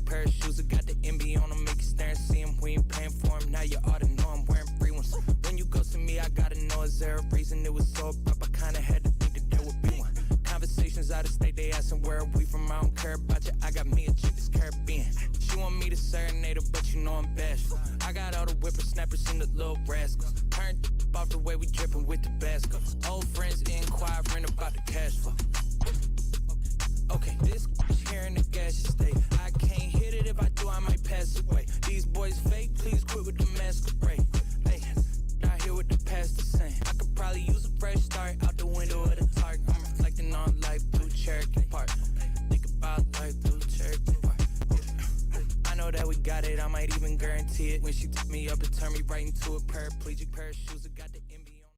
pair of shoes. I got the MB on them, make you stare and see them. We ain't paying for them, now you ought to know I'm wearing free ones. When you go to me, I gotta know, is there a reason it was so abrupt? I kinda had to think that there would be one. Conversations out of state, they asking where are we from? I don't care about you, I got me a chick that's Caribbean. She want me to serenade her, but you know I'm bashful. I got all the whippersnappers and the little rascals. Turned off the way we drippin' with Tabasco. Old friends inquiring about the cash flow. Okay, this here in the gas state. I can't hit it, if I do I might pass away. These boys fake, please quit with the masquerade. Hey, not here with the past the same. I could probably use a fresh start out the window of the Target. I'm reflecting on life through Cherokee Park. Think about life through Cherokee Park. I know that we got it, I might even guarantee it. When she took me up and turned me right into a paraplegic pair of shoes. I got the MB on.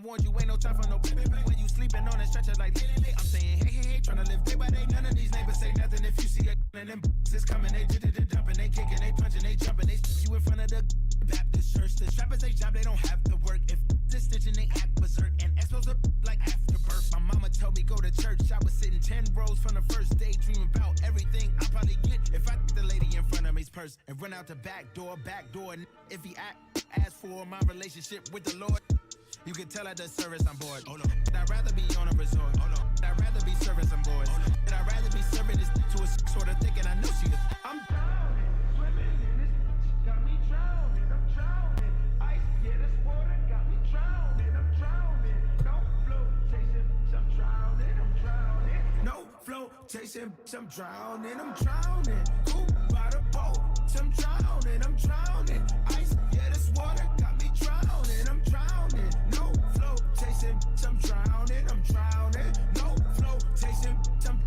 one warned you, ain't no time for no play. When you sleeping on a stretcher like lay. I'm saying hey, tryna live day by day. None of these neighbors say nothing. If you see a and them is coming, they dumping, they kicking, they punching, they jumping, they you in front of the Baptist church. The strappers they job, they don't have to work. If this stitching, they act berserk and expos up like afterbirth. My mama told me go to church. I was sitting 10 rows from the first day, dreaming about everything I probably get if I the lady in front of me's purse and run out the back door. And if he ask for my relationship with the Lord, you can tell at the service I'm bored. Oh no, I'd rather be on a resort. Oh no, I'd rather be service I'm bored. Oh no, I'd rather be serving this to a sort of thinking I know she is. I'm drowning, swimming in this got me drowning. I'm drowning. Ice, yeah, this water got me drowning. I'm drowning. No flotation, I'm drowning. I'm drowning. No flotation, I'm drowning. I'm drowning. Cool by the boat, I'm drowning. I'm drowning. Ice, yeah, this water got me drowning. I'm drowning. No flotation, I'm drowning. I'm drowning. No flotation, I'm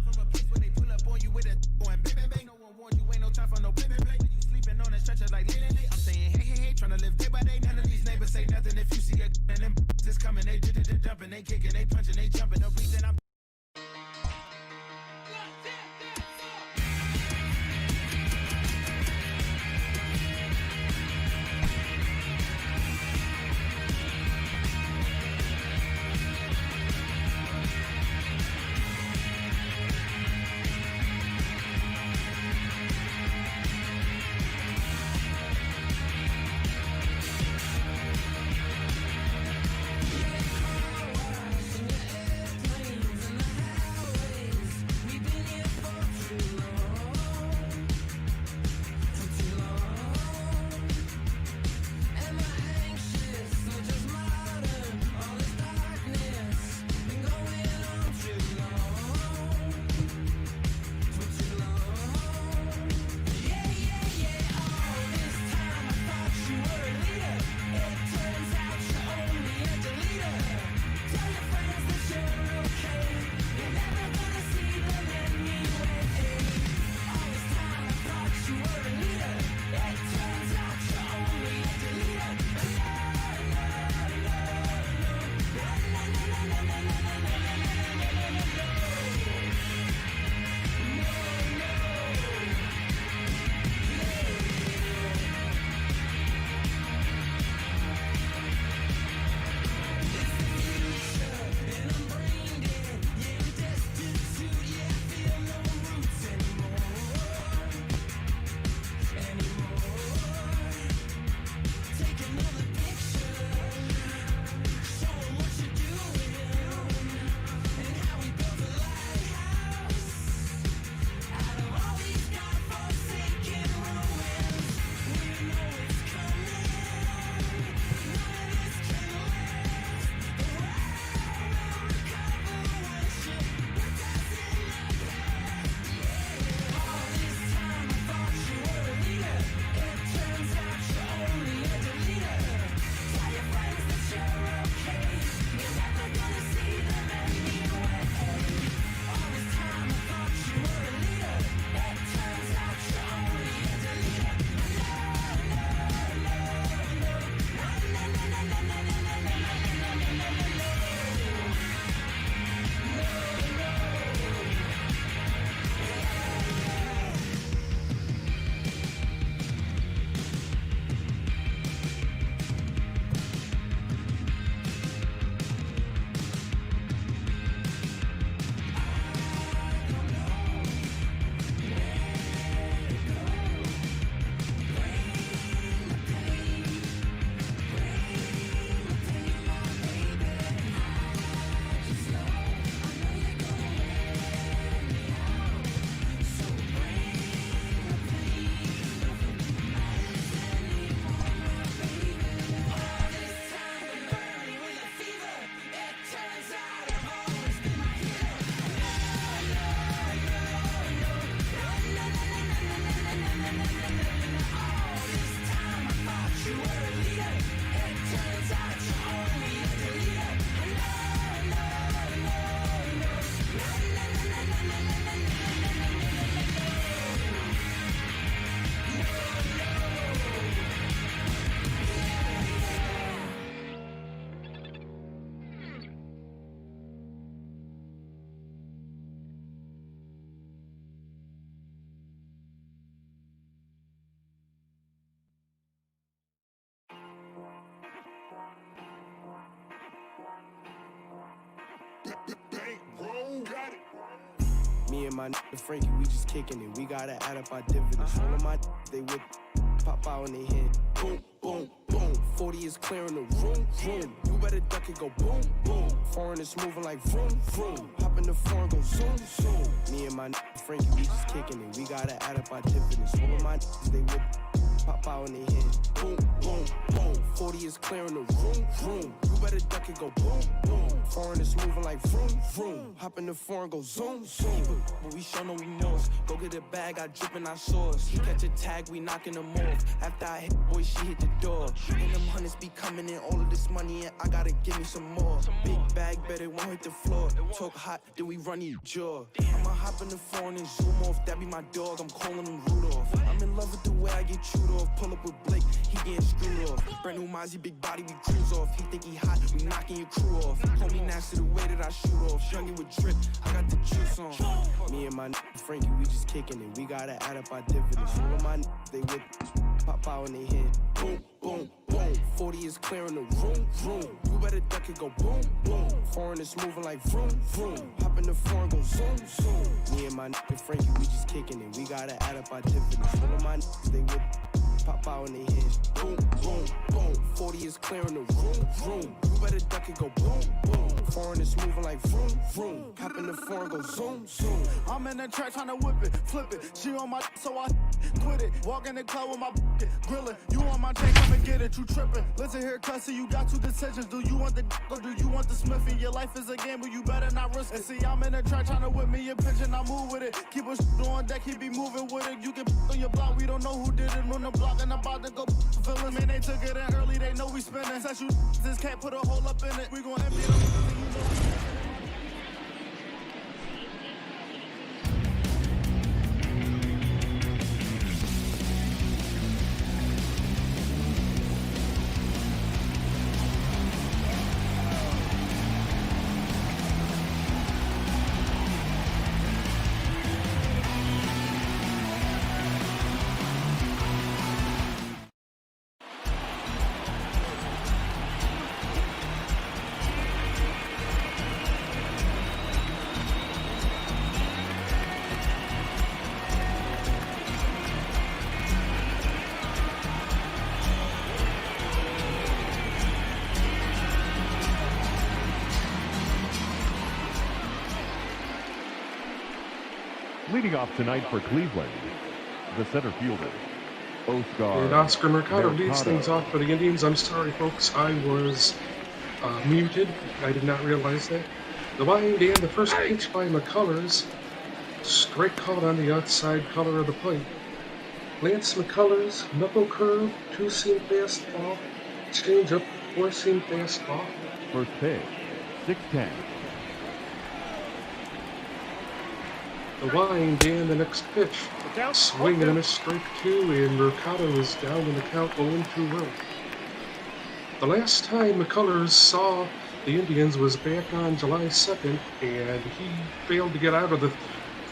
from a place where they pull up on you with a going bang, bang, bang. No one warned you, ain't no time for no bang, bang, bang. You sleeping on a stretcher like lay. I'm saying hey, tryna live day by day. None of these neighbors say nothing. If you see a and them is coming, they dumping, they kicking, they punching, they jumping. The reason I'm Me and my nigga Frankie, we just kicking it. We gotta add up our dividends. All of my they whip, pop out in their head. Boom, boom, boom. 40 is clearing the room, room. You better duck it, go boom, boom. Foreign is moving like vroom, vroom. Hop in the foreign, go zoom, zoom. Me and my nigga Frankie, we just kicking it. We gotta add up our dividends. All of my they whip, pop out in their head. Boom, boom, boom. 40 is clearing the room, room. You better duck it, go boom, boom. Foreign is moving like vroom, vroom. Hop in the foreign, go zoom, zoom. But we show no remorse. Go get a bag, I drip in our sauce. He catch a tag, we knocking them off. After I hit boy, she hit the door. And them hundreds be coming in, all of this money, and I gotta give me some more. Big bag, bet it won't hit the floor. Talk hot, then we run your jaw. I'ma hop in the foreign and zoom off. That be my dog, I'm calling him Rudolph. I'm in love with the way I get chewed off. Pull up with Blake, he getting screwed off. Brand new Mozzie, big body, we cruise off. He think he hot, we knocking your crew off. Homie nasty the way that I shoot off. Youngin' with drip, I got the juice on. Me and my Frankie, we just kicking it. We gotta add up our dividends. All of my they whip, pop out in their head. Boom, boom, boom. 40 is clearing the room, room. You better duck it, go boom, boom. Foreign is moving like vroom, vroom. Hop in the foreign, go zoom, zoom. Me and my Frankie, we just kicking it. We gotta add up our dividends. All of my they whip, pop out in their head. Boom, boom, boom. 40 is clearing the room, room. You better duck it, go boom, boom. Foreign is moving like vroom, vroom. Hop in the foreign, go zoom, zoom. I'm in the track trying to whip it, flip it. She on my so I quit it. Walk in the club with my grillin'. You on my chain, come and get it. You trippin'. Listen here, cussy, you got two decisions. Do you want the or do you want the Smithy? Your life is a gamble, you better not risk it. See, I'm in the track trying to whip me a pitch and I move with it. Keep a on deck, he be moving with it. You can on your block, we don't know who did it on the block, and I'm about to go feelin'. Man, they took it in early, they know we spinning. Since you this can't put a hole up in it, we gon' empty it up. Leading off tonight for Cleveland, the center fielder, Oscar. And Oscar Mercado leads things off for the Indians. I'm sorry, folks, I was muted. I did not realize that. The wind and the first pitch by McCullers. Strike called on the outside color of the plate. Lance McCullers, knuckle curve, two-seam fastball, change-up, four-seam fastball. First pitch, 6-10. The wind and the next pitch. Swing and a miss, strike two, and Mercado is down in the count 0-2. The last time McCullers saw the Indians was back on July 2nd, and he failed to get out of the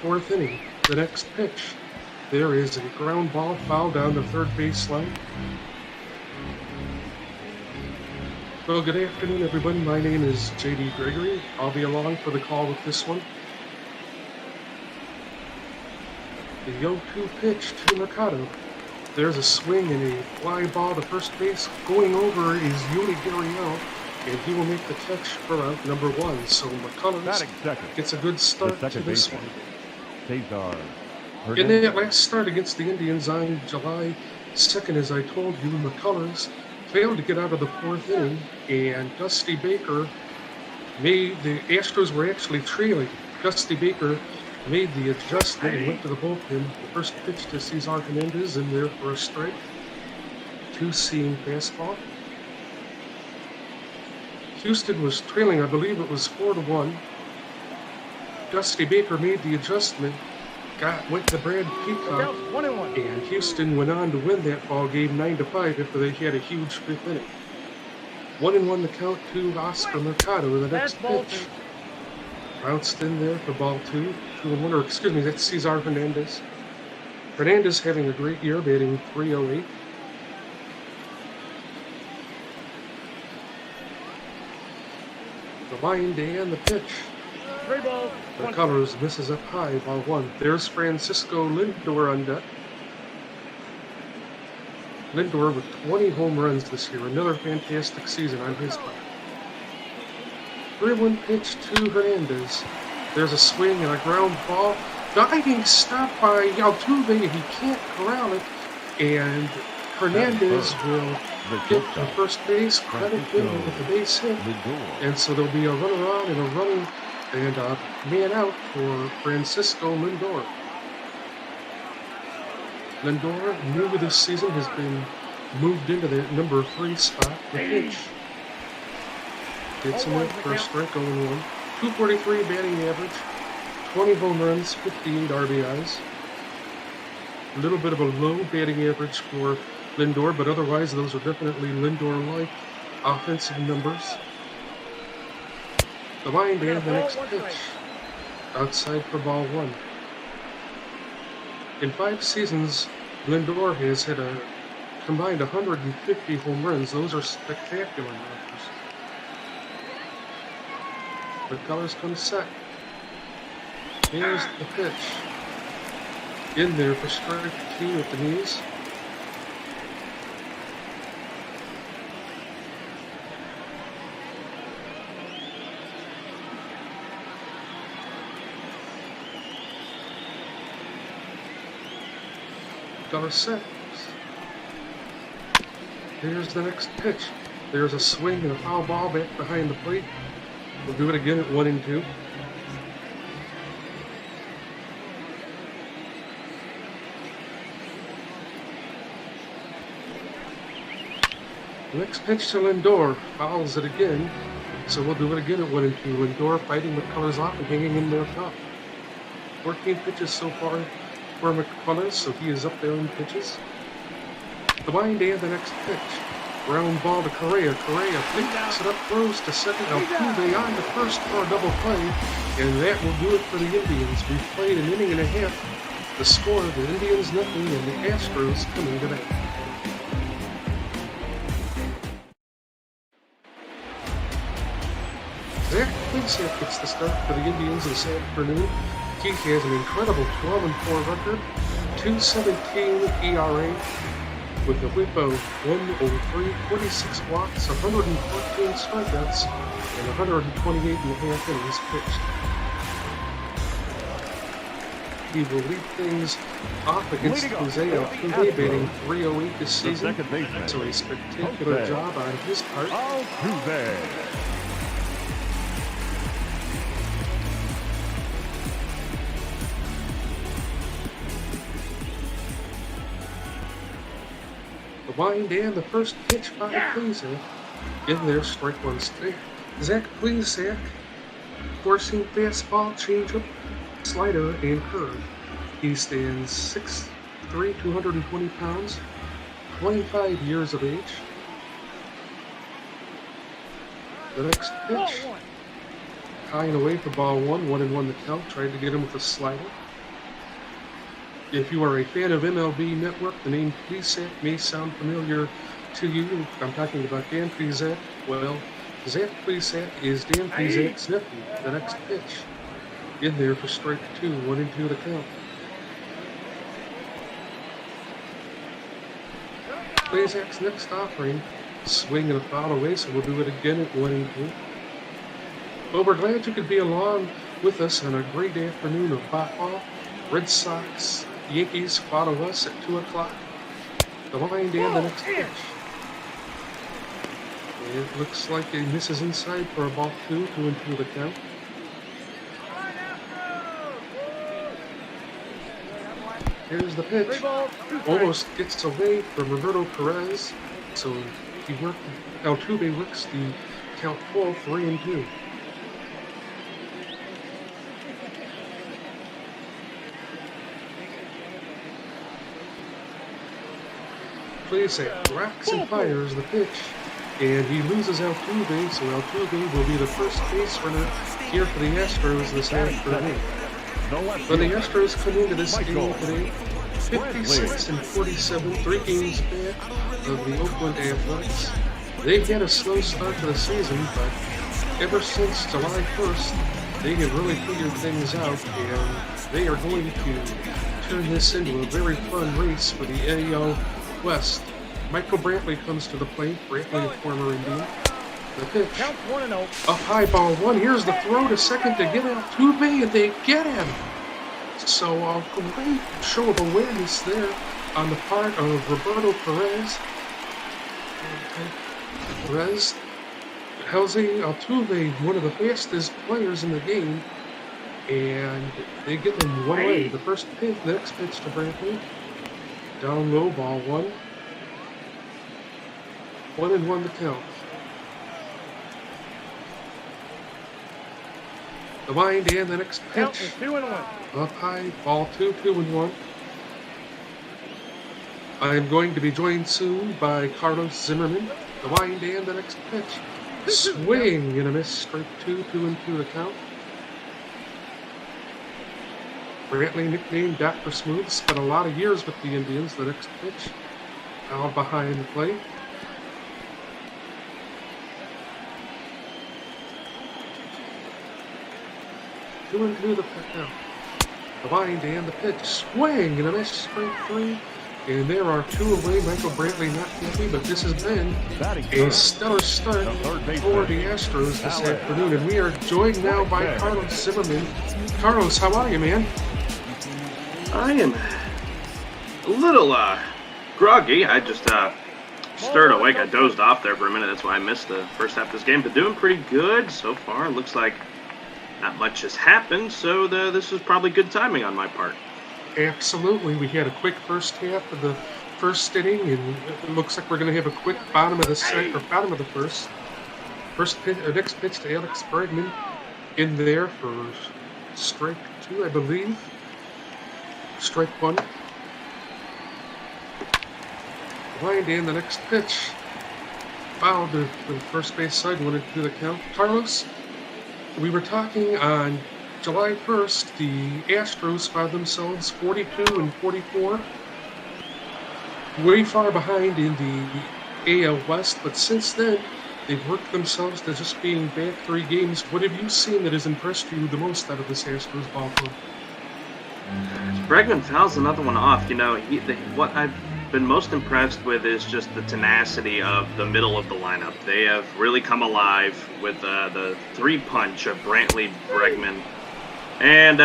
fourth inning. The next pitch, there is a ground ball foul down the third baseline. Well, good afternoon, everybody. My name is J.D. Gregory. I'll be along for the call with this one. The 0-2 pitch to Mercado. There's a swing and a fly ball to first base. Going over is Yuli Gurriel, and he will make the catch for out number one. So McCullers gets a good start to this one. In that last start against the Indians on July 2nd, as I told you, McCullers failed to get out of the fourth inning, and Dusty Baker made the Astros were actually trailing. Dusty Baker made the adjustment and went to the bullpen. The first pitch to Cesar Hernandez in there for a strike. Two-seam fastball. Houston was trailing, I believe it was 4-1. Dusty Baker made the adjustment, went to Brad Peacock, and Houston went on to win that ball game 9-5 after they had a huge fifth inning. 1-1 the count to Oscar Mercado. The next pitch bounced in there for ball 2-1, or excuse me, that's Cesar Hernandez. Hernandez having a great year, batting .308. The wind and the pitch. McCullers misses up high, ball one. There's Francisco Lindor on deck. Lindor with 20 home runs this year. Another fantastic season on his part. 3-1 pitch to Hernandez. There's a swing and a ground ball. Diving stop by Altuve. He can't corral it. And Hernandez will get to first base. Credit him with the base hit. And so there'll be a runner on and a running and a man out for Francisco Lindor. Lindor, new this season, has been moved into the number 3 spot. The pitch. Gets him in for a strike 0-1. 243 batting average. 20 home runs, 58 RBIs. A little bit of a low batting average for Lindor, but otherwise those are definitely Lindor-like offensive numbers. The wind and the next pitch. Outside for ball one. In 5 seasons, Lindor has had a combined 150 home runs. Those are spectacular numbers. McCullers comes set. Here's the pitch. In there for strike 2 at the knees. McCullers set. Here's the next pitch. There's a swing and a foul ball back behind the plate. We'll do it again at 1-2. Next pitch to Lindor. Fouls it again. So we'll do it again at 1-2. Lindor fighting McCullers off and hanging in there tough. 14 pitches so far for McCullers, so he is up there in pitches. The wind and the next pitch. Ground ball to Correa. Correa picks it up, throws to second. Altuve on to first for a double play. And that will do it for the Indians. We've played an inning and a half. The score, the Indians nothing and the Astros coming to that. Plesac gets the start for the Indians this afternoon. He has an incredible 12-4 record, 2.17 ERA, with a whip of 103, 46 walks, 114 strikeouts, and 128.5 innings pitched. He will lead things off against Jose Altuve, batting .308 this season. So a spectacular job on his part. Wind and the first pitch by Plesac. In there, strike one straight. Zach Plesac forcing fastball, changeup, slider, and curve. He stands 6'3", 220 pounds, 25 years of age. The next pitch. High and away for ball one, 1-1 the count. Tried to get him with a slider. If you are a fan of MLB Network, the name Plesac may sound familiar to you. I'm talking about Dan Plesac. Well, Zach Plesac is Dan Plesac's nephew. The next pitch. In there for strike 2, 1-2 the count. Plesac's next offering. Swing and a foul away, so we'll do it again at 1-2. Well, we're glad you could be along with us on a great afternoon of baseball. Red Sox, Yankees follow us at 2 o'clock. The wind and the next pitch. It looks like he misses inside for a ball 2, 2-2 the count. Here's the pitch. Almost gets away from Roberto Perez. So Altuve works the count full, 3-2. Plesac rocks and fires the pitch, and he loses Altuve, so Altuve will be the first base runner here for the Astros this afternoon. But the Astros come into this game today 56-47, 3 games back of the Oakland Athletics. They've had a slow start to the season, but ever since July 1st, They have really figured things out, and they are going to turn this into a very fun race for the AL West. Michael Brantley comes to the plate. Brantley, a former Indian. The pitch. Up high, ball one. Here's the throw to second to get Altuve, and they get him. So a great show of awareness there on the part of Roberto Perez. Perez Jose Altuve, one of the fastest players in the game, and they get them one away. The first pitch, the next pitch to Brantley. Down low, ball one. 1-1 the count. The wind and the next pitch. 2-1. Up high, ball two, 2-1. I am going to be joined soon by Carlos Zimmerman. The wind and the next pitch. Swing and a miss. Strike two, 2-2 the count. Brantley, nicknamed Dr. Smooth, spent a lot of years with the Indians. The next pitch. Out behind the plate. 2-2 the count. The wind and the pitch. Swing and a miss. Strike three. And there are two away. Michael Brantley not happy, but this has been a stellar start for the Astros this afternoon. And we are joined now by Carlos Zimmerman. Carlos, how are you, man? I am a little groggy. I just stirred awake. I dozed off there for a minute. That's why I missed the first half of this game. But doing pretty good so far. Looks like not much has happened, so this is probably good timing on my part. Absolutely. We had a quick first half of the first inning, and it looks like we're going to have a quick bottom of the second or bottom of the first. First pitch, or next pitch to Alex Bregman in there for strike two, I believe. Strike one. Wind in the next pitch. Fouled to the first base side, 1-2 the count. Carlos, we were talking on July 1st, the Astros found themselves 42-44, way far behind in the AL West, but since then, they've worked themselves to just being back 3 games. What have you seen that has impressed you the most out of this Astros ballpark? Bregman fouls another one off. You know, what I've been most impressed with is just the tenacity of the middle of the lineup. They have really come alive with the 3-punch of Brantley, Bregman, and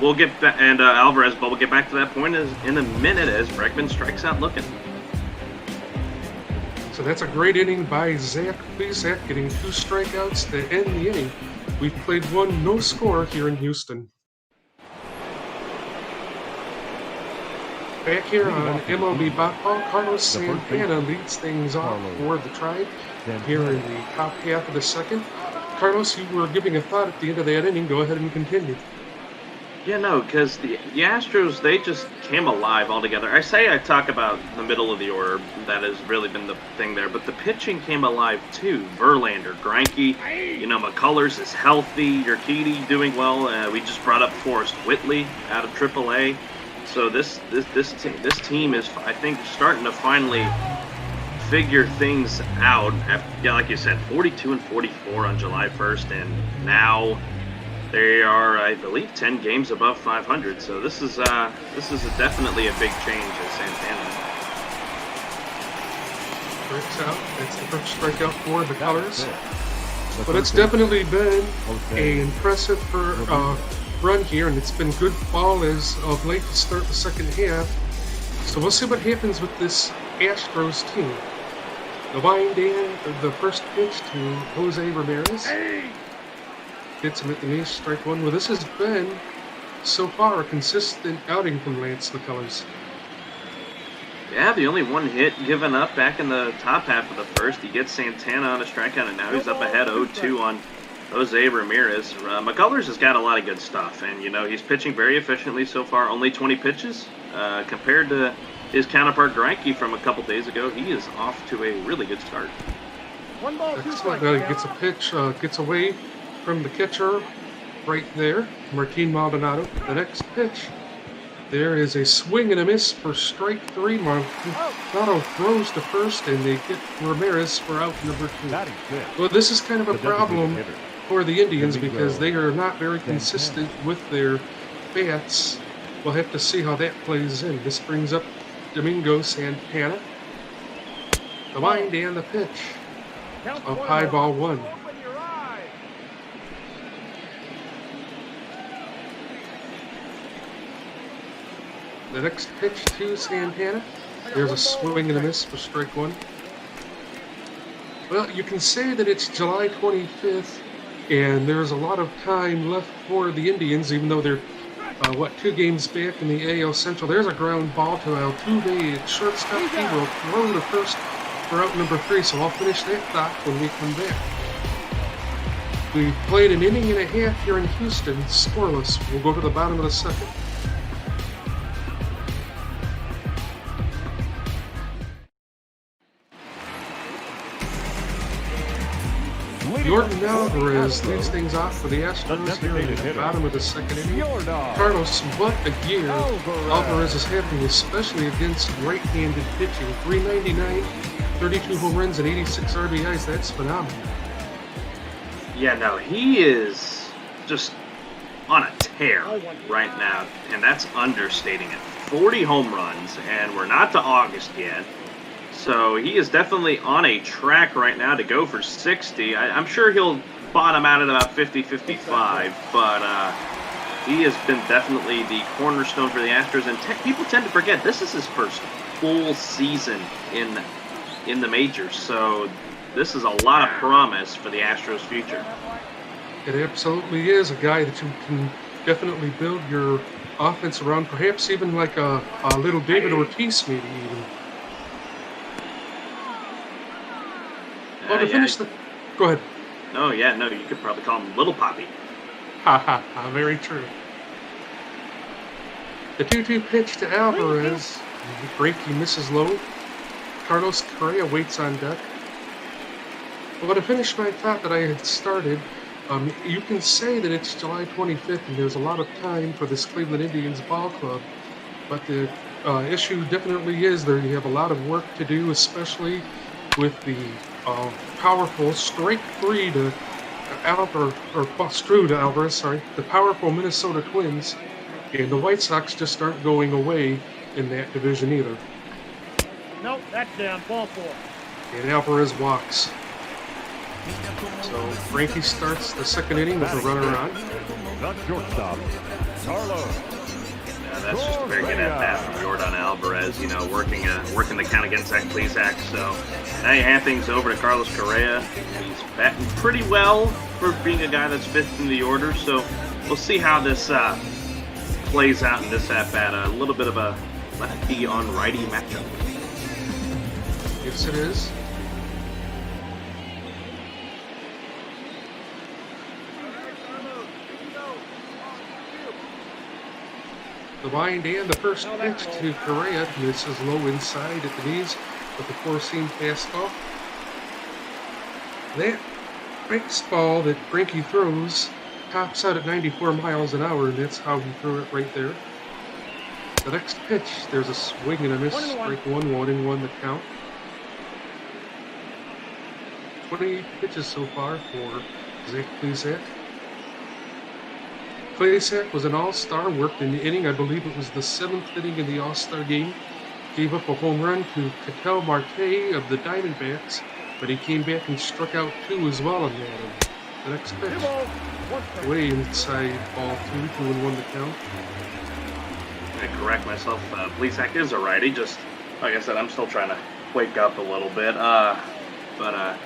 we'll get and Alvarez. But we'll get back to that point in a minute as Bregman strikes out looking. So that's a great inning by Zach Plesac, getting 2 strikeouts to end the inning. We've played 1 no score here in Houston. Back here on MLB Ball, Carlos Santana leads things off for the Tribe here in the top half of the second. Carlos, you were giving a thought at the end of that inning. Go ahead and continue. Yeah, no, because the Astros, they just came alive altogether. I talk about the middle of the order. That has really been the thing there. But the pitching came alive, too. Verlander, Greinke, McCullers is healthy. Urquidy doing well. We just brought up Forrest Whitley out of AAA. So this team is, I think, starting to finally figure things out. Yeah, like you said, 42-44 on July 1st, and now they are, I believe, 10 games above 500. So this is definitely a big change at Santana. Strikes out. That's the first strikeout for the Colors. But it's definitely been an impressive run here, and it's been good ball as of late to start the second half. So we'll see what happens with this Astros team. The wind in, the first pitch to Jose Ramirez. Hits him at the knee, strike one. Well, this has been, so far, a consistent outing from Lance McCullers. Yeah, the only one hit given up back in the top half of the first. He gets Santana on a strikeout, and now he's up ahead 0-2 on Jose Ramirez. McCullers has got a lot of good stuff, and he's pitching very efficiently so far. Only 20 pitches compared to his counterpart Greinke from a couple days ago. He is off to a really good start. Excellent. He gets a pitch, gets away from the catcher right there, Martin Maldonado. The next pitch, there is a swing and a miss for strike 3. Maldonado throws to first, and they get Ramirez for out number 2. Well, this is kind of a problem for the Indians because they are not very consistent with their bats. We'll have to see how that plays in. This brings up Domingo Santana. The wind and the pitch of high ball 1. The next pitch to Santana. There's a swing and a miss for strike 1. Well, you can say that it's July 25th, and there's a lot of time left for the Indians, even though they're, 2 games back in the AL Central. There's a ground ball to Altuve at shortstop. He will throw to first for out number 3, so I'll finish that thought when we come back. We played an inning and a half here in Houston, scoreless. We'll go to the bottom of the second. Jordan Alvarez leads things off for the Astros here in the bottom of the second inning. Carlos, what a year Alvarez is having, especially against right-handed pitching. 399, 32 home runs, and 86 RBIs. That's phenomenal. Yeah, no, he is just on a tear right now, and that's understating it. 40 home runs, and we're not to August yet. So he is definitely on a track right now to go for 60. I'm sure he'll bottom out at about 50, 55, but he has been definitely the cornerstone for the Astros. And people tend to forget this is his first full season in the majors. So this is a lot of promise for the Astros' future. It absolutely is a guy that you can definitely build your offense around. Perhaps even like a little David Ortiz, maybe even. Well, to finish the... Go ahead. Oh, yeah, no, you could probably call him Little Poppy. Ha ha ha, very true. The 2-2 pitch to Alvarez. Greinke misses low. Carlos Correa waits on deck. Well, to finish my thought that I had started, you can say that it's July 25th and there's a lot of time for this Cleveland Indians ball club. But the issue definitely is there you have a lot of work to do, especially with the powerful strike 3 to Alvarez, sorry, the powerful Minnesota Twins, and the White Sox just aren't going away in that division either. Nope, that's down, ball 4. And Alvarez walks. So Greinke starts the second inning with a runner on. The shortstop, Carlos. That's just a very good at-bat from Jordan Alvarez, working the count against that Plesac. So now you hand things over to Carlos Correa. He's batting pretty well for being a guy that's 5th in the order. So we'll see how this plays out in this at-bat. A little bit of a lefty on righty matchup. Yes, it is. The wind and the first pitch to Correa misses low inside at the knees with the 4-seam fastball. That fastball that Greinke throws tops out at 94 miles an hour, and that's how he threw it right there. The next pitch, there's a swing and a miss. Strike 1-1 the count. 28 pitches so far for Zach Plesac. Plesac was an all-star, worked in the inning. I believe it was the 7th inning in the all-star game. Gave up a home run to Ketel Marte of the Diamondbacks, but he came back and struck out 2 as well in that inning. The next pitch, way inside ball 2, 2-1 the count. I correct myself. Plesac is a righty. Just like I said, I'm still trying to wake up a little bit. But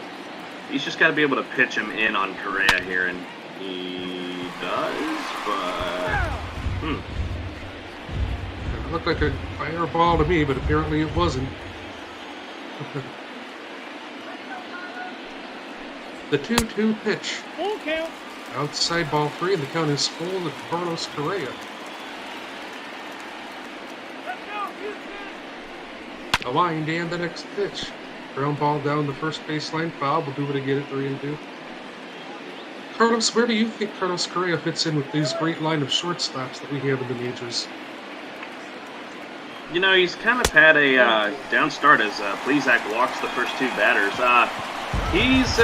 he's just got to be able to pitch him in on Correa here, and he does. But It looked like a fireball to me, but apparently it wasn't. The 2-2 pitch. Full count. Outside ball 3, and the count is full to Carlos Correa. A wind and the next pitch. Ground ball down the first baseline. Foul. We'll do it again at 3-2. Carlos, where do you think Carlos Correa fits in with these great line of shortstops that we have in the majors? He's kind of had a down start as Plesac walks the first 2 batters. He's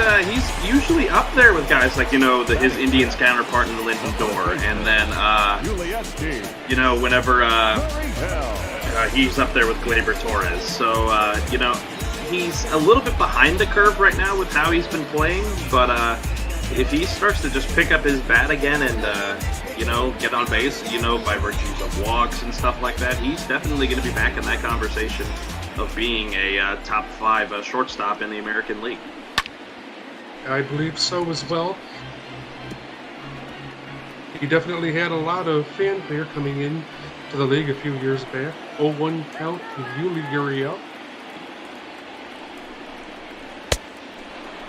usually up there with guys like, his Indians counterpart in Lindor, and then, whenever he's up there with Gleyber Torres. So, he's a little bit behind the curve right now with how he's been playing, but if he starts to just pick up his bat again and, get on base, by virtues of walks and stuff like that, he's definitely going to be back in that conversation of being a top 5 shortstop in the American League. I believe so as well. He definitely had a lot of fanfare coming in to the league a few years back. 0-1 count to Yuli Gurriel.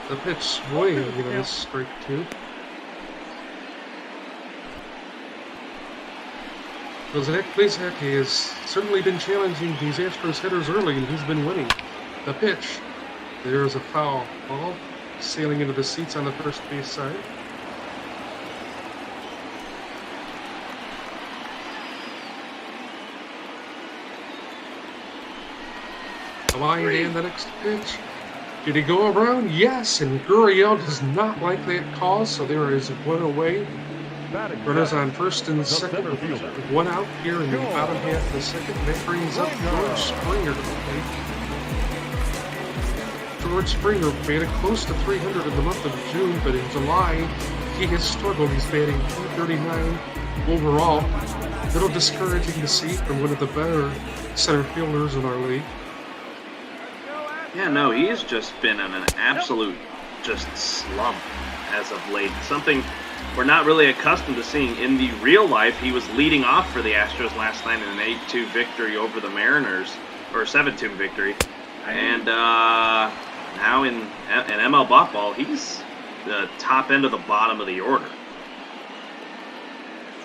The pitch swing, this strike 2. Well, Zach Plesac has certainly been challenging these Astros hitters early, and he's been winning. The pitch. There's a foul ball sailing into the seats on the first base side. The line and the next pitch. Did he go around? Yes, and Gurriel does not like that call, so there is 1 away. Runners on first and second, with 1 out here in the bottom half of the second. That brings up George Springer to the plate. George Springer batted close to 300 in the month of June, but in July he has struggled. He's batting .239 overall. A little discouraging to see from one of the better center fielders in our league. Yeah, no, he's just been in an absolute slump as of late. Something we're not really accustomed to seeing. In the real life, he was leading off for the Astros last night in an 8-2 victory over the Mariners, or 7-2 victory. And now in ML Ball, he's the top end of the bottom of the order.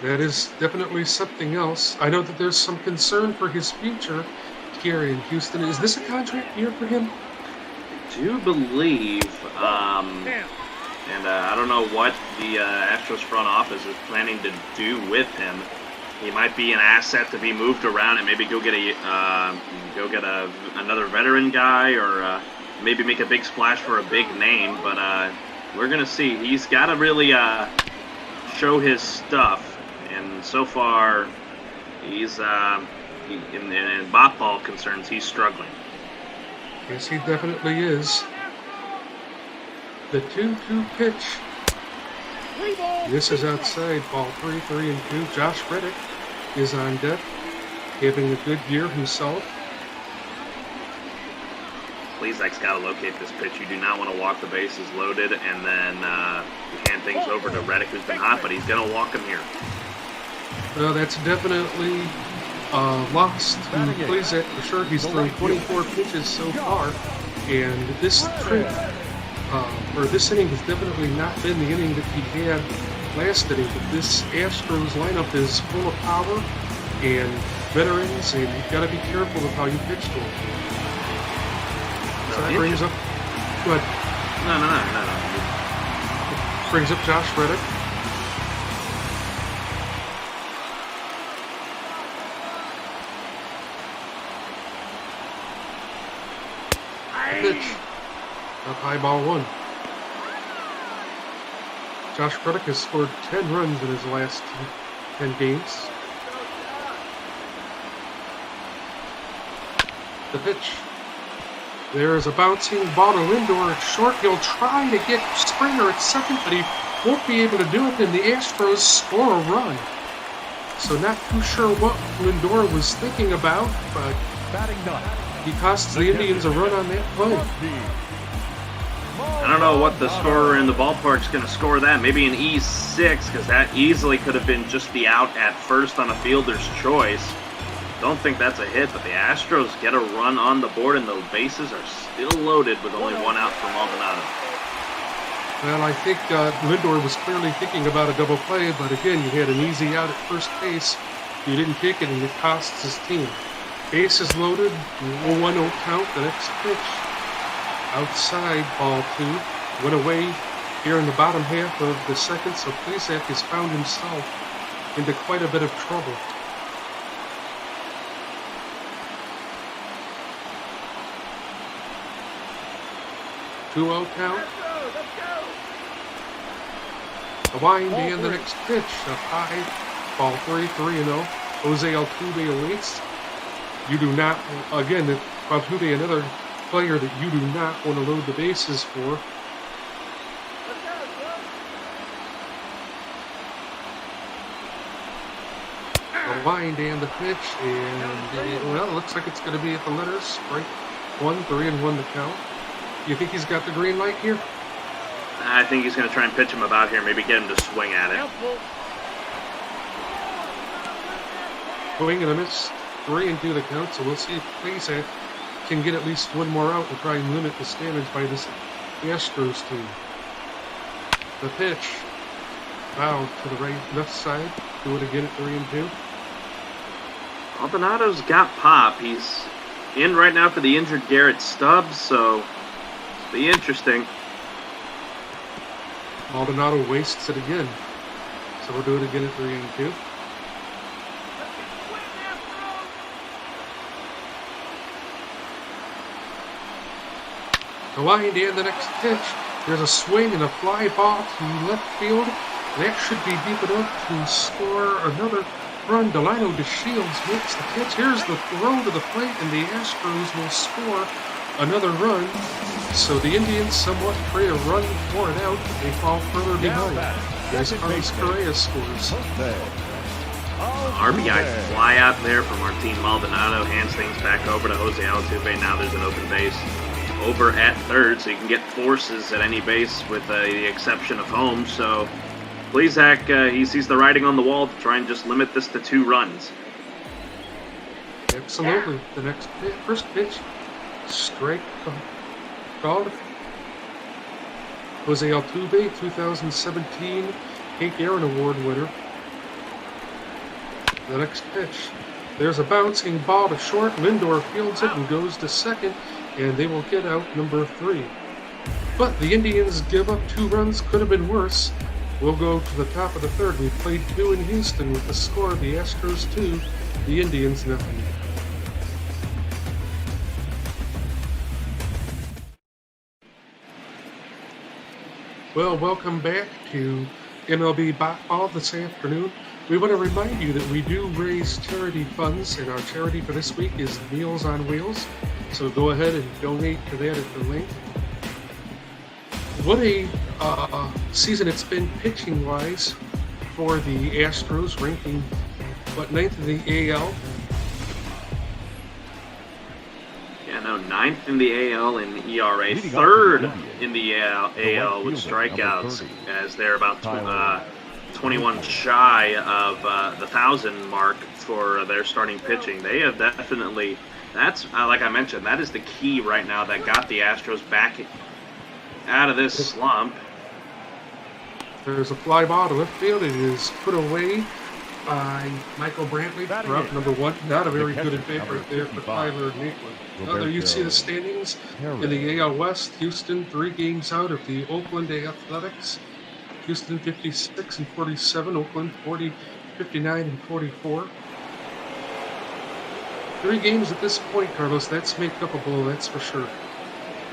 That is definitely something else. I know that there's some concern for his future here in Houston. Is this a contract year for him? I do believe, and I don't know what the Astros front office is planning to do with him. He might be an asset to be moved around and maybe go get another veteran guy, or maybe make a big splash for a big name. But we're gonna see. He's got to really show his stuff, and so far he's in bat ball concerns, he's struggling. Yes, he definitely is. The 2-2 pitch. This is outside, ball 3-3-2. Josh Reddick is on deck, having a good year himself. Plesac's got to locate this pitch. You do not want to walk the bases loaded and then hand things over to Reddick, who's been hot, but he's going to walk him here. Well, that's definitely lost to Plesac for sure. He's thrown 24 pitches so far, and this trip, this inning has definitely not been the inning that he had last inning. But this Astros lineup is full of power and veterans, and you've got to be careful with how you pitch to them. So that brings up. Go ahead. No. Brings up Josh Reddick. Pitch. Up high, ball 1. Josh Reddick has scored 10 runs in his last 10 games. The pitch. There is a bouncing ball to Lindor at short. He'll try to get Springer at second, but he won't be able to do it, and the Astros score a run. So not too sure what Lindor was thinking about, but he costs the Indians a run on that play. I don't know what the scorer in the ballpark's going to score that. Maybe an E6, because that easily could have been just the out at first on a fielder's choice. Don't think that's a hit, but the Astros get a run on the board, and the bases are still loaded with only 1 out for Maldonado. Well, I think Lindor was clearly thinking about a double play, but again, you had an easy out at first base. You didn't take it, and it costs his team. Bases loaded, 0-1-0 count, the next pitch. Outside, ball 2. Went away here in the bottom half of the second, so Plesac has found himself into quite a bit of trouble. 2-0 count. The wind and the next pitch, a high ball 3-0. Jose Altuve awaits. You do not, again, Altuve, another player that you do not want to load the bases for. The wind and the pitch, and well, it looks like it's going to be at the letters. Strike 1, 3-1 to count. You think he's got the green light here? I think he's going to try and pitch him about here, maybe get him to swing at it. Swing and a miss, 3-2 the count, so we'll see if Plesac can get at least one more out and try and limit the standards by this Astros team. The pitch, foul to the left side, do it again at 3-2. Maldonado's got pop. He's in right now for the injured Garrett Stubbs, so it'll be interesting. Maldonado wastes it again, so we'll do it again at 3-2. The wind and the next pitch. There's a swing and a fly ball to left field. That should be deep enough to score another run. Delino DeShields makes the catch. Here's the throw to the plate, and the Astros will score another run. So the Indians somewhat try to run for it out. They fall further behind. As Carlos Correa scores. RBI fly out there from Martin Maldonado. Hands things back over to Jose Altuve. Now there's an open base over at third, so you can get forces at any base with the exception of home. So Plesac, he sees the writing on the wall to try and just limit this to 2 runs. Absolutely. The next pitch, first pitch, strike called. Jose Altuve, 2017 Hank Aaron Award winner. The next pitch, there's a bouncing ball to short. Lindor fields it and goes to second, and they will get out number 3. But the Indians give up 2 runs, could have been worse. We'll go to the top of the third. We played 2 in Houston with the score of the Astros 2, the Indians nothing. Well, welcome back to MLB Ball this afternoon. We want to remind you that we do raise charity funds, and our charity for this week is Meals on Wheels. So go ahead and donate to that at the link. What a season it's been pitching-wise for the Astros, ranking, 9th in the AL? Yeah, no, 9th in the AL in ERA, 3rd in the AL with strikeouts, as they're about 21 shy of the 1,000 mark for their starting pitching. They have definitely, that's, like I mentioned, that is the key right now that got the Astros back out of this slump. There's a fly ball to left field. It is put away by Michael Brantley for out number 1. Not a very good at bat right there for Tyler Naquin. There you see the standings in the AL West. Houston 3 games out of the Oakland Athletics. Houston 56 and 47. Oakland 59 and 44. 3 games at this point, Carlos. That's make-upable, that's for sure.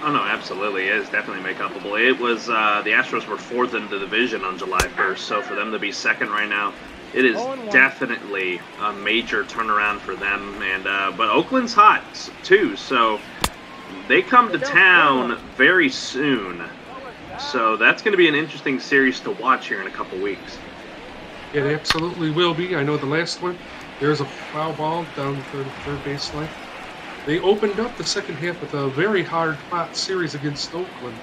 Oh, no, absolutely. It is definitely make-upable. It was, the Astros were 4th in the division on July 1st, so for them to be 2nd right now, it is definitely a major turnaround for them. And but Oakland's hot, too, so they come to town very soon. So that's going to be an interesting series to watch here in a couple weeks. It absolutely will be. I know the last one, there's a foul ball down the third baseline. They opened up the second half with a very hard-fought series against Oakland.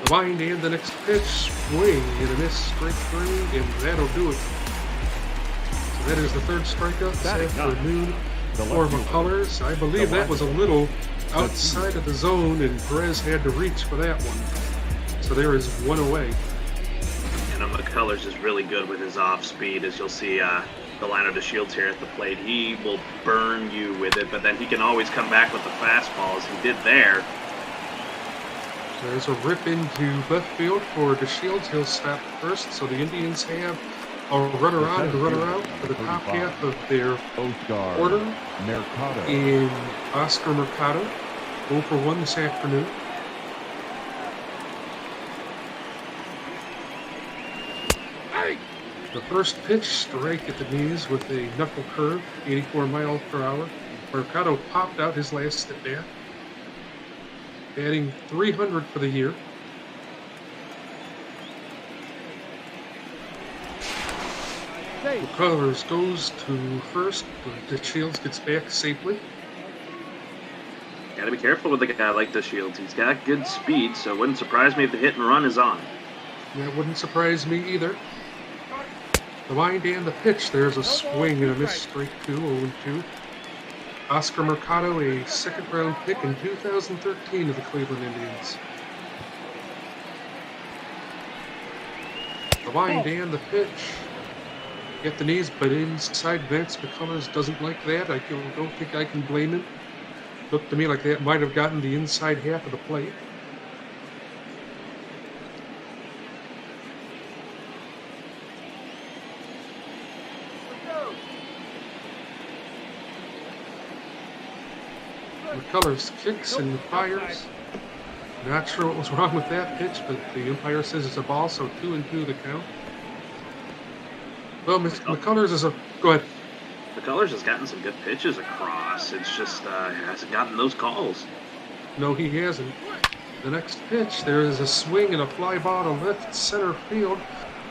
The wind and the next pitch, swing and a miss, strike 3, and that'll do it. So that is the 3rd strikeout this afternoon for McCullers. I believe that was a little outside of the zone, and Perez had to reach for that one. So there is 1 away. And McCullers is really good with his off-speed, as you'll see Delino DeShields here at the plate. He will burn you with it, but then he can always come back with the fastball, as he did there. There's a rip into left field for DeShields. He'll stop first, so the Indians have a runner on and a runner out for the top half of their order in Oscar Mercado. 0 for 1 this afternoon. The first pitch, strike at the knees with a knuckle curve, 84 miles per hour. Mercado popped out his last at bat, batting .300 for the year. McCullers goes to first, but DeShields gets back safely. Got to be careful with a guy like DeShields. He's got good speed, so it wouldn't surprise me if the hit and run is on. That wouldn't surprise me either. The wind and the pitch, there's a swing and a miss, strike 2, 0-2. Oscar Mercado, a second-round pick in 2013 of the Cleveland Indians. The wind and the pitch. Get the knees, but inside Vance McCullers doesn't like that. I don't think I can blame him. Looked to me like that might have gotten the inside half of the plate. McCullers kicks and fires. Not sure what was wrong with that pitch, but the umpire says it's a ball, so 2-2 the count. Well, McCullers is a... Go ahead. McCullers has gotten some good pitches across. It's just hasn't gotten those calls. No, he hasn't. The next pitch, there is a swing and a fly ball to left center field.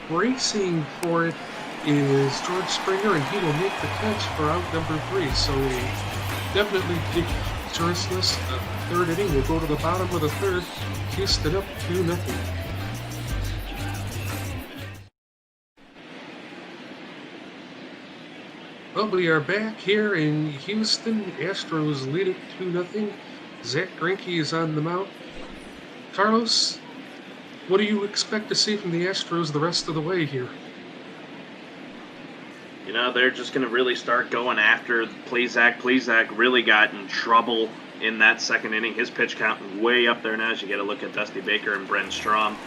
Racing for it is George Springer, and he will make the catch for out number 3. So definitely dangerousness. Third inning will go to the bottom of the third. Houston up 2-0. Well, we are back here in Houston. Astros lead it 2-0. Zach Greinke is on the mound. Carlos, what do you expect to see from the Astros the rest of the way here? You know, they're just going to really start going after Plesac. Plesac really got in trouble in that second inning. His pitch count way up there now as you get a look at Dusty Baker and Brent Strom,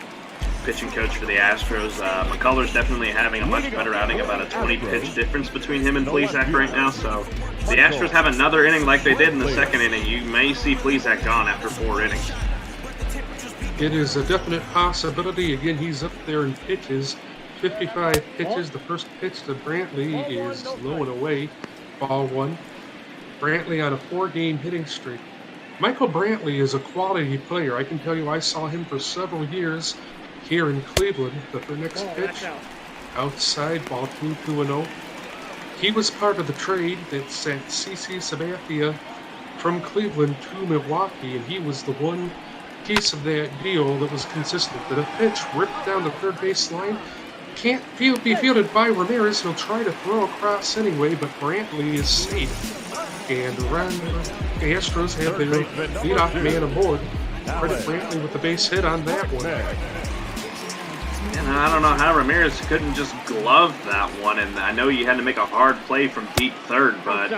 pitching coach for the Astros. McCullers definitely having a much better outing, about a 20-pitch difference between him and Plesac right now. So if the Astros have another inning like they did in the second inning, you may see Plesac gone after 4 innings. It is a definite possibility. Again, he's up there in pitches. 55 pitches. The first pitch to Brantley is low and away. Ball 1. Brantley on a 4-game hitting streak. Michael Brantley is a quality player. I can tell you I saw him for several years here in Cleveland. But the next pitch, outside, ball 2-0. He was part of the trade that sent CC Sabathia from Cleveland to Milwaukee, and he was the one piece of that deal that was consistent. That a pitch ripped down the third base line can't be fielded by Ramirez. He'll try to throw across anyway, but Brantley is safe. And the Astros have their leadoff man aboard. Credit Brantley with the base hit on that one. And I don't know how Ramirez couldn't just glove that one, and I know you had to make a hard play from deep third, but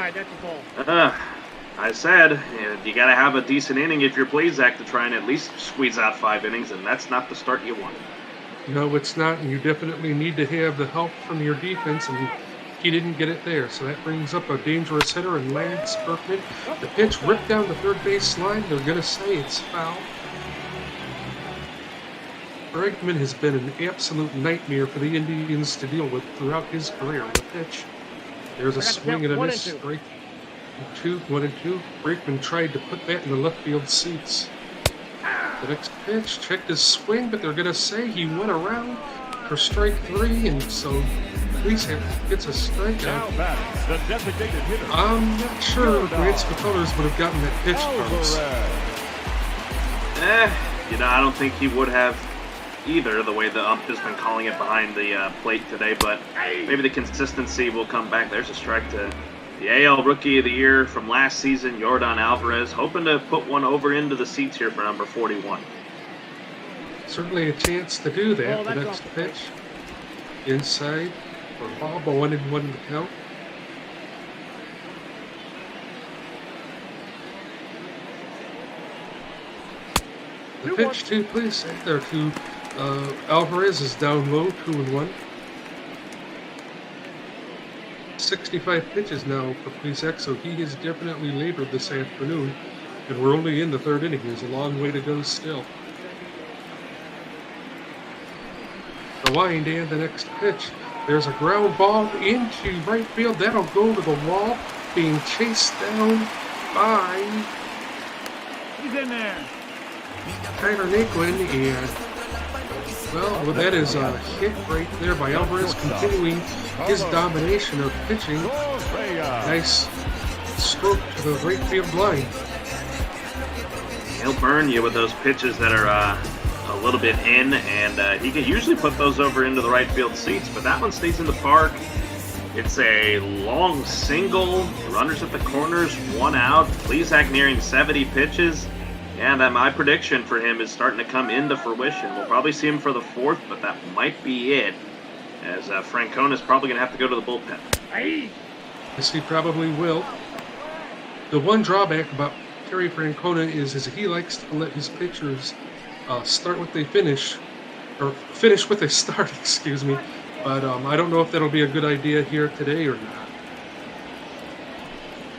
I said you got to have a decent inning if you're Plesac to try and at least squeeze out 5 innings, and that's not the start you wanted. No, it's not, and you definitely need to have the help from your defense, and he didn't get it there. So that brings up a dangerous hitter in Lance Berkman. The pitch ripped down the third base line. They're going to say it's foul. Bergman has been an absolute nightmare for the Indians to deal with throughout his career. The pitch, there's a swing and a miss. Strike 1-2. Bergman tried to put that in the left field seats. The next pitch, checked his swing, but they're going to say he went around for strike 3, and so Plesac gets a strikeout. I'm not sure Lance McCullers would have gotten that pitch, Carlos. I don't think he would have either, the way the ump has been calling it behind the plate today, but maybe the consistency will come back. There's a strike to the AL Rookie of the Year from last season, Yordan Alvarez, hoping to put one over into the seats here for number 41. Certainly a chance to do that. The next pitch, inside for ball, but 1-1 to count. The pitch to Plesac, there to Alvarez is down low, 2-1. 65 pitches now for Plesac, so he has definitely labored this afternoon. And we're only in the third inning. There's a long way to go still. The wind and the next pitch. There's a ground ball into right field. That'll go to the wall, being chased down by He's in there. Tyler Naquin. And, well, that is a hit right there by Alvarez, continuing his domination of pitching. Nice stroke to the right field line. He'll burn you with those pitches that are a little bit in, and he can usually put those over into the right field seats, but that one stays in the park. It's a long single, runners at the corners, 1 out. Plesac nearing 70 pitches, and my prediction for him is starting to come into fruition. We'll probably see him for the 4th, but that might be it, as Francona's probably going to have to go to the bullpen. Yes, he probably will. The one drawback about Terry Francona is he likes to let his pitchers start what they finish, or finish what they start, excuse me. But I don't know if that'll be a good idea here today or not.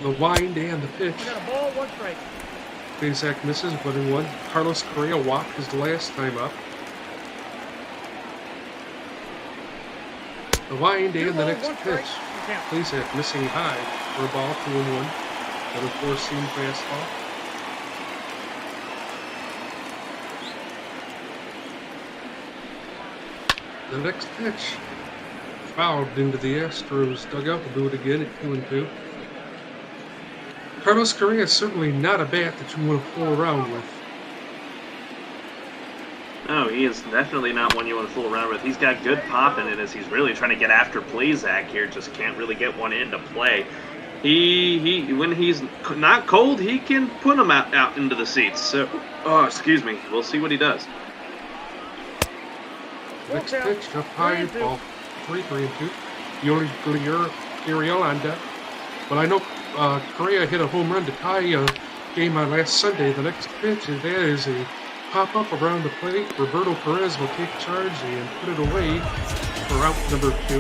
The wind and the pitch. We got a ball, 1 strike. Plesac misses, 1-1. Carlos Correa walked his last time up. The wind and the next pitch. Plesac missing high for a ball, 2-1. Another 4-seam fastball. The next pitch fouled into the Astros dugout. We'll do it again at 2-2. Carlos Correa is certainly not a bat that you want to fool around with. No, he is definitely not one you want to fool around with. He's got good pop in it as he's really trying to get after Plesac here. Just can't really get one into play. He when he's not cold, he can put him out into the seats. So, excuse me. We'll see what he does. Next pitch, up high, ball 3-2. Yoli Gurriel on deck. But I know Correa hit a home run to tie a game on last Sunday. The next pitch, and that is a pop-up around the plate. Roberto Perez will take charge and put it away for out number 2.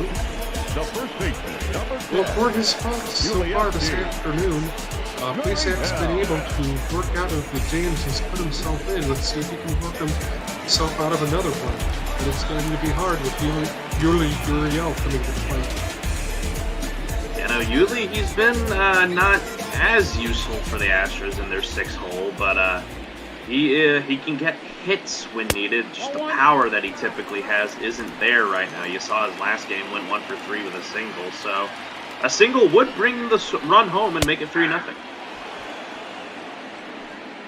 The first baseman, number 10. Well, for his faults so far this afternoon, Plesac's been able to work out of the jams he's put himself in. Let's see if he can work himself out of another one. And it's going to be hard with Yuli Gurriel coming to play. You know, Yuli, he's been not as useful for the Astros in their 6-hole, but he can get hits when needed. Just the power that he typically has isn't there right now. You saw his last game went 1 for 3 with a single, so a single would bring the run home and make it 3-0.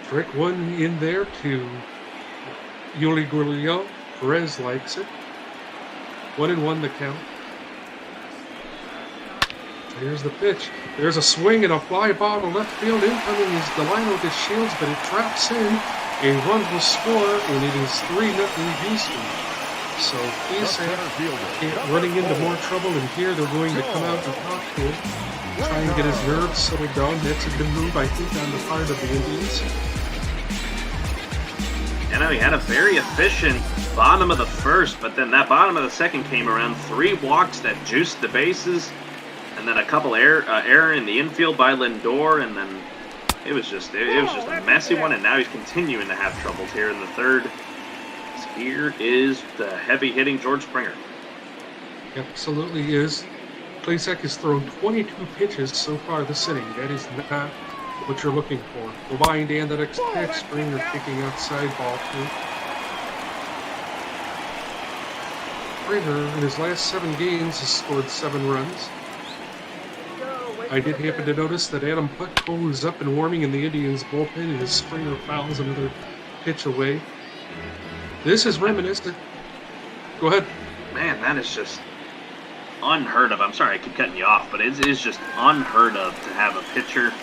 Trick one in there to Yuli Gurriel. Perez likes it. 1-1 the count. Here's the pitch. There's a swing and a fly ball to left field. Incoming is Delino to Shields, but it drops in. A run will score, and it is 3-0 Houston. So Plesac running into more trouble, and here they're going to come out and talk to him, try and get his nerves settled down. That's a good move, I think, on the part of the Indians. You know, he had a very efficient bottom of the first, but then that bottom of the second came around. 3 walks that juiced the bases, and then a couple error in the infield by Lindor, and then it was just a messy one. And now he's continuing to have troubles here in the third. So here is the heavy hitting George Springer. Absolutely is. Plesac has thrown 22 pitches so far this inning. That is not what you're looking for. The wind and the next pitch, Springer kicking outside, ball 2. Springer in his last 7 games has scored 7 runs. I did happen to notice that Adam Putko is up and warming in the Indians bullpen, and his Springer fouls another pitch away. This is reminiscent. Go ahead. Man, that is just unheard of. I'm sorry I keep cutting you off, but it is just unheard of to have a pitcher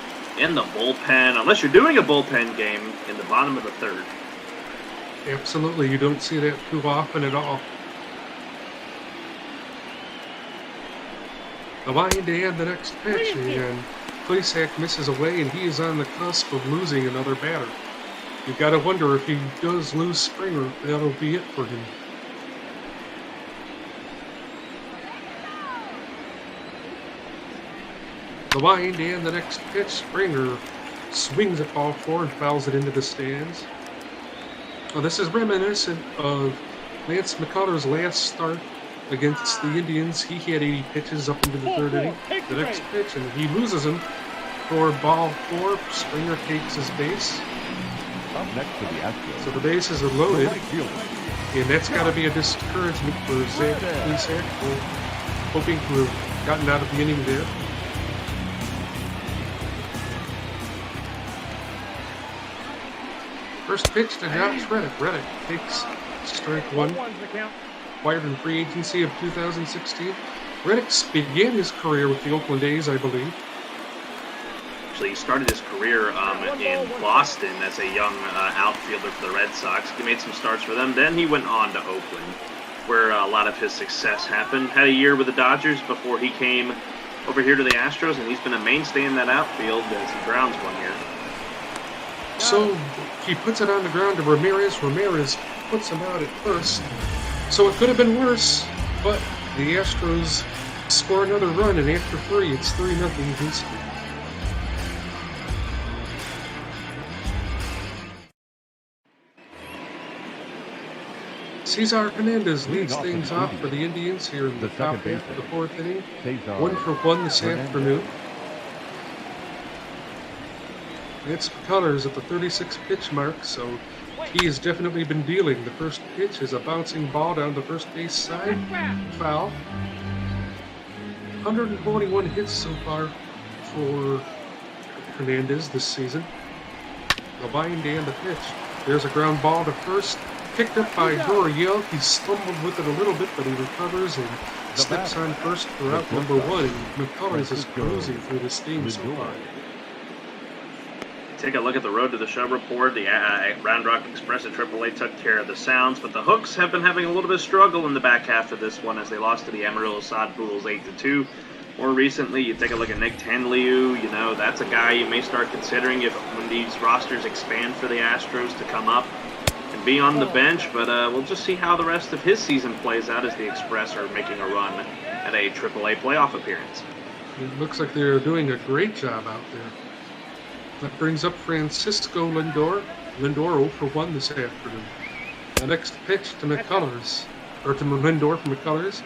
in the bullpen, unless you're doing a bullpen game, in the bottom of the third. Absolutely, you don't see that too often at all. The wind and the next pitch, and Plesac misses away, and he is on the cusp of losing another batter. You've got to wonder if he does lose Springer, that'll be it for him. The wind and the next pitch, Springer swings at ball 4 and fouls it into the stands. Well, this is reminiscent of Lance McCullers' last start against the Indians. He had 80 pitches up into the third inning. The next pitch, and he loses him for ball 4. Springer takes his base. Up next to the Astros. So the bases are loaded. Right fielder. And that's got to be a discouragement for Zach Plesac, hoping to have gotten out of the inning there. First pitch to Josh Reddick. Reddick takes strike 1. Acquired in free agency of 2016. Reddick began his career with the Oakland A's, I believe. Actually, he started his career in Boston as a young outfielder for the Red Sox. He made some starts for them. Then he went on to Oakland, where a lot of his success happened. Had a year with the Dodgers before he came over here to the Astros, and he's been a mainstay in that outfield as he grounds 1 year. So he puts it on the ground to Ramirez. Ramirez puts him out at first. So it could have been worse, but the Astros score another run, and after 3, it's 3-0 Houston. Cesar Hernandez leads things off for the Indians here in the top half of the 4th inning. 1 for 1 this afternoon. It's McCullers at the 36 pitch mark, so he has definitely been dealing. The first pitch is a bouncing ball down the first base side. Foul. 141 hits so far for Hernandez this season. The wind and the pitch. There's a ground ball to first. Picked up by Doriel. He stumbled with it a little bit, but he recovers and steps on first for out number 1. And McCullers is cruising through this game so far. Take a look at the Road to the Show report. The Round Rock Express at AAA took care of the Sounds, but the Hooks have been having a little bit of struggle in the back half of this one as they lost to the Amarillo Sod Poodles 8-2. More recently, you take a look at Nick Tenliu. You know, that's a guy you may start considering when these rosters expand for the Astros to come up and be on the bench, but we'll just see how the rest of his season plays out as the Express are making a run at a AAA playoff appearance. It looks like they're doing a great job out there. That brings up Francisco Lindor. Lindor 0 for 1 this afternoon. The next pitch to McCullers, or to Lindor from McCullers.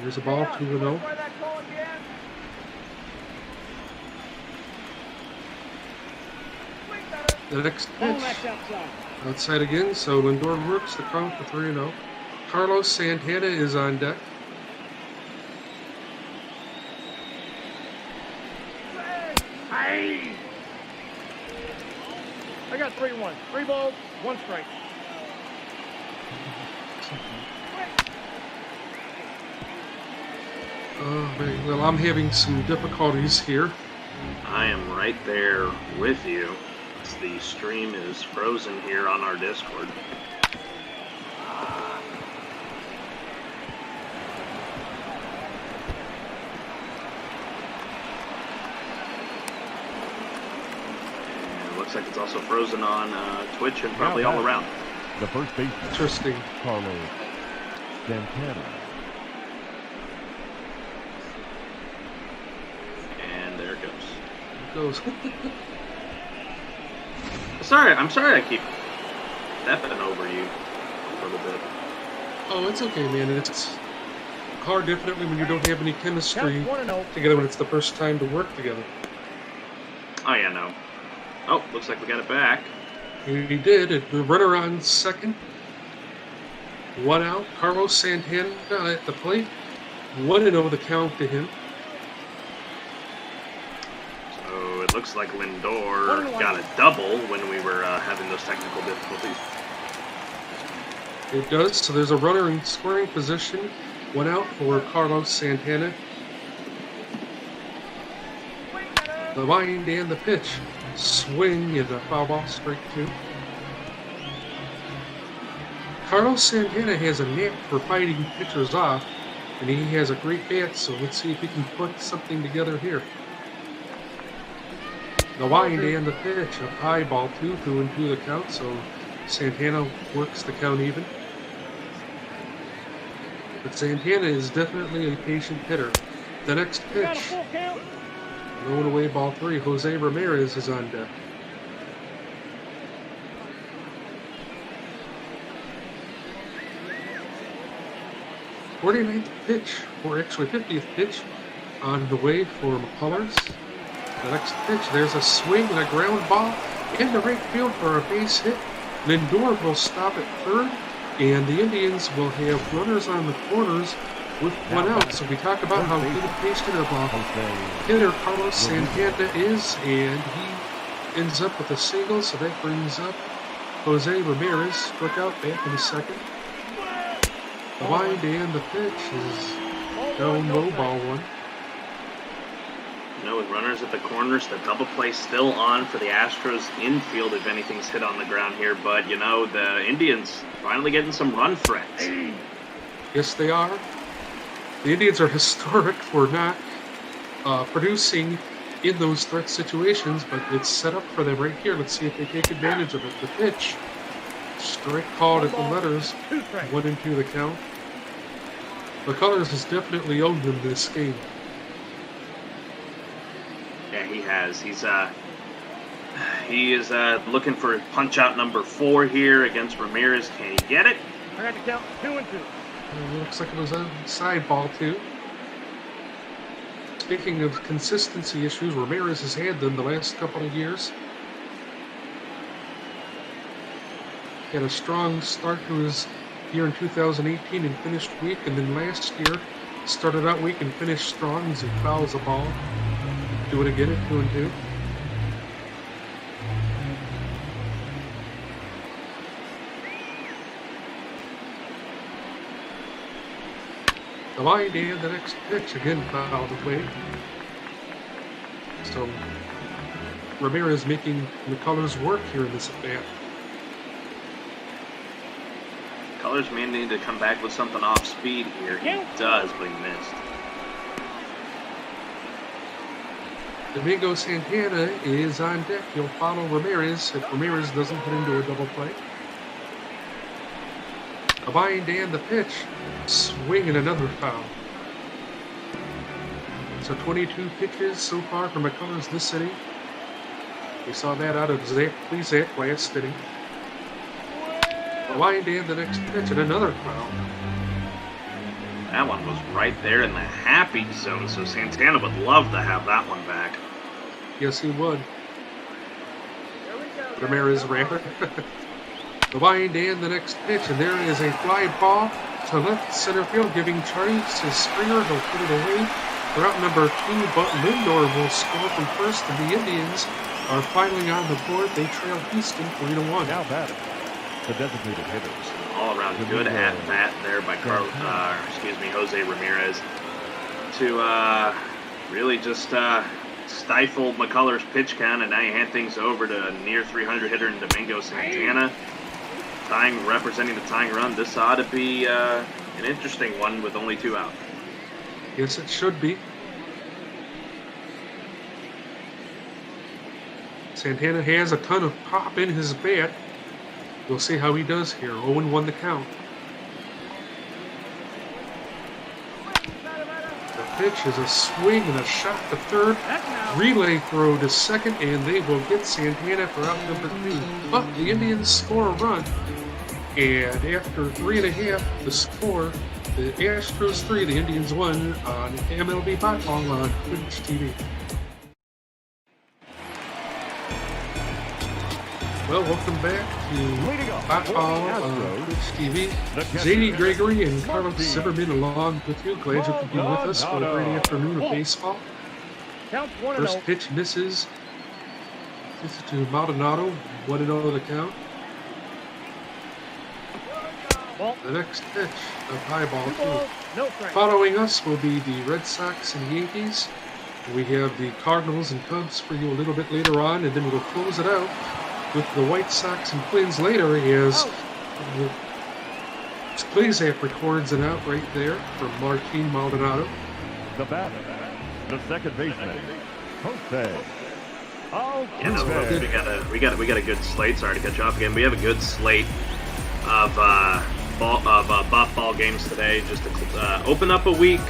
Here's a ball 2-0. The next pitch outside again, so Lindor works the count for 3-0. Carlos Santana is on deck. Hey! I got 3-1. 3 balls, 1 strike. Well, I'm having some difficulties here. I am right there with you. The stream is frozen here on our Discord. And it looks like it's also frozen on Twitch and probably all around. The first baseman. Interesting. Carlos Santana. And there it goes. It goes. I'm sorry I keep stepping over you a little bit. Oh, it's okay, man. It's hard, definitely, when you don't have any chemistry together when it's the first time to work together. Oh, yeah, no. Oh, looks like we got it back. He did. The runner on second. 1 out. Carlos Santana at the plate. 1-0 the count to him. So it looks like Lindor got a double when we were having those technical difficulties. It does. So there's a runner in scoring position. 1 out for Carlos Santana. The wind and the pitch. Swing and a foul ball, strike 2. Carlos Santana has a knack for fighting pitchers off, and he has a great bat, so let's see if he can put something together here. The wind and the pitch, a high ball 2-2 the count, so Santana works the count even. But Santana is definitely a patient hitter. The next pitch Throwing away ball 3. Jose Ramirez is on deck. '49th pitch, or actually 50th pitch, on the way for McCullers. The next pitch, there's a swing and a ground ball into right field for a base hit. Lindor will stop at third, and the Indians will have runners on the corners with one out. So we talk about how good a base hitter Carlos Santana is, and he ends up with a single, so that brings up Jose Ramirez, struck out back in the second. The wind and the pitch is down low, ball 1. With runners at the corners, the double play still on for the Astros infield if anything's hit on the ground here. But, the Indians finally getting some run threats. Yes, they are. The Indians are historic for not producing in those threat situations, but it's set up for them right here. Let's see if they take advantage of it. The pitch. Strike called at the letters. 1-2 the count. McCullers has definitely owned them this game. Yeah, he has. He is looking for punch out number 4 here against Ramirez. Can he get it? I got to count 2-2. It looks like it was a side ball, too. Speaking of consistency issues, Ramirez has had them the last couple of years. Had a strong start to his year in 2018 and finished weak, and then last year started out weak and finished strong as he fouls the ball. Do it again at 2-2. The line and the next pitch again fouled away. So Ramirez making McCullers work here in this at bat. McCullers may need to come back with something off speed here. He does, but he missed. Domingo Santana is on deck. He'll follow Ramirez if Ramirez doesn't get into a double play. A bind and the pitch. Swing and another foul. So 22 pitches so far for McCullers this inning. We saw that out of Plesac last inning. A bind and the next pitch and another foul. That one was right there in the happy zone, so Santana would love to have that one back. Yes, he would. Ramirez ran. The wind and the next pitch, and there is a fly ball to left center field, giving Charles his Springer. He'll put it away for out number 2, but Lindor will score from first, and the Indians are finally on the board. They trail Houston 3-1. Now batting, the designated hitters. All around good at bat there by Jose Ramirez to really just stifle McCullers' pitch count, and now you hand things over to near 300 hitter in Domingo Santana. Representing the tying run. This ought to be an interesting one with only 2 out. Yes, it should be. Santana has a ton of pop in his bat. We'll see how he does here. 0-1 the count. The pitch is a swing and a shot to third. Relay throw to second, and they will get Santana for out number 2. But the Indians score a run. And after 3.5, the score, the Astros 3, the Indians 1 on MLB Botball on Twitch TV. Well, welcome back to Botball on Twitch TV. Zadie Gregory and Carlos Zimmerman along with you. Glad you could be with us for a great afternoon of baseball. First pitch misses. This is to Maldonado. 1-0 the count. The next pitch of high ball 2. Following us will be the Red Sox and Yankees. We have the Cardinals and Cubs for you a little bit later on, and then we'll close it out with the White Sox and Twins later as Plesac records an out right there from Martin Maldonado. The batter, the second baseman, Jose. We got a good slate. Sorry to cut you off again. We have a good slate of buff ball games today, just to open up a week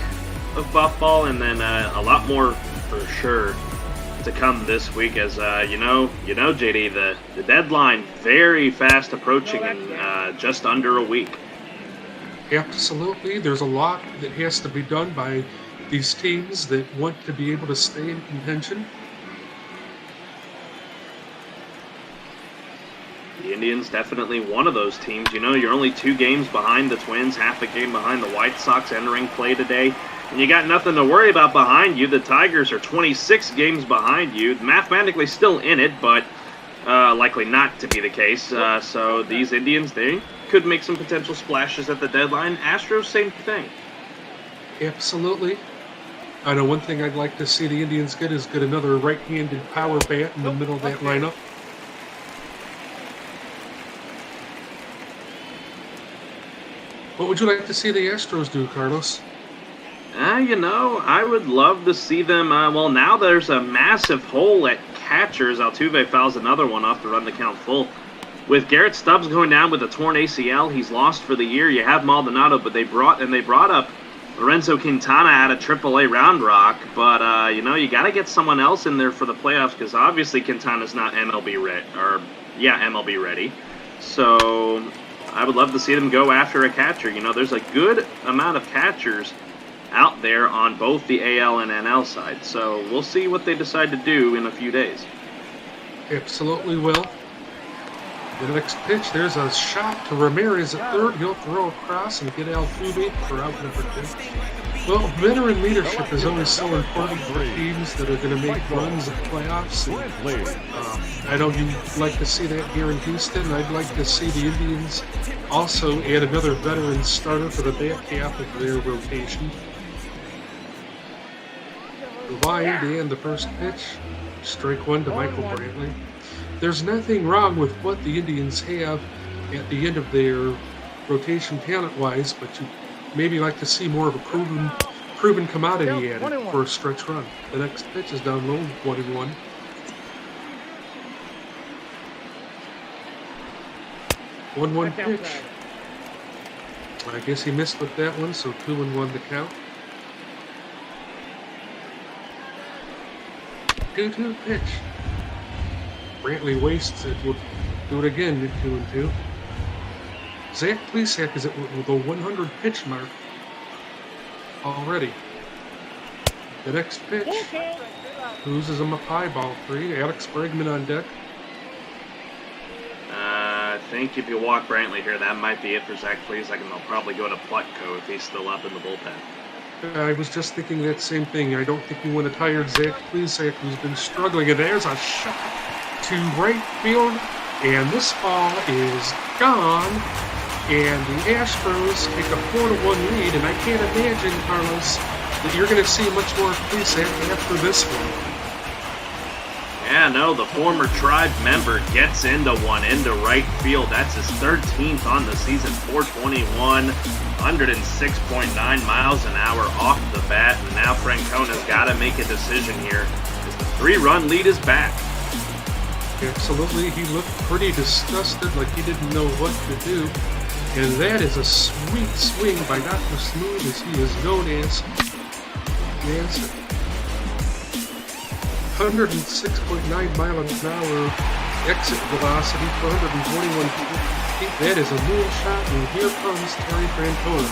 of buff ball, and then a lot more for sure to come this week, as you know, JD, the deadline very fast approaching in just under a week. Absolutely. There's a lot that has to be done by these teams that want to be able to stay in contention. The Indians definitely one of those teams. You know, you're only 2 games behind the Twins, half a game behind the White Sox entering play today. And you got nothing to worry about behind you. The Tigers are 26 games behind you. Mathematically still in it, but likely not to be the case. So these Indians, they could make some potential splashes at the deadline. Astros, same thing. Absolutely. I know one thing I'd like to see the Indians get is get another right-handed power bat in the middle of that lineup. What would you like to see the Astros do, Carlos? You know, I would love to see them. Well, now there's a massive hole at catchers. Altuve fouls another one off to run the count full. With Garrett Stubbs going down with a torn ACL, he's lost for the year. You have Maldonado, but they brought up Lorenzo Quintana out of AAA Round Rock. But you know, you got to get someone else in there for the playoffs, because obviously Quintana's not MLB ready. So I would love to see them go after a catcher. You know, there's a good amount of catchers out there on both the AL and NL side. So we'll see what they decide to do in a few days. Absolutely will. The next pitch, there's a shot to Ramirez at third. He'll throw across and get Altuve for out number 2. Well, veteran leadership is always so important for teams that are going to make runs at playoffs. And, I know you'd like to see that here in Houston. I'd like to see the Indians also add another veteran starter for the back half of their rotation. Wide and the first pitch, strike 1 to Michael Brantley. There's nothing wrong with what the Indians have at the end of their rotation talent-wise, but you maybe like to see more of a proven commodity added for a stretch run. The next pitch is down low, 1-1. One pitch. I guess he missed with that one, so 2-1 to count. 2-2 pitch. Brantley wastes it. We'll do it again at 2-2. Zach Plesac is at the 100 pitch mark already. The next pitch loses him a pie ball 3. Alex Bregman on deck. I think if you walk Brantley here, that might be it for Zach Plesac, and they'll probably go to Plutko if he's still up in the bullpen. I was just thinking that same thing. I don't think you want a tired Zach Plesac who's been struggling. And there's a shot to right field, and this ball is gone. And the Astros take a 4-1 lead, and I can't imagine, Carlos, that you're going to see much more Plesac after this one. Yeah, no, the former Tribe member gets into right field. That's his 13th on the season, 421, 106.9 miles an hour off the bat. And now Francona's got to make a decision here, as the 3-run lead is back. Absolutely, he looked pretty disgusted, like he didn't know what to do. And that is a sweet swing by Dr. Smooth, as he is known as. 106.9 mile an hour exit velocity for 121 feet. That is a moonshot, and here comes Terry Francona.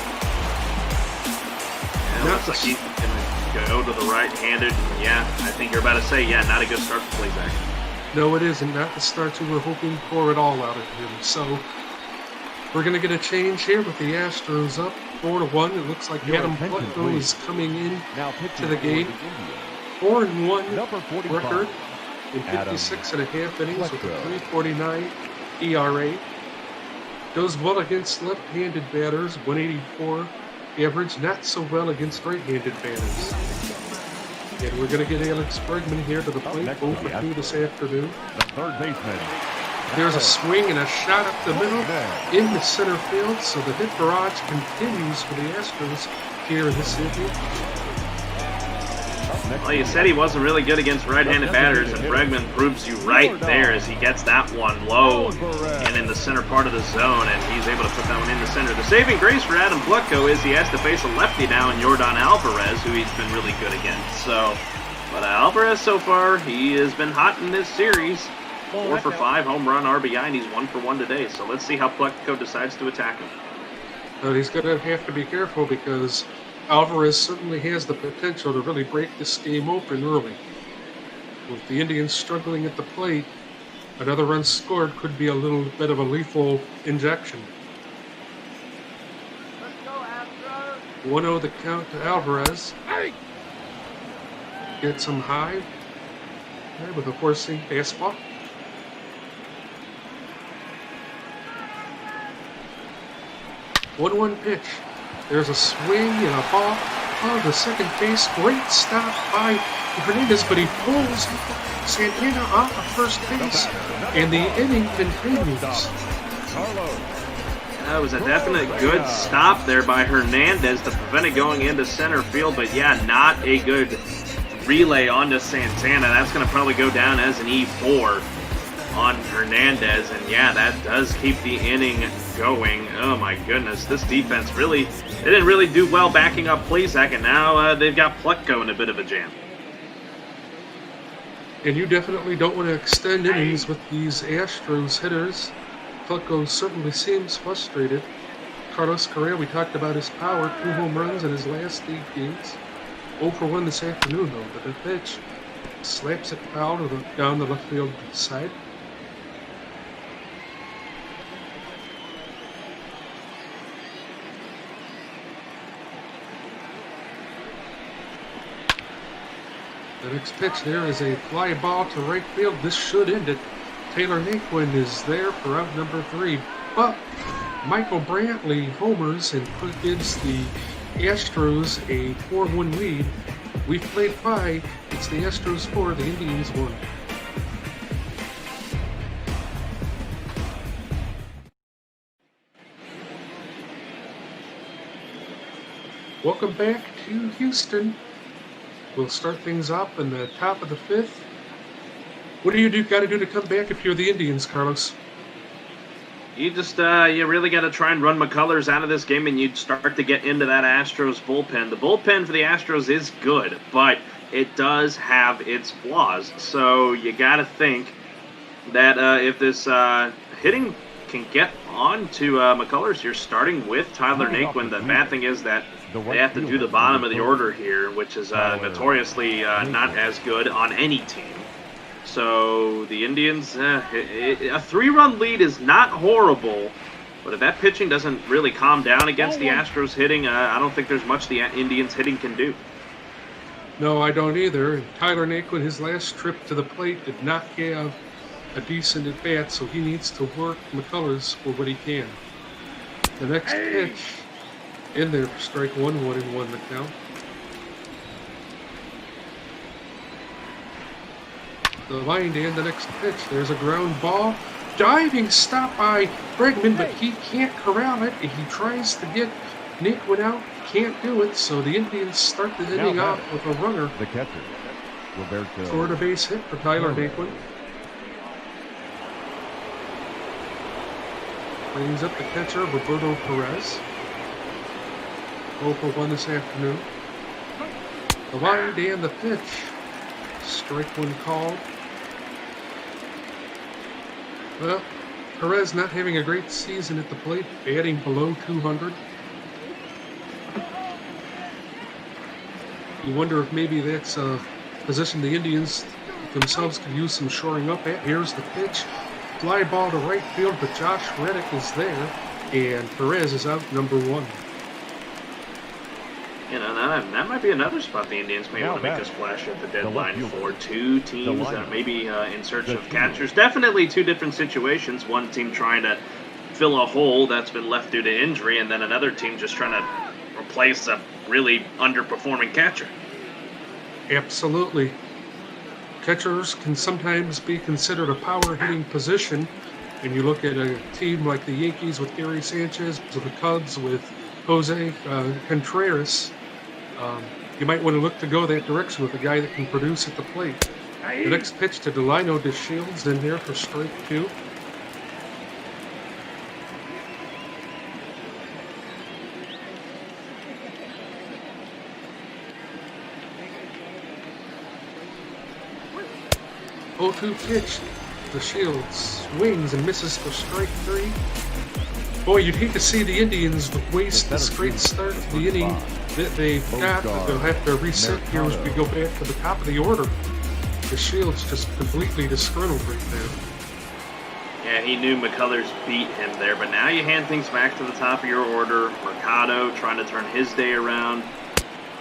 Yeah, looks like he's going to go to the right-handed. Yeah, I think you're about to say, yeah, not a good start for Plesac. No, it isn't. Not the start we were hoping for at all out of him. So we're going to get a change here with the Astros up 4-1. It looks like Adam Plutko is coming in to the game. 4-1 record in 56.5 innings with a 3.49 ERA. Does well against left-handed batters, 184 average. Not so well against right-handed batters. And we're going to get Alex Bregman here to the plate, 0-2 this afternoon. The third baseman. There's a swing and a shot up the middle in the center field, so the hit barrage continues for the Astros here in this inning. Well, you said he wasn't really good against right-handed batters, and Bregman proves you right there as he gets that one low and in the center part of the zone, and he's able to put that one in the center. The saving grace for Adam Plutko is he has to face a lefty now in Yordan Alvarez, who he's been really good against. So But Alvarez so far, he has been hot in this series. 4 for 5 home run RBI, and he's 1 for 1 today. So let's see how Pleco decides to attack him. But he's going to have to be careful because Alvarez certainly has the potential to really break this game open early. With the Indians struggling at the plate, another run scored could be a little bit of a lethal injection. 1-0 the count to Alvarez. Gets him high there with a forcing fastball. One pitch. There's a swing and a ball. Oh, the second base. Great stop by Hernandez, but he pulls Santana off of first base, and the inning continues. That was a definite good stop there by Hernandez to prevent it going into center field, but yeah, not a good relay onto Santana. That's going to probably go down as an E4 on Hernandez, and yeah, that does keep the inning going. Oh my goodness, this defense really, they didn't really do well backing up Plesac, and now they've got Pleco in a bit of a jam. And you definitely don't want to extend innings with these Astros hitters. Pleco certainly seems frustrated. Carlos Correa, we talked about his power, 2 home runs in his last 8 games. 0 for 1 this afternoon, though. But the pitch slaps it foul to down the left field side. The next pitch there is a fly ball to right field. This should end it. Taylor Naquin is there for out number 3. But Michael Brantley homers and gives the Astros a 4-1 lead. We've played 5. It's the Astros 4, the Indians 1. Welcome back to Houston. We'll start things up in the top of the 5th. What do you got to do to come back if you're the Indians, Carlos? You just, you really got to try and run McCullers out of this game, and you'd start to get into that Astros bullpen. The bullpen for the Astros is good, but it does have its flaws. So you got to think that if this hitting can get on to McCullers, you're starting with Tyler Naquin. The bad thing is that they have to do the bottom of the order here, which is notoriously not as good on any team. So the Indians, a 3-run lead is not horrible, but if that pitching doesn't really calm down against the Astros hitting, I don't think there's much the Indians hitting can do. No, I don't either. Tyler Naquin, his last trip to the plate, did not have a decent at bat, so he needs to work McCullers for what he can. The next pitch in there for strike 1-1 the count. The line and the next pitch. There's a ground ball. Diving stop by Bregman, but he can't corral it. He tries to get Naquin out. Can't do it, so the Indians start the inning off with a runner. The catcher, Roberto. Toward a base hit for Tyler Naquin. Brings up the catcher, Roberto Perez. 0 for 1 this afternoon. The line and the pitch. Strike 1 called. Well, Perez not having a great season at the plate, batting below 200. You wonder if maybe that's a position the Indians themselves could use some shoring up at. Here's the pitch. Fly ball to right field, but Josh Reddick is there, and Perez is out number 1. You know, that might be another spot the Indians may want to make a splash at the deadline for 2 teams that may be in search of catchers. Definitely 2 different situations. One team trying to fill a hole that's been left due to injury, and then another team just trying to replace a really underperforming catcher. Absolutely. Catchers can sometimes be considered a power-hitting position, and you look at a team like the Yankees with Gary Sanchez, or the Cubs with Jose Contreras. You might want to look to go that direction with a guy that can produce at the plate. The next pitch to Delino DeShields in there for strike 2. 0-2 pitch. The Shield swings and misses for strike 3. Boy, you'd hate to see the Indians waste this great start to the inning that they've got. They'll have to reset here as we go back to the top of the order. The Shield's just completely disgruntled right there. Yeah, he knew McCullers beat him there, but now you hand things back to the top of your order. Mercado trying to turn his day around.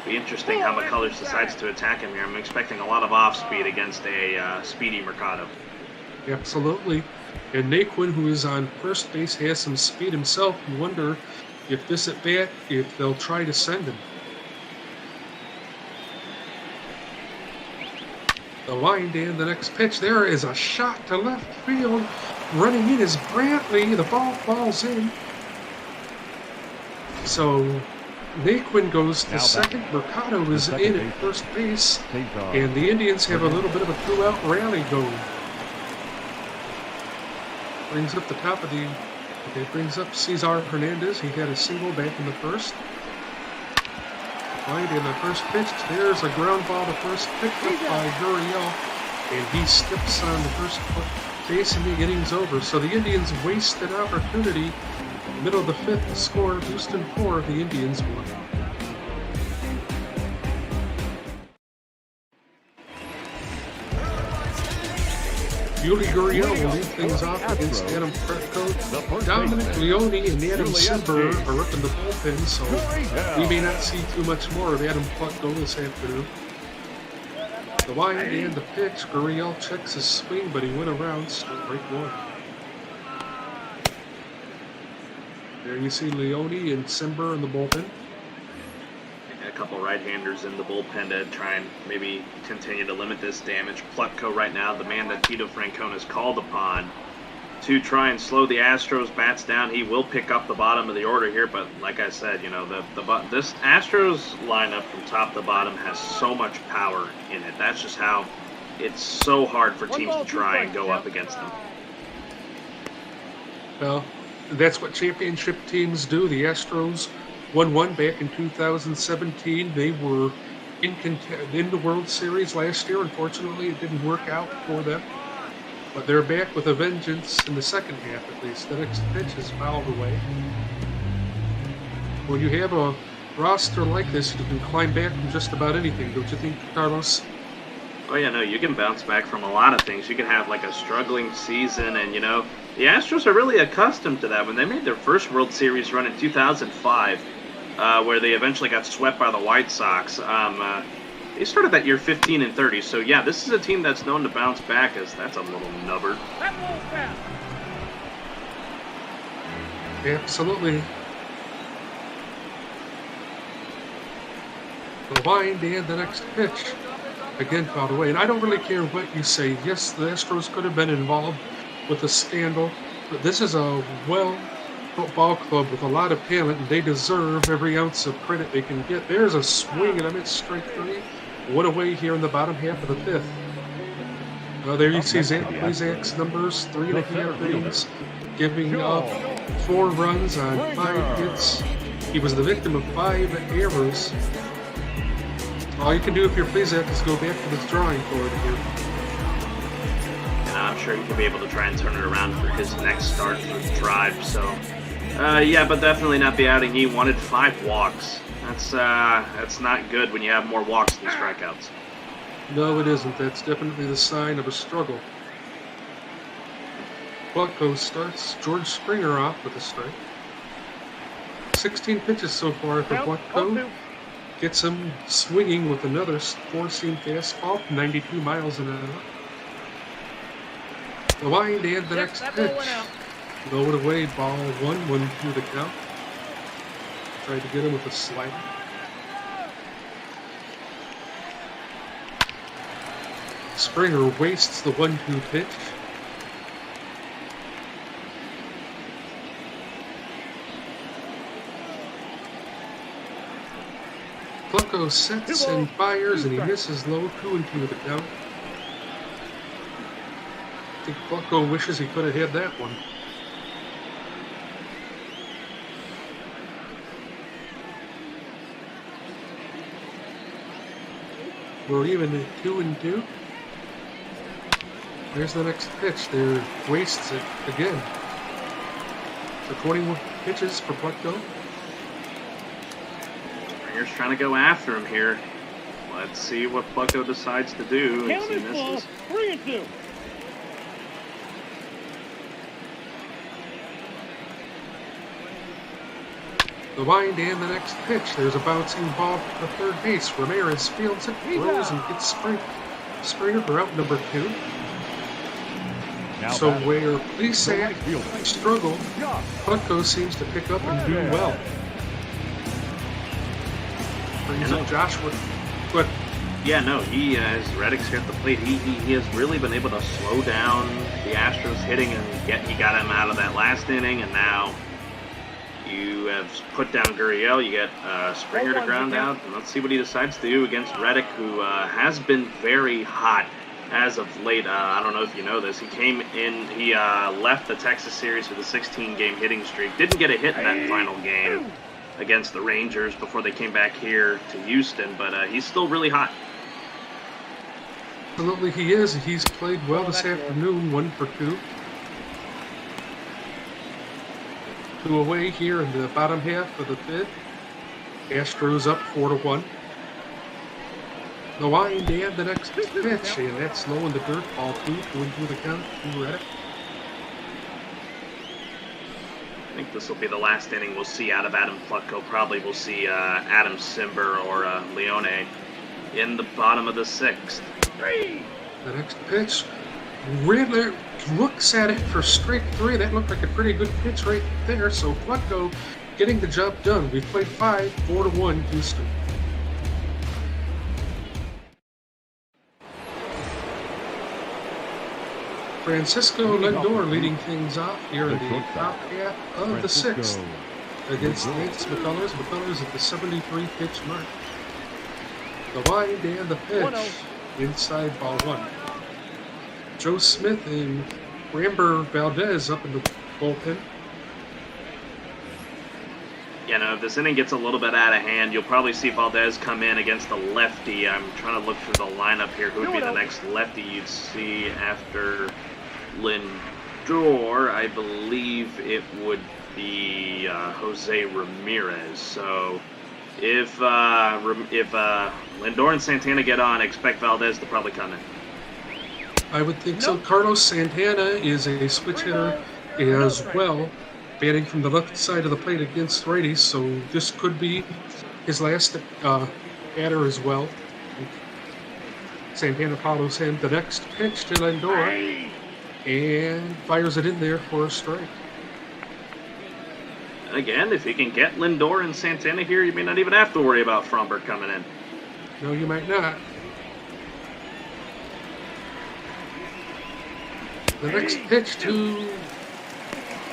Be interesting how McCullers decides to attack him here. I'm expecting a lot of off-speed against a speedy Mercado. Absolutely. And Naquin, who is on first base, has some speed himself. You wonder if this at bat, if they'll try to send him. The wind and the next pitch. There is a shot to left field. Running in is Brantley. The ball falls in. So Naquin goes to second. Mercado is in at first base. And the Indians have a little bit of a two-out rally going. Brings up the top of the... Okay, brings up Cesar Hernandez. He had a single back in the first. Right in the first pitch. There's a ground ball to first, picked up by Gurriel. And he steps on the first base and the inning's over. So the Indians wasted opportunity. Middle of the fifth, the score, Houston 4, the Indians 1. Yuli Gurriel will lead things off against Adam Pretko. Dominic Leone and Adam Simber are up in the bullpen, so we may not see too much more of Adam Pretko this afternoon. The wind and the pitch, Gurriel checks his swing, but he went around strike 1. There you see Leone and Simber in the bullpen. A couple right-handers in the bullpen to try and maybe continue to limit this damage. Plutko right now, the man that Tito Francona's called upon to try and slow the Astros bats down. He will pick up the bottom of the order here, but like I said, you know, this Astros lineup from top to bottom has so much power in it. That's just how it's so hard for teams to try and go up against them. Well, that's what championship teams do. The Astros won one back in 2017. They were in the World Series last year. Unfortunately, it didn't work out for them. But they're back with a vengeance in the second half, at least. The next pitch is fouled away. When you have a roster like this, you can climb back from just about anything, don't you think, Carlos? Oh, yeah, no, you can bounce back from a lot of things. You can have, like, a struggling season, and, you know, the Astros are really accustomed to that. When they made their first World Series run in 2005, where they eventually got swept by the White Sox, they started that year 15-30. So, yeah, this is a team that's known to bounce back, as that's a little nubber. Absolutely. The wind and the next pitch. Again, fouled away. And I don't really care what you say. Yes, the Astros could have been involved with a scandal, but this is a ball club with a lot of talent, and they deserve every ounce of credit they can get. There's a swing, and I'm at strike 3. One away here in the bottom half of the fifth. There you see Plesac's numbers, 3.5 innings, giving up 4 runs on 5 hits. He was the victim of 5 errors. All you can do if you're Plesac is go back to the drawing board here. And I'm sure he could be able to try and turn it around for his next start for the drive. So, yeah, but definitely not the outing he wanted. 5 walks. That's not good when you have more walks than strikeouts. No, it isn't. That's definitely the sign of a struggle. Plutko starts George Springer off with a strike. 16 pitches so far for Plutko. Gets him swinging with another 4-seam fastball, 92 miles an hour. The wind and the next pitch. Lowered away, ball 1-1-2 the count. Tried to get him with a slider. Springer wastes the 1-2 pitch. Plutko sets and fires, and he misses low, 2-2 the count. I think Plutko wishes he could have had that one. We're even at 2-2. There's the next pitch. There wastes it again. So 21 pitches for Pleco. Springer's trying to go after him here. Let's see what Pleco decides to do. Count is ball, 3-2. The wind and the next pitch. There's a bouncing ball to third base. Ramirez fields it, throws, and gets Springer for out number 2. So where Plesac struggled, Pleco seems to pick up and do well. Brings up Joshua. But yeah, no, he as Reddick's here at the plate, he has really been able to slow down the Astros hitting and he got him out of that last inning, and now you have put down Gurriel, you get Springer to ground out, and let's see what he decides to do against Reddick, who has been very hot as of late. I don't know if you know this. He came in, he left the Texas series with a 16-game hitting streak. Didn't get a hit in that final game against the Rangers before they came back here to Houston, but he's still really hot. Absolutely he is. He's played well this afternoon, 1 for 2. 2 away here in the bottom half of the 5th. Astros up 4-1. The wind and the next pitch, and that's low in the dirt. Ball 2, going through the count to Reddick. I think this will be the last inning we'll see out of Adam Pleco. Probably we'll see Adam Simber or Leone in the bottom of the 6th. The next pitch, Riddler looks at it for strike 3. That looked like a pretty good pitch right there. So Pleco getting the job done. We played 5, 4-1 Houston. Francisco Lindor leading things off here in the top half of the 6th against Lance McCullers. McCullers at the 73 pitch mark. The wind and the pitch inside ball 1. Joe Smith and Ramber Valdez up in the bullpen. You know, if this inning gets a little bit out of hand, you'll probably see Valdez come in against the lefty. I'm trying to look through the lineup here. Who would be the next lefty you'd see after Lindor? I believe it would be Jose Ramirez. So if Lindor and Santana get on, expect Valdez to probably come in. I would think so. Carlos Santana is a switch hitter as well, batting from the left side of the plate against righties, so this could be his last batter as well. Santana follows him. The next pitch to Lindor and fires it in there for a strike. Again, if you can get Lindor and Santana here, you may not even have to worry about Fromberg coming in. No, you might not. The next pitch to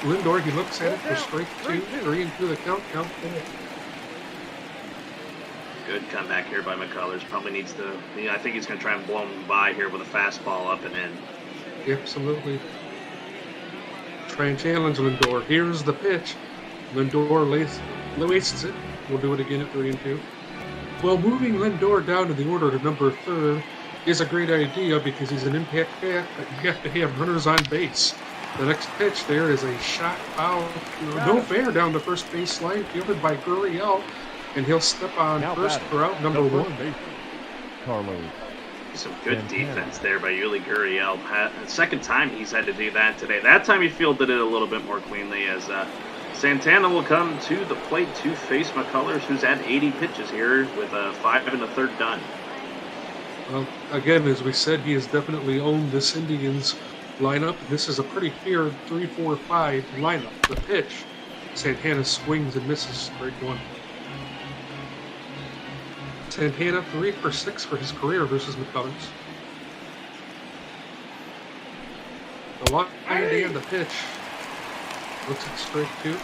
Lindor, he looks at it for strike 2, 3 and 2 the count. Good comeback here by McCullers. Probably needs to, I think he's going to try and blow him by here with a fastball up and in. Absolutely. Try and challenge Lindor. Here's the pitch. Lindor wastes it. We'll do it again at 3 and 2. Well, moving Lindor down to the order to number 3rd is a great idea because he's an impact bat, but you have to have runners on base. The next pitch there is a shot foul. No fair down the first base line, fielded by Gurriel, and he'll step on first for out number 1. Carlos. Some good defense there by Yuli Gurriel. Second time he's had to do that today. That time he fielded it a little bit more cleanly as Santana will come to the plate to face McCullers, who's at 80 pitches here with 5 1/3 done. Well, again, as we said, he has definitely owned this Indians lineup. This is a pretty fair 3-4-5 lineup. The pitch, Santana swings and misses strike 1. Santana 3 for 6 for his career versus McCullers. The line and the pitch. Looks at strike 2.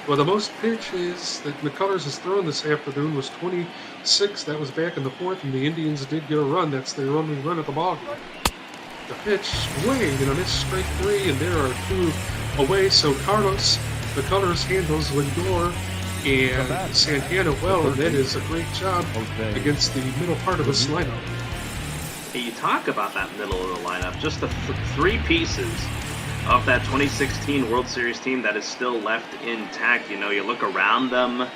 Well, the most pitches that McCullers has thrown this afternoon was 26. That was back in the 4th, and the Indians did get a run. That's their only run at the ball game. The pitch, swing, and a miss, strike 3, and there are 2 away. So Carlos McCullers handles Lindor and Santana well, and that is a great job against the middle part of this lineup. you talk about that middle of the lineup, just the three pieces of that 2016 World Series team that is still left intact. You know, you look around them,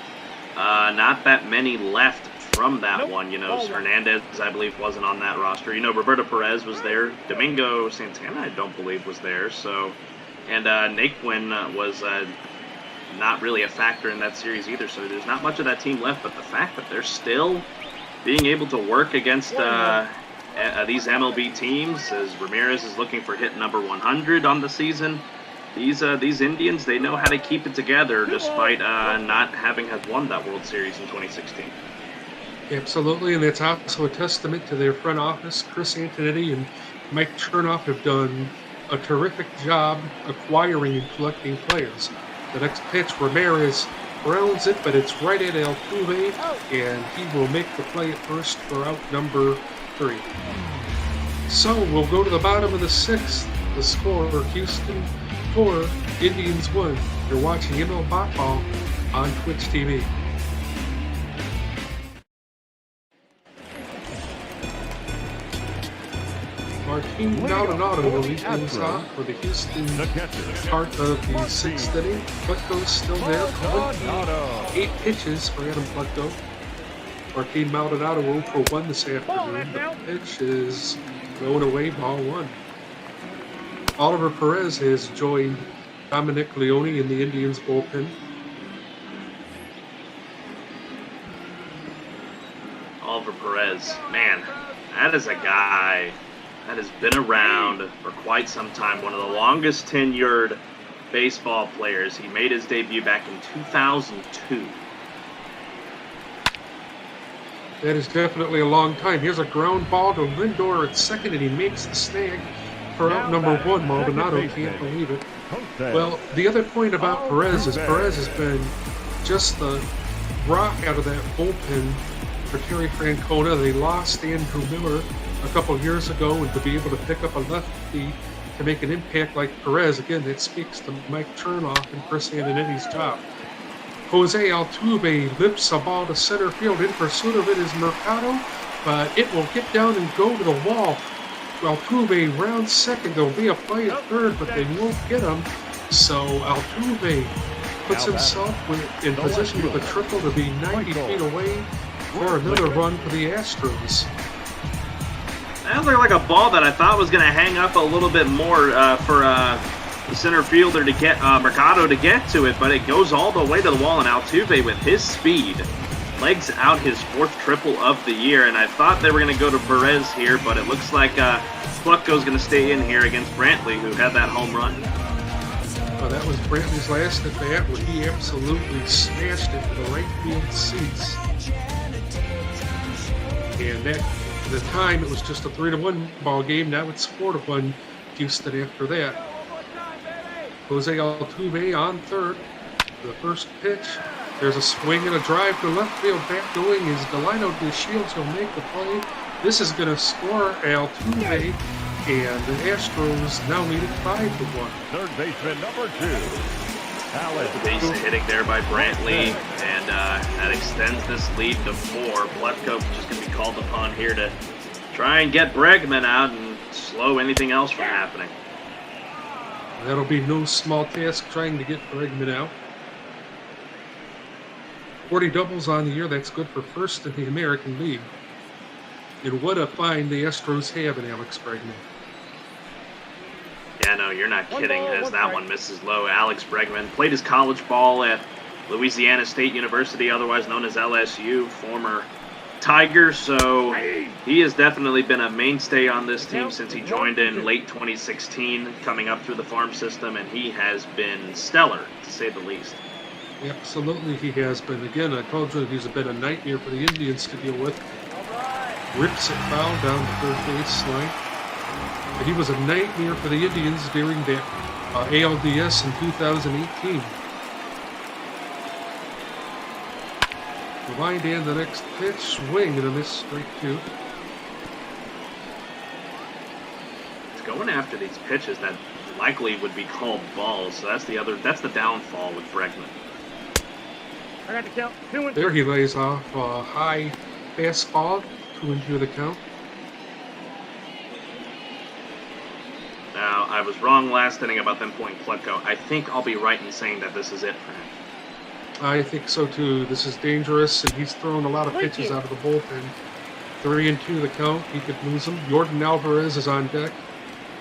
not that many left from that one. You know, Hernandez, I believe, wasn't on that roster. You know, Roberto Perez was there. Domingo Santana, I don't believe, was there. So, and Naquin was not really a factor in that series either. So there's not much of that team left. But the fact that they're still being able to work against these MLB teams, as Ramirez is looking for hit number 100 on the season. These Indians, they know how to keep it together despite not having had won that World Series in 2016. Absolutely, and that's also a testament to their front office. Chris Antonetti and Mike Chernoff have done a terrific job acquiring and collecting players. The next pitch, Ramirez rounds it, but it's right at Altuve, and he will make the play at first for out number 3. So we'll go to the bottom of the 6th. The score: Houston 4, Indians 1. You're watching ML Ball on Twitch TV. Martin Maldonado will lead things off for the Houston part of the 6th inning. Pleco's still there. 8 pitches for Adam Pleco. Martin Maldonado 0 for 1 this afternoon. The pitch is going away, ball 1. Oliver Perez has joined Dominic Leone in the Indians bullpen. Oliver Perez, man, that is a guy that has been around for quite some time. One of the longest tenured baseball players. He made his debut back in 2002. That is definitely a long time. Here's a ground ball to Lindor at second, and he makes the snag for out number 1. Maldonado can't believe it. Well, the other point about Perez is Perez has been just the rock out of that bullpen for Terry Francona. They lost Andrew Miller a couple years ago, and to be able to pick up a lefty to make an impact like Perez, again, that speaks to Mike Chernoff and Chris Antonetti's job. Jose Altuve lifts a ball to center field. In pursuit of it is Mercado, but it will get down and go to the wall. Altuve rounds second. There'll be a play at third, but they won't get him. So Altuve puts himself in position with a triple to be 90 feet away for another run for the Astros. That looked like a ball that I thought was going to hang up a little bit more for the center fielder to get Mercado to get to it, but it goes all the way to the wall, and Altuve with his speed legs out his 4th triple of the year. And I thought they were going to go to Perez here, but it looks like Pleco's going to stay in here against Brantley, who had that home run. Well, that was Brantley's last at bat, where he absolutely smashed it to the right field seats. And at the time, it was just a 3-1 ball game. Now it's 4-1 Houston after that. Jose Altuve on third. The first pitch. There's a swing and a drive to left field. Back going is Delino DeShields. He'll make the play. This is going to score Altuve, and the Astros now lead it 5-1. Third baseman number 2, Base hitting there by Brantley, and that extends this lead to 4. Pleco just going to be called upon here to try and get Bregman out and slow anything else from happening. That'll be no small task trying to get Bregman out. 40 doubles on the year. That's good for first in the American League. And what a find the Astros have in Alex Bregman. Yeah, no, you're not kidding, as that one misses low. Alex Bregman played his college ball at Louisiana State University, otherwise known as LSU, former Tiger, so he has definitely been a mainstay on this team since he joined in late 2016, coming up through the farm system, and he has been stellar, to say the least. Absolutely, he has been. Again, I told you he's been a nightmare for the Indians to deal with. Rips it foul down the third baseline. But he was a nightmare for the Indians during that ALDS in 2018. The line and the next pitch, swing and a miss, strike 2. It's going after these pitches that likely would be called balls, so that's the downfall with Bregman. I got the count. 2-2. There he lays off a high fastball, 2-2 the count. was wrong last inning about them pulling Pleco. I think I'll be right in saying that this is it for him. I think so too. This is dangerous, and he's thrown a lot of pitches out of the bullpen. 3-2 the count. He could lose him. Jordan Alvarez is on deck.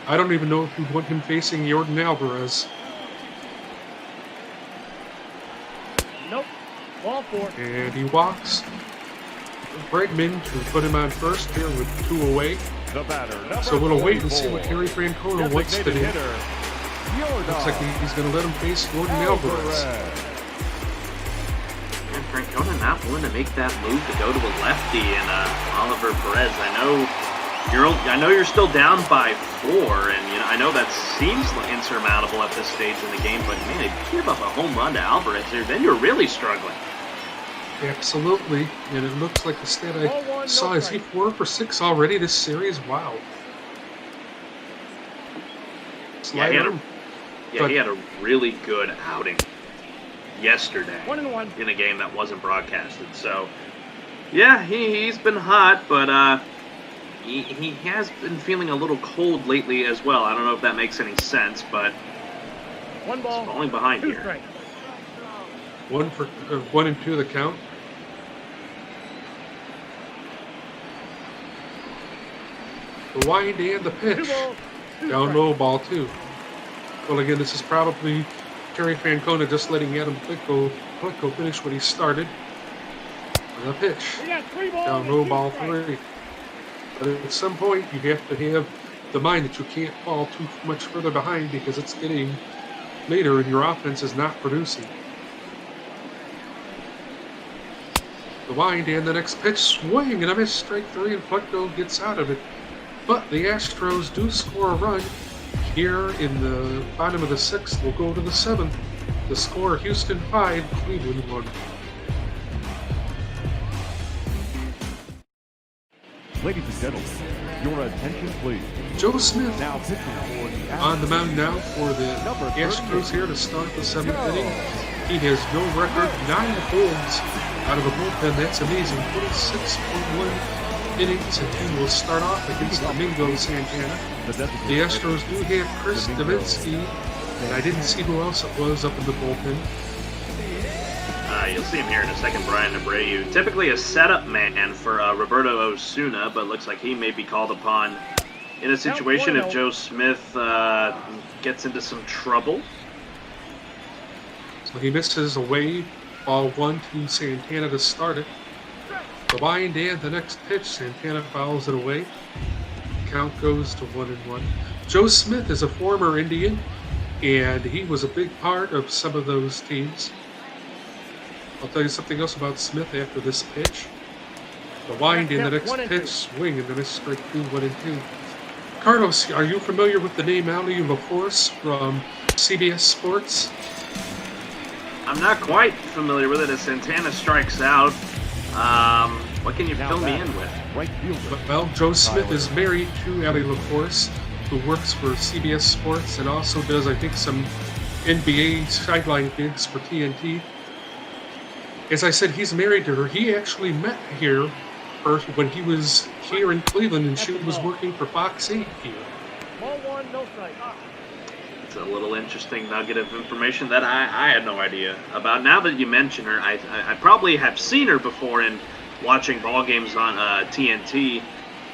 I don't even know if you'd want him facing Jordan Alvarez. Nope. Ball 4. And he walks Bregman to put him on first here with 2 away. The batter, So we'll wait and see what Terry Francona wants to do. Looks like he's going to let him face Jordan Alvarez. And Francona not willing to make that move to go to a lefty and Oliver Perez. I know you're still down by 4, and I know that seems insurmountable at this stage in the game. But man, if you give up a home run to Alvarez here, then you're really struggling. Absolutely, and it looks like the stat I saw is he 4 for 6 already this series. Wow. Yeah, he had a really good outing yesterday 1-1 in a game that wasn't broadcasted. So, yeah, he's been hot, but he has been feeling a little cold lately as well. I don't know if that makes any sense, but 1 ball, he's falling behind 2 here. strikes. 1-2 the count. The wind and the 2 pitch. balls, 2 Down strikes. low, ball 2. Well, again, this is probably Terry Francona just letting Adam Pleco finish what he started. And a pitch. We got 3 balls Down and low, 2 ball strikes. 3. But at some point, you have to have the mind that you can't fall too much further behind because it's getting later and your offense is not producing. The wind and the next pitch, swing and a miss, strike 3, and Pleco gets out of it. But the Astros do score a run here in the bottom of the 6th. We'll go to the 7th. The score: Houston 5, Cleveland 1. Ladies and gentlemen, your attention please. Joe Smith Now pitching for the on the mound now for the Number Astros here to start the 7th inning. He has no record, 9 holds out of the bullpen. That's amazing. 26.1 innings, and he will start off against Domingo Santana. The Astros do have Chris Davinsky, and I didn't see who else it was up in the bullpen. You'll see him here in a second, Brian Abreu. Typically a setup man for Roberto Osuna, but looks like he may be called upon in a situation if Joe Smith gets into some trouble. So he misses away, ball 1 to Santana to start it. The wind and the next pitch, Santana fouls it away. Count goes to 1-1. Joe Smith is a former Indian, and he was a big part of some of those teams. I'll tell you something else about Smith after this pitch. The wind in the next pitch, swing and the miss, strike 2, 1-2. Carlos, are you familiar with the name Ali LaForce from CBS Sports? I'm not quite familiar with it as Santana strikes out. What can you fill me in with? Right fielder. Well, Joe Smith is married to Ali LaForce, who works for CBS Sports and also does, I think, some NBA sideline gigs for TNT. As I said, he's married to her. He actually met her when he was here in Cleveland, and she was working for Fox 8 here. Ball 1, no strike. It's a little interesting nugget of information that I had no idea about. Now that you mention her, I probably have seen her before in watching ball games on TNT.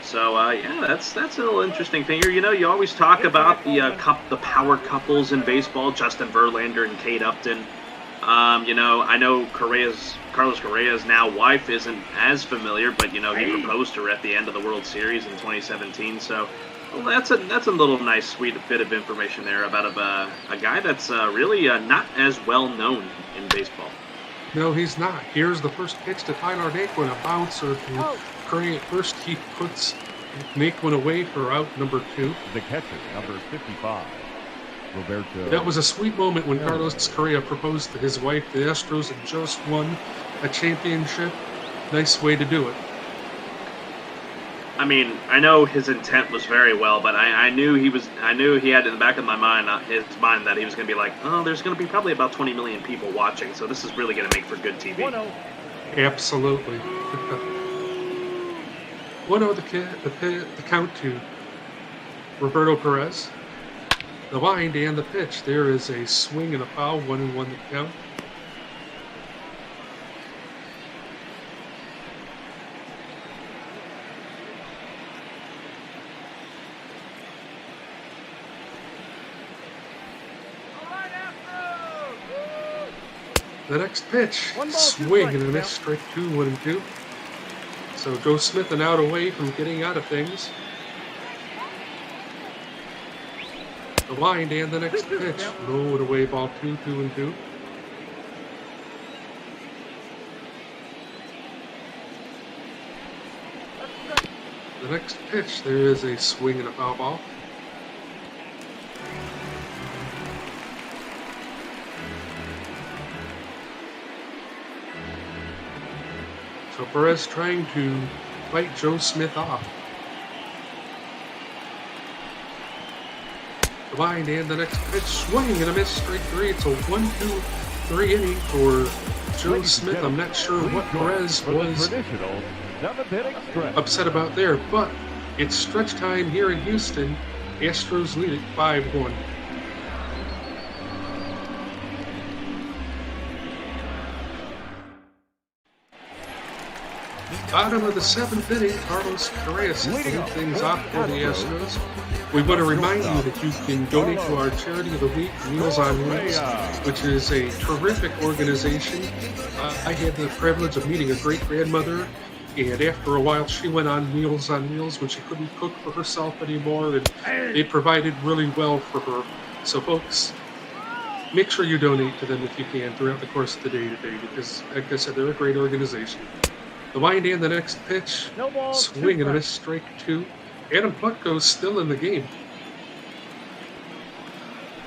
So yeah, that's a little interesting thing here. You always talk about the power couples in baseball, Justin Verlander and Kate Upton. I know Carlos Correa's now wife isn't as familiar, but he proposed to her at the end of the World Series in 2017. So well, that's a little nice, sweet bit of information there about a guy that's really not as well known in baseball. No, he's not. Here's the first pitch to Tyler Naquin, a bouncer to Correa at first. He puts Naquin away for out number 2. The catcher, number 55. Roberto. That was a sweet moment when Carlos Correa proposed to his wife. The Astros had just won a championship. Nice way to do it. I mean, I know his intent was very well, but I knew he had in the back of his mind that he was going to be like, oh, there's going to be probably about 20 million people watching, so this is really going to make for good TV. 1-0. Absolutely. 1-0 the count to Roberto Perez. The wind and the pitch. There is a swing and a foul, 1-1 to count. The next pitch, swing and a miss, strike 2, 1-2. So Joe Smith an out away from getting out of things. The wind and the next pitch, low and away, ball 2, 2-2. The next pitch, there is a swing and a foul ball. So Perez trying to fight Joe Smith off. The wind and the next pitch, swing and a miss, strike 3. It's a 1-2-3 inning for Joe Smith. I'm not sure what Perez was upset about there, but it's stretch time here in Houston. Astros lead it 5-1. Bottom of the 7th inning, Carlos Correa to lead things off for the Astros. We want to remind you that you can donate to our Charity of the Week, Meals on Wheels, which is a terrific organization. I had the privilege of meeting a great-grandmother, and after a while she went on Meals on Wheels when she couldn't cook for herself anymore, and they provided really well for her. So folks, make sure you donate to them if you can throughout the course of the day today, because like I said, they're a great organization. The wind and the next pitch, swing and a miss, strike 2. Adam Plutko's still in the game.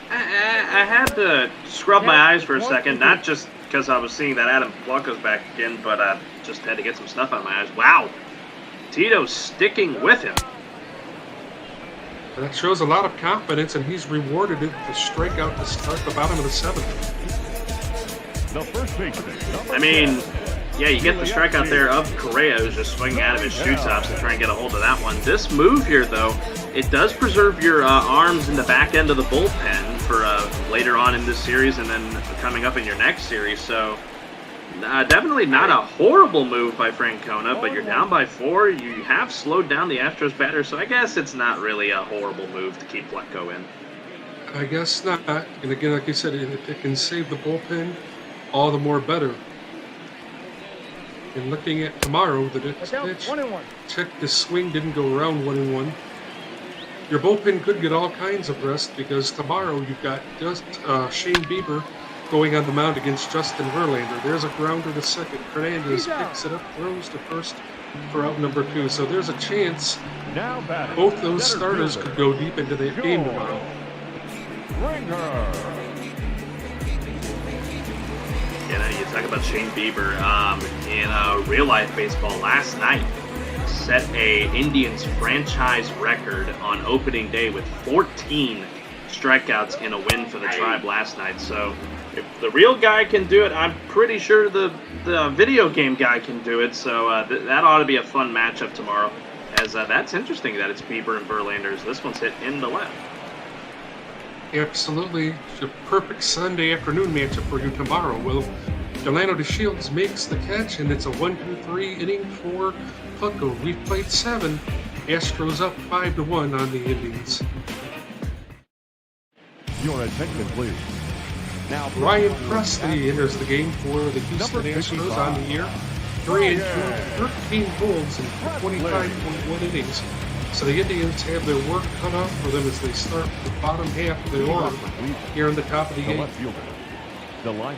I had to scrub my eyes for a second, not just because I was seeing that Adam Plutko's back again, but I just had to get some stuff out of my eyes. Wow, Tito's sticking with him. That shows a lot of confidence, and he's rewarded it with a strikeout to start the bottom of the 7th. The first baseman. I mean, yeah, you get the strikeout there of Correa, who's just swinging out of his shoe tops to try and get a hold of that one. This move here, though, it does preserve your arms in the back end of the bullpen for later on in this series and then coming up in your next series. So definitely not a horrible move by Francona, but you're down by 4. You have slowed down the Astros batter, so I guess it's not really a horrible move to keep Plutko in. I guess not. And again, like you said, if it can save the bullpen, all the more better. And looking at tomorrow, the next pitch, check the swing didn't go around 1-1. Your bullpen could get all kinds of rest because tomorrow you've got just Shane Bieber going on the mound against Justin Verlander. There's a grounder to second. Hernandez picks it up, throws to first for out number 2. So there's a chance both those starters could go deep into that game tomorrow. You know, you talk about Shane Bieber in real-life baseball last night. Set a Indians franchise record on opening day with 14 strikeouts in a win for the Tribe last night. So if the real guy can do it, I'm pretty sure the video game guy can do it. So that ought to be a fun matchup tomorrow. As that's interesting that it's Bieber and Verlander. This one's hit in the left. Absolutely. It's a perfect Sunday afternoon matchup for you tomorrow. Well, Delano DeShields makes the catch, and it's a 1-2-3 inning for Plutko. We've played 7. Astros up 5-1 on the Indians. Your attention, please. Now, Ryan Presley enters the game for the Houston Astros on the year. 3-2, 13 holds in 25.1 innings. So the Indians have their work cut out for them as they start the bottom half of the order here in the top of the 8th. The lineup.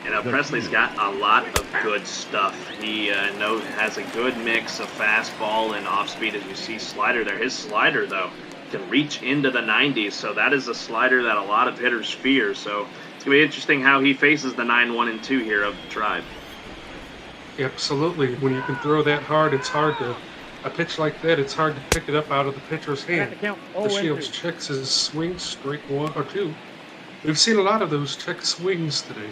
You know, Presley's got a lot of good stuff. He has a good mix of fastball and off-speed, as you see slider there. His slider, though, can reach into the 90s, so that is a slider that a lot of hitters fear. So it's going to be interesting how he faces the 9-1-2 here of the Tribe. Absolutely. When you can throw that hard, it's hard to... A pitch like that, it's hard to pick it up out of the pitcher's hand. DeShields checks his swing, strike 1 or 2. We've seen a lot of those check swings today.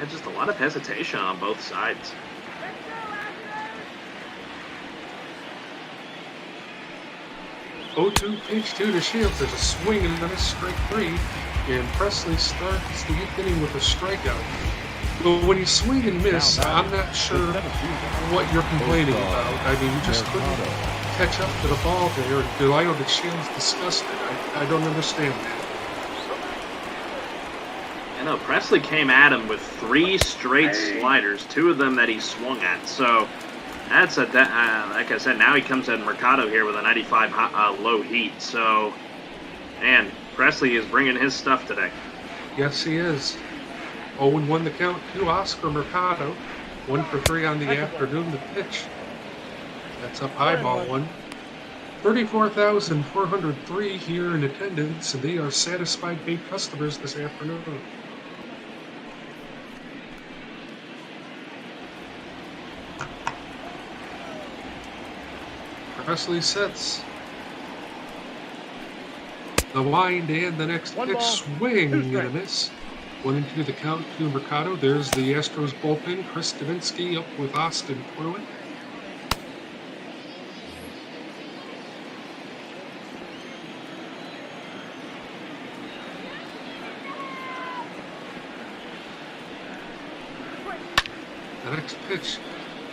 And just a lot of hesitation on both sides. 0-2 pitch to the Shields. There's a swing and then a strike 3. And Presley starts the 8th inning with a strikeout. But when you swing and miss, I'm not sure what you're complaining about. I mean, you just couldn't catch up to the ball there. Delio the Shields discussed it. I don't understand that. You know, Presley came at him with 3 straight sliders, 2 of them that he swung at. So that's a like I said, now he comes at Mercado here with a 95 low heat. So, man, Presley is bringing his stuff today. Yes, he is. 0-1 the count to Oscar Mercado. 1 for 3 on the afternoon. The pitch. That's up high, ball 1. 34,403 here in attendance, and they are satisfied paid customers this afternoon. Presley sets. The wind and the next pitch swing and a miss. 1-2 the count to Mercado. There's the Astros bullpen. Chris Davinsky up with Austin Pruitt. The next pitch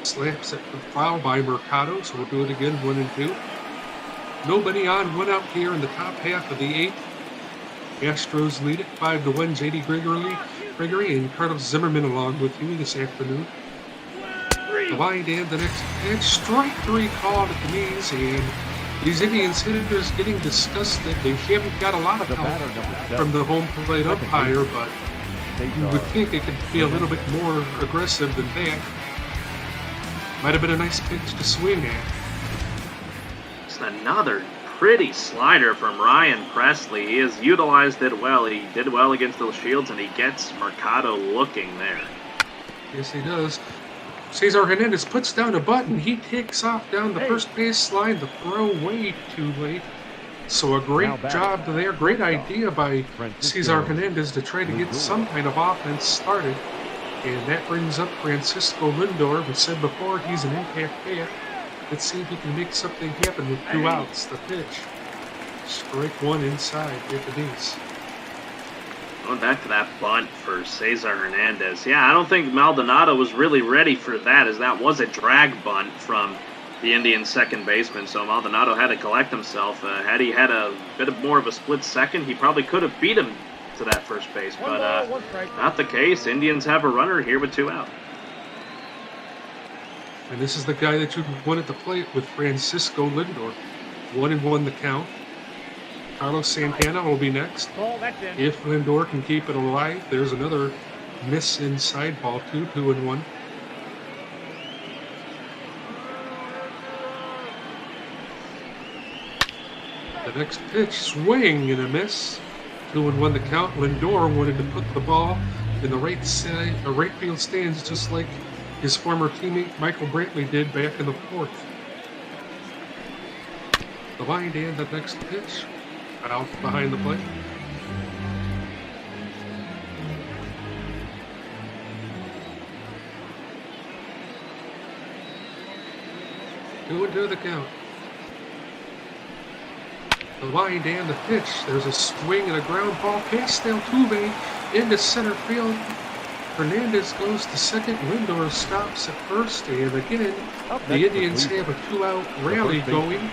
slaps it foul by Mercado, so we'll do it again, 1-2. Nobody on, 1 out here in the top half of the 8th. Astros lead it 5-1. J.D. Gregory and Carlos Zimmerman along with you this afternoon. The wind and the next pitch. Strike 3 called at the knees, and these Indians hitters getting disgusted. They haven't got a lot of help from the home plate umpire, but you would think they could be a little bit more aggressive than that. Might have been a nice pitch to swing at. It's another pretty slider from Ryan Presley. He has utilized it well. He did well against those Shields, and he gets Mercado looking there. Yes, he does. Cesar Hernandez puts down a button. He takes off down the first base line. The throw way too late. So a great job there. Great idea by Cesar Hernandez to try to get some kind of offense started. And that brings up Francisco Lindor. We said before he's an impact bat. Let's see if he can make something happen with 2 outs. The pitch. Strike 1 inside at the base. Going back to that bunt for Cesar Hernandez. Yeah, I don't think Maldonado was really ready for that, as that was a drag bunt from the Indian second baseman. So Maldonado had to collect himself. Had he had a bit more of a split second, he probably could have beat him to that first base. But not the case. Indians have a runner here with 2 out. And this is the guy that you want at the plate with Francisco Lindor. 1-1 the count. Carlos Santana will be next. If Lindor can keep it alive, there's another miss inside, ball 2, 2-1. The next pitch, swing and a miss. 2-1 the count. Lindor wanted to put the ball in the right side, right field stands, just like his former teammate Michael Brantley did back in the 4th. The wind and the next pitch. Out behind the plate. Two and 2 the count. The wind and the pitch. There's a swing and a ground ball past Altuve into center field. Hernandez goes to second. Lindor stops at first, and again, the Indians have a 2-out rally going.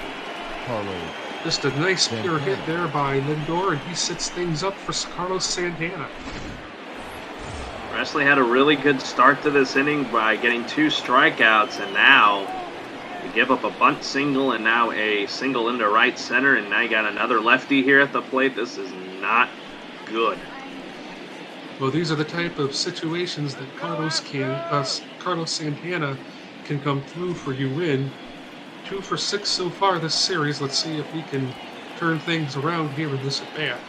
Just a nice pure hit there by Lindor, and he sets things up for Carlos Santana. Presley had a really good start to this inning by getting 2 strikeouts, and now you give up a bunt single and now a single into right center, and now you got another lefty here at the plate. This is not good. Well, these are the type of situations that Carlos Santana can come through for you in. 2 for 6 so far this series. Let's see if we can turn things around here in this at-bat.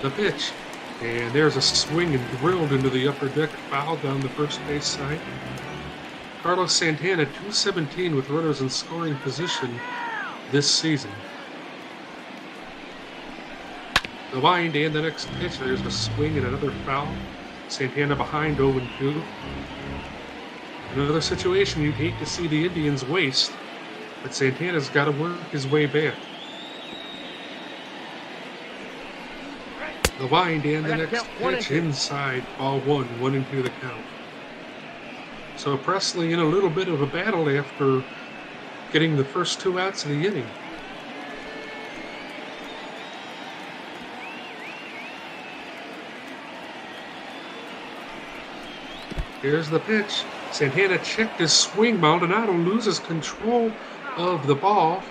The pitch. And there's a swing and drilled into the upper deck, foul down the first base side. Carlos Santana, 217 with runners in scoring position this season. The wind and the next pitch. There's a swing and another foul. Santana behind 0-2. Another situation you'd hate to see the Indians waste. But Santana's got to work his way back. The wind and the next pitch inside, ball 1-2 the count. So Presley in a little bit of a battle after getting the first 2 outs of the inning. Here's the pitch. Santana checked his swing. Maldonado loses control of the ball.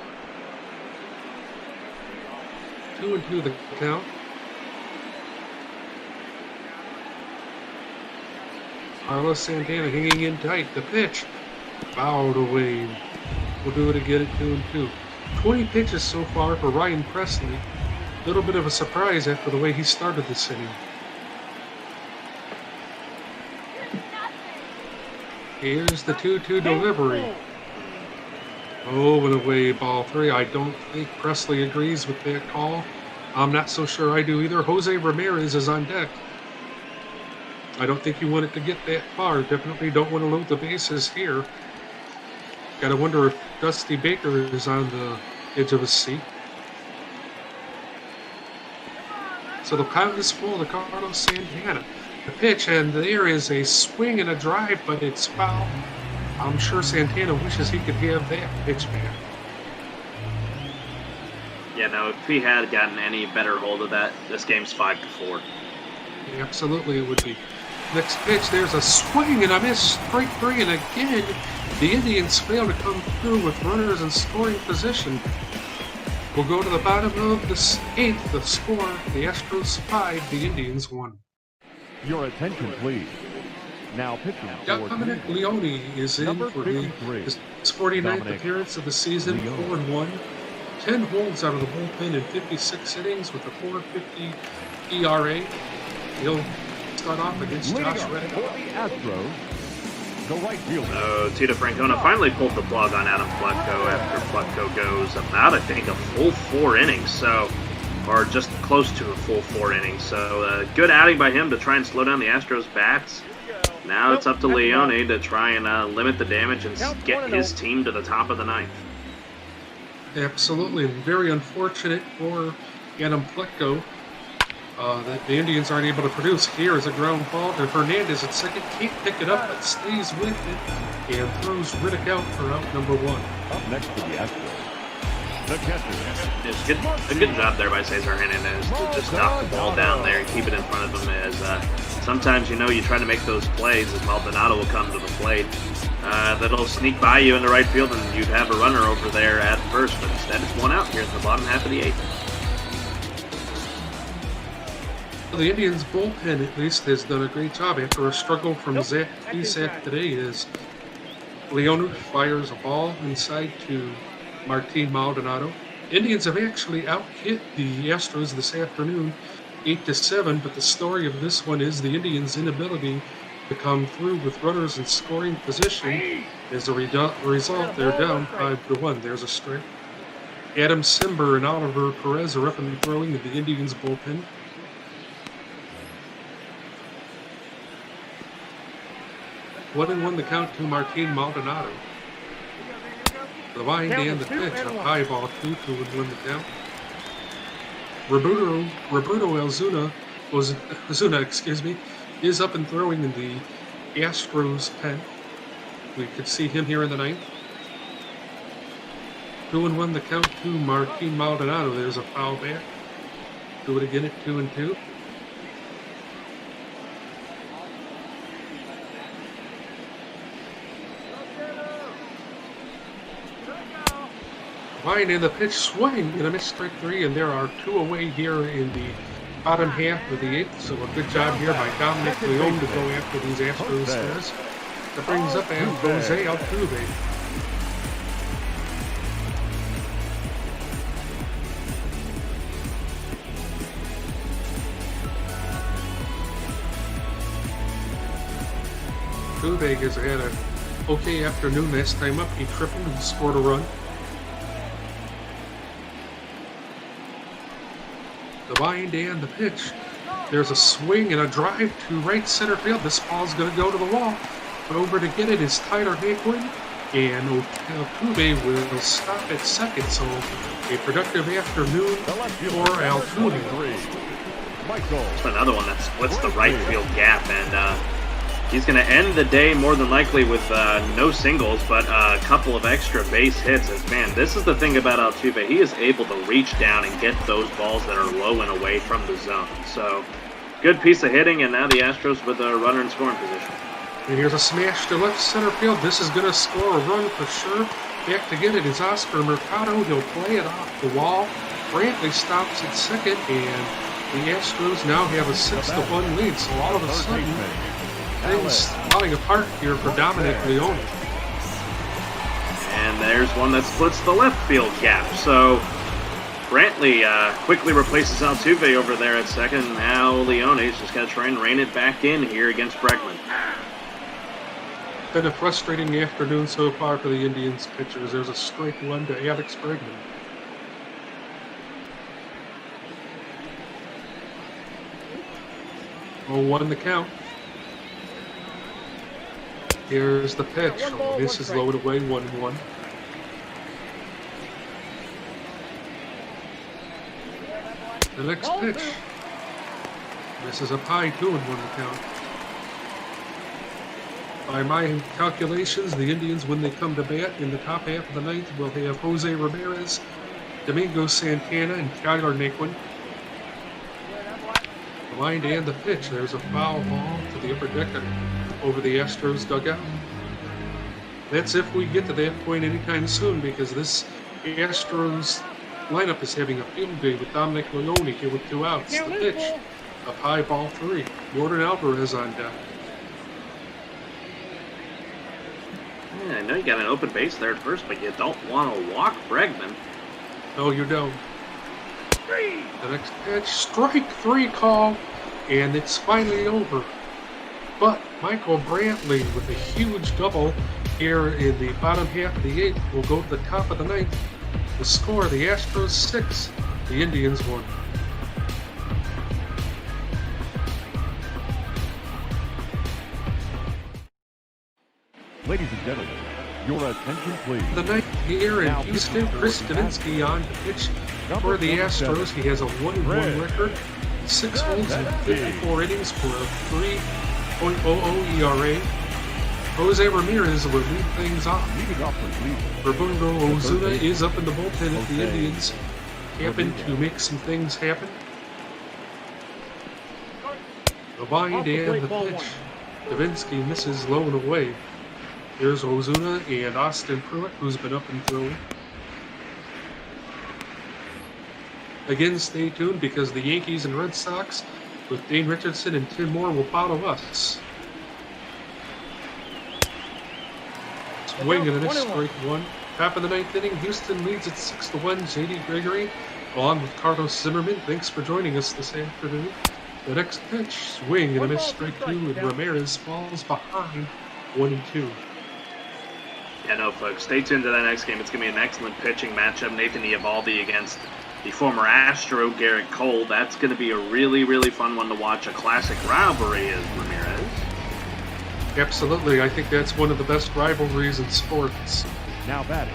2-2 the count. Carlos Santana hanging in tight. The pitch fouled away. We'll do it again at 2-2. 20 pitches so far for Ryan Presley. A little bit of a surprise after the way he started this inning. Here's the 2-2 delivery. Oh, and away, ball 3. I don't think Presley agrees with that call. I'm not so sure I do either. Jose Ramirez is on deck. I don't think you want it to get that far. Definitely don't want to load the bases here. Got to wonder if Dusty Baker is on the edge of his seat. So the count is full to Carlos Santana. The pitch, and there is a swing and a drive, but it's foul. I'm sure Santana wishes he could have that pitch back. Yeah, no, if he had gotten any better hold of that, this game's 5-4. Yeah, absolutely, it would be. Next pitch, there's a swing and a miss, strike 3, and again, the Indians fail to come through with runners in scoring position. We'll go to the bottom of the 8th, the score, the Astros 5, the Indians 1. Your attention, please. Now pitching for Dominic Leone is in for his 49th appearance of the season, 4-1. 10 holds out of the bullpen in 56 innings with a 4.50 ERA. He'll start off against Josh Reddick. For the Astros, the right fielder. Tito Francona finally pulled the plug on Adam Plutko after Plutko goes about, I think, a full 4 innings. Or just close to a full 4 innings. So good outing by him to try and slow down the Astros' bats. Now it's up to Leone to try and limit the damage and get his team to the top of the 9th. Absolutely, and very unfortunate for Adam Plutko that the Indians aren't able to produce. Here is a ground ball to Hernandez at second. Can't pick it up, but stays with it and throws Riddick out for out number 1. Up next to the Astros, the catcher. It's a good job there by Cesar Hernandez to just knock the ball down there and keep it in front of him. As sometimes, you try to make those plays as Maldonado will come to the plate. That'll sneak by you in the right field, and you'd have a runner over there at first, but instead it's 1 out here at the bottom half of the 8th. The Indians' bullpen, at least, has done a great job after a struggle from Zach Plesac today as Leone fires a ball inside to Martin Maldonado. Indians have actually out-hit the Astros this afternoon 8-7, but the story of this one is the Indians' inability to come through with runners in scoring position. As a result, they're down 5-1. There's a strike. Adam Simber and Oliver Perez are up and throwing in the Indians' bullpen. One and 1 the count to Martin Maldonado. The wind and the pitch, a high ball 2 to win the count. Roberto Ozuna, is up and throwing in the Astros pen. We could see him here in the 9th. 2-1 the count to Martin Maldonado. There's a foul back. Do it again at 2-2. Wind in the pitch, swing and a missed strike 3, and there are 2 away here in the bottom half of the 8th. So a good job here by Dominic Leone to go after these Astros stars. That brings up Jose Altuve. Altuve has had an okay afternoon last time up. He tripled and scored a run. The wind and the pitch. There's a swing and a drive to right center field. This ball's going to go to the wall. But over to get it is Tyler Hagelin. And Altuve will stop at second, so a productive afternoon for Altuve. It's another one that splits the right field gap, and he's going to end the day more than likely with no singles, but a couple of extra base hits. As man, this is the thing about Altuve. He is able to reach down and get those balls that are low and away from the zone. So, good piece of hitting, and now the Astros with a runner in scoring position. And here's a smash to left center field. This is going to score a run for sure. Back to get it is Oscar Mercado. He'll play it off the wall. Brantley stops at second, and the Astros now have a 6-1 lead. So all of a sudden, things falling apart here for Dominic Leone. And there's one that splits the left field gap. So Brantley quickly replaces Altuve over there at second. Now Leone's just got to try and rein it back in here against Bregman. Been a frustrating afternoon so far for the Indians pitchers. There's a strike one to Alex Bregman. 0-1 the count. Here's the pitch. This is low and away, 1-1. The next pitch. This is up high, 2-1 the count. By my calculations, the Indians, when they come to bat in the top half of the ninth, will have Jose Ramirez, Domingo Santana, and Kyler Naquin. The line and the pitch. There's a foul ball to the upper deck over the Astros dugout. That's if we get to that point anytime soon, because this Astros lineup is having a field day with Dominic Leone here with 2 outs. The pitch, up high, ball 3. Jordan Alvarez on deck. Yeah, I know you got an open base there at first, but you don't want to walk Bregman. No, you don't. The next pitch, strike 3 call, and it's finally over. But Michael Brantley with a huge double here in the bottom half of the 8th will go to the top of the 9th. The score, the Astros 6, the Indians 1. Ladies and gentlemen, your attention please. The 9th here in Houston, Chris Davinsky on the pitch for the Astros. He has a 1-1 record, 6 holes in 54 innings for a 3.00 ERA. Jose Ramirez will lead things off. Roberto Ozuna is up in the bullpen if the Indians happen to make some things happen. The wind and the pitch. Davinsky misses low and away. Here's Ozuna and Austin Pruitt, who's been up and thrown. Again, stay tuned because the Yankees and Red Sox with Dane Richardson and Tim Moore will follow us. Swing and a next strike 1. Top of the 9th inning, Houston leads at 6-1. J.D. Gregory, along with Carlos Zimmerman. Thanks for joining us this afternoon. The next pitch, swing and a missed strike 2, and Ramirez falls behind 1-2. Yeah, no, folks, stay tuned to that next game. It's going to be an excellent pitching matchup. Nathan Eovaldi against the former Astro, Garrett Cole. That's going to be a really, really fun one to watch. A classic rivalry is Ramirez. Absolutely. I think that's one of the best rivalries in sports. Now batting.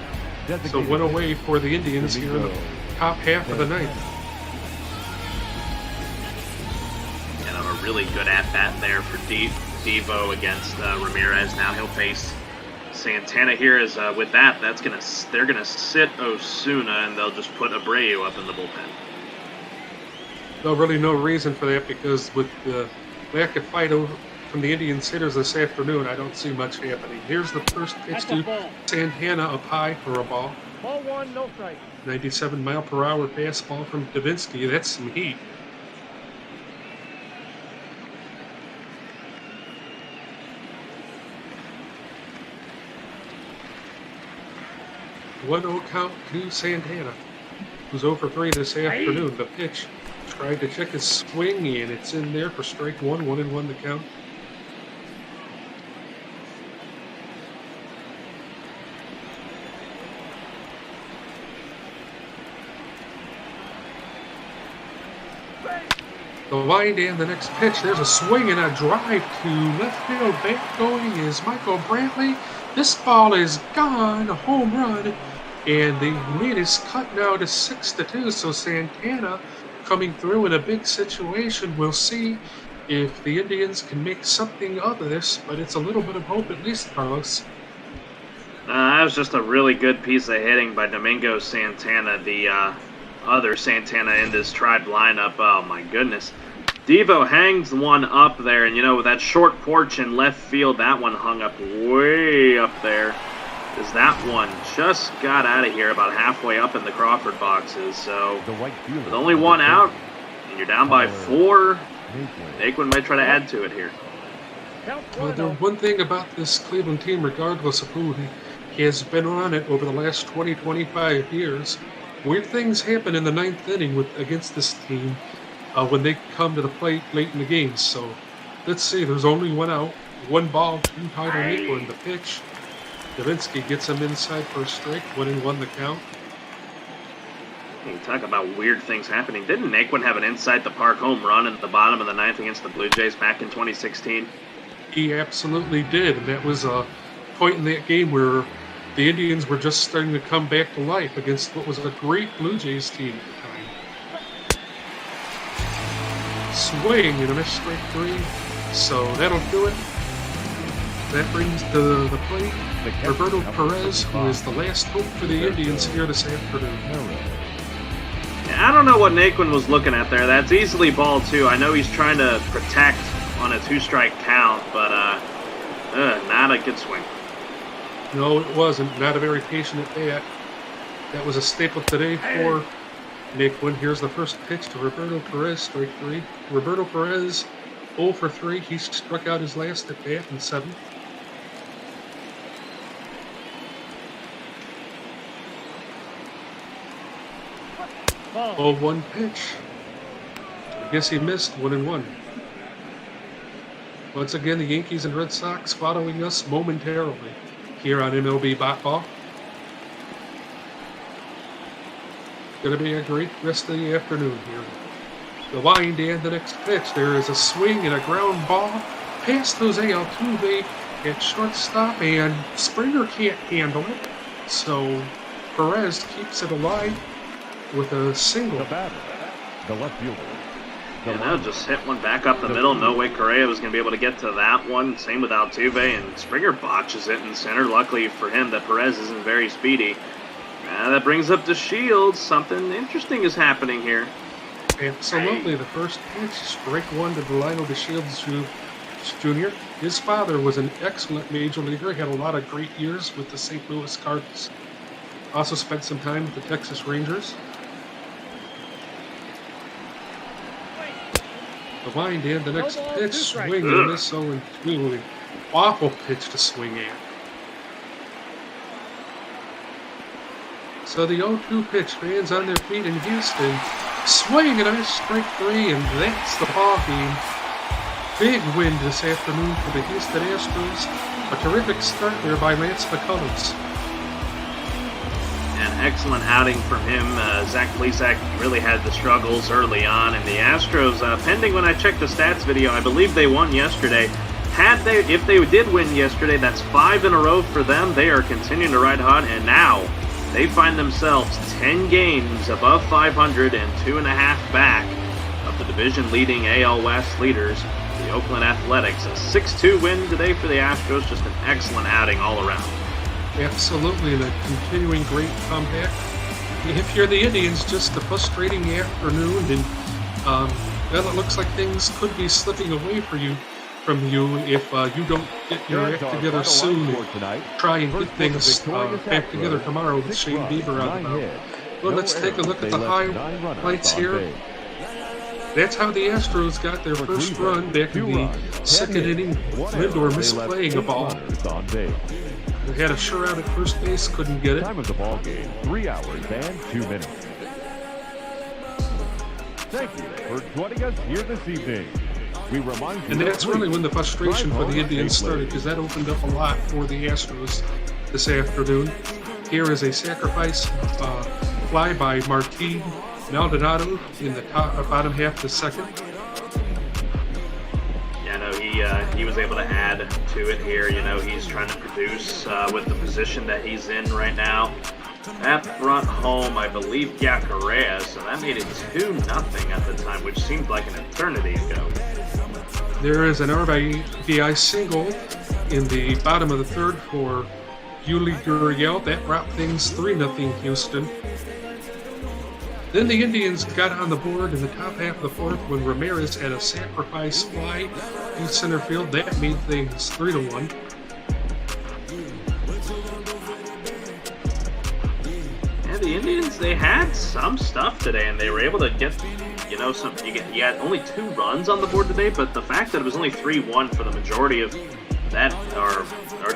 So 1 away for the Indians here in the top half of the 9th. And a really good at-bat there for Devo against Ramirez. Now he'll face Santana here. Is with that, they're gonna sit Osuna and they'll just put Abreu up in the bullpen. No, really no reason for that because with the lack of fight from the Indians hitters this afternoon, I don't see much happening. Here's the first pitch to Santana up high for a ball. Ball 1, no strike. 97-mile-per-hour fastball from Davinsky. That's some heat. One-oh count to Santana, who's over 3 this afternoon. The pitch, tried to check his swing, and it's in there for strike 1, 1-1 the count. The wind and the next pitch. There's a swing and a drive to left field. Back going is Michael Brantley. This ball is gone, a home run. And the lead is cut now to 6-2. So Santana coming through in a big situation. We'll see if the Indians can make something of this, but it's a little bit of hope at least, Carlos. That was just a really good piece of hitting by Domingo Santana, the other Santana in this Tribe lineup. Oh my goodness. Devo hangs one up there, and you know, with that short porch in left field, that one hung up way up there. As that one just got out of here about halfway up in the Crawford boxes. So with only one out, and you're down by 4, Naquin might try to add to it here. Well, the one thing about this Cleveland team, regardless of who has been on it over the last 20-25 years, weird things happen in the 9th inning against this team when they come to the plate late in the game. So let's see, there's only one out, 1 ball, 2 Tyler Naquin. The pitch, Davinsky gets him inside for a strike, 1-1 the count. You talk about weird things happening. Didn't Naquin have an inside the park home run in the bottom of the 9th against the Blue Jays back in 2016? He absolutely did, and that was a point in that game where the Indians were just starting to come back to life against what was a great Blue Jays team at the time. Swing and a miss, strike 3. So that'll do it. That brings to the plate Roberto Perez, who is the last hope for the Indians here this afternoon. Yeah, I don't know what Naquin was looking at there. That's easily ball 2. I know he's trying to protect on a 2-strike count, but not a good swing. No, it wasn't. Not a very patient at bat. That was a staple today for Naquin. Here's the first pitch to Roberto Perez, strike 3. Roberto Perez, 0 for 3. He struck out his last at bat in 7th. Oh, 1 pitch. I guess he missed, 1-1. Once again, the Yankees and Red Sox following us momentarily here on MLB Bat Ball. Going to be a great rest of the afternoon here. The wind and the next pitch. There is a swing and a ground ball past Jose Altuve at shortstop, and Springer can't handle it. So Perez keeps it alive with a single. The batter, the left fielder. Yeah, now just hit one back up the middle. No way Correa was going to be able to get to that one. Same with Altuve, and Springer botches it in center. Luckily for him that Perez isn't very speedy. That brings up the Shields. Something interesting is happening here. Absolutely. The first pitch, strike 1 to Delino DeShields Jr. His father was an excellent major leaguer. He had a lot of great years with the St. Louis Cardinals. Also spent some time with the Texas Rangers. The wind and the next pitch, swing and miss, 0-2. Awful pitch to swing at. So the 0-2 pitch, fans on their feet in Houston. Swing and a miss, strike 3, and that's the ball game. Big win this afternoon for the Houston Astros. A terrific start there by Lance McCullers. An excellent outing from him. Zach Plesac really had the struggles early on, and the Astros, pending when I checked the stats video, I believe they won yesterday. If they did win yesterday, that's 5 in a row for them. They are continuing to ride hot, and now they find themselves 10 games above 500 and 2.5 back of the division-leading AL West leaders, the Oakland Athletics. A 6-2 win today for the Astros. Just an excellent outing all around. Absolutely, and a continuing great comeback. If you're the Indians, just a frustrating afternoon, and well, it looks like things could be slipping away from you if you don't get your act together soon and try and get things back together tomorrow with Shane Bieber on the mound. Well, let's take a look at the highlights here. That's how the Astros got their first run back in the 2nd inning. Lindor misplaying a ball. They had a sure out at first base, couldn't get it. Time of the ball game, 3 hours and 2 minutes. Thank you for joining us here this evening. We remind you, and that's really when the frustration for the Indians started, because that opened up a lot for the Astros this afternoon. Here is a sacrifice fly by Martin Maldonado in the bottom half of the 2nd. he was able to add to it here. You know, he's trying to produce with the position that he's in right now. At front home, I believe Correa, so that made it 2-0 at the time, which seemed like an eternity ago. There is an RBI single in the bottom of the third for Yuli Gurriel. That brought things 3-0 Houston. Then the Indians got on the board in the top half of the fourth when Ramirez had a sacrifice fly in center field. That made things 3-1. Yeah, the Indians, they had some stuff today, and they were able to get, you know, some. You had only 2 runs on the board today, but the fact that it was only 3-1 for the majority of that, or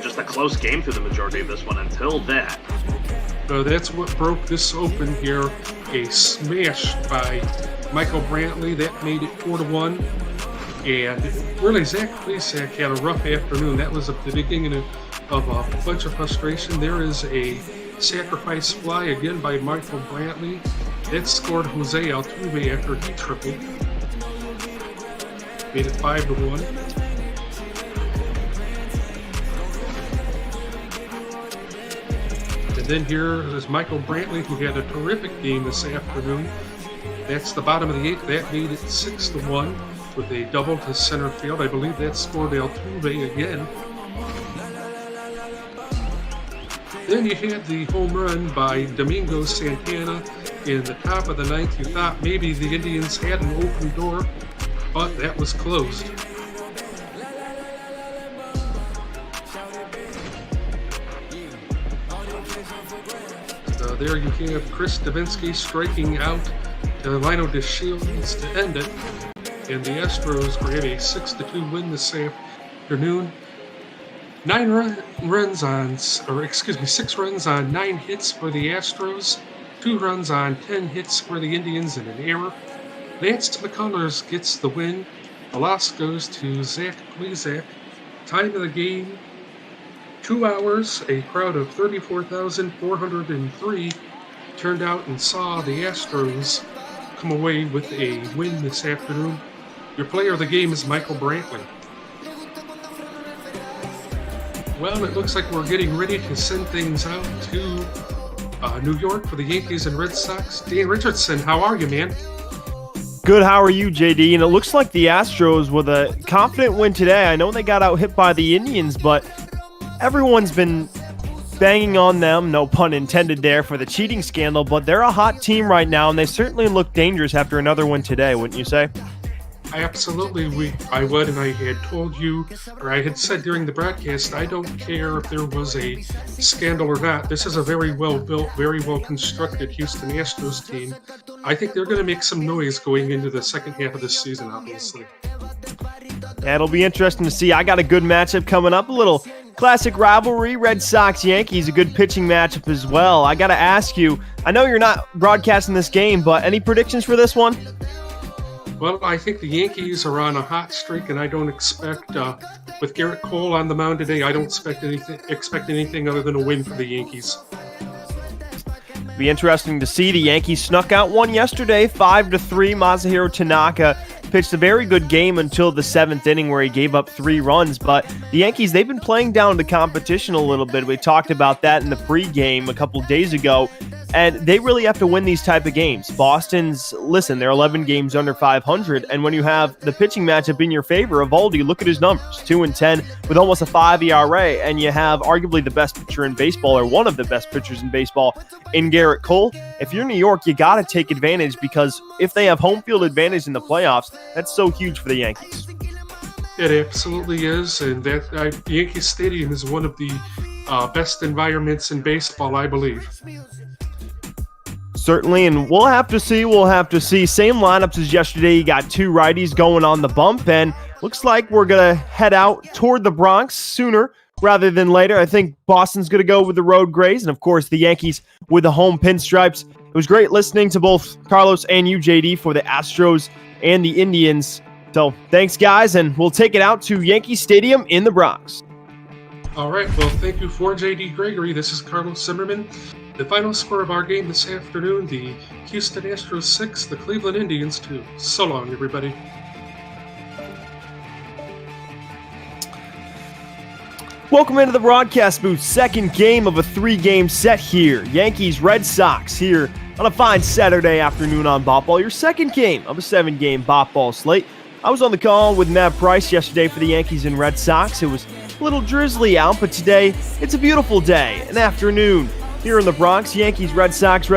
just a close game through the majority of this one until that. So that's what broke this open here. A smash by Michael Brantley. That made it 4-1. And really, Zach Plesac had a rough afternoon. That was at the beginning of a bunch of frustration. There is a sacrifice fly again by Michael Brantley. That scored Jose Altuve after he tripled. Made it 5-1. And then here is Michael Brantley, who had a terrific game this afternoon. That's the bottom of the 8th. That made it 6-1 with a double to center field. I believe that scored Altuve again. Then you had the home run by Domingo Santana in the top of the 9th. You thought maybe the Indians had an open door, but that was closed. There you have Chris Davinsky striking out Lino DeShields to end it. And the Astros grab a 6-2 win this afternoon. 6 runs on 9 hits for the Astros, 2 runs on 10 hits for the Indians, and an error. Lance McCullers gets the win. The loss goes to Zach Plesac. Time of the game, 2 hours. A crowd of 34,403 turned out and saw the Astros come away with a win this afternoon. Your player of the game is Michael Brantley. Well, it looks like we're getting ready to send things out to New York for the Yankees and Red Sox. Dan Richardson, how are you, man? Good, how are you, JD? And it looks like the Astros with a confident win today. I know they got out hit by the Indians, but everyone's been banging on them, no pun intended there, for the cheating scandal, but they're a hot team right now, and they certainly look dangerous after another win today, wouldn't you say? Absolutely, I would, and I had told you, or I had said during the broadcast, I don't care if there was a scandal or not. This is a very well-built, very well-constructed Houston Astros team. I think they're going to make some noise going into the second half of this season, obviously. Yeah, it'll be interesting to see. I got a good matchup coming up, a little classic rivalry, Red Sox-Yankees, a good pitching matchup as well. I got to ask you, I know you're not broadcasting this game, but any predictions for this one? Well, I think the Yankees are on a hot streak, and I don't expect, with Garrett Cole on the mound today, I don't expect anything other than a win for the Yankees. Be interesting to see. The Yankees snuck out one yesterday, 5-3. Masahiro Tanaka pitched a very good game until the 7th inning where he gave up 3 runs. But the Yankees, they've been playing down the competition a little bit. We talked about that in the pregame a couple days ago. And they really have to win these type of games. Boston's, listen, they're 11 games under 500. And when you have the pitching matchup in your favor, Eovaldi, look at his numbers, 2-10 with almost a 5 ERA. And you have arguably the best pitcher in baseball, or one of the best pitchers in baseball, in Garrett Cole. If you're New York, you got to take advantage, because if they have home field advantage in the playoffs, that's so huge for the Yankees. It absolutely is. And that Yankee Stadium is one of the best environments in baseball, I believe. Certainly, and we'll have to see. Same lineups as yesterday. You got 2 righties going on the bump, and looks like we're going to head out toward the Bronx sooner rather than later. I think Boston's going to go with the road grays, and of course the Yankees with the home pinstripes. It was great listening to both Carlos and you, JD, for the Astros and the Indians. So thanks, guys, and we'll take it out to Yankee Stadium in the Bronx. All right, well, thank you for JD Gregory. This is Carlos Zimmerman. The final score of our game this afternoon, the Houston Astros 6, the Cleveland Indians 2. So long, everybody. Welcome into the broadcast booth. Second game of a 3-game set here. Yankees, Red Sox here on a fine Saturday afternoon on Bop Ball. Your second game of a 7-game Bop Ball slate. I was on the call with Matt Price yesterday for the Yankees and Red Sox. It was a little drizzly out, but today it's a beautiful day, an afternoon here in the Bronx. Yankees, Red Sox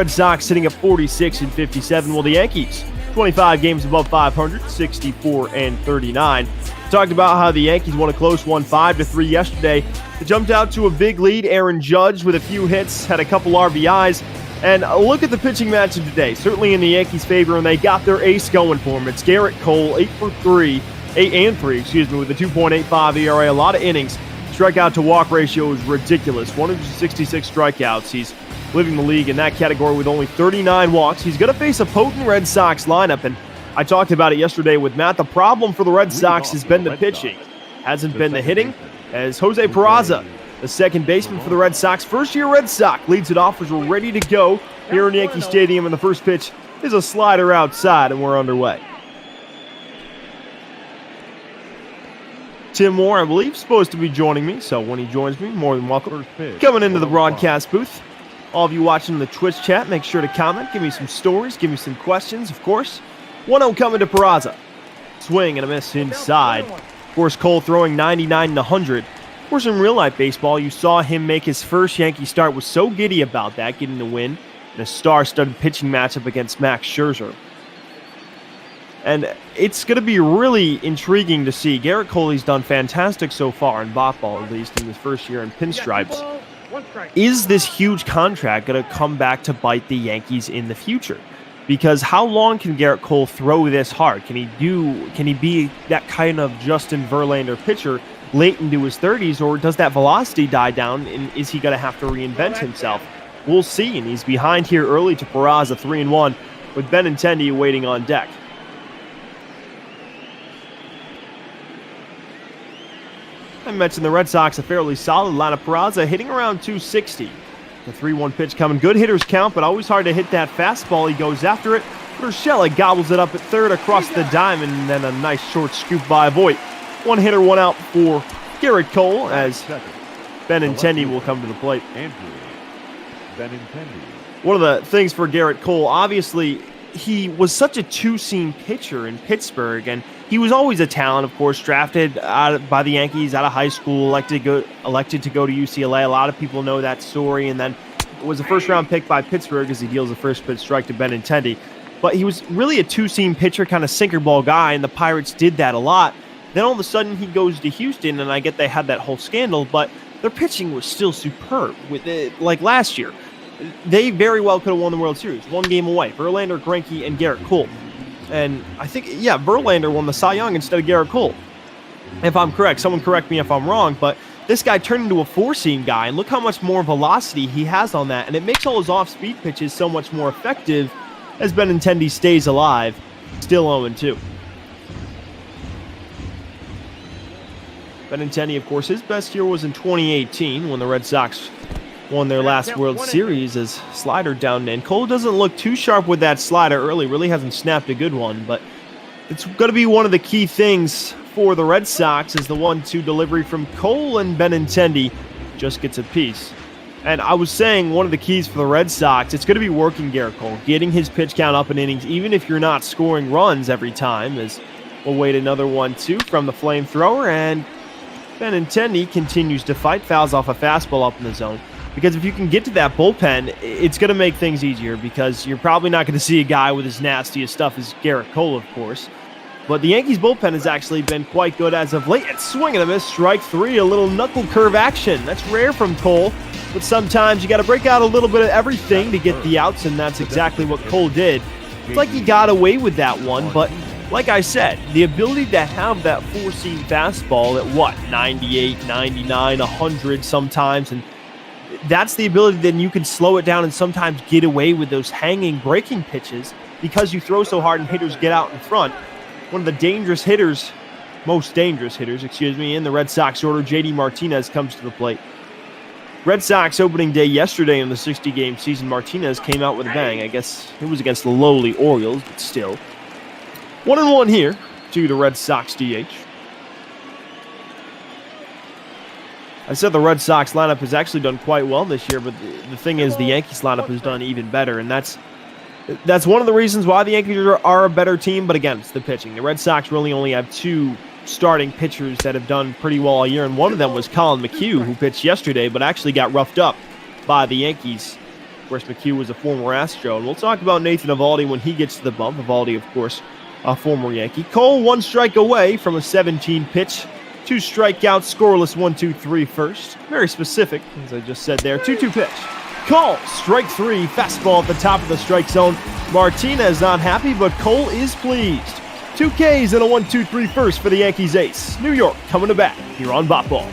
sitting at 46 and 57. Well, the Yankees, 25 games above 500, 64 and 39. Talked about how the Yankees won a close one 5-3 yesterday. They jumped out to a big lead. Aaron Judge with a few hits, had a couple RBIs. And look at the pitching matchup today. Certainly in the Yankees' favor, and they got their ace going for them. It's Gerrit Cole, 8 and 3, with a 2.85 ERA. A lot of innings. Strikeout to walk ratio is ridiculous. 166 strikeouts. He's leading the league in that category with only 39 walks. He's going to face a potent Red Sox lineup, and I talked about it yesterday with Matt. The problem for the Red Sox has been the pitching. Hasn't been the hitting, as Jose Peraza, the second baseman for the Red Sox, first-year Red Sox, leads it off as we're ready to go here in Yankee Stadium, and the first pitch is a slider outside, and we're underway. Tim Moore, I believe, is supposed to be joining me, so when he joins me, more than welcome. Coming into the broadcast booth. All of you watching the Twitch chat, make sure to comment, give me some stories, give me some questions, of course. 1-0 coming to Peraza. Swing and a miss inside. Of course, Cole throwing 99 and 100. Of course, in real-life baseball, you saw him make his first Yankee start. Was so giddy about that, getting the win in a star-studded pitching matchup against Max Scherzer. And it's going to be really intriguing to see. Gerrit Cole, he's done fantastic so far in Bop Ball, at least in his first year in pinstripes. Is this huge contract going to come back to bite the Yankees in the future? Because how long can Gerrit Cole throw this hard? Can he be that kind of Justin Verlander pitcher late into his 30s, or does that velocity die down, and is he going to have to reinvent himself? We'll see, and he's behind here early to Peraza, 3-1, with Benintendi waiting on deck. I mentioned the Red Sox, a fairly solid lineup. Peraza hitting around 260. The 3-1 pitch coming. Good hitters count, but always hard to hit that fastball. He goes after it. Urshela gobbles it up at third across the diamond, and then a nice short scoop by Voit. One hitter, one out for Gerrit Cole, as Benintendi will come to the plate. One of the things for Gerrit Cole, obviously, he was such a two-seam pitcher in Pittsburgh, and he was always a talent, of course, drafted by the Yankees out of high school, elected to go to UCLA. A lot of people know that story, and then was a first-round pick by Pittsburgh as he deals the first pitch strike to Benintendi. But he was really a two-seam pitcher, kind of sinker ball guy, and the Pirates did that a lot. Then all of a sudden he goes to Houston, and I get they had that whole scandal, but their pitching was still superb. With it, like last year, they very well could have won the World Series. One game away. Verlander, Greinke, and Gerrit Cole. And I think, Verlander won the Cy Young instead of Gerrit Cole. If I'm correct, someone correct me if I'm wrong, but this guy turned into a four-seam guy, and look how much more velocity he has on that, and it makes all his off-speed pitches so much more effective as Benintendi stays alive, still 0-2. Benintendi, of course, his best year was in 2018 when the Red Sox won their last World Series as slider down, and Cole doesn't look too sharp with that slider early, really hasn't snapped a good one, but it's going to be one of the key things for the Red Sox is the 1-2 delivery from Cole, and Benintendi just gets a piece. And I was saying one of the keys for the Red Sox, it's going to be working Gerrit Cole, getting his pitch count up in innings, even if you're not scoring runs every time, as we'll wait another 1-2 from the flamethrower, and Benintendi continues to fight, fouls off a fastball up in the zone. Because if you can get to that bullpen, it's going to make things easier, because you're probably not going to see a guy with as nasty as stuff as Gerrit Cole, of course. But the Yankees' bullpen has actually been quite good as of late. It's swing and a miss, strike three, a little knuckle curve action. That's rare from Cole, but sometimes you got to break out a little bit of everything to get the outs, and that's exactly what Cole did. It's like he got away with that one, but like I said, the ability to have that four-seam fastball at 98, 99, 100 sometimes, and that's the ability that you can slow it down and sometimes get away with those hanging breaking pitches because you throw so hard and hitters get out in front. One of the most dangerous hitters, in the Red Sox order, JD Martinez comes to the plate. Red Sox opening day yesterday in the 60-game season, Martinez came out with a bang. I guess it was against the lowly Orioles, but still. 1-1 here to the Red Sox DH. I said the Red Sox lineup has actually done quite well this year, but the thing is the Yankees lineup has done even better, and that's one of the reasons why the Yankees are a better team, but again, it's the pitching. The Red Sox really only have 2 starting pitchers that have done pretty well all year, and one of them was Colin McHugh, who pitched yesterday, but actually got roughed up by the Yankees. Of course, McHugh was a former Astro, and we'll talk about Nathan Eovaldi when he gets to the bump. Eovaldi, of course, a former Yankee. Cole 1 strike away from a 17-pitch. 2 strikeouts, scoreless 1-2-3 first. Very specific, as I just said there. 2-2 pitch. Cole, strike 3, fastball at the top of the strike zone. Martinez not happy, but Cole is pleased. 2 Ks and a 1-2-3 first for the Yankees ace. New York coming to bat here on Bop Ball.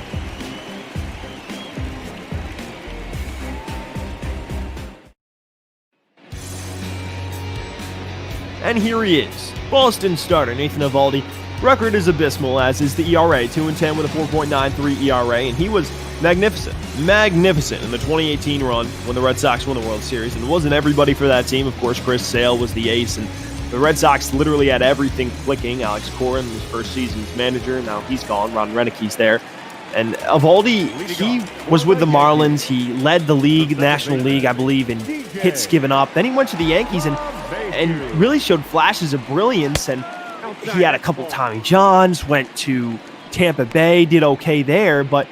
And here he is, Boston starter Nathan Eovaldi. Record is abysmal, as is the ERA, 2-10 with a 4.93 ERA, and he was magnificent in the 2018 run when the Red Sox won the World Series. And it wasn't everybody for that team. Of course, Chris Sale was the ace, and the Red Sox literally had everything clicking. Alex Corin, his first season as manager, now he's gone. Ron Renicke's there. And Eovaldi, he was with the Marlins. He led the league, National League, I believe, in hits given up. Then he went to the Yankees and really showed flashes of brilliance, and he had a couple Tommy Johns, went to Tampa Bay, did okay there, but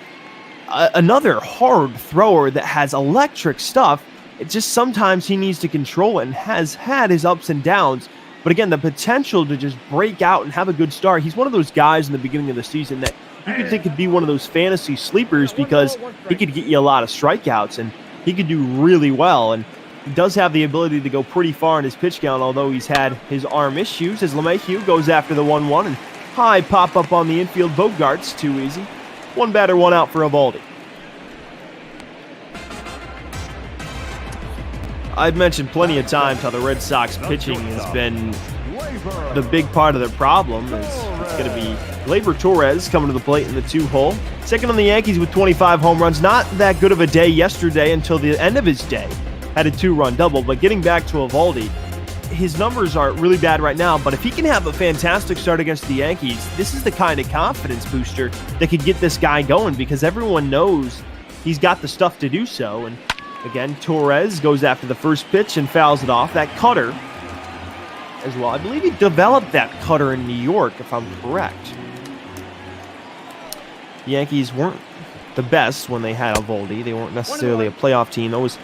another hard thrower that has electric stuff. It just sometimes he needs to control it and has had his ups and downs. But again, the potential to just break out and have a good start. He's one of those guys in the beginning of the season that you could think could be one of those fantasy sleepers because he could get you a lot of strikeouts and he could do really well. And he does have the ability to go pretty far in his pitch count, although he's had his arm issues, as LeMahieu goes after the 1-1, and high pop-up on the infield. Bogart's too easy. 1 batter, 1 out for Eovaldi. I've mentioned plenty of times how the Red Sox pitching has been the big part of their problem. It's going to be Gleyber Torres coming to the plate in the 2-hole. Second on the Yankees with 25 home runs. Not that good of a day yesterday until the end of his day. Had a 2-run double, but getting back to Eovaldi, his numbers are really bad right now, but if he can have a fantastic start against the Yankees, this is the kind of confidence booster that could get this guy going because everyone knows he's got the stuff to do so. And again, Torres goes after the first pitch and fouls it off. That cutter as well. I believe he developed that cutter in New York, if I'm correct. The Yankees weren't the best when they had Eovaldi. They weren't necessarily a playoff team. That was,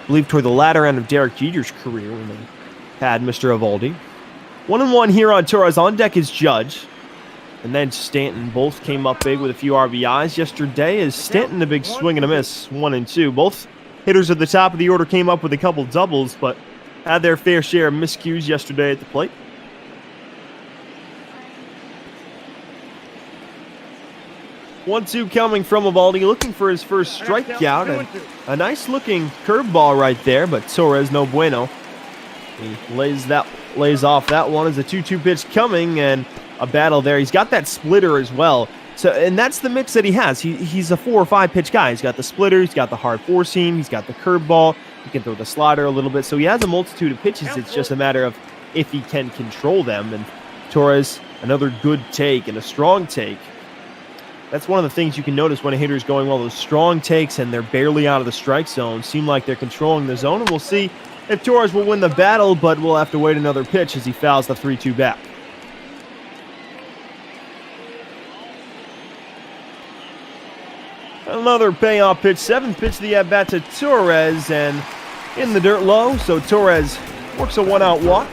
I believe, toward the latter end of Derek Jeter's career when they had Mr. Eovaldi. 1-1 here on Torres. On deck is Judge. And then Stanton. Both came up big with a few RBIs yesterday. As Stanton a big swing and a miss, 1-2. Both hitters at the top of the order came up with a couple doubles, but had their fair share of miscues yesterday at the plate. One-two coming from Eovaldi, looking for his first strikeout, and a nice-looking curveball right there, but Torres no bueno. He lays off that one as a 2-2 pitch coming, and a battle there. He's got that splitter as well. So, and that's the mix that he has. He's a 4 or 5 pitch guy. He's got the splitter, he's got the hard four seam, he's got the curveball, he can throw the slider a little bit. So he has a multitude of pitches. It's just a matter of if he can control them. And Torres, another good take and a strong take. That's one of the things you can notice when a hitter is going well. Those strong takes and they're barely out of the strike zone seem like they're controlling the zone. And we'll see if Torres will win the battle, but we'll have to wait another pitch as he fouls the 3-2 back. Another payoff pitch, 7th pitch of the at-bat to Torres, and in the dirt low, so Torres works a 1-out walk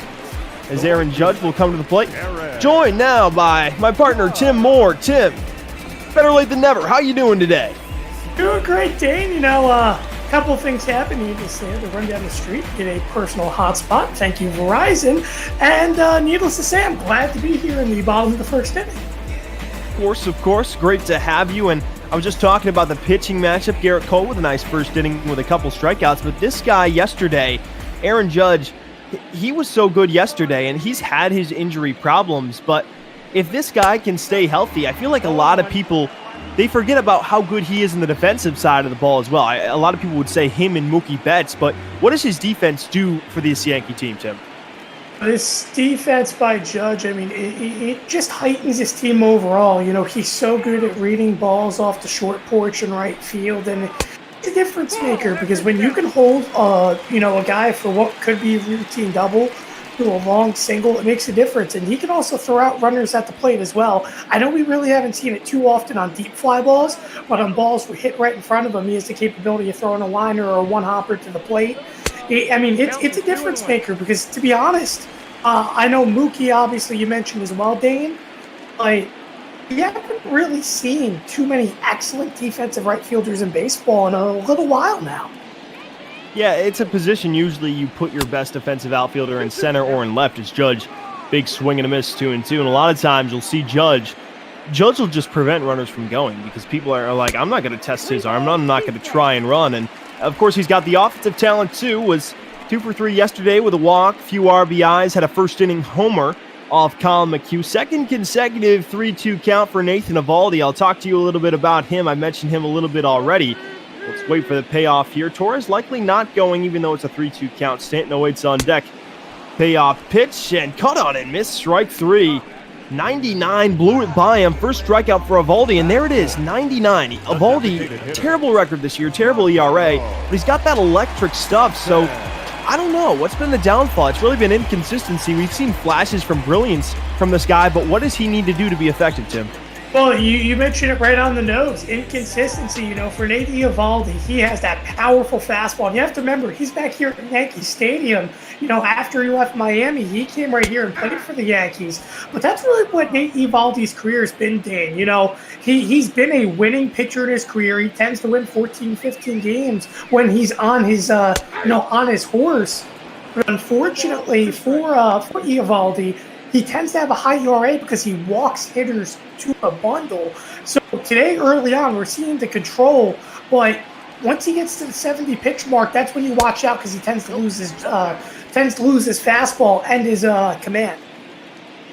as Aaron Judge will come to the plate. Joined now by my partner, Tim Moore. Tim, better late than never. How you doing today? Doing great, Dane. You know, a couple of things happened. Needless to say, to run down the street, get a personal hotspot. Thank you, Verizon. And needless to say, I'm glad to be here in the bottom of the first inning. Of course. Great to have you. And I was just talking about the pitching matchup. Garrett Cole with a nice first inning with a couple strikeouts. But this guy yesterday, Aaron Judge, he was so good yesterday, and he's had his injury problems. But if this guy can stay healthy, I feel like a lot of people, they forget about how good he is in the defensive side of the ball as well. A lot of people would say him and Mookie Betts, but what does his defense do for this Yankee team, Tim? This defense by Judge, I mean, it just heightens his team overall. You know, he's so good at reading balls off the short porch and right field, and it's a difference maker because when you can hold, you know, a guy for what could be a routine double to a long single, it makes a difference. And he can also throw out runners at the plate as well. I know we really haven't seen it too often on deep fly balls, but on balls we hit right in front of him, he has the capability of throwing a liner or a one hopper to the plate. I mean, it's a difference maker because, to be honest, I know Mookie, obviously, you mentioned as well, Dane. Like, we haven't really seen too many excellent defensive right fielders in baseball in a little while now. Yeah, it's a position usually you put your best defensive outfielder in center or in left. It's Judge, big swing and a miss, 2-2. And a lot of times you'll see Judge will just prevent runners from going because people are like, I'm not going to test his arm. I'm not going to try and run. And, of course, he's got the offensive talent, too. Was 2 for 3 yesterday with a walk, few RBIs, had a first-inning homer off Colin McHugh. Second consecutive 3-2 count for Nathan Eovaldi. I'll talk to you a little bit about him. I mentioned him a little bit already. Let's wait for the payoff here. Torres likely not going, even though it's a 3-2 count. Stanton awaits on deck. Payoff pitch and cut on it. Missed strike 3. 99, blew it by him. First strikeout for Eovaldi, and there it is, 99. Eovaldi, terrible record this year, terrible ERA, but he's got that electric stuff, so I don't know. What's been the downfall? It's really been inconsistency. We've seen flashes from brilliance from this guy, but what does he need to do to be effective, Tim? Well, you mentioned it right on the nose. Inconsistency, you know, for Nate Eovaldi, he has that powerful fastball. And you have to remember, he's back here at Yankee Stadium. You know, after he left Miami, he came right here and played for the Yankees. But that's really what Nate Eovaldi's career has been, Dane. You know, he's been a winning pitcher in his career. He tends to win 14, 15 games when he's on his, on his horse. But unfortunately for Eovaldi, he tends to have a high ERA because he walks hitters to a bundle. So today, early on, we're seeing the control, but once he gets to the 70 pitch mark, that's when you watch out because he tends to lose his fastball and his command.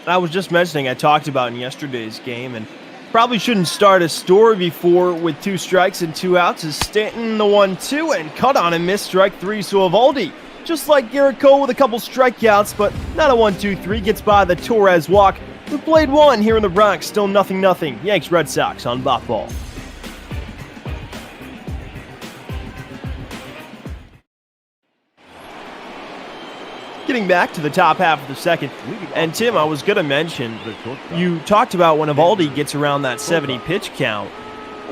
I was just mentioning, I talked about in yesterday's game, and probably shouldn't start a story before with 2 strikes and 2 outs. Is Stanton the 1-2 and cut on and missed strike 3. So Eovaldi, just like Garrett Cole with a couple strikeouts, but not a 1-2-3, gets by the Torres walk. We played 1 here in the Bronx, still 0-0. Yanks Red Sox on Bop Ball. Getting back to the top half of the second, and Tim, I was going to mention, you talked about when Eovaldi gets around that 70 pitch count.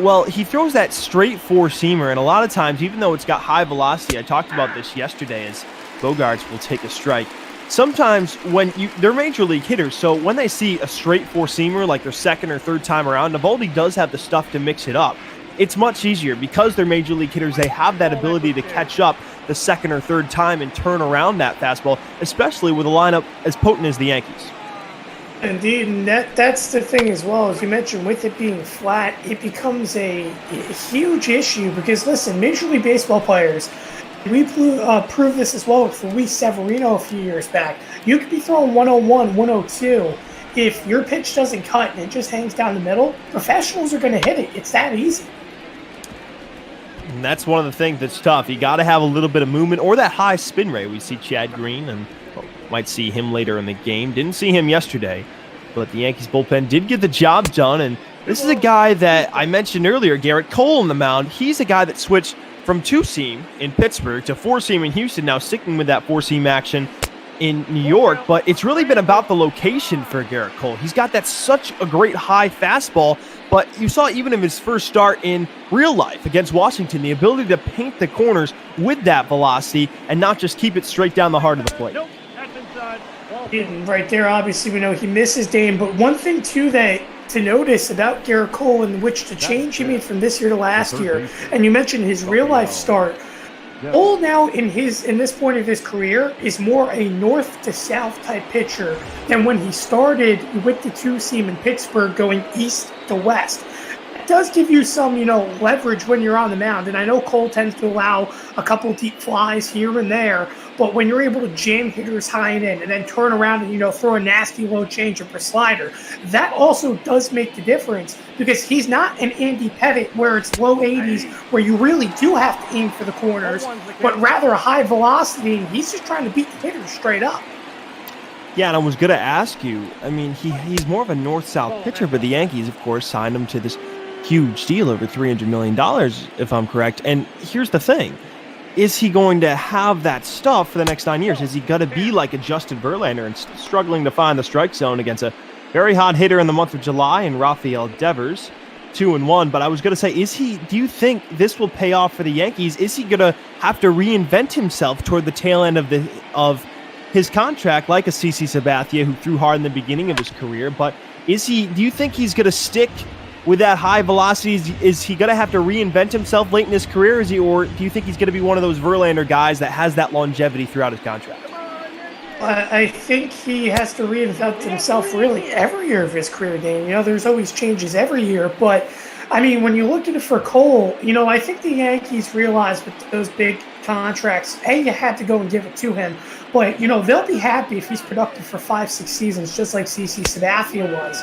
Well, he throws that straight four-seamer, and a lot of times, even though it's got high velocity, I talked about this yesterday, as Bogarts will take a strike. Sometimes when they're major league hitters, so when they see a straight four-seamer, like their second or third time around, Eovaldi does have the stuff to mix it up. It's much easier because they're major league hitters. They have that ability to catch up the second or third time and turn around that fastball, especially with a lineup as potent as the Yankees. Indeed, and that's the thing as well. As you mentioned, with it being flat, it becomes a huge issue because, listen, Major League Baseball players, we proved this as well with Luis Severino a few years back. You could be throwing 101, 102. If your pitch doesn't cut and it just hangs down the middle, professionals are going to hit it. It's that easy. And that's one of the things that's tough. You got to have a little bit of movement or that high spin rate. We see Chad Green, and might see him later in the game. Didn't see him yesterday, but the Yankees bullpen did get the job done. And this is a guy that I mentioned earlier, Garrett Cole on the mound. He's a guy that switched from two-seam in Pittsburgh to four-seam in Houston, now sticking with that four-seam action in New York. But it's really been about the location for Garrett Cole. He's got that such a great high fastball, but you saw even in his first start in real life against Washington, the ability to paint the corners with that velocity and not just keep it straight down the heart of the plate. Nope, that's inside. Right there, obviously, we know he misses Dame, but one thing, too, that to notice about Garrett Cole and which the change he made from this year to last year, and you mentioned his real-life start, Cole now in this point of his career is more a north to south type pitcher than when he started with the two-seam in Pittsburgh going east to west. It does give you some, leverage when you're on the mound, and I know Cole tends to allow a couple deep flies here and there, but when you're able to jam hitters high and in and then turn around and, throw a nasty low changeup or slider, that also does make the difference because he's not an Andy Pettit where it's low 80s where you really do have to aim for the corners, but rather a high velocity, and he's just trying to beat the hitters straight up. Yeah, and I was going to ask you, I mean, he's more of a north-south pitcher, but the Yankees, of course, signed him to this huge deal, over $300 million, if I'm correct. And here's the thing. Is he going to have that stuff for the next 9 years? Is he going to be like a Justin Verlander and struggling to find the strike zone against a very hot hitter in the month of July and Rafael Devers, 2-1? But I was going to say, do you think this will pay off for the Yankees? Is he going to have to reinvent himself toward the tail end of his contract, like a CC Sabathia, who threw hard in the beginning of his career? But do you think he's going to stick with that high velocity? Is he going to have to reinvent himself late in his career? Or do you think he's going to be one of those Verlander guys that has that longevity throughout his contract? I think he has to reinvent himself really every year of his career, Dane. There's always changes every year. But, I mean, when you look at it for Cole, I think the Yankees realized with those big contracts, you had to go and give it to him. But, they'll be happy if he's productive for 5-6 seasons, just like CC Sabathia was.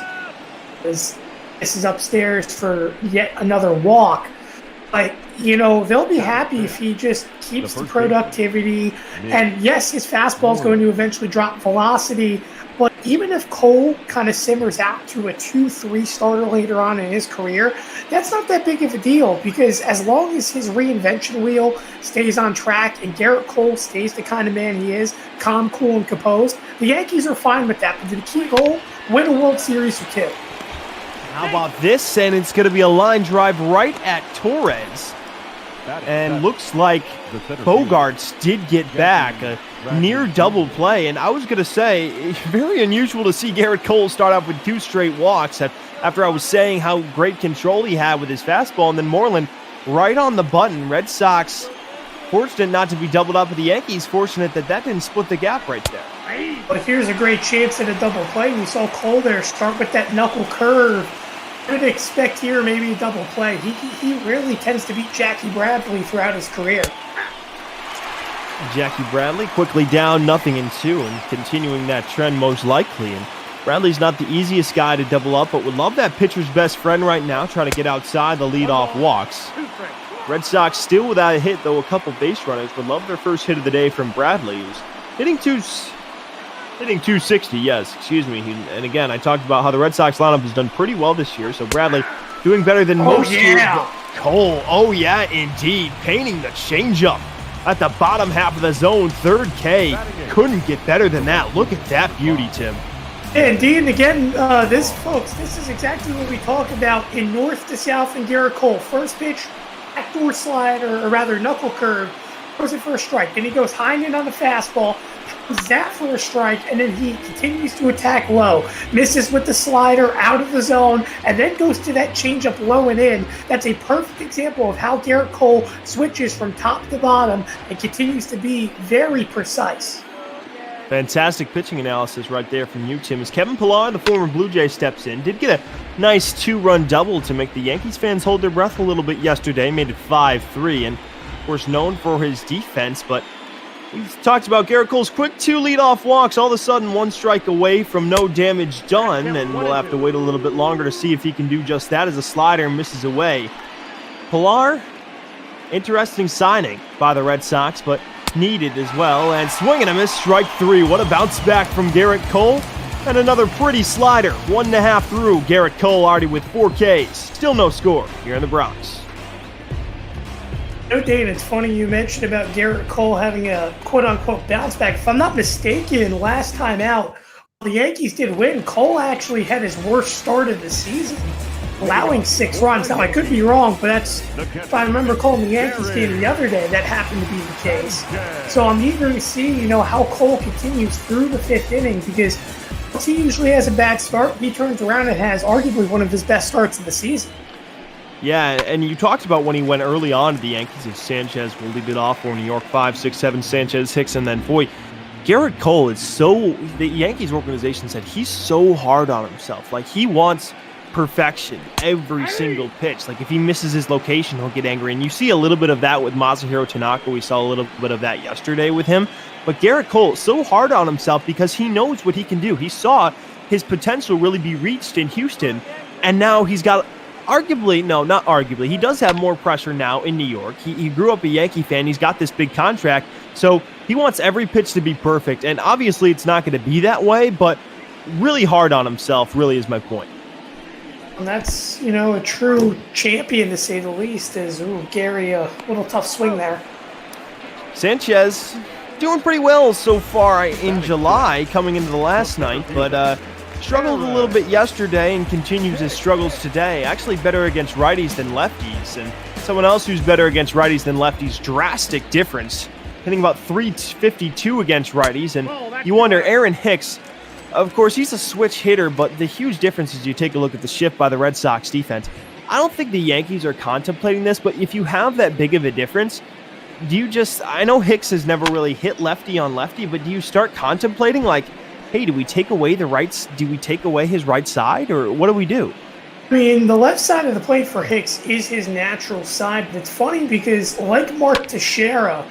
This is upstairs for yet another walk. But, they'll be happy if he just keeps the productivity. And yes, his fastball is going to eventually drop velocity. But even if Cole kind of simmers out to a 2-3 starter later on in his career, that's not that big of a deal, because as long as his reinvention wheel stays on track and Garrett Cole stays the kind of man he is, calm, cool, and composed, the Yankees are fine with that. But the key goal, win a World Series or two. How about this? And it's going to be a line drive right at Torres. And looks like Bogarts did get back a near double play. And I was going to say, very unusual to see Garrett Cole start off with 2 straight walks after I was saying how great control he had with his fastball. And then Moreland right on the button. Red Sox fortunate not to be doubled up with the Yankees. Fortunate that didn't split the gap right there. But here's a great chance at a double play. We saw Cole there start with that knuckle curve. I would expect here maybe a double play. He really tends to beat Jackie Bradley throughout his career. Jackie Bradley quickly down 0-2 and continuing that trend most likely. And Bradley's not the easiest guy to double up, but would love that pitcher's best friend right now, trying to get outside the leadoff walks. Red Sox still without a hit, though a couple base runners. Would love their first hit of the day from Bradley, who's hitting 260, yes, excuse me. And again, I talked about how the Red Sox lineup has done pretty well this year, so Bradley doing better than most years. Cole, oh yeah, indeed, painting the changeup at the bottom half of the zone, third K. Couldn't get better than that. Look at that beauty, Tim. Indeed, and again, this is exactly what we talk about in north to south and Garrett Cole. First pitch, backdoor slider, or rather knuckle curve, throws it for a strike. Then he goes high and in on the fastball, that for a strike, and then he continues to attack low, misses with the slider out of the zone, and then goes to that changeup low and in. That's a perfect example of how Garrett Cole switches from top to bottom and continues to be very precise. Fantastic pitching analysis right there from you, Tim. As Kevin Pillar, the former Blue Jay, steps in, did get a nice 2-run double to make the Yankees fans hold their breath a little bit yesterday, made it 5-3, and of course known for his defense, but we talked about Garrett Cole's quick 2 leadoff walks, all of a sudden 1 strike away from no damage done, and we'll have to wait a little bit longer to see if he can do just that as a slider misses away. Pillar, interesting signing by the Red Sox, but needed as well, and swing and a miss, strike 3. What a bounce back from Garrett Cole, and another pretty slider, 1.5 through. Garrett Cole already with 4 Ks, still no score here in the Bronx. Dave, it's funny you mentioned about Garrett Cole having a quote-unquote bounce back. If I'm not mistaken, last time out, the Yankees did win. Cole actually had his worst start of the season, allowing 6 runs. Now, I could be wrong, but that's, if I remember calling the Yankees game the other day, that happened to be the case. So I'm eager to see, how Cole continues through the 5th inning, because he usually has a bad start. He turns around and has arguably one of his best starts of the season. Yeah, and you talked about when he went early on to the Yankees, if Sanchez will lead it off for New York 5, 6, 7, Sanchez, Hicks, and then Foy. Garrett Cole is the Yankees organization said he's so hard on himself. Like, he wants perfection every single pitch. Like, if he misses his location, he'll get angry. And you see a little bit of that with Masahiro Tanaka. We saw a little bit of that yesterday with him. But Garrett Cole is so hard on himself because he knows what he can do. He saw his potential really be reached in Houston, and now he's got arguably, no, not arguably, he does have more pressure now in New York. He grew up a Yankee fan. He's got this big contract. So he wants every pitch to be perfect. And obviously it's not going to be that way, but really hard on himself, really is my point. And that's, a true champion, to say the least, is, Gary, a little tough swing there. Sanchez doing pretty well so far in July, coming into the last night, but struggled a little bit yesterday and continues his struggles today. Actually better against righties than lefties, and someone else who's better against righties than lefties, drastic difference, hitting about 352 against righties, and you wonder, Aaron Hicks, of course, he's a switch hitter, but the huge difference is you take a look at the shift by the Red Sox defense. I don't think the Yankees are contemplating this, but if you have that big of a difference, do you just, I know Hicks has never really hit lefty on lefty, but do you start contemplating like, hey, do we take away his right side, or what do we do? I mean, the left side of the plate for Hicks is his natural side, but it's funny because, like Mark Teixeira,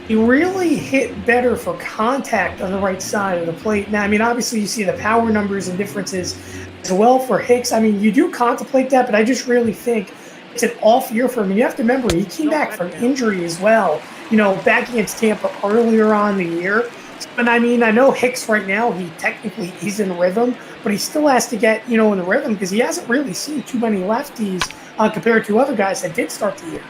he really hit better for contact on the right side of the plate. Now, I mean, obviously you see the power numbers and differences as well for Hicks. I mean, you do contemplate that, but I just really think it's an off year for him. And you have to remember, he came back from injury as well, back against Tampa earlier on in the year. And I mean, I know Hicks right now, he technically is in rhythm, but he still has to get, in the rhythm because he hasn't really seen too many lefties compared to other guys that did start the year.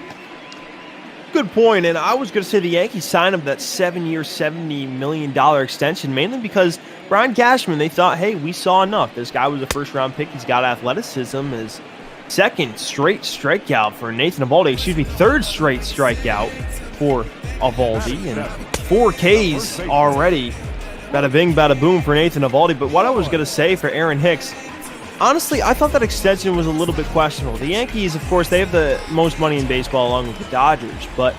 Good point, and I was going to say the Yankees signed him that 7-year, $70 million extension, mainly because Brian Cashman, they thought, hey, we saw enough. This guy was a first-round pick. He's got athleticism. His second straight strikeout for Nathan Eovaldi, third straight strikeout for Eovaldi, and 4 Ks already. Bada bing, bada boom for Nathan Eovaldi. But what I was going to say for Aaron Hicks, honestly, I thought that extension was a little bit questionable. The Yankees, of course, they have the most money in baseball along with the Dodgers, but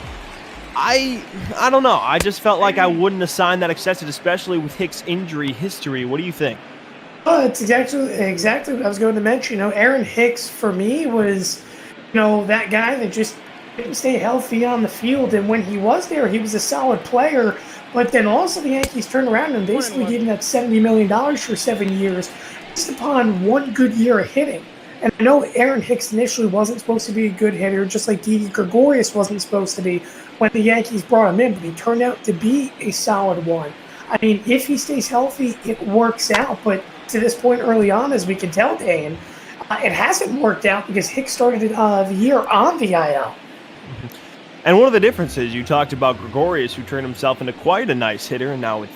I don't know. I just felt like I wouldn't have signed that extension, especially with Hicks' injury history. What do you think? It's exactly what I was going to mention. Aaron Hicks, for me, was, that guy that just didn't stay healthy on the field, and when he was there, he was a solid player, but then also the Yankees turned around and basically gave him that $70 million for 7 years, based upon one good year of hitting. And I know Aaron Hicks initially wasn't supposed to be a good hitter, just like Didi Gregorius wasn't supposed to be when the Yankees brought him in, but he turned out to be a solid one. I mean, if he stays healthy, it works out, but to this point early on, as we can tell, Dan, it hasn't worked out because Hicks started the year on the IL. And one of the differences, you talked about Gregorius, who turned himself into quite a nice hitter, and now with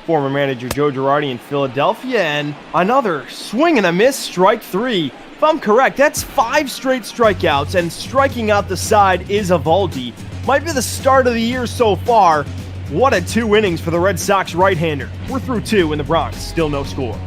former manager Joe Girardi in Philadelphia, and another swing and a miss, strike 3. If I'm correct, that's 5 straight strikeouts, and striking out the side is Eovaldi. Might be the start of the year so far. What a 2 innings for the Red Sox right-hander. We're through 2 in the Bronx, still no score.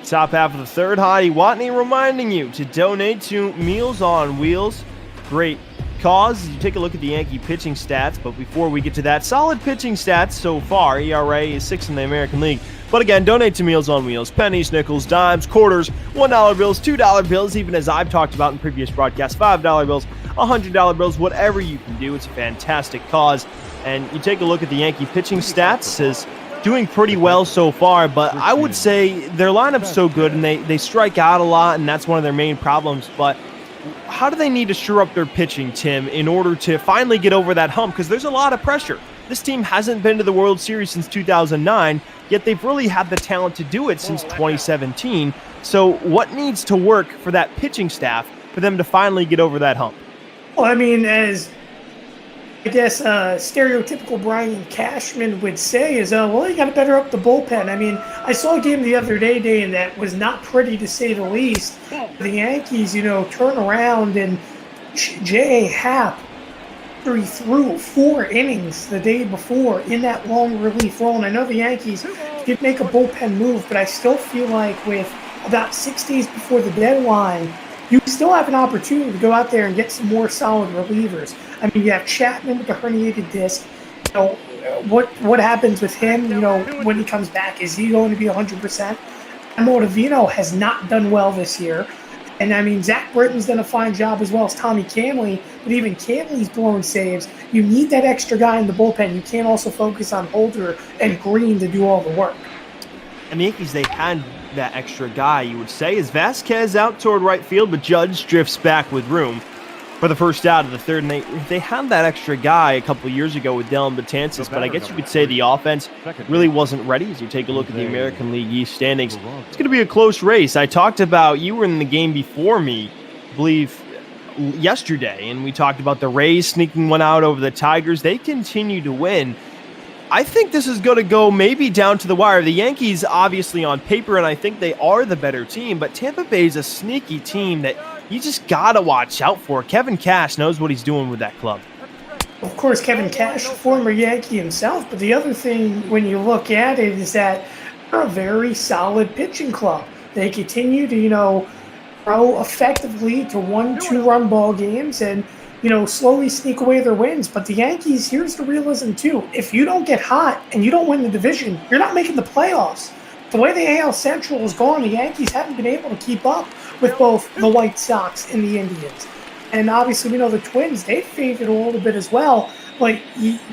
Top half of the third, Heidi Watney reminding you to donate to Meals on Wheels. Great cause. You take a look at the Yankee pitching stats, but before we get to that, solid pitching stats so far. ERA is 6th in the American League. But again, donate to Meals on Wheels. Pennies, nickels, dimes, quarters, $1 bills, $2 bills, even as I've talked about in previous broadcasts, $5 bills, $100 bills, whatever you can do. It's a fantastic cause. And you take a look at the Yankee pitching stats, is doing pretty well so far, but I would say their lineup's so good and they strike out a lot, and that's one of their main problems. But how do they need to shore up their pitching, Tim, in order to finally get over that hump? Because there's a lot of pressure. This team hasn't been to the World Series since 2009, yet they've really had the talent to do it since 2017. So what needs to work for that pitching staff for them to finally get over that hump? Well, I mean, as I guess stereotypical Brian Cashman would say is, well, you got to better up the bullpen. I mean, I saw a game the other day, Dan, that was not pretty to say the least. The Yankees, turn around and J.A. Happ he threw 4 innings the day before in that long relief role. And I know the Yankees did make a bullpen move, but I still feel like with about 6 days before the deadline, you still have an opportunity to go out there and get some more solid relievers. I mean, you have Chapman with the herniated disc. What happens with him, when he comes back? Is he going to be 100%? And Ottavino has not done well this year. And I mean, Zach Britton's done a fine job as well as Tommy Canley, but even Canley's blowing saves. You need that extra guy in the bullpen. You can't also focus on Holder and Green to do all the work. And the Yankees, they had that extra guy, you would say, is Vasquez out toward right field, but Judge drifts back with room for the first out of the third. And they had that extra guy a couple years ago with Dylan Betances, but I guess you could say the offense really wasn't ready as you take a look at the American League East standings. It's going to be a close race. I talked about, you were in the game before me, I believe, yesterday, and we talked about the Rays sneaking one out over the Tigers. They continue to win. I think this is going to go maybe down to the wire. The Yankees, obviously on paper, and I think they are the better team, but Tampa Bay is a sneaky team that you just got to watch out for. Kevin Cash knows what he's doing with that club. Of course, Kevin Cash, former Yankee himself, but the other thing when you look at it is that they're a very solid pitching club. They continue to, throw effectively to 1-2 run ball games and slowly sneak away their wins. But the Yankees, here's the realism too. If you don't get hot and you don't win the division, you're not making the playoffs. The way the AL Central is going, the Yankees haven't been able to keep up with both the White Sox and the Indians. And obviously, we know the Twins, they've faded a little bit as well. But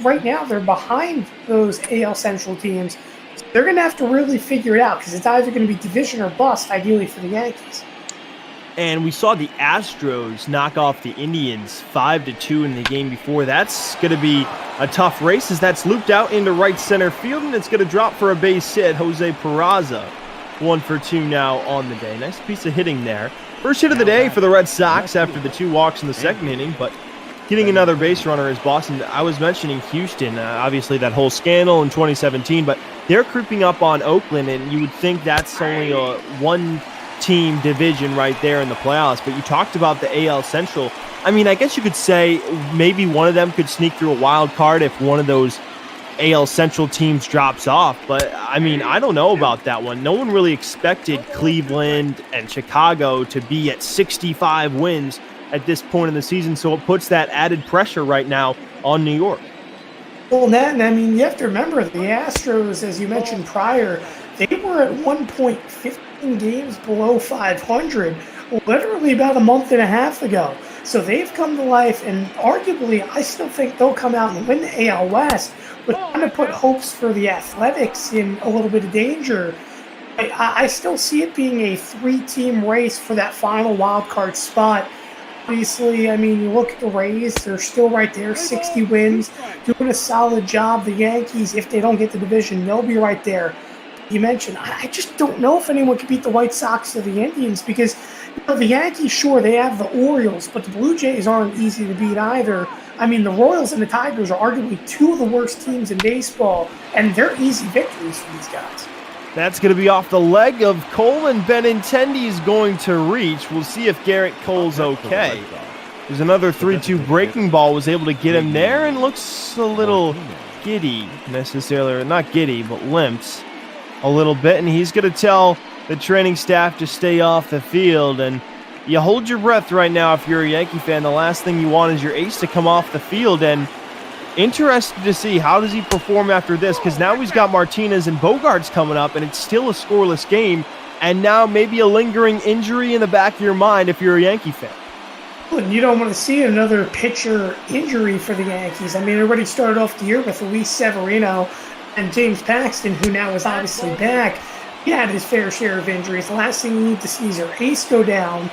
right now, they're behind those AL Central teams. So they're going to have to really figure it out because it's either going to be division or bust, ideally, for the Yankees. And we saw the Astros knock off the Indians 5-2 in the game before. That's going to be a tough race as that's looped out into right center field, and it's going to drop for a base hit. Jose Peraza, 1 for 2 now on the day. Nice piece of hitting there. First hit of the day for the Red Sox after the 2 walks in the second inning, but getting another base runner is Boston. I was mentioning Houston, obviously that whole scandal in 2017, but they're creeping up on Oakland, and you would think that's only a one-team division right there in the playoffs. But you talked about the AL Central. I mean, I guess you could say maybe one of them could sneak through a wild card if one of those AL Central teams drops off. But, I mean, I don't know about that one. No one really expected Cleveland and Chicago to be at 65 wins at this point in the season, so it puts that added pressure right now on New York. Well, Nat, I mean, you have to remember the Astros, as you mentioned prior, they were at 1 point 15 games below 500 literally about a month and a half ago. So they've come to life, and arguably, I still think they'll come out and win the AL West, but trying to put hopes for the Athletics in a little bit of danger. I still see it being a 3-team race for that final wild card spot. Obviously, I mean, you look at the Rays, they're still right there, 60 wins, doing a solid job. The Yankees, if they don't get the division, they'll be right there. You mentioned, I just don't know if anyone can beat the White Sox or the Indians because the Yankees, sure, they have the Orioles, but the Blue Jays aren't easy to beat either. I mean, the Royals and the Tigers are arguably 2 of the worst teams in baseball, and they're easy victories for these guys. That's going to be off the leg of Cole, and Benintendi is going to reach. We'll see if Garrett Cole's okay. There's another 3-2 breaking ball, was able to get him there, and looks a little giddy necessarily, or not giddy, but limps a little bit, and he's going to tell the training staff to stay off the field. And you hold your breath right now if you're a Yankee fan. The last thing you want is your ace to come off the field, and interested to see how does he perform after this, because now he's got Martinez and Bogarts coming up, and it's still a scoreless game, and now maybe a lingering injury in the back of your mind if you're a Yankee fan. And you don't want to see another pitcher injury for the Yankees. I mean, it already started off the year with Luis Severino and James Paxton, who now is obviously back. He had his fair share of injuries. The last thing you need to see is your ace go down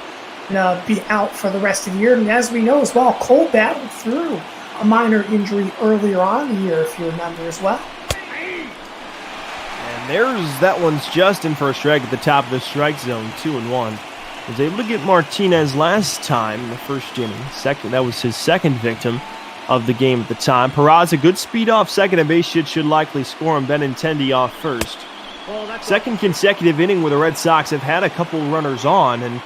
and be out for the rest of the year. And as we know as well, Cole battled through a minor injury earlier on in the year, if you remember as well. And there's that one's Justin for a strike at the top of the strike zone, 2-1. Was able to get Martinez last time in the first inning. That was his second victim of the game at the time. Peraza, good speed off second, and base hit should likely score him. Benintendi off first. Second consecutive inning where the Red Sox have had a couple runners on, and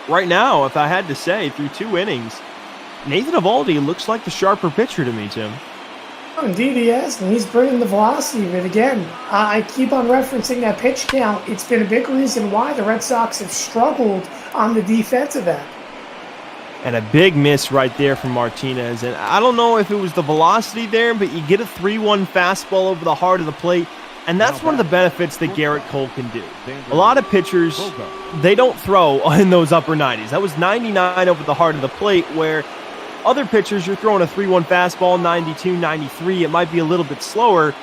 right now, if I had to say, through 2 innings, Nathan Eovaldi looks like the sharper pitcher to me, Tim. Oh, indeed he is, and he's bringing the velocity of it again. I keep on referencing that pitch count. It's been a big reason why the Red Sox have struggled on the defensive end. And a big miss right there from Martinez. And I don't know if it was the velocity there, but you get a 3-1 fastball over the heart of the plate. And that's one of the benefits that Gerrit Cole can do. A lot of pitchers, they don't throw in those upper 90s. That was 99 over the heart of the plate, where other pitchers, you're throwing a 3-1 fastball, 92, 93. It might be a little bit slower.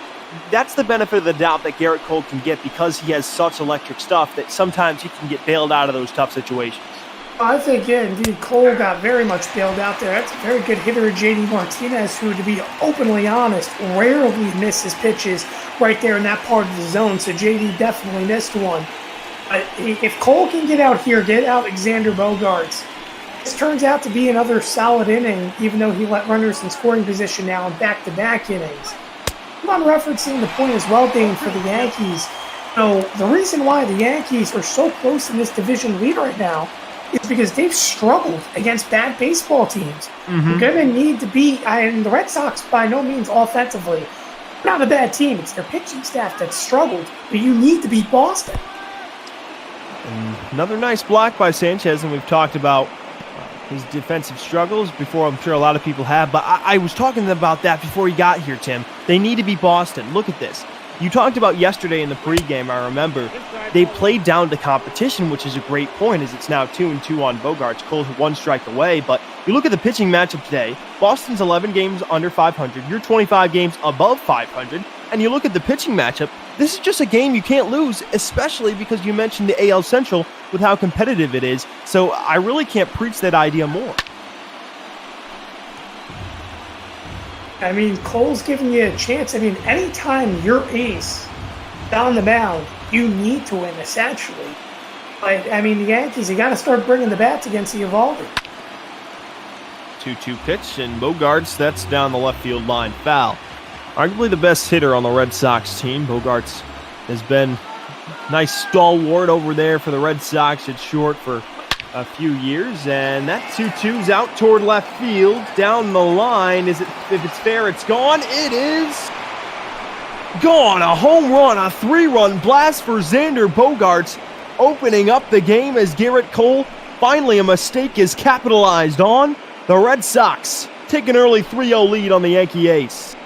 That's the benefit of the doubt that Gerrit Cole can get because he has such electric stuff that sometimes he can get bailed out of those tough situations. I think, yeah, indeed, Cole got very much bailed out there. That's a very good hitter, J.D. Martinez, who, to be openly honest, rarely misses pitches right there in that part of the zone. So J.D. definitely missed one. But if Cole can get out here, get out Xander Bogaerts, this turns out to be another solid inning, even though he let runners in scoring position now in back-to-back innings. I'm referencing the point as well, Dane, for the Yankees. So the reason why the Yankees are so close in this division lead right now is because they've struggled against bad baseball teams. They're going to need to be, and the Red Sox by no means offensively, not a bad team. It's their pitching staff that's struggled, but you need to beat Boston. And another nice block by Sanchez, and we've talked about his defensive struggles before. I'm sure a lot of people have, but I was talking about that before he got here, Tim. They need to beat Boston. Look at this. You talked about yesterday in the pregame, I remember. They played down to competition, which is a great point, as it's now 2-2 on Bogaerts. Cole's 1 strike away, but you look at the pitching matchup today, Boston's 11 games under 500, you're 25 games above 500, and you look at the pitching matchup, this is just a game you can't lose, especially because you mentioned the AL Central with how competitive it is, so I really can't preach that idea more. I mean, Cole's giving you a chance. I mean, anytime your ace down the mound, you need to win, essentially. But, I mean, the Yankees, you got to start bringing the bats against the Eovaldi. 2-2 pitch, and Bogaerts, that's down the left field line, foul. Arguably the best hitter on the Red Sox team. Bogaerts has been nice stalwart over there for the Red Sox at short for a few years, and that 2-2's out toward left field, down the line. If it's fair, it's gone. It is gone. A home run, a 3-run blast for Xander Bogaerts, opening up the game as Gerrit Cole, finally a mistake is capitalized on. The Red Sox take an early 3-0 lead on the Yankee ace.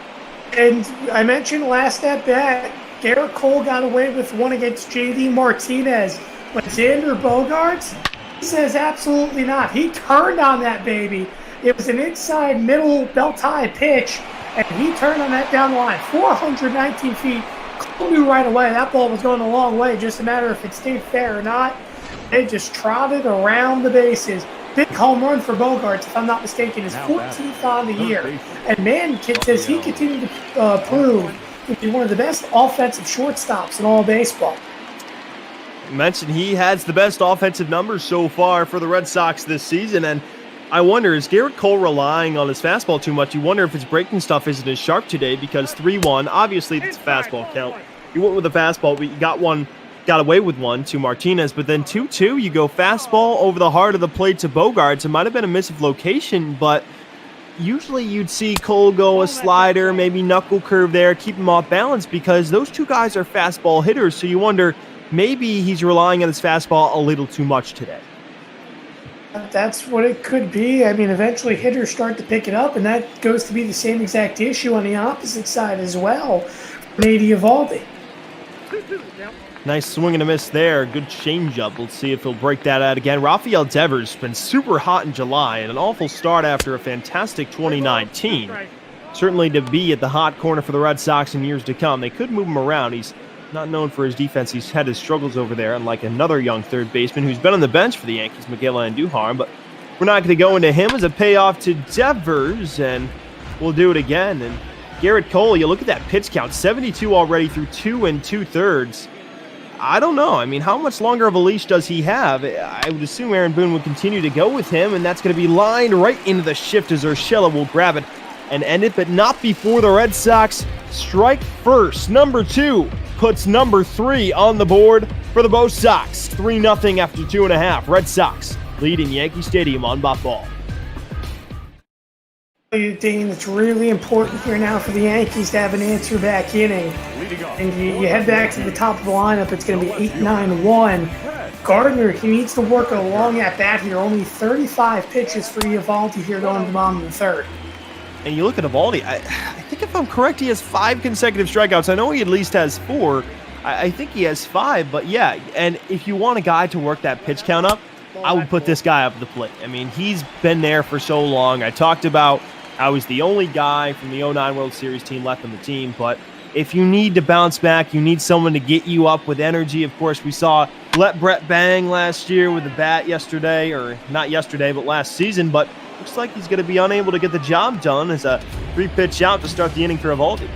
And I mentioned last at bat, Gerrit Cole got away with one against J.D. Martinez, but Xander Bogaerts, he says absolutely not. He turned on that baby. It was an inside middle belt high pitch, and he turned on that down the line. 419 feet. Cole knew right away that ball was going a long way, just a matter if it stayed fair or not. They just trotted around the bases. Big home run for Bogaerts, if I'm not mistaken, his 14th on the year. And man, kid says he continued to prove to be one of the best offensive shortstops in all baseball. You mentioned he has the best offensive numbers so far for the Red Sox this season, and I wonder, is Gerrit Cole relying on his fastball too much? You wonder if his breaking stuff isn't as sharp today, because 3-1, obviously it's a fastball count. You went with a fastball, but you got away with one to Martinez, but then 2-2, you go fastball over the heart of the plate to Bogaerts. It might have been a miss of location, but usually you'd see Cole go a slider, maybe knuckle curve there, keep him off balance, because those two guys are fastball hitters, so you wonder, maybe he's relying on his fastball a little too much today. That's what it could be. I mean, eventually hitters start to pick it up, and that goes to be the same exact issue on the opposite side as well for Eovaldi. Nice swing and a miss there. Good changeup. Let's see if he'll break that out again. Rafael Devers been super hot in July and an awful start after a fantastic 2019. Certainly to be at the hot corner for the Red Sox in years to come. They could move him around. He's not known for his defense. He's had his struggles over there, unlike another young third baseman who's been on the bench for the Yankees, Miguel Andujar. But we're not going to go into him as a payoff to Devers, and we'll do it again. And Gerrit Cole, you look at that pitch count, 72 already through 2 2/3. I don't know. I mean, how much longer of a leash does he have? I would assume Aaron Boone would continue to go with him, and that's going to be lined right into the shift as Urshela will grab it and end it, but not before the Red Sox strike first. Number 2 puts number 3 on the board for the Bo Sox. 3-0 after 2.5. Red Sox lead in Yankee Stadium on Bop Ball. Dane, it's really important here now for the Yankees to have an answer back inning. And you head back to the top of the lineup, it's going to be 8-9-1. Gardner, he needs to work a long at bat here. Only 35 pitches for Eovaldi here going to the bottom of the third. And you look at Eovaldi, I think if I'm correct, he has 5 consecutive strikeouts. I know he at least has 4. I think he has 5, but yeah. And if you want a guy to work that pitch count up, I would put this guy up at the plate. I mean, he's been there for so long. I talked about how he's the only guy from the 09 World Series team left on the team, but if you need to bounce back, you need someone to get you up with energy. Of course, we saw Let Brett bang last year with the bat yesterday, or not yesterday, but last season, but looks like he's going to be unable to get the job done as a 3-pitch out to start the inning for Eovaldi.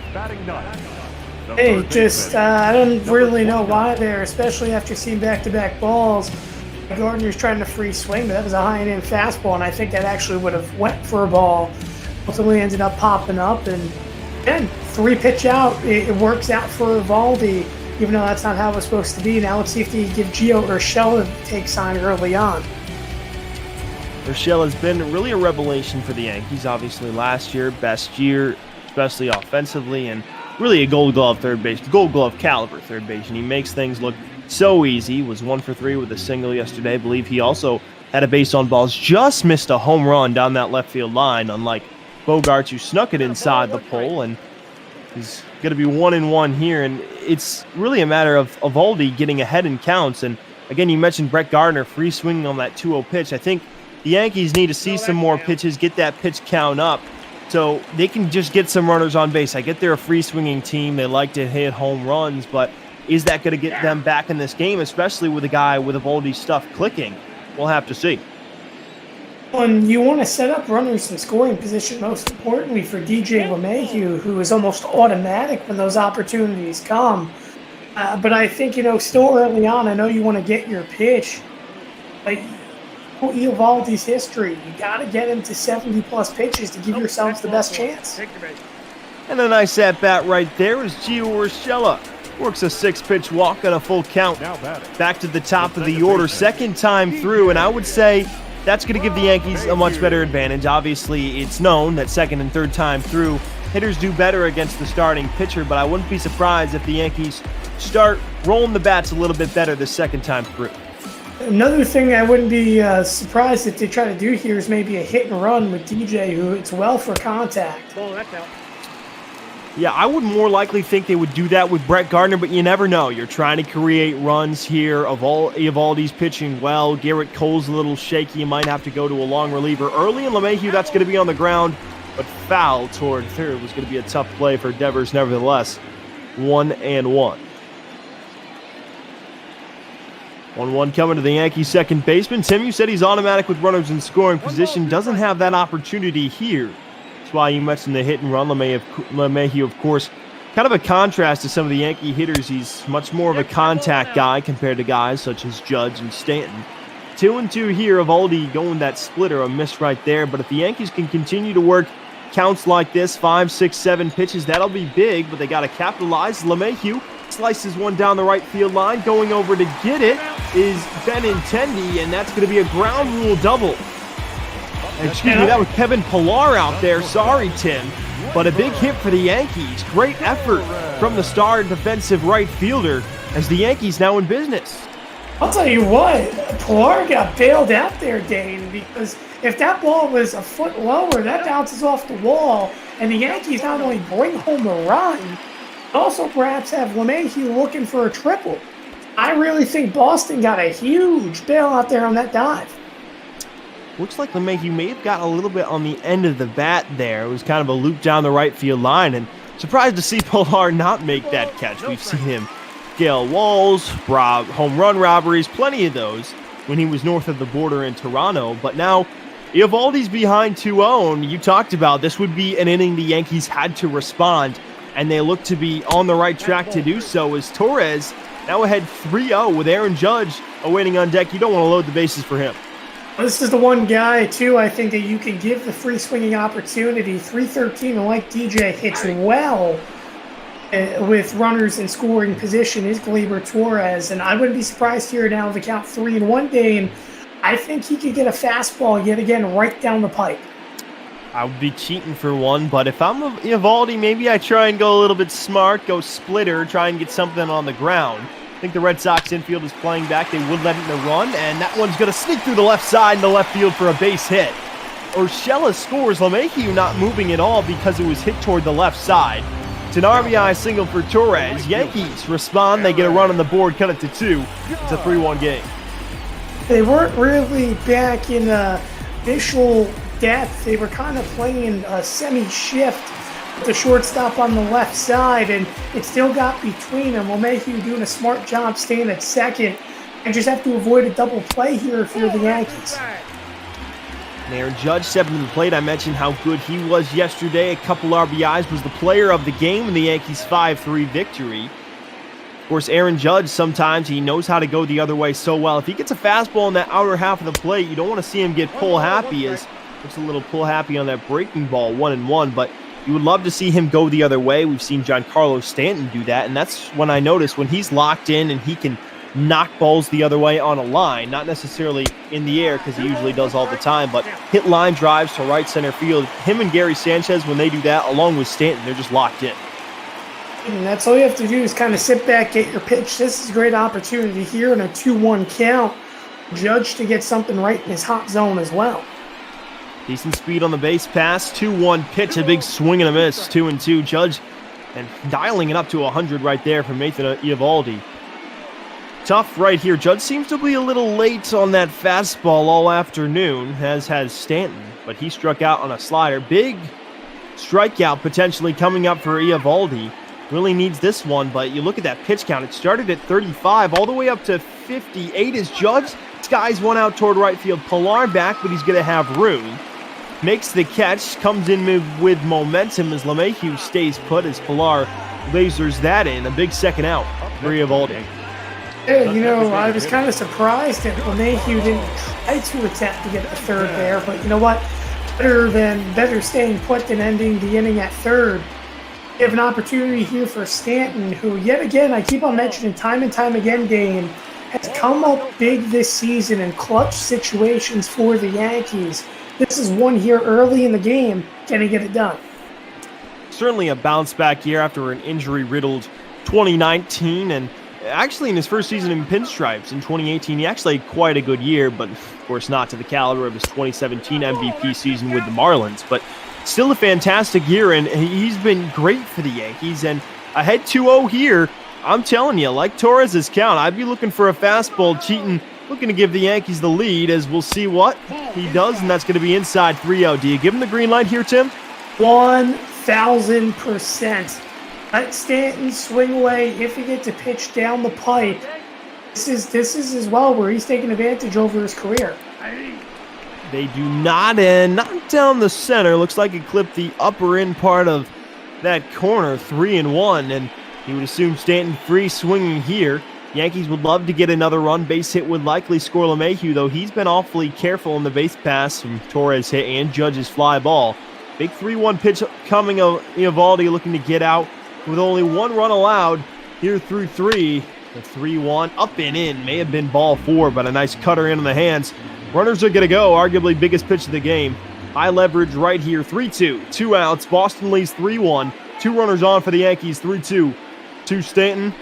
Hey, just, I don't really know why there, especially after seeing back-to-back balls. Gardner's trying to free swing, but that was a high-end fastball, and I think that actually would have went for a ball. Ultimately ended up popping up, and again, 3-pitch out. It works out for Eovaldi, even though that's not how it was supposed to be. Now let's see if they give Gio Urshela a take sign early on. Urshela has been really a revelation for the Yankees. Obviously, last year, best year, especially offensively, and really a Gold Glove third base, Gold Glove caliber third base, and he makes things look so easy. Was 1 for 3 with a single yesterday. I believe he also had a base on balls. Just missed a home run down that left field line, unlike Bogaerts, who snuck it inside the pole, and he's going to be 1-1 here. And it's really a matter of Eovaldi getting ahead in counts. And again, you mentioned Brett Gardner free swinging on that 2-0 pitch. I think the Yankees need to see some more pitches, get that pitch count up, so they can just get some runners on base. I get they're a free swinging team. They like to hit home runs, but is that going to get them back in this game, especially with a guy with Eovaldi's stuff clicking? We'll have to see. And you want to set up runners in scoring position, most importantly for DJ LeMahieu, who is almost automatic when those opportunities come. But I think, still early on, I know you want to get your pitch. Like Eovaldi's history, you got to get him to 70-plus pitches to give yourselves the best chance. And a nice at-bat right there is Gio Urshela. Works a 6-pitch walk and a full count. Back to the top of the order, second time through, and I would say that's going to give the Yankees a much better advantage. Obviously, it's known that second and third time through, hitters do better against the starting pitcher, but I wouldn't be surprised if the Yankees start rolling the bats a little bit better the second time through. Another thing I wouldn't be surprised if they try to do here is maybe a hit and run with DJ, who hits well for contact. Yeah, I would more likely think they would do that with Brett Gardner, but you never know. You're trying to create runs here. Eovaldi's pitching well. Garrett Cole's a little shaky. You might have to go to a long reliever early, and LeMahieu, that's going to be on the ground, but foul toward third was going to be a tough play for Devers nevertheless. 1-1. 1-1 coming to the Yankees second baseman. Tim, you said he's automatic with runners in scoring position. Doesn't have that opportunity here. That's why you mentioned the hit and run. LeMahieu, of course, kind of a contrast to some of the Yankee hitters. He's much more of a contact guy compared to guys such as Judge and Stanton. 2-2 here. Eovaldi going that splitter, a miss right there. But if the Yankees can continue to work counts like this, 5, 6, 7 pitches, that'll be big, but they got to capitalize. LeMahieu slices one down the right field line. Going over to get it is Benintendi, and that's going to be a ground rule double. Excuse me, that was Kevin Pillar out there. Sorry, Tim. But a big hit for the Yankees. Great effort from the star defensive right fielder as the Yankees now in business. I'll tell you what, Pillar got bailed out there, Dane, because if that ball was a foot lower, that bounces off the wall, and the Yankees not only bring home a run, but also perhaps have LeMahieu looking for a triple. I really think Boston got a huge bail out there on that dive. Looks like LeMahieu may have got a little bit on the end of the bat there. It was kind of a loop down the right field line, and surprised to see Pillar not make that catch. We've seen him scale walls, home run robberies, plenty of those when he was north of the border in Toronto. But now Eovaldi's behind 2-0, and you talked about this would be an inning the Yankees had to respond, and they look to be on the right track to do so as Torres now ahead 3-0 with Aaron Judge awaiting on deck. You don't want to load the bases for him. This is the one guy, too, I think that you can give the free swinging opportunity. 313, and like DJ, hits well with runners in scoring position is Gleyber Torres. And I wouldn't be surprised here now with the count 3-1 game. I think he could get a fastball yet again right down the pipe. I would be cheating for one, but if I'm Eovaldi, maybe I try and go a little bit smart, go splitter, try and get something on the ground. I think the Red Sox infield is playing back. They would let it in a run, and that one's going to sneak through the left side in the left field for a base hit. Urshela scores. LeMahieu not moving at all because it was hit toward the left side. It's an RBI single for Torres. Yankees respond. They get a run on the board, cut it to 2. It's a 3-1 game. They weren't really back in initial depth. They were kind of playing a semi-shift with the shortstop on the left side, and it still got between them. LeMahieu doing a smart job staying at second, and just have to avoid a double play here if you're the Yankees. Aaron Judge stepping to the plate. I mentioned how good he was yesterday. A couple RBIs, was the player of the game in the Yankees' 5-3 victory. Of course, Aaron Judge, sometimes he knows how to go the other way so well. If he gets a fastball in that outer half of the plate, you don't want to see him get pull happy, as looks a little pull happy on that breaking ball, 1-1, but you would love to see him go the other way. We've seen Giancarlo Stanton do that, and that's when I notice when he's locked in and he can knock balls the other way on a line, not necessarily in the air because he usually does all the time, but hit line drives to right center field. Him and Gary Sanchez, when they do that, along with Stanton, they're just locked in. And that's all you have to do is kind of sit back, get your pitch. This is a great opportunity here in a 2-1 count. Judge to get something right in his hot zone as well. Decent speed on the base pass, 2-1 pitch, a big swing and a miss, 2-2. Judge and dialing it up to 100 right there from Nathan Eovaldi. Tough right here. Judge seems to be a little late on that fastball all afternoon, as has Stanton, but he struck out on a slider. Big strikeout potentially coming up for Eovaldi. Really needs this one, but you look at that pitch count. It started at 35 all the way up to 58 as Judge skies one out toward right field. Pilar back, but he's going to have room. Makes the catch, comes in with momentum as LeMahieu stays put as Pilar lasers that in. A big second out for Eovaldi. Yeah, you know, I was kind of surprised that LeMahieu didn't try to attempt to get the third there, but you know what? Better staying put than ending the inning at third. You have an opportunity here for Stanton, who, yet again, I keep on mentioning time and time again, Dane, has come up big this season in clutch situations for the Yankees. This is one here early in the game. Can he get it done? Certainly a bounce-back year after an injury-riddled 2019, and actually in his first season in pinstripes in 2018, he actually had quite a good year, but of course not to the caliber of his 2017 MVP season with the Marlins. But still a fantastic year, and he's been great for the Yankees. And ahead 2-0 here, I'm telling you, like Torres' count, I'd be looking for a fastball. Cheating, looking to give the Yankees the lead, as we'll see what he does, and that's going to be inside 3-0. Do you give him the green light here, Tim? 1,000%. Let Stanton swing away if he gets a pitch down the pipe. This is as well where he's taking advantage over his career. They do not, and not down the center. Looks like it clipped the upper end part of that corner, 3-1, and you would assume Stanton free swinging here. Yankees would love to get another run. Base hit would likely score LeMahieu, though he's been awfully careful in the base pass from Torres' hit and Judge's fly ball. Big 3-1 pitch coming of Eovaldi, looking to get out with only one run allowed here through 3. The 3-1 up and in. May have been ball 4, but a nice cutter in on the hands. Runners are going to go. Arguably biggest pitch of the game. High leverage right here. 3-2. 2 outs. Boston leads 3-1. 2 runners on for the Yankees. 3-2 to Stanton.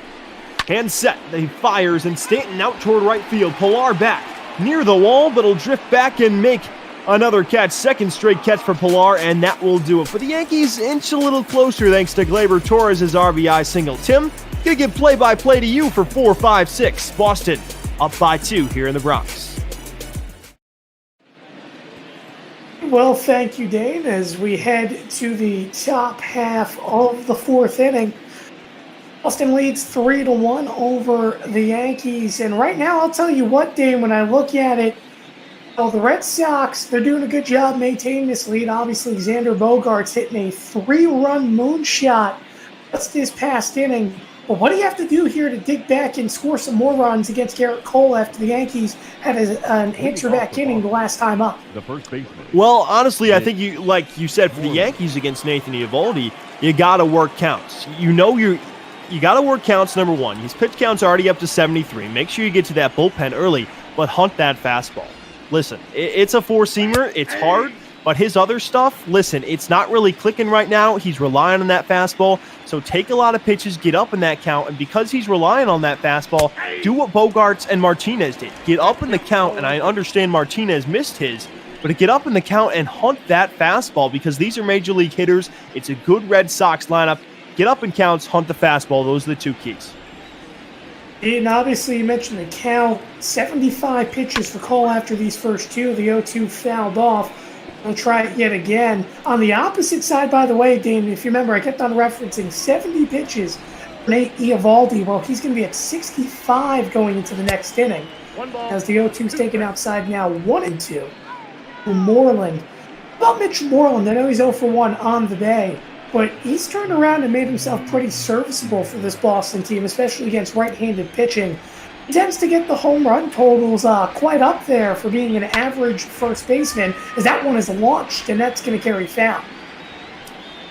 Hand set. He fires, and Stanton out toward right field. Pilar back near the wall, but he'll drift back and make another catch. Second straight catch for Pilar, and that will do it. For the Yankees, inch a little closer thanks to Gleyber Torres' RBI single. Tim, gonna give play-by-play to you for 4, 5, 6. Boston up by 2 here in the Bronx. Well, thank you, Dane, as we head to the top half of the 4th inning. Boston leads 3-1 over the Yankees, and right now, I'll tell you what, Dane, when I look at it, well, the Red Sox, they're doing a good job maintaining this lead. Obviously, Xander Bogaerts hitting a 3-run moonshot just this past inning. But what do you have to do here to dig back and score some more runs against Garrett Cole after the Yankees had an answer-back inning the last time up? The first baseman. Well, honestly, I think like you said, for the Yankees against Nathan Eovaldi, you got to work counts. You got to work counts, number one. His pitch count's already up to 73. Make sure you get to that bullpen early, but hunt that fastball. Listen, it's a four-seamer. It's hard, but his other stuff, listen, it's not really clicking right now. He's relying on that fastball, so take a lot of pitches, get up in that count, and because he's relying on that fastball, do what Bogaerts and Martinez did. Get up in the count, and I understand Martinez missed his, but to get up in the count and hunt that fastball, because these are major league hitters. It's a good Red Sox lineup. Get up in counts, hunt the fastball. Those are the two keys. And obviously, you mentioned the count. 75 pitches for Cole after these first two. The 0-2 fouled off. We'll try it yet again. On the opposite side, by the way, Dane, if you remember, I kept on referencing 70 pitches for Nate Eovaldi. Well, he's going to be at 65 going into the next inning. As the 0-2's taken outside now, 1-2 for Moreland. About Mitch Moreland, I know he's 0 for 1 on the day, but he's turned around and made himself pretty serviceable for this Boston team, especially against right-handed pitching. He tends to get the home run totals quite up there for being an average first baseman, as that one is launched, and that's going to carry foul.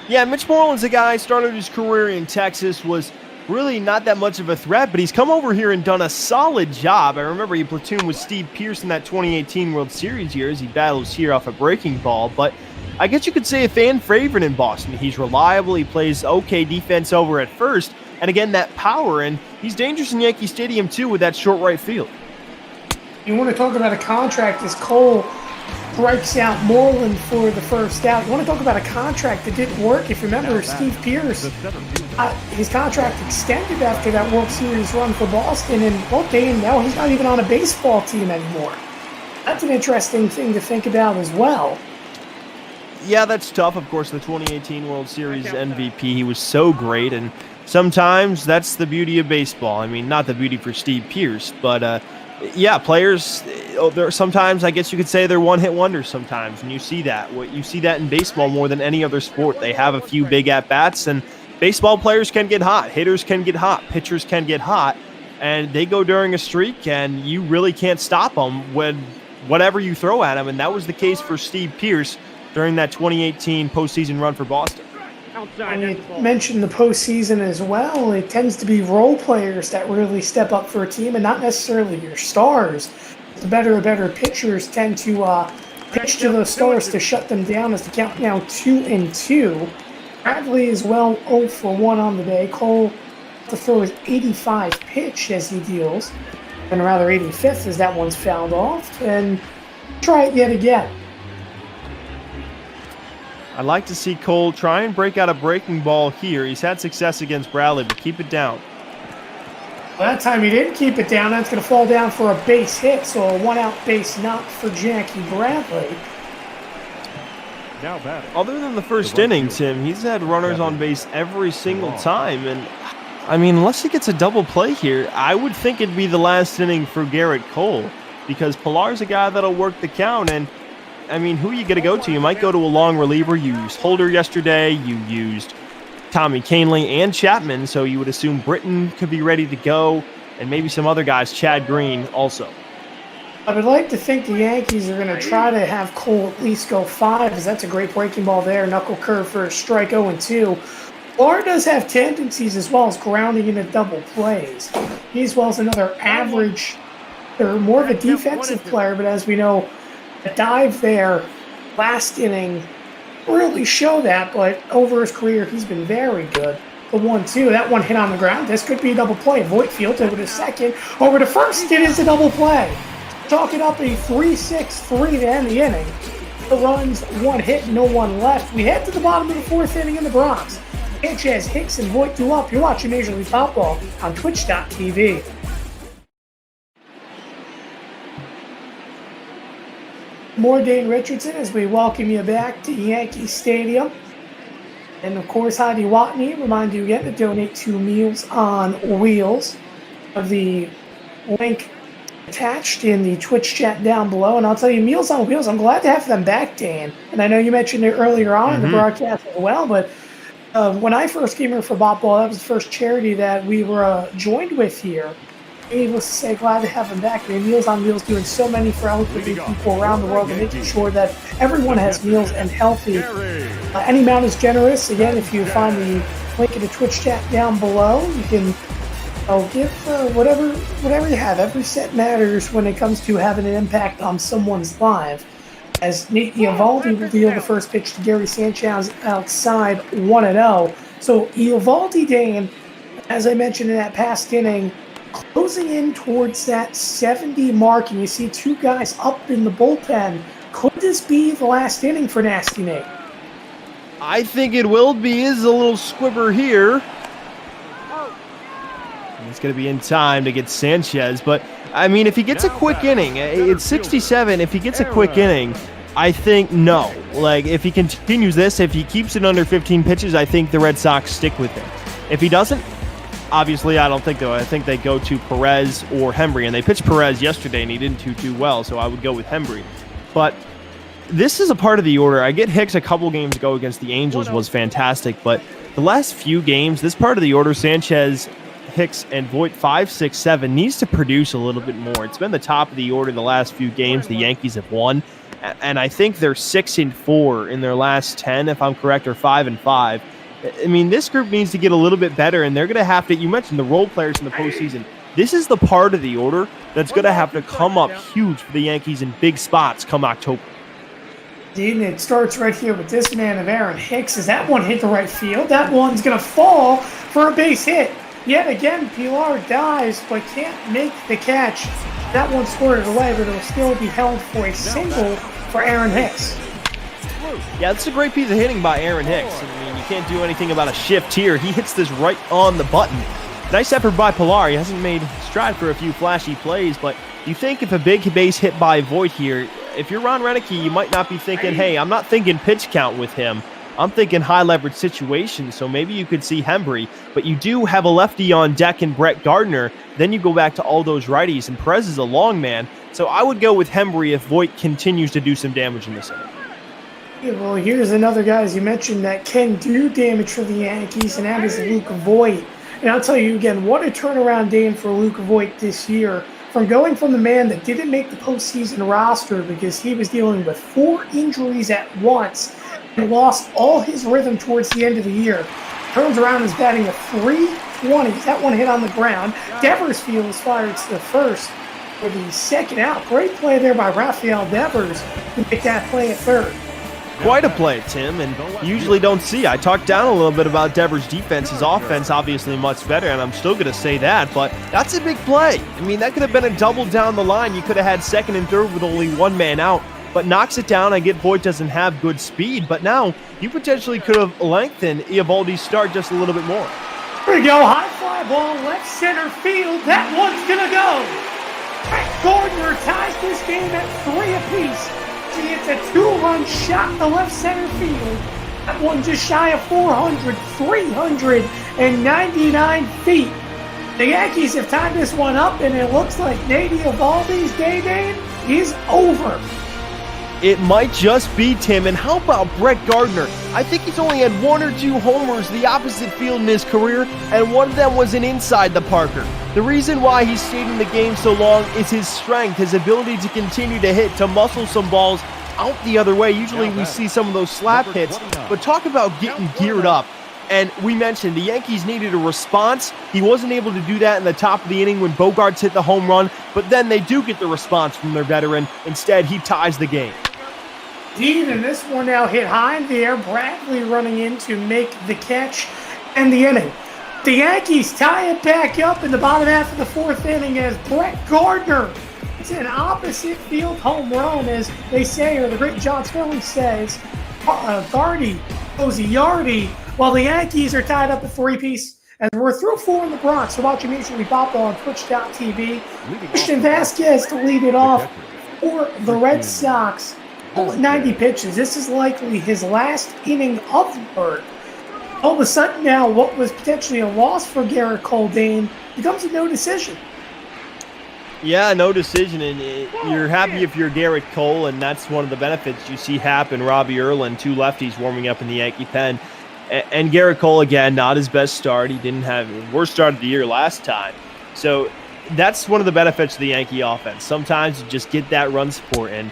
Yeah, Mitch Moreland's a guy, started his career in Texas, was really not that much of a threat, but he's come over here and done a solid job. I remember he platooned with Steve Pearce in that 2018 World Series years. He battles here off a breaking ball, but I guess you could say a fan favorite in Boston. He's reliable. He plays okay defense over at first. And again, that power, and he's dangerous in Yankee Stadium too with that short right field. You want to talk about a contract as Cole strikes out Moreland for the first out. You want to talk about a contract that didn't work. If you remember, Steve Pearce, his contract extended after that World Series run for Boston, and well, Dane, now he's not even on a baseball team anymore. That's an interesting thing to think about as well. Yeah, that's tough. Of course, the 2018 World Series MVP, he was so great, and sometimes that's the beauty of baseball. I mean, not the beauty for Steve Pearce, but yeah, players, sometimes I guess you could say they're one-hit wonders sometimes, and you see that. You see that in baseball more than any other sport. They have a few big at-bats, and baseball players can get hot. Hitters can get hot. Pitchers can get hot, and they go during a streak, and you really can't stop them when whatever you throw at them, and that was the case for Steve Pearce during that 2018 postseason run for Boston. And you mentioned the postseason as well. It tends to be role players that really step up for a team and not necessarily your stars. The better pitchers tend to pitch to those stars to shut them down as the count now 2-2. Bradley is well 0 for 1 on the day. Cole to throw his 85 pitch as he deals, and rather 85th as that one's fouled off. And try it yet again. I'd like to see Cole try and break out a breaking ball here. He's had success against Bradley, but keep it down. Well, that time he didn't keep it down. That's going to fall down for a base hit, so a one-out base knock for Jackie Bradley. Now batting. Other than the first inning, Tim, he's had runners on base every single time. And, I mean, unless he gets a double play here, I would think it'd be the last inning for Garrett Cole, because Pillar's a guy that'll work the count, and I mean, who are you going to go to? You might go to a long reliever. You used Holder yesterday. You used Tommy Kahnle and Chapman, so you would assume Britton could be ready to go, and maybe some other guys, Chad Green also. I would like to think the Yankees are going to try to have Cole at least go 5, as that's a great breaking ball there. Knuckle curve for a strike 0-2. Barr does have tendencies as well as grounding into double plays. He as well as another average, or more of a defensive player, but as we know, a dive there last inning really show that, but over his career, he's been very good. The 1-2, that one hit on the ground. This could be a double play. Voigtfield over to second, over to first. It is a double play. Chalking up a 3-6-3 to end the inning. The runs, 1 hit, no one left. We head to the bottom of the 4th inning in the Bronx. Pitch as Hicks and Voigt do up. You're watching Major League Baseball on Twitch.tv. More Dane Richardson as we welcome you back to Yankee Stadium. And of course, Heidi Watney, remind you again to donate to Meals on Wheels. Of the link attached in the Twitch chat down below. And I'll tell you, Meals on Wheels, I'm glad to have them back, Dan. And I know you mentioned it earlier on in the broadcast as well, but when I first came here for Bop Ball, that was the first charity that we were joined with here. Needless to say, glad to have them back. I mean, Meals on Wheels doing so many for elderly people around the world and making sure that everyone has meals and healthy. Any amount is generous. Again, if you find the link in the Twitch chat down below, you can give whatever you have. Every cent matters when it comes to having an impact on someone's life. As Nate Eovaldi will deal the first pitch to Gary Sanchez outside 1-0. So Eovaldi, Dane, as I mentioned in that past inning, closing in towards that 70 mark, and you see 2 guys up in the bullpen. Could this be the last inning for Nasty Nate? I think it will be. Is a little squibber here. It's going to be in time to get Sanchez. But, I mean, if he gets a quick inning, it's 67. If he gets a quick inning, I think no. Like, if he continues this, if he keeps it under 15 pitches, I think the Red Sox stick with him. If he doesn't, obviously I don't think so. I think they go to Perez or Hembry. And they pitched Perez yesterday, and he didn't do well, so I would go with Hembry. But this is a part of the order. I get Hicks a couple games ago against the Angels was fantastic, but the last few games, this part of the order, Sanchez, Hicks, and Voit 5, 6, 7 needs to produce a little bit more. It's been the top of the order the last few games the Yankees have won, and I think they're 6-4 in their last 10, if I'm correct, or 5-5. I mean, this group needs to get a little bit better, and they're going to have to, you mentioned the role players in the postseason. This is the part of the order that's going to have to come up huge for the Yankees in big spots come October. Indeed, and it starts right here with this man of Aaron Hicks. As that one hit the right field, that one's going to fall for a base hit. Yet again, Pilar dies, but can't make the catch. That one squirted away, but it'll still be held for a single for Aaron Hicks. Yeah, that's a great piece of hitting by Aaron Hicks. I mean, you can't do anything about a shift here. He hits this right on the button. Nice effort by Pilar. He hasn't made stride for a few flashy plays, but you think if a big base hit by Voit here, if you're Ron Renicky, you might not be thinking, hey, I'm not thinking pitch count with him. I'm thinking high leverage situations, so maybe you could see Hembry, but you do have a lefty on deck in Brett Gardner. Then you go back to all those righties, and Perez is a long man, so I would go with Hembry if Voit continues to do some damage in this inning. Yeah, well, here's another guy, as you mentioned, that can do damage for the Yankees, and that is Luke Voit. And I'll tell you again, what a turnaround game for Luke Voit this year. From going from the man that didn't make the postseason roster because he was dealing with 4 injuries at once and lost all his rhythm towards the end of the year. Turns around and is batting a .320. That one hit on the ground. Deversfield is fired to the first for the second out. Great play there by Rafael Devers to make that play at third. Quite a play, Tim, and usually don't see. I talked down a little bit about Devers' defense. His offense obviously much better, and I'm still going to say that, but that's a big play. I mean, that could have been a double down the line. You could have had second and third with only one man out, but knocks it down. I get Voit doesn't have good speed, but now you potentially could have lengthened Eovaldi's start just a little bit more. Here we go, high fly ball, left center field. That one's going to go. Brett Gardner ties this game at 3 apiece. It's a 2-run shot to left center field. That one just shy of 400, 399 feet. The Yankees have tied this one up, and it looks like Nate Eovaldi's day is over. It might just be, Tim, and how about Brett Gardner? I think he's only had 1 or 2 homers the opposite field in his career, and one of them was an inside the Parker. The reason why he stayed in the game so long is his strength, his ability to continue to hit, to muscle some balls out the other way. Usually we see some of those slap hits, but talk about getting geared up. And we mentioned the Yankees needed a response. He wasn't able to do that in the top of the inning when Bogaerts hit the home run, but then they do get the response from their veteran. Instead, he ties the game. Indeed, and this one now hit high in the air. Bradley running in to make the catch and the inning. The Yankees tie it back up in the bottom half of the 4th inning as Brett Gardner. It's an opposite field home run, as they say, or the great John Sterling says. Gardy goes Yardy, while the Yankees are tied up at 3-piece. As we're through 4 in the Bronx, so watch immediately pop on Twitch.tv. Christian Vasquez to lead it off for the Red Sox. 90 pitches. This is likely his last inning of the bird. All of a sudden now, what was potentially a loss for Garrett Coldain becomes a no decision. Yeah, no decision, and you're happy if you're Garrett Cole, and that's one of the benefits you see happen. Robbie Erlin, 2 lefties warming up in the Yankee pen. And Garrett Cole, again, not his best start. He didn't have the worst start of the year last time. So that's one of the benefits of the Yankee offense. Sometimes you just get that run support, and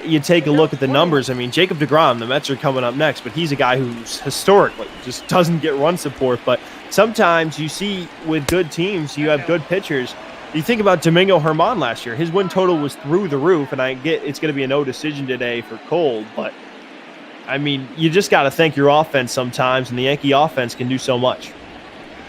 you take a look at the numbers. I mean, Jacob deGrom, the Mets are coming up next, but he's a guy who's historically just doesn't get run support. But sometimes you see with good teams, you have good pitchers. You think about Domingo Germán last year. His win total was through the roof, and I get it's going to be a no decision today for Cole, but I mean, you just got to thank your offense sometimes, and the Yankee offense can do so much.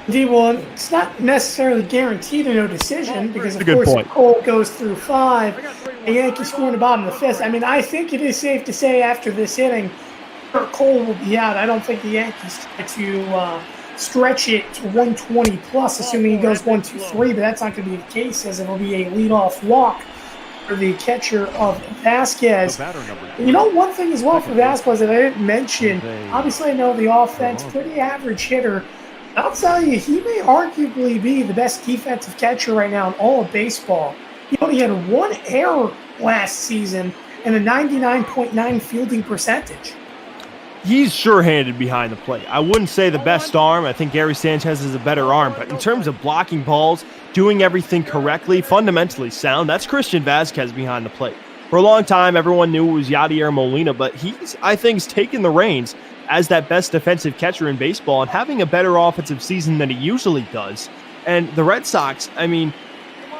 Indeed, well, it's not necessarily guaranteed a no decision because, of That's a good course, point. if Cole goes through 5, the Yankees score in the bottom of the 5th. I mean, I think it is safe to say after this inning, Cole will be out. I don't think the Yankees try to stretch it to 120 plus, assuming he goes 1-2-3, but that's not going to be the case, as it will be a leadoff walk for the catcher of Vasquez. You know, one thing as well for Vasquez that I didn't mention, obviously I know the offense, pretty average hitter. I'll tell you, he may arguably be the best defensive catcher right now in all of baseball. He only had 1 error last season and a 99.9 fielding percentage. He's sure-handed behind the plate. I wouldn't say the best arm. I think Gary Sanchez is a better arm. But in terms of blocking balls, doing everything correctly, fundamentally sound, that's Christian Vasquez behind the plate. For a long time, everyone knew it was Yadier Molina, but I think he's taken the reins as that best defensive catcher in baseball and having a better offensive season than he usually does. And the Red Sox, I mean,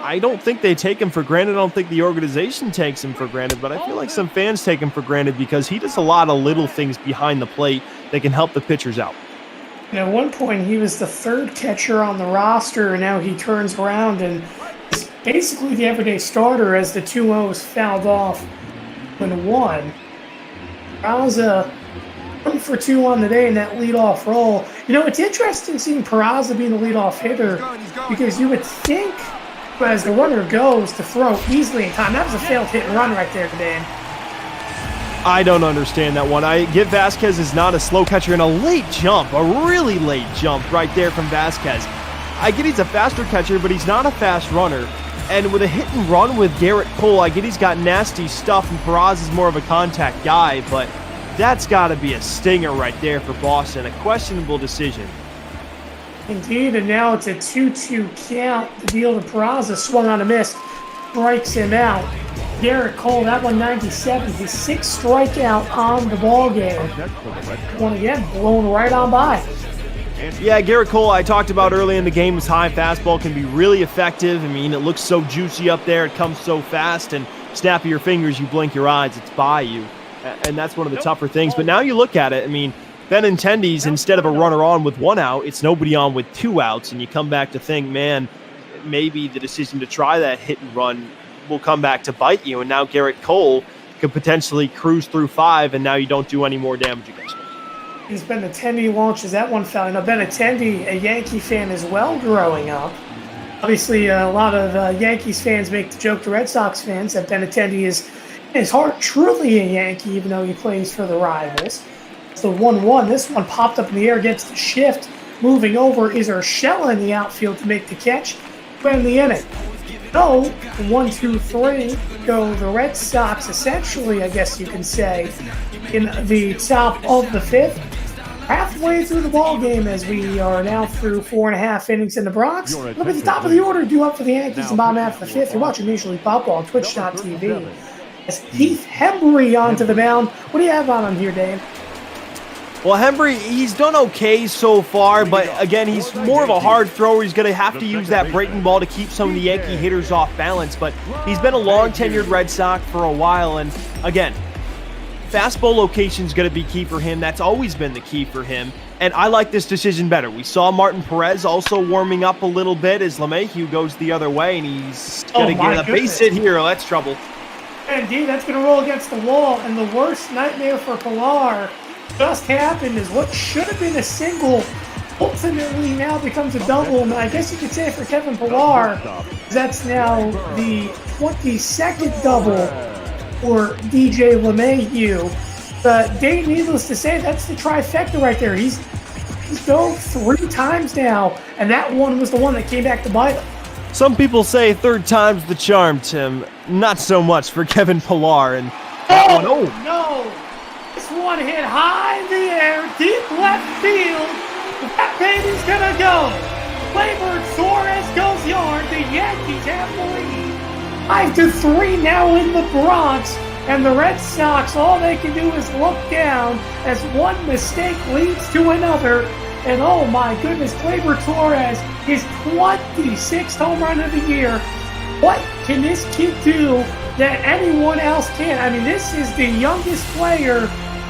I don't think they take him for granted. I don't think the organization takes him for granted, but I feel like some fans take him for granted because he does a lot of little things behind the plate that can help the pitchers out. And at one point, he was the 3rd catcher on the roster, and now he turns around and is basically the everyday starter as the 2-0s fouled off when 1. Raza 1 for 2 on the day in that leadoff role. You know, it's interesting seeing Peraza being the leadoff hitter because you would think as the runner goes to throw easily in time. That was a failed hit and run right there, Dan. I don't understand that one. I get Vasquez is not a slow catcher, and a late jump, a really late jump right there from Vasquez. I get he's a faster catcher, but he's not a fast runner. And with a hit and run with Garrett Cole, I get he's got nasty stuff, and Peraza is more of a contact guy, but that's got to be a stinger right there for Boston. A questionable decision. Indeed, and now it's a 2-2 count. The deal to Peraza, swung on a miss, strikes him out. Garrett Cole, that 197, his 6th strikeout on the ball game. One again, blown right on by. Yeah, Garrett Cole, I talked about early in the game, his high fastball can be really effective. I mean, it looks so juicy up there, it comes so fast, and snap of your fingers, you blink your eyes, it's by you. And that's one of the tougher things. But now you look at it, I mean, Benintendi's, instead of a runner on with 1 out, it's nobody on with 2 outs, and you come back to think, man, maybe the decision to try that hit and run will come back to bite you, and now Garrett Cole could potentially cruise through 5, and now you don't do any more damage against him. He's Benintendi launches that one foul. Now, Benintendi, a Yankee fan as well growing up. Obviously, a lot of Yankees fans make the joke to Red Sox fans that Benintendi is in his heart truly a Yankee, even though he plays for the rivals. It's the 1-1. This one popped up in the air, gets the shift. Moving over is Urshela in the outfield to make the catch. Win the inning. So, 1-2-3 go the Red Sox, essentially, I guess you can say, in the top of the 5th. Halfway through the ball game as we are now through 4.5 innings in the Bronx. Look at the top of the order, due up for the Yankees in the bottom half of the 5th. You're watching Major League Baseball on Twitch.tv. As Heath Hembree onto the mound. What do you have on him here, Dave? Well, Hembree, he's done okay so far, but again, he's more of a hard thrower. He's going to have to use that breaking ball to keep some of the Yankee hitters off balance, but he's been a long-tenured Red Sox for a while, and again, fastball location is going to be key for him. That's always been the key for him, and I like this decision better. We saw Martin Perez also warming up a little bit as LeMahieu goes the other way, and he's going to get a base hit here. Oh, that's trouble. Indeed, that's going to roll against the wall, and the worst nightmare for Pilar just happened is what should have been a single ultimately now becomes a double, and I guess you could say for Kevin Pilar, that's now the 22nd double for DJ LeMahieu. Dave, needless to say, that's the trifecta right there. He's dove 3 times now, and that one was the one that came back to bite him. Some people say 3rd time's the charm, Tim. Not so much for Kevin Pilar. And no! This one hit high in the air, deep left field. That baby's gonna go. Gleyber Torres goes yard. The Yankees have the lead. 5-3 now in the Bronx. And the Red Sox, all they can do is look down as one mistake leads to another. And oh my goodness, Gleyber Torres, his 26th home run of the year. What can this kid do that anyone else can? I mean, this is the youngest player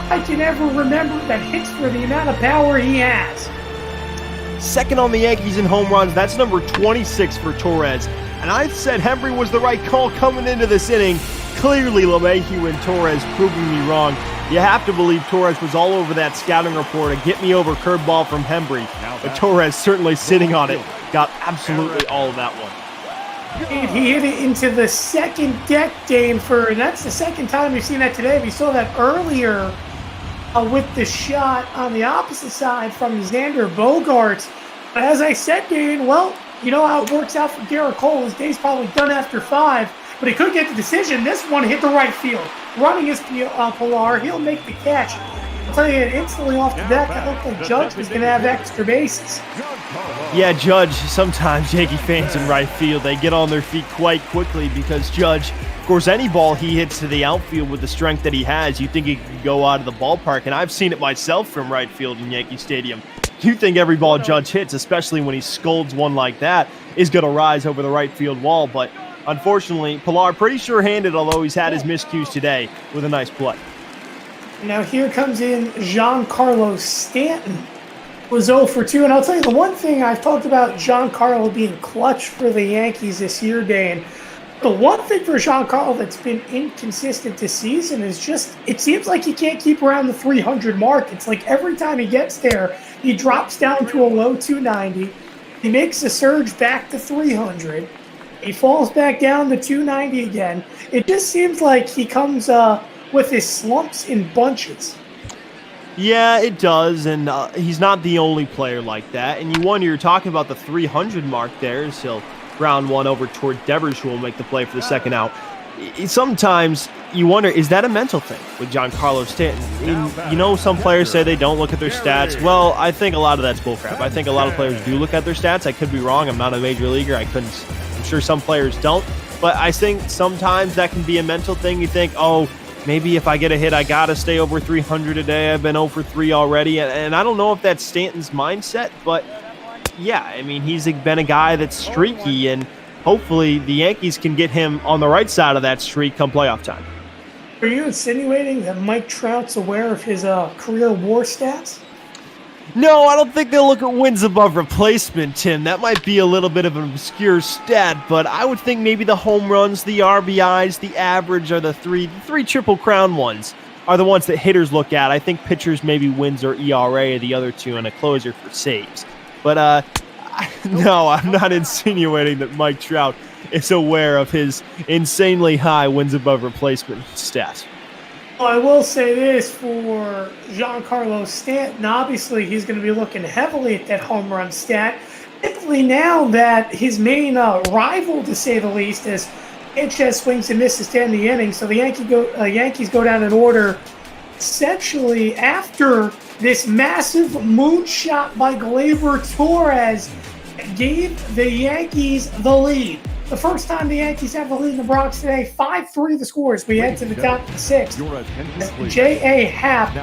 I can ever remember that hits for the amount of power he has. Second on the Yankees in home runs. That's number 26 for Torres. And I said Hembry was the right call coming into this inning. Clearly, LeMahieu and Torres proving me wrong. You have to believe Torres was all over that scouting report, a get-me-over curveball from Hembry. But Torres certainly sitting on it. Got absolutely all of that one. He hit it into the second deck, Dane, and that's the second time we've seen that today. We saw that earlier with the shot on the opposite side from Xander Bogaerts. But as I said, Dane, well, you know how it works out for Garrett Cole. His day's probably done after 5, but he could get the decision. This one hit the right field. Running his Pilar, he'll make the catch. I'll tell you, instantly off the deck, I looked like Judge was going to have extra bases. Yeah, Judge, sometimes Yankee fans in right field, they get on their feet quite quickly because Judge, of course, any ball he hits to the outfield with the strength that he has, you think he could go out of the ballpark, and I've seen it myself from right field in Yankee Stadium. You think every ball Judge hits, especially when he scolds one like that, is going to rise over the right field wall, but unfortunately, Pilar pretty sure-handed, although he's had his miscues today with a nice play. Now here comes in Giancarlo Stanton. Was 0 for 2, and I'll tell you the one thing I've talked about Giancarlo being clutch for the Yankees this year, Dan. The one thing for Giancarlo that's been inconsistent this season is just, it seems like he can't keep around the 300 mark. It's like every time he gets there, he drops down to a low 290. He makes a surge back to 300. He falls back down to 290 again. It just seems like he comes with his slumps in bunches. Yeah, it does, and he's not the only player like that. And you wonder, you're talking about the 300 mark there, so ground one over toward Devers, who will make the play for the second out. Sometimes you wonder, is that a mental thing with Giancarlo Stanton? And, you know, some players say they don't look at their stats. Well, I think a lot of that's bullcrap. I think a lot of players do look at their stats. I could be wrong. I'm not a major leaguer. I'm sure some players don't. But I think sometimes that can be a mental thing. You think, oh, maybe if I get a hit, I got to stay over 300 a day. I've been 0 for 3 already. And I don't know if that's Stanton's mindset, but yeah, I mean, he's been a guy that's streaky, and hopefully the Yankees can get him on the right side of that streak come playoff time. Are you insinuating that Mike Trout's aware of his career WAR stats? No, I don't think they'll look at wins above replacement, Tim. That might be a little bit of an obscure stat, but I would think maybe the home runs, the RBIs, the average are the three Triple Crown ones are the ones that hitters look at. I think pitchers maybe wins or ERA, the other two, and a closer for saves. But no, I'm not insinuating that Mike Trout is aware of his insanely high wins above replacement stats. Well, I will say this for Giancarlo Stanton. Obviously, he's going to be looking heavily at that home run stat. Particularly now that his main rival, to say the least, is Sanchez swings and misses to end the inning. So the Yankees go down in order. Essentially, after this massive moonshot by Gleyber Torres gave the Yankees the lead. The first time the Yankees have the lead in the Bronx today, 5-3 the scores. We head to the top of the 6th. J.A. Happ,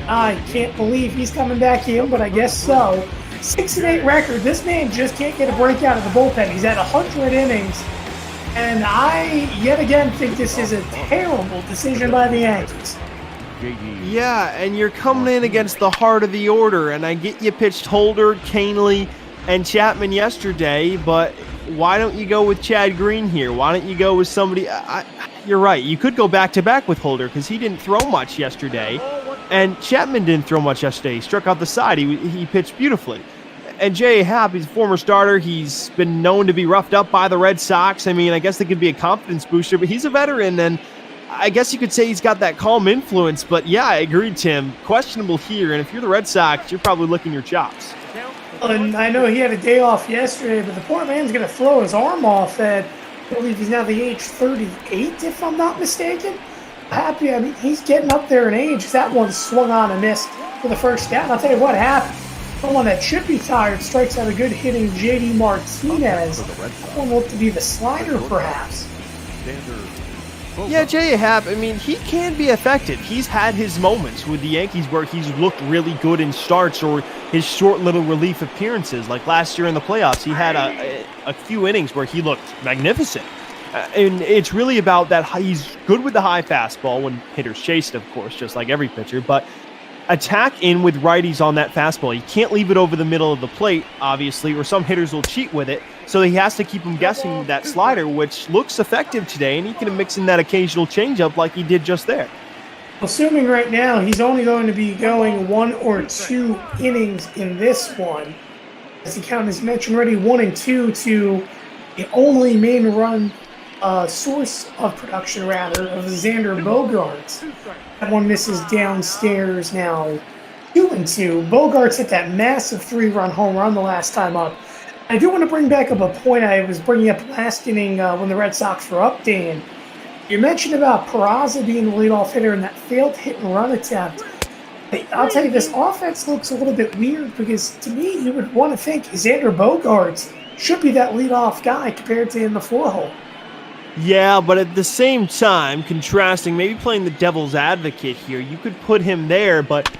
I can't believe he's coming back in, but I guess so. 6-8 record. This man just can't get a break out of the bullpen. He's had 100 innings, and I, yet again, think this is a terrible decision by the Yankees. Yeah, and you're coming in against the heart of the order, and I get you pitched Holder, Canely, and Chapman yesterday, but why don't you go with Chad Green here? Why don't you go with somebody? You're right. You could go back-to-back with Holder because he didn't throw much yesterday, and Chapman didn't throw much yesterday. He struck out the side. He pitched beautifully. And J.A. Happ, he's a former starter. He's been known to be roughed up by the Red Sox. I mean, I guess that could be a confidence booster, but he's a veteran, and I guess you could say he's got that calm influence. But yeah, I agree, Tim. Questionable here, and if you're the Red Sox, you're probably licking your chops. And I know he had a day off yesterday, but the poor man's going to throw his arm off at, I believe he's now the age 38, if I'm not mistaken. Happy, I mean, he's getting up there in age. That one swung on and missed for the first down. I'll tell you what happened. Someone that should be tired strikes out a good hitting J.D. Martinez. That one looked to be the slider, perhaps. Yeah, J.A. Happ, I mean, he can be effective. He's had his moments with the Yankees where he's looked really good in starts or his short little relief appearances. Like last year in the playoffs, he had a few innings where he looked magnificent. And it's really about that. He's good with the high fastball when hitters chase it, of course, just like every pitcher. But attack in with righties on that fastball. You can't leave it over the middle of the plate, obviously, or some hitters will cheat with it. So he has to keep him guessing that slider, which looks effective today, and he can mix in that occasional changeup like he did just there. Assuming right now he's only going to be going 1 or 2 innings in this one. As the count is mentioned already, 1 and 2 to the only main run source of production, rather, of Xander Bogaerts. That one misses downstairs now. 2 and 2. Bogaerts hit that massive 3-run home run the last time up. I do want to bring back up a point I was bringing up last inning when the Red Sox were up, Dan. You mentioned about Peraza being the leadoff hitter in that failed hit and run attempt. I'll tell you, this offense looks a little bit weird because to me, you would want to think Xander Bogaerts should be that leadoff guy compared to in the 4-hole. Yeah, but at the same time, contrasting, maybe playing the devil's advocate here, you could put him there, but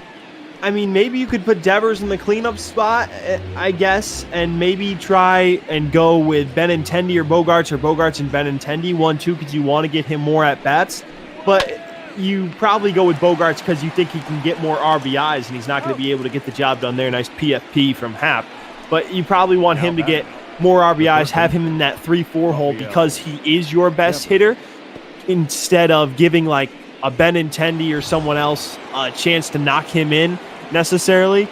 I mean, maybe you could put Devers in the cleanup spot, I guess, and maybe try and go with Benintendi or Bogaerts and Benintendi 1-2 because you want to get him more at bats. But you probably go with Bogaerts because you think he can get more RBIs and he's not going to be able to get the job done there. Nice PFP from Hap. But you probably want him to get more RBIs, have him in that 3-4 hole because he is your best hitter instead of giving like a Benintendi or someone else a chance to knock him in necessarily.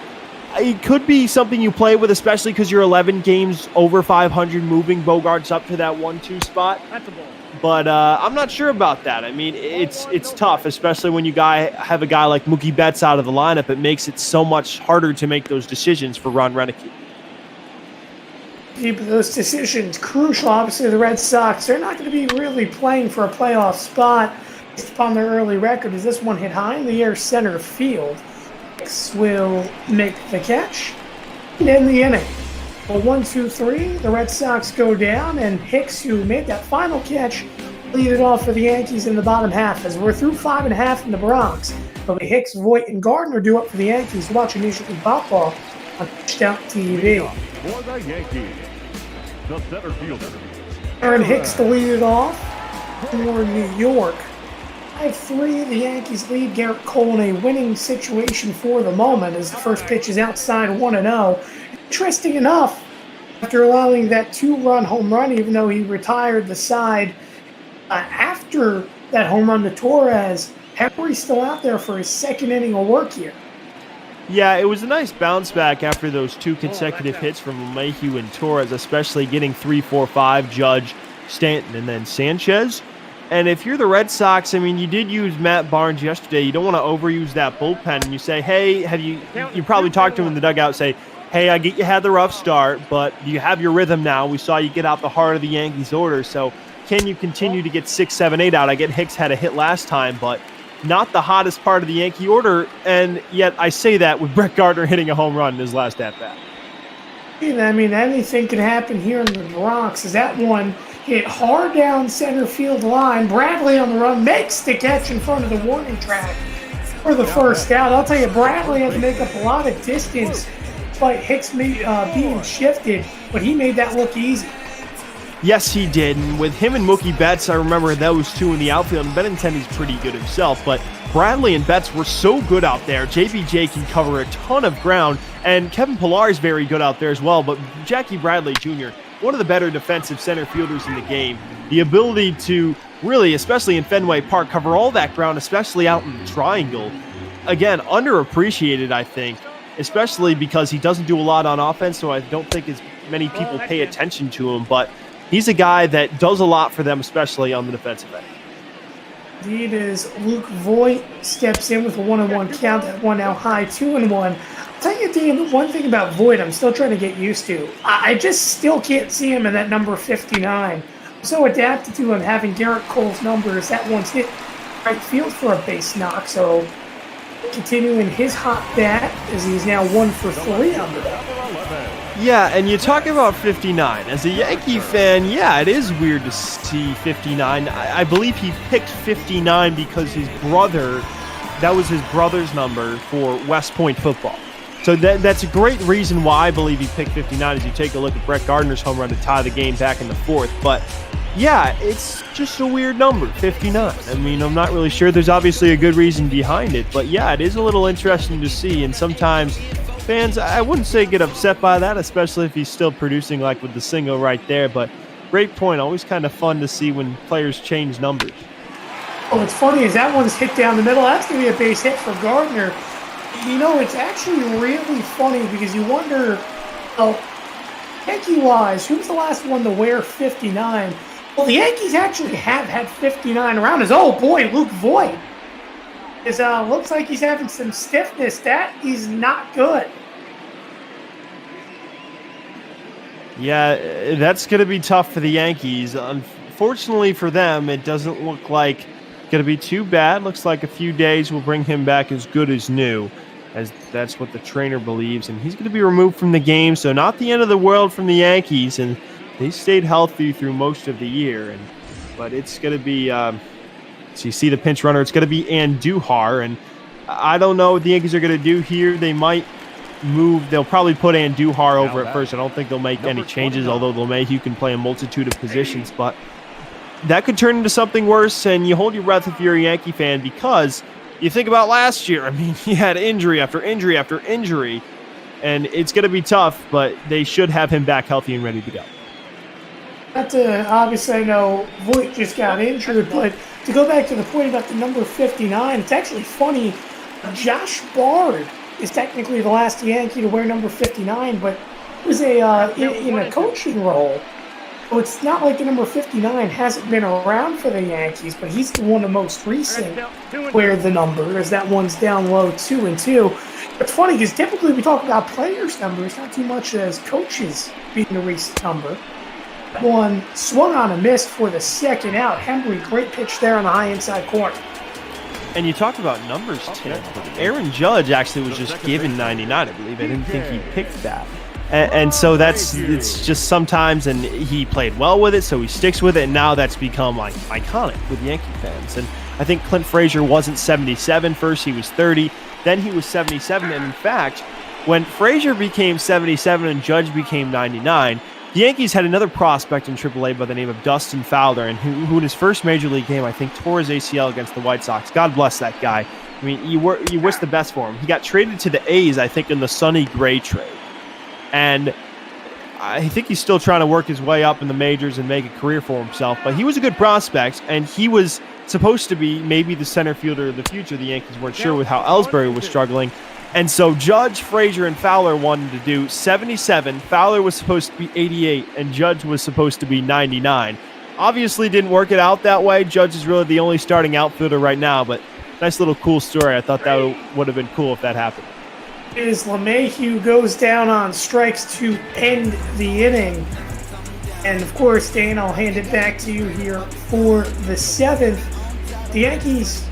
It could be something you play with, especially because you're 11 games over 500, moving Bogaerts up to that 1-2 spot. But I'm not sure about that. I mean, it's tough, especially when you have a guy like Mookie Betts out of the lineup. It makes it so much harder to make those decisions for Ron Renicky. Keep those decisions crucial. Obviously, the Red Sox, they're not going to be really playing for a playoff spot based upon their early record, as this one hit high in the air center field. Hicks will make the catch and end the inning. Well, 1-2-3, the Red Sox go down, and Hicks, who made that final catch, lead it off for the Yankees in the bottom half, as we're through 5.5 in the Bronx. But Hicks, Voit, and Gardner do up for the Yankees. Watch immediately pop off on Touchdown TV. For the Yankees, the center fielder, Aaron Hicks to lead it off for New York. 5-3, the Yankees lead Garrett Cole in a winning situation for the moment as the first pitch is outside 1-0. Interesting enough, after allowing that 2-run home run, even though he retired the side after that home run to Torres, Henry's still out there for his second inning of work here. Yeah, it was a nice bounce back after those 2 consecutive hits from LeMahieu and Torres, especially getting 3-4-5, Judge, Stanton, and then Sanchez. And if you're the Red Sox, I mean, you did use Matt Barnes yesterday. You don't want to overuse that bullpen. And you say, hey, you probably talked to him in the dugout, say, hey, I get you had the rough start, but you have your rhythm now. We saw you get out the heart of the Yankees order. So can you continue to get 6, 7, 8 out? I get Hicks had a hit last time, but not the hottest part of the Yankee order. And yet I say that with Brett Gardner hitting a home run in his last at-bat. I mean, anything can happen here in the Bronx. As that one hit hard down center field line, Bradley on the run makes the catch in front of the warning track for the first out. I'll tell you, Bradley had to make up a lot of distance despite Hicks being shifted, but he made that look easy. Yes, he did. And with him and Mookie Betts, I remember those 2 in the outfield. And Benintendi's pretty good himself, but Bradley and Betts were so good out there. JBJ can cover a ton of ground, and Kevin Pillar is very good out there as well. But Jackie Bradley Jr., one of the better defensive center fielders in the game. The ability to really, especially in Fenway Park, cover all that ground, especially out in the triangle. Again, underappreciated, I think, especially because he doesn't do a lot on offense, so I don't think as many people pay attention to him. But he's a guy that does a lot for them, especially on the defensive end. Indeed, as Luke Voit steps in with a 1-1 count, that one now high 2-1. I'll tell you, Dan, the one thing about Voit I'm still trying to get used to. I just still can't see him in that number 59. I'm so adapted to him having Garrett Cole's numbers. That one's hit right field for a base knock, so continuing his hot bat as he's now 1 for 3 under that. Yeah, and you talk about 59. As a Yankee fan, yeah, it is weird to see 59. I believe he picked 59 because that was his brother's number for West Point football. So that's a great reason why I believe he picked 59 as you take a look at Brett Gardner's home run to tie the game back in the 4th. But Yeah, it's just a weird number, 59. I mean, I'm not really sure. There's obviously a good reason behind it, but yeah, it is a little interesting to see. And sometimes fans, I wouldn't say get upset by that, especially if he's still producing like with the single right there. But great point. Always kind of fun to see when players change numbers. Oh, what's funny is that one's hit down the middle. That's going to be a base hit for Gardner. You know, it's actually really funny because you wonder, Yankee-wise, who was the last one to wear 59? Well, the Yankees actually have had 59 around. Oh boy, Luke Voigt. Looks like he's having some stiffness. That is not good. Yeah, that's going to be tough for the Yankees. Unfortunately for them, it doesn't look like going to be too bad. Looks like a few days will bring him back as good as new, as that's what the trainer believes. And he's going to be removed from the game, so not the end of the world from the Yankees. And they stayed healthy through most of the year. But it's going to be, so you see the pinch runner, it's going to be Andujar. And I don't know what the Yankees are going to do here. They might move. They'll probably put Andujar over at first. I don't think they'll make any changes, although LeMahieu can play a multitude of positions. But that could turn into something worse, and you hold your breath if you're a Yankee fan, because you think about last year. I mean, he had injury after injury after injury, and it's going to be tough, but they should have him back healthy and ready to go. Obviously, I know Voigt just got injured, but to go back to the point about the number 59, it's actually funny. Josh Bard is technically the last Yankee to wear number 59, but it was in a coaching role. So it's not like the number 59 hasn't been around for the Yankees, but he's the one of the most recent wear the number, as that one's down low 2-2. It's funny because typically we talk about players' numbers, not too much as coaches being the recent number. One swung on a miss for the second out. Henry, great pitch there on the high inside corner. And you talked about numbers, Tim. Aaron Judge actually was just given 99, I believe. I didn't think he picked that. And so it's just sometimes, and he played well with it, so he sticks with it, and now that's become like iconic with Yankee fans. And I think Clint Frazier wasn't 77 first, he was 30, then he was 77, and in fact, when Frazier became 77 and Judge became 99, the Yankees had another prospect in AAA by the name of Dustin Fowler, and who in his first major league game, I think, tore his ACL against the White Sox. God bless that guy. I mean, you wish the best for him. He got traded to the A's, I think, in the Sonny Gray trade. And I think he's still trying to work his way up in the majors and make a career for himself. But he was a good prospect, and he was supposed to be maybe the center fielder of the future. The Yankees weren't sure with how Ellsbury was struggling. And so Judge, Frazier, and Fowler wanted to do 77. Fowler was supposed to be 88, and Judge was supposed to be 99. Obviously didn't work it out that way. Judge is really the only starting outfielder right now, but nice little cool story. I thought that would have been cool if that happened. Is LeMahieu goes down on strikes to end the inning. And of course, Dan, I'll hand it back to you here for the seventh. The Yankees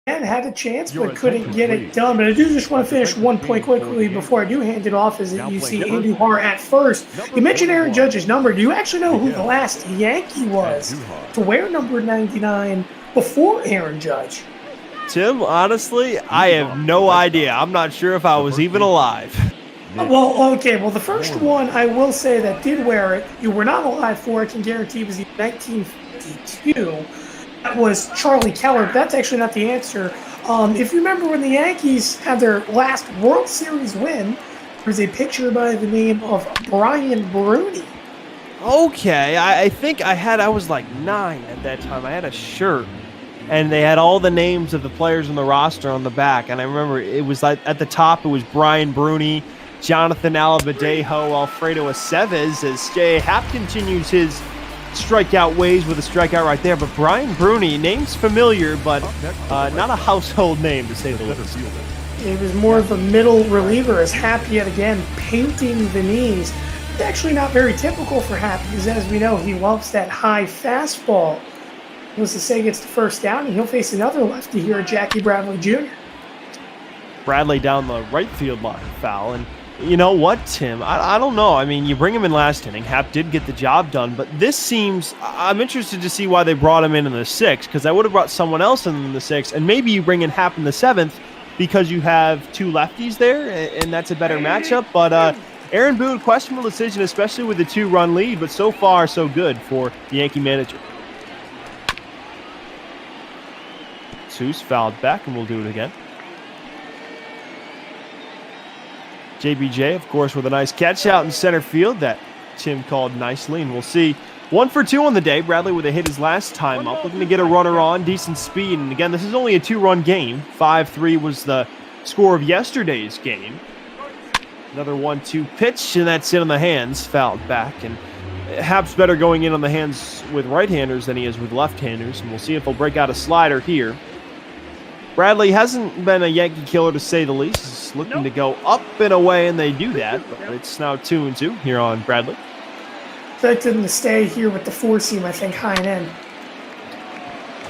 had a chance but couldn't get it done. But I do just want to finish one point quickly before I do hand it off, is that you see Andujar at first. You mentioned Aaron Judge's number. Do you actually know who the last Yankee was to wear number 99 before Aaron Judge? Tim, honestly, I have no idea. I'm not sure if I was even alive. Well, okay. Well, the first one I will say that did wear it, you were not alive for, I can guarantee, was the 1952. That was Charlie Keller, but that's actually not the answer. If you remember when the Yankees had their last World Series win, there's a pitcher by the name of Brian Bruni. Okay, I think I was like 9 at that time. I had a shirt, and they had all the names of the players on the roster on the back. And I remember it was like at the top, it was Brian Bruni, Jonathan Alabadejo, Alfredo Aceves, as J.A. Happ continues his strikeout ways with a strikeout right there. But Brian Bruni, name's familiar, but not a household name, to say the least. It was more of a middle reliever, as Happ yet again painting the knees. It's actually not very typical for Happ, because as we know, he loves that high fastball. Needless to say, gets the first down, and he'll face another lefty here, Jackie Bradley Jr. Bradley down the right field line foul. And you know what, Tim? I don't know. I mean, you bring him in last inning. Happ did get the job done, but this seems... I'm interested to see why they brought him in the 6th, because I would have brought someone else in the 6th, and maybe you bring in Happ in the 7th because you have 2 lefties there, and that's a better matchup. But Aaron Boone, questionable decision, especially with the 2-run lead, but so far so good for the Yankee manager. Seuss fouled back, and we'll do it again. JBJ, of course, with a nice catch out in center field that Tim called nicely, and we'll see 1 for 2 on the day. Bradley with a hit his last time up, looking to get a runner on, decent speed, and again, this is only a 2-run game. 5-3 was the score of yesterday's game. Another 1-2 pitch, and that's in on the hands, fouled back, and Happ's better going in on the hands with right-handers than he is with left-handers, and we'll see if he'll break out a slider here. Bradley hasn't been a Yankee killer, to say the least. He's looking to go up and away, and they do that. But it's now 2-2 here on Bradley. Expected him to stay here with the 4-seam, I think, high and end.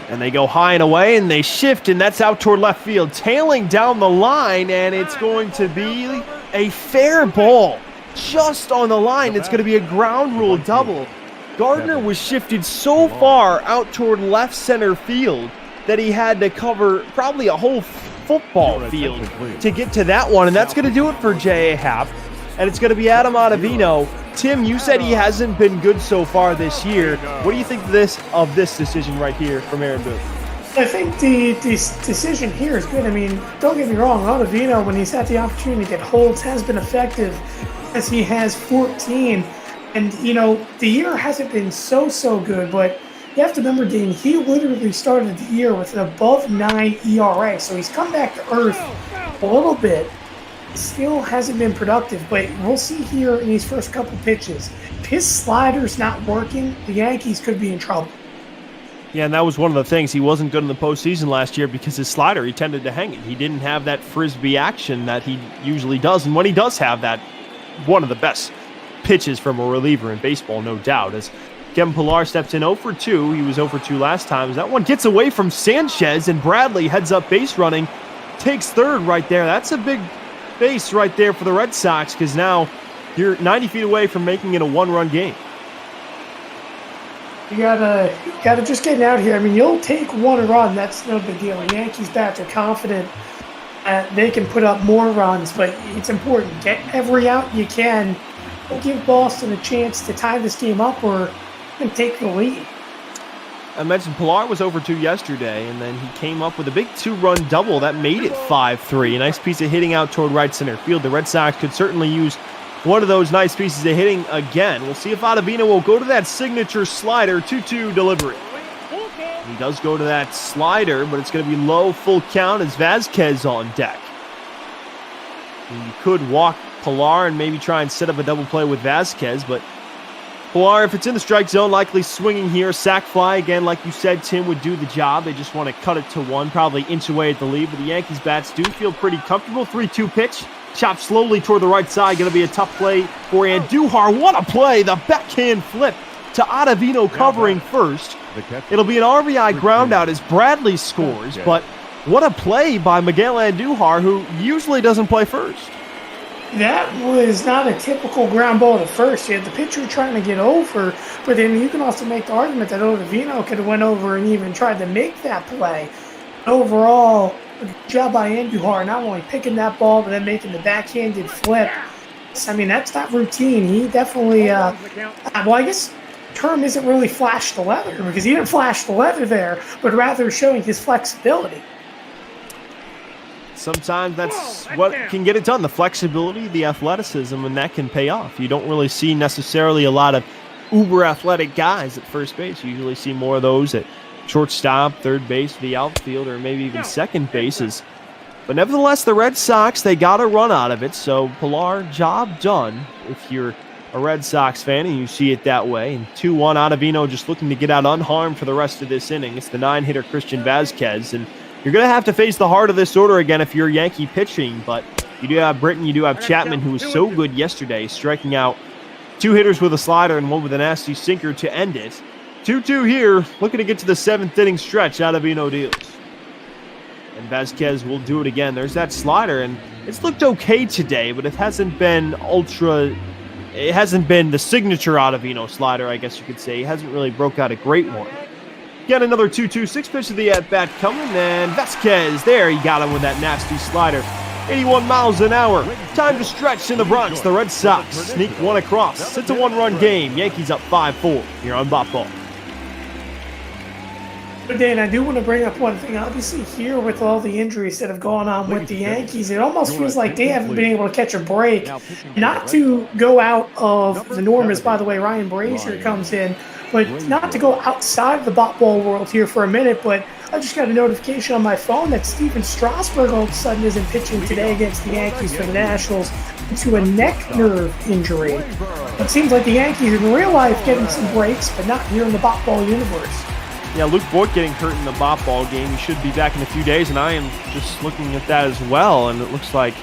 And they go high and away, and they shift, and that's out toward left field. Tailing down the line, and it's going to be a fair ball. Just on the line, it's going to be a ground rule double. Gardner was shifted so far out toward left center field that he had to cover probably a whole football field to get to that one, and that's going to do it for J.A. Happ, and it's going to be Adam Ottavino. Tim, you said he hasn't been good so far this year. What do you think of this decision right here from Aaron Boone? I think the decision here is good. I mean, don't get me wrong, Ottavino, when he's had the opportunity to get holds, has been effective as he has 14. And, you know, the year hasn't been so good, but you have to remember, Dean, he literally started the year with an above 9 ERA, so he's come back to earth a little bit. Still hasn't been productive, but we'll see here in these first couple pitches. If his slider's not working, the Yankees could be in trouble. Yeah, and that was one of the things. He wasn't good in the postseason last year because his slider, he tended to hang it. He didn't have that frisbee action that he usually does, and when he does have that, one of the best pitches from a reliever in baseball, no doubt, as Kevin Pillar steps in 0 for 2. He was 0 for 2 last time. As that one gets away from Sanchez, and Bradley heads up base running, takes third right there. That's a big base right there for the Red Sox, because now you're 90 feet away from making it a 1-run game. You gotta just get out here. I mean, you'll take 1 run. That's no big deal. The Yankees bats are confident they can put up more runs, but it's important. Get every out you can. Don't give Boston a chance to tie this game up or take the lead. I mentioned Pillar was over 2 yesterday, and then he came up with a big 2-run double that made it 5-3. A nice piece of hitting out toward right center field. The Red Sox could certainly use one of those nice pieces of hitting again. We'll see if Ottavino will go to that signature slider, 2-2 delivery. He does go to that slider, but it's going to be low, full count as Vasquez on deck. And you could walk Pillar and maybe try and set up a double play with Vasquez, but Pillar, if it's in the strike zone, likely swinging here. Sac fly again, like you said, Tim would do the job. They just want to cut it to 1, probably inch away at the lead, but the Yankees bats do feel pretty comfortable. 3-2 pitch, chopped slowly toward the right side. Going to be a tough play for Andujar. What a play! The backhand flip to Ottavino covering first. It'll be an RBI ground out as Bradley scores, but what a play by Miguel Andujar, who usually doesn't play first. That was not a typical ground ball to first. You had the pitcher trying to get over, but then you can also make the argument that Ottavino could have went over and even tried to make that play. Overall, a good job by Andujar, not only picking that ball, but then making the backhanded flip. I mean, that's not routine. He definitely, well, I guess the term isn't really flash the leather, because he didn't flash the leather there, but rather showing his flexibility. Sometimes that's what can get it done, the flexibility, the athleticism, and that can pay off. You don't really see necessarily a lot of uber-athletic guys at first base. You usually see more of those at shortstop, third base, the outfield, or maybe even second bases. But nevertheless, the Red Sox, they got a run out of it, so Pillar, job done if you're a Red Sox fan and you see it that way. And 2-1, Ottavino just looking to get out unharmed for the rest of this inning. It's the 9-hitter Christian Vasquez, and you're going to have to face the heart of this order again if you're Yankee pitching, but you do have Britton, you do have Chapman, who was so good yesterday, striking out 2 hitters with a slider and 1 with a nasty sinker to end it. 2-2 here, looking to get to the 7th inning stretch. Ottavino deals. And Vasquez will do it again. There's that slider, and it's looked okay today, but it hasn't been the signature Ottavino slider, I guess you could say. He hasn't really broke out a great one. Got another 2-2, 6 pitch of the at-bat coming, and Vasquez, there, he got him with that nasty slider. 81 miles an hour. Time to stretch in the Bronx. The Red Sox sneak one across. It's a one-run game. Yankees up 5-4 here on Bop Ball. But Dan, I do want to bring up one thing. Obviously, here with all the injuries that have gone on with the Yankees, it almost feels like they haven't been able to catch a break. Not to go out of the norm, as by the way, Ryan Brazier comes in, but not to go outside of the Bop Ball world here for a minute. But I just got a notification on my phone that Steven Strasburg all of a sudden isn't pitching today against the Yankees for the Nationals due to a neck nerve injury. It seems like the Yankees in real life getting some breaks, but not here in the Bop Ball universe. Yeah, Luke Voigt getting hurt in the Bop Ball game. He should be back in a few days, and I am just looking at that as well. And it looks like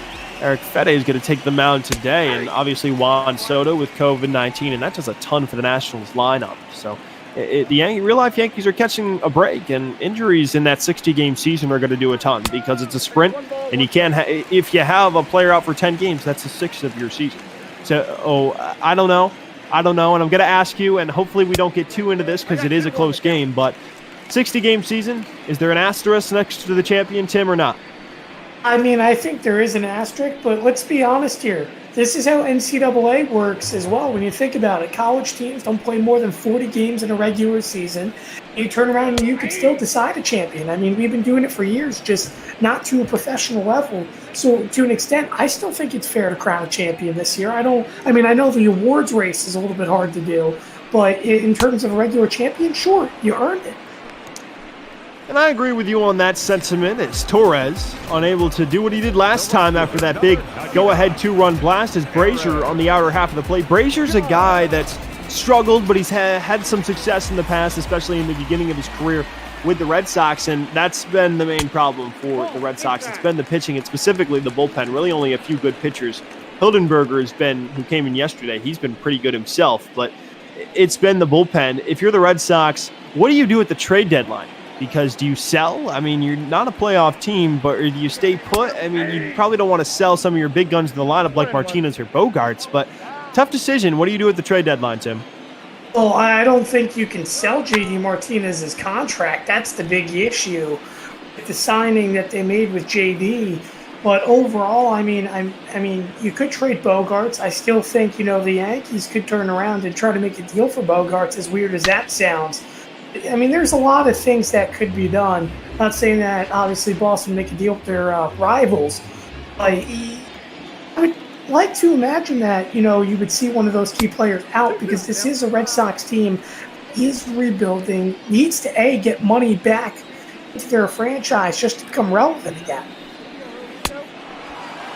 Eric Fede is going to take the mound today. And obviously Juan Soto with COVID-19, and that does a ton for the Nationals lineup. So the real-life Yankees are catching a break, and injuries in that 60-game season are going to do a ton because it's a sprint, and you can't if you have a player out for 10 games, that's a sixth of your season. So, I don't know. And I'm going to ask you, and hopefully we don't get too into this because it is a close game, but 60-game season, is there an asterisk next to the champion, Tim, or not? I mean, I think there is an asterisk, but let's be honest here. This is how NCAA works as well. When you think about it, college teams don't play more than 40 games in a regular season. You turn around and you could still decide a champion. I mean, we've been doing it for years, just not to a professional level. So to an extent, I still think it's fair to crown a champion this year. I know the awards race is a little bit hard to do, but in terms of a regular champion, sure, you earned it. And I agree with you on that sentiment. It's Torres unable to do what he did last time after that big go-ahead two-run blast as Brazier on the outer half of the plate. Brazier's a guy that's struggled, but he's had some success in the past, especially in the beginning of his career with the Red Sox, and that's been the main problem for the Red Sox. It's been the pitching, and specifically the bullpen. Really only a few good pitchers. Hildenberger who came in yesterday, he's been pretty good himself, but it's been the bullpen. If you're the Red Sox, what do you do at the trade deadline? Because do you sell? I mean, you're not a playoff team, but do you stay put? I mean, you probably don't want to sell some of your big guns in the lineup like Martinez or Bogarts, but tough decision. What do you do at the trade deadline, Tim? Well, I don't think you can sell J.D. Martinez's contract. That's the big issue with the signing that they made with J.D. But overall, I mean, you could trade Bogarts. I still think, the Yankees could turn around and try to make a deal for Bogarts, as weird as that sounds. I mean, there's a lot of things that could be done. Not saying that, obviously, Boston make a deal with their rivals. But I would like to imagine that, you would see one of those key players out because this is a Red Sox team, is rebuilding, needs to, get money back into their franchise just to become relevant again.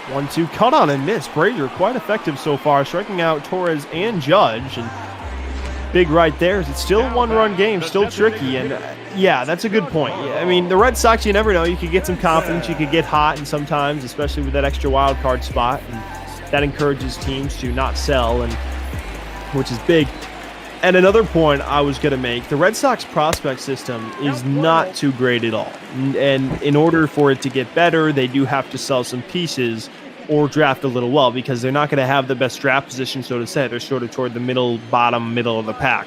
1-2 cut on and miss. Brazier quite effective so far, striking out Torres and Judge. And big right there. It's still a one-run game, still tricky. And yeah, that's a good point. I mean, the Red Sox, you never know. You could get some confidence. You could get hot, and sometimes, especially with that extra wild card spot, and that encourages teams to not sell, and which is big. And another point I was going to make, the Red Sox prospect system is not too great at all. And in order for it to get better, they do have to sell some pieces or draft a little well, because they're not going to have the best draft position, so to say. They're sort of toward the middle of the pack.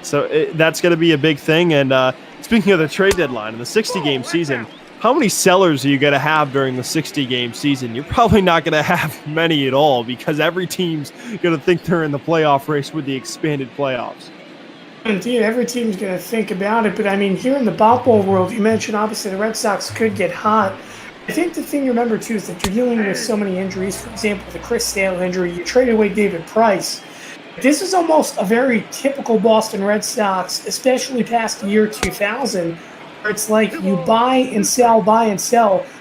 So that's going to be a big thing. And speaking of the trade deadline, in the 60-game season, how many sellers are you going to have during the 60-game season? You're probably not going to have many at all, because every team's going to think they're in the playoff race with the expanded playoffs. Indeed, every team's going to think about it. But, I mean, here in the Bop Ball world, you mentioned, obviously, the Red Sox could get hot. I think the thing you remember, too, is that you're dealing with so many injuries. For example, the Chris Sale injury, you traded away David Price. This is almost a very typical Boston Red Sox, especially past the year 2000, where it's like you buy and sell,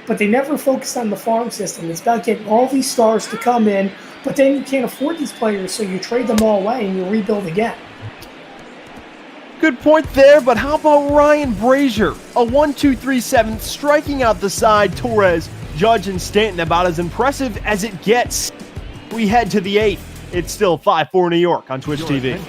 but they never focus on the farm system. It's about getting all these stars to come in, but then you can't afford these players, so you trade them all away and you rebuild again. Good point there, but how about Ryan Brazier? A 1-2-3-7, striking out the side. Torres, Judge, and Stanton, about as impressive as it gets. We head to the 8th. It's still 5-4 New York on Twitch TV.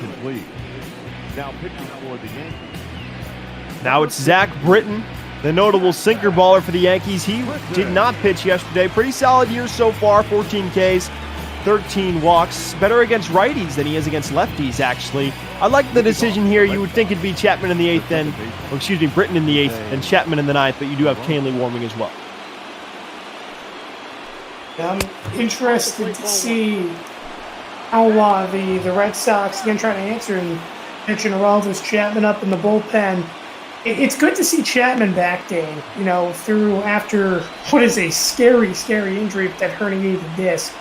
Now pitching for the Yankees. Now it's Zach Britton, the notable sinker baller for the Yankees. He did not pitch yesterday. Pretty solid year so far, 14 Ks, 13 walks. Better against righties than he is against lefties, actually. I like the decision here. You would think it'd be Chapman in the 8th then, or excuse me, Britton in the 8th and Chapman in the 9th, but you do have Canley warming as well. I'm interested to see how the Red Sox, again, trying to answer and mention Aroldis Chapman up in the bullpen. It's good to see Chapman back, Dane, through after what is a scary, scary injury with that herniated disc.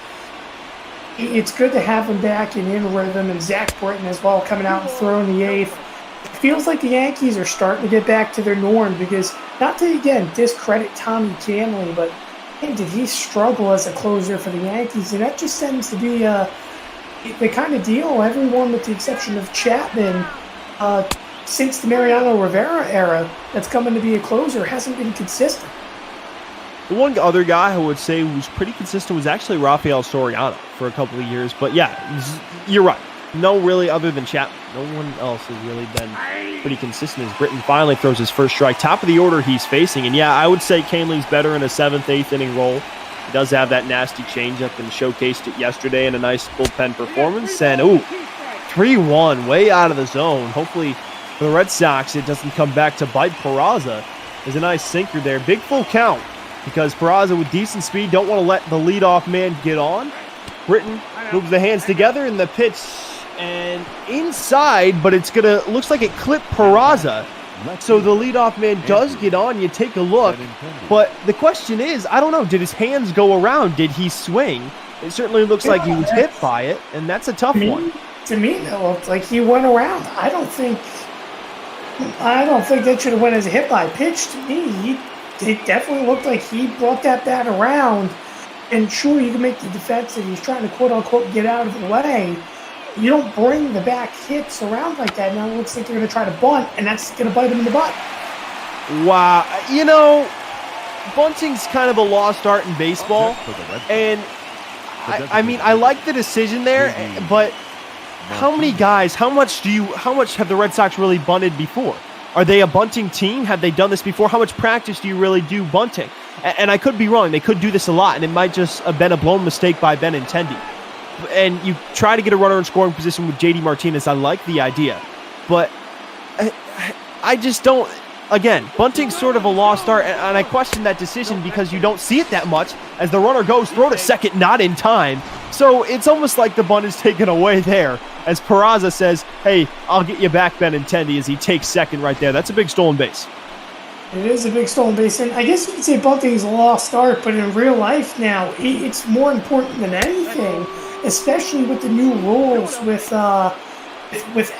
It's good to have him back and in rhythm, and Zach Britton as well coming out and throwing the eighth. It feels like the Yankees are starting to get back to their norm because, not to, again, discredit Tommy Kahnle, but man, did he struggle as a closer for the Yankees? And that just tends to be the kind of deal everyone, with the exception of Chapman, since the Mariano Rivera era, that's coming to be a closer, hasn't been consistent. The one other guy who would say was pretty consistent was actually Rafael Soriano for a couple of years. But yeah, you're right. No, really, other than Chapman, no one else has really been pretty consistent as Britton finally throws his first strike. Top of the order he's facing. And yeah, I would say Kahnle's better in a 7th, 8th inning role. He does have that nasty changeup and showcased it yesterday in a nice bullpen performance. And, 3-1, way out of the zone. Hopefully for the Red Sox, it doesn't come back to bite Peraza. There's a nice sinker there. Big full count because Peraza with decent speed don't want to let the leadoff man get on. Britton moves the hands together in the pitch and inside, but looks like it clipped Peraza. So the leadoff man does get on. You take a look, but the question is, I don't know, did his hands go around? Did he swing? It certainly looks like he was hit by it, and that's a tough one. To me, it looked like he went around. I don't think that should have went as a hit by pitch. To me, it definitely looked like he brought that bat around. And sure, you can make the defense that he's trying to quote-unquote get out of the way. You don't bring the back hits around like that. Now it looks like you're going to try to bunt, and that's going to bite him in the butt. Wow. Bunting's kind of a lost art in baseball. And, I like the decision there, but how many guys, how much have the Red Sox really bunted before? Are they a bunting team? Have they done this before? How much practice do you really do bunting? And I could be wrong. They could do this a lot, and it might just have been a blown mistake by Benintendi. And you try to get a runner in scoring position with JD Martinez. I like the idea. But I just don't. Again, bunting's sort of a lost art, and I question that decision because you don't see it that much. As the runner goes, throw to second, not in time. So it's almost like the bunt is taken away there. As Peraza says, hey, I'll get you back, Benintendi, as he takes second right there. That's a big stolen base. It is a big stolen base, and I guess you could say bunting is a lost art, but in real life now, it's more important than anything, especially with the new rules with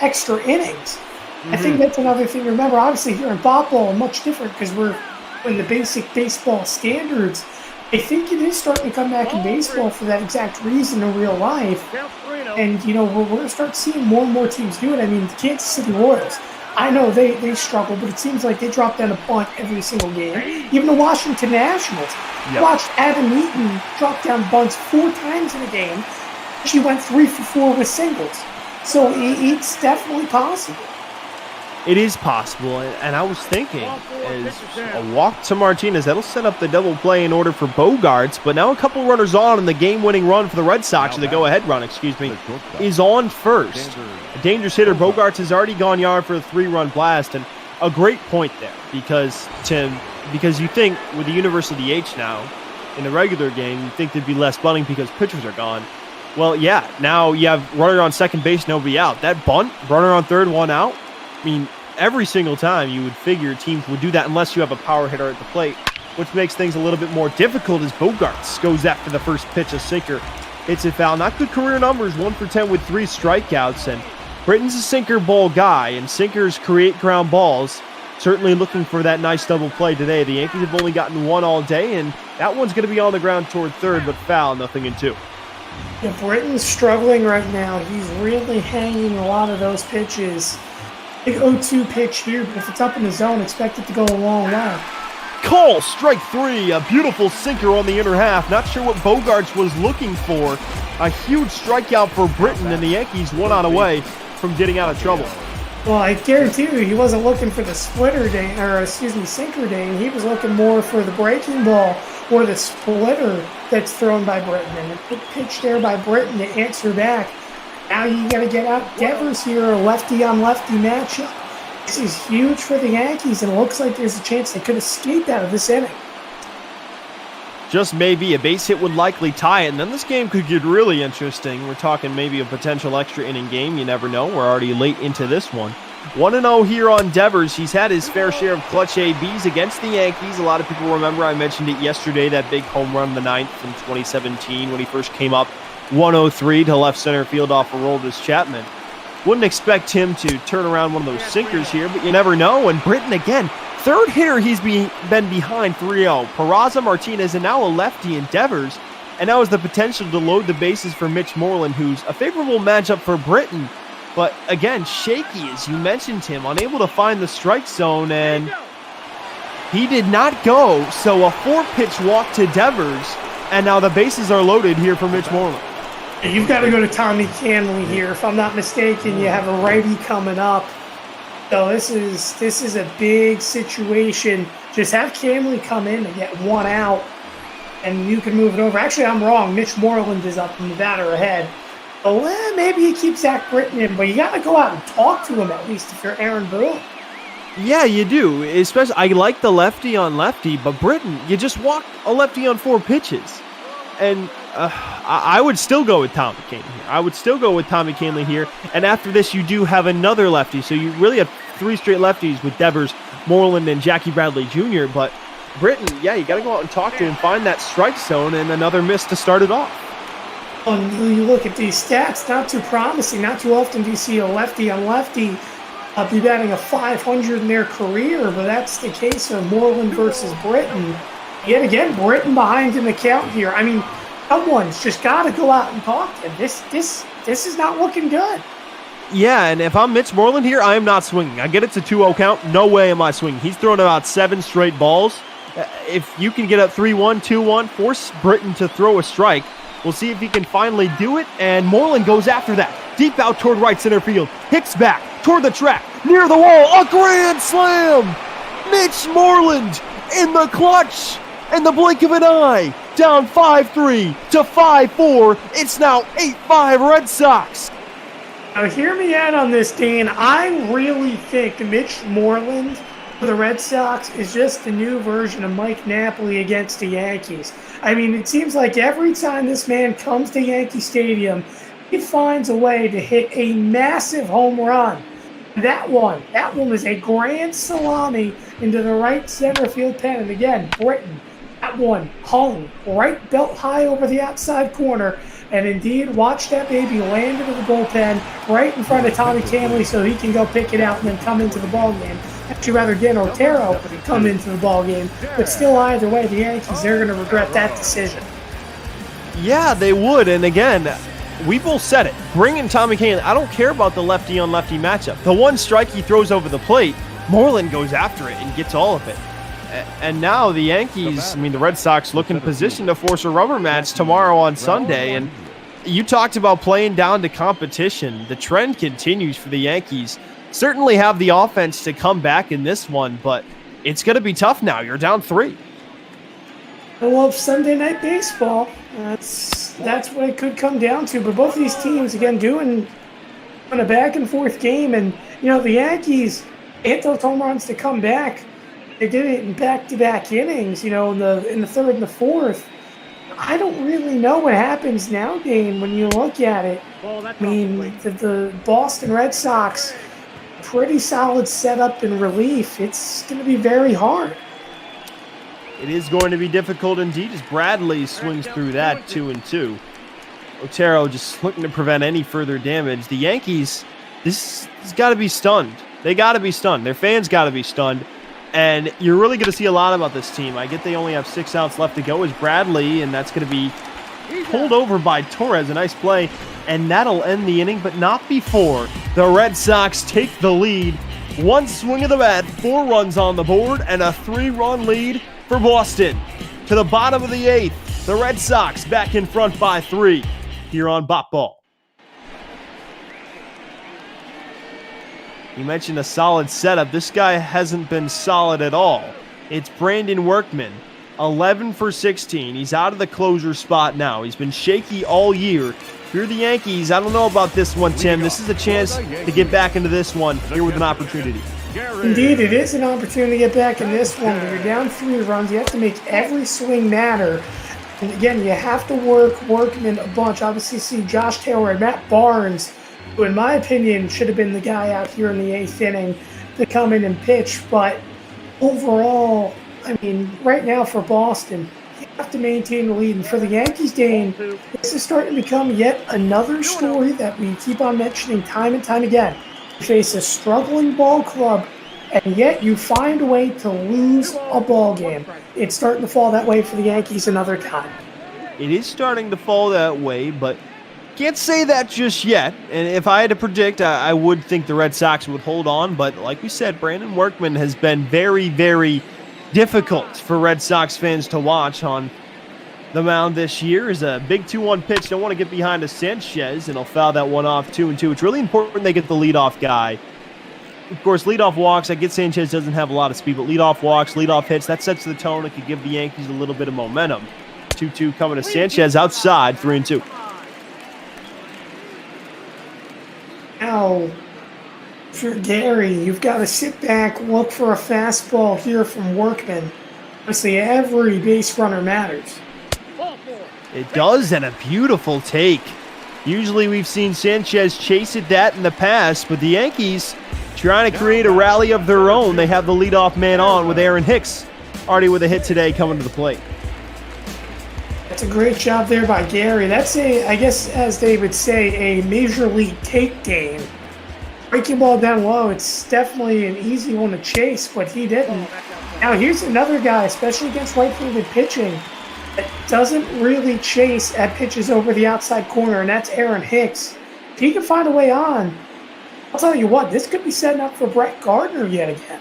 extra innings. I think that's another thing to remember. Obviously, here in Boppball, much different because we're in the basic baseball standards. I think it is starting to come back in baseball for that exact reason in real life. And, we're going to start seeing more and more teams do it. I mean, the Kansas City Royals, I know they struggle, but it seems like they drop down a bunt every single game. Even the Washington Nationals. Yep. Watched Adam Eaton drop down bunts 4 times in a game. She went 3 for 4 with singles. So it's definitely possible. It is possible, and I was thinking, as a walk to Martinez, that'll set up the double play in order for Bogaerts, but now a couple runners on, and the game-winning run for the Red Sox, or the go-ahead run, is on first. A dangerous hitter, Bogaerts has already gone yard for a 3-run blast, and a great point there, because you think with the universe of DH now, in the regular game, you think there'd be less bunting because pitchers are gone. Well, yeah, now you have runner on second base, nobody out. That bunt, runner on third, 1 out, I mean, every single time you would figure teams would do that unless you have a power hitter at the plate, which makes things a little bit more difficult as Bogaerts goes after the first pitch, a sinker. Hits it foul. Not good career numbers, 1 for 10 with 3 strikeouts. And Britton's a sinker ball guy, and sinkers create ground balls. Certainly looking for that nice double play today. The Yankees have only gotten 1 all day, and that one's going to be on the ground toward third, but foul, nothing in 2. Yeah, Britton's struggling right now. He's really hanging a lot of those pitches. Big 0-2 pitch here, but if it's up in the zone, expect it to go a long way. Call strike 3, a beautiful sinker on the inner half. Not sure what Bogaerts was looking for. A huge strikeout for Britton, and the Yankees 1 out away from getting out of trouble. Well, I guarantee you he wasn't looking for the sinker Dane. He was looking more for the breaking ball or the splitter that's thrown by Britton. And a good pitch there by Britton to answer back. Now you got to get out Devers here, a lefty-on-lefty matchup. This is huge for the Yankees, and it looks like there's a chance they could escape out of this inning. just maybe a base hit would likely tie it, and then this game could get really interesting. We're talking maybe a potential extra inning game. You never know. We're already late into this one. 1-0 here on Devers. He's had his fair share of clutch ABs against the Yankees. A lot of people remember, I mentioned it yesterday, that big home run in the 9th from 2017 when he first came up 103 to left center field off a Roldis Chapman. Wouldn't expect him to turn around one of those sinkers here, but you never know. And Britton again, third hitter he's been behind 3-0. Peraza, Martinez, and now a lefty in Devers. And now has the potential to load the bases for Mitch Moreland, who's a favorable matchup for Britton. But again, shaky, as you mentioned him, unable to find the strike zone, and he did not go. So a 4-pitch walk to Devers, and now the bases are loaded here for Mitch Moreland. You've got to go to Tommy Canley here. If I'm not mistaken, you have a righty coming up. So this is a big situation. Just have Canley come in and get one out, and you can move it over. Actually, I'm wrong. Mitch Moreland is up in the batter ahead. So maybe he keeps Zach Britton in, but you got to go out and talk to him at least if you're Aaron Boone. Yeah, you do. Especially, I like the lefty on lefty, but Britton, you just walked a lefty on 4 pitches. And I would still go with Tommy Canley here. And after this, you do have another lefty. So you really have 3 straight lefties with Devers, Moreland, and Jackie Bradley Jr. But Britton, yeah, you got to go out and talk to him, find that strike zone, and another miss to start it off. When you look at these stats, not too promising. Not too often do you see a lefty on lefty be batting a 500 in their career, but that's the case of Moreland versus Britton. Yet again, Britton behind in the count here. I mean, someone's just got to go out and talk to him. This is not looking good. Yeah, and if I'm Mitch Moreland here, I am not swinging. I get it's a 2-0 count. No way am I swinging. He's thrown about 7 straight balls. If you can get up 3-1, 2-1, force Britton to throw a strike. We'll see if he can finally do it, and Moreland goes after that. Deep out toward right center field. Hicks back toward the track, near the wall. A grand slam! Mitch Moreland in the clutch! In the blink of an eye, down 5-3 to 5-4. It's now 8-5 Red Sox. Now hear me out on this, Dan. I really think Mitch Moreland for the Red Sox is just the new version of Mike Napoli against the Yankees. I mean, it seems like every time this man comes to Yankee Stadium, he finds a way to hit a massive home run. That one is a grand salami into the right center field pen. And again, Britton, that one hung right belt high over the outside corner. And indeed, watch that baby land into the bullpen right in front of Tommy Canley so he can go pick it out and then come into the ballgame. Actually, rather Dan Otero come into the ballgame. But still, either way, the Yankees, they're going to regret that decision. Yeah, they would. And again, we both said it. Bring in Tommy Canley. I don't care about the lefty-on-lefty matchup. The one strike he throws over the plate, Moreland goes after it and gets all of it. And now the Yankees, the Red Sox look in position to force a rubber match tomorrow on Sunday. And you talked about playing down to competition. The trend continues for the Yankees. Certainly have the offense to come back in this one, but it's going to be tough now. You're down 3. I love Sunday Night Baseball. That's what it could come down to. But both of these teams, again, doing a back-and-forth game. And, the Yankees hit those home runs to come back. They did it in back-to-back innings, in the third and the fourth. I don't really know what happens now, Dane, when you look at it. The Boston Red Sox, pretty solid setup in relief. It's going to be very hard. It is going to be difficult indeed as Bradley swings through that 2-2. Otero just looking to prevent any further damage. The Yankees, this has got to be stunned. They got to be stunned. Their fans got to be stunned. And you're really going to see a lot about this team. I get they only have 6 outs left to go as Bradley, and that's going to be pulled over by Torres. A nice play, and that'll end the inning, but not before the Red Sox take the lead. One swing of the bat, 4 runs on the board, and a 3-run lead for Boston. To the bottom of the 8th, the Red Sox back in front by 3 here on Bop Ball. You mentioned a solid setup. This guy hasn't been solid at all. It's Brandon Workman, 11 for 16. He's out of the closer spot now. He's been shaky all year. If you're the Yankees, I don't know about this one, Tim. This is a chance to get back into this one here with an opportunity. Indeed, it is an opportunity to get back in this one. When you're down 3 runs, you have to make every swing matter. And again, you have to work Workman a bunch. Obviously, see Josh Taylor and Matt Barnes, who in my opinion should have been the guy out here in the 8th inning to come in and pitch. But overall, I mean, right now for Boston, you have to maintain the lead. And for the Yankees, Dane, this is starting to become yet another story that we keep on mentioning time and time again. You face a struggling ball club, and yet you find a way to lose a ball game. It's starting to fall that way for the Yankees another time. It is starting to fall that way, but can't say that just yet. And if I had to predict, I would think the Red Sox would hold on. But like we said, Brandon Workman has been very, very difficult for Red Sox fans to watch on the mound this year. Is a big 2-1 pitch. Don't want to get behind a Sanchez, and he'll foul that one off 2-2. It's really important they get the leadoff guy. Of course, leadoff walks, I get Sanchez doesn't have a lot of speed, but leadoff walks, leadoff hits, that sets the tone. It could give the Yankees a little bit of momentum. 2-2 coming to Sanchez outside, 3-2. Now, if you're Gary, you've got to sit back, look for a fastball here from Workman. Honestly, every base runner matters. It does, and a beautiful take. Usually we've seen Sanchez chase at that in the past, but the Yankees trying to create a rally of their own. They have the leadoff man on with Aaron Hicks already with a hit today coming to the plate. That's a great job there by Gary. That's I guess as they would say, a major league take game. Breaking ball down low, it's definitely an easy one to chase, but he didn't. Now here's another guy, especially against right-handed pitching, that doesn't really chase at pitches over the outside corner, and that's Aaron Hicks. If he can find a way on, I'll tell you what, this could be setting up for Brett Gardner yet again.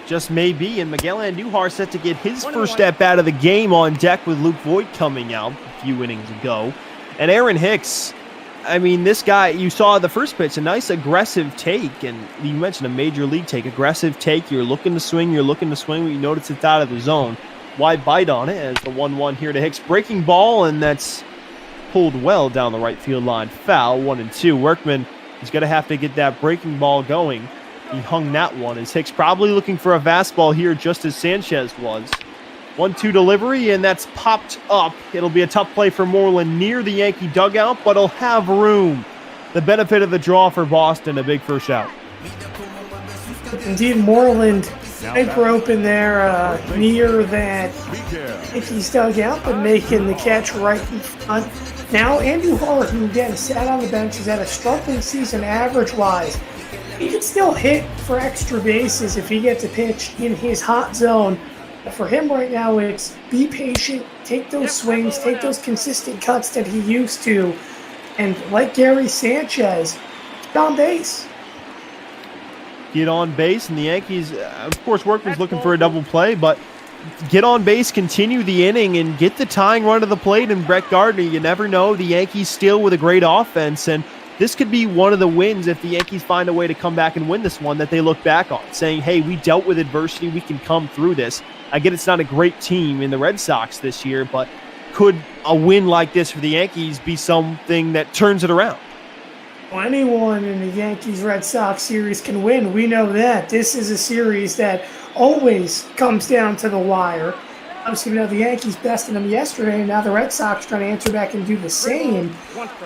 Just maybe, and Miguel Andujar set to get his first step out of the game on deck with Luke Voigt coming out a few innings ago. And Aaron Hicks, I mean, this guy, you saw the first pitch, a nice aggressive take, and you mentioned a major league take, aggressive take, you're looking to swing, but you notice it's out of the zone. Why bite on it as the 1-1 here to Hicks. Breaking ball, and that's pulled well down the right field line. Foul, 1-2. Workman is going to have to get that breaking ball going. He hung that one as Hicks probably looking for a fastball here just as Sanchez was. 1-2 delivery, and that's popped up. It'll be a tough play for Moreland near the Yankee dugout, but he'll have room. The benefit of the draw for Boston, a big first out. Indeed, Moreland hyper open there near that Yankees dugout, but making the catch right in front. Now, Andujar, who again sat on the bench, has had a struggling season average-wise. He can still hit for extra bases if he gets a pitch in his hot zone. But for him right now, it's be patient, take those swings, take those consistent cuts that he used to, and like Gary Sanchez, get on base. Get on base, and the Yankees, of course, Workman's looking for a double play, but get on base, continue the inning, and get the tying run to the plate. And Brett Gardner, you never know, the Yankees still with a great offense, and this could be one of the wins if the Yankees find a way to come back and win this one that they look back on, saying, hey, we dealt with adversity, we can come through this. I get it's not a great team in the Red Sox this year, but could a win like this for the Yankees be something that turns it around? Well, anyone in the Yankees-Red Sox series can win. We know that. This is a series that always comes down to the wire. Obviously, we know the Yankees bested them yesterday, and now the Red Sox trying to answer back and do the same.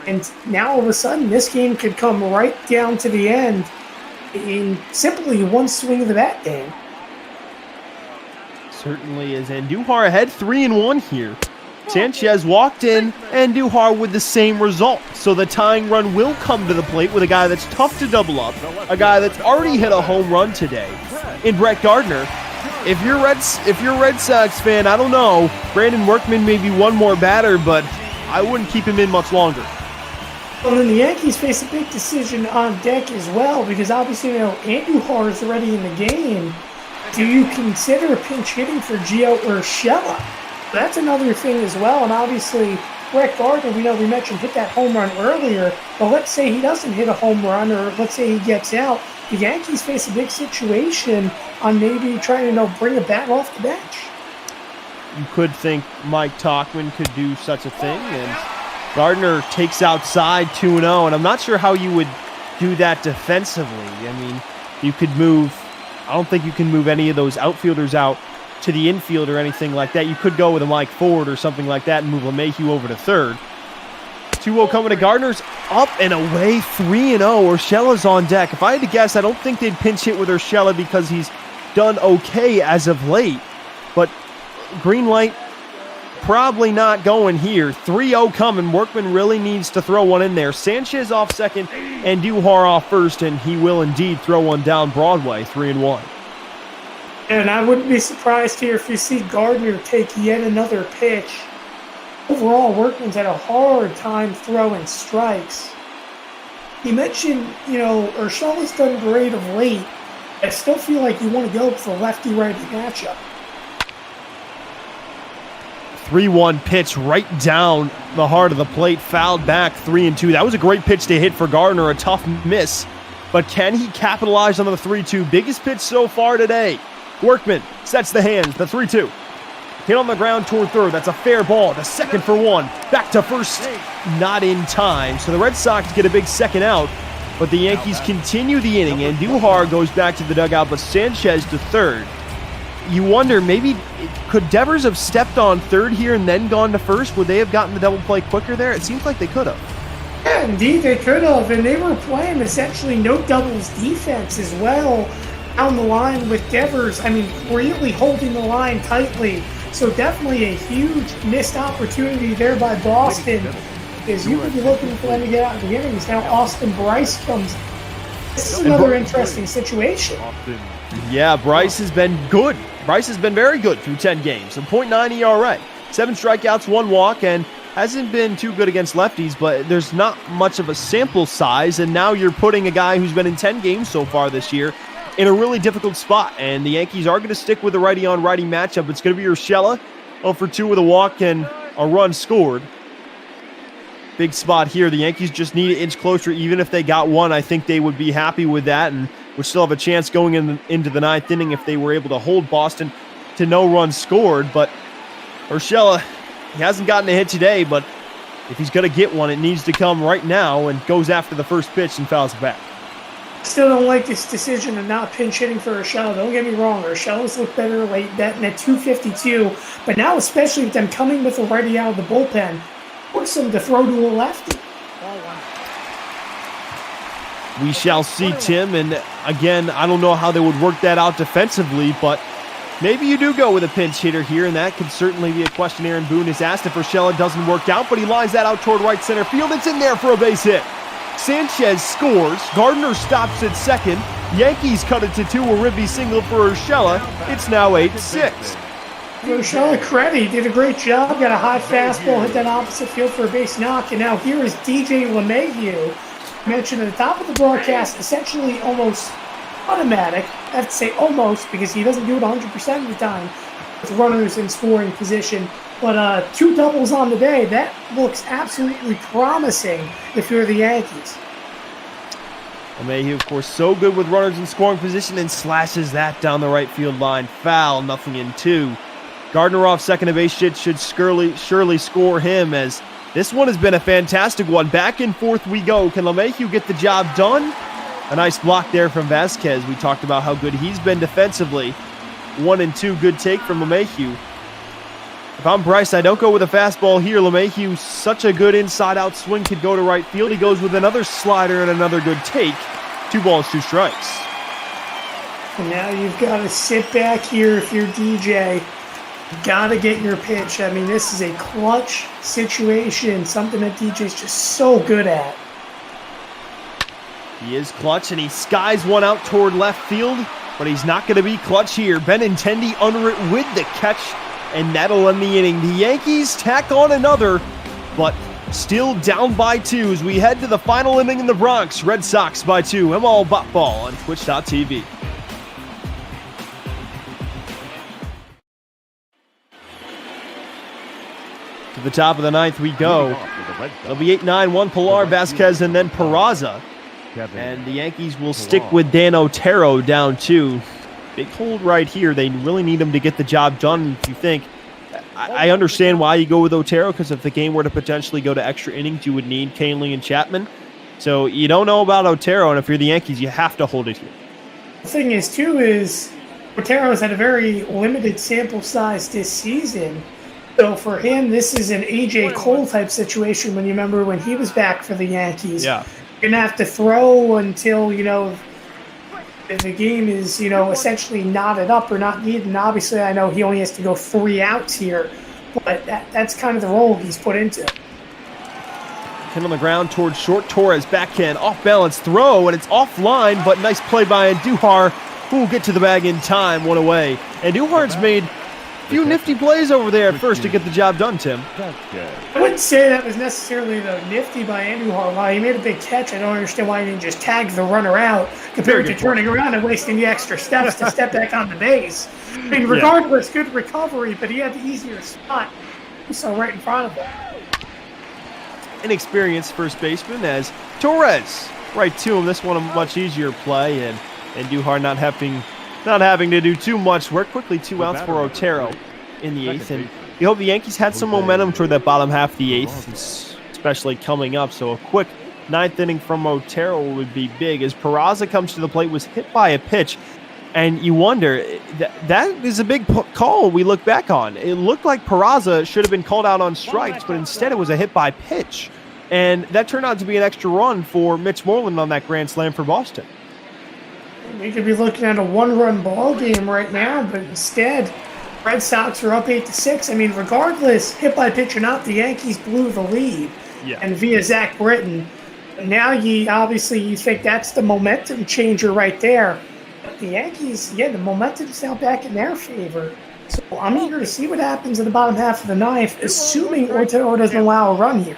And now, all of a sudden, this game could come right down to the end in simply one swing of the bat game. Certainly is. Andujar ahead 3-1 here. Sanchez walked in, Andujar with the same result. So the tying run will come to the plate with a guy that's tough to double up, a guy that's already hit a home run today in Brett Gardner. If you're Red Sox fan, I don't know. Brandon Workman may be one more batter, but I wouldn't keep him in much longer. Well, then the Yankees face a big decision on deck as well, because obviously, you know, Andujar is already in the game. Do you consider pinch hitting for Gio Urshela? That's another thing as well, and obviously, Brett Gardner, we mentioned hit that home run earlier, but let's say he doesn't hit a home run, or let's say he gets out. The Yankees face a big situation on maybe trying to bring a bat off the bench. You could think Mike Tauchman could do such a thing, and Gardner takes outside 2-0, and I'm not sure how you would do that defensively. I mean, you could move, I don't think you can move any of those outfielders out to the infield or anything like that. You could go with a Mike Ford or something like that and move LeMahieu over to third. 2-0 coming to Gardner's, up and away, 3-0. Urshela's on deck. If I had to guess, I don't think they'd pinch hit with Urshela because he's done okay as of late. But green light, probably not going here. 3-0 coming. Workman really needs to throw one in there. Sanchez off second and Duhar off first, and he will indeed throw one down Broadway, 3-1. And I wouldn't be surprised here if you see Gardner take yet another pitch. Overall, Workman's had a hard time throwing strikes. You mentioned, Urshela's done great of late. I still feel like you want to go for the lefty-righty matchup. 3-1 pitch right down the heart of the plate, fouled back, 3-2. That was a great pitch to hit for Gardner, a tough miss. But can he capitalize on the 3-2? Biggest pitch so far today. Workman sets the hands, the 3-2. Hit on the ground toward third. That's a fair ball. The second for one. Back to first. Not in time. So the Red Sox get a big second out. But the Yankees continue the inning. And Duhar goes back to the dugout, but Sanchez to third. You wonder, maybe could Devers have stepped on third here and then gone to first? Would they have gotten the double play quicker there? It seems like they could have. Yeah, indeed they could have. And they were playing essentially no doubles defense as well down the line with Devers. I mean, really holding the line tightly. So definitely a huge missed opportunity there by Boston, as you could be looking for them to get out of the innings. Now Austin Bryce comes. This is another interesting situation. Yeah, Bryce has been good. Bryce has been very good through 10 games. A .9 ERA, 7 strikeouts, 1 walk, and hasn't been too good against lefties, but there's not much of a sample size, and now you're putting a guy who's been in 10 games so far this year in a really difficult spot, and the Yankees are going to stick with the righty-on-righty matchup. It's going to be Urshela, 0 for 2 with a walk and a run scored. Big spot here. The Yankees just need to inch closer. Even if they got one, I think they would be happy with that and would still have a chance going into the 9th inning if they were able to hold Boston to no runs scored. But Urshela, he hasn't gotten a hit today, but if he's going to get one, it needs to come right now, and goes after the first pitch and fouls it back. Still don't like this decision of not pinch hitting for Urshela. Don't get me wrong, Urshela's looked better late, betting at 252. But now, especially with them coming with a righty out of the bullpen, force him to throw to a lefty. We shall see, Tim. And again, I don't know how they would work that out defensively, but maybe you do go with a pinch hitter here, and that could certainly be a question Aaron Boone has asked if Urshela doesn't work out, but he lines that out toward right center field. It's in there for a base hit. Sanchez scores. Gardner stops at second. Yankees cut it to 2. A ribby single for Urshela. It's now 8-6. Urshela credit. He did a great job. Got a high fastball, hit that opposite field for a base knock. And now here is DJ LeMahieu. Mentioned at the top of the broadcast, essentially almost automatic. I have to say almost because he doesn't do it 100% of the time with runners in scoring position. But 2 doubles on the day, that looks absolutely promising if you're the Yankees. LeMahieu, of course, so good with runners in scoring position, and slashes that down the right field line. Foul, nothing in 2. Gardner off second base should surely score him, as this one has been a fantastic one. Back and forth we go. Can LeMahieu get the job done? A nice block there from Vasquez. We talked about how good he's been defensively. 1 and 2, good take from LeMahieu. If I'm Bryce, I don't go with a fastball here. LeMahieu, such a good inside-out swing, could go to right field. He goes with another slider and another good take. 2 balls, 2 strikes. And now you've got to sit back here if you're DJ. Got to get your pitch. I mean, this is a clutch situation, something that DJ's just so good at. He is clutch, and he skies one out toward left field, but he's not going to be clutch here. Benintendi under it with the catch, and that'll end the inning. The Yankees tack on another, but still down by 2 as we head to the final inning in the Bronx. Red Sox by 2. Emal Botball on Twitch.tv. To the top of the 9th we go. It'll be 8-9, 1 Pilar, Vasquez, and then Peraza. And the Yankees will stick with Dan Otero down 2. Big hold right here. They really need him to get the job done. If you think, I understand why you go with Otero, because if the game were to potentially go to extra innings, you would need Kahnle and Chapman. So you don't know about Otero, and if you're the Yankees, you have to hold it here. The thing is, too, is Otero's had a very limited sample size this season. So for him, this is an AJ Cole type situation when you remember when he was back for the Yankees. Yeah. You're going to have to throw until, the game is, essentially knotted up or not needed. And obviously, I know he only has to go 3 outs here, but that's kind of the role he's put into. Hit on the ground towards short. Torres backhand, off balance throw, and it's offline, but nice play by Andujar, who will get to the bag in time, 1 away. Andujar's made a few nifty plays over there at first to get the job done, Tim. I wouldn't say that was necessarily the nifty by Andujar. While he made a big catch, I don't understand why he didn't just tag the runner out compared to turning around and wasting the extra steps to step back on the base. I mean, regardless, good recovery, but he had the easier spot. So right in front of him. Inexperienced first baseman as Torres right to him. This one a much easier play, and Andujar not having to do too much work. Quickly 2 outs for Otero in the 8th, and you hope the Yankees had some momentum toward that bottom half of the 8th, especially coming up. So a quick 9th inning from Otero would be big as Peraza comes to the plate, was hit by a pitch, and you wonder, that is a big call we look back on. It looked like Peraza should have been called out on strikes, but instead it was a hit by pitch, and that turned out to be an extra run for Mitch Moreland on that grand slam for Boston. We could be looking at a 1-run ball game right now, but instead, Red Sox are up 8-6. I mean, regardless, hit by pitch or not, the Yankees blew the lead, and via Zach Britton. Now you think that's the momentum changer right there. But the Yankees, the momentum's now back in their favor. So I'm eager to see what happens in the bottom half of the 9th, assuming Otero doesn't allow a run here.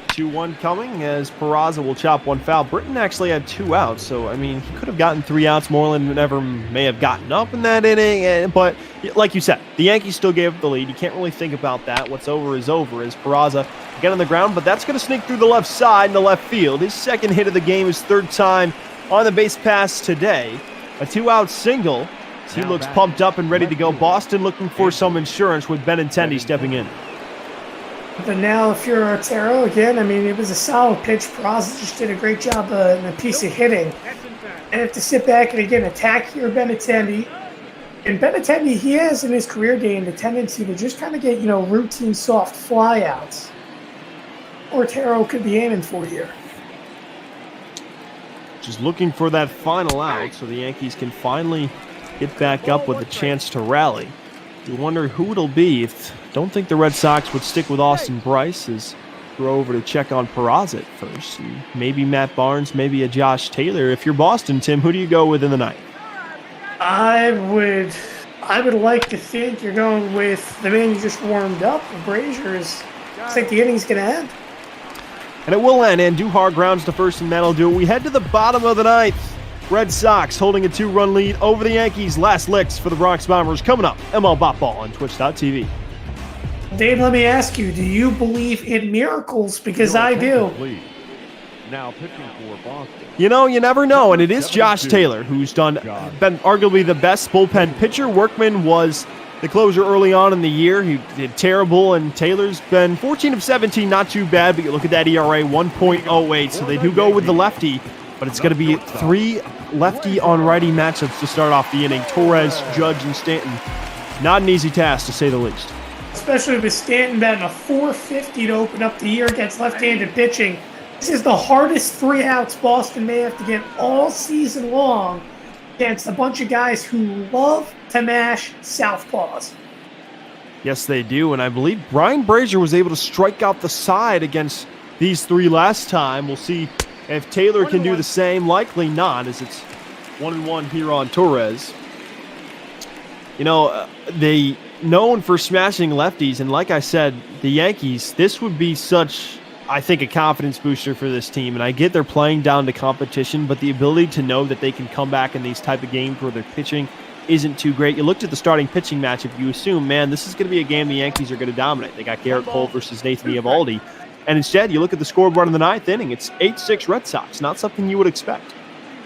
2-1 coming as Peraza will chop 1 foul. Britton actually had 2 outs, so I mean, he could have gotten 3 outs. Moreland never may have gotten up in that inning, but like you said, the Yankees still gave up the lead. You can't really think about that. What's over is over as Peraza again on the ground, but that's going to sneak through the left side in the left field. His 2nd hit of the game, his 3rd time on the base pass today. A 2-out single. He looks pumped up and ready to go. Boston looking for some insurance with Benintendi stepping in. But now, if you're Otero, again, I mean, it was a solid pitch. Peraza just did a great job in a piece of hitting. And have to sit back and, again, attack here Benintendi. And Benintendi, he has in his career gained a tendency to just kind of get, routine soft flyouts. Otero could be aiming for here. Just looking for that final out so the Yankees can finally get back up with a chance to rally. You wonder who it'll be. Don't think the Red Sox would stick with Austin Bryce as throw over to check on Peraza at first. And maybe Matt Barnes, maybe a Josh Taylor. If you're Boston, Tim, who do you go with in the 9th? I would like to think you're going with the man you just warmed up, Brazier's. Looks like the inning's going to end. And it will end. Andujar grounds to first, and that'll do it. We head to the bottom of the 9th. Red Sox holding a 2-run lead over the Yankees. Last licks for the Bronx Bombers coming up. ML Bot Ball on Twitch.tv. Dave, let me ask you, do you believe in miracles? Because I do. Now pitching for Boston. You never know, and it is Josh Taylor who's been arguably the best bullpen pitcher. Workman was the closer early on in the year. He did terrible, and Taylor's been 14 of 17, not too bad, but you look at that ERA, 1.08, so they do go with the lefty, but it's going to be 3 lefty on righty matchups to start off the inning. Torres, Judge, and Stanton. Not an easy task, to say the least. Especially with Stanton batting a .450 to open up the year against left-handed pitching. This is the hardest 3 outs Boston may have to get all season long against a bunch of guys who love to mash southpaws. Yes, they do, and I believe Brian Brazier was able to strike out the side against these 3 last time. We'll see if Taylor can do the same. Likely not, as it's 1-1 here on Torres. They known for smashing lefties, and like I said, the Yankees, this would be such, I think, a confidence booster for this team. And I get they're playing down to competition, but the ability to know that they can come back in these type of games where their pitching isn't too great. You looked at the starting pitching matchup, you assume, man, this is going to be a game the Yankees are going to dominate. They got Garrett Cole versus Nathan Eovaldi. And instead, you look at the scoreboard in the 9th inning, it's 8-6 Red Sox. Not something you would expect.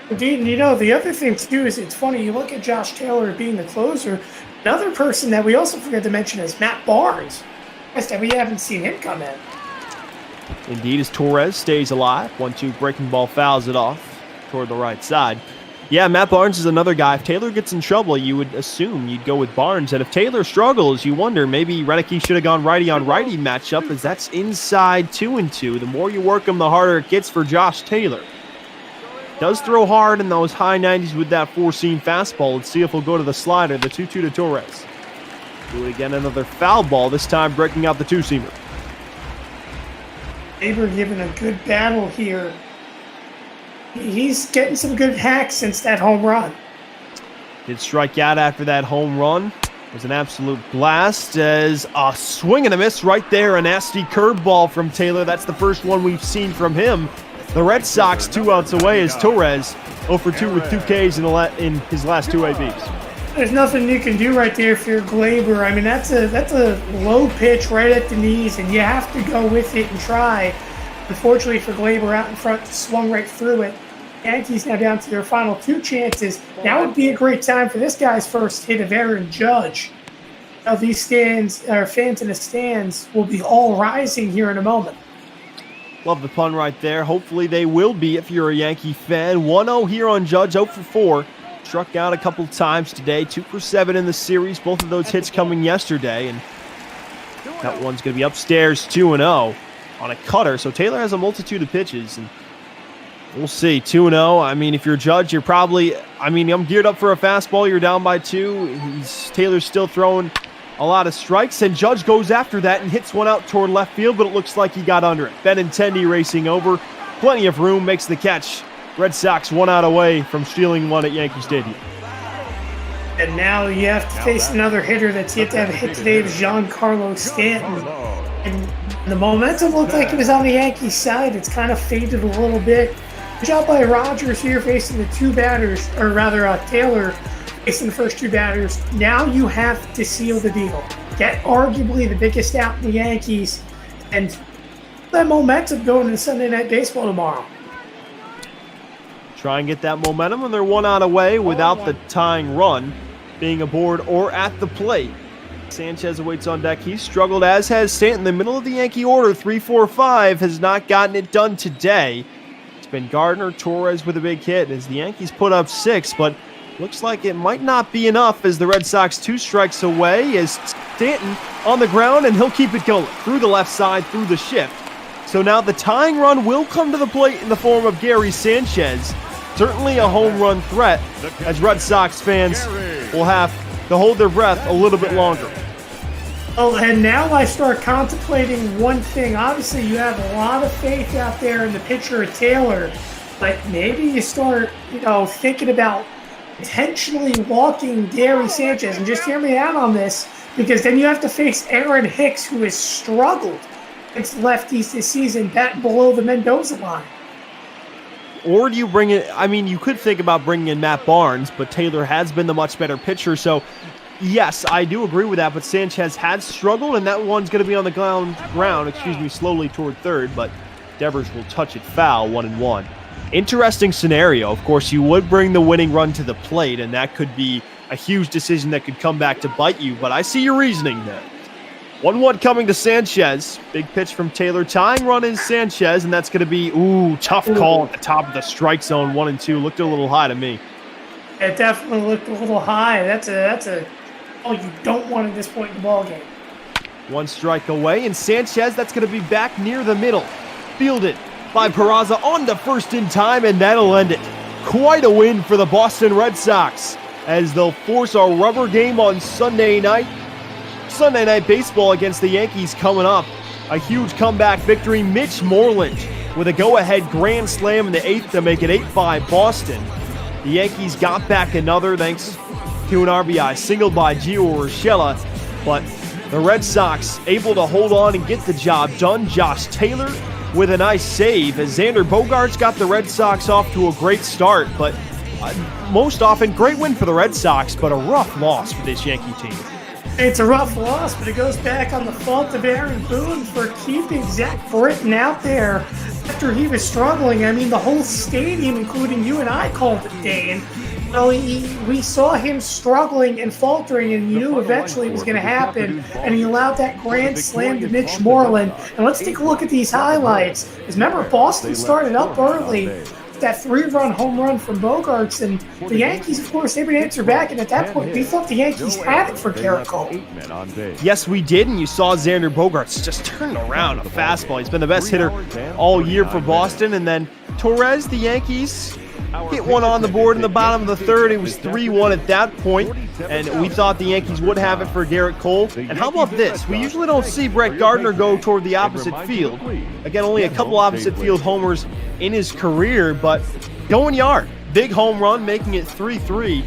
Indeed, and the other thing too is it's funny, you look at Josh Taylor being the closer. Another person that we also forgot to mention is Matt Barnes. We haven't seen him come in. Indeed, as Torres stays alive. 1-2 breaking ball fouls it off toward the right side. Yeah, Matt Barnes is another guy. If Taylor gets in trouble, you would assume you'd go with Barnes. And if Taylor struggles, you wonder maybe Renicky should have gone righty-on-righty matchup, as that's inside 2-2. The more you work him, the harder it gets for Josh Taylor. Does throw hard in those high 90s with that four-seam fastball. Let's see if he'll go to the slider, the 2-2 to Torres. Do it again, another foul ball, this time breaking out the two-seamer. Gleyber giving a good battle here. He's getting some good hacks since that home run. Did strike out after that home run. It was an absolute blast as a swing and a miss right there. A nasty curveball from Taylor. That's the first one we've seen from him. The Red Sox 2 outs away as Torres 0 for 2 with 2 Ks in his last 2 ABs. There's nothing you can do right there if you're Gleyber. I mean, that's a low pitch right at the knees, and you have to go with it and try. Unfortunately for Gleyber, out in front, swung right through it. Yankees now down to their final 2 chances. Now would be a great time for this guy's first hit of Aaron Judge. Now these fans in the stands will be all rising here in a moment. Love the pun right there. Hopefully they will be if you're a Yankee fan. 1-0 here on Judge, 0 for 4. Struck out a couple times today, 2 for 7 in the series. Both of those hits coming yesterday, and that one's going to be upstairs 2-0 on a cutter. So Taylor has a multitude of pitches, and we'll see. 2-0. I mean, if you're Judge, you're probably, I'm geared up for a fastball. You're down by 2. Taylor's still throwing a lot of strikes, and Judge goes after that and hits one out toward left field, but it looks like he got under it. Benintendi racing over. Plenty of room, makes the catch. Red Sox 1 out away from stealing one at Yankee Stadium. And now you have to face another hitter that's yet to have a hit today, Giancarlo Stanton. And the momentum looked like it was on the Yankees side. It's kind of faded a little bit. Good job by Rogers here facing the 2 batters, or rather Taylor facing the first 2 batters. Now you have to seal the deal. Get arguably the biggest out in the Yankees, and that momentum going into Sunday Night Baseball tomorrow. Try and get that momentum, and they're 1 out away without the tying run being aboard or at the plate. Sanchez awaits on deck. He's struggled, as has Stanton. The middle of the Yankee order, 3-4-5, has not gotten it done today. It's been Gardner, Torres with a big hit as the Yankees put up 6, but looks like it might not be enough as the Red Sox 2 strikes away as Stanton on the ground, and he'll keep it going through the left side, through the shift. So now the tying run will come to the plate in the form of Gary Sanchez. Certainly a home run threat, as Red Sox fans will have to hold their breath a little bit longer. Oh, and now I start contemplating one thing. Obviously, you have a lot of faith out there in the pitcher of Taylor, but maybe you start, thinking about intentionally walking Gary Sanchez. And just hear me out on this, because then you have to face Aaron Hicks, who has struggled against lefties this season, batting below the Mendoza line. Or do you bring in, you could think about bringing in Matt Barnes, but Taylor has been the much better pitcher. So, yes, I do agree with that, but Sanchez has struggled, and that one's going to be on the ground, slowly toward third, but Devers will touch it foul, 1-1. Interesting scenario. Of course, you would bring the winning run to the plate, and that could be a huge decision that could come back to bite you, but I see your reasoning there. 1-1 coming to Sanchez. Big pitch from Taylor. Tying run is Sanchez, and that's going to be, tough call at the top of the strike zone, 1-2. Looked a little high to me. It definitely looked a little high. That's a you don't want at this point in the ballgame. 1 strike away, and Sanchez, that's going to be back near the middle. Fielded by Peraza on to first in time, and that'll end it. Quite a win for the Boston Red Sox, as they'll force a rubber game on Sunday night. Sunday Night Baseball against the Yankees coming up. A huge comeback victory. Mitch Moreland with a go-ahead grand slam in the 8th to make it 8-5 Boston. The Yankees got back another thanks to an RBI single by Gio Urshela, but the Red Sox able to hold on and get the job done. Josh Taylor with a nice save as Xander Bogaerts got the Red Sox off to a great start, but most often great win for the Red Sox, but a rough loss for this Yankee team. It's a rough loss, but it goes back on the fault of Aaron Boone for keeping Zach Britton out there after he was struggling. The whole stadium, including you and I, called it, Dane. We saw him struggling and faltering, and you knew eventually it was going to happen, and he allowed that grand slam to Mitch Moreland. And let's take a look at these highlights. Because remember, Boston started up early. that 3-run home run from Bogaerts, and the Yankees, of course, they would answer back, and at that point, we thought the Yankees had it for Garrett Cole. Yes, we did, and you saw Xander Bogaerts just turn around a fastball. He's been the best hitter all year for Boston, and then Torres, the Yankees, hit one on the board in the bottom of the third. It was 3-1 at that point, and we thought the Yankees would have it for Garrett Cole. And how about this? We usually don't see Brett Gardner go toward the opposite field. Again, only a couple opposite field homers in his career, but going yard. Big home run, making it 3-3.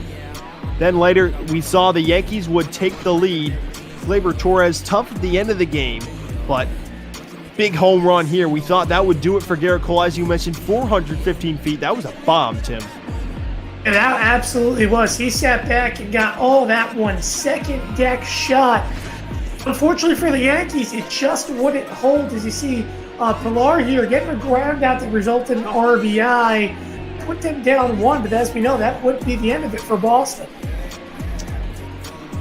Then later, we saw the Yankees would take the lead. Gleyber Torres tough at the end of the game, but big home run here. We thought that would do it for Garrett Cole. As you mentioned, 415 feet. That was a bomb, Tim. And that absolutely was. He sat back and got all that 1-second deck shot. Unfortunately for the Yankees, it just wouldn't hold. As you see, Pilar here getting a ground out that resulted in RBI. Put them down 1, but as we know, that wouldn't be the end of it for Boston.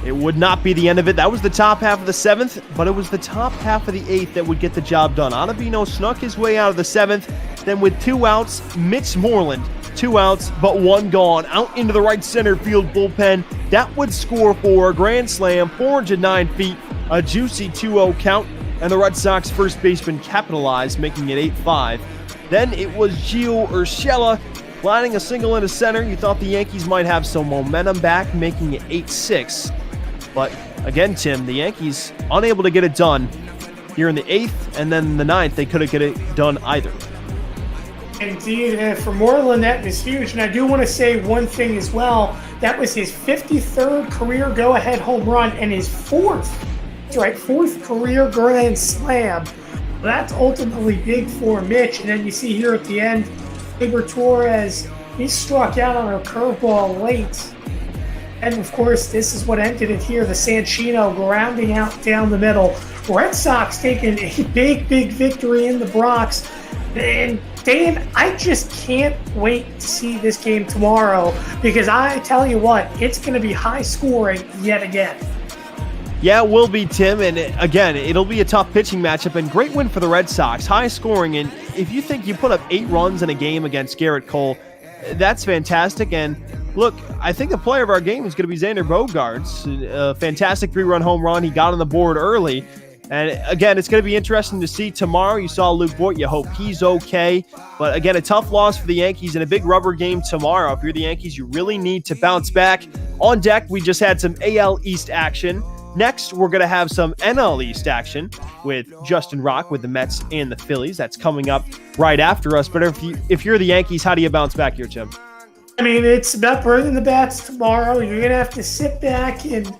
It would not be the end of it. That was the top half of the 7th, but it was the top half of the 8th that would get the job done. Ottavino snuck his way out of the 7th. Then with 2 outs, Mitch Moreland, 2 outs, but 1 gone, out into the right center field bullpen. That would score for a grand slam, 409 feet, a juicy 2-0 count, and the Red Sox first baseman capitalized, making it 8-5. Then it was Gio Urshela lining a single into center. You thought the Yankees might have some momentum back, making it 8-6. But again, Tim, the Yankees unable to get it done here in the 8th, and then the 9th, they couldn't get it done either. Indeed, for Moreland, that was huge. And I do want to say one thing as well. That was his 53rd career go-ahead home run and his 4th career grand slam. That's ultimately big for Mitch. And then you see here at the end, Gleyber Torres, he struck out on a curveball late. And of course, this is what ended it here. The Sanchino grounding out down the middle. Red Sox taking a big, big victory in the Bronx. And Dan, I just can't wait to see this game tomorrow, because I tell you what, it's going to be high scoring yet again. Yeah, it will be, Tim, and again, it'll be a tough pitching matchup, and great win for the Red Sox. High scoring, and if you think you put up 8 runs in a game against Garrett Cole, that's fantastic. And look, I think the player of our game is going to be Xander Bogaerts. A fantastic 3-run home run. He got on the board early. And again, it's going to be interesting to see tomorrow. You saw Luke Voigt. You hope he's okay. But again, a tough loss for the Yankees and a big rubber game tomorrow. If you're the Yankees, you really need to bounce back. On deck, we just had some AL East action. Next, we're going to have some NL East action with Justin Rock with the Mets and the Phillies. That's coming up right after us. But if you're the Yankees, how do you bounce back here, Tim? I mean, it's about burning the bats tomorrow. You're going to have to sit back and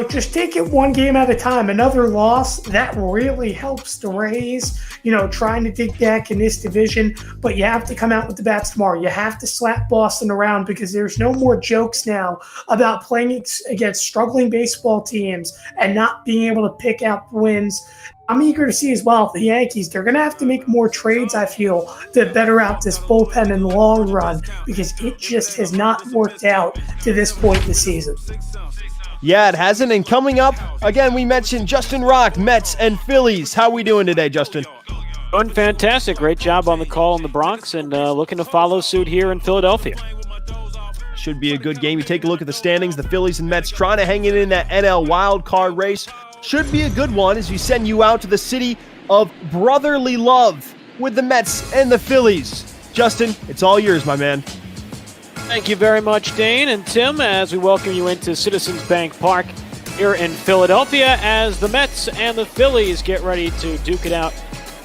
just take it one game at a time. Another loss, that really helps the Rays, trying to dig back in this division. But you have to come out with the bats tomorrow. You have to slap Boston around, because there's no more jokes now about playing against struggling baseball teams and not being able to pick out wins. I'm eager to see as well, the Yankees, they're going to have to make more trades, I feel, to better out this bullpen in the long run, because it just has not worked out to this point in the season. Yeah, it hasn't. And coming up, again, we mentioned Justin Rock, Mets and Phillies. How are we doing today, Justin? Doing fantastic. Great job on the call in the Bronx, and looking to follow suit here in Philadelphia. Should be a good game. You take a look at the standings. The Phillies and Mets trying to hang it in that NL wild card race. Should be a good one as we send you out to the city of brotherly love with the Mets and the Phillies. Justin, it's all yours, my man. Thank you very much, Dane and Tim, as we welcome you into Citizens Bank Park here in Philadelphia as the Mets and the Phillies get ready to duke it out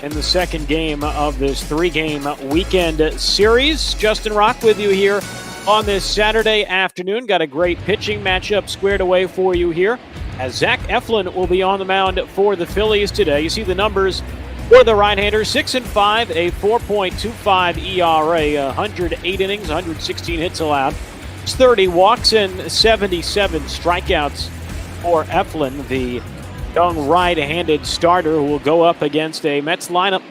in the second game of this 3-game weekend series. Justin Rock with you here on this Saturday afternoon. Got a great pitching matchup squared away for you here, as Zach Eflin will be on the mound for the Phillies today. You see the numbers for the right-hander: 6-5, a 4.25 ERA, 108 innings, 116 hits allowed, 30 walks, and 77 strikeouts for Eflin, the young right-handed starter who will go up against a Mets lineup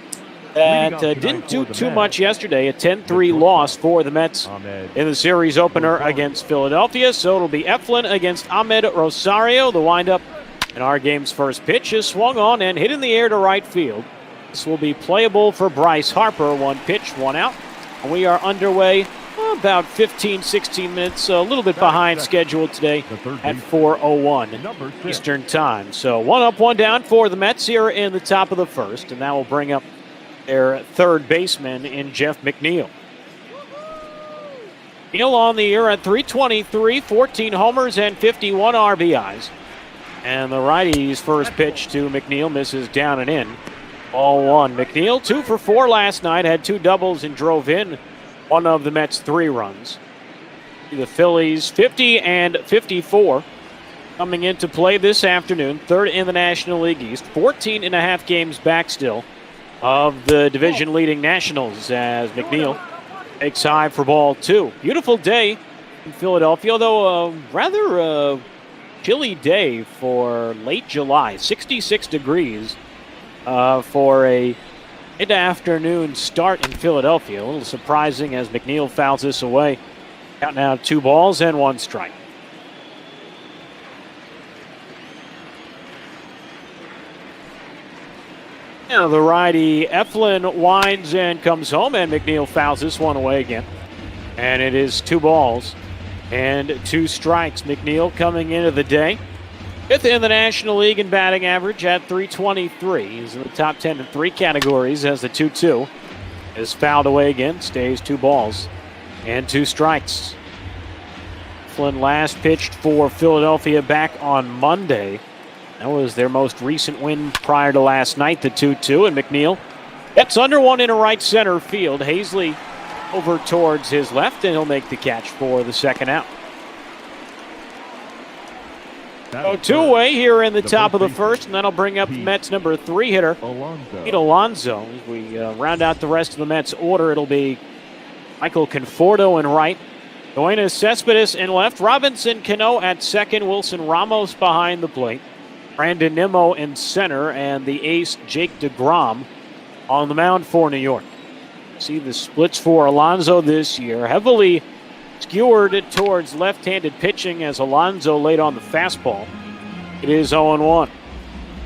that didn't do too much yesterday. A 10-3 loss for the Mets in the series opener against Philadelphia. So it'll be Eflin against Ahmed Rosario. The windup in our game's first pitch is swung on and hit in the air to right field. This will be playable for Bryce Harper. 1 pitch, 1 out. We are underway about 15, 16 minutes, a little bit behind schedule today at 4:01 Eastern Time. So 1 up, 1 down for the Mets here in the top of the first, and that will bring up their third baseman in Jeff McNeil. McNeil on the year at .323, 14 homers and 51 RBIs. And the righty's first pitch to McNeil misses down and in. Ball 1. McNeil 2 for 4 last night, had 2 doubles and drove in one of the Mets' 3 runs. The Phillies 50 and 54 coming into play this afternoon, third in the National League East, 14 and a half games back still of the division-leading Nationals as McNeil takes high for ball 2. Beautiful day in Philadelphia, although a rather chilly day for late July, 66 degrees for a mid-afternoon start in Philadelphia. A little surprising as McNeil fouls this away. Out now 2 balls and 1 strike. Now the righty Eflin winds and comes home, and McNeil fouls this one away again. And it is 2 balls and 2 strikes. McNeil coming into the day 5th in the National League in batting average at .323. He's in the top 10 in 3 categories as the 2-2 is fouled away again. Stays 2 balls and 2 strikes. Eflin last pitched for Philadelphia back on Monday. That was their most recent win prior to last night, the 2-2. And McNeil gets under one in a right center field. Hazley over towards his left, and he'll make the catch for the second out. So 2 away here in the top of the first, and that'll bring up the Mets' number 3 hitter, Pete Alonso. As we round out the rest of the Mets' order, it'll be Michael Conforto in right, Yoenis Cespedes in left, Robinson Cano at second, Wilson Ramos behind the plate, Brandon Nimmo in center, and the ace Jake deGrom on the mound for New York. See the splits for Alonso this year, heavily skewered towards left-handed pitching as Alonso laid on the fastball. It is 0-1.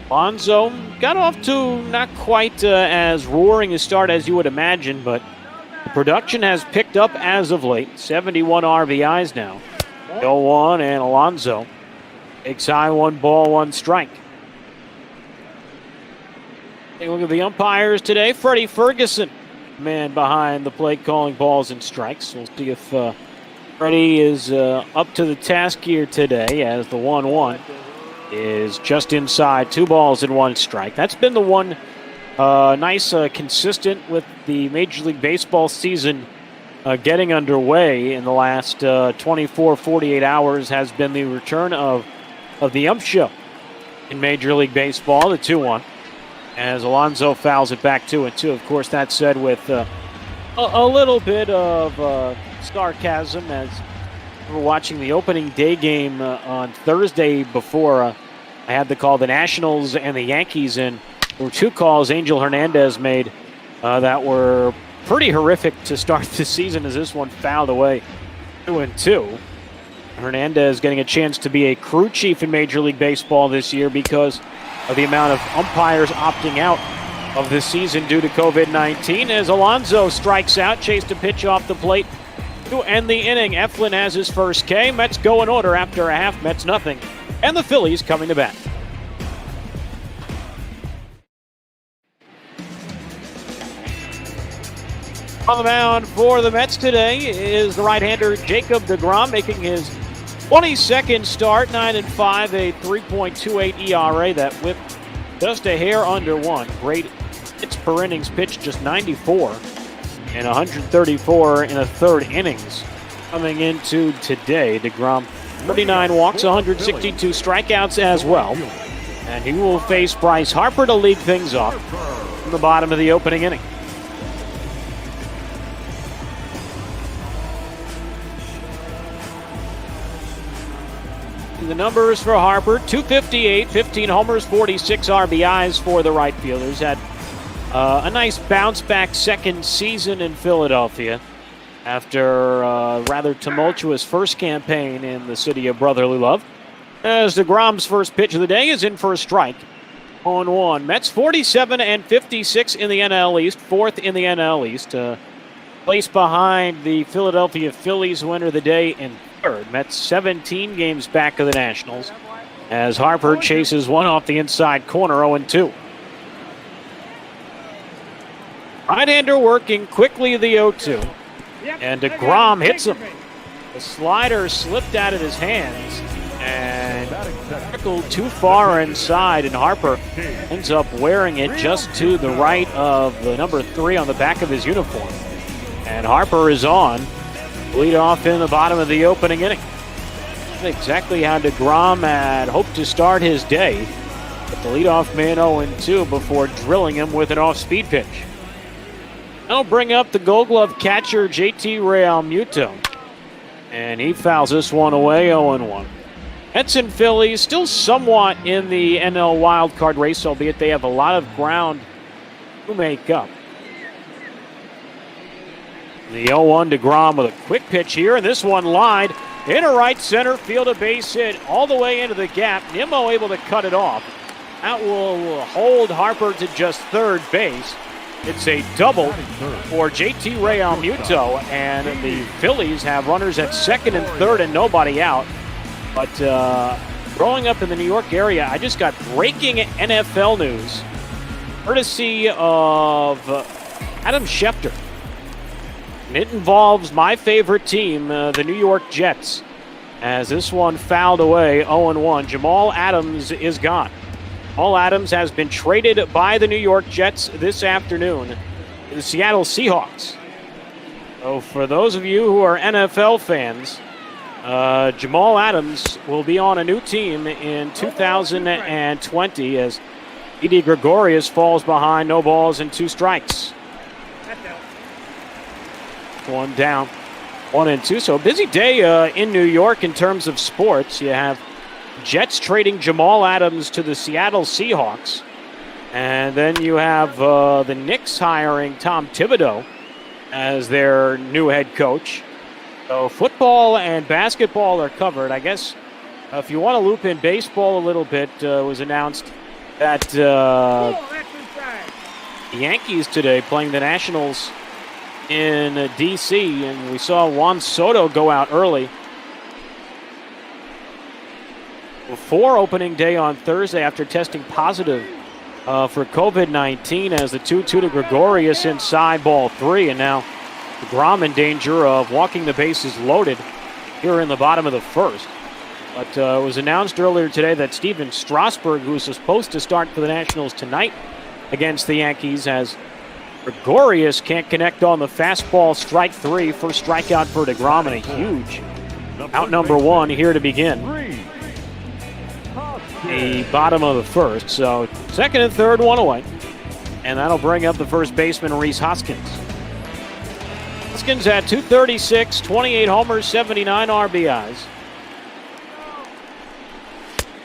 Alonso got off to not quite as roaring a start as you would imagine, but the production has picked up as of late. 71 RBIs now. 0-1, and Alonso takes high, 1 ball, 1 strike. Take a look at the umpires today. Freddie Ferguson, man behind the plate calling balls and strikes. We'll see if Freddie is up to the task here today as the 1-1 is just inside, 2 balls and 1 strike. That's been the one nice consistent with the Major League Baseball season getting underway in the last 24, 48 hours has been the return of the ump show in Major League Baseball, the 2-1, as Alonso fouls it back 2-2. Of course, that said with a little bit of sarcasm, as we were watching the opening day game on Thursday before I had to call the Nationals and the Yankees, and there were 2 calls Angel Hernandez made that were pretty horrific to start the season, as this one fouled away 2-2. Hernandez getting a chance to be a crew chief in Major League Baseball this year because of the amount of umpires opting out of this season due to COVID-19. As Alonso strikes out, chased a pitch off the plate to end the inning. Eflin has his first K. Mets go in order after a half. Mets nothing. And the Phillies coming to bat. On the mound for the Mets today is the right-hander Jacob deGrom, making his 22nd start, 9-5, a 3.28 ERA. That whip just a hair under 1. Great hits per innings pitched, just 94, and 134 in a third innings. Coming into today, deGrom 39 walks, 162 strikeouts as well. And he will face Bryce Harper to lead things off from the bottom of the opening inning. The numbers for Harper, 258, 15 homers, 46 RBIs for the right fielders. Had a nice bounce-back second season in Philadelphia after a rather tumultuous first campaign in the city of brotherly love. As deGrom's first pitch of the day is in for a strike. 0-1. Mets 47 and 56 in the NL East, 4th in the NL East. Placed behind the Philadelphia Phillies, who enter the day in third. Mets 17 games back of the Nationals as Harper chases one off the inside corner, 0-2. Right-hander working quickly, the 0-2. And deGrom hits him. The slider slipped out of his hands and circled too far inside, and Harper ends up wearing it just to the right of the number 3 on the back of his uniform. And Harper is on. Lead off in the bottom of the opening inning. Not exactly how deGrom had hoped to start his day, but the leadoff man 0-2 before drilling him with an off-speed pitch. That'll bring up the Gold Glove catcher JT Realmuto, and he fouls this one away, 0-1. Mets and Phillies still somewhat in the NL wildcard race, albeit they have a lot of ground to make up. The 0-1 deGrom with a quick pitch here, and this one lined into right center field, a base hit all the way into the gap. Nimmo able to cut it off. That will hold Harper to just third base. It's a double for JT Realmuto, and the Phillies have runners at second and third and nobody out. But growing up in the New York area, I just got breaking NFL news courtesy of Adam Schefter. And it involves my favorite team, the New York Jets, as this one fouled away, 0-1. Jamal Adams is gone. Jamal Adams has been traded by the New York Jets this afternoon to the Seattle Seahawks. So for those of you who are NFL fans, Jamal Adams will be on a new team in 2020 as Didi Gregorius falls behind, no balls and 2 strikes. One down, 1-2. So a busy day in New York in terms of sports. You have Jets trading Jamal Adams to the Seattle Seahawks. And then you have the Knicks hiring Tom Thibodeau as their new head coach. So football and basketball are covered. I guess if you want to loop in baseball a little bit, it was announced that the Yankees today playing the Nationals in D.C., and we saw Juan Soto go out early before opening day on Thursday after testing positive for COVID-19 as the 2-2 to Gregorius inside ball 3, and now deGrom in danger of walking the bases loaded here in the bottom of the first. But it was announced earlier today that Steven Strasburg, who is supposed to start for the Nationals tonight against the Yankees, as Gregorius can't connect on the fastball, strike 3, first strikeout for deGrom, and a huge out number 1 here to begin the bottom of the first. So second and third, 1 away, and that'll bring up the first baseman, Rhys Hoskins. Hoskins at 236, 28 homers, 79 RBIs.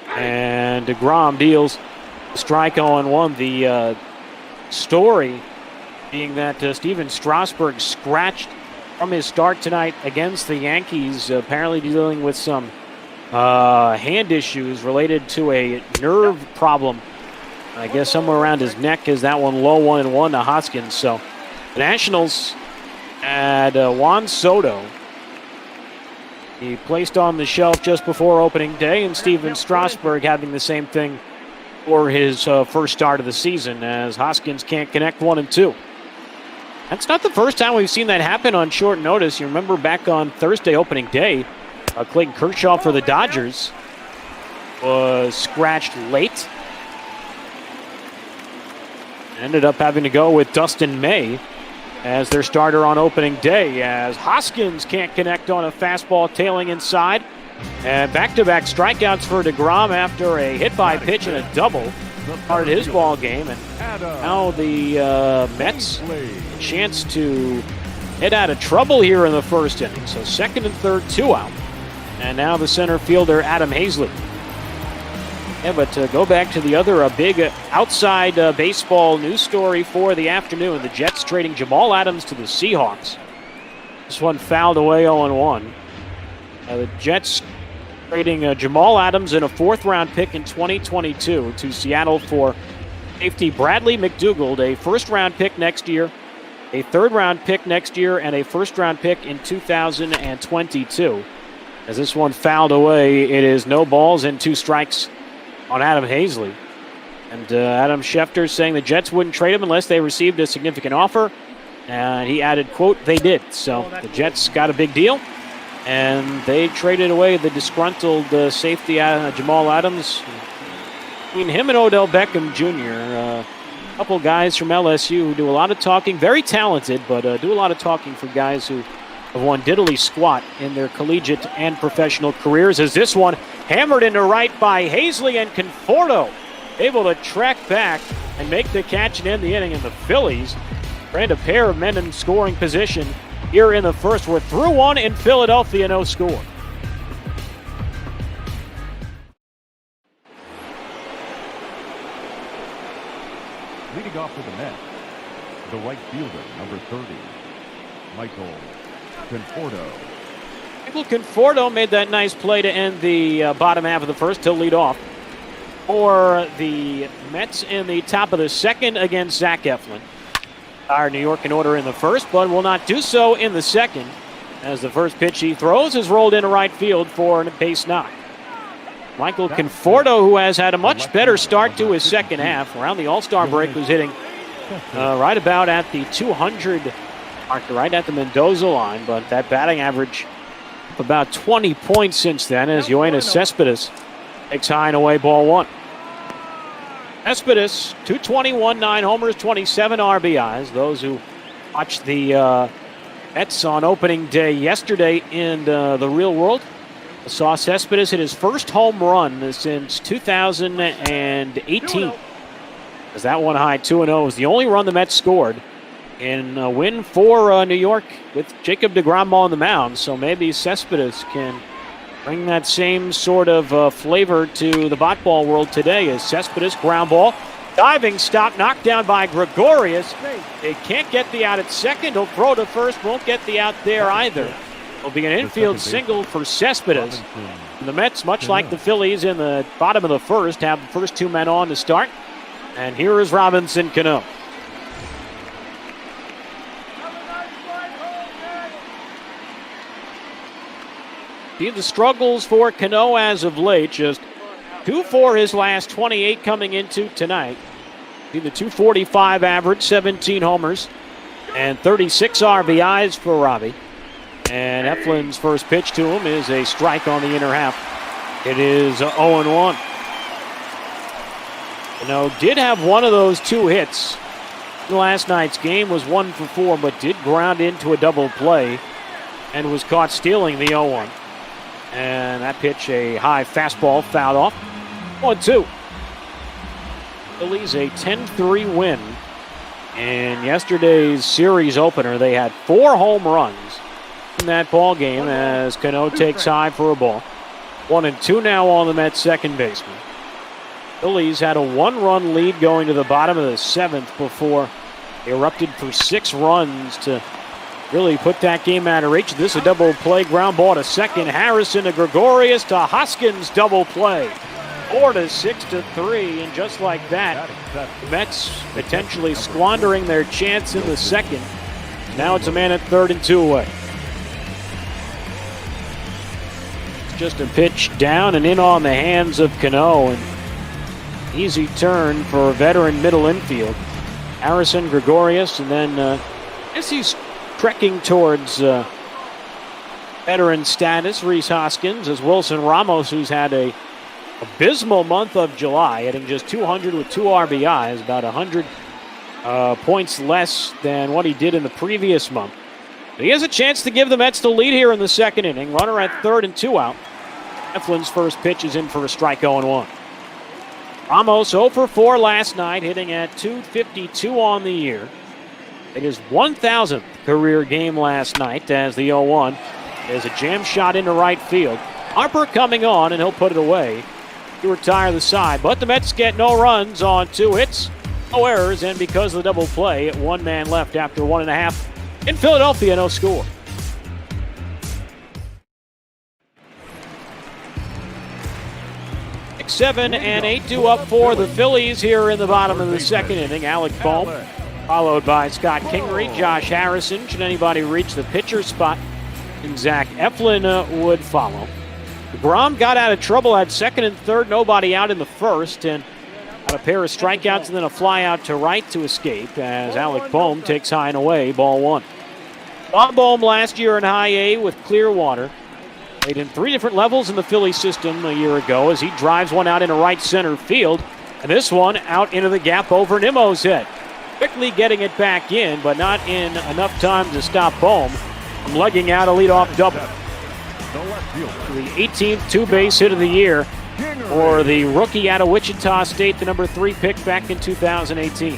And deGrom deals strike 0-1. The story being that Steven Strasburg scratched from his start tonight against the Yankees, apparently dealing with some hand issues related to a nerve problem, I guess somewhere around his neck, as that one low 1-1 to Hoskins. So the Nationals had Juan Soto. He placed on the shelf just before opening day, and Steven Strasburg having the same thing for his first start of the season, as Hoskins can't connect 1-2. That's not the first time we've seen that happen on short notice. You remember back on Thursday opening day, Clayton Kershaw for the Dodgers was scratched late. Ended up having to go with Dustin May as their starter on opening day, as Hoskins can't connect on a fastball tailing inside. And back-to-back strikeouts for deGrom after a hit-by pitch and a double started his ball game. And now the Mets a chance to get out of trouble here in the first inning. So second and third, 2 out. And now the center fielder, Adam Hazlett. Yeah, but go back to the other big outside baseball news story for the afternoon. The Jets trading Jamal Adams to the Seahawks. This one fouled away 0-1. The Jets trading Jamal Adams and a 4th-round pick in 2022 to Seattle for safety Bradley McDougald, a 1st-round pick next year, a third-round pick next year and a first-round pick in 2022. As this one fouled away, it is no balls and 2 strikes on Adam Hazley. And Adam Schefter saying the Jets wouldn't trade him unless they received a significant offer. And he added, quote, they did. So the Jets got a big deal. And they traded away the disgruntled safety Jamal Adams. Between him and Odell Beckham Jr., a couple guys from LSU who do a lot of talking. Very talented, but do a lot of talking for guys who have won diddly squat in their collegiate and professional careers. As this one hammered into right by Hazley, and Conforto able to track back and make the catch and end the inning. And the Phillies trained a pair of men in scoring position here in the first. We're through one in Philadelphia, no score. Leading off for the Mets, the right fielder, number 30, Michael Conforto. Michael Conforto made that nice play to end the bottom half of the first. He'll lead off for the Mets in the top of the second against Zach Eflin. Our New York in order in the first, but will not do so in the second, as the first pitch he throws is rolled into right field for a base knock. Michael Conforto, who has had a much better start to his second half, around the All-Star break, was hitting right about at the 200 mark, right at the Mendoza line, but that batting average up about 20 points since then, as Yoenis Cespedes takes high and away, ball 1. Cespedes, 221, 9 homers, 27 RBIs. Those who watched the Mets on opening day yesterday in the real world saw Cespedes hit his first home run since 2018. As that one high 2-0 was the only run the Mets scored in a win for New York with Jacob deGrom on the mound. So maybe Cespedes can bring that same sort of flavor to the bot ball world today. As Cespedes, ground ball, diving stop, knocked down by Gregorius. They can't get the out at second. He'll throw to first, won't get the out there either. It'll be an infield single for Cespedes. And the Mets, much like the Phillies in the bottom of the first, have the first 2 men on to start. And here is Robinson Cano. See the struggles for Cano as of late. Just 2 for his last 28 coming into tonight. See the 245 average, 17 homers, and 36 RBIs for Robbie. And Eflin's first pitch to him is a strike on the inner half. It is 0-1. Cano did have one of those 2 hits in last night's game, was 1 for 4, but did ground into a double play and was caught stealing the 0-1. And that pitch, a high fastball, fouled off. 1-2. Phillies a 10-3 win. In yesterday's series opener, they had 4 home runs in that ball game as Cano takes high for a ball. 1-2 now on the Mets second baseman. Phillies had a 1-run lead going to the bottom of the 7th before they erupted for 6 runs to really put that game out of reach. This is a double play, ground ball to second. Harrison to Gregorius to Hoskins, double play. 4-6-3, and just like that, the Mets potentially squandering their chance in the second. Now it's a man at third and 2 away. It's just a pitch down and in on the hands of Cano, and easy turn for a veteran middle infield. Harrison, Gregorius, and then I guess he's trekking towards veteran status, Rhys Hoskins, as Wilson Ramos, who's had a abysmal month of July, hitting just 200 with 2 RBIs, about 100 points less than what he did in the previous month. But he has a chance to give the Mets the lead here in the second inning. Runner at third and 2 out. Eflin's first pitch is in for a strike, 0-1. Ramos 0 for 4 last night, hitting at .252 on the year. It is 1,000th career game last night as the 0-1 is a jam shot into right field. Harper coming on, and he'll put it away to retire the side. But the Mets get no runs on 2 hits, no errors, and because of the double play, 1 man left after 1.5 in Philadelphia, no score. Seven and 8 due up for the Phillies here in the bottom of the second inning. Alec Bohm followed by Scott Kingery, Josh Harrison. Should anybody reach the pitcher spot, and Zach Eflin would follow. deGrom got out of trouble at second and third, nobody out in the first, and had a pair of strikeouts and then a fly out to right to escape as Alec Boehm takes high and away, ball one. Bob Boehm last year in high A with Clearwater. Played in 3 different levels in the Philly system a year ago as he drives one out into right center field. And this one out into the gap over Nimmo's head. Quickly getting it back in, but not in enough time to stop Boehm from legging out a leadoff double. The 18th two-base hit of the year for the rookie out of Wichita State, the number 3 pick back in 2018.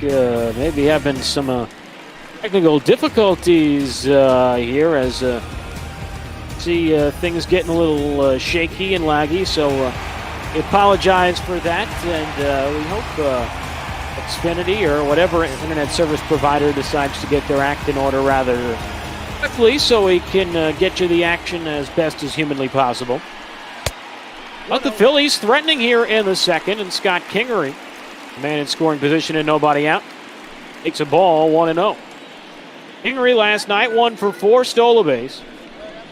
Maybe having some technical difficulties here as see things getting a little shaky and laggy, so we apologize for that, and we hope Xfinity or whatever internet service provider decides to get their act in order rather quickly so we can get you the action as best as humanly possible. But the Phillies threatening here in the second, and Scott Kingery, man in scoring position and nobody out, takes a ball 1-0. Kingery last night 1 for 4, stole a base,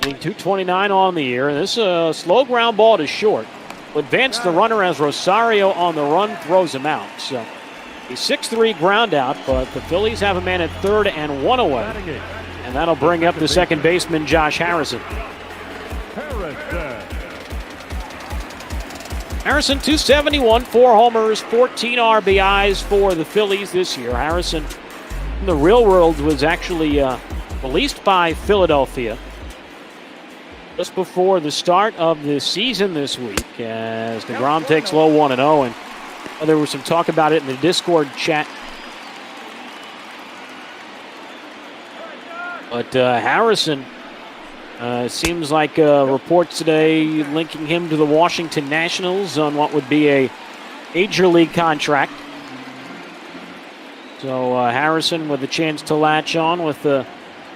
hitting .229 on the year. And this slow ground ball to short will advance the runner as Rosario on the run throws him out. So a 6-3 ground out, but the Phillies have a man at third and 1 away. And that'll bring up the second baseman, Josh Harrison. Harrison, 271, 4 homers, 14 RBIs for the Phillies this year. Harrison, in the real world, was actually released by Philadelphia just before the start of the season this week as deGrom takes low 1-0. And there was some talk about it in the Discord chat. But Harrison, seems like reports today linking him to the Washington Nationals on what would be a major league contract. So Harrison with a chance to latch on with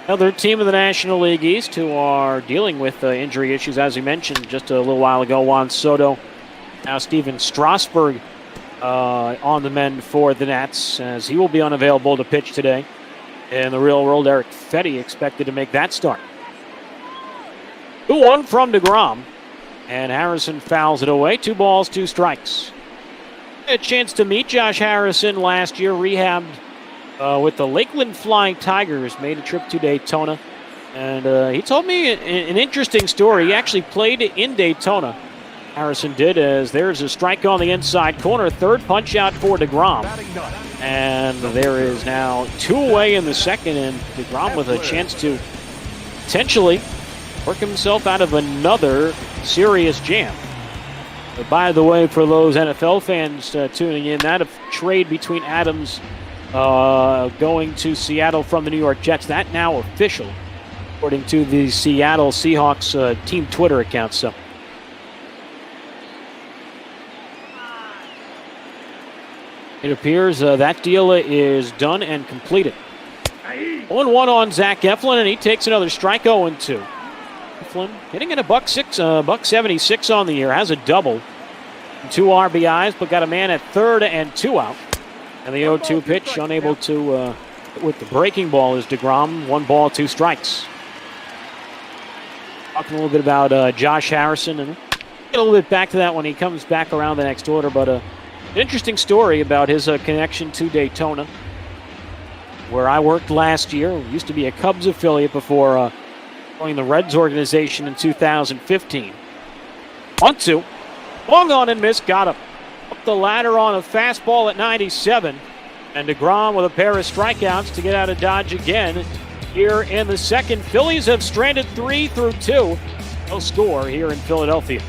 another team of the National League East who are dealing with injury issues, as we mentioned just a little while ago. Juan Soto, now Steven Strasburg on the mend for the Nats, as he will be unavailable to pitch today. In the real world, Eric Fetty expected to make that start. 2-1 from deGrom, and Harrison fouls it away. 2 balls, 2 strikes. A chance to meet Josh Harrison last year, rehabbed with the Lakeland Flying Tigers, made a trip to Daytona. And he told me an interesting story. He actually played in Daytona, Harrison did, as there's a strike on the inside corner. Third punch out for deGrom. And there is now 2 away in the second, and deGrom with a chance to potentially work himself out of another serious jam. But by the way, for those NFL fans tuning in, that trade between Adams going to Seattle from the New York Jets, that now official, according to the Seattle Seahawks team Twitter account. So it appears that deal is done and completed. 1-1 on Zach Eflin, and he takes another strike. 0-2. Eflin hitting at a $176 on the year, has a double, 2 RBIs, but got a man at third and 2 out. And the 0-2 pitch, unable to with the breaking ball, is deGrom. 1 ball, 2 strikes. Talking a little bit about Josh Harrison, and get a little bit back to that when he comes back around the next order. But an interesting story about his connection to Daytona, where I worked last year. Used to be a Cubs affiliate before joining the Reds organization in 2015. 1-2. Long on and miss. Got him. Up the ladder on a fastball at 97. And deGrom with a pair of strikeouts to get out of Dodge again here in the second. Phillies have stranded 3 through 2. No score here in Philadelphia.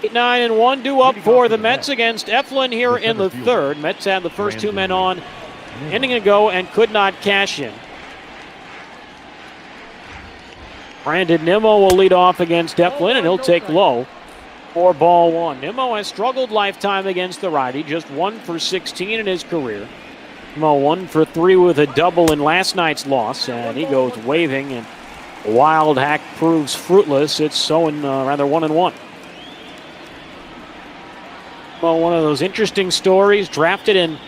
Eight, 9, and 1 due up for the Mets against Eflin here in the third. Mets had the first 2 men on inning ago and could not cash in. Brandon Nimmo will lead off against Eflin, and he'll take low for ball 1. Nimmo has struggled lifetime against the righty, just 1 for 16 in his career. Nimmo 1 for 3 with a double in last night's loss, and he goes waving, and the wild hack proves fruitless. It's so in 1-1. Well, one of those interesting stories, drafted in,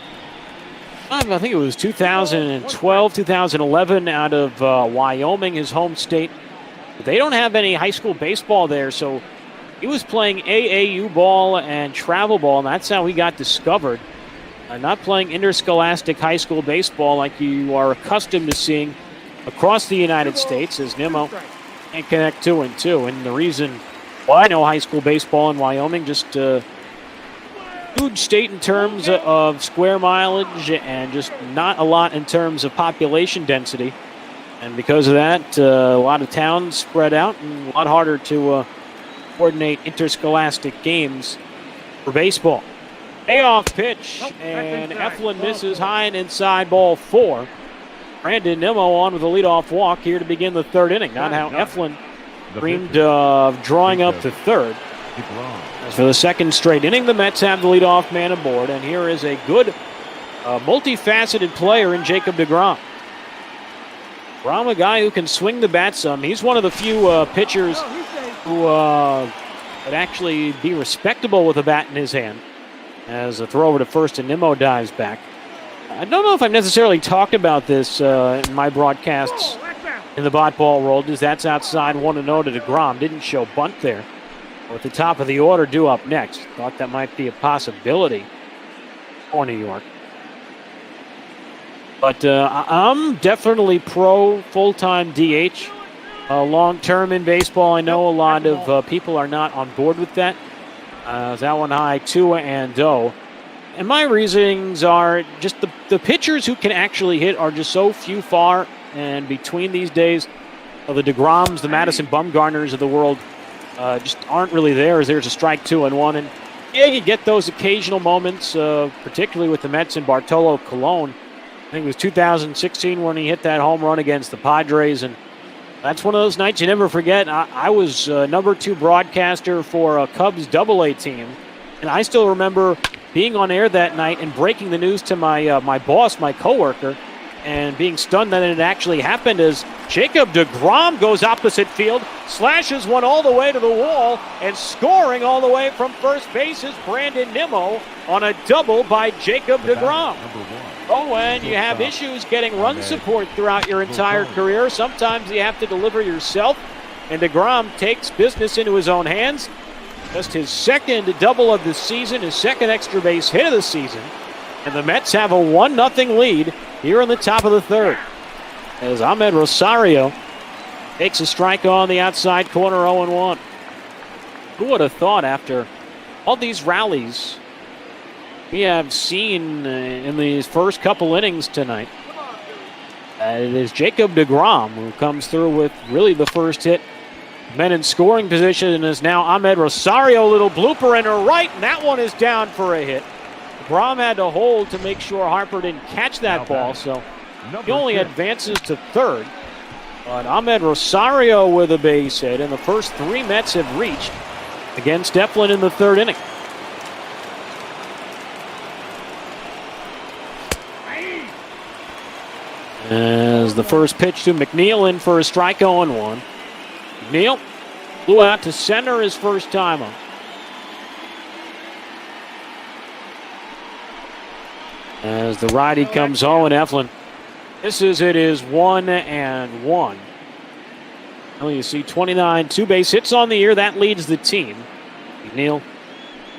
I think it was 2012, 2011, out of Wyoming, his home state. But they don't have any high school baseball there, so he was playing AAU ball and travel ball, and that's how he got discovered. Not playing interscholastic high school baseball like you are accustomed to seeing across the United States, as Nimmo can't connect 2 and 2. And the reason why I know high school baseball in Wyoming, just huge state in terms of square mileage and just not a lot in terms of population density. And because of that, a lot of towns spread out and a lot harder to coordinate interscholastic games for baseball. Payoff pitch, and Eflin misses high and inside, ball 4. Brandon Nimmo on with a leadoff walk here to begin the 3rd inning. Not how Eflin dreamed of drawing up the 3rd. As for the 2nd straight inning, the Mets have the leadoff man aboard, and here is a good, multifaceted player in Jacob deGrom. deGrom, a guy who can swing the bat some. He's one of the few pitchers who would actually be respectable with a bat in his hand. As a throw over to first and Nimmo dives back. I don't know if I've necessarily talked about this in my broadcasts in the bot ball world, as that's outside 1-0 to deGrom. Didn't show bunt there. With the top of the order due up next. Thought that might be a possibility for New York. But I'm definitely pro full-time DH. Long-term in baseball, I know a lot of people are not on board with that. That one high, 2-0. And my reasonings are just the pitchers who can actually hit are just so few far and between these days. The deGroms, the Madison Bumgarners of the world just aren't really there, as there's a strike 2-1. And yeah, you get those occasional moments, particularly with the Mets and Bartolo Colon. I think it was 2016 when he hit that home run against the Padres, and that's one of those nights you never forget. I was number 2 broadcaster for a Cubs AA team, and I still remember being on air that night and breaking the news to my boss, my coworker, and being stunned that it actually happened as Jacob deGrom goes opposite field, slashes one all the way to the wall, and scoring all the way from first base is Brandon Nimmo on a double by Jacob deGrom. Oh, and you have issues getting run support throughout your entire career. Sometimes you have to deliver yourself, and deGrom takes business into his own hands. Just his 2nd double of the season, his 2nd extra base hit of the season, and the Mets have a 1-0 lead here in the top of the 3rd. As Ahmed Rosario takes a strike on the outside corner, 0-1. Who would have thought after all these rallies we have seen in these first couple innings tonight, it is Jacob deGrom who comes through with really the first hit. Men in scoring position, and is now Ahmed Rosario. Little blooper in her right, and that one is down for a hit. deGrom had to hold to make sure Harper didn't catch that ball, so he only advances to 3rd. But Ahmed Rosario with a base hit, and the first 3 Mets have reached against Eflin in the 3rd inning. As the first pitch to McNeil in for a strike, 0-1. McNeil flew out to center his first time up. As the righty comes home, and Eflin misses. It is 1-1. Well, you see 29 2-base hits on the year. That leads the team. McNeil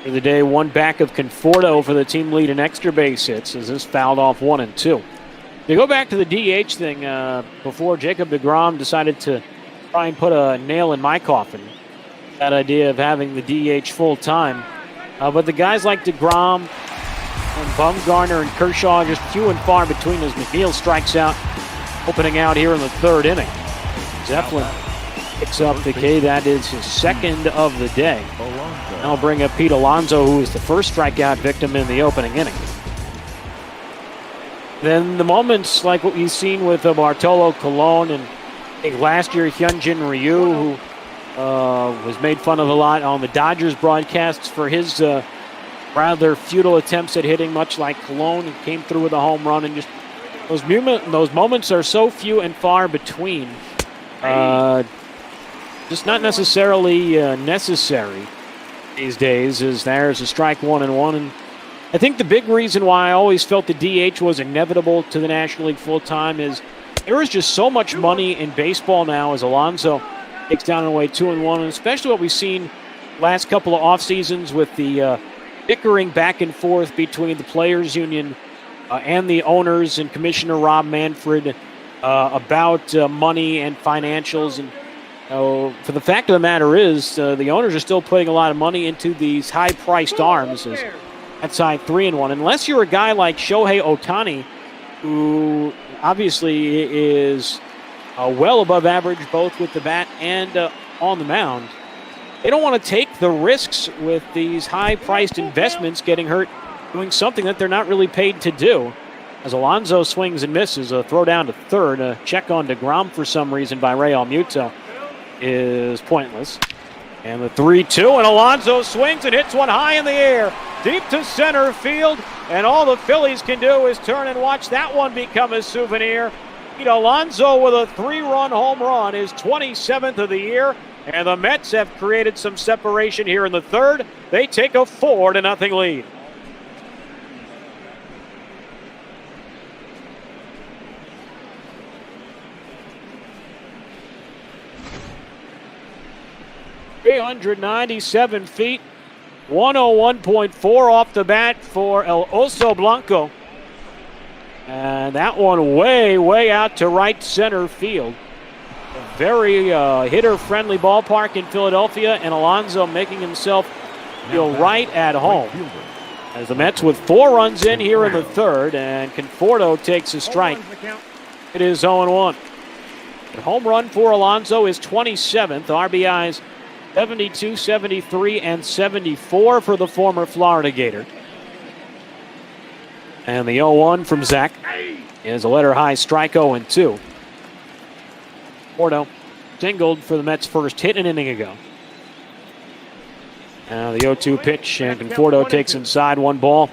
for the day, 1 back of Conforto for the team lead in extra base hits, as this fouled off 1 and 2. To go back to the DH thing, before Jacob deGrom decided to try and put a nail in my coffin, that idea of having the DH full time. But the guys like deGrom and Bumgarner and Kershaw just few and far between as McNeil strikes out, opening out here in the 3rd inning. Eflin picks up the K. That is his 2nd of the day. I'll bring up Pete Alonso, who was the first strikeout victim in the opening inning. Then the moments like what we've seen with Bartolo Colon, and I think last year Hyunjin Ryu, who was made fun of a lot on the Dodgers broadcasts for his rather futile attempts at hitting, much like Cologne, and came through with a home run. And just those moments are so few and far between. Just not necessarily necessary these days, as there's a strike 1-1. And I think the big reason why I always felt the DH was inevitable to the National League full-time is there is just so much money in baseball now as Alonso takes down and away 2-1, and especially what we've seen last couple of off seasons with the bickering back and forth between the players' union and the owners and Commissioner Rob Manfred about money and financials. And for the fact of the matter is, the owners are still putting a lot of money into these high-priced arms at side 3-1. Unless you're a guy like Shohei Ohtani, who obviously is well above average both with the bat and on the mound, they don't want to take the risks with these high-priced investments getting hurt doing something that they're not really paid to do. As Alonso swings and misses, a throw down to third, a check on deGrom for some reason by Real Muto is pointless. And the 3-2, and Alonso swings and hits one high in the air, deep to center field, and all the Phillies can do is turn and watch that one become a souvenir. Alonso with a 3-run home run, his 27th of the year, and the Mets have created some separation here in the third. They take a 4-0 lead. .397 feet, 101.4 off the bat for El Oso Blanco. And that one way out to right center field. A very hitter-friendly ballpark in Philadelphia, and Alonso making himself feel right at home. As the Mets with 4 runs in here in the third, and Conforto takes a strike. It is 0-1. The home run for Alonso is 27th. RBIs 72, 73, and 74 for the former Florida Gator. And the 0-1 from Zach is a letter-high strike 0-2. Porto singled for the Mets' first hit an inning ago. Now the 0-2 pitch, and Conforto takes inside, 1 ball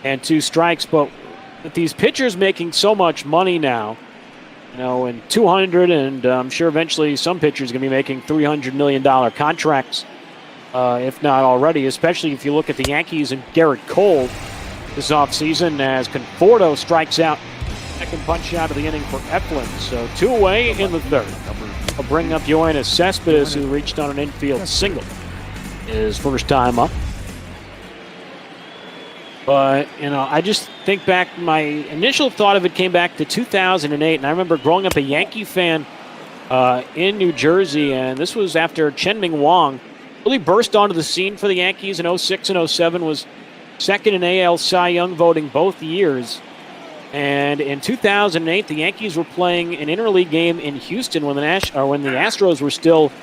and 2 strikes. But with these pitchers making so much money now, in 200, and I'm sure eventually some pitchers are going to be making $300 million contracts, if not already, especially if you look at the Yankees and Garrett Cole this offseason as Conforto strikes out. Second punch out of the inning for Eflin. So 2 away in the third. I'll bring up Yoenis Cespedes, who reached on an infield single his first time up. But, I just think back, my initial thought of it came back to 2008, and I remember growing up a Yankee fan in New Jersey, and this was after Chen-Ming Wang really burst onto the scene for the Yankees in 06 and 07, was second in AL Cy Young voting both years. And in 2008, the Yankees were playing an interleague game in Houston when the Astros were still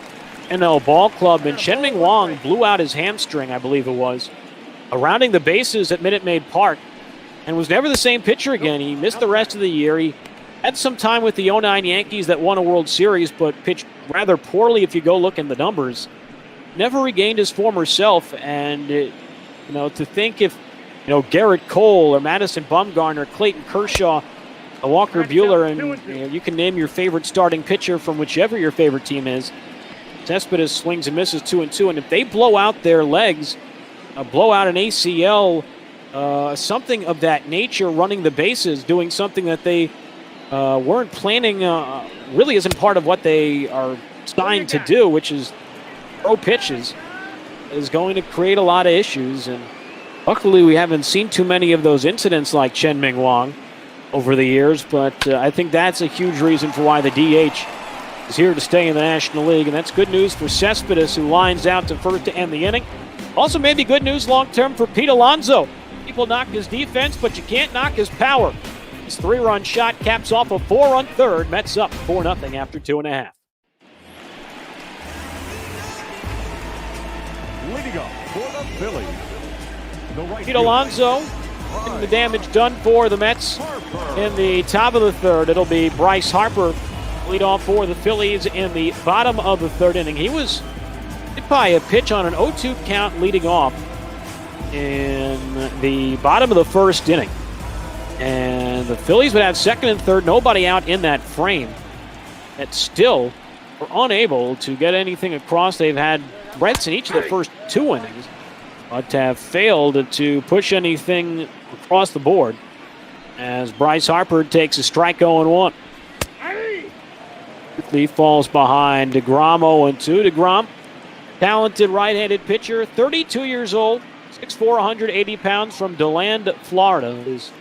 NL Ball Club, and Chen-Ming Wang blew out his hamstring, I believe it was, rounding the bases at Minute Maid Park, and was never the same pitcher again. He missed the rest of the year. He had some time with the 09 Yankees that won a World Series, but pitched rather poorly if you go look in the numbers. Never regained his former self, and to think if Garrett Cole or Madison Bumgarner, Clayton Kershaw, Walker Buehler, and you can name your favorite starting pitcher from whichever your favorite team is. Cespedes swings and misses 2-2, and if they blow out their legs, blow out an ACL, something of that nature, running the bases, doing something that they weren't planning, really isn't part of what they are signed to do, which is throw pitches, is going to create a lot of issues. And luckily we haven't seen too many of those incidents like Chen-Ming Wang over the years, but I think that's a huge reason for why the DH is here to stay in the National League, and that's good news for Cespedes, who lines out to first to end the inning. Also maybe good news long-term for Pete Alonso. People knock his defense, but you can't knock his power. His 3-run shot caps off a 4-run third. Mets up 4-0 after 2.5. Leading up for the Phillies, Pete Alonso getting the damage done for the Mets in the top of the third. It'll be Bryce Harper lead off for the Phillies in the bottom of the third inning. He was hit by a pitch on an 0-2 count leading off in the bottom of the first inning. And the Phillies would have second and third, nobody out in that frame. That still were unable to get anything across. They've had threats in each of the first 2 innings, but have failed to push anything across the board as Bryce Harper takes a strike 0-1. Lee falls behind deGrom 0-2. deGrom, talented right-handed pitcher, 32 years old, 6'4", 180 pounds, from DeLand, Florida. Is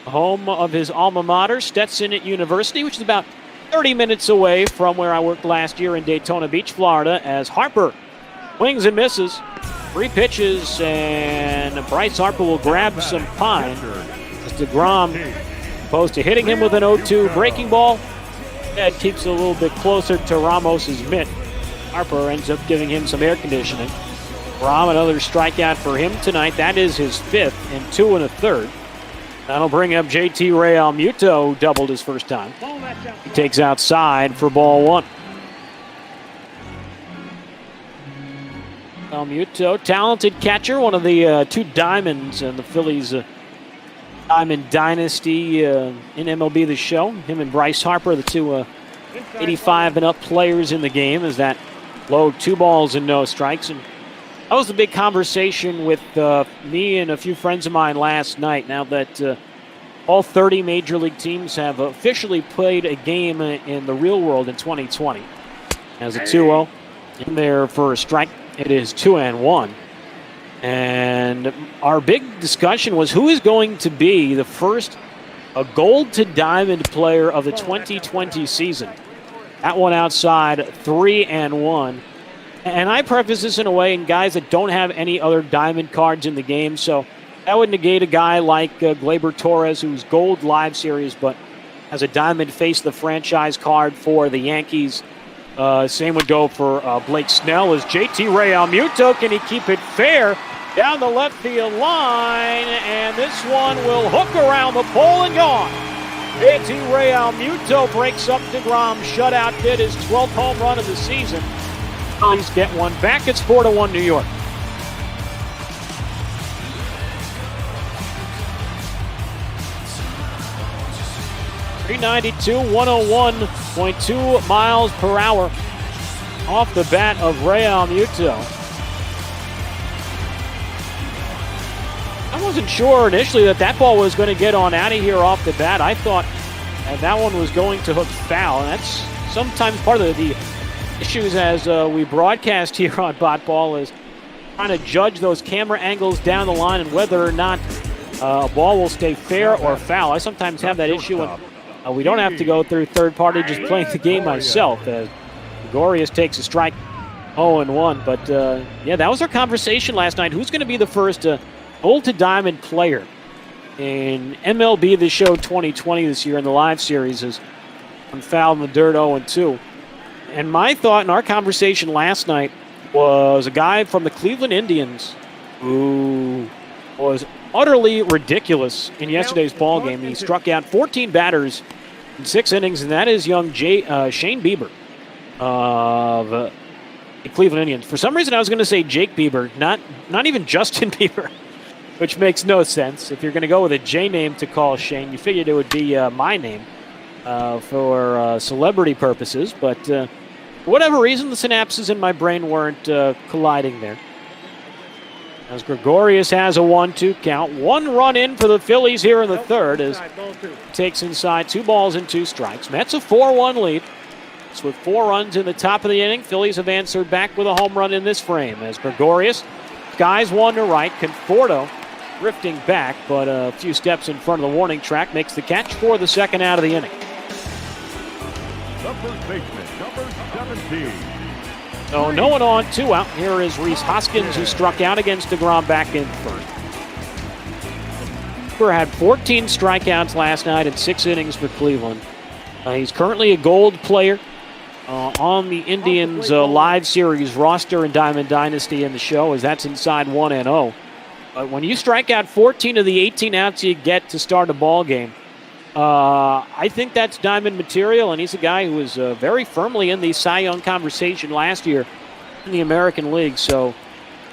home of his alma mater, Stetson University, which is about 30 minutes away from where I worked last year in Daytona Beach, Florida, as Harper swings and misses. 3 pitches, and Bryce Harper will grab some pine as deGrom, opposed to hitting him with an 0-2 breaking ball, that keeps it a little bit closer to Ramos's mitt. Harper ends up giving him some air conditioning. Ram, another strikeout for him tonight. That is his 5th and 2 1/3. That'll bring up JT Realmuto, doubled his first time. He takes outside for ball 1. Realmuto, talented catcher, one of the 2 diamonds in the Phillies Diamond Dynasty in MLB The Show. Him and Bryce Harper, the 2 85 and up players in the game, as that low 2 balls and no strikes. And that was the big conversation with me and a few friends of mine last night. Now that all 30 major league teams have officially played a game in the real world in 2020. As a 2-0 in there for a strike, it is 2-1. And our big discussion was who is going to be the first gold to diamond player of the 2020 season. That one outside, 3-1. And I preface this in a way, in guys that don't have any other diamond cards in the game. So that would negate a guy like Gleyber Torres, who's gold live series, but has a diamond face the franchise card for the Yankees. Same would go for Blake Snell. As JT Realmuto, can he keep it fair down the left field line? And this one will hook around the pole and gone. JT Realmuto breaks up deGrom's shutout hit, his 12th home run of the season. Phillies get one back. It's 4-1 New York. .392, 101.2 miles per hour off the bat of Realmuto. I wasn't sure initially that ball was going to get on out of here off the bat. I thought that one was going to hook foul. And that's sometimes part of the issues as we broadcast here on Bot Ball, is trying to judge those camera angles down the line and whether or not a ball will stay fair or foul. I sometimes have that issue when we don't have to go through third party, just playing the game myself. Gregorius takes a strike, 0-1. But yeah, that was our conversation last night. Who's going to be the first gold to diamond player in MLB The Show 2020 this year in the live series? Is fouled in the dirt, 0-2. And my thought in our conversation last night was a guy from the Cleveland Indians who was utterly ridiculous in yesterday's ball game. He struck out 14 batters in 6 innings, and that is young Shane Bieber of the Cleveland Indians. For some reason, I was going to say Jake Bieber, not even Justin Bieber, which makes no sense. If you're going to go with a J name to call Shane, you figured it would be my name for celebrity purposes. But for whatever reason, the synapses in my brain weren't colliding there. As Gregorius has a 1-2 count. 1 run in for the Phillies here in the third as takes inside 2 balls and 2 strikes. Mets a 4-1 lead. It's with 4 runs in the top of the inning. Phillies have answered back with a home run in this frame as Gregorius skies one to right. Conforto drifting back, but a few steps in front of the warning track makes the catch for the second out of the inning. The first baseman, number 17. So no one on, 2 out. Here is Rhys Hoskins, who struck out against deGrom back in first. Cooper had 14 strikeouts last night in 6 innings for Cleveland. He's currently a gold player on the Indians live series roster in Diamond Dynasty in the show, as that's inside 1-0. But when you strike out 14 of the 18 outs you get to start a ball game, I think that's diamond material, and he's a guy who was very firmly in the Cy Young conversation last year in the American League. So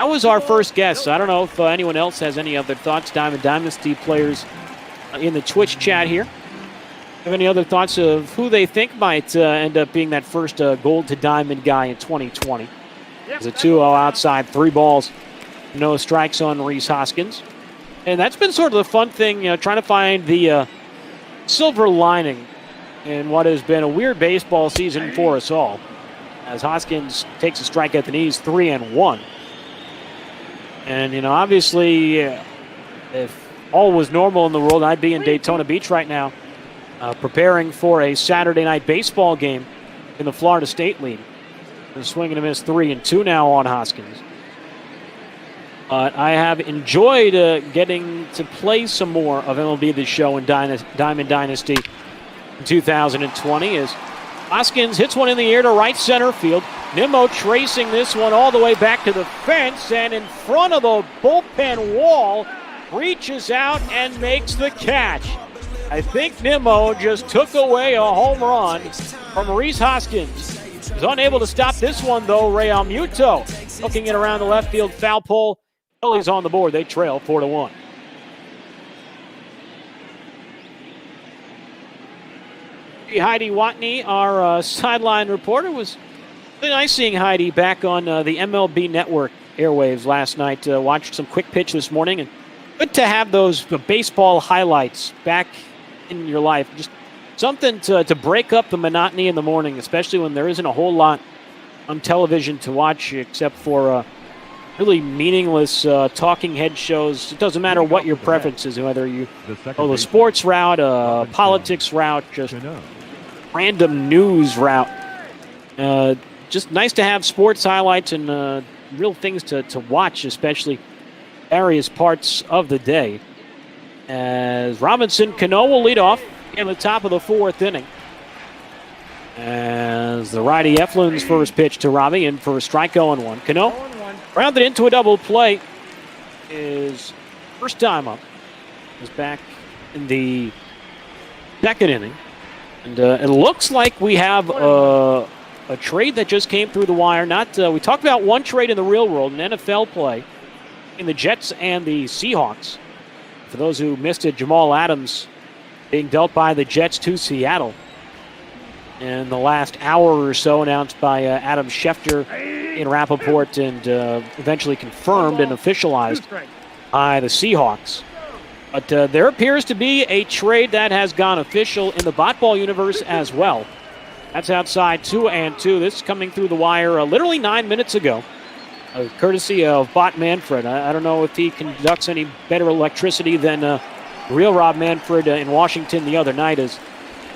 that was our first guess. I don't know if anyone else has any other thoughts. Diamond Dynasty players in the Twitch chat here have any other thoughts of who they think might end up being that first gold to diamond guy in 2020? It's a 2-0 outside, 3 balls, no strikes on Rhys Hoskins. And that's been sort of the fun thing, trying to find the silver lining in what has been a weird baseball season for us all. As Hoskins takes a strike at the knees, 3-1. And, obviously, if all was normal in the world, I'd be in Daytona Beach right now preparing for a Saturday night baseball game in the Florida State League. And swinging a miss, 3-2 now on Hoskins. I have enjoyed getting to play some more of MLB The Show in Diamond Dynasty in 2020 as Hoskins hits one in the air to right center field. Nimmo tracing this one all the way back to the fence and in front of the bullpen wall, reaches out and makes the catch. I think Nimmo just took away a home run from Rhys Hoskins. He's unable to stop this one, though. Real Muto hooking it around the left field foul pole. Phillies on the board. They trail 4-1. Heidi Watney, our sideline reporter, was really nice seeing Heidi back on the MLB Network airwaves last night. Watched some quick pitch this morning, and good to have those baseball highlights back in your life. Just something to break up the monotony in the morning, especially when there isn't a whole lot on television to watch except for really meaningless talking head shows. It doesn't matter what your preference is, whether you go the sports route, politics route, just random news route. Just nice to have sports highlights and real things to watch, especially various parts of the day. As Robinson Cano will lead off in the top of the 4th inning. As the righty Eflin's first pitch to Robbie in for a strike 0-1. Cano rounded into a double play. His first time up is back in the 2nd inning. And it looks like we have a trade that just came through the wire. We talked about one trade in the real world, an NFL play in the Jets and the Seahawks. For those who missed it, Jamal Adams being dealt by the Jets to Seattle in the last hour or so, announced by Adam Schefter in Rappaport and eventually confirmed and officialized by the Seahawks. But there appears to be a trade that has gone official in the Botball universe as well. That's outside 2-2. This is coming through the wire literally 9 minutes ago, courtesy of Bot Manfred. I don't know if he conducts any better electricity than real Rob Manfred in Washington the other night, as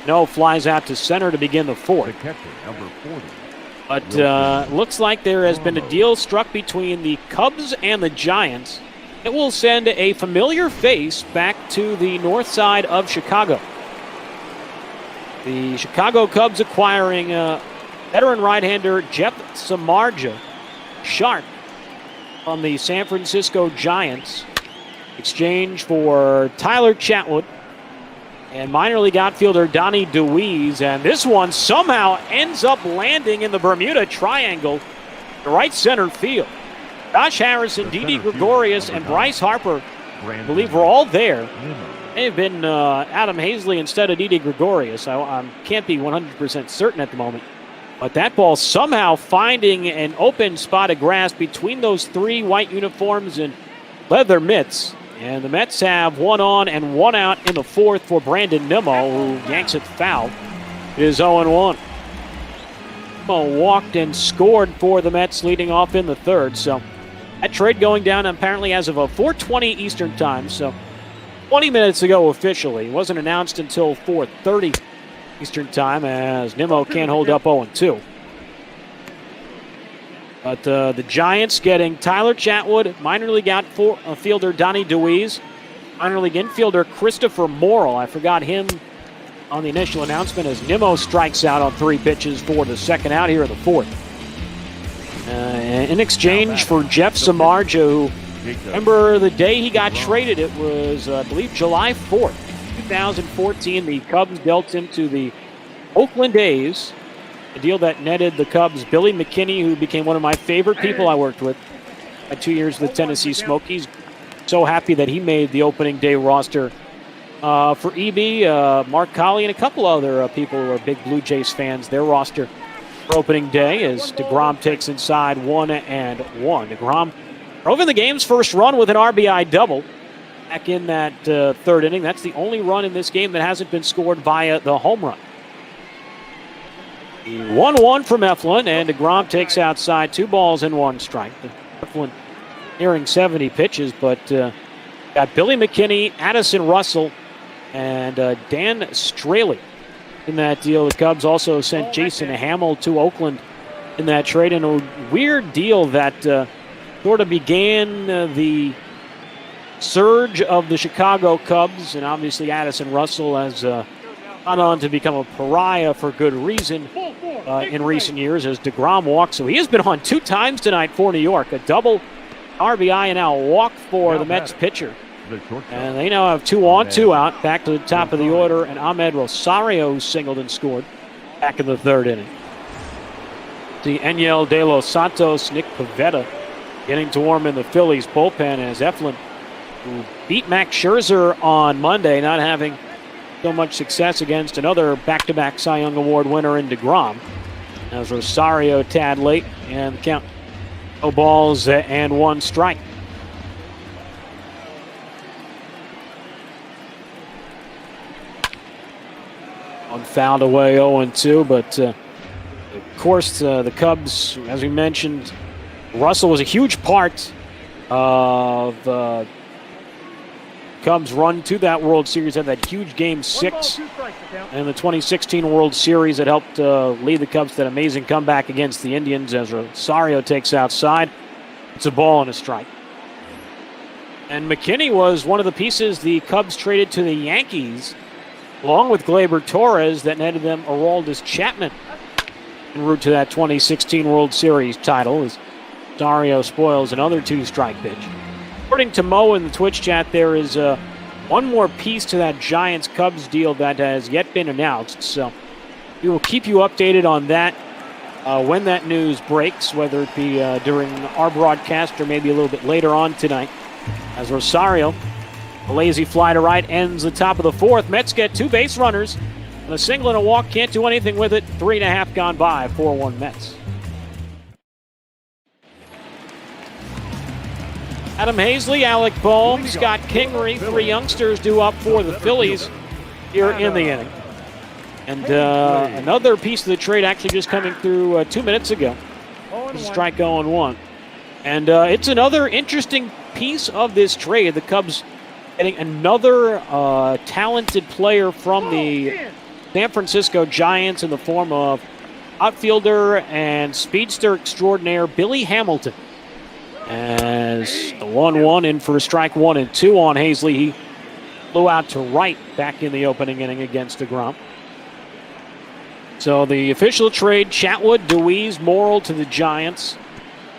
No flies out to center to begin the 4th. The catcher, number 40. But looks like there has been a deal struck between the Cubs and the Giants. It will send a familiar face back to the north side of Chicago. The Chicago Cubs acquiring veteran right-hander Jeff Samardzija, sharp, from the San Francisco Giants. Exchange for Tyler Chatwood and minor league outfielder Donnie DeWeese. And this one somehow ends up landing in the Bermuda Triangle, the right center field. Josh Harrison, Didi Gregorius, and Bryce Harper, I believe, were all there. May have been Adam Hazley instead of Didi Gregorius. I can't be 100% certain at the moment. But that ball somehow finding an open spot of grass between those 3 white uniforms and leather mitts. And the Mets have 1 on and 1 out in the 4th for Brandon Nimmo, who yanks it foul. It is 0-1. Nimmo walked and scored for the Mets, leading off in the 3rd. So that trade going down apparently as of 4:20 Eastern time. So 20 minutes ago officially. It wasn't announced until 4:30 Eastern time, as Nimmo can't hold up 0-2. But the Giants getting Tyler Chatwood, minor league outfielder Donnie DeWeese, minor league infielder Christopher Morrill. I forgot him on the initial announcement, as Nimmo strikes out on 3 pitches for the 2nd out here in the 4th. In exchange for Jeff Samardzija, who, remember the day he got traded, it was, I believe, July 4th, 2014. The Cubs dealt him to the Oakland A's. A deal that netted the Cubs Billy McKinney, who became one of my favorite people I worked with, Had 2 years with the Tennessee Smokies. So happy that he made the opening day roster for EB, Mark Colley, and a couple other people who are big Blue Jays fans. Their roster for opening day as deGrom takes inside 1-1. deGrom drove in the game's first run with an RBI double back in that third inning. That's the only run in this game that hasn't been scored via the home run. The 1-1 from Eflin, and deGrom takes outside 2 balls and 1 strike. Eflin nearing 70 pitches, but got Billy McKinney, Addison Russell, and Dan Straley in that deal. The Cubs also sent Jason Hamill to Oakland in that trade, in a weird deal that sort of began the surge of the Chicago Cubs, and obviously Addison Russell has gone on to become a pariah for good reason in recent years as deGrom walks. So he has been on 2 times tonight for New York, a double RBI and now a walk for the Mets pitcher. And they now have 2 on, 2 out, back to the top of the order, and Ahmed Rosario singled and scored back in the 3rd inning. The Enyel De Los Santos, Nick Pivetta getting to warm in the Phillies bullpen as Eflin, who beat Max Scherzer on Monday, not having so much success against another back-to-back Cy Young Award winner in deGrom. As Rosario a tad late, and the count 0 balls and 1 strike. Fouled away 0-2, but of course the Cubs, as we mentioned, Russell was a huge part of Cubs' run to that World Series. Had that huge Game 6 in the 2016 World Series that helped lead the Cubs to that amazing comeback against the Indians as Rosario takes outside. It's a ball and a strike. And McKinney was one of the pieces the Cubs traded to the Yankees, along with Gleyber Torres, that netted them Aroldis Chapman en route to that 2016 World Series title as Rosario spoils another 2-strike pitch. According to Mo in the Twitch chat, there is one more piece to that Giants-Cubs deal that has yet been announced. So we will keep you updated on that when that news breaks, whether it be during our broadcast or maybe a little bit later on tonight. As Rosario, a lazy fly to right, ends the top of the 4th. Mets get 2 base runners and a single and a walk. Can't do anything with it. 3.5 gone by. 4-1 Mets. Adam Hazley, Alec Boehm, Scott Kingery, 3 youngsters due up for the Phillies here in the inning. And another piece of the trade actually just coming through 2 minutes ago. Strike 0-1. And it's another interesting piece of this trade. The Cubs getting another talented player from the San Francisco Giants in the form of outfielder and speedster extraordinaire Billy Hamilton. As the 1-1 in for a strike 1-2 on Hazley. He flew out to right back in the opening inning against deGrom. So the official trade, Chatwood, Deweese, Morrill to the Giants,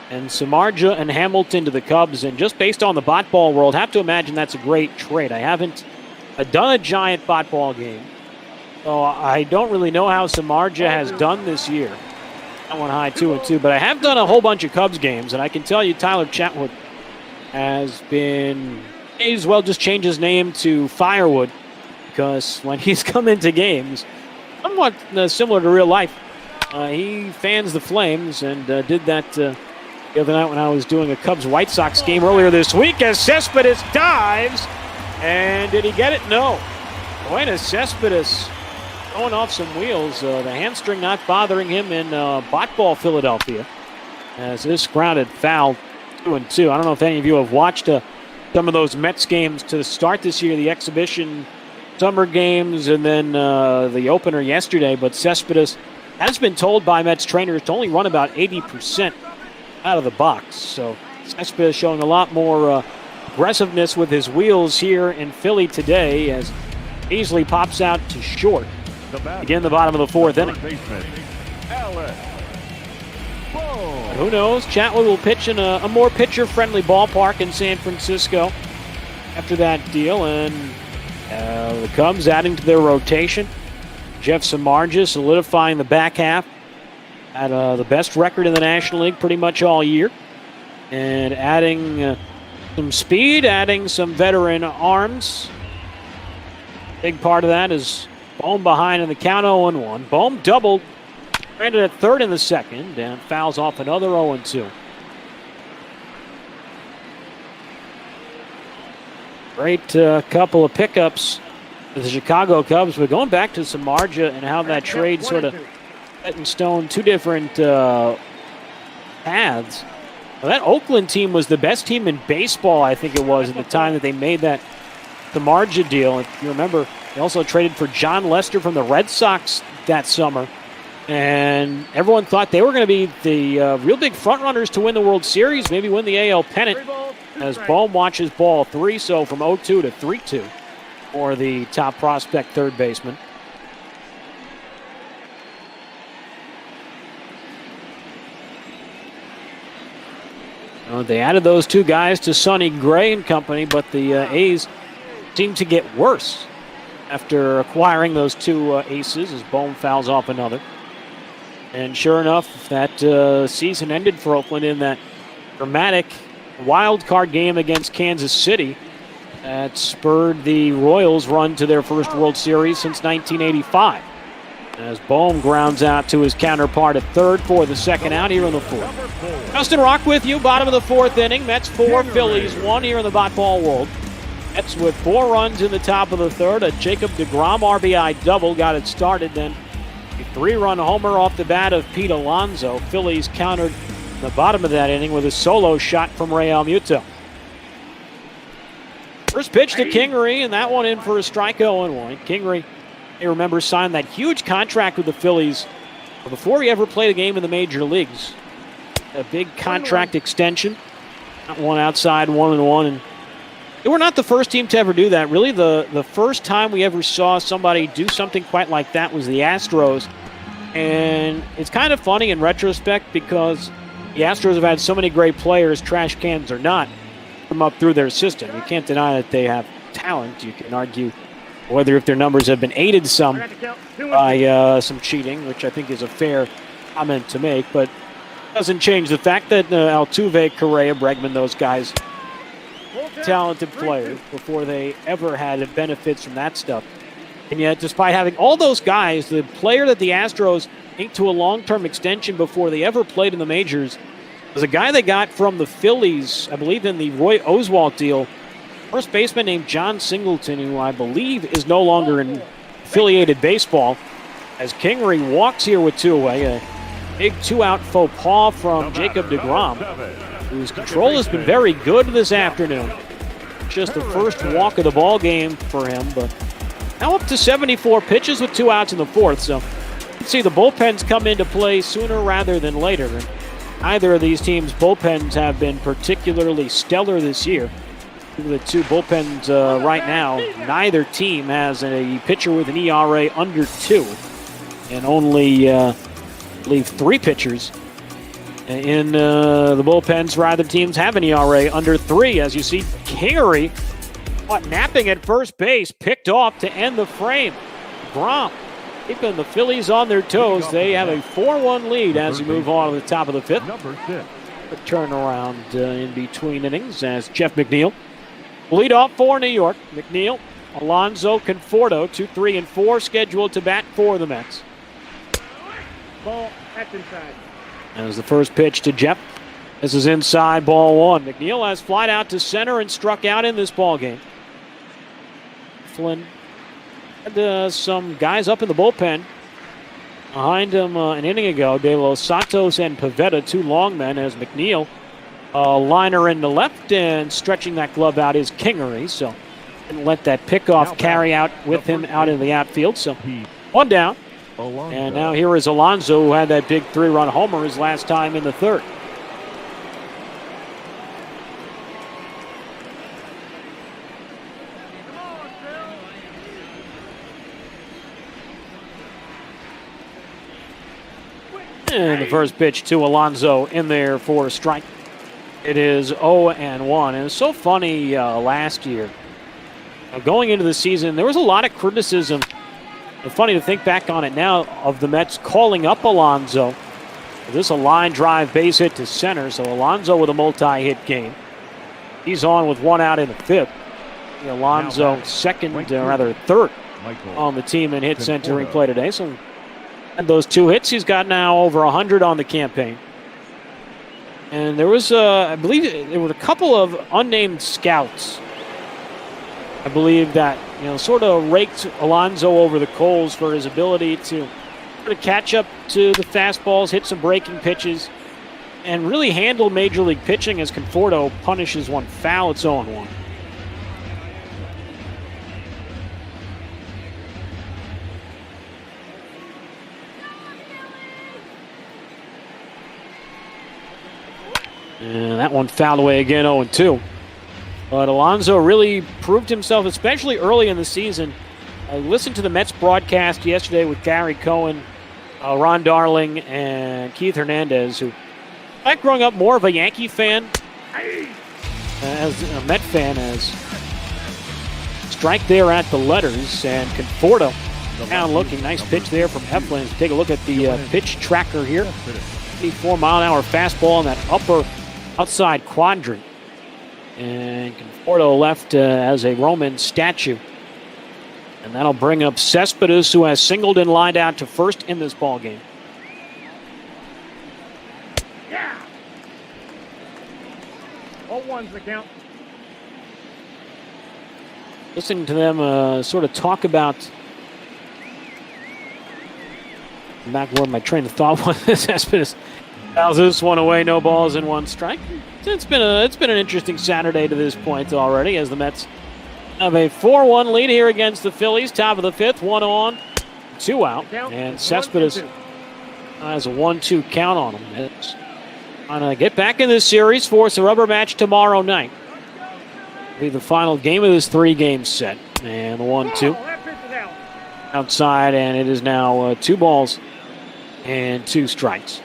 and Samardzija and Hamilton to the Cubs. And just based on the bot ball world, have to imagine that's a great trade. I haven't done a Giant bot ball game, so I don't really know how Samardzija has done this year. That one high 2-2, but I have done a whole bunch of Cubs games, and I can tell you Tyler Chatwood has been, may as well just change his name to Firewood, because when he's come into games, somewhat similar to real life, he fans the flames, and did that the other night when I was doing a Cubs-White Sox game earlier this week as Cespedes dives, and did he get it? No. Buenas Cespedes going off some wheels. The hamstring not bothering him in bot ball Philadelphia as this grounded foul 2-2. I don't know if any of you have watched some of those Mets games to start this year, the exhibition summer games and then the opener yesterday, but Cespedes has been told by Mets trainers to only run about 80% out of the box. So Cespedes showing a lot more aggressiveness with his wheels here in Philly today as Hazley pops out to short. Again, the bottom of the 4th inning. Who knows? Chatwood will pitch in a more pitcher-friendly ballpark in San Francisco after that deal. And the Cubs adding to their rotation. Jeff Samardzija solidifying the back half. Had the best record in the National League pretty much all year. And adding some speed, adding some veteran arms. Big part of that is Bohm behind in the count 0-1. Bohm doubled, stranded at third in the second, and fouls off another 0-2. Great couple of pickups for the Chicago Cubs, but going back to Samardzija and how that trade sort of set in stone two different paths. Well, that Oakland team was the best team in baseball, I think it was, at the time that they made that Samardzija deal. If you remember, they also traded for John Lester from the Red Sox that summer. And everyone thought they were going to be the real big frontrunners to win the World Series, maybe win the AL pennant, as Bohm watches ball 3, so from 0-2 to 3-2 for the top prospect third baseman. They added those two guys to Sonny Gray and company, but the A's seem to get worse after acquiring those two aces as Bohm fouls off another. And sure enough, that season ended for Oakland in that dramatic wild card game against Kansas City that spurred the Royals' run to their first World Series since 1985. As Bohm grounds out to his counterpart at third for the second out here in the fourth. Justin Rock with you, bottom of the fourth inning. Mets 4, Phillies 1 here in the Bot Ball world. Mets with 4 runs in the top of the third. A Jacob deGrom RBI double got it started. Then a 3-run homer off the bat of Pete Alonso. Phillies countered the bottom of that inning with a solo shot from Ray Almuto. First pitch to Kingery, and that one in for a strike 0-1. Kingery, you remember, signed that huge contract with the Phillies before he ever played a game in the major leagues. A big contract extension. Not one outside, 1-1. And they were not the first team to ever do that. Really, the first time we ever saw somebody do something quite like that was the Astros. And it's kind of funny in retrospect because the Astros have had so many great players, trash cans or not, come up through their system. You can't deny that they have talent. You can argue whether if their numbers have been aided some by some cheating, which I think is a fair comment to make, but doesn't change the fact that Altuve, Correa, Bregman, those guys, talented players before they ever had benefits from that stuff. And yet, despite having all those guys, the player that the Astros inked to a long-term extension before they ever played in the majors was a guy they got from the Phillies, I believe in the Roy Oswalt deal, first baseman named John Singleton, who I believe is no longer in affiliated baseball, as Kingery walks here with 2 away. A big 2-out faux pas from Jacob deGrom, whose control has been very good this afternoon. Just the first walk of the ball game for him, but now up to 74 pitches with 2 outs in the fourth. So you can see the bullpens come into play sooner rather than later. And neither of these teams' bullpens have been particularly stellar this year. The two bullpens right now, neither team has a pitcher with an ERA under 2, and only, I believe, 3 pitchers in the bullpens for either teams have an ERA under 3. As you see, Kingery napping at first base, picked off to end the frame. Grom keeping the Phillies on their toes. They have a 4-1 lead as we move on to the top of the 5th. A turnaround in between innings as Jeff McNeil lead off for New York. McNeil, Alonso, Conforto, 2, 3, and 4 scheduled to bat for the Mets. Ball, that's inside. As the first pitch to Jeff. This is inside, ball 1. McNeil has flied out to center and struck out in this ball game. Eflin had some guys up in the bullpen behind him an inning ago. De Los Santos and Pivetta, 2 long men, as McNeil liner in the left, and stretching that glove out is Kingery, so didn't let that pickoff carry out with him out in the outfield. So 1 down. And now here is Alonso, who had that big 3-run homer his last time in the third. And the first pitch to Alonso in there for a strike. It is 0-1. And it's so funny last year. Going into the season, there was a lot of criticism. It's funny to think back on it now of the Mets calling up Alonso This is a line drive base hit to center, so Alonso with a multi-hit game. He's on with one out in the fifth. Alonso third on the team in hit centering play today. So, and those 2 hits, he's got now over 100 on the campaign. And there was, I believe, there were a couple of unnamed scouts, I believe, that sort of raked Alonso over the coals for his ability to sort of catch up to the fastballs, hit some breaking pitches, and really handle major league pitching as Conforto punishes one foul. It's 0-1. And that one fouled away again, 0-2. But Alonso really proved himself, especially early in the season. I listened to the Mets broadcast yesterday with Gary Cohen, Ron Darling, and Keith Hernandez, who I'm growing up more of a Yankee fan, as a Met fan, as strike there at the letters, and Conforto down looking. Nice pitch there from Eflin. Take a look at the pitch tracker here. 54-mile-an-hour fastball in that upper outside quadrant. And Conforto left as a Roman statue. And that'll bring up Cespedes, who has singled and lined out to first in this ball game. Yeah. 0-1's the count. Listening to them sort of talk about back where my train of thought was. Cespedes fouls this one away, no balls and 1 strike. It's been an interesting Saturday to this point already, as the Mets have a 4-1 lead here against the Phillies. Top of the fifth, 1 on, 2 out, and Cespedes has a 1-2 count on him. It's trying to get back in this series, force a rubber match tomorrow night. Be the final game of this 3-game set, and the 1-2 outside, and it is now 2 balls and 2 strikes.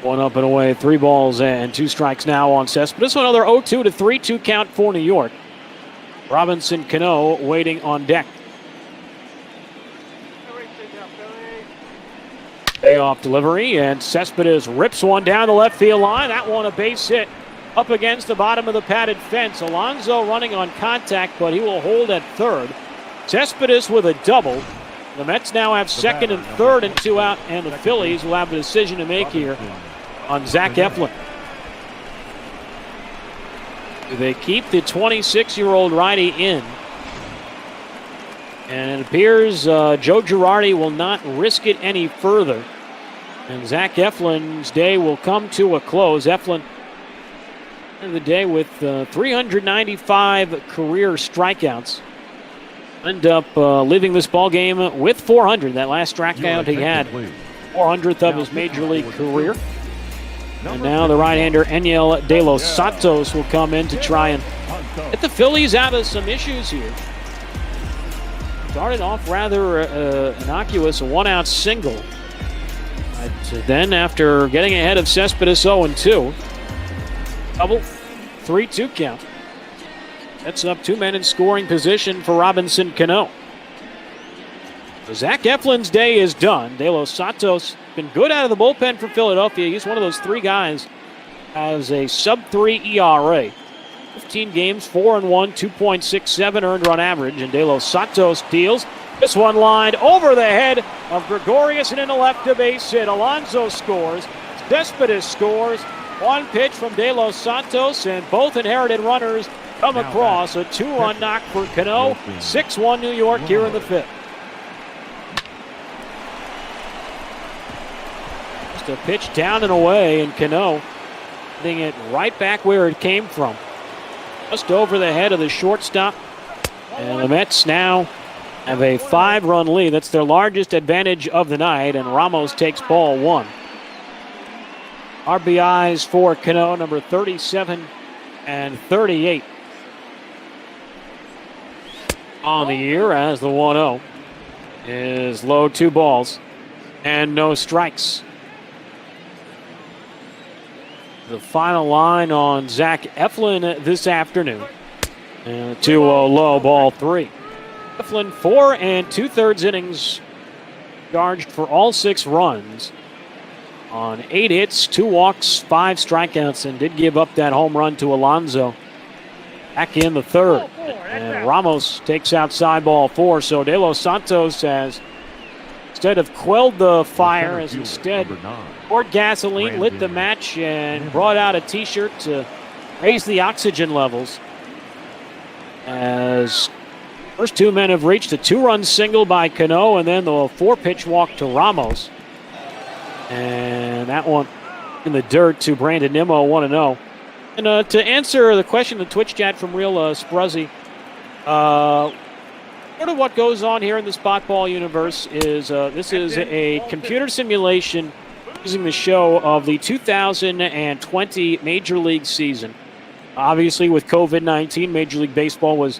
1 up and away, 3 balls and 2 strikes now on Cespedes. Another 0-2 to 3-2 count for New York. Robinson Cano waiting on deck. Payoff delivery, and Cespedes rips one down the left field line. That one a base hit up against the bottom of the padded fence. Alonso running on contact, but he will hold at third. Cespedes with a double. The Mets now have second and third and 2 out, and the Phillies will have a decision to make here on Zach Eflin. Do they keep the 26-year-old righty in? And it appears Joe Girardi will not risk it any further. And Zach Eflin's day will come to a close. Eflin, end of the day with 395 career strikeouts. End up leaving this ball game with 400. That last strikeout he had, 400th of his major league career. And now the right-hander Enyel De Los Santos will come in to try and get the Phillies out of some issues here. Started off rather innocuous, a 1-out single. But then after getting ahead of Cespedes 0-2, double, 3-2 count. That's up 2 men in scoring position for Robinson Cano. So Zach Eflin's day is done. De Los Santos been good out of the bullpen for Philadelphia. He's one of those 3 guys has a sub-3 ERA. 15 games, 4-1, 2.67 earned run average, and De Los Santos deals. This one lined over the head of Gregorius and in the left to base hit. Alonso scores. Cespedes scores. 1 pitch from De Los Santos, and both inherited runners come across. A 2-run knock for Cano. 6-1 New York here in the 5th. Just a pitch down and away, and Cano hitting it right back where it came from. Just over the head of the shortstop. And the Mets now have a 5-run lead. That's their largest advantage of the night, and Ramos takes ball 1. RBIs for Cano, number 37 and 38 on the year, as the 1-0 is low. 2 balls and no strikes. The final line on Zach Eflin this afternoon. And 2-0 low, ball 3. Eflin 4 2/3 innings charged for all 6 runs on 8 hits, 2 walks, 5 strikeouts, and did give up that home run to Alonso back in the 3rd. And Ramos takes outside ball 4. So De Los Santos has, instead of quelled the fire, has instead poured gasoline, lit the match, and brought out a T-shirt to raise the oxygen levels. As first 2 men have reached a 2-run single by Cano, and then the 4-pitch walk to Ramos. And that one in the dirt to Brandon Nimmo, 1-0. And to answer the question in the Twitch chat from Real Spruzzy, sort of what goes on here in the spot ball universe is this is a computer simulation using the show of the 2020 Major League season. Obviously, with COVID-19, Major League Baseball was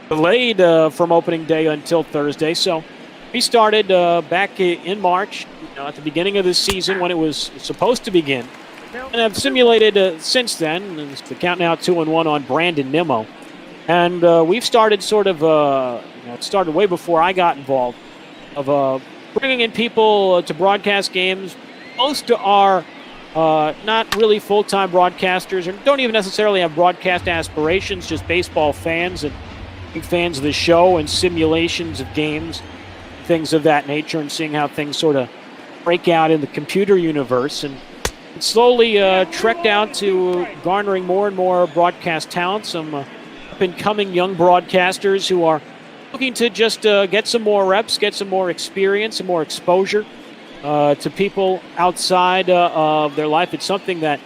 delayed from opening day until Thursday. So we started back in March, at the beginning of the season when it was supposed to begin. And I've simulated since then. The count now 2-1 on Brandon Nimmo. And we've started sort of, it started way before I got involved, of bringing in people to broadcast games. Most are not really full-time broadcasters or don't even necessarily have broadcast aspirations, just baseball fans and fans of the show and simulations of games, things of that nature, and seeing how things sort of break out in the computer universe. And slowly trekked out to garnering more and more broadcast talent, some up-and-coming young broadcasters who are looking to just get some more reps, get some more experience, some more exposure to people outside of their life. It's something that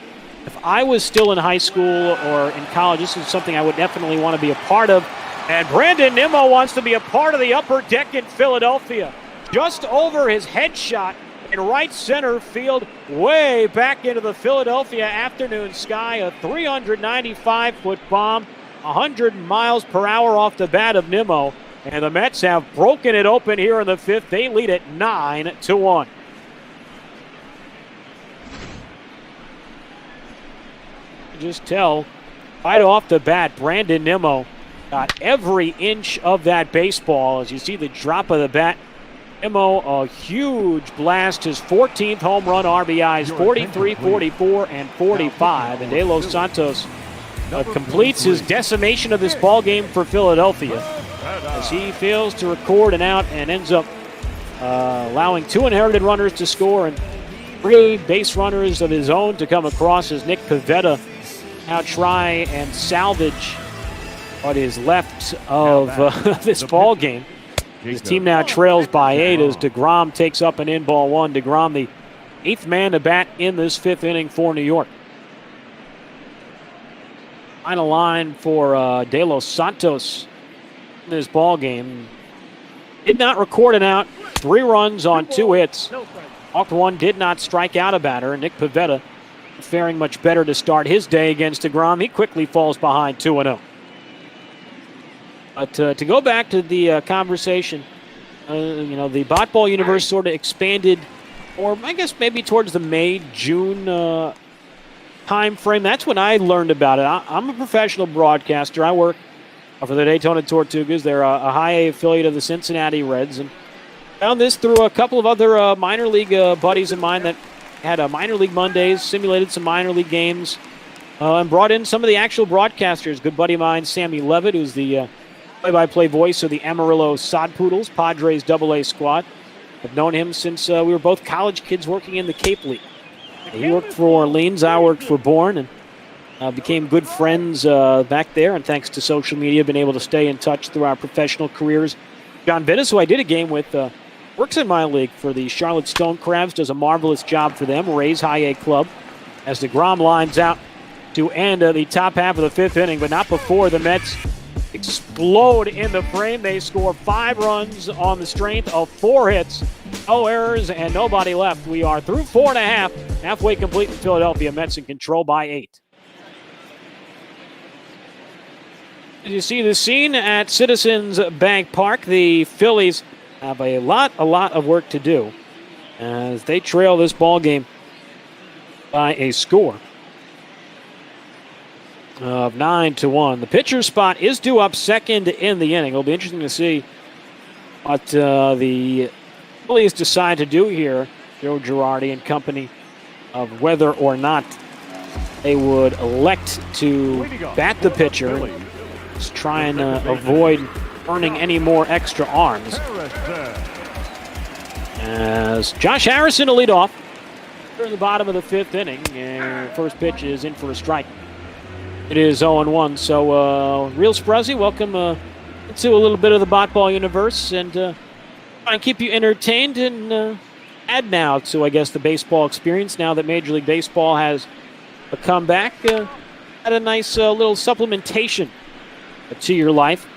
if I was still in high school or in college, this is something I would definitely want to be a part of. And Brandon Nimmo wants to be a part of the upper deck in Philadelphia. Just over his headshot in right center field, way back into the Philadelphia afternoon sky, a 395-foot bomb, 100 miles per hour off the bat of Nimmo. And the Mets have broken it open here in the 5th. They lead it 9-1. Just tell, right off the bat, Brandon Nimmo got every inch of that baseball. As you see the drop of the bat, Nimmo, a huge blast, his 14th home run, RBIs, 43, 44, and 45. And De Los Santos completes his decimation of this ball game for Philadelphia as he fails to record an out and ends up allowing 2 inherited runners to score and 3 base runners of his own to come across as Nick Pivetta now try and salvage what is left of this ball game. His team now trails by 8 as deGrom takes up an in-ball 1. deGrom, the 8th man to bat in this 5th inning for New York. Final line for De Los Santos in this ball game. Did not record an out. 3 runs on 2 hits. Walked 1, did not strike out a batter. Nick Pivetta faring much better to start his day against deGrom. He quickly falls behind 2-0. But to go back to the conversation, the bot ball universe sort of expanded, or I guess maybe towards the May, June time frame. That's when I learned about it. I'm a professional broadcaster. I work for the Daytona Tortugas. They're a high A affiliate of the Cincinnati Reds, and found this through a couple of other minor league buddies of mine that had minor league Mondays, simulated some minor league games, and brought in some of the actual broadcasters. Good buddy of mine, Sammy Levitt, who's the play-by-play voice of the Amarillo Sod Poodles, Padres AA squad. I've known him since we were both college kids working in the Cape League. He worked for Orleans, I worked for Bourne, and became good friends back there, and thanks to social media, been able to stay in touch through our professional careers. John Vinnis, who I did a game with, works in my league for the Charlotte Stone Crabs, does a marvelous job for them, Rays High A club, as deGrom lines out to end the top half of the 5th inning, but not before the Mets explode in the frame. They score 5 runs on the strength of 4 hits, no errors, and nobody left. We are through 4.5, halfway complete in Philadelphia. Mets in control by 8. You see the scene at Citizens Bank Park. The Phillies have a lot of work to do as they trail this ball game by a score of 9-1. The pitcher spot is due up second in the inning. It'll be interesting to see what the Phillies decide to do here, Joe Girardi and company, of whether or not they would elect to bat the pitcher, just trying to avoid earning any more extra arms. As Josh Harrison to lead off in the bottom of the 5th inning, and first pitch is in for a strike. It is 0-1. So, Real Spruzzy, welcome to a little bit of the Botball universe, and try and keep you entertained and add now to, I guess, the baseball experience. Now that Major League Baseball has a comeback, add a nice little supplementation to your life.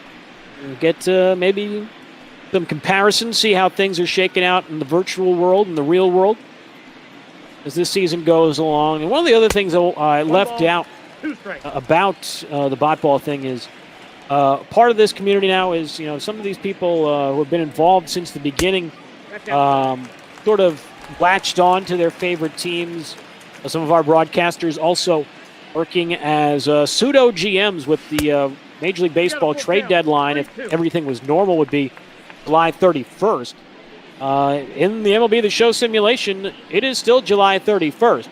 Get maybe some comparisons, see how things are shaking out in the virtual world and the real world as this season goes along. And one of the other things I left out about the Botball thing is part of this community now is, some of these people who have been involved since the beginning sort of latched on to their favorite teams. Some of our broadcasters also working as pseudo GMs with the Major League Baseball trade deadline, if everything was normal, would be July 31st. In the MLB The Show simulation, it is still July 31st.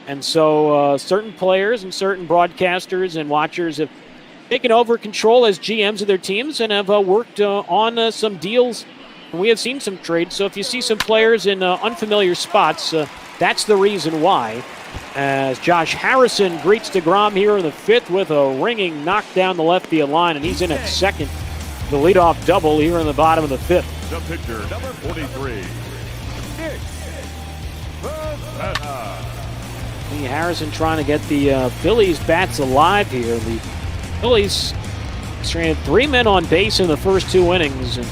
And so certain players and certain broadcasters and watchers have taken over control as GMs of their teams and have worked on some deals. We have seen some trades. So if you see some players in unfamiliar spots, that's the reason why. As Josh Harrison greets deGrom here in the 5th with a ringing knock down the left field line, and he's in at second. The leadoff double here in the bottom of the 5th. The pitcher, number 43. Harrison trying to get the Phillies bats alive here. The Phillies stranded 3 men on base in the first 2 innings, and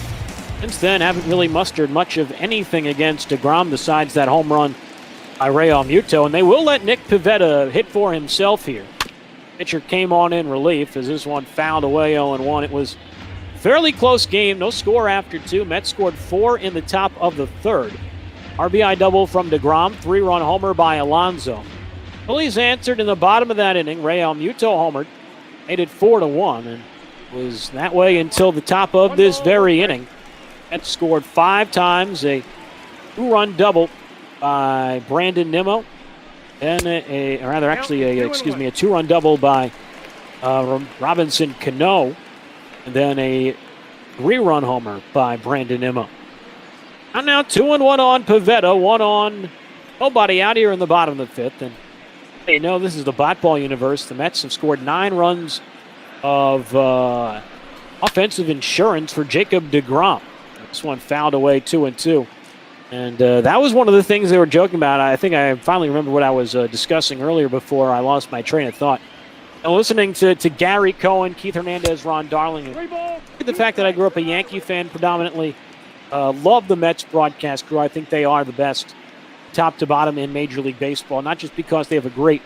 since then haven't really mustered much of anything against deGrom besides that home run by Real Muto, and they will let Nick Pivetta hit for himself here. Pitcher came on in relief as this one fouled away 0-1. It was a fairly close game, no score after 2. Mets scored 4 in the top of the 3rd. RBI double from deGrom, 3-run homer by Alonso. Phillies answered in the bottom of that inning. Real Muto homered, made it 4-1, and was that way until the top of this very inning. Mets scored 5 times, a 2-run double by Brandon Nimmo, and a 2-run double by Robinson Cano, and then a 3-run homer by Brandon Nimmo. And now 2-1 on Pivetta, 1 on nobody out here in the bottom of the 5th. And this is the Botball universe. The Mets have scored 9 runs of offensive insurance for Jacob deGrom. This one fouled away 2-2. And that was one of the things they were joking about. I think I finally remember what I was discussing earlier before I lost my train of thought. And listening to Gary Cohen, Keith Hernandez, Ron Darling, and the fact that I grew up a Yankee fan predominantly, love the Mets broadcast crew. I think they are the best top to bottom in Major League Baseball, not just because they have a great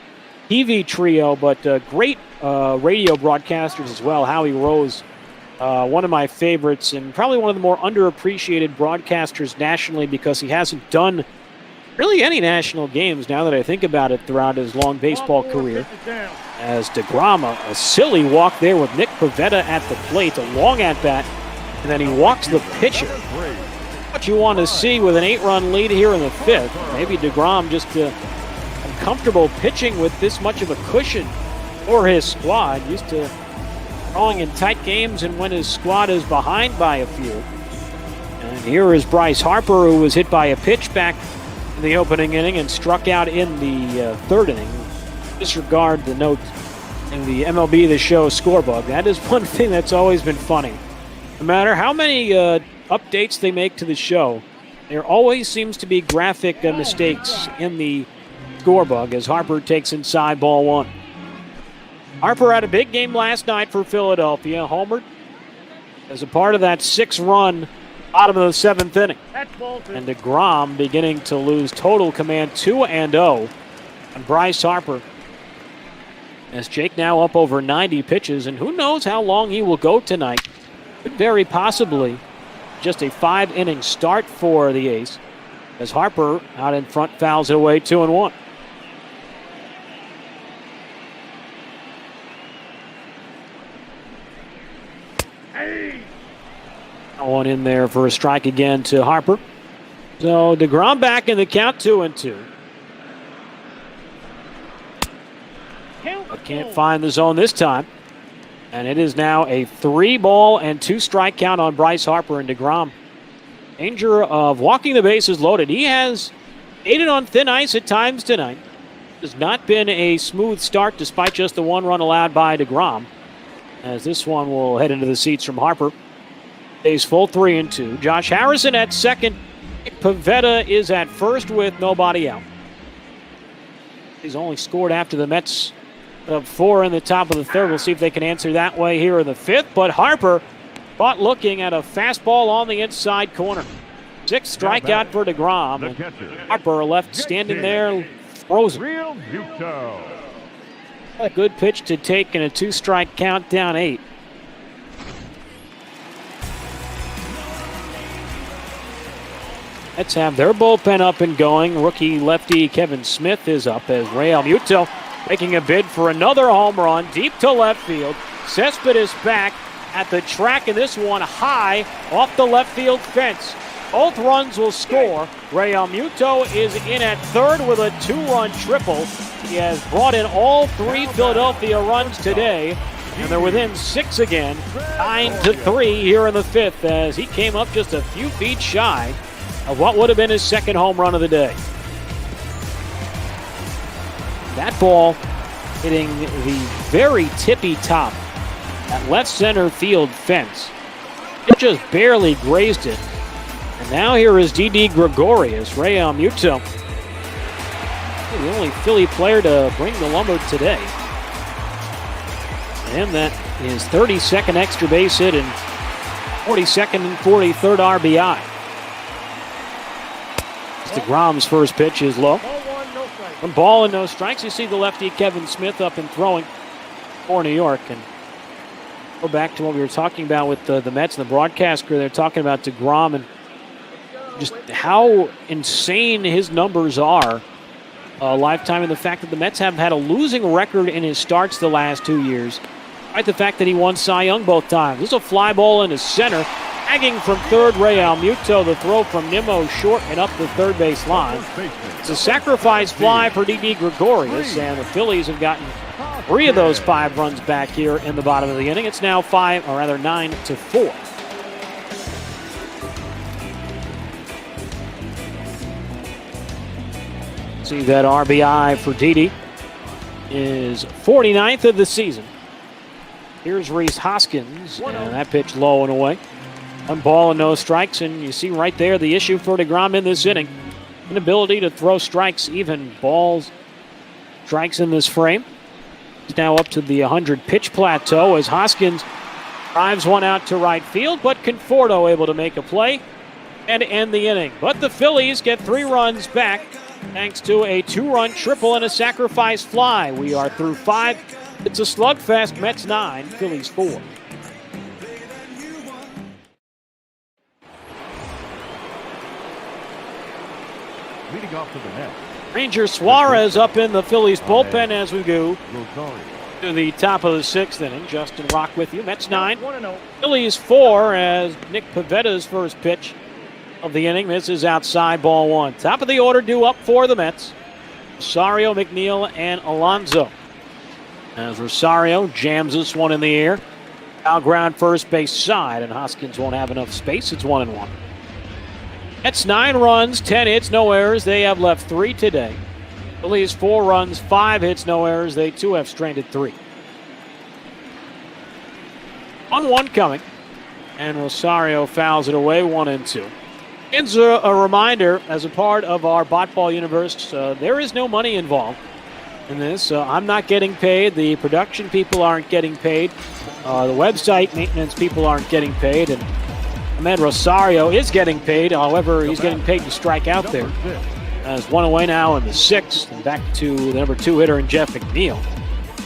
TV trio, but great radio broadcasters as well. Howie Rose, one of my favorites and probably one of the more underappreciated broadcasters nationally because he hasn't done really any national games now that I think about it throughout his long baseball career. As deGrom, a silly walk there with Nick Pivetta at the plate, a long at-bat, and then he walks the pitcher. What you want to see with an 8-run lead here in the 5th. Maybe deGrom just uncomfortable pitching with this much of a cushion for his squad. Used to throwing in tight games and when his squad is behind by a few. And here is Bryce Harper, who was hit by a pitch back in the opening inning and struck out in the 3rd inning. Disregard the note in the MLB The Show scorebook. That is one thing that's always been funny. No matter how many updates they make to the show, there always seems to be graphic mistakes in the scorebook as Harper takes inside ball 1. Harper had a big game last night for Philadelphia, homered as a part of that 6-run bottom of the 7th inning. And deGrom beginning to lose total command 2-0 on Bryce Harper. As Jake now up over 90 pitches, and who knows how long he will go tonight. Could very possibly just a 5-inning start for the ace as Harper out in front fouls it away 2-1. One in there for a strike again to Harper. So deGrom back in the count, 2-2. But can't find the zone this time. And it is now a 3-ball and 2-strike count on Bryce Harper and deGrom. Danger of walking the bases loaded. He has aided on thin ice at times tonight. Has not been a smooth start despite just the 1 run allowed by deGrom. As this one will head into the seats from Harper. Stays full, 3-2. Josh Harrison at second. Pivetta is at first with nobody out. He's only scored after the Mets of 4 in the top of the third. We'll see if they can answer that way here in the 5th. But Harper caught looking at a fastball on the inside corner. 6th strikeout for deGrom. Harper left standing there, frozen. A good pitch to take in a 2-strike count, down 8. Let's have their bullpen up and going. Rookie lefty Kevin Smith is up as Real Muto making a bid for another home run deep to left field. Cespedes back at the track, and this one high off the left field fence. Both runs will score. Real Muto is in at third with a 2-run triple. He has brought in all 3 Philadelphia runs today, and they're within 6 again, 9-3 here in the 5th as he came up just a few feet shy of what would have been his second home run of the day. That ball hitting the very tippy top at left center field fence. It just barely grazed it. And now here is Didi Gregorius, Real Muto, the only Philly player to bring the lumber today. And that is 32nd extra base hit and 42nd and 43rd RBI. deGrom's first pitch is low. 1 ball and no strikes. You see the lefty Kevin Smith up and throwing for New York. And go back to what we were talking about with the Mets and the broadcast crew. They're talking about deGrom and just how insane his numbers are lifetime, and the fact that the Mets have had a losing record in his starts the last 2 years. Despite the fact that he won Cy Young both times. This is a fly ball into center. Tagging from third, Real Muto. The throw from Nimmo short and up the third base line. It's a sacrifice fly for Didi Gregorius, and the Phillies have gotten 3 of those 5 runs back here in the bottom of the inning. It's now 9-4. See that RBI for Didi is 49th of the season. Here's Rhys Hoskins, and that pitch low and away. 1 ball and no strikes, and you see right there the issue for deGrom in this inning. Inability to throw strikes, even balls, strikes in this frame. He's now up to the 100-pitch plateau as Hoskins drives one out to right field, but Conforto able to make a play and end the inning. But the Phillies get 3 runs back thanks to a 2-run triple and a sacrifice fly. We are through 5. It's a slugfest. Mets 9, Phillies 4. Leading off to the net. Ranger Suarez up in the Phillies bullpen as we go to the top of the 6th inning. Justin Rock with you. Mets 9, Phillies 4 as Nick Pivetta's first pitch of the inning misses outside, ball 1. Top of the order due up for the Mets. Rosario, McNeil, and Alonso. As Rosario jams this one in the air. Foul ground first base side, and Hoskins won't have enough space. It's 1-1. That's 9 runs, 10 hits, no errors. They have left 3 today. Phillies 4 runs, 5 hits, no errors. They too have stranded 3. 1-1 coming. And Rosario fouls it away, 1-2. It's a reminder, as a part of our Botball universe, there is no money involved in this. I'm not getting paid. The production people aren't getting paid. The website maintenance people aren't getting paid. And Ahmed Rosario is getting paid. However, he's getting paid to strike out there. As 1 away now in the 6th. And back to the number 2 hitter in Jeff McNeil,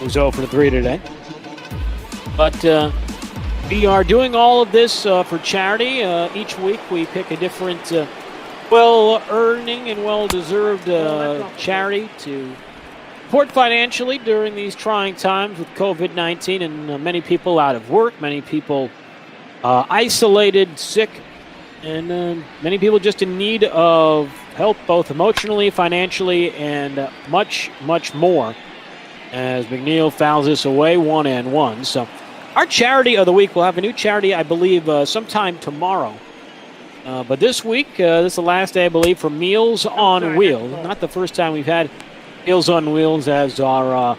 who's 0 for 3 today. But we are doing all of this for charity. Each week we pick a different well-earning and well-deserved charity to support financially during these trying times with COVID-19 and many people out of work, many people isolated, sick, And many people just in need of help, both emotionally, financially, and much, much more. As McNeil fouls this away, 1-1. So our charity of the week, we'll have a new charity, I believe, sometime tomorrow. But this week, this is the last day, I believe, for Meals on Wheels. Not the first time we've had Meals on Wheels as our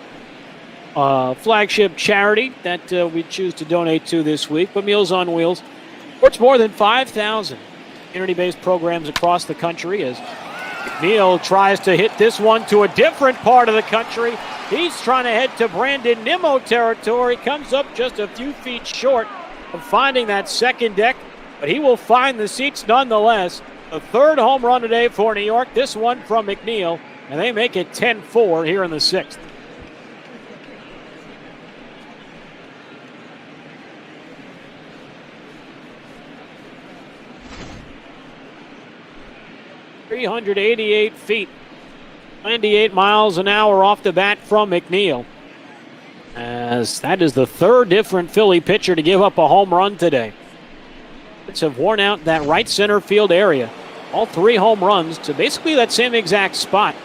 flagship charity that we choose to donate to this week. But Meals on Wheels supports more than 5,000 community-based programs across the country as McNeil tries to hit this one to a different part of the country. He's trying to head to Brandon Nimmo territory. Comes up just a few feet short of finding that second deck, but he will find the seats nonetheless. The third home run today for New York. This one from McNeil, and they make it 10-4 here in the sixth. .388 feet, 98 miles an hour off the bat from McNeil. As that is the third different Philly pitcher to give up a home run today. It's have worn out that right center field area. All three home runs to basically that same exact spot,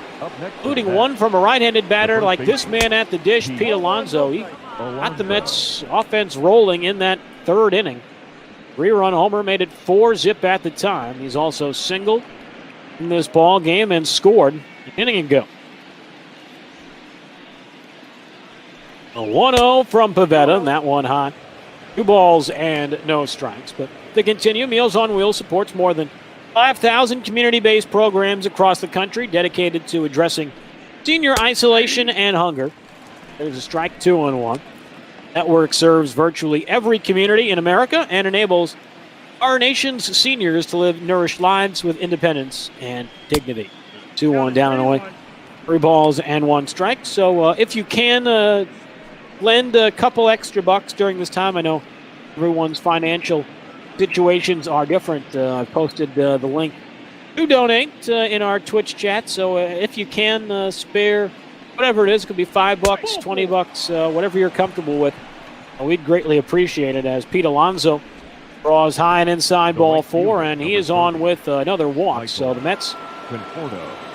including one from a right-handed batter like this man at the dish, Pete Alonso. He got the Mets offense rolling in that third inning. 3-run homer made it 4-zip at the time. He's also singled in this ball game and scored an inning ago. A 1-0 from Pavetta, and that one hot. 2 balls and no strikes. But to continue, Meals on Wheels supports more than 5,000 community-based programs across the country dedicated to addressing senior isolation and hunger. There's a strike, 2-1. Network serves virtually every community in America and enables our nation's seniors to live nourished lives with independence and dignity. 2-1 down and away. 3 balls and 1 strike. So if you can lend a couple extra bucks during this time, I know everyone's financial situations are different. I've posted the link to donate in our Twitch chat. So if you can spare whatever it is, it could be $5, $20, whatever you're comfortable with. We'd greatly appreciate it as Pete Alonso draws high and inside ball 4, and he is on with another walk. So the Mets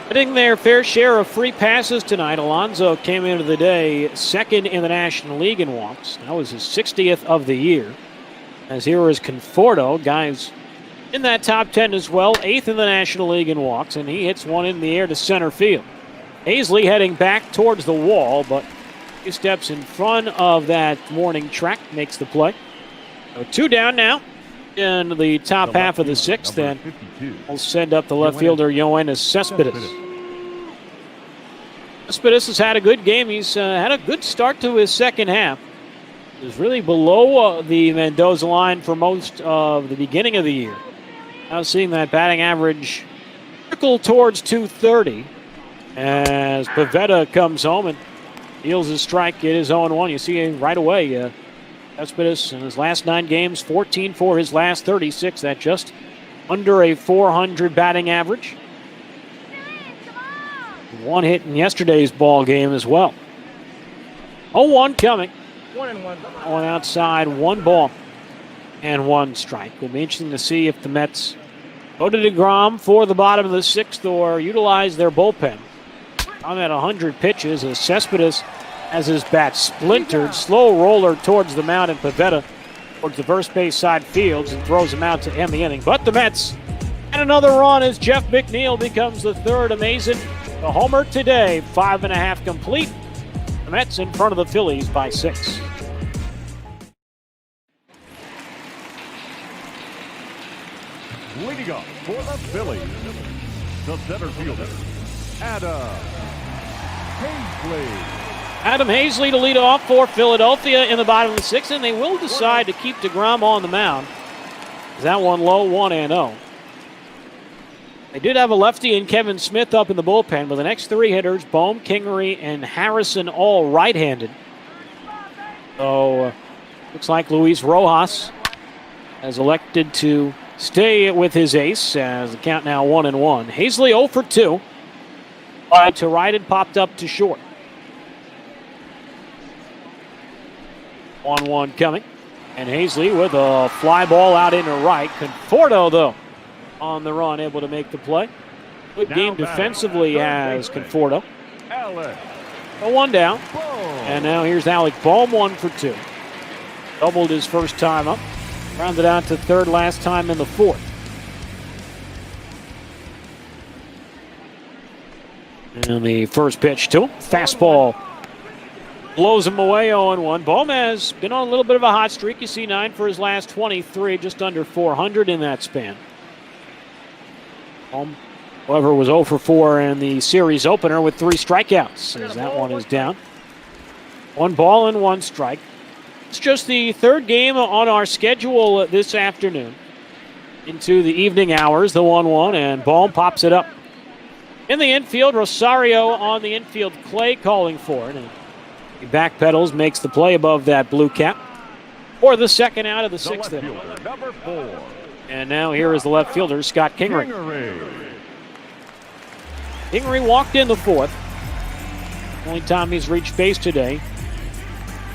getting their fair share of free passes tonight. Alonso came into the day second in the National League in walks. That was his 60th of the year. As here is Conforto, guys in that top 10 as well, 8th in the National League in walks, and he hits one in the air to center field. Hazley heading back towards the wall, but he steps in front of that warning track, makes the play. So 2 down now in the top half of the 6th, and we'll send up the left fielder, Yoenis Cespedes. Cespedes has had a good game. He's had a good start to his second half. He was really below the Mendoza line for most of the beginning of the year. Now seeing that batting average trickle towards 230 as Pavetta comes home and deals his strike. It is 0-1. You see right away, Cespedes in his last 9 games, 14 for his last 36. That just under a 400 batting average. 1 hit in yesterday's ball game as well. 0-1 coming. 1-1. One outside, 1 ball and 1 strike. Will be interesting to see if the Mets go to deGrom for the bottom of the 6th or utilize their bullpen. I'm at 100 pitches as Cespedes has his bat splintered. Slow roller towards the mound, and Pavetta towards the first base side fields and throws him out to end the inning. But the Mets and another run as Jeff McNeil becomes the third amazing. The homer today, 5.5 complete. The Mets in front of the Phillies by 6. Leading up for the Phillies, the center fielder, Adam Hazley. Adam Hazley to lead off for Philadelphia in the bottom of the 6th, and they will decide to keep deGrom on the mound. That one low, 1-0. They did have a lefty and Kevin Smith up in the bullpen, but the next 3 hitters, Bohm, Kingery, and Harrison, all right-handed. So looks like Luis Rojas has elected to stay with his ace as the count now 1-1. Hazley 0 for 2. To right and popped up to short. 1-1 coming. And Hazley with a fly ball out into right. Conforto, though, on the run, able to make the play. Good Now game batting, defensively third has baseman. Conforto. Alec A one down. Bohm. And now here's Alec Bohm, 1 for 2. Doubled his first time up. Rounded out to third last time in the fourth. And the first pitch to him. Fastball blows him away 0-1. Bohm has been on a little bit of a hot streak. You see 9 for his last 23, just under 400 in that span. Bohm, however, was 0 for 4 in the series opener with 3 strikeouts, as that one is down. 1 ball and 1 strike. It's just the third game on our schedule this afternoon. Into the evening hours, the 1-1, and Bohm pops it up. In the infield, Rosario on the infield, Clay calling for it. And he backpedals, makes the play above that blue cap. For the second out of the The sixth left inning. fielder, number 4. And now here is the left fielder, Scott Kingery. Kingery walked in the fourth. Only time he's reached base today.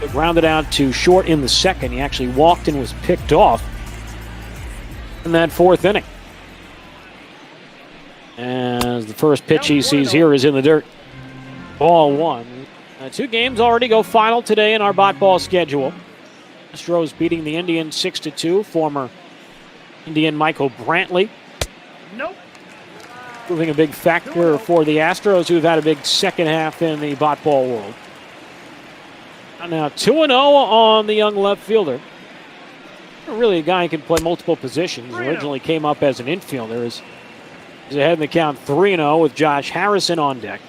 It grounded out to short in the second. He actually walked and was picked off in that fourth inning. As the first pitch he sees here is in the dirt. Ball 1. 2 games already go final today in our bot ball schedule. Astros beating the Indians 6-2. Former Indian Michael Brantley. Nope. Proving a big factor for the Astros, who've had a big second half in the bot ball world. And now 2-0 on the young left fielder. Really a guy who can play multiple positions. Originally came up as an infielder. He's ahead in the count 3-0 with Josh Harrison on deck.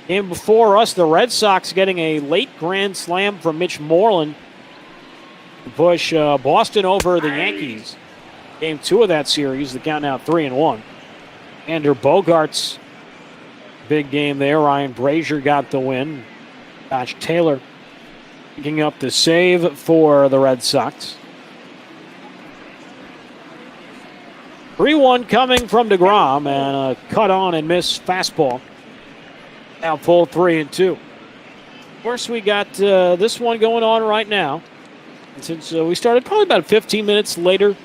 Game before us, the Red Sox getting a late grand slam from Mitch Moreland to push Boston over the Yankees. Game 2 of that series, the count now 3-1. Andrew Bogart's big game there. Ryan Brazier got the win. Josh Taylor picking up the save for the Red Sox. 3-1 coming from deGrom, and a cut on and miss fastball. Now full 3-2. Of course, we got this one going on right now. And since we started probably about 15 minutes later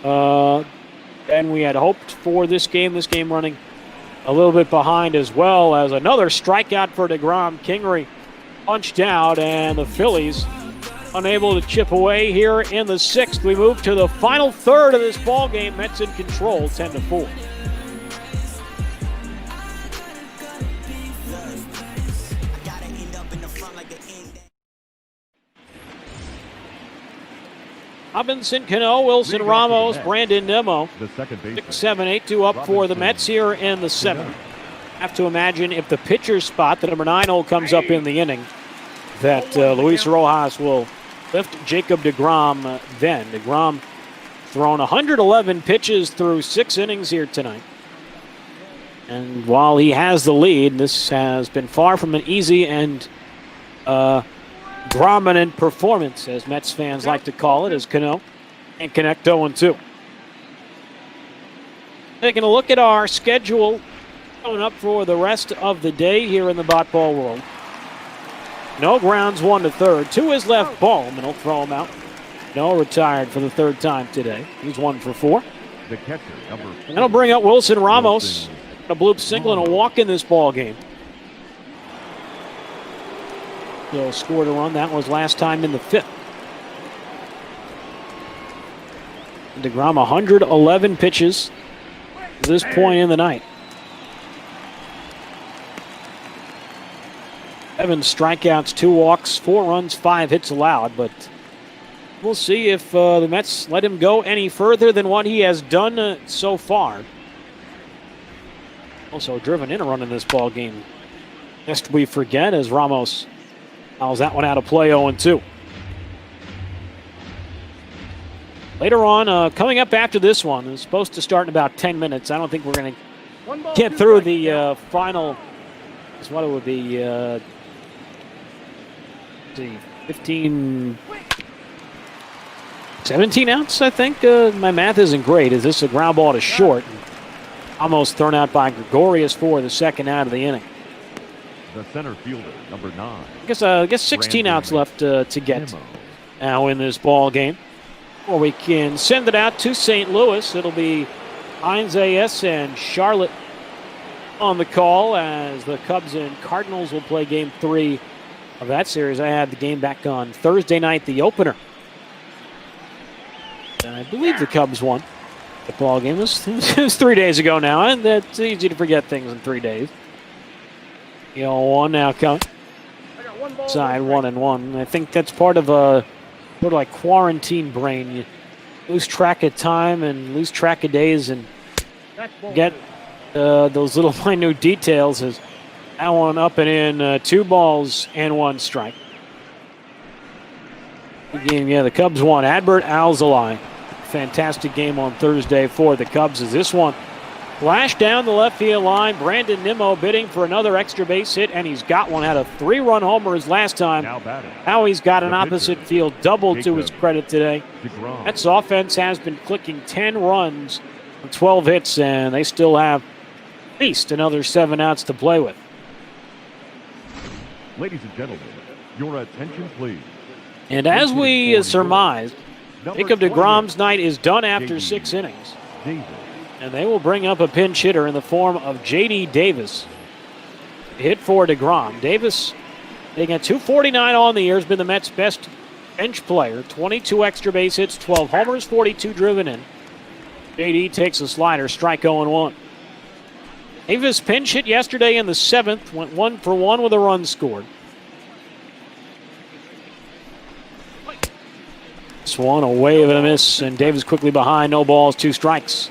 than we had hoped for this game running a little bit behind, as well as another strikeout for deGrom. Kingery punched out, and the Phillies unable to chip away here in the sixth. We move to the final third of this ball game. Mets in control, 10-4. Robinson, Cano, Wilson Ramos, Brandon Nimmo. The second baseman. 6, 7, 8, 2 up for the Mets here in the seventh. Have to imagine if the pitcher's spot, the number 9 hole, comes up in the inning, that Luis Rojas will lift Jacob deGrom then. deGrom thrown 111 pitches through 6 innings here tonight. And while he has the lead, this has been far from an easy and dominant performance, as Mets fans like to call it, as Cano and connect 0-2. Taking a look at our schedule coming up for the rest of the day here in the bot ball world. No grounds, 1 to third. 2 is left Bohm, and he'll throw him out. No retired for the third time today. He's 1 for 4. The catcher, number 4. That'll bring up Wilson Ramos. A bloop single and a walk in this ball game. He'll scored a run. That was last time in the 5th. deGrom 111 pitches to this point in the night. 7 strikeouts, 2 walks, 4 runs, 5 hits allowed, but we'll see if the Mets let him go any further than what he has done so far. Also driven in a run in this ball game, lest we forget, as Ramos fouls that one out of play, 0-2. Later on, coming up after this one, it's supposed to start in about 10 minutes. I don't think we're going to get through the final, is what it would be, 15, 17 outs, I think. My math isn't great. Is this a ground ball to short? Almost thrown out by Gregorius for the second out of the inning. The center fielder, number 9. I guess 16 outs left to get now in this ball game. Or we can send it out to St. Louis. It'll be Heinz AS and Charlotte on the call as the Cubs and Cardinals will play game 3 of that series. I had the game back on Thursday night, the opener. And I believe the Cubs won the ball game. It was 3 days ago now, and it's easy to forget things in 3 days. 1 now coming. Side 1-1. I think that's part of a sort of like quarantine brain. You lose track of time and lose track of days and get those little minute details. As that one up and in, 2 balls and 1 strike. Good game, the Cubs won. Adbert Alzolay. Fantastic game on Thursday for the Cubs as this one flashed down the left field line. Brandon Nimmo bidding for another extra base hit, and he's got one. Had a 3-run homer his last time. Now he's got an opposite field double to his credit today. Mets offense has been clicking 10 runs on 12 hits, and they still have at least another 7 outs to play with. Ladies and gentlemen, your attention please. And as we surmised, Jacob deGrom's night is done after 6 innings. And they will bring up a pinch hitter in the form of J.D. Davis. Hit for deGrom. Davis, they got 249 on the year, has been the Mets' best bench player. 22 extra base hits, 12 homers, 42 driven in. J.D. takes a slider, strike 0-1. Davis pinch hit yesterday in the 7th, went 1 for 1 with a run scored. This one, a wave and a miss, and Davis quickly behind. No balls, 2 strikes.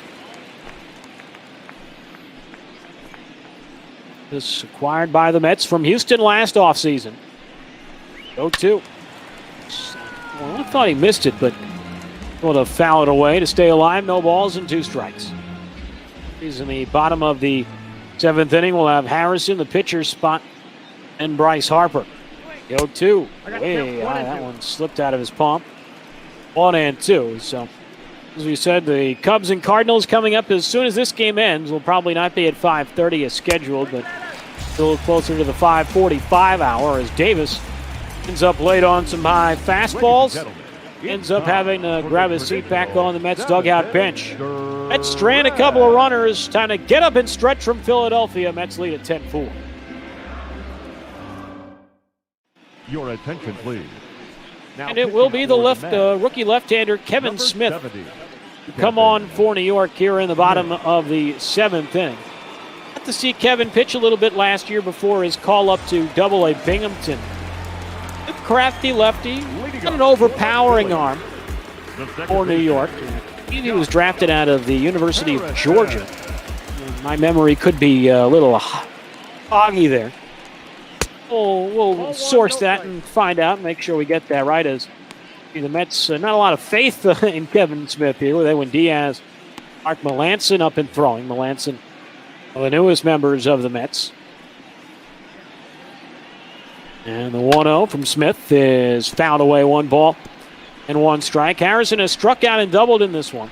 This acquired by the Mets from Houston last offseason. 0-2. Well, I thought he missed it, but able to foul it away to stay alive. No balls and 2 strikes. He's in the bottom of the 7th inning. We'll have Harrison, the pitcher's spot, and Bryce Harper. 0-2. Way high. That one slipped out of his palm. 1-2. So, as we said, the Cubs and Cardinals coming up as soon as this game ends. Will probably not be at 5:30 as scheduled, but still closer to the 5:45 hour as Davis ends up late on some high fastballs. Ends up having to grab his seat back on the Mets dugout bench. Mets strand a couple of runners. Time to get up and stretch from Philadelphia. Mets lead at 10-4. Your attention, please. Now and it will be the rookie left-hander Kevin Smith come on for New York here in the bottom of the 7th inning. Got to see Kevin pitch a little bit last year before his call up to Double-A Binghamton. A crafty lefty, got an overpowering arm for New York. He was drafted out of the University of Georgia. My memory could be a little foggy there. We'll source that and find out, make sure we get that right. As the Mets, not a lot of faith in Kevin Smith here. They went Diaz, Mark Melancon up and throwing. Melancon, one of the newest members of the Mets. And the 1-0 from Smith is fouled away. 1 ball and 1 strike. Harrison has struck out and doubled in this one.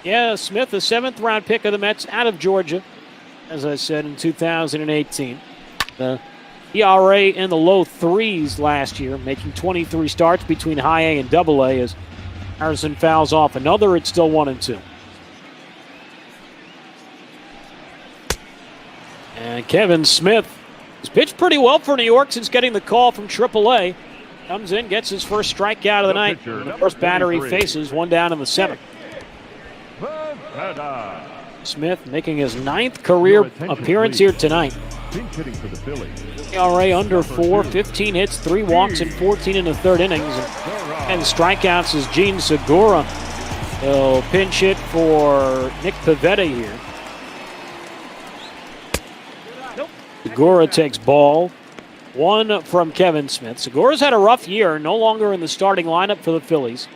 Yeah, Smith, a 7th-round pick of the Mets out of Georgia, as I said, in 2018. The ERA in the low 3s last year, making 23 starts between high A and double A as Harrison fouls off another. It's still 1-2. And Kevin Smith has pitched pretty well for New York since getting the call from AAA. Comes in, gets his first strikeout of the night. The first batter he faces, 1 down in the 7th. Smith making his 9th career appearance here tonight. ERA under 4, 15 hits, 3 walks, and 14 in the 3rd innings. And strikeouts is Gene Segura. He'll pinch hit for Nick Pivetta here. Segura takes ball. 1 from Kevin Smith. Segura's had a rough year, no longer in the starting lineup for the Phillies.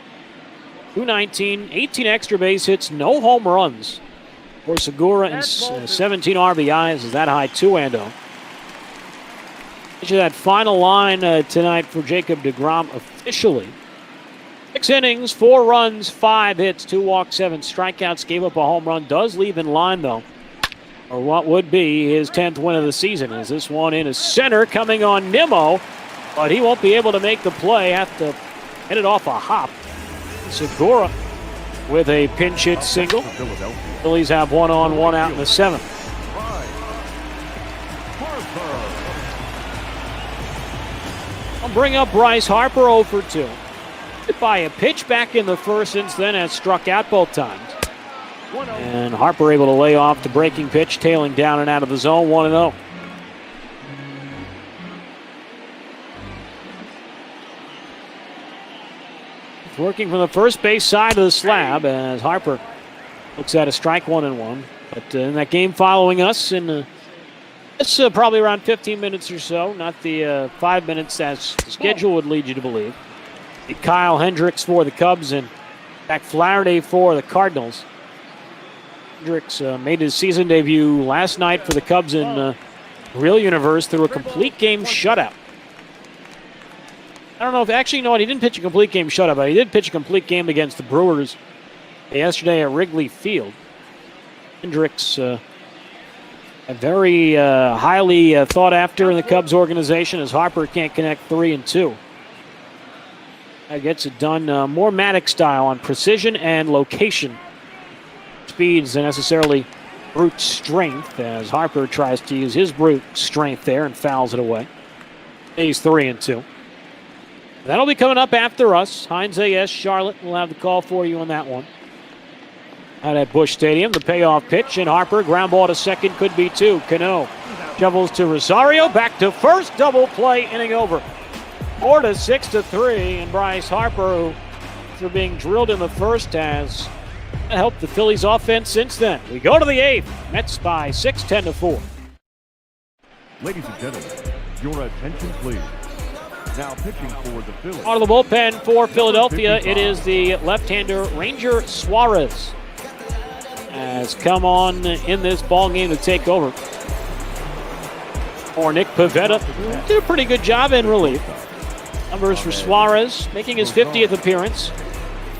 219, 18 extra base hits, no home runs for Segura, and 17 RBIs is that high, 2-0. That final line tonight for Jacob deGrom officially. 6 innings, 4 runs, 5 hits, 2 walks, 7 strikeouts, gave up a home run. Does leave in line, though, or what would be his 10th win of the season. As this one in his center coming on Nimmo, but he won't be able to make the play. Have to hit it off a hop. Segura with a pinch hit single. Philadelphia. Phillies have 1 on, 1 out in the 7th. I'll bring up Bryce Harper 0 for 2. Hit by a pitch back in the first, since then has struck out both times. And Harper able to lay off the breaking pitch, tailing down and out of the zone, 1-0. Working from the first base side of the slab as Harper looks at a strike, 1-1. But in that game following us, it's probably around 15 minutes or so, not the 5 minutes as the schedule would lead you to believe. Kyle Hendricks for the Cubs and Jack Flaherty for the Cardinals. Hendricks made his season debut last night for the Cubs in real universe through a complete game shutout. I don't know if actually, no, he didn't pitch a complete game shutout, but he did pitch a complete game against the Brewers yesterday at Wrigley Field. Hendricks, a very highly thought after in the Cubs organization, as Harper can't connect 3 and 2. That gets it done more Maddox style on precision and location. Speeds than necessarily brute strength, as Harper tries to use his brute strength there and fouls it away. He's 3 and 2. That'll be coming up after us. Heinz AS Charlotte will have the call for you on that one. Out at Busch Stadium, the payoff pitch, and Harper, ground ball to second, could be 2. Cano shovels to Rosario, back to first, double play, inning over. 4-6-3, and Bryce Harper, who, after being drilled in the first, has helped the Phillies offense since then. We go to the 8th. Mets by 6, 10-4. Ladies and gentlemen, your attention please. Now pitching for the Phillies. Out of the bullpen for Philadelphia, it is the left-hander Ranger Suarez. Has come on in this ball game to take over. For Nick Pivetta, did a pretty good job in relief. Numbers for Suarez, making his 50th appearance.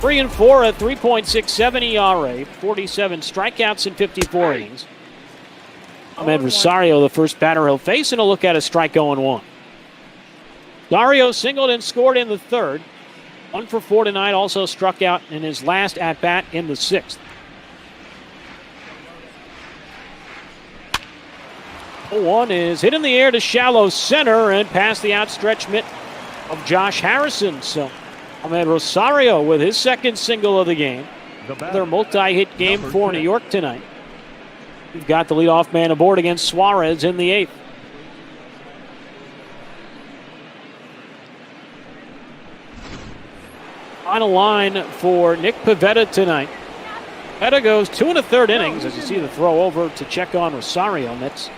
3 and 4, a 3.67 ERA, 47 strikeouts in 54 innings. Ahmed Rosario, the first batter he'll face, and a look at a strike 0-1. Dario singled and scored in the 3rd. 1 for 4 tonight, also struck out in his last at-bat in the 6th. 0-1 is hit in the air to shallow center and past the outstretched mitt of Josh Harrison. So Ahmed Rosario with his 2nd single of the game. Another multi-hit game for New York tonight. We've got the leadoff man aboard against Suarez in the 8th. Final line for Nick Pivetta tonight. Pivetta goes 2 1/3 innings, as you see the throw over to check on Rosario, and that's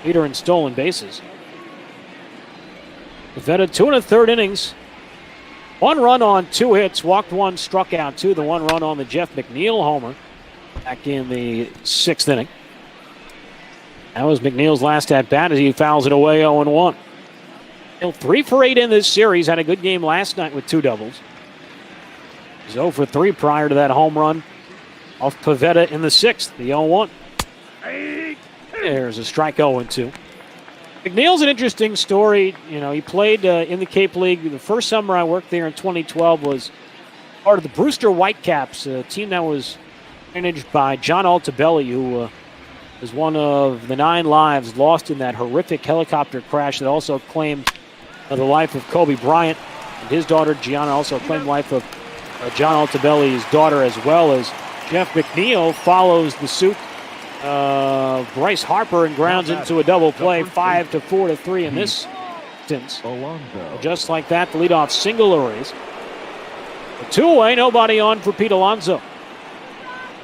leader in stolen bases. Pivetta 2 1/3 innings. 1 run on 2 hits, walked 1, struck out 2. The 1 run on the Jeff McNeil homer back in the 6th inning. That was McNeil's last at bat as he fouls it away 0-1. 3 for 8 in this series. Had a good game last night with 2 doubles. He's 0 for 3 prior to that home run off Pivetta in the 6th, the 0-1. There's a strike 0-2. McNeil's an interesting story. You know, he played in the Cape League. The first summer I worked there in 2012 was part of the Brewster Whitecaps, a team that was managed by John Altabelli, who was one of the 9 lives lost in that horrific helicopter crash that also claimed the life of Kobe Bryant. And his daughter, Gianna, also claimed the life of John Altabelli's daughter, as well as Jeff McNeil follows the suit of Bryce Harper and grounds into a double play, 5-4-3 in this instance. Just like that, the leadoff single erase. A 2-away, nobody on for Pete Alonso.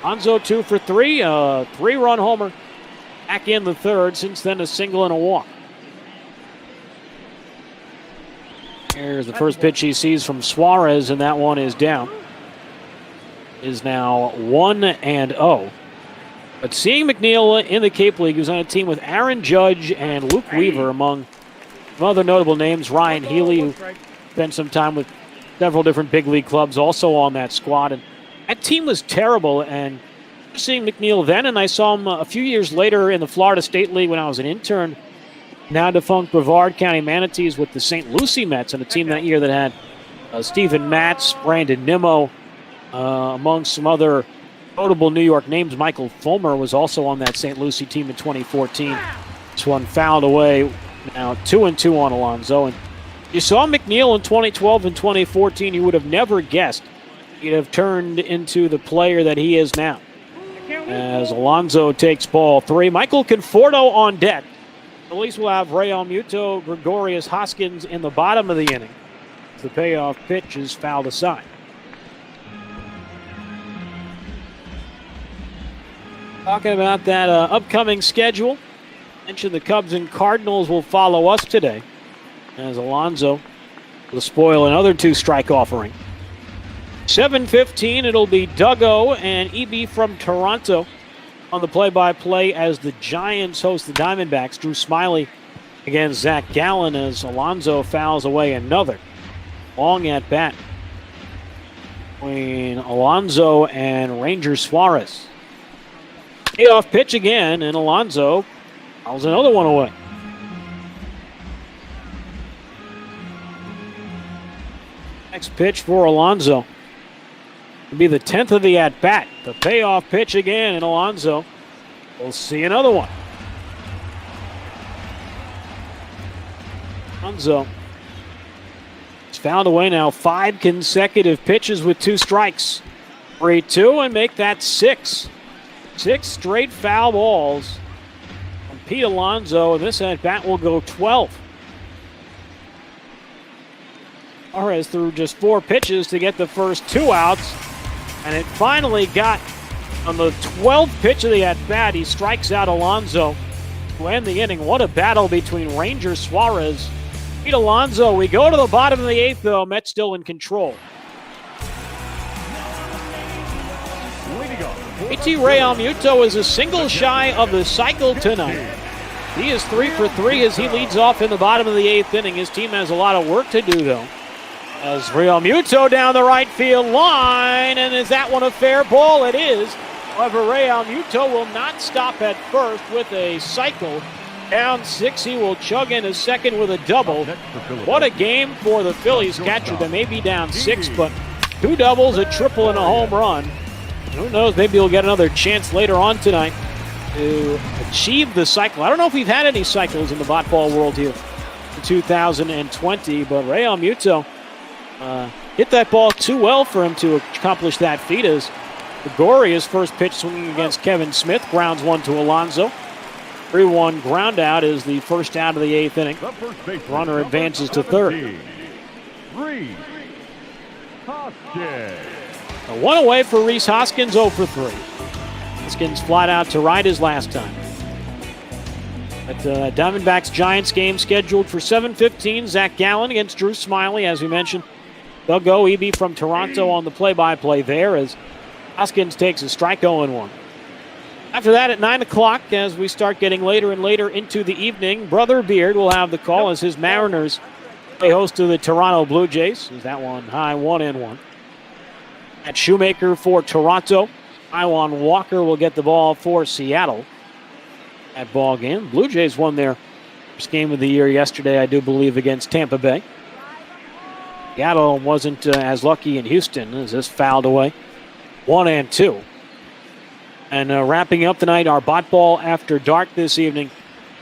Alonso 2 for 3, a 3-run homer back in the 3rd. Since then, a single and a walk. Here's the first pitch he sees from Suarez, and that one is down. Is now 1-0. But seeing McNeil in the Cape League, who's on a team with Aaron Judge and Luke Weaver, among other notable names, Ryan Healy, who spent some time with several different big league clubs, also on that squad. And that team was terrible. And seeing McNeil then, and I saw him a few years later in the Florida State League when I was an intern, now defunct Brevard County Manatees with the St. Lucie Mets, and a team that year that had Stephen Matz, Brandon Nimmo, Among some other notable New York names, Michael Fulmer was also on that St. Lucie team in 2014. This one fouled away. Now 2-2 on Alonso. And you saw McNeil in 2012 and 2014. You would have never guessed he'd have turned into the player that he is now. As Alonso takes ball 3. Michael Conforto on deck. At least we'll have Real Muto, Gregorius Hoskins in the bottom of the inning. The payoff pitch is fouled aside. Talking about that upcoming schedule. Mentioned the Cubs and Cardinals will follow us today, as Alonso will spoil another 2-strike offering. 7:15, it'll be Duggo and EB from Toronto on the play-by-play as the Giants host the Diamondbacks. Drew Smyly against Zach Gallen as Alonso fouls away another long at bat between Alonso and Ranger Suarez. Payoff pitch again, and Alonso fouls another one away. Next pitch for Alonso will be the 10th of the at-bat. The payoff pitch again, and Alonso will see another one. Alonso has fouled away now 5 consecutive pitches with 2 strikes. 3-2, and make that 6. 6 straight foul balls from Pete Alonso, and this at-bat will go 12. Suarez threw just 4 pitches to get the first 2 outs, and it finally got on the 12th pitch of the at-bat. He strikes out Alonso to end the inning. What a battle between Ranger Suarez and Pete Alonso. We go to the bottom of the 8th, though. Mets still in control. JT Realmuto is a single shy of the cycle tonight. He is 3 for 3 as he leads off in the bottom of the 8th inning. His team has a lot of work to do, though. As Realmuto down the right field line, and is that one a fair ball? It is. However, Realmuto will not stop at first with a cycle. Down 6, he will chug in a second with a double. What a game for the Phillies catcher. They may be down 6, but 2 doubles, a triple, and a home run. Who knows, maybe he'll get another chance later on tonight to achieve the cycle. I don't know if we've had any cycles in the bat ball world here in 2020, but Realmuto hit that ball too well for him to accomplish that feat as Gregorius first pitch swinging against Kevin Smith, grounds 1 to Alonso. 3-1 ground out is the first out of the 8th inning. The runner advances to third. A 1 away for Rhys Hoskins, 0 for 3. Hoskins flat out to right his last time. But Diamondbacks-Giants game scheduled for 7:15. Zach Gallen against Drew Smyly, as we mentioned. Duggo, EB from Toronto on the play-by-play there as Hoskins takes a strike 0-1. After that, at 9 o'clock, as we start getting later and later into the evening, Brother Beard will have the call as his Mariners play host to the Toronto Blue Jays. Is that one high, 1-1. At Shoemaker for Toronto, Iwan Walker will get the ball for Seattle. That ball game. Blue Jays won their first game of the year yesterday, I do believe, against Tampa Bay. Seattle wasn't as lucky in Houston as this fouled away. 1-2. And wrapping up tonight, our bot ball after dark this evening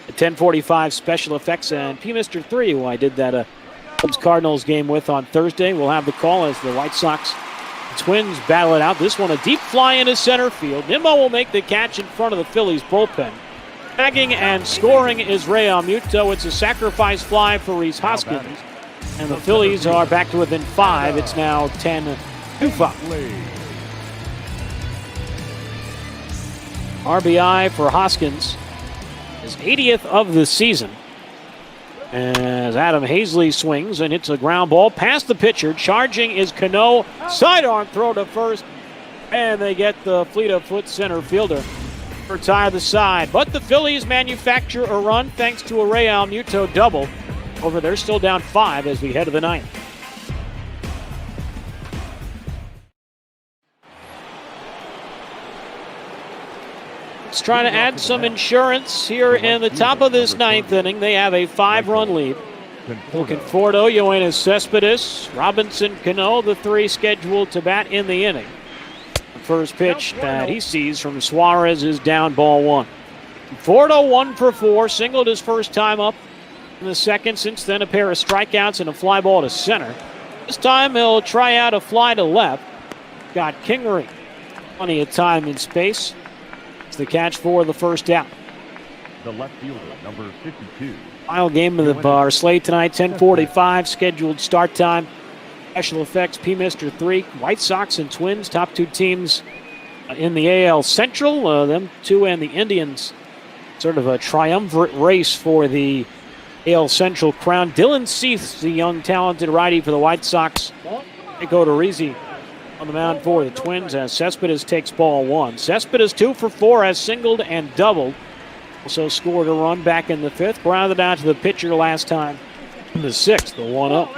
at 10:45 special effects. And P. Mr. 3, who I did that Cubs-Cardinals game with on Thursday, will have the call as the White Sox Twins battle it out. This one a deep fly into center field. Nimmo will make the catch in front of the Phillies bullpen. Tagging and scoring is Realmuto. It's a sacrifice fly for Rhys Hoskins. And the Phillies are back to within 5. It's now 10-5. RBI for Hoskins. His 80th of the season. As Adam Hazley swings and hits a ground ball past the pitcher. Charging is Cano. Sidearm throw to first. And they get the fleet of foot center fielder for tie the side. But the Phillies manufacture a run thanks to a Realmuto double. Over there, still down 5 as we head to the 9th. Let's try to add some insurance here in the top of this 9th inning. They have a 5-run lead. Conforto, Yoenis Cespedes, Robinson, Cano, the 3 scheduled to bat in the inning. First pitch that he sees from Suarez is down, ball one. Fordo 1 for 4, singled his first time up in the second. Since then, a pair of strikeouts and a fly ball to center. This time he'll try out a fly to left. Got Kingery plenty of time and space. It's the catch for the first out. The left fielder, number 52. Final game of the bar slate tonight, 10:45 scheduled start time. Special effects, P-Mister 3, White Sox and Twins, top two teams in the AL Central. Them two and the Indians, sort of a triumvirate race for the AL Central crown. Dylan Cease, the young talented righty for the White Sox. Odorizzi on the mound for the Twins as Cespedes takes ball one. Cespedes 2 for 4 has singled and doubled. Also scored a run back in the fifth. Grounded out to the pitcher last time in the sixth. The 1-0.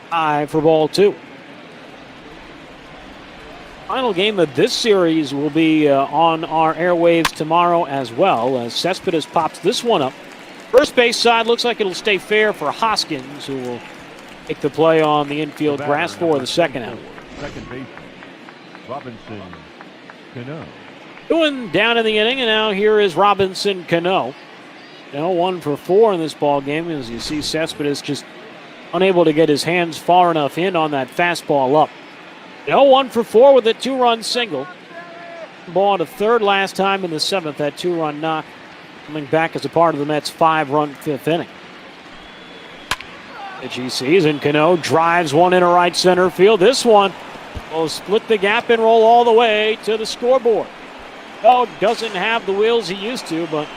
High for ball two. Final game of this series will be on our airwaves tomorrow as well as Cespedes pops this one up. First base side looks like it'll stay fair for Hoskins, who will make the play on the infield grass for the second out. Second base, Robinson Cano. Doing down in the inning, and now here is Robinson Cano. 1 for 4 in this ball game, as you see Cespedes just unable to get his hands far enough in on that fastball up. 1 for 4 with a 2-run single. Ball to third last time in the seventh, that 2-run knock coming back as a part of the Mets' 5-run fifth inning. Pitch he sees, and Cano drives one into right center field. This one will split the gap and roll all the way to the scoreboard. Doesn't have the wheels he used to, but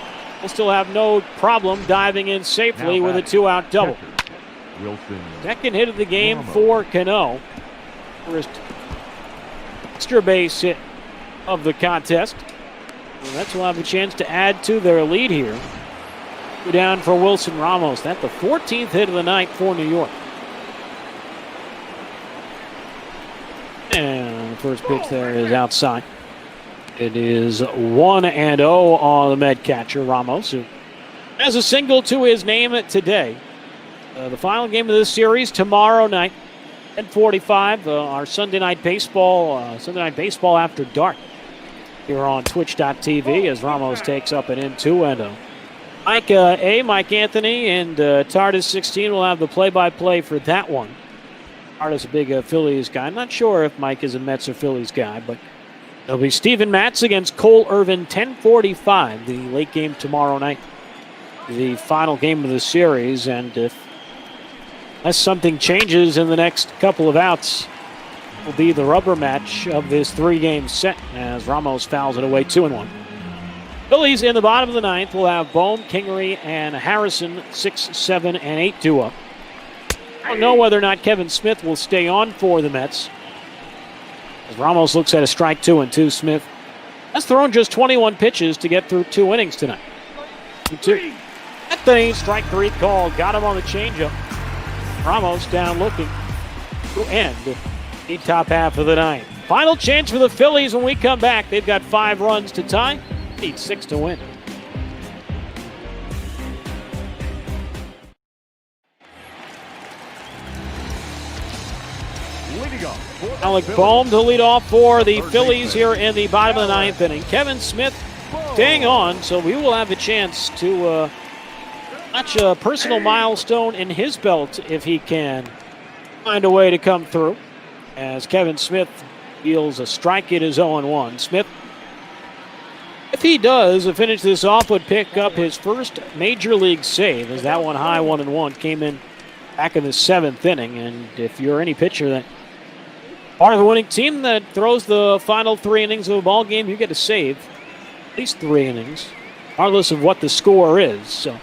will still have no problem diving in safely with a 2-out double. Wilson. Second hit of the game for Cano. First extra base hit of the contest. The Mets will have a chance to add to their lead here. Two down for Wilson Ramos. That's the 14th hit of the night for New York. And the first pitch there is outside. It is 1-0 on the Met catcher, Ramos, who has a single to his name today. The final game of this series tomorrow night, 10:45. Our Sunday night baseball after dark here on Twitch.tv as Ramos takes up an in 2-0. Mike Anthony, and TARDIS 16 will have the play-by-play for that one. TARDIS a big Phillies guy. I'm not sure if Mike is a Mets or Phillies guy, but it'll be Steven Matz against Cole Irvin, 10:45, the late game tomorrow night. The final game of the series, and if unless something changes in the next couple of outs, will be the rubber match of this 3-game set as Ramos fouls it away 2-1. Phillies in the bottom of the ninth will have Bohm, Kingery, and Harrison 6, 7, and 8 due up. I don't know whether or not Kevin Smith will stay on for the Mets. As Ramos looks at a strike 2-2, Smith has thrown just 21 pitches to get through 2 innings tonight. 2. Anthony, strike 3 called. Got him on the changeup. Ramos down looking to end the top half of the ninth. Final chance for the Phillies when we come back. They've got 5 runs to tie. Need 6 to win. Alec Bohm to lead off for the Phillies here in the bottom of the ninth inning. Kevin Smith staying on, so we will have a chance to notch a personal milestone in his belt if he can find a way to come through. As Kevin Smith deals a strike, it is 0-1. Smith, if he does finish this off, would pick up his first major league save, as that one high 1-1 came in back in the 7th inning. And if you're any pitcher that part of a winning team that throws the final 3 innings of a ball game, you get a save at least 3 innings, regardless of what the score is. So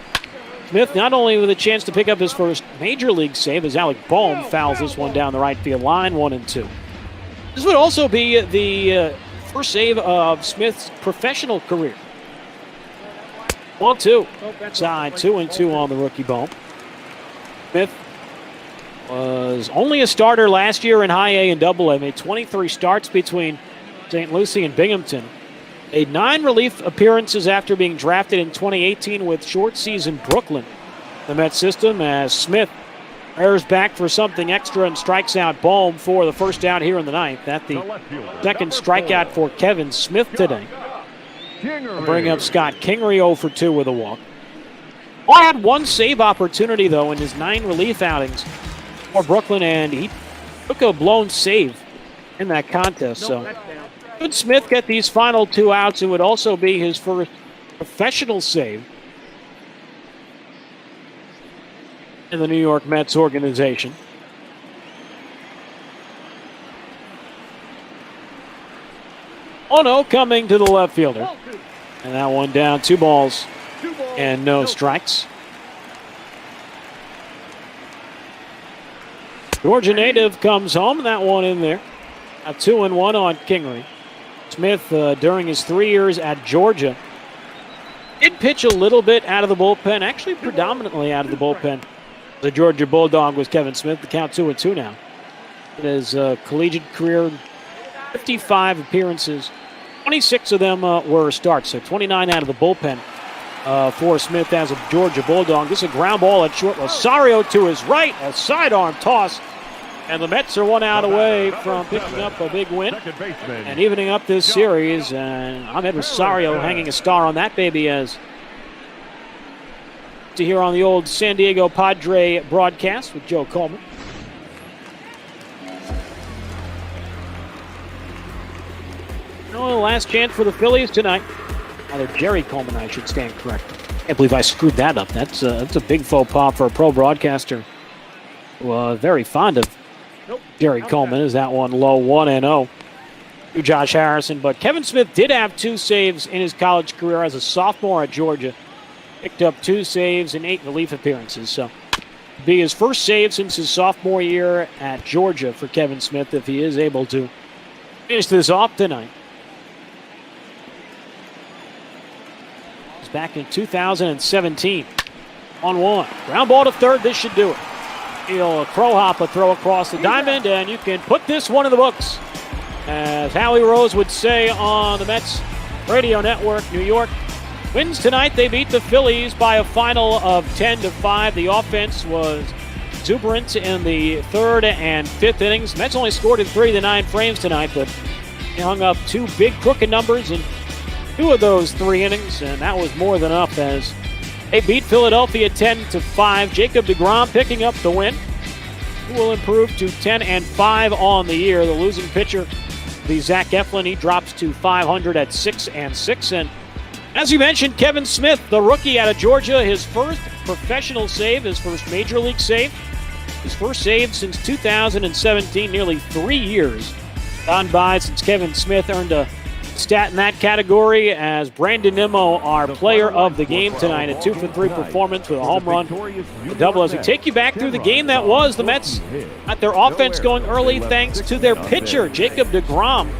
Smith not only with a chance to pick up his first major league save as Alec Bohm fouls this one down the right field line, 1-2. This would also be the first save of Smith's professional career. 1-2. Side 2-2 on the rookie Bohm. Smith was only a starter last year in high A and double A. Made 23 starts between St. Lucie and Binghamton. Made 9 relief appearances after being drafted in 2018 with short season Brooklyn. The Mets system as Smith Airs back for something extra and strikes out Bohm for the first out here in the ninth. That's the second strikeout for Kevin Smith today. Bring up Scott Kingery 0 for 2 with a walk. Ball had one save opportunity, though, in his 9 relief outings for Brooklyn, and he took a blown save in that contest. So, could Smith get these final 2 outs? It would also be his first professional save in the New York Mets organization. Ono coming to the left fielder. And that one down, 2 balls and no strikes. Georgia native comes home, that one in there. A 2-1 on Kingery. Smith, during his 3 years at Georgia, did pitch a little bit out of the bullpen, actually predominantly out of the bullpen. The Georgia Bulldog was Kevin Smith. The count 2-2 now. In his collegiate career, 55 appearances. 26 of them were starts, so 29 out of the bullpen for Smith as a Georgia Bulldog. This is a ground ball at short. Rosario to his right, a sidearm toss. And the Mets are 1 out away from picking up a big win and evening up this series. And Ahmed Rosario hanging a star on that baby as to hear on the old San Diego Padre broadcast with Joe Coleman. No last chance for the Phillies tonight. Either Jerry Coleman, I should stand correct. Can't believe I screwed that up. That's a big faux pas for a pro broadcaster. Very fond of Jerry Coleman. Is that one low 1-0 to Josh Harrison? But Kevin Smith did have 2 saves in his college career as a sophomore at Georgia. Picked up 2 saves and 8 relief appearances. So, be his first save since his sophomore year at Georgia for Kevin Smith if he is able to finish this off tonight. He's back in 2017. On 1. Ground ball to third. This should do it. He'll crow hop a throw across the diamond, and you can put this one in the books. As Howie Rose would say on the Mets radio network, New York wins tonight. They beat the Phillies by a final of 10-5. The offense was exuberant in the 3rd and 5th innings. Mets only scored in 3 of the 9 frames tonight, but they hung up 2 big crooked numbers in 2 of those 3 innings, and that was more than enough as they beat Philadelphia 10-5. Jacob deGrom picking up the win, who will improve to 10-5 on the year. The losing pitcher, the Zach Eflin, he drops to 500 at 6-6. And as you mentioned, Kevin Smith, the rookie out of Georgia, his first professional save, his first major league save, his first save since 2017, nearly 3 years gone by since Kevin Smith earned a stat in that category, as Brandon Nimmo, our player of the game tonight, a 2-for-3 performance with a home run, a double. As we take you back through the game that was, the Mets got their offense going early thanks to their pitcher, Jacob deGrom.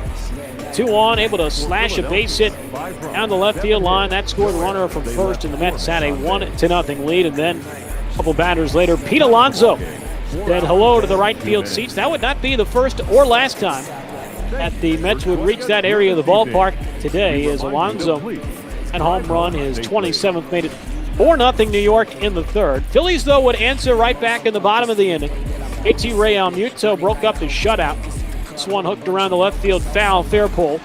2 on, able to slash a base hit down the left field line. That scored a runner from first, and the Mets had a 1-0 lead. And then a couple batters later, Pete Alonso said hello to the right field seats. That would not be the first or last time that the Mets would reach that area of the ballpark today, as Alonso and home run, his 27th, made it 4-0 New York in the 3rd. Phillies, though, would answer right back in the bottom of the inning. A.T. Realmuto broke up his shutout. This one hooked around the left field foul, fair pull.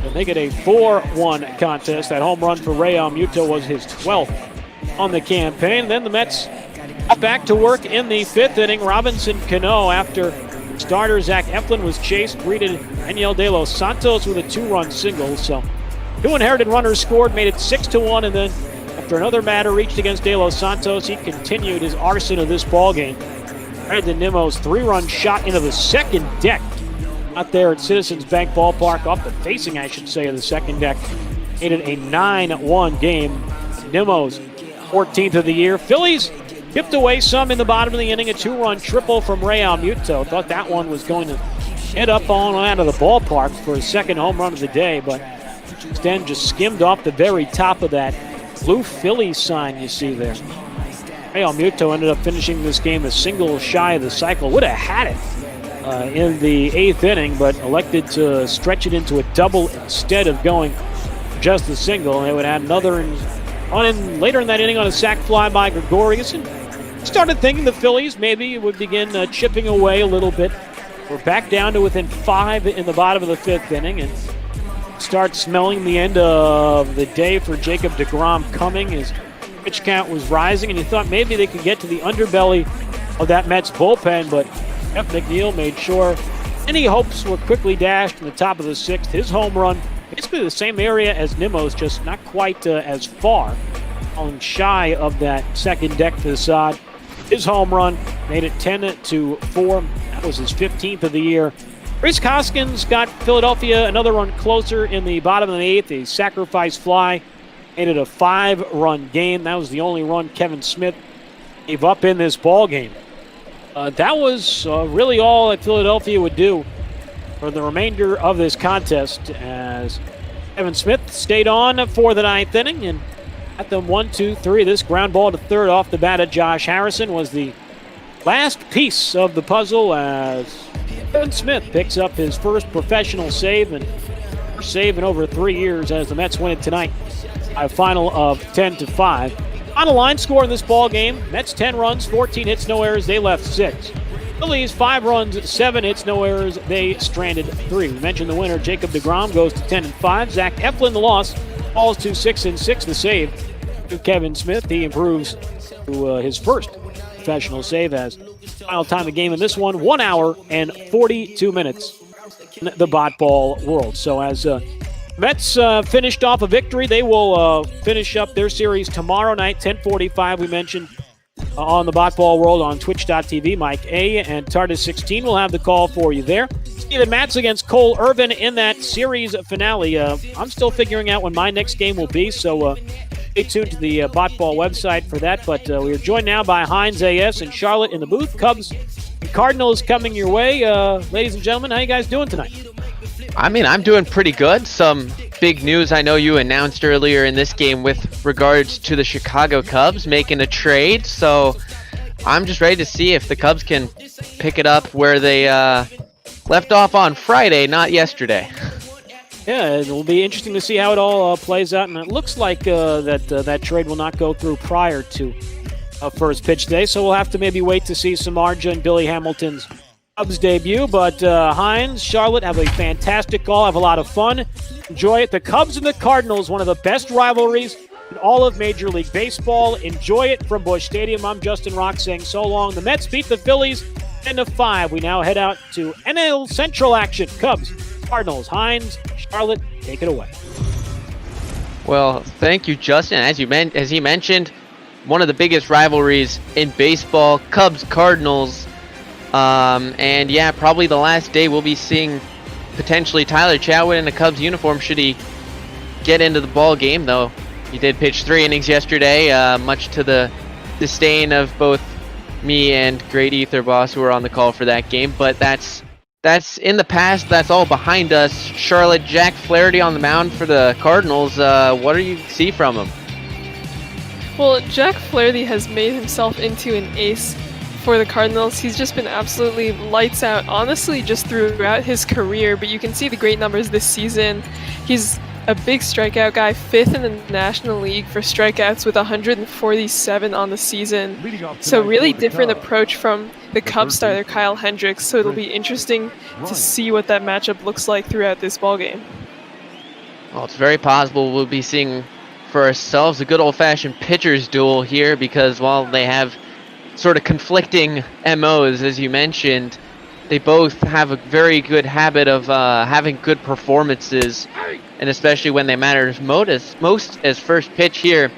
And they get a 4-1 contest. That home run for Realmuto was his 12th on the campaign. Then the Mets got back to work in the 5th inning. Robinson Cano, after starter Zach Eflin was chased, greeted Daniel De Los Santos with a 2-run single. So 2 inherited runners scored, made it 6-1, and then after another batter reached against De Los Santos, he continued his arson of this ballgame. Brandon Nimmo's 3-run shot into the second deck out there at Citizens Bank Ballpark, off the facing, I should say, of the second deck. Made it a 9-1 game. Nimmo's 14th of the year. Phillies chipped away some in the bottom of the inning, a 2-run triple from Realmuto. Thought that one was going to head up on out of the ballpark for his second home run of the day, but instead just skimmed off the very top of that blue Phillies sign you see there. Realmuto ended up finishing this game a single shy of the cycle. Would have had it in the 8th inning, but elected to stretch it into a double instead of going just a single. And they would add another on in later in that inning on a sac fly by Gregorius. started thinking the Phillies maybe would begin chipping away a little bit. We're back down to within 5 in the bottom of the 5th inning, and start smelling the end of the day for Jacob deGrom coming. His pitch count was rising, and you thought maybe they could get to the underbelly of that Mets bullpen, but Jeff McNeil made sure any hopes were quickly dashed in the top of the 6th. His home run, basically the same area as Nimmo's, just not quite as far, falling shy of that second deck facade. His home run made it 10-4. That was his 15th of the year. Rhys Hoskins got Philadelphia another run closer in the bottom of the 8th. A sacrifice fly made it a 5-run game. That was the only run Kevin Smith gave up in this ball game. That was really all that Philadelphia would do for the remainder of this contest, as Kevin Smith stayed on for the 9th inning and at them 1-2-3. This ground ball to third off the bat of Josh Harrison was the last piece of the puzzle, as Kevin Smith picks up his first professional save, and first save in over 3 years, as the Mets win it tonight by a final of 10-5. On a line score in this ball game, Mets 10 runs, 14 hits, no errors. They left 6. Phillies 5 runs, 7 hits, no errors. They stranded 3. We mentioned the winner, Jacob deGrom, goes to 10-5. Zach Eflin, the loss, falls to 6-6. The save to Kevin Smith. He improves to his first professional save, as final time of game in this one, 1 hour and 42 minutes in the bot ball world. So as Mets finished off a victory, they will finish up their series tomorrow night, 10:45. We mentioned on the bot ball world on twitch.tv. Mike A. and TARDIS16 will have the call for you there. Steven Matz against Cole Irvin in that series finale. I'm still figuring out when my next game will be, so stay tuned to the bot ball website for that. But we are joined now by Hines AS and Charlotte in the booth. Cubs and Cardinals coming your way. Ladies and gentlemen, how you guys doing tonight? I mean, I'm doing pretty good. Some big news I know you announced earlier in this game with regards to the Chicago Cubs making a trade. So I'm just ready to see if the Cubs can pick it up where they left off on Friday, not yesterday. Yeah, it will be interesting to see how it all plays out. And it looks like that trade will not go through prior to first pitch day. So we'll have to maybe wait to see Samardzija and Billy Hamilton's Cubs debut. But Hines, Charlotte, have a fantastic call. Have a lot of fun. Enjoy it. The Cubs and the Cardinals, one of the best rivalries in all of Major League Baseball. Enjoy it from Busch Stadium. I'm Justin Rock saying so long. The Mets beat the Phillies 10-5. We now head out to NL Central action. Cubs, Cardinals, Hines, Charlotte, take it away. Well, thank you, Justin. As he mentioned, one of the biggest rivalries in baseball, Cubs-Cardinals. And yeah, probably the last day we'll be seeing potentially Tyler Chatwood in a Cubs uniform should he get into the ball game, though he did pitch 3 innings yesterday, much to the disdain of both me and Great Ether Boss, who were on the call for that game. But that's in the past. That's all behind us. Charlotte, Jack Flaherty on the mound for the Cardinals. What do you see from him? Well, Jack Flaherty has made himself into an ace for the Cardinals. He's just been absolutely lights out, honestly, just throughout his career, but you can see the great numbers this season. He's a big strikeout guy, 5th in the National League for strikeouts with 147 on the season. So really different approach from the Cubs starter, Kyle Hendricks, so it'll be interesting to see what that matchup looks like throughout this ballgame. Well, it's very possible we'll be seeing for ourselves a good old-fashioned pitcher's duel here, because while they have sort of conflicting MOs, as you mentioned, they both have a very good habit of having good performances, and especially when they matter most as first pitch here.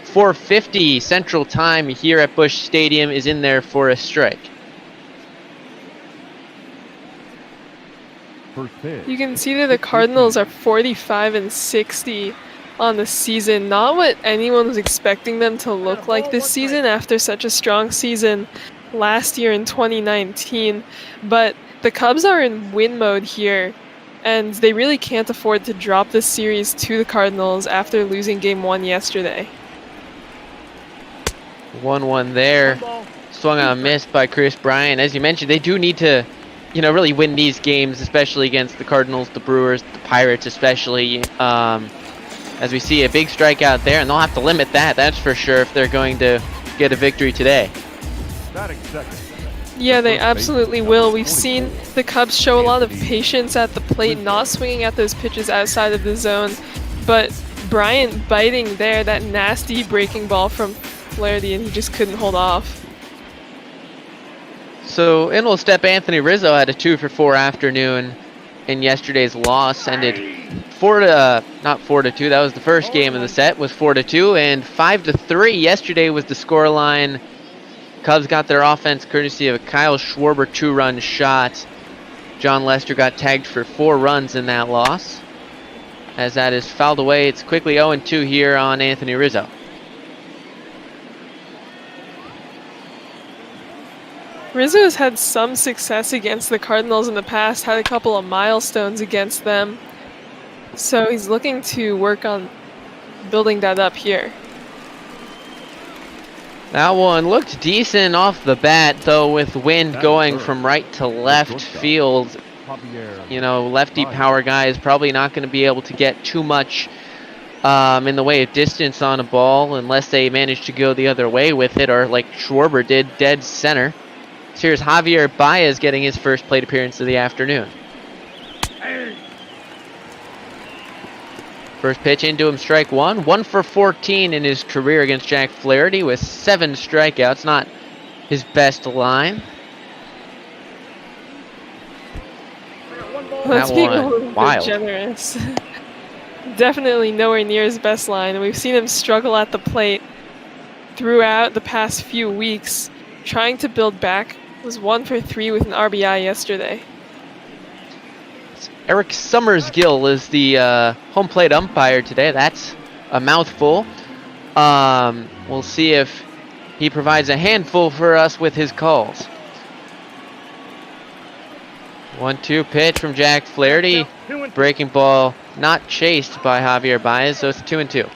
4:50 Central Time here at Busch Stadium is in there for a strike. You can see that the Cardinals are 45-60 on the season. Not what anyone was expecting them to look like this season after such a strong season last year in 2019. But the Cubs are in win mode here, and they really can't afford to drop this series to the Cardinals after losing Game 1 yesterday. 1-1 there. Swung on a miss by Chris Bryant. As you mentioned, they do need to, really win these games, especially against the Cardinals, the Brewers, the Pirates especially. As we see a big strikeout there, and they'll have to limit that, that's for sure, if they're going to get a victory today. Batting second. Yeah, they absolutely will. We've seen the Cubs show a lot of patience at the plate, not swinging at those pitches outside of the zone. But Bryant biting there, that nasty breaking ball from Flaherty, and he just couldn't hold off. So in will step Anthony Rizzo had a 2-for-4 afternoon in yesterday's loss. Ended not 4-2. That was the first game of the set. Was 4-2 and 5-3. Yesterday was the scoreline. Cubs got their offense courtesy of a Kyle Schwarber 2-run shot. John Lester got tagged for 4 runs in that loss. As that is fouled away, it's quickly 0-2 here on Anthony Rizzo. Rizzo has had some success against the Cardinals in the past, had a couple of milestones against them. So he's looking to work on building that up here. That one looked decent off the bat, though, with wind going from right to left field. You know, lefty power guy is probably not going to be able to get too much in the way of distance on a ball unless they manage to go the other way with it, or like Schwarber did, dead center. So here's Javier Baez getting his first plate appearance of the afternoon. First pitch into him, strike one. 1 for 14 in his career against Jack Flaherty with 7 strikeouts. Not his best line. That's being a little bit wild. generous. Definitely nowhere near his best line. We've seen him struggle at the plate throughout the past few weeks, trying to build back. Was 1 for 3 with an RBI yesterday. Eric Summersgill is the home plate umpire today. That's a mouthful. We'll see if he provides a handful for us with his calls. 1-2 pitch from Jack Flaherty. Breaking ball not chased by Javier Baez, so it's 2-2.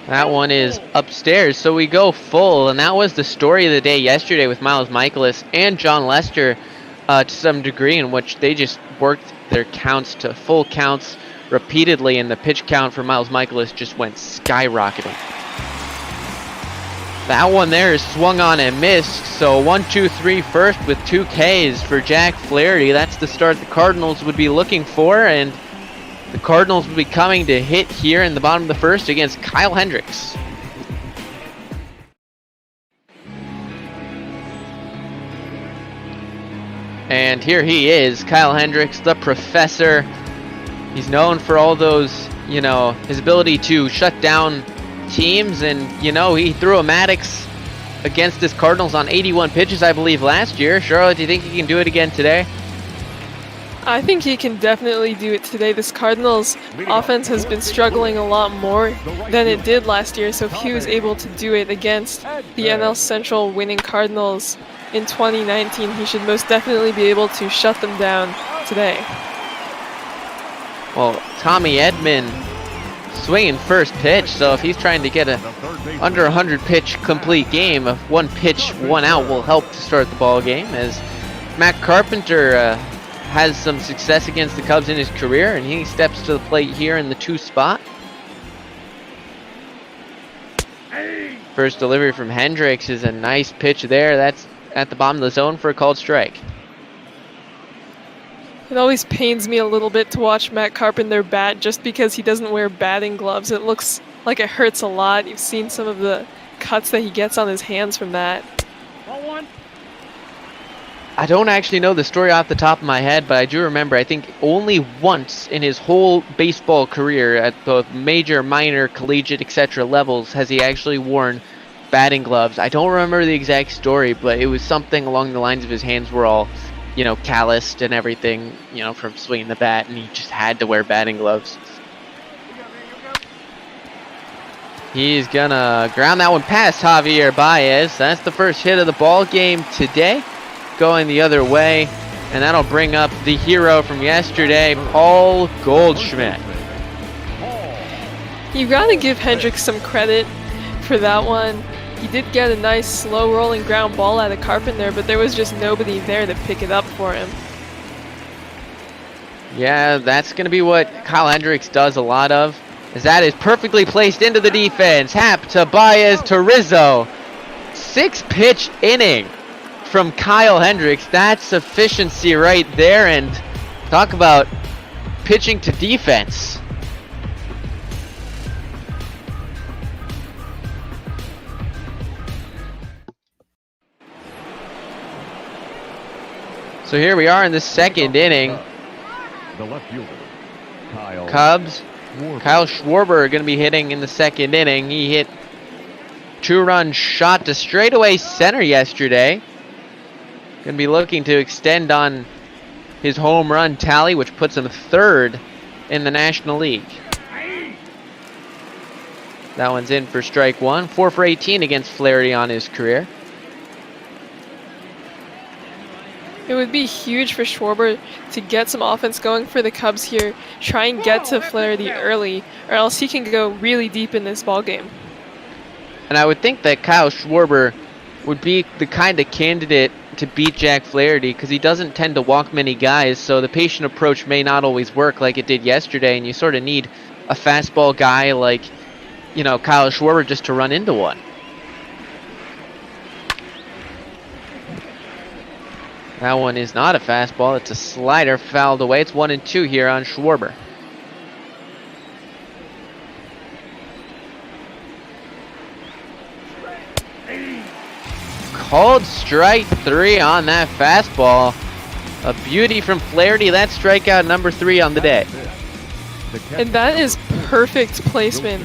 That one is upstairs, so we go full, and that was the story of the day yesterday with Miles McCullers and John Lester to some degree, in which they just worked their counts to full counts repeatedly, and the pitch count for Miles McCullers just went skyrocketing. That one there is swung on and missed, so 1-2-3 first with 2 Ks for Jack Flaherty. That's the start the Cardinals would be looking for, and the Cardinals will be coming to hit here in the bottom of the first against Kyle Hendricks. And here he is, Kyle Hendricks, the professor. He's known for all those, you know, his ability to shut down teams, and, you know, he threw a Maddox against this Cardinals on 81 pitches, I believe, last year. Charlotte, do you think he can do it again today? I think he can definitely do it today. This Cardinals offense has been struggling a lot more than it did last year, so if he was able to do it against the NL Central winning Cardinals in 2019, he should most definitely be able to shut them down today. Well, Tommy Edman swinging first pitch, so if he's trying to get a under 100 pitch complete game, a 1 pitch, 1 out will help to start the ball game, as Matt Carpenter has some success against the Cubs in his career, and he steps to the plate here in the 2 spot. First delivery from Hendricks is a nice pitch there. That's at the bottom of the zone for a called strike. It always pains me a little bit to watch Matt Carpenter bat just because he doesn't wear batting gloves. It looks like it hurts a lot. You've seen some of the cuts that he gets on his hands from that. I don't actually know the story off the top of my head, but I do remember, I think only once in his whole baseball career at both major, minor, collegiate, etc. levels has he actually worn batting gloves. I don't remember the exact story, but it was something along the lines of his hands were all, you know, calloused and everything, you know, from swinging the bat, and he just had to wear batting gloves. He's gonna ground that one past Javier Baez. That's the first hit of the ball game today, going the other way, and that'll bring up the hero from yesterday, Paul Goldschmidt. You gotta give Hendricks some credit for that one. He did get a nice slow rolling ground ball out of Carpenter, but there was just nobody there to pick it up for him. Yeah, that's going to be what Kyle Hendricks does a lot of. as that is perfectly placed into the defense. Happ to Baez to Rizzo. 6-pitch inning from Kyle Hendricks. That's efficiency right there, and talk about pitching to defense. So here we are in the second inning. The left fielder, Kyle. Cubs, Kyle Schwarber going to be hitting in the second inning. He hit 2-run shot to straightaway center yesterday. Going to be looking to extend on his home run tally, which puts him third in the National League. That one's in for strike one. 4 for 18 against Flaherty on his career. It would be huge for Schwarber to get some offense going for the Cubs here. Try and get to Flaherty early, or else he can go really deep in this ballgame. And I would think that Kyle Schwarber would be the kind of candidate to beat Jack Flaherty, because he doesn't tend to walk many guys, so the patient approach may not always work like it did yesterday, and you sort of need a fastball guy like, you know, Kyle Schwarber just to run into one. That one is not a fastball, it's a slider fouled away. It's 1-2 here on Schwarber. Called strike 3 on that fastball. A beauty from Flaherty. That's strikeout number 3 on the day. And that is perfect placement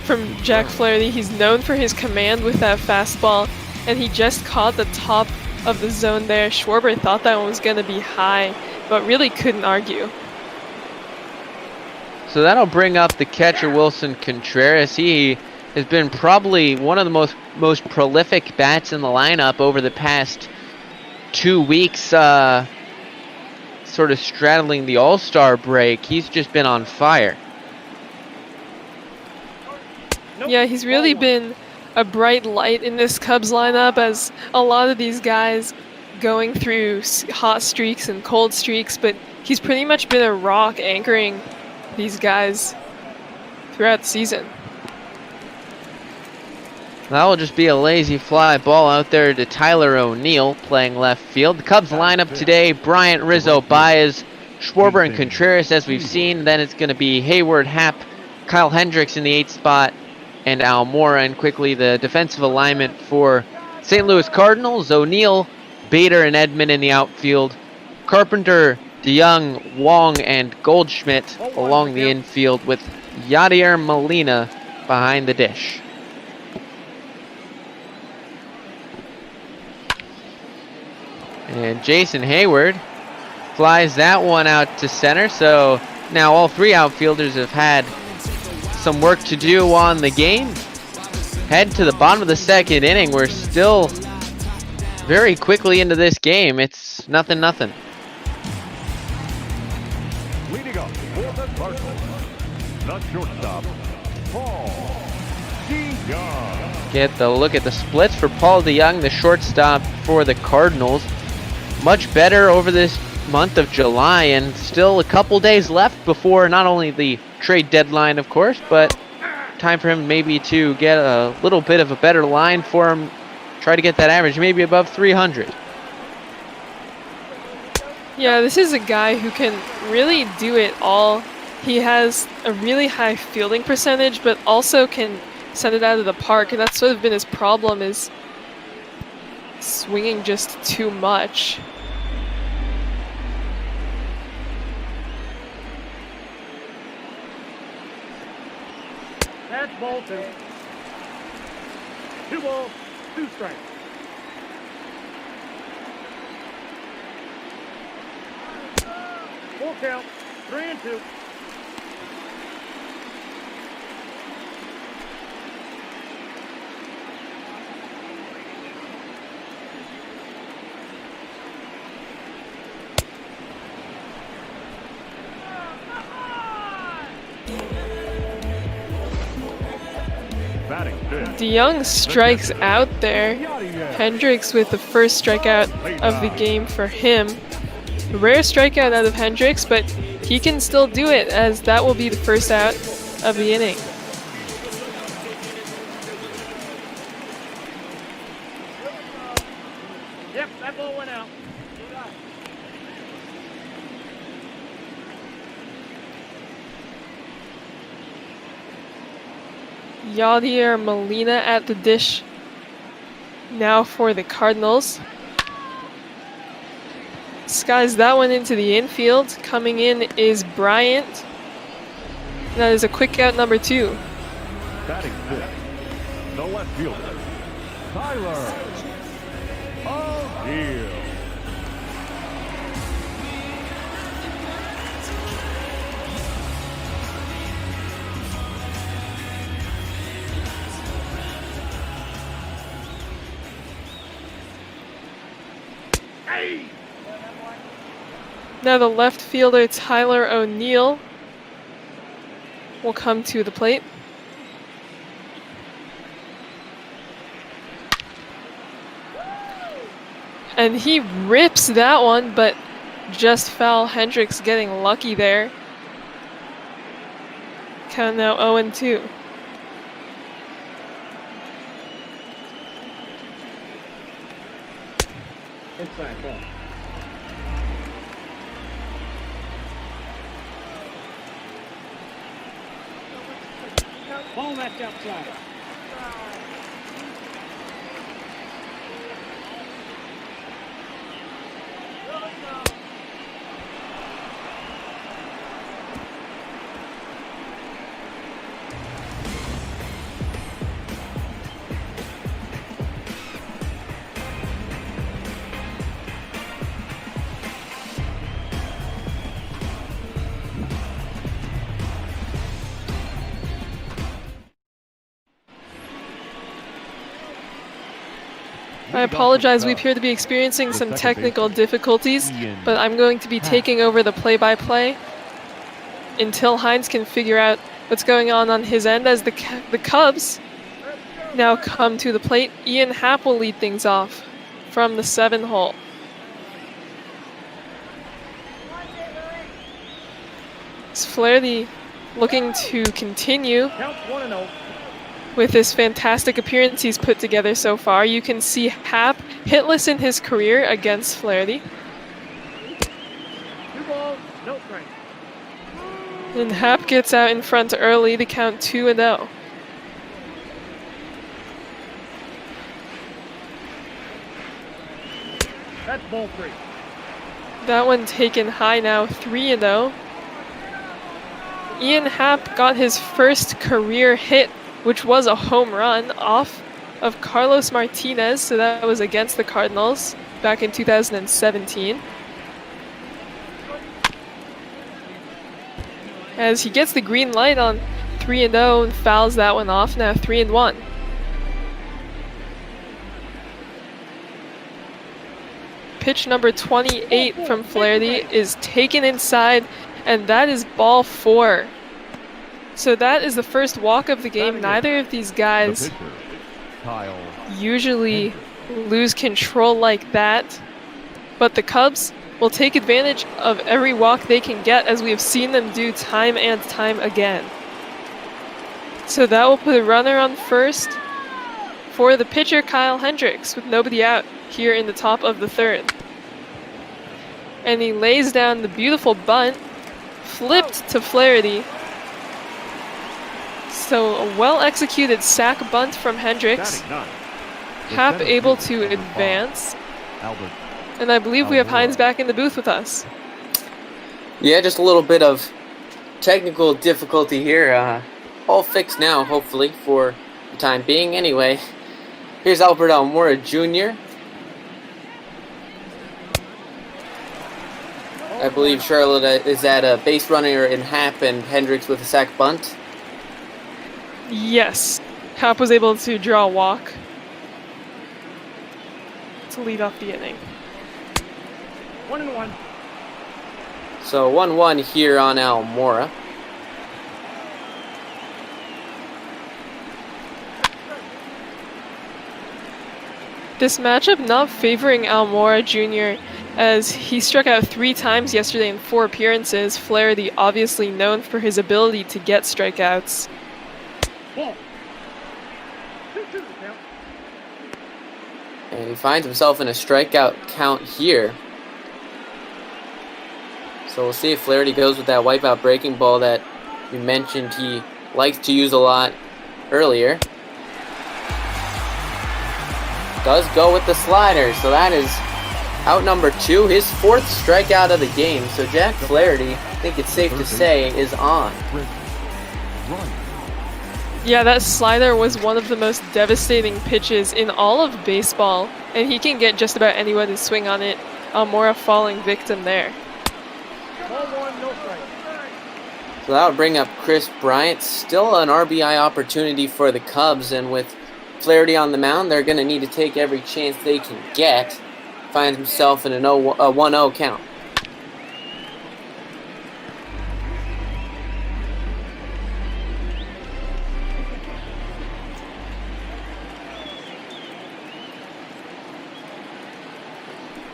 from Jack Flaherty. He's known for his command with that fastball, and he just caught the top of the zone there. Schwarber thought that one was going to be high, but really couldn't argue. So that'll bring up the catcher Wilson Contreras. He has been probably one of the most prolific bats in the lineup over the past 2 weeks, sort of straddling the All-Star break. He's just been on fire. Yeah, he's really been a bright light in this Cubs lineup, as a lot of these guys going through hot streaks and cold streaks, but he's pretty much been a rock anchoring these guys throughout the season. That will just be a lazy fly ball out there to Tyler O'Neill playing left field. The Cubs lineup today: Bryant, Rizzo, Baez, Schwarber, and Contreras, as we've seen. Then it's going to be Hayward, Happ, Kyle Hendricks in the 8th spot, and Almora. And quickly, the defensive alignment for St. Louis Cardinals: O'Neill, Bader, and Edman in the outfield. Carpenter, DeYoung, Wong, and Goldschmidt along the infield, with Yadier Molina behind the dish. And Jason Hayward flies that one out to center. So now all 3 outfielders have had some work to do on the game. Head to the bottom of the second inning. We're still very quickly into this game. It's 0-0. Leading up for the Cardinals, the shortstop, Paul DeYoung. Get the look at the splits for Paul DeYoung, the shortstop for the Cardinals. Much better over this month of July, and still a couple days left before not only the trade deadline, of course, but time for him maybe to get a little bit of a better line for him. Try to get that average maybe above 300. Yeah, this is a guy who can really do it all. He has a really high fielding percentage, but also can send it out of the park, and that's sort of been his problem, is swinging just too much. That's ball 2. 2 balls, 2 strikes. Full count, 3-2. DeYoung strikes out there. Hendricks with the first strikeout of the game for him. Rare strikeout out of Hendricks, but he can still do it, as that will be the first out of the inning. Yep, that ball went out. Yadier Molina at the dish now for the Cardinals. Skies that one into the infield. Coming in is Bryant. That is a quick out number 2. Batting fifth, the left fielder, Tyler O'Neill. Now the left fielder, Tyler O'Neill, will come to the plate. And he rips that one, but just foul. Hendricks getting lucky there. Count now 0-2. Inside ball. Ball left outside. I apologize, we appear to be experiencing some technical difficulties, but I'm going to be taking over the play-by-play until Hines can figure out what's going on his end as the Cubs now come to the plate. Ian Happ will lead things off from the 7 hole. It's Flaherty looking to continue with this fantastic appearance he's put together so far. You can see Happ hitless in his career against Flaherty. 2 balls, no strike. And Happ gets out in front early to count 2-0. That's ball 3. That one taken high now, 3-0. Ian Happ got his first career hit, which was a home run off of Carlos Martinez, so that was against the Cardinals back in 2017. As he gets the green light on 3-0 and fouls that one off, now 3-1. Pitch number 28 from Flaherty is taken inside, and that is ball 4. So that is the first walk of the game. Neither of these guys usually lose control like that, but the Cubs will take advantage of every walk they can get, as we have seen them do time and time again. So that will put a runner on first for the pitcher, Kyle Hendricks, with nobody out here in the top of the 3rd. And he lays down the beautiful bunt, flipped to Flaherty. So a well-executed sac bunt from Hendricks. Happ able to advance. And I believe we have Hines back in the booth with us. Yeah, just a little bit of technical difficulty here. All fixed now, hopefully, for the time being. Anyway, here's Albert Almora Jr. I believe Charlotte is at a base runner in Happ and Hendricks with a sac bunt. Yes, Happ was able to draw a walk to lead off the inning. 1-1. So 1-1 here on Almora. This matchup not favoring Almora Jr. as he struck out 3 times yesterday in 4 appearances. Flaherty obviously known for his ability to get strikeouts. And he finds himself in a strikeout count here. So we'll see if Flaherty goes with that wipeout breaking ball that you mentioned he likes to use a lot earlier. Does go with the slider, so that is out number 2, his 4th strikeout of the game. So Jack Flaherty, I think it's safe to say, is on. Yeah, that slider was one of the most devastating pitches in all of baseball, and he can get just about anyone to swing on it. Almora falling victim there. So that would bring up Chris Bryant. Still an RBI opportunity for the Cubs, and with Flaherty on the mound, they're going to need to take every chance they can get. Finds himself in a 1-0 count.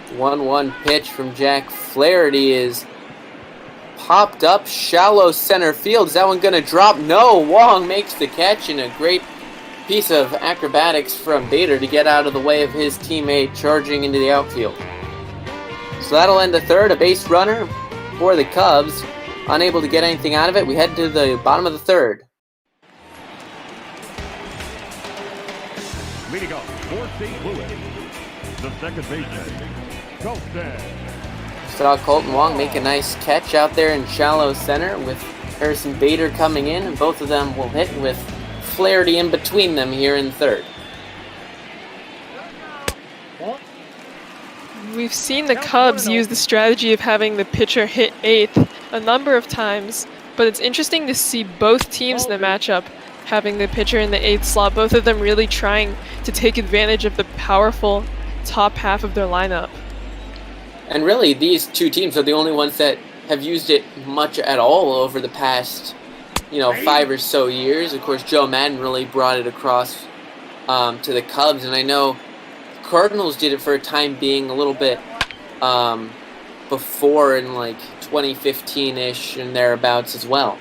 The 1-1 pitch from Jack Flaherty is popped up shallow center field. Is that one going to drop? No. Wong makes the catch, and a great piece of acrobatics from Bader to get out of the way of his teammate charging into the outfield. So that'll end the third. A base runner for the Cubs. Unable to get anything out of it. We head to the bottom of the third. Leading off for St. Louis, the second baseman, Colton. Saw Colton Wong make a nice catch out there in shallow center with Harrison Bader coming in, and both of them will hit with Flaherty in between them here in third. We've seen the Cubs use the strategy of having the pitcher hit 8th a number of times, but it's interesting to see both teams in the matchup having the pitcher in the 8th slot, both of them really trying to take advantage of the powerful top half of their lineup. And really, these two teams are the only ones that have used it much at all over the past 5 or so years. Of course, Joe Madden really brought it across to the Cubs, and I know Cardinals did it for a time being a little bit before in like 2015-ish and thereabouts as well.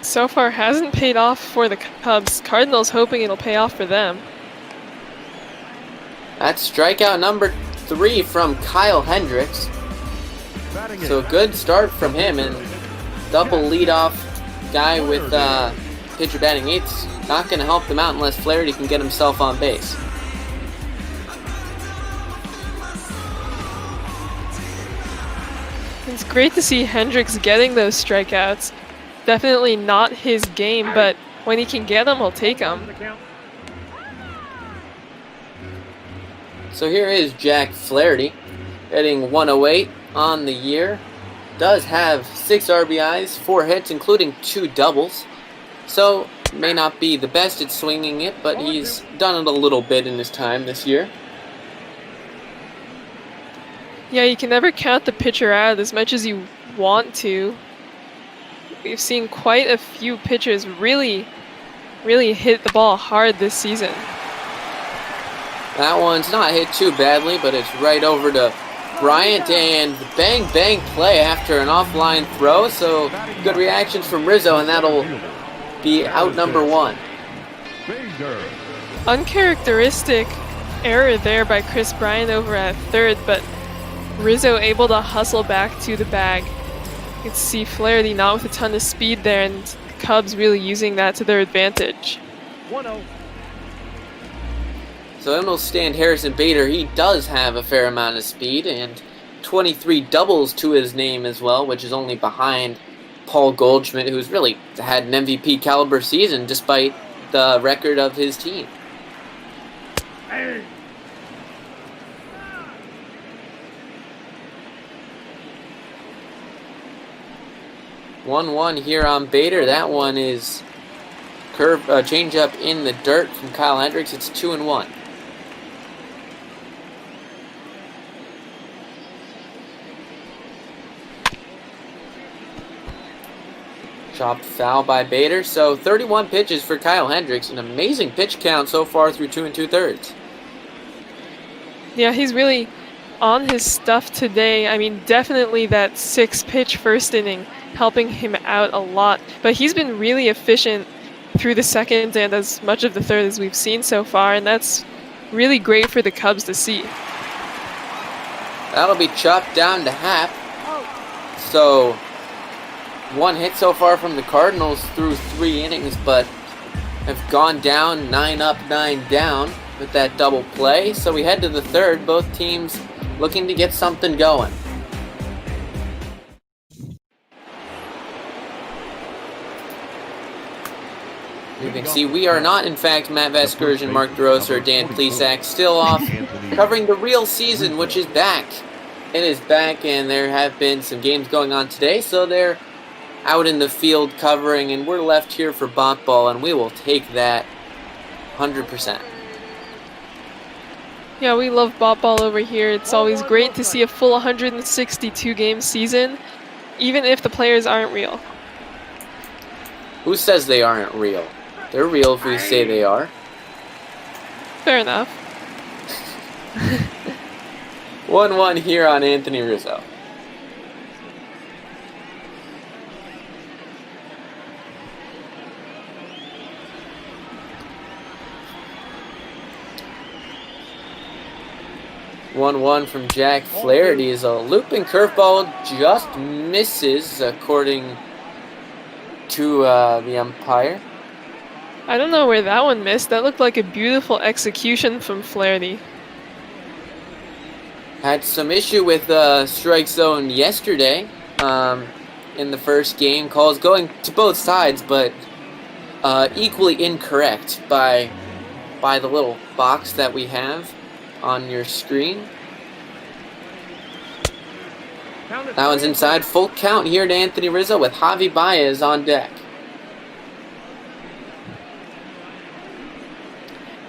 So far hasn't paid off for the Cubs. Cardinals hoping it'll pay off for them. That's strikeout number 3 from Kyle Hendricks. So a good start from him, and double leadoff guy with pitcher batting 8's not going to help them out unless Flaherty can get himself on base. It's great to see Hendricks getting those strikeouts. Definitely not his game, but when he can get them, he'll take them. So here is Jack Flaherty, hitting 108 on the year. Does have 6 RBIs, 4 hits, including 2 doubles. So may not be the best at swinging it, but he's done it a little bit in his time this year. Yeah, you can never count the pitcher out as much as you want to. We've seen quite a few pitchers really hit the ball hard this season. That one's not hit too badly, but it's right over to Bryant, and bang bang play after an offline throw. So good reactions from Rizzo, and that'll be out number 1. Uncharacteristic error there by Chris Bryant over at third, but Rizzo able to hustle back to the bag. You can see Flaherty not with a ton of speed there, and the Cubs really using that to their advantage. 1-0. So in will stand Harrison Bader. He does have a fair amount of speed and 23 doubles to his name as well, which is only behind Paul Goldschmidt, who's really had an MVP caliber season despite the record of his team. Hey. 1-1 here on Bader. That one is change up in the dirt from Kyle Hendricks. It's 2-1. Chopped foul by Bader. So 31 pitches for Kyle Hendricks. An amazing pitch count so far through 2 2/3. Yeah, he's really on his stuff today. I mean, definitely that 6-pitch first inning helping him out a lot. But he's been really efficient through the second and as much of the third as we've seen so far, and that's really great for the Cubs to see. That'll be chopped down to Hap. So 1 hit so far from the Cardinals through 3 innings, but have gone down 9 up, 9 down with that double play. So we head to the third, both teams looking to get something going. You can see we are not, in fact, Matt Vasgersian, Mark DeRosa, or Dan Plesac, still off covering the real season, which is back. It is back, and there have been some games going on today, so they're out in the field covering, and we're left here for Bot Ball, and we will take that 100%. Yeah, we love Bot Ball over here. It's always great to see a full 162-game season, even if the players aren't real. Who says they aren't real? They're real if we say they are. Fair enough. 1-1 here on Anthony Rizzo. One from Jack Flaherty is a looping curveball, just misses according to the umpire. I don't know where that one missed. That looked like a beautiful execution from Flaherty. Had some issue with strike zone yesterday in the first game. Calls going to both sides, but equally incorrect by the little box that we have on your screen. That one's inside. Full count here to Anthony Rizzo with Javi Baez on deck.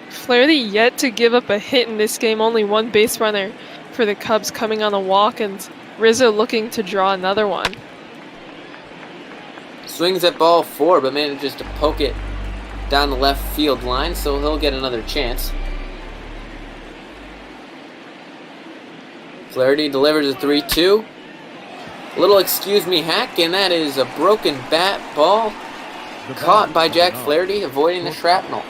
Flaherty yet to give up a hit in this game. Only 1 base runner for the Cubs coming on a walk, and Rizzo looking to draw another one. Swings at ball 4, but manages to poke it down the left field line, so he'll get another chance. Flaherty delivers a 3-2. Little excuse me hack, and that is a broken bat ball caught by Jack Flaherty, avoiding the shrapnel.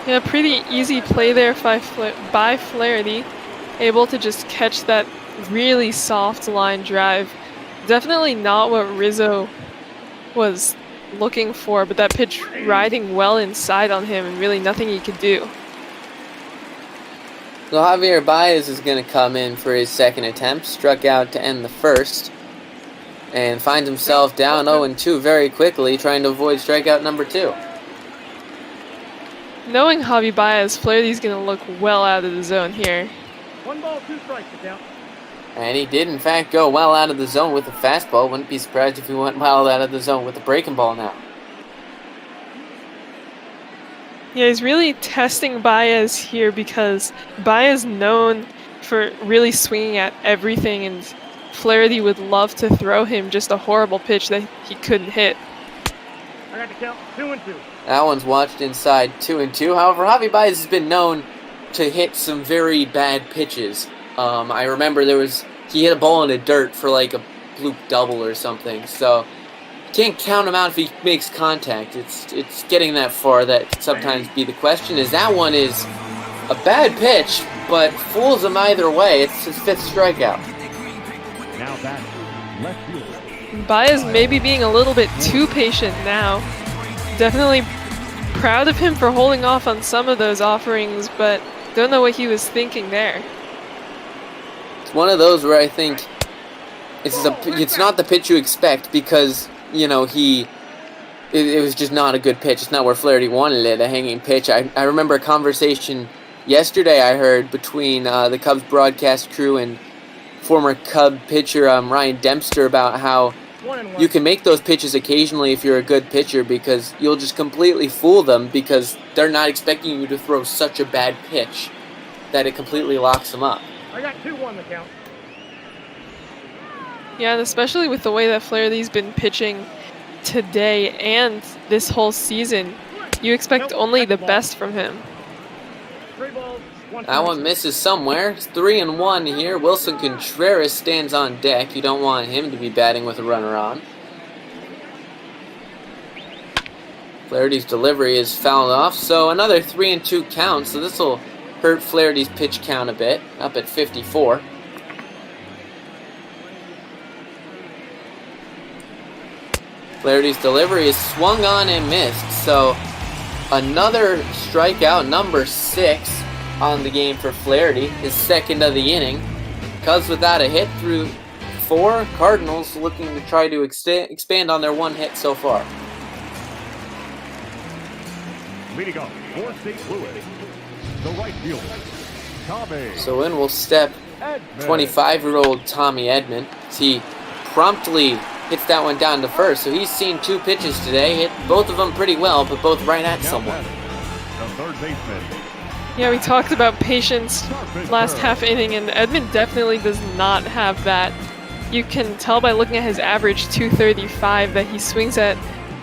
Yeah, pretty easy play there by Flaherty. Able to just catch that really soft line drive. Definitely not what Rizzo was looking for, but that pitch riding well inside on him and really nothing he could do. So Javier Baez is going to come in for his second attempt. Struck out to end the first. And finds himself down 0-2 very quickly, trying to avoid strikeout number 2. Knowing Javi Baez, Flaherty's going to look well out of the zone here. 1 ball, 2 strikes, the count. And he did, in fact, go well out of the zone with a fastball. Wouldn't be surprised if he went well out of the zone with a breaking ball now. Yeah, he's really testing Baez here because Baez known for really swinging at everything, and Flaherty would love to throw him just a horrible pitch that he couldn't hit. I got the count, 2-2. That one's watched inside 2-2. However, Javi Baez has been known to hit some very bad pitches. I remember he hit a ball in the dirt for like a bloop double or something. So can't count him out if he makes contact. It's getting that far that could sometimes be the question. Is that one is a bad pitch, but fools him either way. It's his 5th strikeout. Now back, left field. Baez maybe being a little bit too patient now. Definitely proud of him for holding off on some of those offerings, but don't know what he was thinking there. It's one of those where I think it's not the pitch you expect because, you know, it was just not a good pitch. It's not where Flaherty wanted it, a hanging pitch. I remember a conversation yesterday I heard between the Cubs broadcast crew and former Cub pitcher Ryan Dempster about how you can make those pitches occasionally if you're a good pitcher because you'll just completely fool them because they're not expecting you to throw such a bad pitch that it completely locks them up. I got 2-1 the count. Yeah, and especially with the way that Flaherty's been pitching today and this whole season, you expect only the best from him. That one misses somewhere. It's 3-1 here. Wilson Contreras stands on deck. You don't want him to be batting with a runner on. Flaherty's delivery is fouled off, so another 3-2 count. So this will hurt Flaherty's pitch count a bit, up at 54. Flaherty's delivery is swung on and missed, so another strikeout, number 6 on the game for Flaherty, his second of the inning. Cubs without a hit through 4. Cardinals looking to try to expand on their 1 hit so far. Leading off for St. Louis, the right fielder, Tommy. So in will step 25-year-old Tommy Edman. He promptly hits that one down to first. So he's seen 2 pitches today, hit both of them pretty well, but both right at someone. The third baseman. Yeah, we talked about patience last half inning, and Edman definitely does not have that. You can tell by looking at his average 235 that he swings at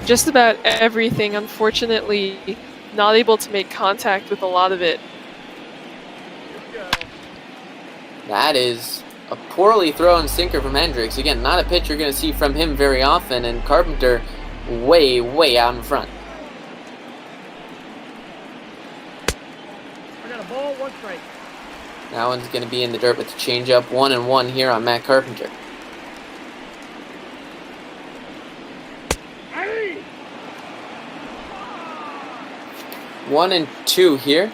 just about everything. Unfortunately, not able to make contact with a lot of it. That is a poorly thrown sinker from Hendricks. Again, not a pitch you're going to see from him very often, and Carpenter way, way out in front. I got a ball, 1 strike. That one's going to be in the dirt with the changeup. 1-1 here on Matt Carpenter. Hey! 1-2 here.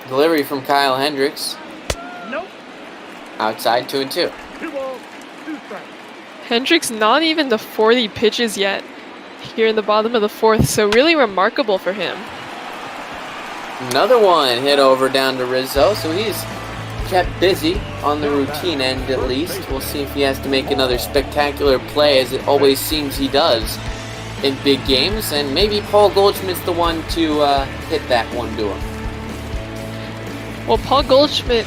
Delivery from Kyle Hendricks. Nope. Outside, 2-2. 2 balls, 2 strikes. Hendricks not even to 40 pitches yet here in the bottom of the 4th, so really remarkable for him. Another one hit over down to Rizzo, so he's kept busy on the routine end at least. We'll see if he has to make another spectacular play, as it always seems he does in big games, and maybe Paul Goldschmidt's the one to hit that one to him. Well, Paul Goldschmidt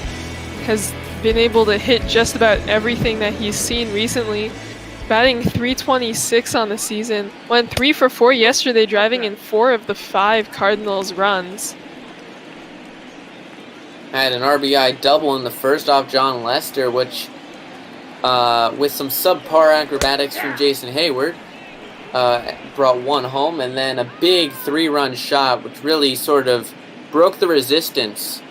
has been able to hit just about everything that he's seen recently, batting .326 on the season. Went 3 for 4 yesterday, driving in 4 of the 5 Cardinals runs. Had an RBI double in the first off John Lester, which with some subpar acrobatics from Jason Hayward, brought 1 home, and then a big 3-run shot, which really sort of broke the resistance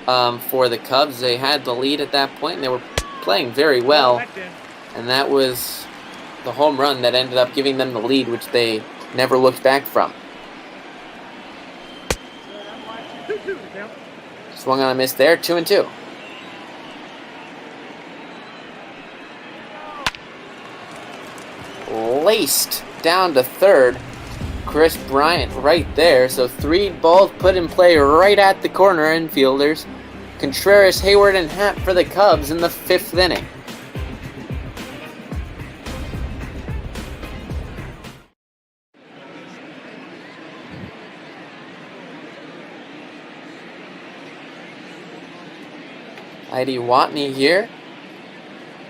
for the Cubs. They had the lead at that point, and they were playing very well, and that was the home run that ended up giving them the lead, which they never looked back from. Swung on a miss there, 2-2. Laced down to third. Chris Bryant right there. So 3 balls put in play right at the corner infielders. Contreras, Hayward, and Happ for the Cubs in the 5th inning. Heidi Watney here.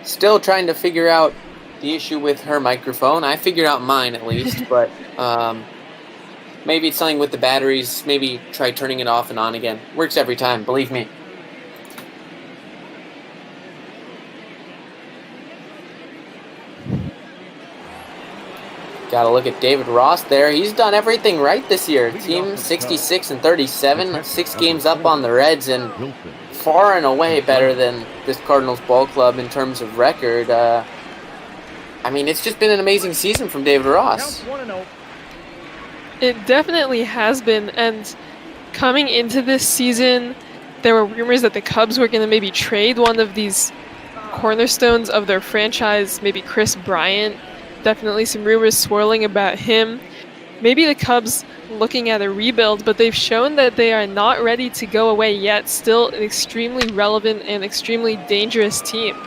Still trying to figure out the issue with her microphone. I figured out mine at least, but maybe it's something with the batteries. Maybe try turning it off and on again. Works every time, believe me. Got to look at David Ross there. He's done everything right this year. Team 66-37, 6 games up on the Reds, and far and away better than this Cardinals ball club in terms of record. I mean, it's just been an amazing season from David Ross. It definitely has been, and coming into this season, there were rumors that the Cubs were going to maybe trade one of these cornerstones of their franchise, maybe Chris Bryant. Definitely some rumors swirling about him. Maybe the Cubs looking at a rebuild, but they've shown that they are not ready to go away yet. Still an extremely relevant and extremely dangerous team.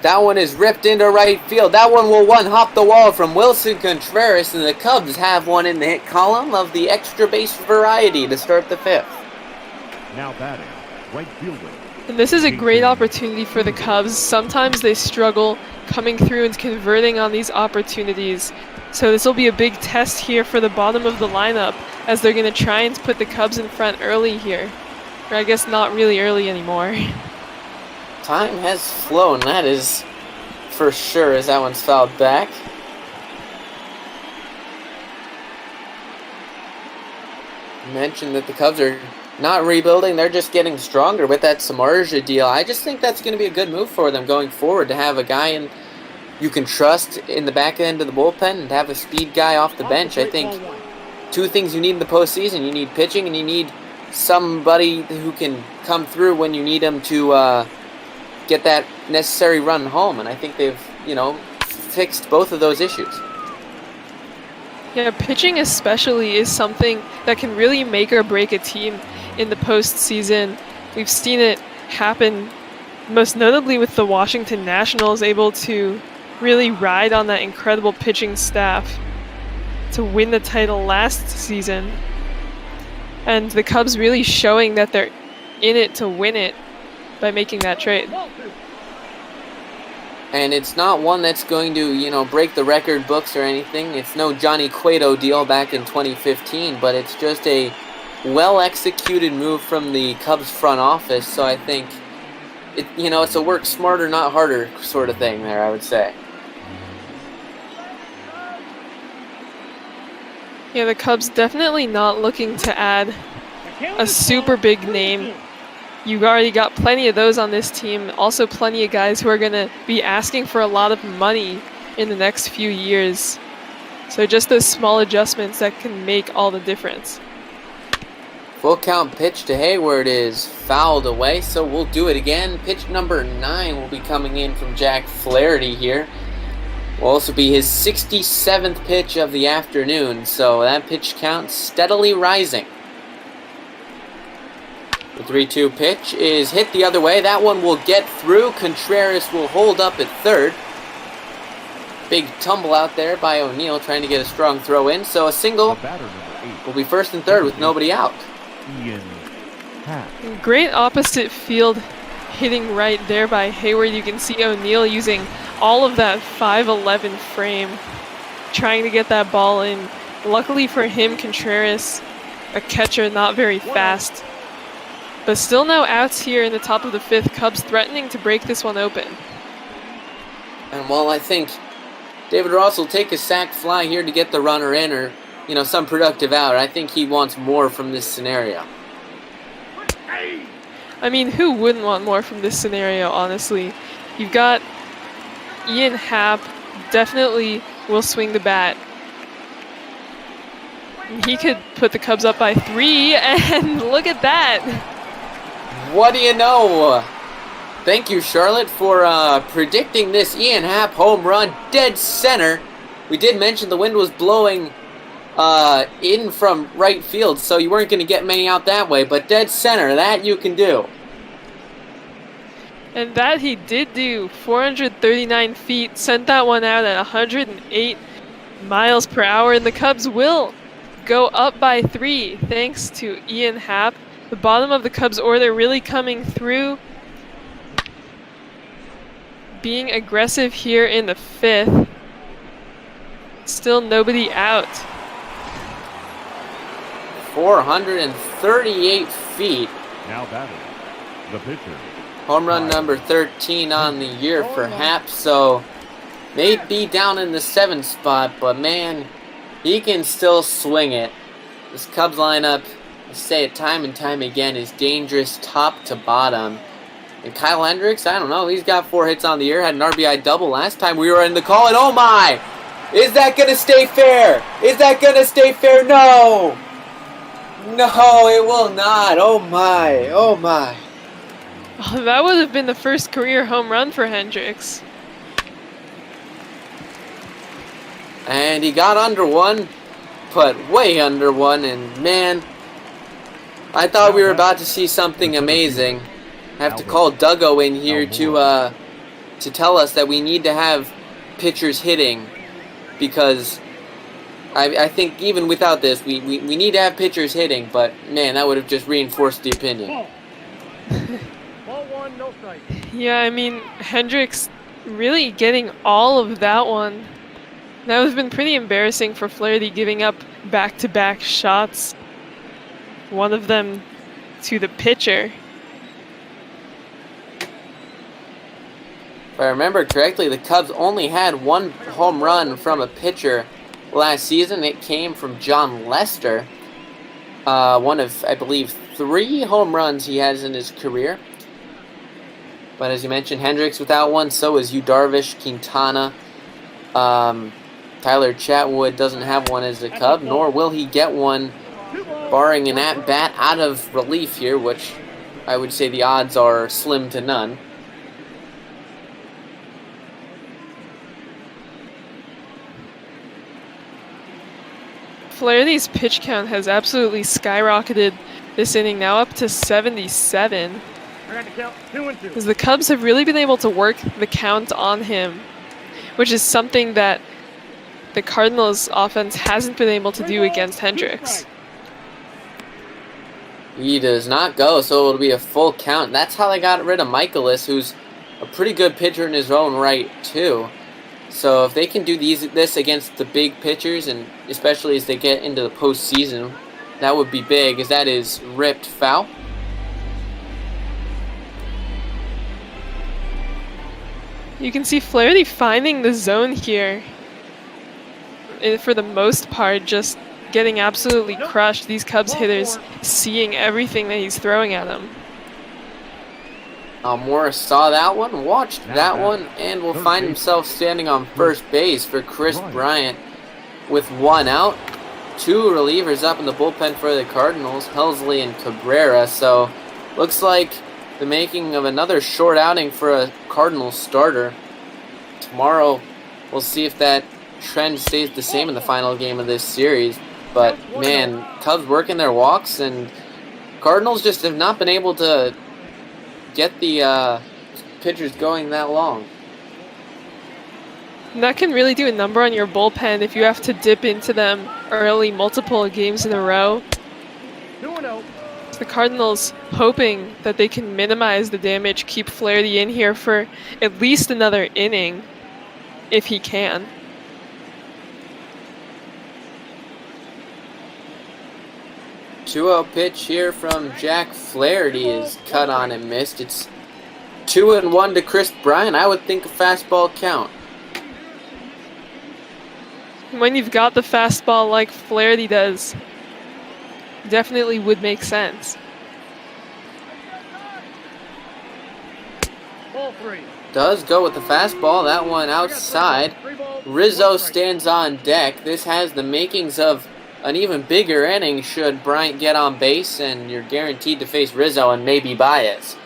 That one is ripped into right field. That one will one-hop the wall from Wilson Contreras, and the Cubs have one in the hit column of the extra base variety to start the 5th. Now batting, Right fielder. And this is a great opportunity for the Cubs. Sometimes they struggle coming through and converting on these opportunities. So this will be a big test here for the bottom of the lineup as they're going to try and put the Cubs in front early here. Or I guess not really early anymore. Time has flown, that is for sure, as that one's fouled back. You mentioned that the Cubs are not rebuilding, they're just getting stronger with that Samardzija deal. I just think that's going to be a good move for them going forward, to have a guy you can trust in the back end of the bullpen and have a speed guy off the bench. I think two things you need in the postseason: you need pitching and you need somebody who can come through when you need them to get that necessary run home. And I think they've, fixed both of those issues. Yeah, pitching especially is something that can really make or break a team in the postseason. We've seen it happen most notably with the Washington Nationals, able to really ride on that incredible pitching staff to win the title last season. And the Cubs really showing that they're in it to win it by making that trade. And it's not one that's going to, break the record books or anything. It's no Johnny Cueto deal back in 2015, but it's just a well-executed move from the Cubs front office. So I think, it's a work smarter, not harder sort of thing there, I would say. Yeah, the Cubs definitely not looking to add a super big name. You've already got plenty of those on this team. Also plenty of guys who are going to be asking for a lot of money in the next few years. So just those small adjustments that can make all the difference. Full count pitch to Hayward is fouled away, so we'll do it again. Pitch number 9 will be coming in from Jack Flaherty here. Will also be his 67th pitch of the afternoon, so that pitch count steadily rising. The 3-2 pitch is hit the other way. That one will get through. Contreras will hold up at third. Big tumble out there by O'Neill trying to get a strong throw in. So a single will be first and third with nobody out. Great opposite field hitting right there by Hayward. You can see O'Neill using all of that 5'11" frame trying to get that ball in. Luckily for him, Contreras, a catcher, not very fast. But still no outs here in the top of the 5th. Cubs threatening to break this one open. And while I think David Ross will take a sac fly here to get the runner in, or some productive out, I think he wants more from this scenario. I mean, who wouldn't want more from this scenario, honestly? You've got Ian Happ, definitely will swing the bat. He could put the Cubs up by 3, and look at that. What do you know? Thank you, Charlotte, for predicting this Ian Happ home run dead center. We did mention the wind was blowing in from right field, so you weren't going to get many out that way, but dead center, that you can do. And that he did do. 439 feet, sent that one out at 108 miles per hour, and the Cubs will go up by 3 thanks to Ian Happ. The bottom of the Cubs order really coming through, being aggressive here in the 5th. Still nobody out. 438 feet. Now batting, the pitcher. Home run number 13 on the year for Happ, so may be down in the 7th spot, but man, he can still swing it. This Cubs lineup, I say it time and time again, is dangerous top to bottom. And Kyle Hendricks, I don't know, he's got 4 hits on the year, had an RBI double last time we were in the call, and oh my! Is that going to stay fair? Is that going to stay fair? No! No, it will not. Oh my, oh my. Oh, that would have been the first career home run for Hendricks. And he got under one, but way under one, and man, I thought we were about to see something amazing. I have to call Duggo in here to tell us that we need to have pitchers hitting, because I think even without this, we need to have pitchers hitting, but man, that would have just reinforced the opinion. Ball one, no strike. Yeah, I mean, Hendricks really getting all of that one. That would have been pretty embarrassing for Flaherty, giving up back-to-back shots. One of them to the pitcher. If I remember correctly, the Cubs only had one home run from a pitcher last season. It came from John Lester. One of, I believe, 3 home runs he has in his career. But as you mentioned, Hendricks without one, so is Yu Darvish, Quintana. Tyler Chatwood doesn't have one as a Cub, nor will he get one, barring an at-bat out of relief here, which I would say the odds are slim to none. Flaherty's pitch count has absolutely skyrocketed this inning, now up to 77. Because the Cubs have really been able to work the count on him, which is something that the Cardinals offense hasn't been able to do against Hendricks. He does not go, so it'll be a full count. That's how they got rid of McCullers, who's a pretty good pitcher in his own right, too. So if they can do this against the big pitchers, and especially as they get into the postseason, that would be big, as that is ripped foul. You can see Flaherty finding the zone here. For the most part, just getting absolutely crushed. These Cubs hitters seeing everything that he's throwing at them. Morris saw that one, watched that one, and will find himself standing on first base for Chris Bryant with 1 out. 2 relievers up in the bullpen for the Cardinals, Helsley and Cabrera. So looks like the making of another short outing for a Cardinals starter. Tomorrow we'll see if that trend stays the same in the final game of this series. But man, Cubs working their walks, and Cardinals just have not been able to get the pitchers going that long. And that can really do a number on your bullpen if you have to dip into them early, multiple games in a row. The Cardinals hoping that they can minimize the damage, keep Flaherty in here for at least another inning, if he can. Two-0 pitch here from Jack Flaherty is cut on and missed. It's 2-1 to Chris Bryant. I would think a fastball count. When you've got the fastball like Flaherty does, definitely would make sense. Does go with the fastball. That one outside. Rizzo stands on deck. This has the makings of an even bigger inning should Bryant get on base, and you're guaranteed to face Rizzo and maybe Baez.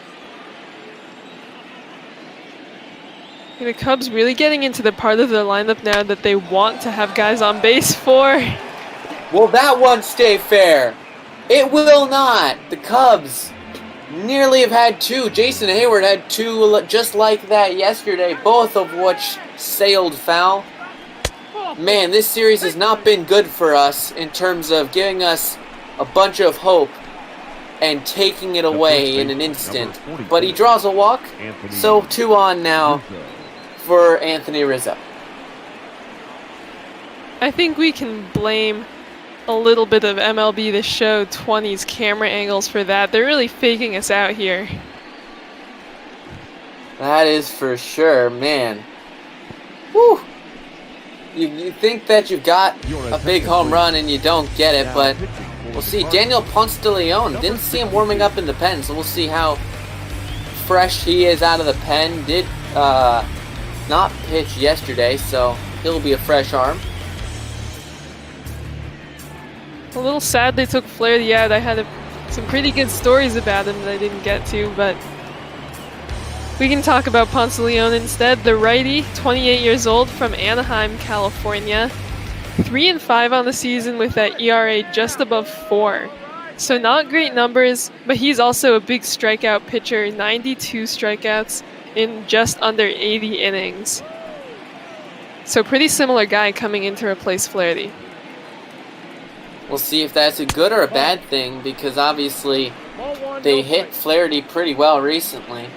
The Cubs really getting into the part of their lineup now that they want to have guys on base for. Will that one stay fair? It will not. The Cubs nearly have had 2. Jason Hayward had 2 just like that yesterday, both of which sailed foul. Man, this series has not been good for us in terms of giving us a bunch of hope and taking it away in an instant. But he draws a walk, so 2 on now for Anthony Rizzo. I think we can blame a little bit of MLB The Show 20's camera angles for that. They're really faking us out here. That is for sure, man. Whew. You think that you've got a big home run and you don't get it, but we'll see. Daniel Ponce de Leon, didn't see him warming up in the pen, so we'll see how fresh he is out of the pen. Did not pitch yesterday, so he'll be a fresh arm. A little sad they took Flaherty out. I had some pretty good stories about him that I didn't get to, but we can talk about Ponce de Leon instead. The righty, 28 years old, from Anaheim, California. 3-5 on the season with that ERA just above 4. So not great numbers, but he's also a big strikeout pitcher. 92 strikeouts in just under 80 innings. So pretty similar guy coming in to replace Flaherty. We'll see if that's a good or a bad thing, because obviously They hit Flaherty pretty well recently.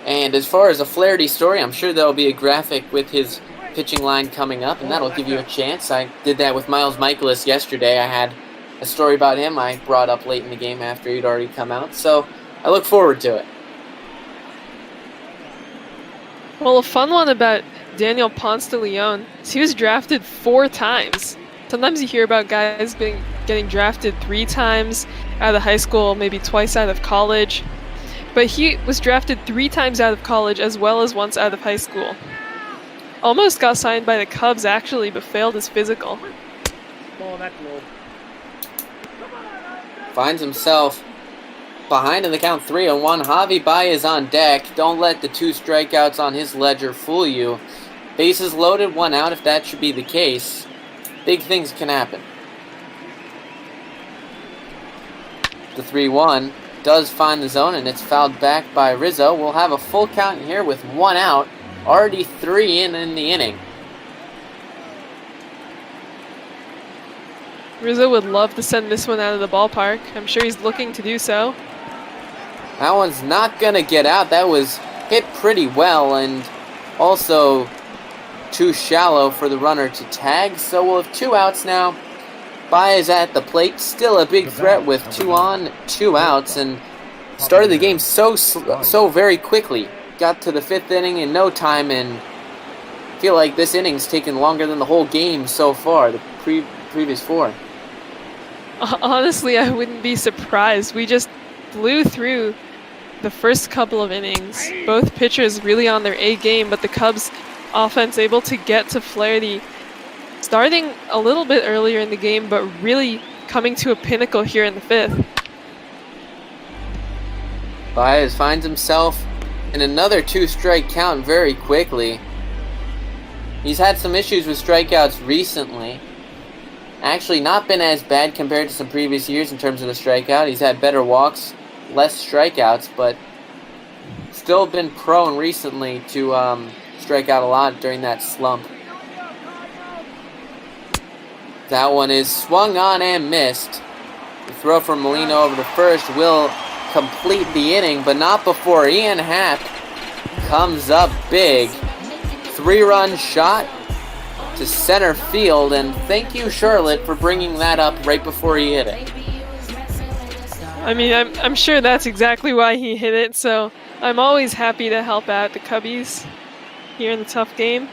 And as far as a Flaherty story, I'm sure there'll be a graphic with his pitching line coming up, and that'll give you a chance. I did that with Miles McCullers yesterday. I had a story about him I brought up late in the game after he'd already come out, so I look forward to it. Well, a fun one about Daniel Ponce de Leon is he was drafted 4 times. Sometimes you hear about guys getting drafted 3 times out of high school, maybe twice out of college. But he was drafted 3 times out of college as well as once out of high school. Almost got signed by the Cubs actually, but failed his physical. Finds himself behind in the count 3-1. Javi Baez on deck. Don't let the 2 strikeouts on his ledger fool you. Bases loaded, 1 out if that should be the case. Big things can happen. The 3-1 does find the zone, and it's fouled back by Rizzo. We'll have a full count here with 1 out. Already 3 in the inning. Rizzo would love to send this one out of the ballpark. I'm sure he's looking to do so. That one's not going to get out. That was hit pretty well and also too shallow for the runner to tag. So we'll have 2 outs now. Baez at the plate. Still a big threat with 2 on, 2 outs. And started the game so very quickly. Got to the 5th inning in no time, and I feel like this inning's taken longer than the whole game so far, the previous 4. Honestly, I wouldn't be surprised. We just blew through the first couple of innings. Both pitchers really on their A game, but the Cubs offense able to get to Flaherty starting a little bit earlier in the game, but really coming to a pinnacle here in the 5th. Baez finds himself in another 2-strike count very quickly. He's had some issues with strikeouts recently. Actually not been as bad compared to some previous years in terms of the strikeout. He's had better walks, less strikeouts, but still been prone recently to strike out a lot during that slump. That one is swung on and missed. The throw from Molina over to first will complete the inning, but not before Ian Happ comes up big. 3-run shot to center field, and thank you, Charlotte, for bringing that up right before he hit it. I mean, I'm sure that's exactly why he hit it, so I'm always happy to help out the Cubbies here in the tough game.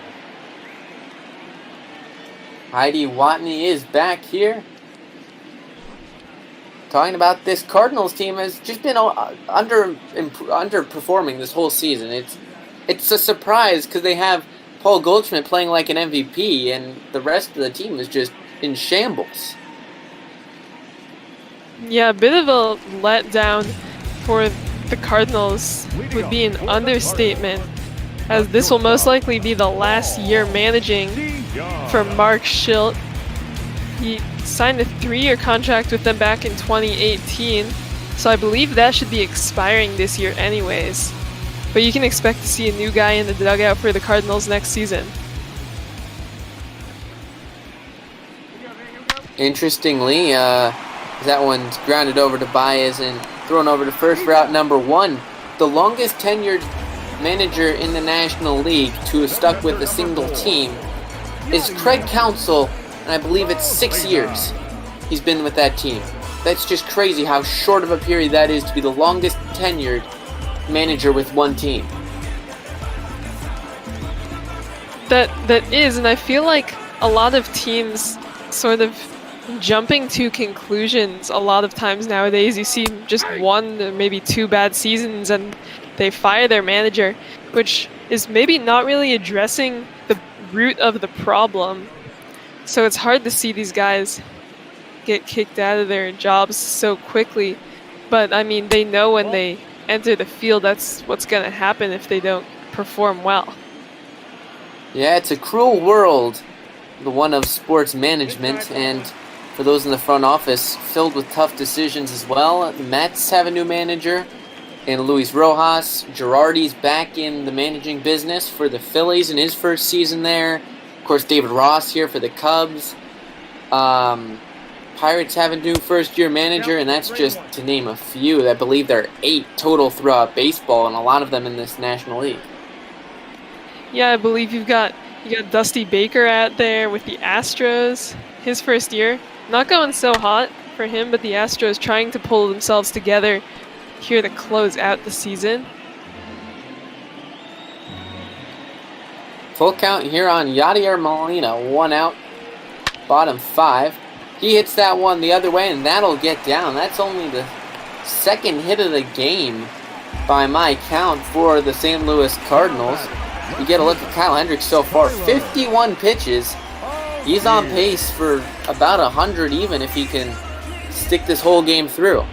Heidi Watney is back here. Talking about this Cardinals team has just been underperforming this whole season. It's a surprise because they have Paul Goldschmidt playing like an MVP, and the rest of the team is just in shambles. Yeah, a bit of a letdown for the Cardinals would be an understatement, as this will most likely be the last year managing for Mark Schilt. He signed a 3-year contract with them back in 2018, so I believe that should be expiring this year anyways. But you can expect to see a new guy in the dugout for the Cardinals next season. Interestingly, that one's grounded over to Baez and thrown over to first for out number 1. The longest tenured manager in the National League to have stuck with a single team is Craig Counsell, and I believe it's 6 years he's been with that team. That's just crazy how short of a period that is to be the longest tenured manager with one team. That is, and I feel like a lot of teams sort of jumping to conclusions a lot of times nowadays. You see just 1 or maybe 2 bad seasons and they fire their manager, which is maybe not really addressing the root of the problem. So it's hard to see these guys get kicked out of their jobs so quickly. But I mean, they know when they enter the field that's what's going to happen if they don't perform well. Yeah, it's a cruel world, the one of sports management, and for those in the front office, filled with tough decisions as well. The Mets have a new manager in Luis Rojas. Girardi's back in the managing business for the Phillies in his first season there. Of course, David Ross here for the Cubs. Pirates have a new first-year manager, and that's just to name a few. I believe there are 8 total throughout baseball, and a lot of them in this National League. Yeah, I believe you got Dusty Baker out there with the Astros, his first year. Not going so hot for him, but the Astros trying to pull themselves together here to close out the season. Full count here on Yadier Molina, 1 out, bottom 5. He hits that one the other way, and that'll get down. That's only the second hit of the game by my count for the St. Louis Cardinals. You get a look at Kyle Hendricks so far, 51 pitches. He's on pace for about 100 even if he can stick this whole game through.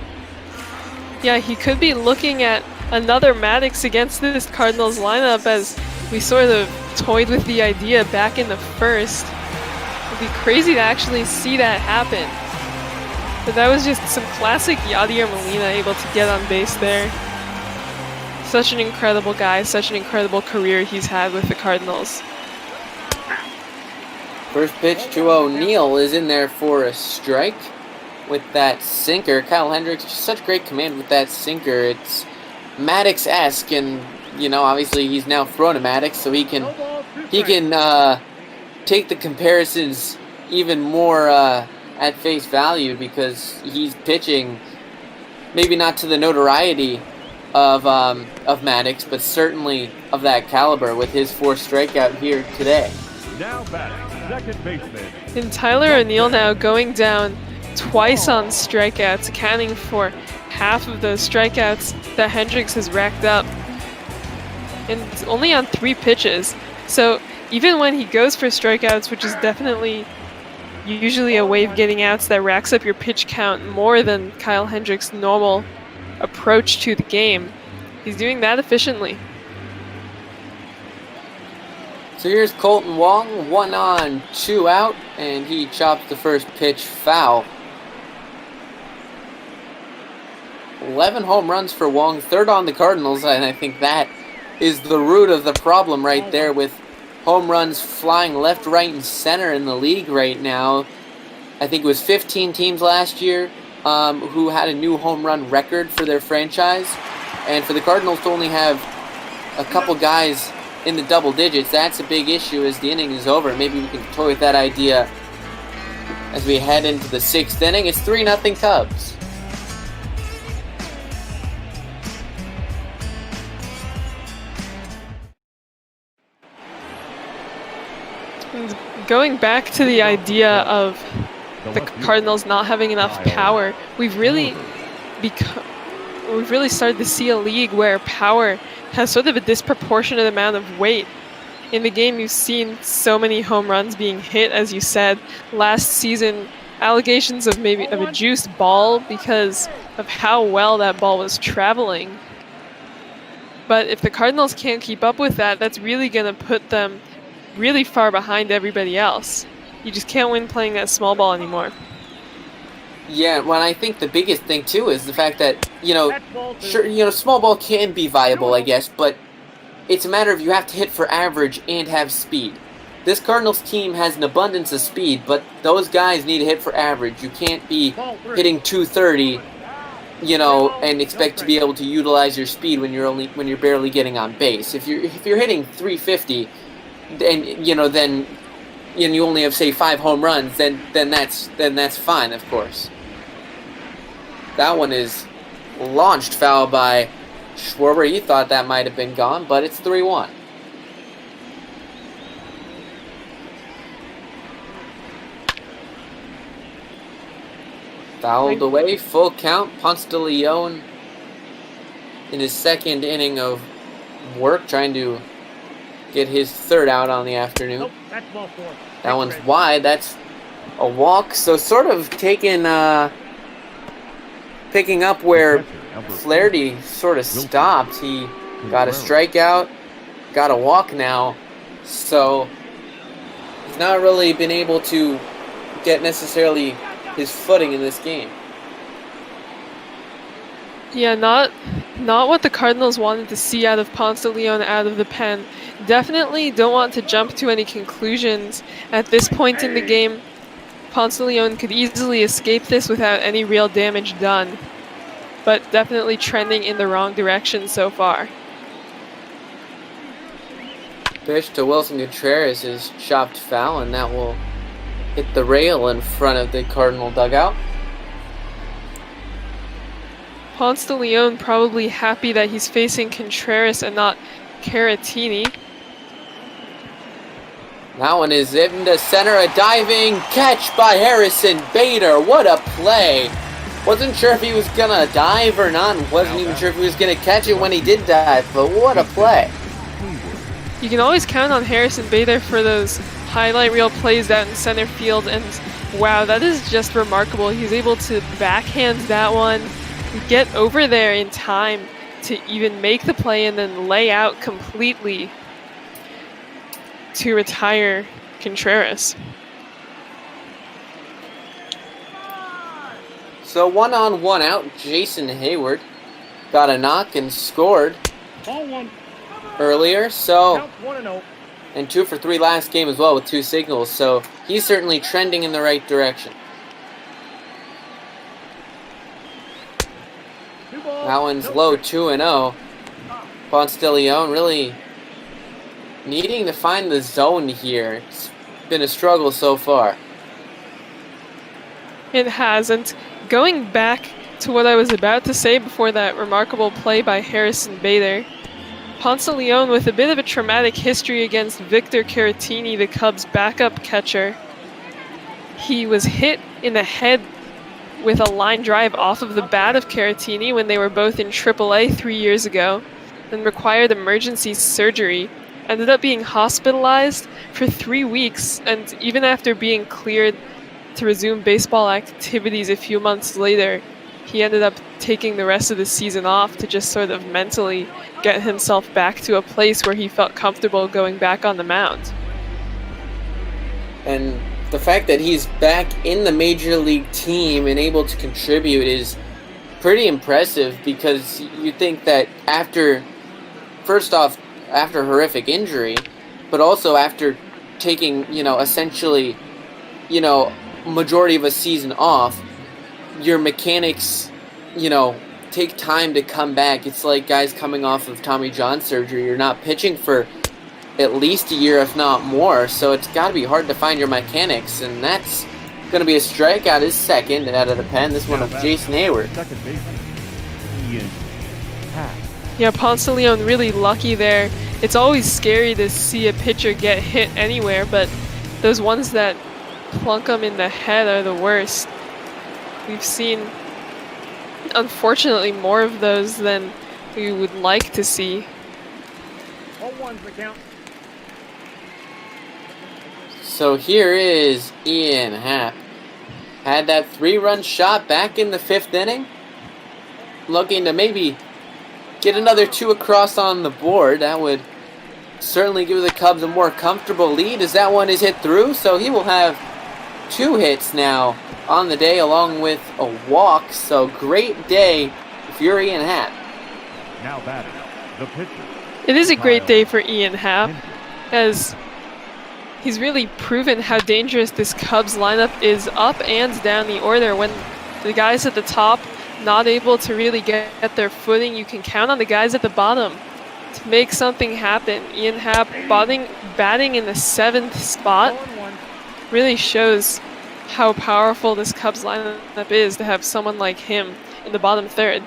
Yeah, he could be looking at another Maddox against this Cardinals lineup, as we sort of toyed with the idea back in the first. It'd be crazy to actually see that happen. But that was just some classic Yadier Molina able to get on base there. Such an incredible guy, such an incredible career he's had with the Cardinals. First pitch to O'Neill is in there for a strike with that sinker. Kyle Hendricks, such great command with that sinker. It's Maddox-esque, and you know, obviously he's now thrown to Maddox, so he can take the comparisons even more at face value, because he's pitching maybe not to the notoriety of Maddox, but certainly of that caliber with his 4th strikeout here today. Now batting, second baseman. And Tyler O'Neill now going down twice on strikeouts, accounting for half of those strikeouts that Hendricks has racked up. And it's only on 3 pitches. So even when he goes for strikeouts, which is definitely usually a way of getting outs that racks up your pitch count more than Kyle Hendricks' normal approach to the game, he's doing that efficiently. So here's Colton Wong, 1 on, 2 out, and he chops the first pitch foul. 11 home runs for Wong, 3rd on the Cardinals, and I think that is the root of the problem right there, with home runs flying left, right, and center in the league right now. I think it was 15 teams last year who had a new home run record for their franchise, and for the Cardinals to only have a couple guys in the double digits, that's a big issue as the inning is over. Maybe we can toy with that idea as we head into the 6th inning. It's 3-0 Cubs. Going back to the idea of the Cardinals not having enough power, we've really started to see a league where power has sort of a disproportionate amount of weight. In the game, you've seen so many home runs being hit, as you said. Last season, allegations of maybe of a juiced ball because of how well that ball was traveling. But if the Cardinals can't keep up with that, that's really going to put them really far behind everybody else. You just can't win playing that small ball anymore. Yeah, well, I think the biggest thing too is the fact that, sure, small ball can be viable, I guess, but it's a matter of you have to hit for average and have speed. This Cardinals team has an abundance of speed, but those guys need to hit for average. You can't be hitting 230, and expect to be able to utilize your speed when you're barely getting on base. If you're hitting 350, and then you only have, say, 5 home runs, then that's fine, of course. That one is launched foul by Schwarber. He thought that might have been gone, but it's 3-1. Fouled away, full count. Ponce de Leon in his 2nd inning of work, trying to get his 3rd out on the afternoon. Nope, that's ball 4. That one's wide. That's a walk. So sort of picking up where Flaherty sort of stopped. He got a strikeout, got a walk now. So he's not really been able to get necessarily his footing in this game. Yeah, not what the Cardinals wanted to see out of Ponce de Leon out of the pen. Definitely don't want to jump to any conclusions at this point in the game. Ponce de Leon could easily escape this without any real damage done, but definitely trending in the wrong direction so far. Pitch to Wilson Contreras is chopped foul, and that will hit the rail in front of the Cardinal dugout. Ponce de Leon probably happy that he's facing Contreras and not Caratini. That one is into center, a diving catch by Harrison Bader. What a play! Wasn't sure if he was gonna dive or not, and wasn't even sure if he was gonna catch it when he did dive, but what a play! You can always count on Harrison Bader for those highlight reel plays out in center field, and wow, that is just remarkable. He's able to backhand that one, get over there in time to even make the play, and then lay out completely to retire Contreras. So 1-on-1 out, Jason Hayward got a knock and scored earlier, so, and 2 for 3 last game as well with 2 singles, so he's certainly trending in the right direction. That one's low, 2-0. Ponce de Leon really needing to find the zone here. It's been a struggle so far. It hasn't. Going back to what I was about to say before that remarkable play by Harrison Bader, Ponce de Leon with a bit of a traumatic history against Victor Caratini, the Cubs' backup catcher. He was hit in the head with a line drive off of the bat of Caratini when they were both in AAA 3 years ago, and required emergency surgery. Ended up being hospitalized for 3 weeks, and even after being cleared to resume baseball activities a few months later, he ended up taking the rest of the season off to just sort of mentally get himself back to a place where he felt comfortable going back on the mound. And the fact that he's back in the major league team and able to contribute is pretty impressive, because you think that after, first off, after a horrific injury, but also after taking, essentially, majority of a season off, your mechanics, take time to come back. It's like guys coming off of Tommy John surgery. You're not pitching for at least a year, if not more, so it's got to be hard to find your mechanics, and that's going to be a strikeout, his second out of the pen, this one of Jason Hayward. Yeah, Ponce de Leon really lucky there. It's always scary to see a pitcher get hit anywhere, but those ones that plunk them in the head are the worst. We've seen, unfortunately, more of those than we would like to see. 0-1's the count. So here is Ian Happ. Had that 3-run shot back in the 5th inning. Looking to maybe get another 2 across on the board. That would certainly give the Cubs a more comfortable lead, as that one is hit through. So he will have 2 hits now on the day, along with a walk. So great day for Ian Happ. Now batting, the pitcher. It is a great day for Ian Happ, as he's really proven how dangerous this Cubs lineup is up and down the order. When the guys at the top not able to really get their footing, you can count on the guys at the bottom to make something happen. Ian Happ batting in the 7th spot really shows how powerful this Cubs lineup is, to have someone like him in the bottom 3rd.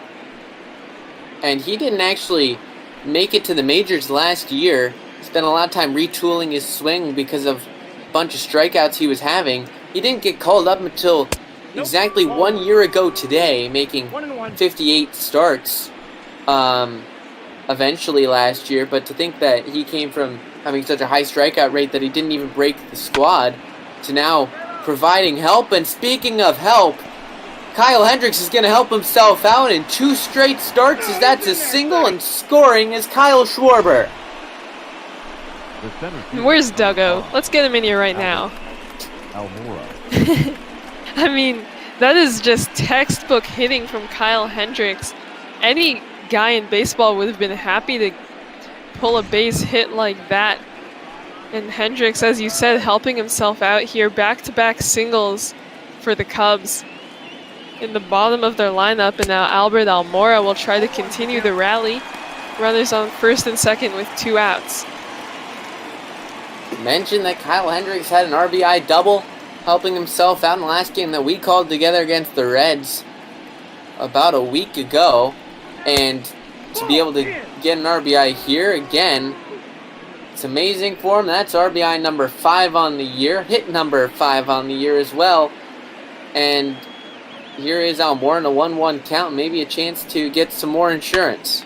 And he didn't actually make it to the majors last year. Spent a lot of time retooling his swing because of a bunch of strikeouts he was having. He didn't get called up until exactly 1 year ago today, making 58 starts eventually last year. But to think that he came from having such a high strikeout rate that he didn't even break the squad to now providing help. And speaking of help, Kyle Hendricks is going to help himself out in 2 straight starts, as that's a single, and scoring is Kyle Schwarber. Where's Duggo? Let's get him in here right now. I mean, that is just textbook hitting from Kyle Hendricks. Any guy in baseball would have been happy to pull a base hit like that And Hendricks, as you said, helping himself out here. Back-to-back singles for the Cubs in the bottom of their lineup. And now Albert Almora will try to continue the rally. Runners on first and second with 2 outs. Mentioned that Kyle Hendricks had an RBI double, helping himself out in the last game that we called together against the Reds about a week ago. And to be able to get an RBI here again, it's amazing for him. That's RBI number 5 on the year, hit number 5 on the year as well. And here is Almora in a 1-1 count, maybe a chance to get some more insurance.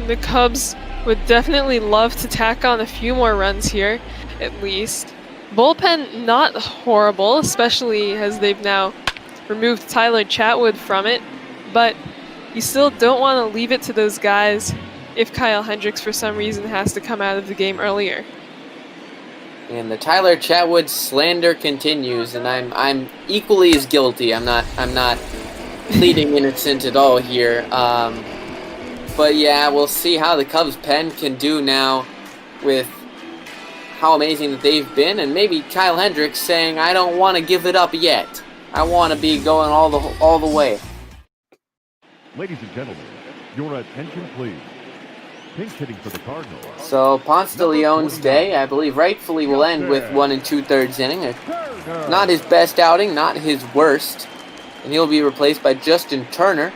The Cubs would definitely love to tack on a few more runs here, at least. Bullpen not horrible, especially as they've now removed Tyler Chatwood from it, but you still don't want to leave it to those guys if Kyle Hendricks for some reason has to come out of the game earlier. And the Tyler Chatwood slander continues, and I'm equally as guilty. I'm not pleading innocent at all here. But yeah, we'll see how the Cubs pen can do now with how amazing that they've been, and maybe Kyle Hendricks saying, I don't want to give it up yet. I want to be going all the way. Ladies and gentlemen, your attention please. Pinch hitting for the Cardinals. So Ponce de Leon's day, I believe, rightfully will end with 1 2/3 inning. Not his best outing, not his worst. And he'll be replaced by Justin Turner.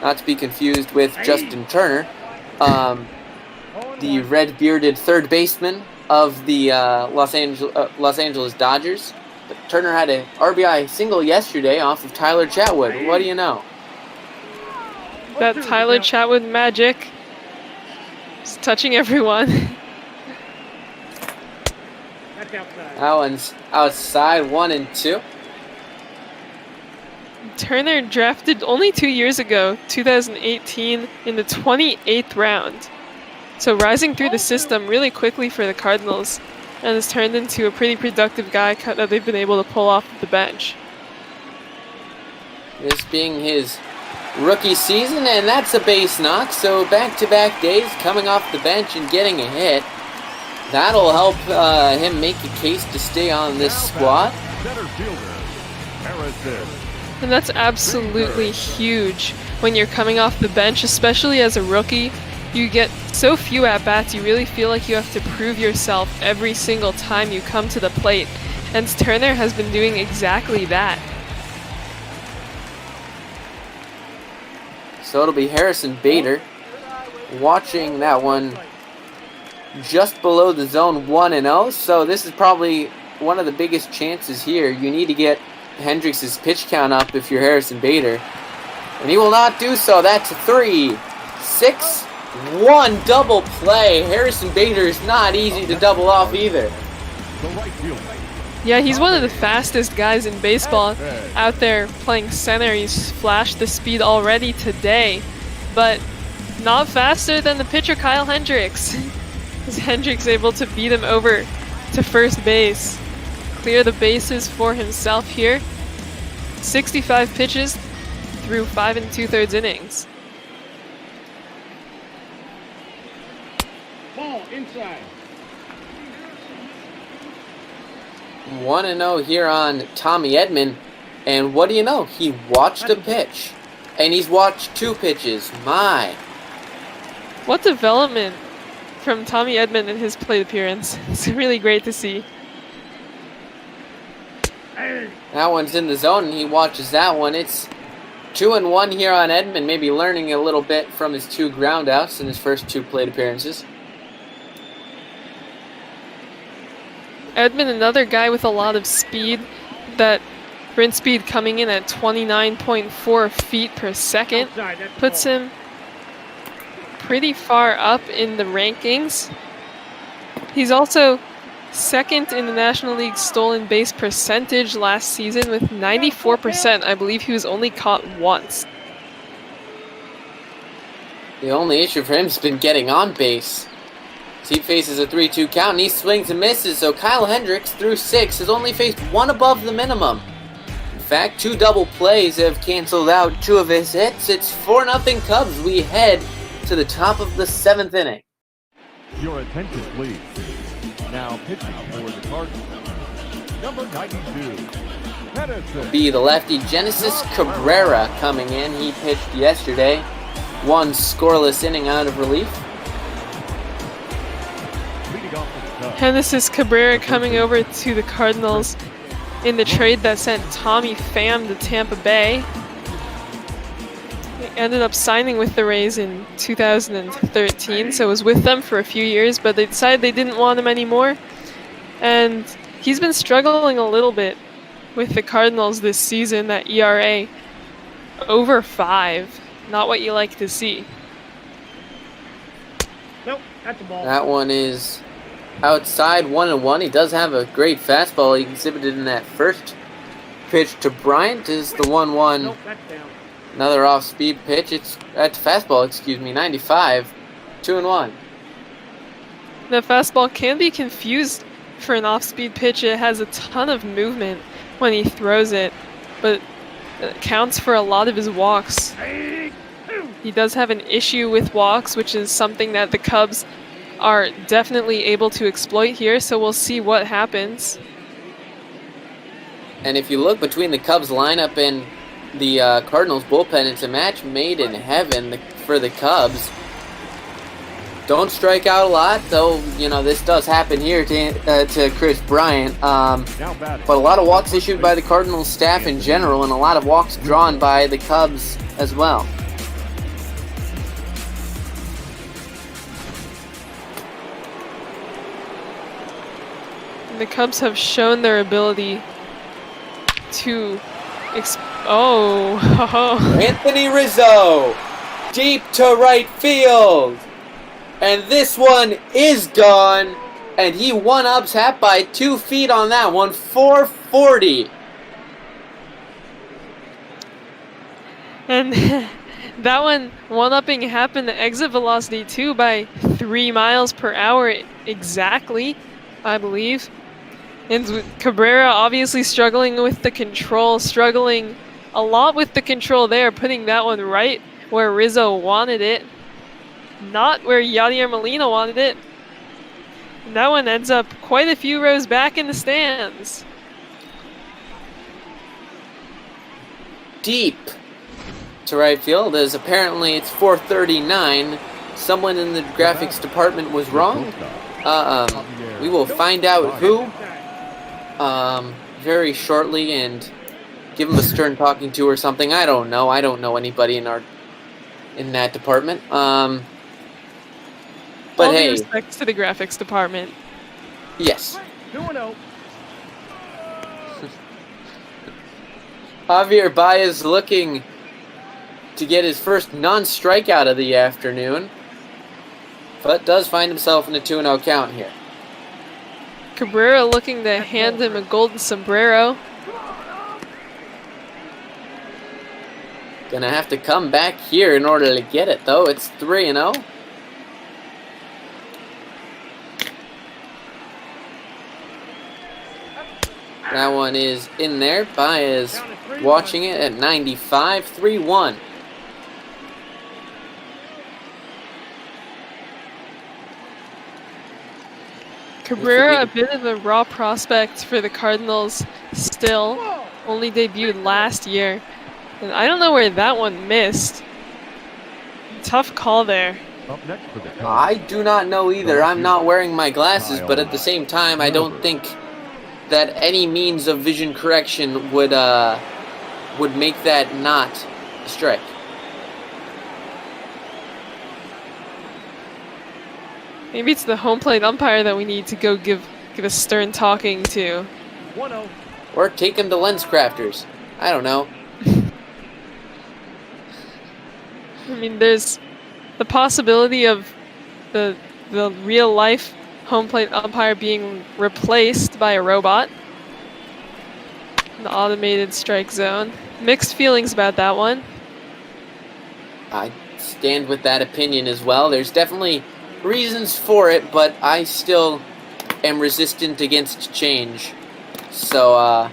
Not to be confused with Justin Turner, the red-bearded third baseman of the Los Angeles Dodgers. But Turner had an RBI single yesterday off of Tyler Chatwood. What do you know? That Tyler Chatwood magic is touching everyone. That one's outside, 1 and 2. Turner drafted only 2 years ago, 2018, in the 28th round. So rising through the system really quickly for the Cardinals, and has turned into a pretty productive guy that they've been able to pull off the bench. This being his rookie season, and that's a base knock, so back-to-back days coming off the bench and getting a hit. That'll help him make a case to stay on this squad. And that's absolutely huge when you're coming off the bench, especially as a rookie. You get so few at-bats, you really feel like you have to prove yourself every single time you come to the plate. And Turner has been doing exactly that. So it'll be Harrison Bader watching that one just below the zone 1-0. So this is probably one of the biggest chances here. You need to get Hendricks' pitch count up if you're Harrison Bader. And he will not do so. That's a 3-6-1 double play. Harrison Bader is not easy to double off either. Yeah, he's one of the fastest guys in baseball out there playing center. He's flashed the speed already today, but not faster than the pitcher Kyle Hendricks. Is Hendricks able to beat him over to first base? Clear the bases for himself here. 65 pitches through 5 2/3 innings. Ball inside. 1-0 here on Tommy Edman. And what do you know? He watched a pitch. And he's watched 2 pitches. My. What development from Tommy Edman in his plate appearance. It's really great to see. That one's in the zone, and he watches that one. It's 2-1 here on Edman, maybe learning a little bit from his 2 groundouts in his first 2 plate appearances. Edman, another guy with a lot of speed. That sprint speed coming in at 29.4 feet per second puts him pretty far up in the rankings. He's also second in the National League stolen base percentage last season with 94%. I believe he was only caught once. The only issue for him has been getting on base. He faces a 3-2 count, and he swings and misses, so Kyle Hendricks, through 6, has only faced 1 above the minimum. In fact, 2 double plays have canceled out 2 of his hits. It's 4-0 Cubs. We head to the top of the 7th inning. Your attention, please. Now pitching for the Cardinals, number 92. Be the lefty Genesis Cabrera coming in. He pitched yesterday. One scoreless inning out of relief. Genesis Cabrera coming over to the Cardinals in the trade that sent Tommy Pham to Tampa Bay. He ended up signing with the Rays in 2013, so was with them for a few years, but they decided they didn't want him anymore. And he's been struggling a little bit with the Cardinals this season. That ERA over 5, not what you like to see. Nope, that's a ball. That one is outside, 1-1. He does have a great fastball he exhibited in that first pitch to Bryant. Is the 1-1. Nope, that's down. Another off-speed pitch. It's at fastball, 95, 2-1. The fastball can be confused for an off-speed pitch. It has a ton of movement when he throws it, but it counts for a lot of his walks. He does have an issue with walks, which is something that the Cubs are definitely able to exploit here, so we'll see what happens. And if you look between the Cubs lineup and the Cardinals bullpen, it's a match made in heaven for the Cubs. Don't strike out a lot, though, you know, this does happen here to Chris Bryant. But a lot of walks issued by the Cardinals staff in general, and a lot of walks drawn by the Cubs as well. The Cubs have shown their ability to Anthony Rizzo, deep to right field. And this one is gone. And he one-ups Hap by 2 feet on that one, 440. And that one-upping happened to exit velocity too by 3 miles per hour exactly, I believe. And Cabrera obviously struggling with the control, struggling a lot with the control there, putting that one right where Rizzo wanted it, not where Yadier Molina wanted it. And that one ends up quite a few rows back in the stands. Deep to right field, as apparently it's 439. Someone in the graphics department was wrong. We will find out who very shortly and give him a stern talking to or something. I don't know. I don't know anybody in that department. But all hey, due respects to the graphics department. Yes. 2-0. Javier Baez looking to get his first non-strikeout of the afternoon, but does find himself in a 2-0 count here. Cabrera looking to hand him a golden sombrero. Gonna have to come back here in order to get it, though. It's 3-0. That one is in there. Baez watching it at 95, 3-1. Cabrera, a bit of a raw prospect for the Cardinals still. Only debuted last year. And I don't know where that one missed. Tough call there. I do not know either. I'm not wearing my glasses, but at the same time, I don't think that any means of vision correction would make that not a strike. Maybe it's the home plate umpire that we need to go give a stern talking to. 1-0. Or take him to Lens Crafters. I don't know. I mean, there's the possibility of the real life home plate umpire being replaced by a robot. The automated strike zone. Mixed feelings about that one. I stand with that opinion as well. There's definitely reasons for it, but I still am resistant against change. So,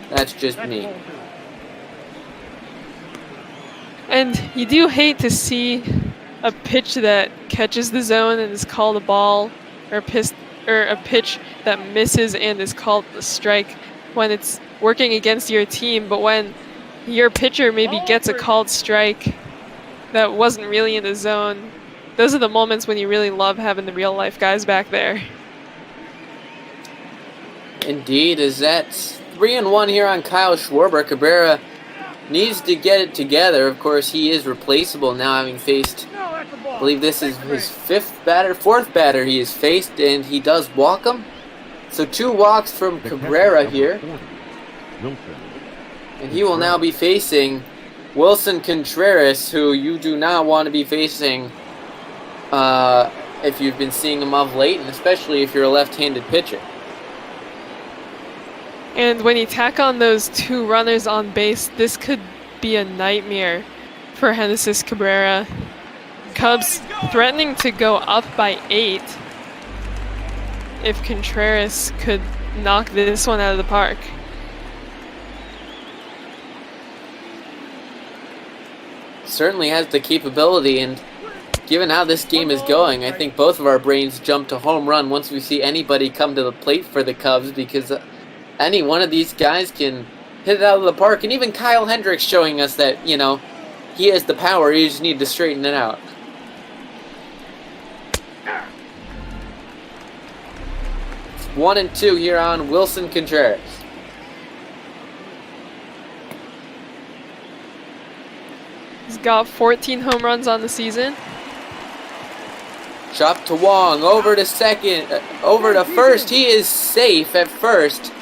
that's just me. And you do hate to see a pitch that catches the zone and is called a ball, or a pitch that misses and is called a strike when it's working against your team. But when your pitcher maybe gets a called strike that wasn't really in the zone, those are the moments when you really love having the real life guys back there. Indeed, as that's 3-1 here on Kyle Schwarber. Cabrera needs to get it together. Of course, he is replaceable now, having faced, I believe this is his fourth batter he has faced, and he does walk him. So 2 walks from Cabrera here. And he will now be facing Wilson Contreras, who you do not want to be facing if you've been seeing him of late, and especially if you're a left-handed pitcher. And when you tack on those 2 runners on base, this could be a nightmare for Genesis Cabrera. Cubs threatening to go up by 8 if Contreras could knock this one out of the park. Certainly has the capability, and given how this game is going, I think both of our brains jump to home run once we see anybody come to the plate for the Cubs, because any one of these guys can hit it out of the park. And even Kyle Hendricks showing us that, you know, he has the power, you just need to straighten it out. It's 1-2 here on Wilson Contreras. He's got 14 home runs on the season. Chop to Wong, over to second, over to first. He is safe at first.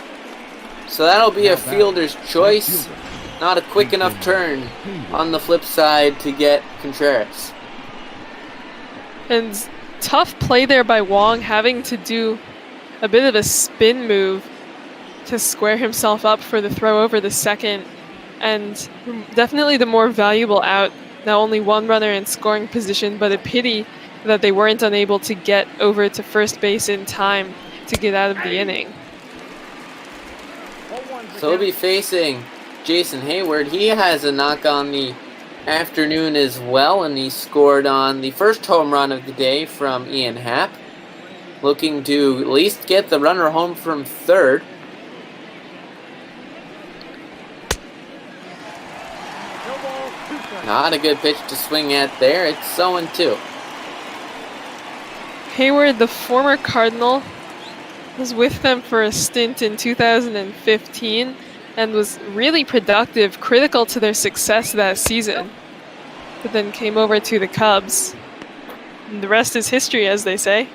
So that'll be a fielder's choice. Not a quick enough turn on the flip side to get Contreras. And tough play there by Wong, having to do a bit of a spin move to square himself up for the throw over the second. And definitely the more valuable out. Now only 1 runner in scoring position, but a pity that they weren't unable to get over to first base in time to get out of the inning. So he'll be facing Jason Hayward. He has a knock on the afternoon as well, and he scored on the first home run of the day from Ian Happ. Looking to at least get the runner home from third. Not a good pitch to swing at there. It's 0-2. Hayward, the former Cardinal, was with them for a stint in 2015 and was really productive, critical to their success that season, but then came over to the Cubs. And the rest is history, as they say.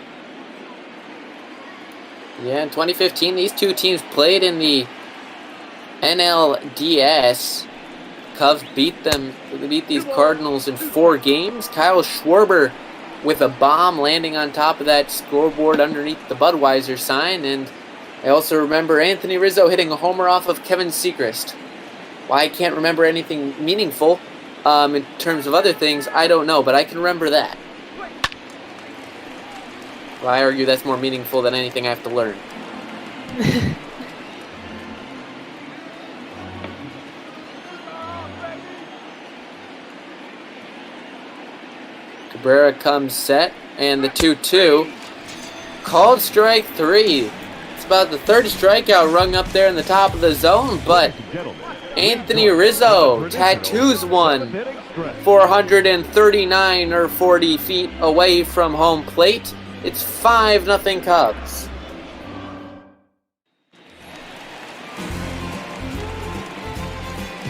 Yeah, in 2015, these 2 teams played in the NLDS. Cubs beat these Cardinals in 4 games. Kyle Schwarber with a bomb landing on top of that scoreboard underneath the Budweiser sign. And I also remember Anthony Rizzo hitting a homer off of Kevin Sechrist. Why I can't remember anything meaningful in terms of other things, I don't know, but I can remember that. Well, I argue that's more meaningful than anything I have to learn. Cabrera comes set, and the 2-2. Called strike 3. It's about the 3rd strikeout rung up there in the top of the zone, but Anthony Rizzo tattoos one 439 or 40 feet away from home plate. It's 5-0 Cubs.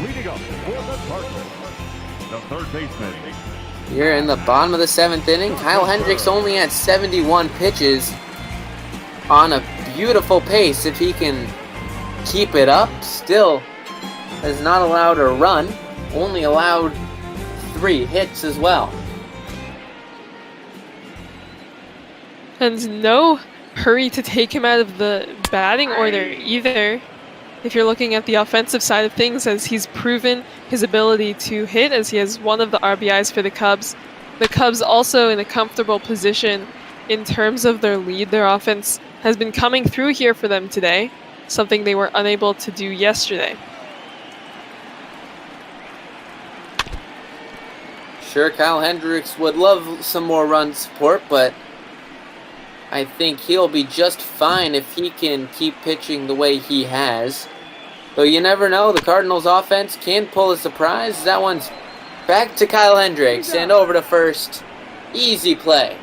Leading up for the Cardinals, the third baseman. Here in the bottom of the 7th inning, Kyle Hendricks only had 71 pitches on a beautiful pace. If he can keep it up, still has not allowed a run, only allowed 3 hits as well. And no hurry to take him out of the batting order either. If you're looking at the offensive side of things, as he's proven his ability to hit, as he has one of the RBIs for the Cubs. The Cubs also in a comfortable position in terms of their lead. Their offense has been coming through here for them today, something they were unable to do yesterday. Sure, Kyle Hendricks would love some more run support, but I think he'll be just fine if he can keep pitching the way he has. Though you never know, the Cardinals offense can pull a surprise. That one's back to Kyle Hendricks and over to first. Easy play.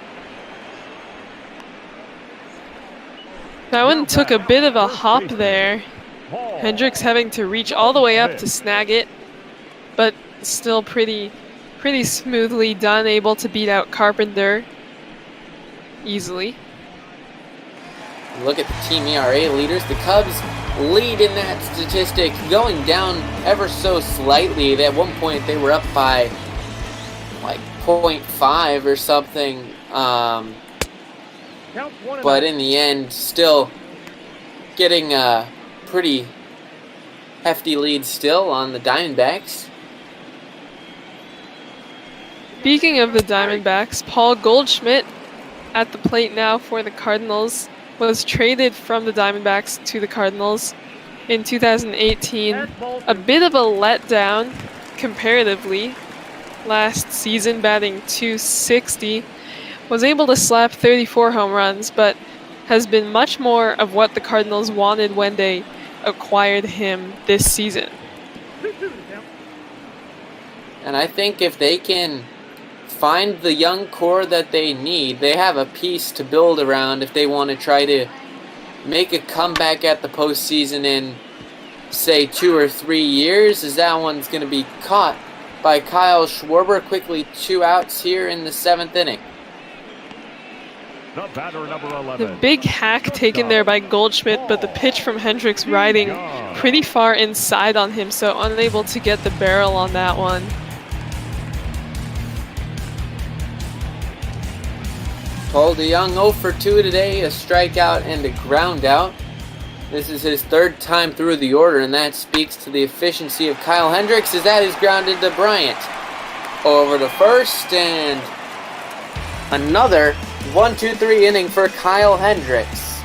That one took a bit of a hop there. Hendricks having to reach all the way up to snag it, but still pretty smoothly done, able to beat out Carpenter easily. Look at the team ERA leaders. The Cubs lead in that statistic, going down ever so slightly. At one point, they were up by like 0.5 or something. But in the end, still getting a pretty hefty lead still on the Diamondbacks. Speaking of the Diamondbacks, Paul Goldschmidt at the plate now for the Cardinals. Was traded from the Diamondbacks to the Cardinals in 2018. A bit of a letdown comparatively. Last season batting .260. Was able to slap 34 home runs, but has been much more of what the Cardinals wanted when they acquired him this season. And I think if they can find the young core that they need, they have a piece to build around if they want to try to make a comeback at the postseason in, say, 2 or 3 years, as that one's going to be caught by Kyle Schwarber. Quickly 2 outs here in the 7th inning. The batter, number 11. The big hack taken there by Goldschmidt, but the pitch from Hendricks riding pretty far inside on him, so unable to get the barrel on that one. Cole DeYoung 0 for 2 today, a strikeout and a ground out. This is his 3rd time through the order, and that speaks to the efficiency of Kyle Hendricks as that is grounded to Bryant. Over to first, and another 1-2-3 inning for Kyle Hendricks.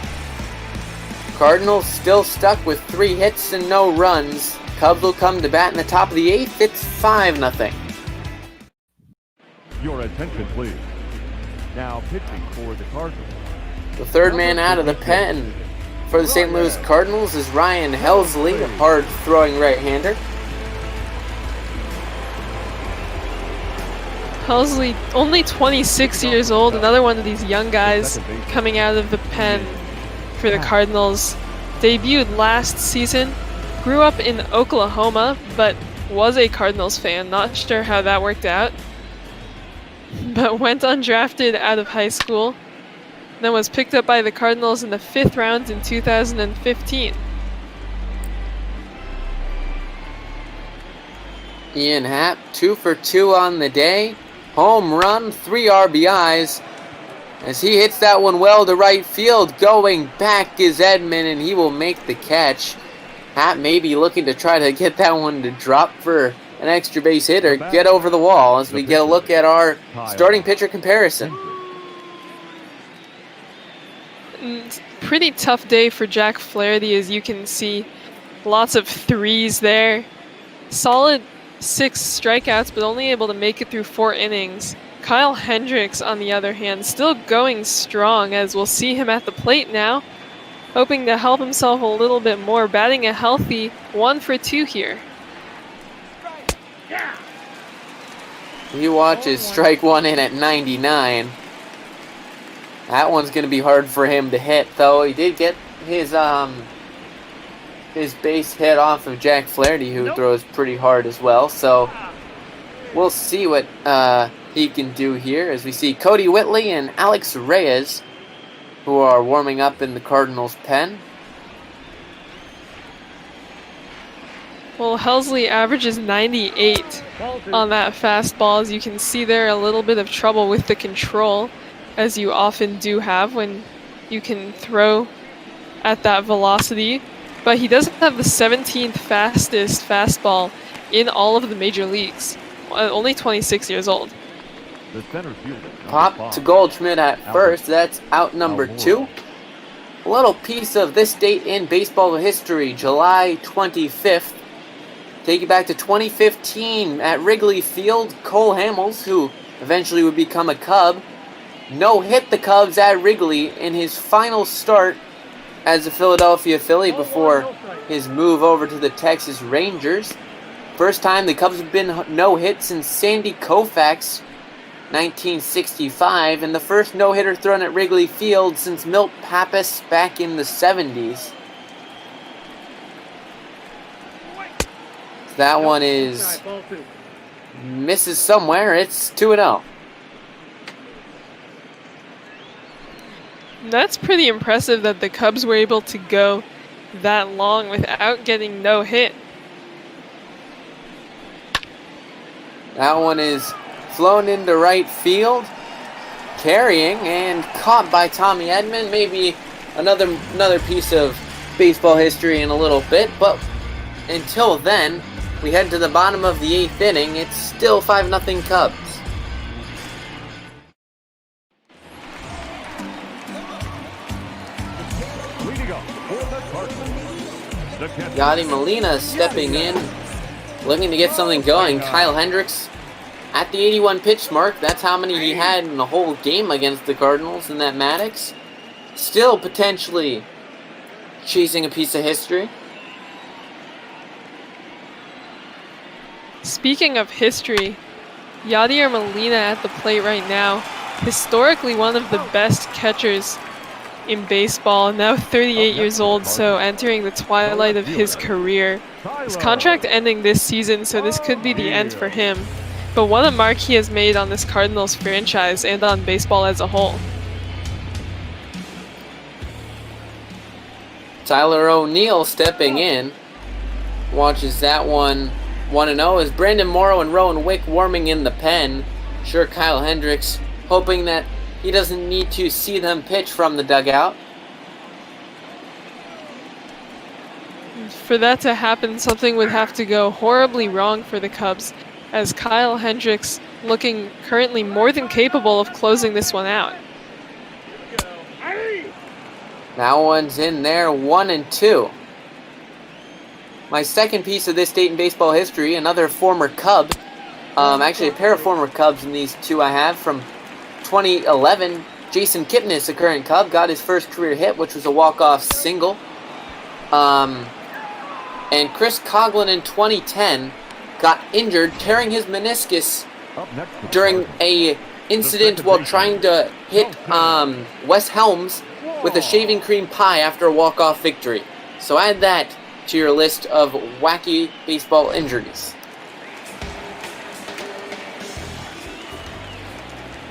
Cardinals still stuck with 3 hits and no runs. Cubs will come to bat in the top of the 8th. It's 5-0. Your attention, please. Now pitching for the Cardinals. The 3rd man out of the pen for the St. Louis Cardinals is Ryan Helsley, a hard-throwing right-hander. Helsley, only 26 years old, another one of these young guys coming out of the pen for the Cardinals. Debuted last season, grew up in Oklahoma, but was a Cardinals fan. Not sure how that worked out. But went undrafted out of high school, then was picked up by the Cardinals in the 5th round in 2015. Ian Happ, 2 for 2 on the day. Home run, 3 RBIs. As he hits that one well to right field, going back is Edman, and he will make the catch. Happ may be looking to try to get that one to drop for an extra base hit or get over the wall as we get a look at our starting pitcher comparison. Pretty tough day for Jack Flaherty, as you can see. Lots of 3s there. Solid 6 strikeouts, but only able to make it through 4 innings. Kyle Hendricks, on the other hand, still going strong, as we'll see him at the plate now, hoping to help himself a little bit more, batting a healthy 1 for 2 here. He watches strike 1 in at 99. That one's going to be hard for him to hit, though. He did get his base hit off of Jack Flaherty, who throws pretty hard as well. So we'll see what he can do here, as we see Cody Whitley and Alex Reyes, who are warming up in the Cardinals' pen. Well, Helsley averages 98 on that fastball. As you can see there, a little bit of trouble with the control, as you often do have when you can throw at that velocity. But he doesn't have the 17th fastest fastball in all of the major leagues. Only 26 years old. The center fielder, Pop to Goldschmidt at first. That's out number 2. A little piece of this date in baseball history, July 25th. Take you back to 2015 at Wrigley Field. Cole Hamels, who eventually would become a Cub, no-hit the Cubs at Wrigley in his final start as a Philadelphia Philly before his move over to the Texas Rangers. First time the Cubs have been no-hit since Sandy Koufax, 1965, and the first no-hitter thrown at Wrigley Field since Milt Pappas back in the 70s. That one is misses somewhere. It's 2-0. That's pretty impressive that the Cubs were able to go that long without getting no hit. That one is flown into right field, carrying and caught by Tommy Edman. Maybe another piece of baseball history in a little bit, but until then, we head to the bottom of the 8th inning. It's still 5-0 Cubs. Yadi Molina stepping in, looking to get something going. Kyle Hendricks at the 81 pitch mark. That's how many he had in the whole game against the Cardinals in that Maddox. Still potentially chasing a piece of history. Speaking of history, Yadier Molina at the plate right now, historically one of the best catchers in baseball, now 38 years old, so entering the twilight of his career. His contract ending this season, so this could be the end for him. But what a mark he has made on this Cardinals franchise and on baseball as a whole. Tyler O'Neill stepping in. Watches that one 1-0 as Brandon Morrow and Rowan Wick warming in the pen. Sure, Kyle Hendricks hoping that he doesn't need to see them pitch from the dugout. For that to happen, something would have to go horribly wrong for the Cubs, as Kyle Hendricks looking currently more than capable of closing this one out. That one's in there, 1-2. My second piece of this date in baseball history, another former Cub. Actually, a pair of former Cubs in these two I have. From 2011, Jason Kipnis, a current Cub, got his first career hit, which was a walk-off single. And Chris Coughlin in 2010 got injured, tearing his meniscus during a incident while trying to hit Wes Helms with a shaving cream pie after a walk-off victory. So add that to your list of wacky baseball injuries.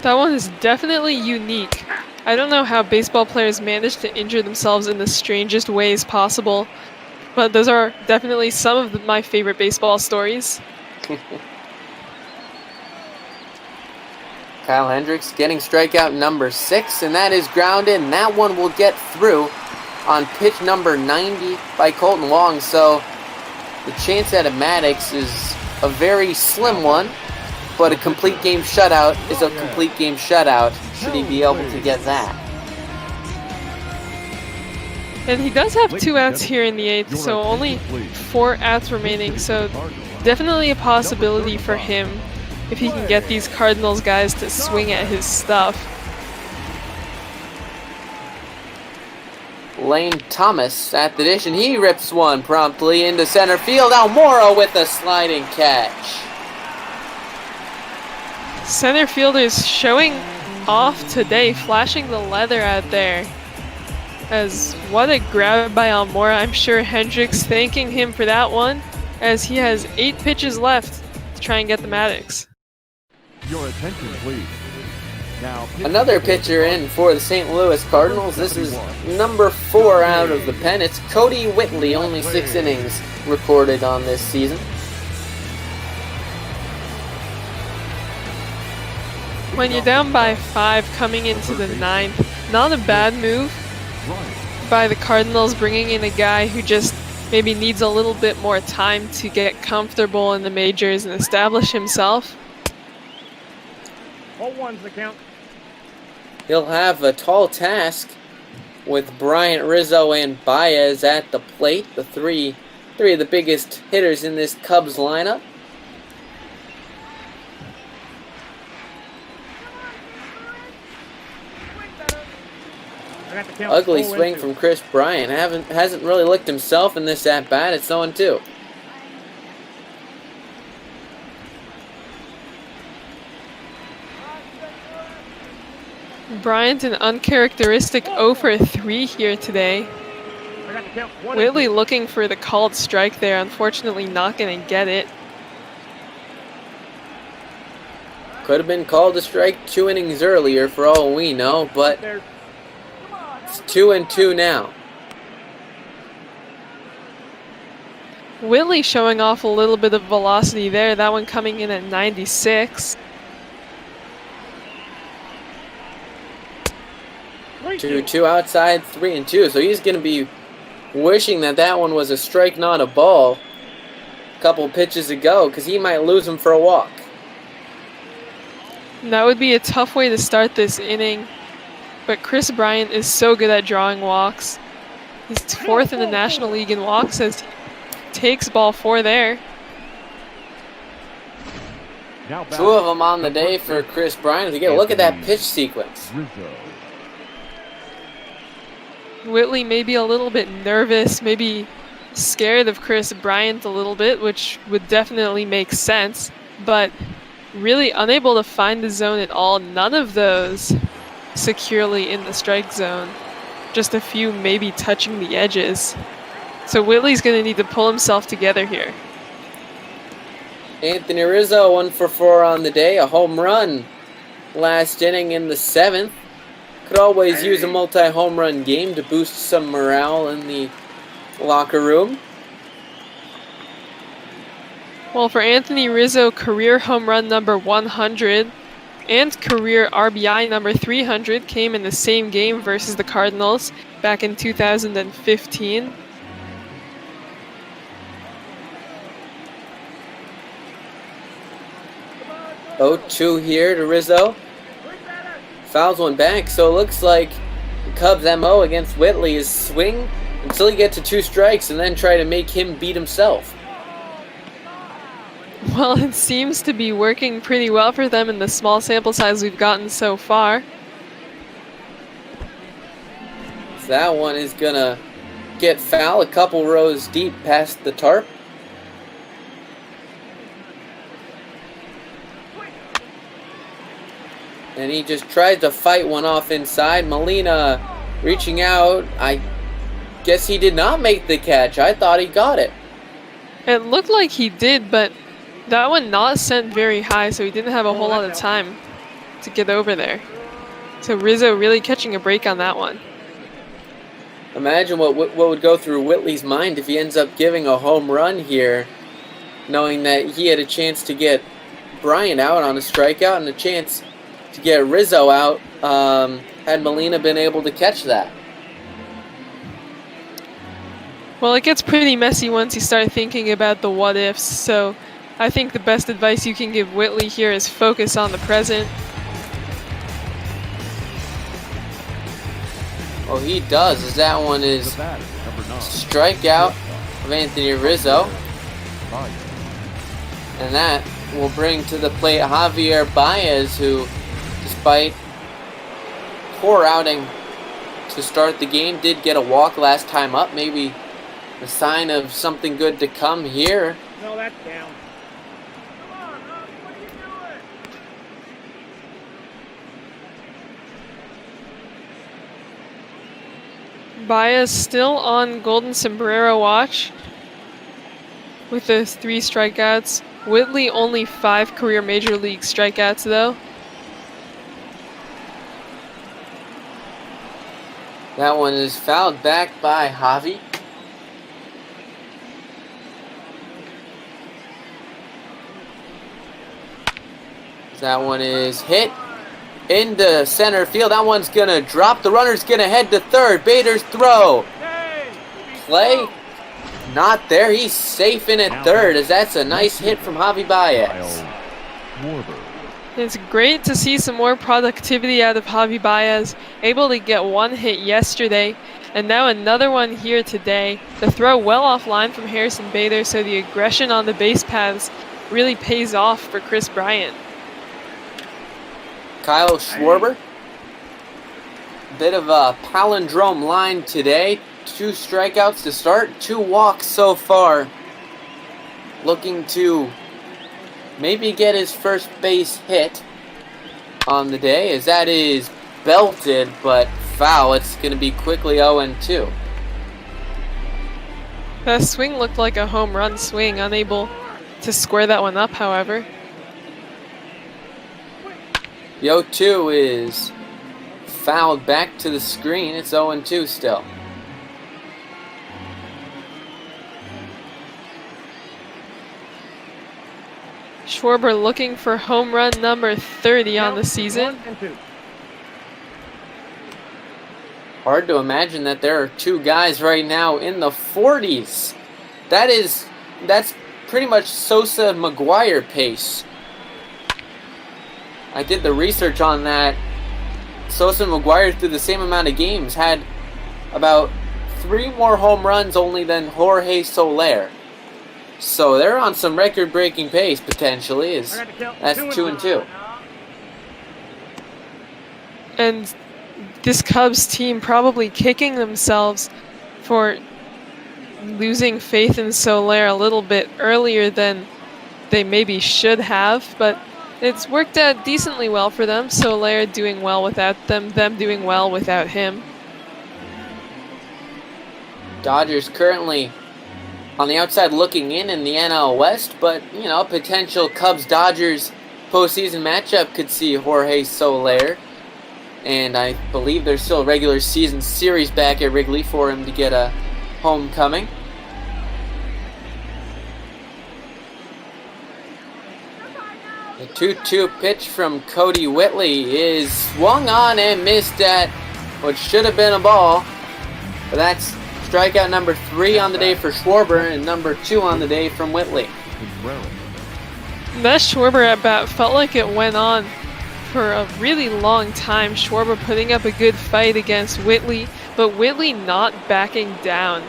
That one is definitely unique. I don't know how baseball players manage to injure themselves in the strangest ways possible, but those are definitely some of my favorite baseball stories. Kyle Hendricks getting strikeout number 6, and that is grounded, and that one will get through on pitch number 90 by Colton Wong. So the chance at a Maddox is a very slim one, but a complete game shutout is a complete game shutout should he be able to get that. And he does have 2 outs here in the 8th, so only 4 outs remaining, so definitely a possibility for him if he can get these Cardinals guys to swing at his stuff. Lane Thomas at the dish, and he rips one promptly into center field. Almora with a sliding catch. Center fielders showing off today, flashing the leather out there. As what a grab by Almora. I'm sure Hendricks thanking him for that one, as he has 8 pitches left to try and get the Maddox. Your attention, please. Now, another pitcher in for the St. Louis Cardinals. This is number 4 out of the pen. It's Cody Whitley, only 6 innings recorded on this season. When you're down by 5 coming into the 9th, not a bad move by the Cardinals, bringing in a guy who just maybe needs a little bit more time to get comfortable in the majors and establish himself. 0-1's the count. He'll have a tall task with Bryant, Rizzo, and Baez at the plate. The 3 Three of the biggest hitters in this Cubs lineup. Ugly swing from Chris Bryant. Hasn't really looked himself in this at bat. It's 0-2. Bryant an uncharacteristic 0 for 3 here today. Whitley looking for the called strike there. Unfortunately, not going to get it. Could have been called a strike 2 innings earlier for all we know, but it's 2-2 now. Whitley showing off a little bit of velocity there. That one coming in at 96. 2-2 outside, 3-2. So he's going to be wishing that that one was a strike, not a ball, a couple pitches ago, because he might lose him for a walk. That would be a tough way to start this inning. But Chris Bryant is so good at drawing walks. He's 4th in the National League in walks as he takes ball 4 there. 2 of them on the day for Chris Bryant. Again, look at that pitch sequence. Whitley maybe a little bit nervous, maybe scared of Chris Bryant a little bit, which would definitely make sense, but really unable to find the zone at all. None of those securely in the strike zone. Just a few maybe touching the edges. So Whitley's going to need to pull himself together here. Anthony Rizzo 1 for 4 on the day, a home run last inning in the 7th. Could always use a multi-home run game to boost some morale in the locker room. Well, for Anthony Rizzo, career home run number 100 and career RBI number 300 came in the same game versus the Cardinals back in 2015. Oh, 2 here to Rizzo. Fouls one back, so it looks like the Cubs' MO against Whitley is swing until he gets to 2 strikes and then try to make him beat himself. Well, it seems to be working pretty well for them in the small sample size we've gotten so far. So that one is going to get foul a couple rows deep past the tarp. And he just tried to fight one off inside. Molina reaching out. I guess he did not make the catch. I thought he got it. It looked like he did, but that one not sent very high, so he didn't have a whole lot of time to get over there. So Rizzo really catching a break on that one. Imagine what would go through Whitley's mind if he ends up giving a home run here, knowing that he had a chance to get Bryant out on a strikeout and a chance to get Rizzo out had Molina been able to catch that. Well, it gets pretty messy once you start thinking about the what-ifs, so I think the best advice you can give Whitley here is focus on the present. Well, he does, as that one is strikeout of Anthony Rizzo. And that will bring to the plate Javier Baez, who, despite poor outing to start the game, did get a walk last time up. Maybe a sign of something good to come here. No, that's down. Baez still on Golden Sombrero watch with those 3 strikeouts. Whitley only 5 career Major League strikeouts though. That one is fouled back by Javi. That one is hit into center field. That one's going to drop. The runner's going to head to third. Bader's throw. Play. Not there. He's safe in at third, as that's a nice hit from Javi Baez. It's great to see some more productivity out of Javi Baez. Able to get 1 hit yesterday. And now another one here today. The throw well offline from Harrison Bader, so the aggression on the base paths really pays off for Chris Bryant. Kyle Schwarber. Bit of a palindrome line today. 2 strikeouts to start, 2 walks so far. Looking to maybe get his first base hit on the day, as that is belted, but foul. It's going to be quickly 0-2. That swing looked like a home run swing, unable to square that one up, however. The 0-2 is fouled back to the screen. It's 0-2 still. Schwarber looking for home run number 30 on the season. Hard to imagine that there are 2 guys right now in the 40s. That's pretty much Sosa McGuire pace. I did the research on that. Sosa and McGuire, through the same amount of games, had about 3 more home runs only than Jorge Soler. So they're on some record-breaking pace potentially. That's 2-2. And this Cubs team probably kicking themselves for losing faith in Soler a little bit earlier than they maybe should have, but it's worked out decently well for them. Soler doing well without them doing well without him. Dodgers currently on the outside looking in the NL West, but, you know, potential Cubs-Dodgers postseason matchup could see Jorge Soler. And I believe there's still a regular season series back at Wrigley for him to get a homecoming. The 2-2 pitch from Cody Whitley is swung on and missed at what should have been a ball. But that's strikeout number 3 on the day for Schwarber and number 2 on the day from Whitley. That Schwarber at bat felt like it went on for a really long time. Schwarber putting up a good fight against Whitley, but Whitley not backing down.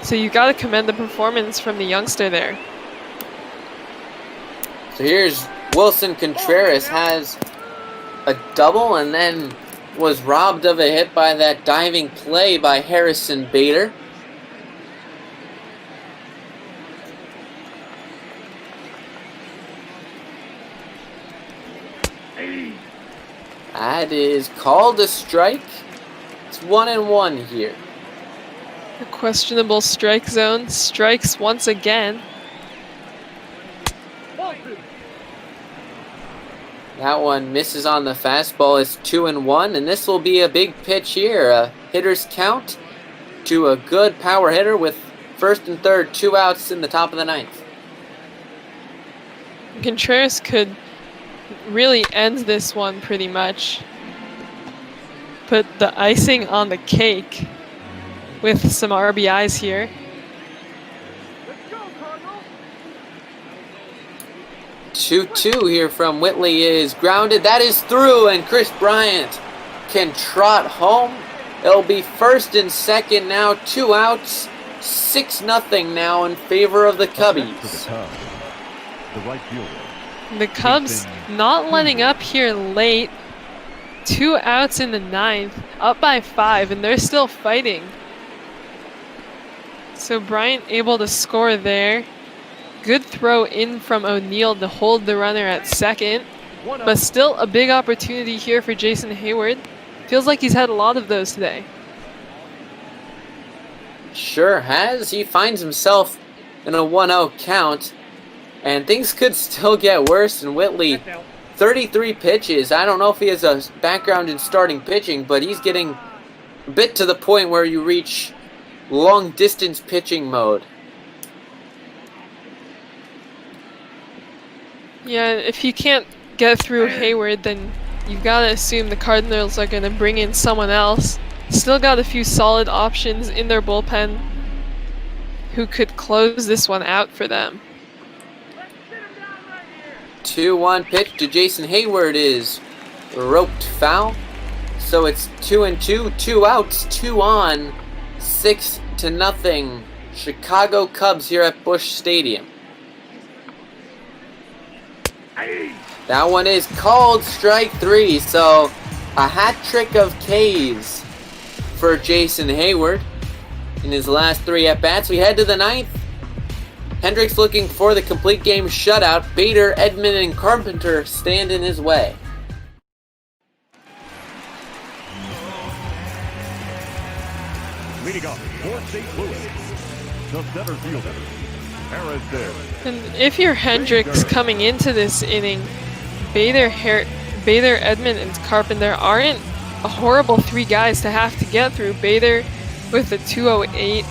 So you got to commend the performance from the youngster there. So here's Wilson Contreras, has a double and then was robbed of a hit by that diving play by Harrison Bader. That is called a strike. It's 1-1 here. A questionable strike zone. Strikes once again. That one misses on the fastball. It's 2-1, and this will be a big pitch here. A hitter's count to a good power hitter with first and third, 2 outs in the top of the 9th. Contreras could really end this one pretty much. Put the icing on the cake with some RBIs here. 2-2 here from Whitley is grounded. That is through, and Chris Bryant can trot home. It'll be first and second now, 2 outs, 6-0 now in favor of the Cubbies. The Cubs not letting up here late. 2 outs in the 9th, up by 5, and they're still fighting. So Bryant able to score there. Good throw in from O'Neill to hold the runner at second, but still a big opportunity here for Jason Hayward. Feels like he's had a lot of those today. Sure has. He finds himself in a 1-0 count, and things could still get worse. And Whitley, 33 pitches. I don't know if he has a background in starting pitching, but he's getting a bit to the point where you reach long-distance pitching mode. Yeah, if you can't get through Hayward, then you've got to assume the Cardinals are going to bring in someone else. Still got a few solid options in their bullpen who could close this one out for them. 2-1 pitch to Jason Hayward is roped foul. So it's 2-2, 2 outs, 2 on 6-0 Chicago Cubs here at Busch Stadium. That one is called strike 3, so a hat trick of Ks for Jason Hayward in his last 3 at-bats. We head to the 9th. Hendricks looking for the complete game shutout. Bader, Edman, and Carpenter stand in his way. Leading off for St. Louis, the center fielder, ARI SF. And if you're Hendricks coming into this inning, Bader, Edman, and Carpenter aren't a horrible 3 guys to have to get through. Bader with a 208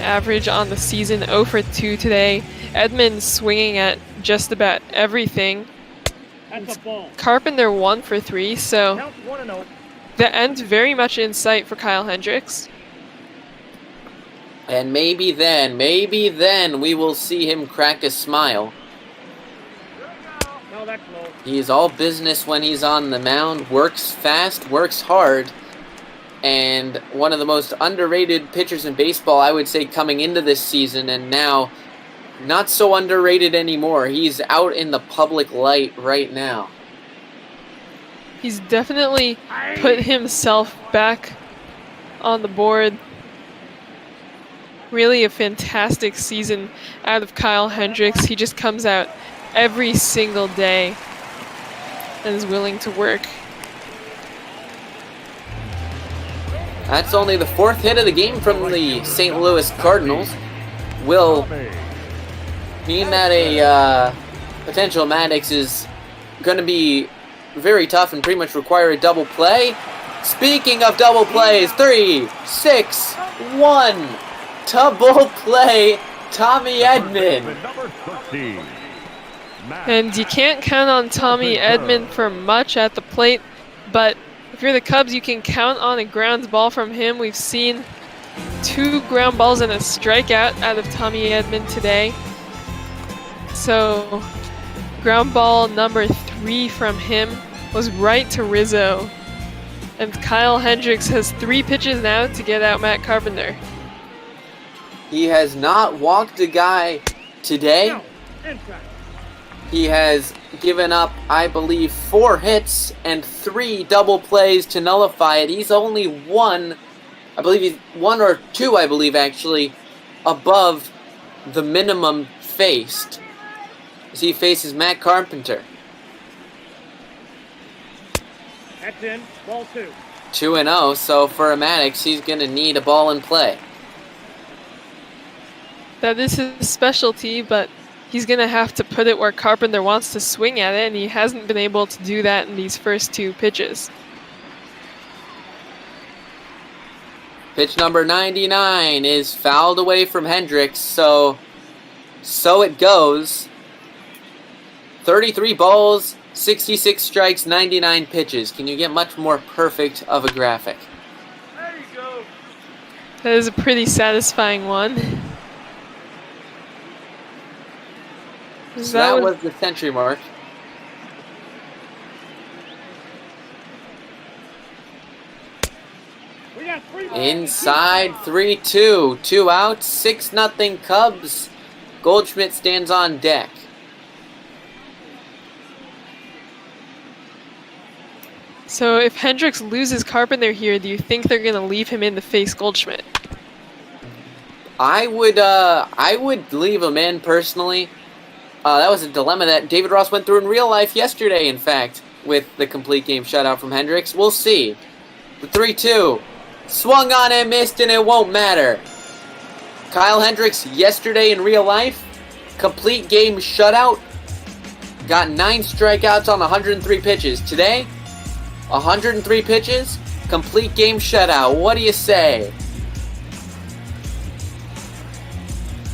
average on the season, 0 for 2 today. Edman swinging at just about everything. Carpenter 1 for 3, so the end very much in sight for Kyle Hendricks. And maybe then we will see him crack a smile. He's all business when he's on the mound, works fast, works hard, and one of the most underrated pitchers in baseball, I would say, coming into this season, and now not so underrated anymore. He's out in the public light right now. He's definitely put himself back on the board. Really a fantastic season out of Kyle Hendricks. He just comes out every single day and is willing to work. That's only the 4th hit of the game from the St. Louis Cardinals. Will mean that a potential Maddox is going to be very tough and pretty much require a double play. Speaking of double plays, 3, 6, 1. Double play, Tommy Edman. And you can't count on Tommy Edman for much at the plate, but if you're the Cubs, you can count on a ground ball from him. We've seen 2 ground balls and a strikeout out of Tommy Edman today. So ground ball number 3 from him was right to Rizzo. And Kyle Hendricks has 3 pitches now to get out Matt Carpenter. He has not walked a guy today. He has given up, I believe, 4 hits and 3 double plays to nullify it. He's only 1, I believe he's 1 or 2, I believe, actually, above the minimum faced as he faces Matt Carpenter. That's in, ball 2. 2-0, so for a Maddox, he's going to need a ball in play. That is his specialty, but he's going to have to put it where Carpenter wants to swing at it, and he hasn't been able to do that in these first 2 pitches. Pitch number 99 is fouled away from Hendricks, so it goes. 33 balls, 66 strikes, 99 pitches. Can you get much more perfect of a graphic? There you go. That is a pretty satisfying one. So that was the century mark. Inside 3-2. 2 outs, 6-0 Cubs. Goldschmidt stands on deck. So if Hendricks loses Carpenter here, do you think they're going to leave him in to face Goldschmidt? I would leave him in personally. That was a dilemma that David Ross went through in real life yesterday, in fact, with the complete game shutout from Hendricks. We'll see. The 3-2. Swung on and missed, and it won't matter. Kyle Hendricks yesterday in real life, complete game shutout, got 9 strikeouts on 103 pitches. Today, 103 pitches, complete game shutout. What do you say?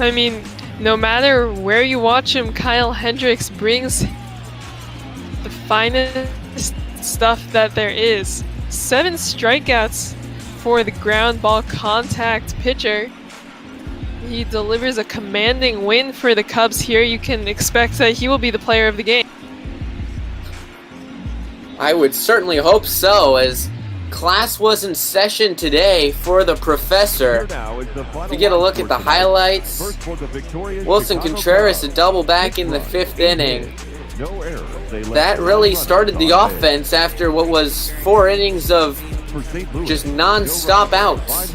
I mean, no matter where you watch him, Kyle Hendricks brings the finest stuff that there is. 7 strikeouts for the ground ball contact pitcher. He delivers a commanding win for the Cubs here. You can expect that he will be the player of the game. I would certainly hope so, as class was in session today for the professor. To get a look at the highlights, Wilson Contreras a double back in the 5th inning. That really started the offense after what was 4 innings of just non-stop outs.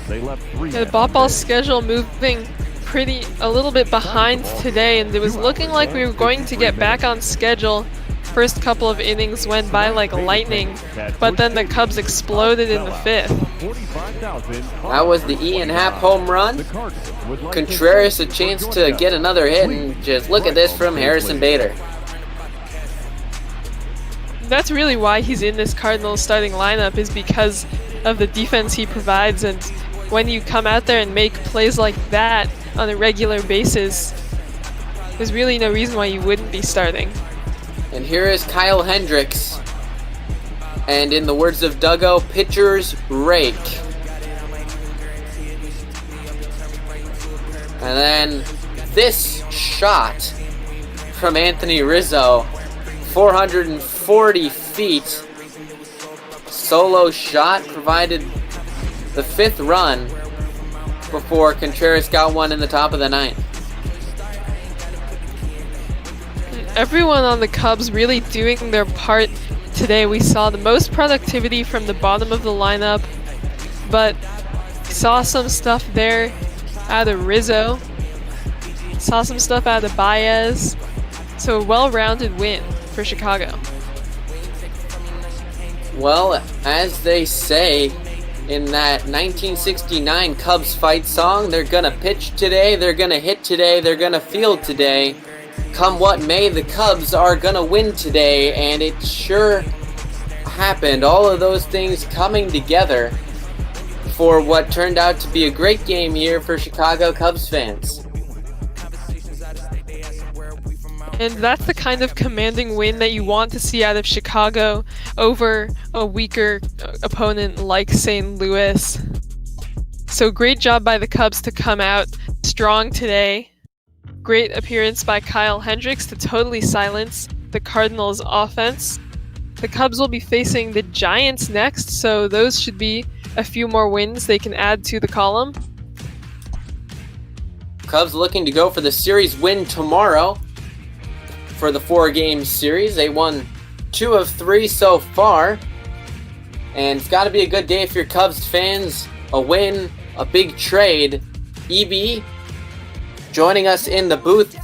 The ball schedule moving a little bit behind today, and it was looking like we were going to get back on schedule. First couple of innings went by like lightning, but then the Cubs exploded in the 5th. That was the Ian Happ home run. Contreras a chance to get another hit, and just look at this from Harrison Bader. That's really why he's in this Cardinals starting lineup, is because of the defense he provides, and when you come out there and make plays like that on a regular basis, there's really no reason why you wouldn't be starting. And here is Kyle Hendricks. And in the words of Duggo, pitchers rake. And then this shot from Anthony Rizzo, 440 feet. Solo shot provided the 5th run before Contreras got one in the top of the 9th. Everyone on the Cubs really doing their part today. We saw the most productivity from the bottom of the lineup, but saw some stuff there out of Rizzo, saw some stuff out of Baez, so a well-rounded win for Chicago. Well, as they say in that 1969 Cubs fight song, they're gonna pitch today, they're gonna hit today, they're gonna field today. Come what may, the Cubs are gonna win today, and it sure happened. All of those things coming together for what turned out to be a great game here for Chicago Cubs fans. And that's the kind of commanding win that you want to see out of Chicago over a weaker opponent like St. Louis. So great job by the Cubs to come out strong today. Great appearance by Kyle Hendricks to totally silence the Cardinals' offense. The Cubs will be facing the Giants next, so those should be a few more wins they can add to the column. Cubs looking to go for the series win tomorrow for the 4-game series. They won 2 of 3 so far, and it's got to be a good day for your Cubs fans. A win, a big trade. EB joining us in the booth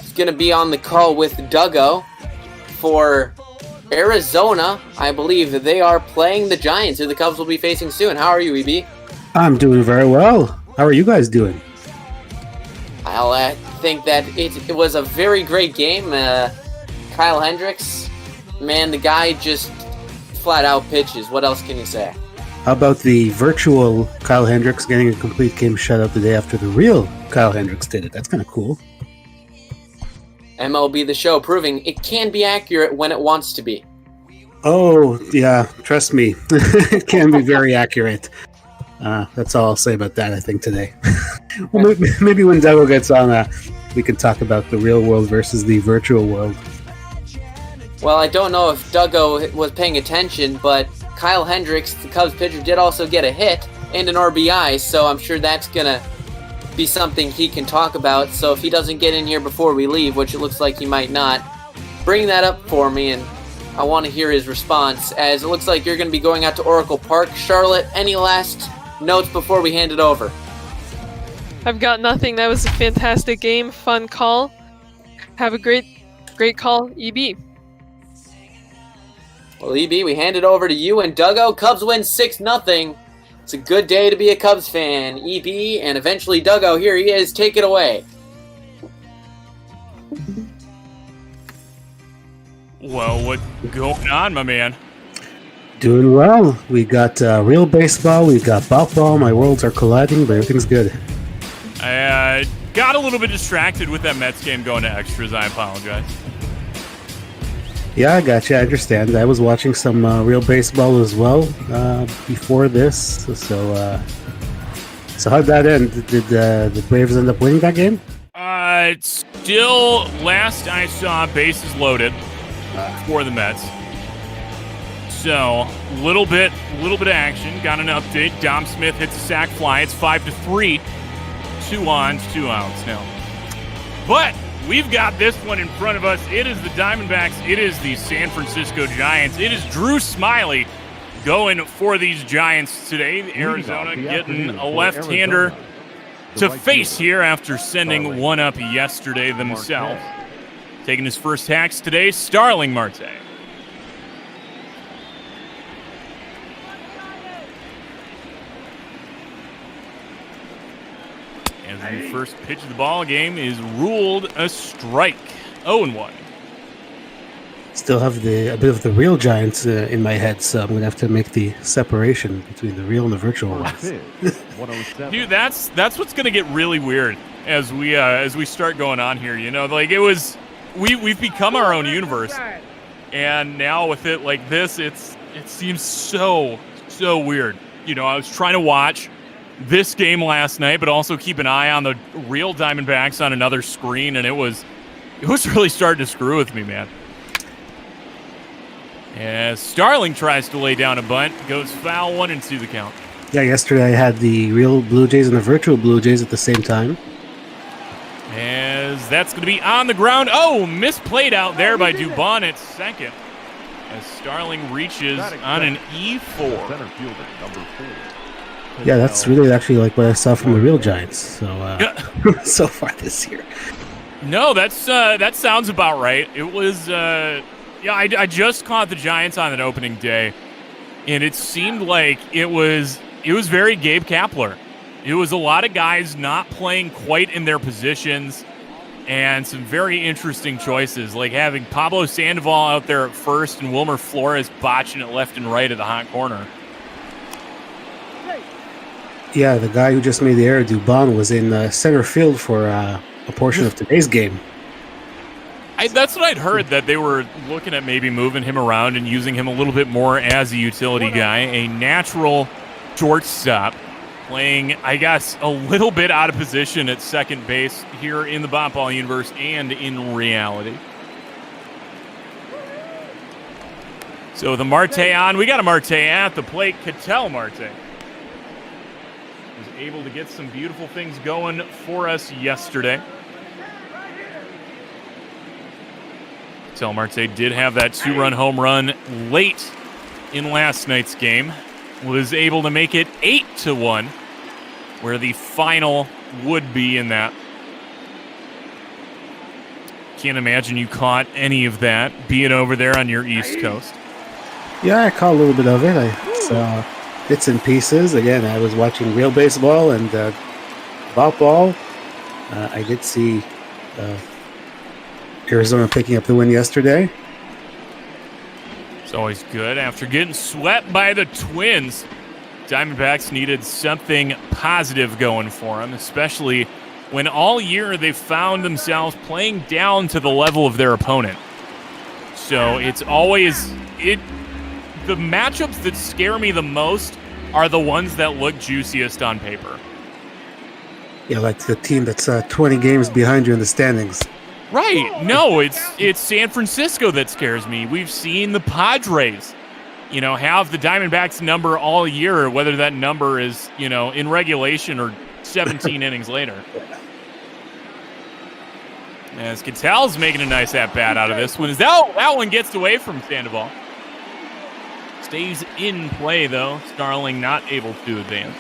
is going to be on the call with Duggo for Arizona. I believe that they are playing the Giants, who the Cubs will be facing soon. How are you, EB? I'm doing very well. How are you guys doing? I think that it was a very great game. Kyle Hendricks, man, the guy just flat out pitches. What else can you say? How about the virtual Kyle Hendricks getting a complete game shutout the day after the real Kyle Hendricks did it? That's kind of cool. MLB The Show proving it can be accurate when it wants to be. Oh, yeah, trust me. It can be very accurate. That's all I'll say about that, I think, today. Well, maybe when Duggo gets on, we can talk about the real world versus the virtual world. Well, I don't know if Duggo was paying attention, but Kyle Hendricks, the Cubs pitcher, did also get a hit and an RBI, so I'm sure that's going to be something he can talk about. So if he doesn't get in here before we leave, which it looks like he might not, bring that up for me, and I want to hear his response, as it looks like you're going to be going out to Oracle Park. Charlotte, any last notes before we hand it over? I've got nothing. That was a fantastic game, fun call. Have a great call, EB. Well, EB, we hand it over to you and Duggo. Cubs win 6-0. It's a good day to be a Cubs fan. EB and eventually Duggo, here he is. Take it away. Well, what's going on, my man? Doing well. We got real baseball. We got ball. My worlds are colliding, but everything's good. I got a little bit distracted with that Mets game going to extras. I apologize. Yeah, I gotcha. I understand. I was watching some real baseball as well before this. So how'd that end? Did the Braves end up winning that game? It's still, last I saw, bases loaded for the Mets. So, little bit of action. Got an update. Dom Smith hits a sac fly. It's 5-3. 2 ons, 2 outs now. But we've got this one in front of us. It is the Diamondbacks. It is the San Francisco Giants. It is Drew Smyly going for these Giants today. Arizona getting a left-hander to face here after sending one up yesterday themselves. Taking his first hacks today, Starling Marte. And the first pitch of the ball game is ruled a strike. 0-1. Still have a bit of the real Giants in my head, so I'm going to have to make the separation between the real and the virtual ones. Dude, that's what's going to get really weird as we start going on here. You know, like we've become our own universe, and now with it like this, it seems so weird. You know, I was trying to watch this game last night, but also keep an eye on the real Diamondbacks on another screen, and it was really starting to screw with me, man. As Starling tries to lay down a bunt, goes foul, 1-2 the count. Yeah, yesterday I had the real Blue Jays and the virtual Blue Jays at the same time. As that's going to be on the ground. Oh, misplayed out there by Dubon at second. As Starling reaches on an E4. Center fielder, number 4. Yeah, that's really actually like what I saw from the real Giants. So so far this year. No, that sounds about right. It was I just caught the Giants on an opening day, and it seemed like it was very Gabe Kapler. It was a lot of guys not playing quite in their positions, and some very interesting choices, like having Pablo Sandoval out there at first and Wilmer Flores botching it left and right at the hot corner. Yeah, the guy who just made the error, Dubon, was in center field for a portion of today's game. That's what I'd heard, that they were looking at maybe moving him around and using him a little bit more as a utility guy, a natural shortstop, playing, I guess, a little bit out of position at second base here in the Botball universe and in reality. So the Marte on. We got a Marte at the plate. Ketel Marte was able to get some beautiful things going for us yesterday. Ketel Marte did have that 2-run home run late in last night's game. Was able to make it 8-1, where the final would be in that. Can't imagine you caught any of that, being over there on your East Coast. Yeah, I caught a little bit of it. I saw bits and pieces. Again, I was watching real baseball and Botball. I did see Arizona picking up the win yesterday. It's always good. After getting swept by the Twins, Diamondbacks needed something positive going for them, especially when all year they've found themselves playing down to the level of their opponent. So it's always the matchups that scare me the most are the ones that look juiciest on paper. Yeah, like the team that's 20 games behind you in the standings. Right. No, it's San Francisco that scares me. We've seen the Padres, have the Diamondbacks number all year, whether that number is, in regulation or 17 innings later. As Ketel's making a nice at-bat out of this one. That one gets away from Sandoval. Stays in play, though. Starling not able to advance.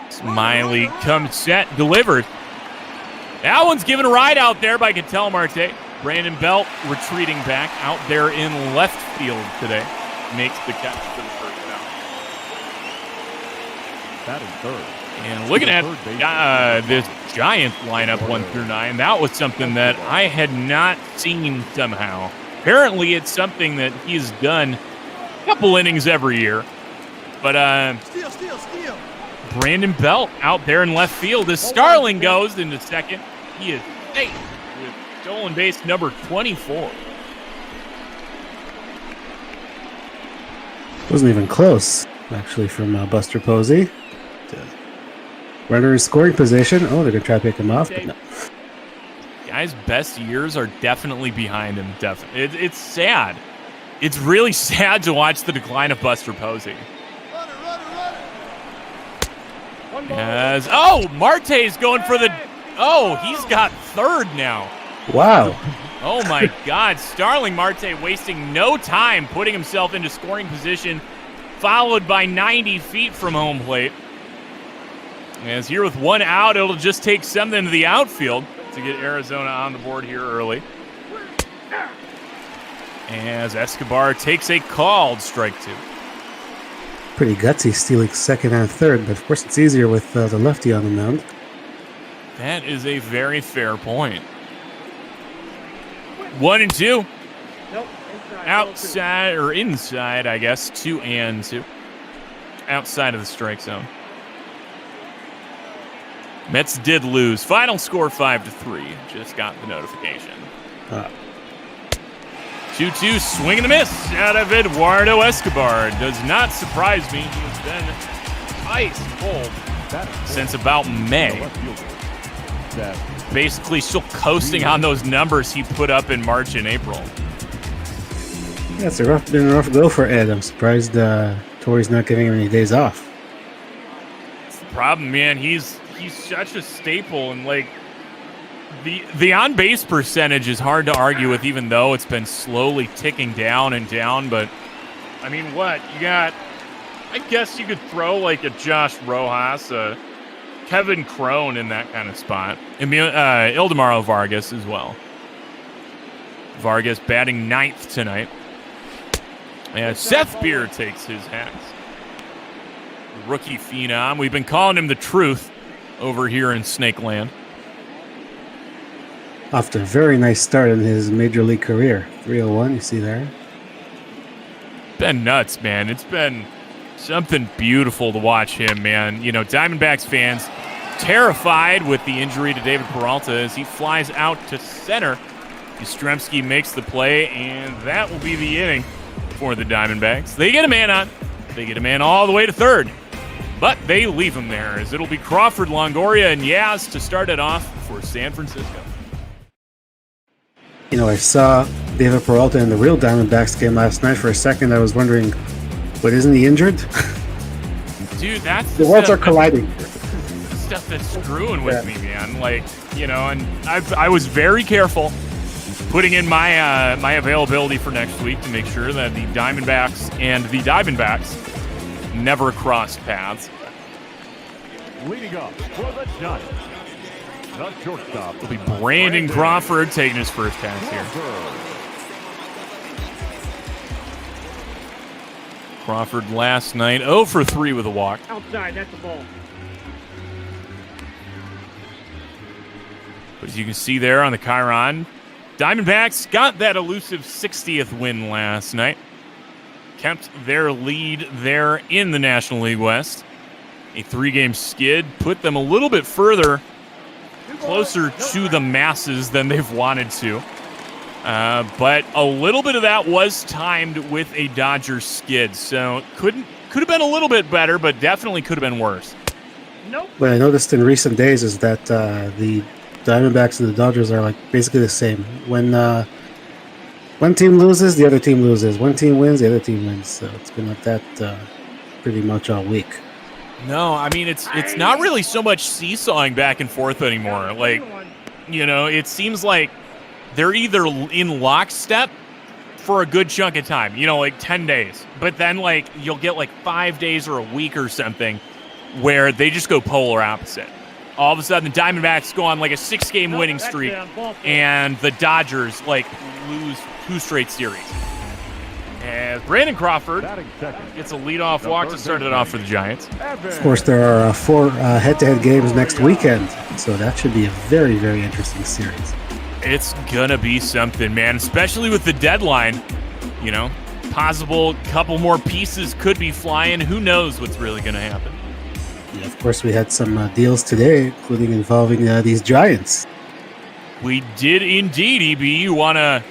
Smyly comes set, delivered. That one's given a ride out there by Ketel Marte. Brandon Belt retreating back out there in left field today. Makes the catch for the first down. That is third. And looking at this Giants lineup 1 through 9, that was something that I had not seen somehow. Apparently it's something that he's done a couple innings every year. But Steal. Brandon Belt out there in left field as Starling goes into second. He is safe with stolen base number 24. Wasn't even close, actually, from Buster Posey. Runner in scoring position. Oh, they're going to try to pick him off, but no. Guy's best years are definitely behind him. It's sad. It's really sad to watch the decline of Buster Posey. As Marte's going for the. Oh, he's got third now. Wow. Oh my God, Starling Marte wasting no time putting himself into scoring position, followed by 90 feet from home plate. As here with one out, it'll just take something to the outfield to get Arizona on the board here early. As Escobar takes a called strike 2. Pretty gutsy stealing second and third, but of course it's easier with the lefty on the mound. That is a very fair point. 1 and 2. Nope. Outside or inside, I guess. 2 and 2. Outside of the strike zone. Mets did lose. Final score 5-3. Just got the notification. 2-2, swing and a miss out of Eduardo Escobar. Does not surprise me. He has been ice cold since about May. Basically still coasting on those numbers he put up in March and April. Yeah, it's been a rough go for Ed. I'm surprised Torrey's not giving him any days off. That's the problem, man. He's such a staple, and like the on-base percentage is hard to argue with, even though it's been slowly ticking down and down. But I mean, what you got? I guess you could throw like a Josh Rojas, a Kevin Crone in that kind of spot. I mean, Ildemaro Vargas as well. Vargas batting 9th tonight. And Seth Beer takes his hacks. Rookie phenom. We've been calling him the truth over here in Snake Land. Off to a very nice start in his major league career. 301, you see there? Been nuts, man. It's been something beautiful to watch him, man. You know, Diamondbacks fans terrified with the injury to David Peralta as he flies out to center. Yastrzemski makes the play, and that will be the inning for the Diamondbacks. They get a man on. They get a man all the way to third, but they leave him there as it'll be Crawford, Longoria, and Yaz to start it off for San Francisco. You know, I saw David Peralta in the real Diamondbacks game last night. For a second, I was wondering, but isn't he injured? Dude, that's the worlds are colliding. Stuff that's screwing with me, man. Like, you know, and I was very careful putting in my my availability for next week to make sure that the Diamondbacks and the Diamondbacks never crossed paths. Leading up for the Giants, the shortstop. It'll be Brandon Crawford taking his first pass here. Crawford last night 0 for 3 with a walk. Outside, that's the ball. But as you can see there on the Chiron, Diamondbacks got that elusive 60th win last night. Kept their lead there in the National League West. A 3-game skid put them a little bit further, closer to the masses than they've wanted to. But a little bit of that was timed with a Dodgers skid, so could have been a little bit better, but definitely could have been worse. Nope. What I noticed in recent days is that the Diamondbacks and the Dodgers are like basically the same. When one team loses, the other team loses. One team wins, the other team wins. So it's been like that pretty much all week. No, I mean, it's not really so much seesawing back and forth anymore. Like, you know, it seems like they're either in lockstep for a good chunk of time, you know, like 10 days. But then, like, you'll get like 5 days or a week or something where they just go polar opposite. All of a sudden, the Diamondbacks go on like a 6-game winning streak, and the Dodgers, like, lose 2 straight series. As Brandon Crawford gets a leadoff walk to start it off for the Giants. Of course, there are 4 head-to-head games next weekend, so that should be a very, very interesting series. It's gonna be something, man, especially with the deadline. You know, possible couple more pieces could be flying. Who knows what's really gonna happen? Yeah, of course, we had some deals today, including involving these Giants. We did indeed, EB. You want to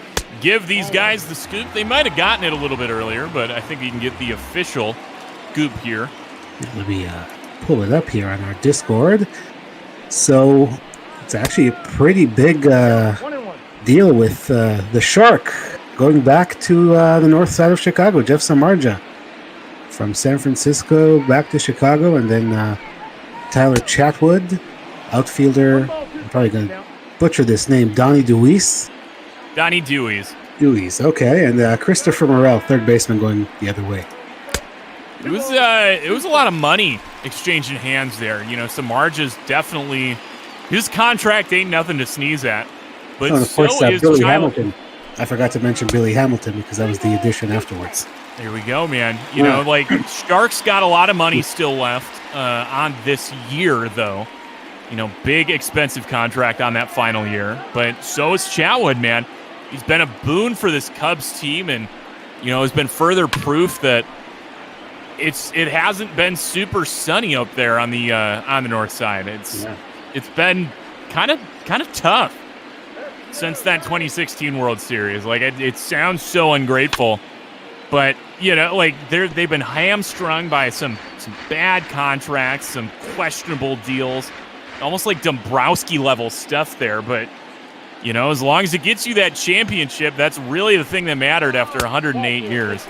give these guys the scoop? They might have gotten it a little bit earlier, but I think you can get the official scoop here. Let me pull it up here on our Discord. So It's actually a pretty big deal with the Shark going back to the north side of Chicago. Jeff Samardzija from San Francisco back to Chicago, and then Tyler Chatwood, outfielder. I'm probably going to butcher this name. Donnie Deweese. Donnie Deweese. Deweese, okay, and Christopher Morel, third baseman, going the other way. It was a lot of money exchanging hands there. You know, Samardzija's definitely, his contract ain't nothing to sneeze at. But Oh, and of so course, is Billy Child. Hamilton. I forgot to mention Billy Hamilton because that was the addition afterwards. There we go, man. You know, like Sharks got a lot of money still left on this year, though. You know, big expensive contract on that final year. But so is Chatwood, man. He's been a boon for this Cubs team, and you know, has been further proof that it hasn't been super sunny up there on the north side. It's been kind of tough since that 2016 World Series. Like it sounds so ungrateful, but you know, like they've been hamstrung by some bad contracts, some questionable deals, almost like Dombrowski level stuff there. But you know, as long as it gets you that championship, that's really the thing that mattered after 108 years.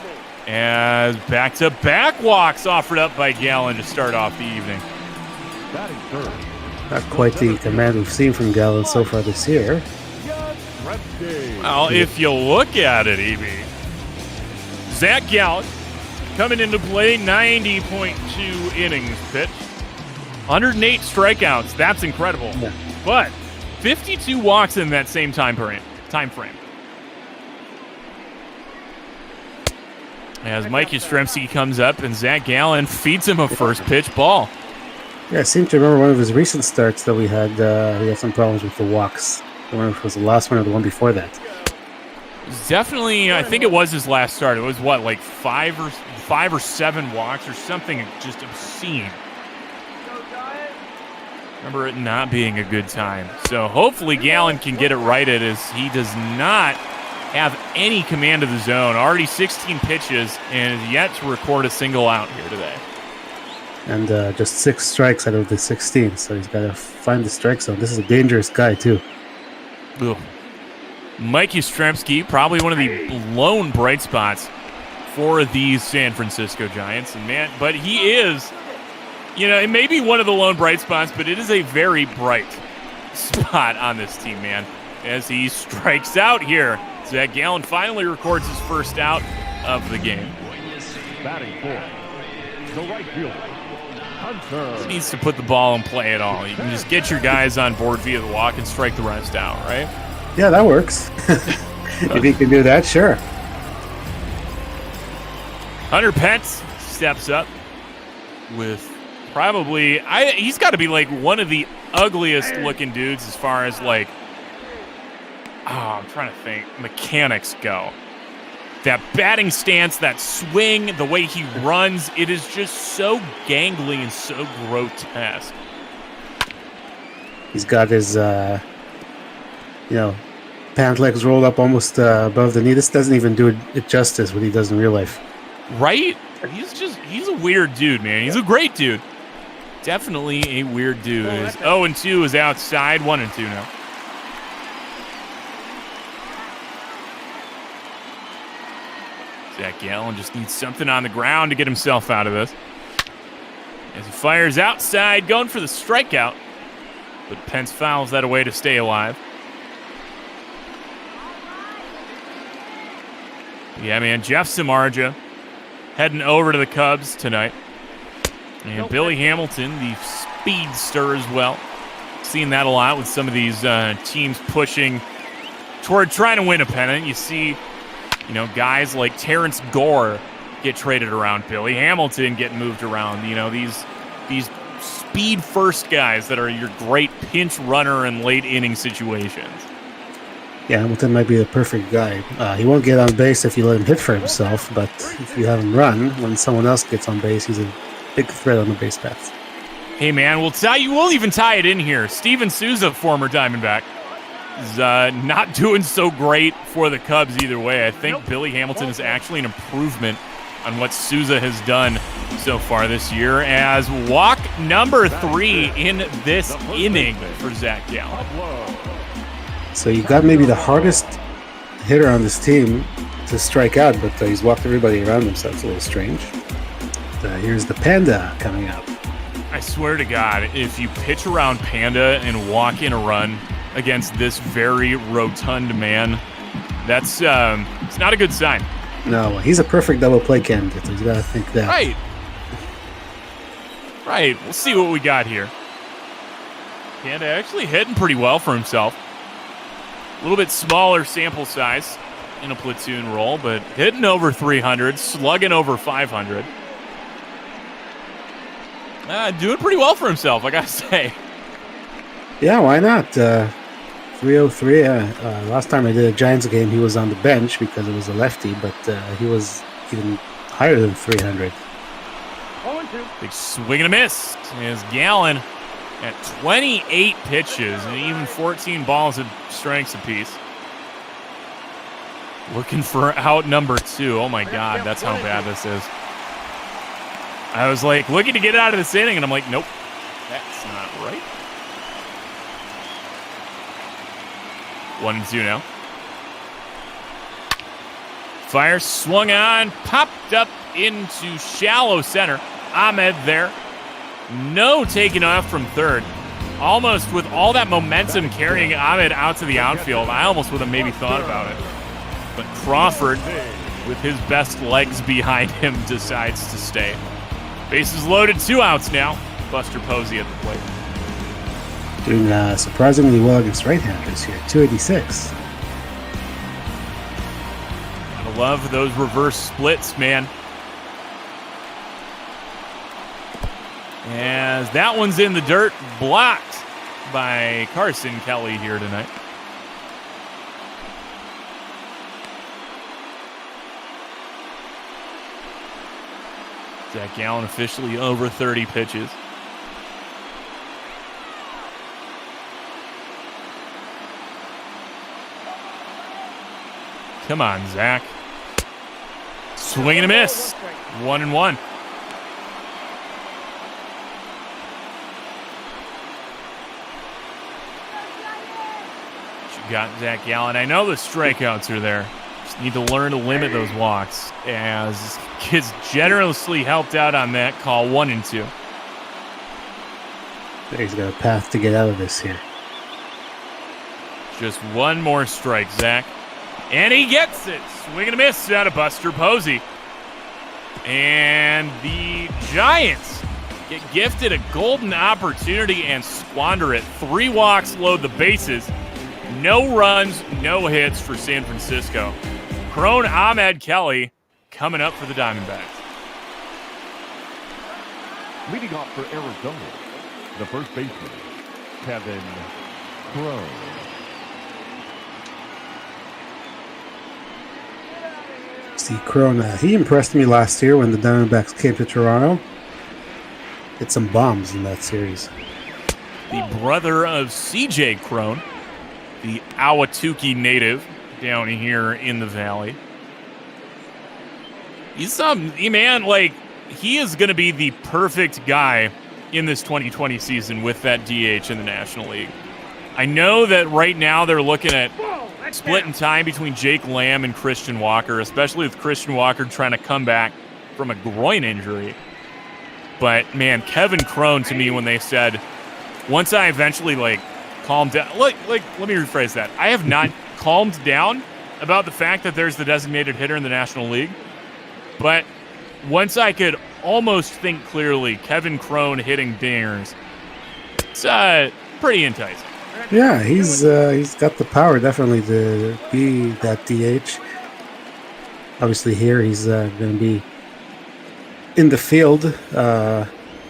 As back-to-back walks offered up by Gallen to start off the evening. Not quite the command we've seen from Gallen so far this year. Well, if you look at it, EB, Zach Gallen coming into play, 90.2 innings pitched, 108 strikeouts. That's incredible. Yeah. But 52 walks in that same time frame. As Mike Yastrzemski comes up and Zach Gallen feeds him a first pitch ball. Yeah, I seem to remember one of his recent starts that we had some problems with the walks. I don't know if it was the last one or the one before that. Definitely, I think it was his last start. It was what, like five or seven walks or something just obscene. Remember it not being a good time. So hopefully Gallen can get it righted, as he does not have any command of the zone. Already 16 pitches and is yet to record a single out here today. And just 6 strikes out of the 16, so he's got to find the strike zone. This is a dangerous guy, too. Ugh. Mike Yastrzemski, probably one of the lone bright spots for these San Francisco Giants. And man, but he is, you know, it may be one of the lone bright spots, but it is a very bright spot on this team, man. As he strikes out here, Zach Gallen finally records his first out of the game. Batting for the right fielder, Hunter. He needs to put the ball in play at all. You can just get your guys on board via the walk and strike the rest out, right? Yeah, that works. If he can do that, sure. Hunter Pence steps up with probably, he's got to be like one of the ugliest looking dudes as far as like, I'm trying to think, mechanics go. That batting stance, that swing, the way he runs, it is just so gangly and so grotesque. He's got his, pant legs rolled up almost above the knee. This doesn't even do it justice what he does in real life. Right? He's a weird dude, man. He's a great dude. Definitely a weird dude. 0-2 is outside, 1-2 now. Zach Gallen just needs something on the ground to get himself out of this. As he fires outside, going for the strikeout. But Pence fouls that away to stay alive. Yeah, man, Jeff Samardzija heading over to the Cubs tonight. And Billy Hamilton, the speedster as well. Seeing that a lot with some of these teams pushing toward trying to win a pennant. You see, guys like Terrence Gore get traded around. Billy Hamilton getting moved around. These speed first guys that are your great pinch runner in late inning situations. Yeah, Hamilton might be the perfect guy. He won't get on base if you let him hit for himself, but if you have him run, when someone else gets on base, he's a big threat on the base paths. Hey, man, we'll even tie it in here. Steven Souza, former Diamondback, is not doing so great for the Cubs either way. I think Billy Hamilton is actually an improvement on what Souza has done so far this year as walk number 3 in this inning for Zach Gallen. So you got maybe the hardest hitter on this team to strike out, but he's walked everybody around him, so that's a little strange. Here's the Panda coming up. I swear to God, if you pitch around Panda and walk in a run against this very rotund man, that's it's not a good sign. No, he's a perfect double play candidate. He's got to think that. Right. We'll see what we got here. Panda actually hitting pretty well for himself. A little bit smaller sample size in a platoon role, but hitting over 300, slugging over 500. Doing pretty well for himself, I gotta say. Yeah, why not? 303. Last time I did a Giants game, he was on the bench because it was a lefty, but he was even higher than 300. Big swing and a miss is Gallen at 28 pitches and even 14 balls and strikes apiece. Looking for out number 2. Oh my God, that's how bad this is. I was like looking to get out of this inning, and I'm like, nope, that's not right. 1-2 now. Fire swung on, popped up into shallow center. Ahmed there. No taking off from third. Almost with all that momentum carrying Ahmed out to the outfield. I almost would have maybe thought about it. But Crawford, with his best legs behind him, decides to stay. Bases loaded, 2 outs now. Buster Posey at the plate. Doing surprisingly well against right-handers here, 286. I love those reverse splits, man. As that one's in the dirt, blocked by Carson Kelly here tonight. Zach Gallen officially over 30 pitches. Come on, Zach. Swing and a miss. 1-1. You got Zach Gallen. I know the strikeouts are there. Just need to learn to limit those walks, as kids generously helped out on that call. 1-2. He's got a path to get out of this here. Just one more strike, Zach. And he gets it. Swing and a miss out of Buster Posey. And the Giants get gifted a golden opportunity and squander it. 3 walks, load the bases. No runs, no hits for San Francisco. Crone Ahmed Kelly coming up for the Diamondbacks. Leading off for Arizona, the first baseman, Kevin Crone. See, Crone, he impressed me last year when the Diamondbacks came to Toronto. Hit some bombs in that series. The brother of CJ Crone, the Ahwatukee native down here in the Valley. He's he is going to be the perfect guy in this 2020 season with that DH in the National League. I know that right now they're looking at splitting time between Jake Lamb and Christian Walker, especially with Christian Walker trying to come back from a groin injury. But, man, Kevin Crone, to me, when they said, once I eventually, calmed down, let me rephrase that. I have not calmed down about the fact that there's the designated hitter in the National League. But once I could almost think clearly, Kevin Crone hitting dingers, it's pretty enticing. Yeah, he's got the power definitely to be that DH. Obviously here he's going to be in the field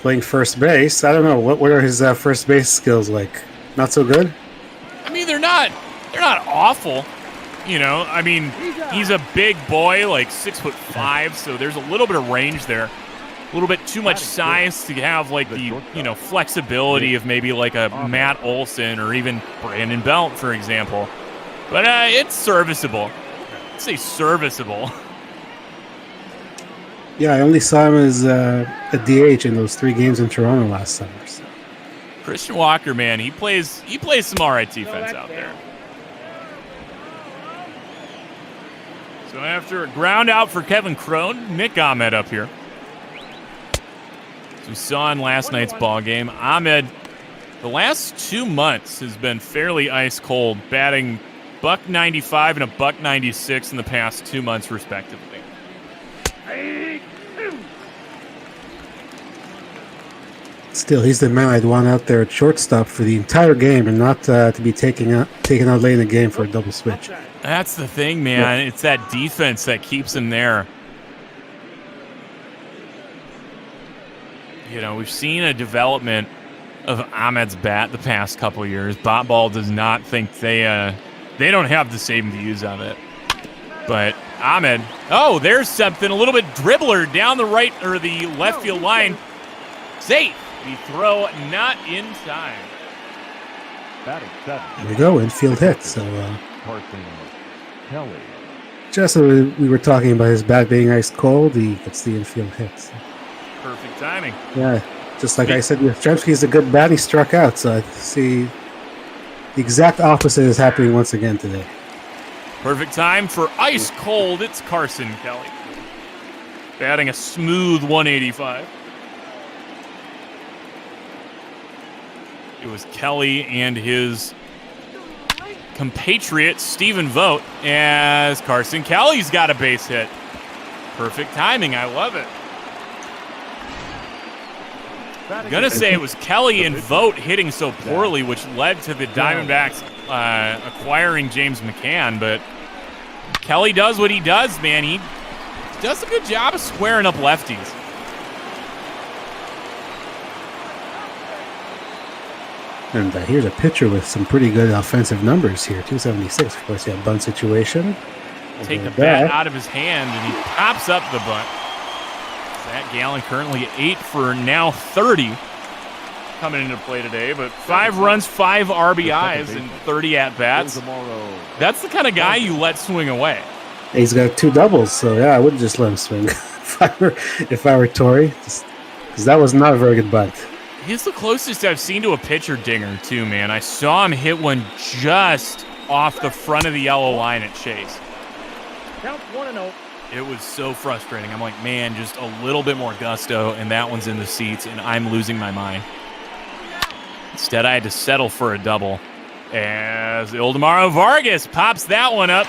playing first base. I don't know, what are his first base skills like? Not so good? I mean, they're not awful. You know, I mean, he's a big boy, 6'5", so there's a little bit of range there. A little bit too much size to have the flexibility of maybe a Matt Olson or even Brandon Belt, for example. But it's serviceable. I'd say serviceable. Yeah, I only saw him as a DH in those 3 games in Toronto last summer. So. Christian Walker, man, he plays some all right defense out there. So after a ground out for Kevin Crone, Nick Ahmed up here. As we saw in last night's ball game, Ahmed, the last 2 months has been fairly ice cold, batting $195 and $196 in the past 2 months, respectively. Still, he's the man I'd want out there at shortstop for the entire game, and not to be taken out late in the game for a double switch. That's the thing, man. Yeah. It's that defense that keeps him there. You know, we've seen a development of Ahmed's bat the past couple years. Botball does not think they don't have the same views of it. But Ahmed, oh, there's something, a little bit dribbler down the right or the left field line. Safe. The throw not in time. There we go, infield hit. So, Kelly. Just as we were talking about his bat being ice cold, he gets the infield hit. So. Perfect timing. Yeah, just like I said, Yastrzemski is a good bat. He struck out, so I see the exact opposite is happening once again today. Perfect time for ice cold. It's Carson Kelly batting a smooth 185. It was Kelly and his compatriot Stephen Vogt as Carson Kelly's got a base hit. Perfect timing. I love it. I'm going to say it was Kelly and Vogt hitting so poorly, which led to the Diamondbacks acquiring James McCann. But Kelly does what he does, man. He does a good job of squaring up lefties. And here's a pitcher with some pretty good offensive numbers here. 276, of course, yeah, bunt situation. Take the bat out of his hand, and he pops up the bunt. Zach Gallen currently 8 for now 30 coming into play today, but 5 runs, 5 RBIs, and 30 at-bats. That's the kind of guy you let swing away. He's got 2 doubles, so yeah, I wouldn't just let him swing if I were Torrey, because that was not a very good bunt. He's the closest I've seen to a pitcher dinger, too, man. I saw him hit one just off the front of the yellow line at Chase. Count 1-0. It was so frustrating. I'm like, man, just a little bit more gusto, and that one's in the seats, and I'm losing my mind. Instead, I had to settle for a double as Ildemaro Vargas pops that one up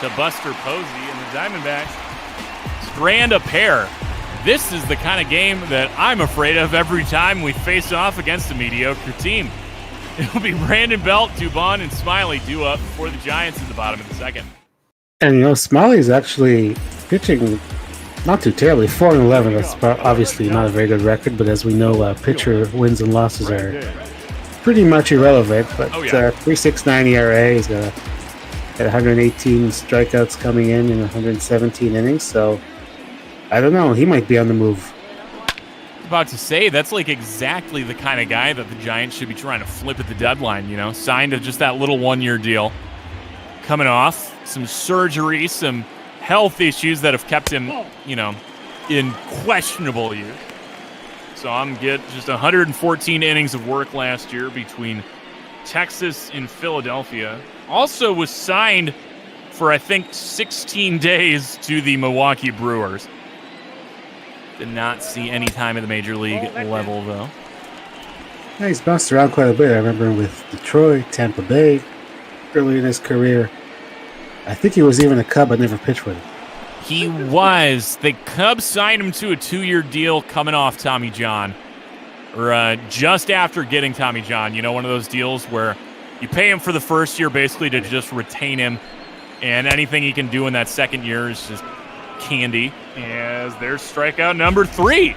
to Buster Posey, and the Diamondbacks strand a pair. This is the kind of game that I'm afraid of every time we face off against a mediocre team. It'll be Brandon Belt, Dubon, and Smyly due up for the Giants at the bottom of the second. And, Smyly is actually pitching not too terribly. 4-11, that's obviously not a very good record, but as we know, pitcher wins and losses are pretty much irrelevant. But 3.69 ERA, he's got 118 strikeouts coming in 117 innings, so I don't know. He might be on the move. About to say, that's like exactly the kind of guy that the Giants should be trying to flip at the deadline, Signed to just that little 1-year deal. Coming off some surgery, some health issues that have kept him, in questionable use. So I'm get just 114 innings of work last year between Texas and Philadelphia. Also was signed for, I think, 16 days to the Milwaukee Brewers. Did not see any time at the major league level, though. Yeah, he's bounced around quite a bit. I remember him with Detroit, Tampa Bay, early in his career. I think he was even a Cub, but never pitched with him. He was. The Cubs signed him to a 2-year deal coming off Tommy John. Or just after getting Tommy John. One of those deals where you pay him for the first year basically to just retain him. And anything he can do in that second year is just candy. As there's strikeout number 3.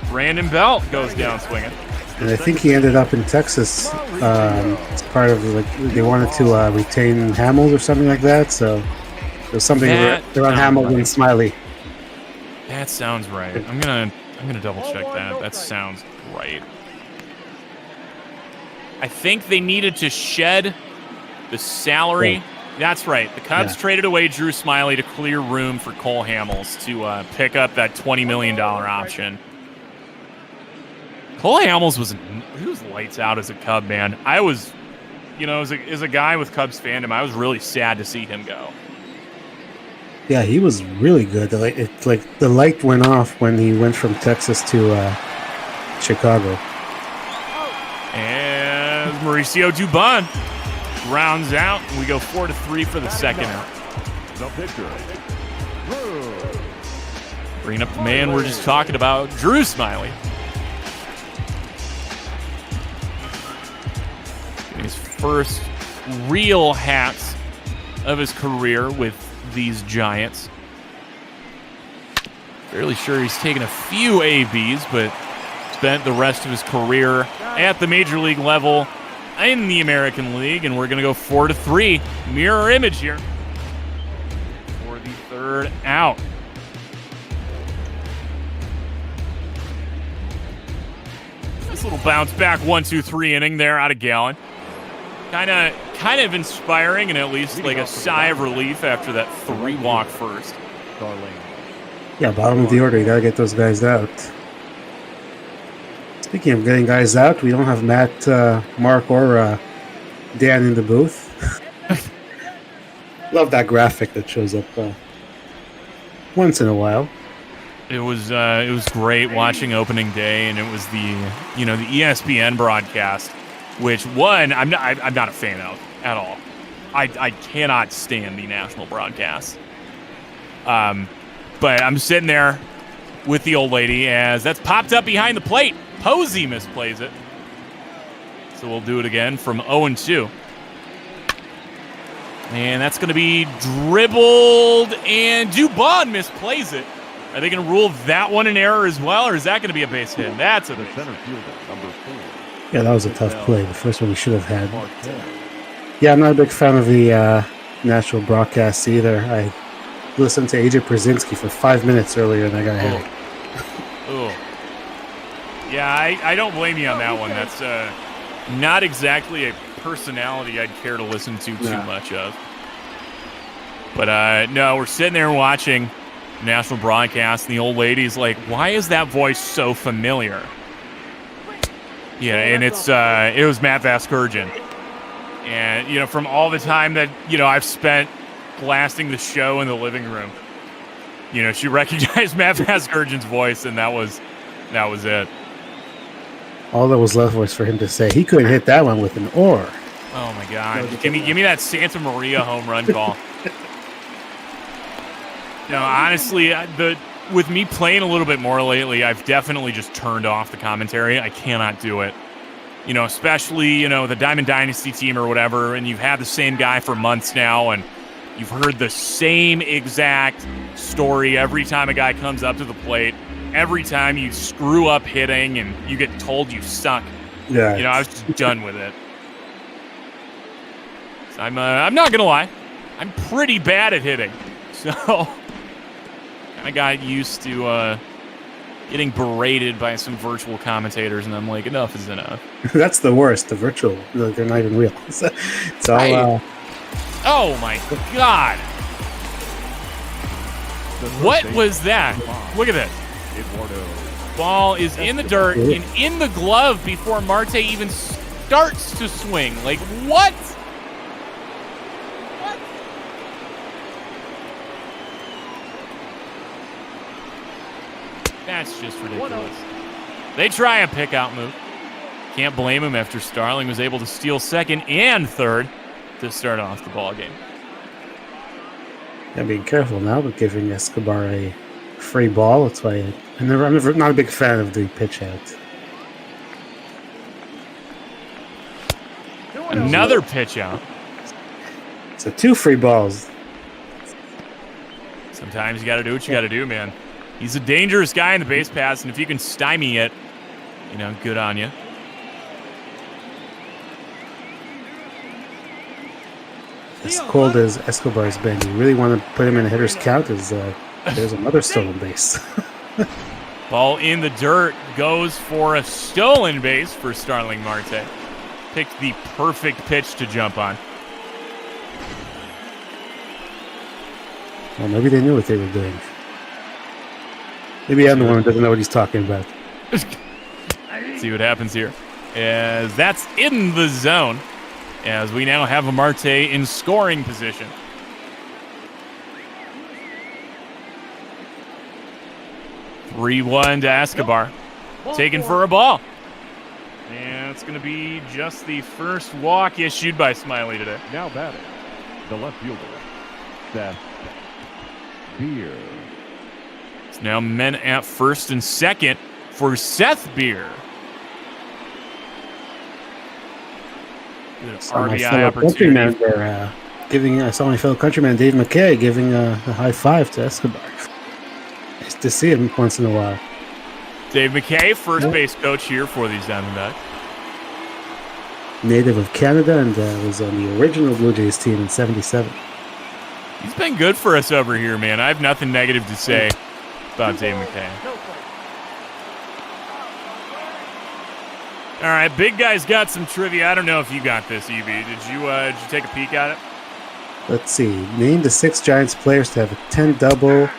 Brandon Belt goes down swinging. And I think he ended up in Texas as part of, they wanted to retain Hamels or something like that. So there's something around Hamels and Smyly. That sounds right. I'm gonna double check that. That sounds right. I think they needed to shed the salary That's right. The Cubs traded away Drew Smyly to clear room for Cole Hamels to pick up that $20 million option. Cole Hamels was lights out as a Cub, man. I was, as a guy with Cubs fandom, I was really sad to see him go. Yeah, he was really good. The light went off when he went from Texas to Chicago. And Mauricio Dubon rounds out. We go 4-3 for the second out. The pitcher, Bringing up the man we're just talking about, Drew Smyly. His first real hats of his career with these Giants. Fairly sure he's taken a few ABs, but spent the rest of his career at the major league level in the American League, and we're going to go 4-3. Mirror image here for the third out. This little bounce back 1-2-3 inning there out of Gallen. Kind of inspiring, and at least like a sigh of relief after that 3-walk first. Yeah, bottom of the order. You got to get those guys out. Speaking of getting guys out, we don't have Matt, Mark, or Dan in the booth. Love that graphic that shows up once in a while. It was great watching opening day, and it was the ESPN broadcast, which I'm not a fan of at all. I cannot stand the national broadcast. But I'm sitting there with the old lady as that's popped up behind the plate. Posey misplays it. So we'll do it again from 0-2. And that's going to be dribbled, and Dubon misplays it. Are they going to rule that one an error as well, or is that going to be a base hit? That's a base hit. Center fielder, number 4. Yeah, that was a tough play. The first one we should have had. Yeah, I'm not a big fan of the national broadcast either. I listened to AJ Przinsky for 5 minutes earlier, and I got a headache. Oh. Yeah, I don't blame you on that one. That's not exactly a personality I'd care to listen to too much of. But no, we're sitting there watching national broadcast, and the old lady's like, "Why is that voice so familiar?" Yeah, and it was Matt Vasgersian, and from all the time that I've spent blasting the show in the living room, she recognized Matt Vasgersian's voice, and that was it. All that was left was for him to say he couldn't hit that one with an oar. Oh my God! Give me that Santa Maria home run call. No, honestly, with me playing a little bit more lately, I've definitely just turned off the commentary. I cannot do it. Especially the Diamond Dynasty team or whatever, and you've had the same guy for months now, and you've heard the same exact story every time a guy comes up to the plate. Every time you screw up hitting and you get told you suck. Yeah. I was just done with it. So I'm not gonna lie, I'm pretty bad at hitting. So I got used to getting berated by some virtual commentators, and I'm like, enough is enough. That's the worst. The virtual, they're not even real. It's all. Oh my God! What was that? Look at this. Ball is in the dirt and in the glove before Marte even starts to swing. Like, what? That's just ridiculous. They try a pick-out move. Can't blame him after Starling was able to steal second and third to start off the ball game. Yeah, being careful now with giving Escobar a free ball. That's why I'm not a big fan of the pitch out. Another pitch out. So 2 free balls. Sometimes you got to do what you got to do, man. He's a dangerous guy in the base pass, and if you can stymie it, good on you. As cold as Escobar's been, you really want to put him in a hitter's count as there's another stolen base. Ball in the dirt goes for a stolen base for Starling Marte. Picked the perfect pitch to jump on. Well, maybe they knew what they were doing. Maybe I'm the one who doesn't know what he's talking about. See what happens here. As that's in the zone. As we now have a Marte in scoring position. (3-1) to Escobar. Taken for a ball. And it's going to be just the first walk issued by Smyly today. Now batting, the left fielder, Seth Beer. It's now men at first and second for Seth Beer. I saw my fellow countryman there, I saw my fellow countryman Dave McKay giving a high five to Escobar. Nice to see him once in a while. Dave McKay, first base coach here for these Diamondbacks. Native of Canada and was on the original Blue Jays team in '77. He's been good for us over here, man. I have nothing negative to say about Dave McKay. All right, big guy's got some trivia. I don't know if you got this, EB. Did you take a peek at it? Let's see. Name the 6 Giants players to have a 10 double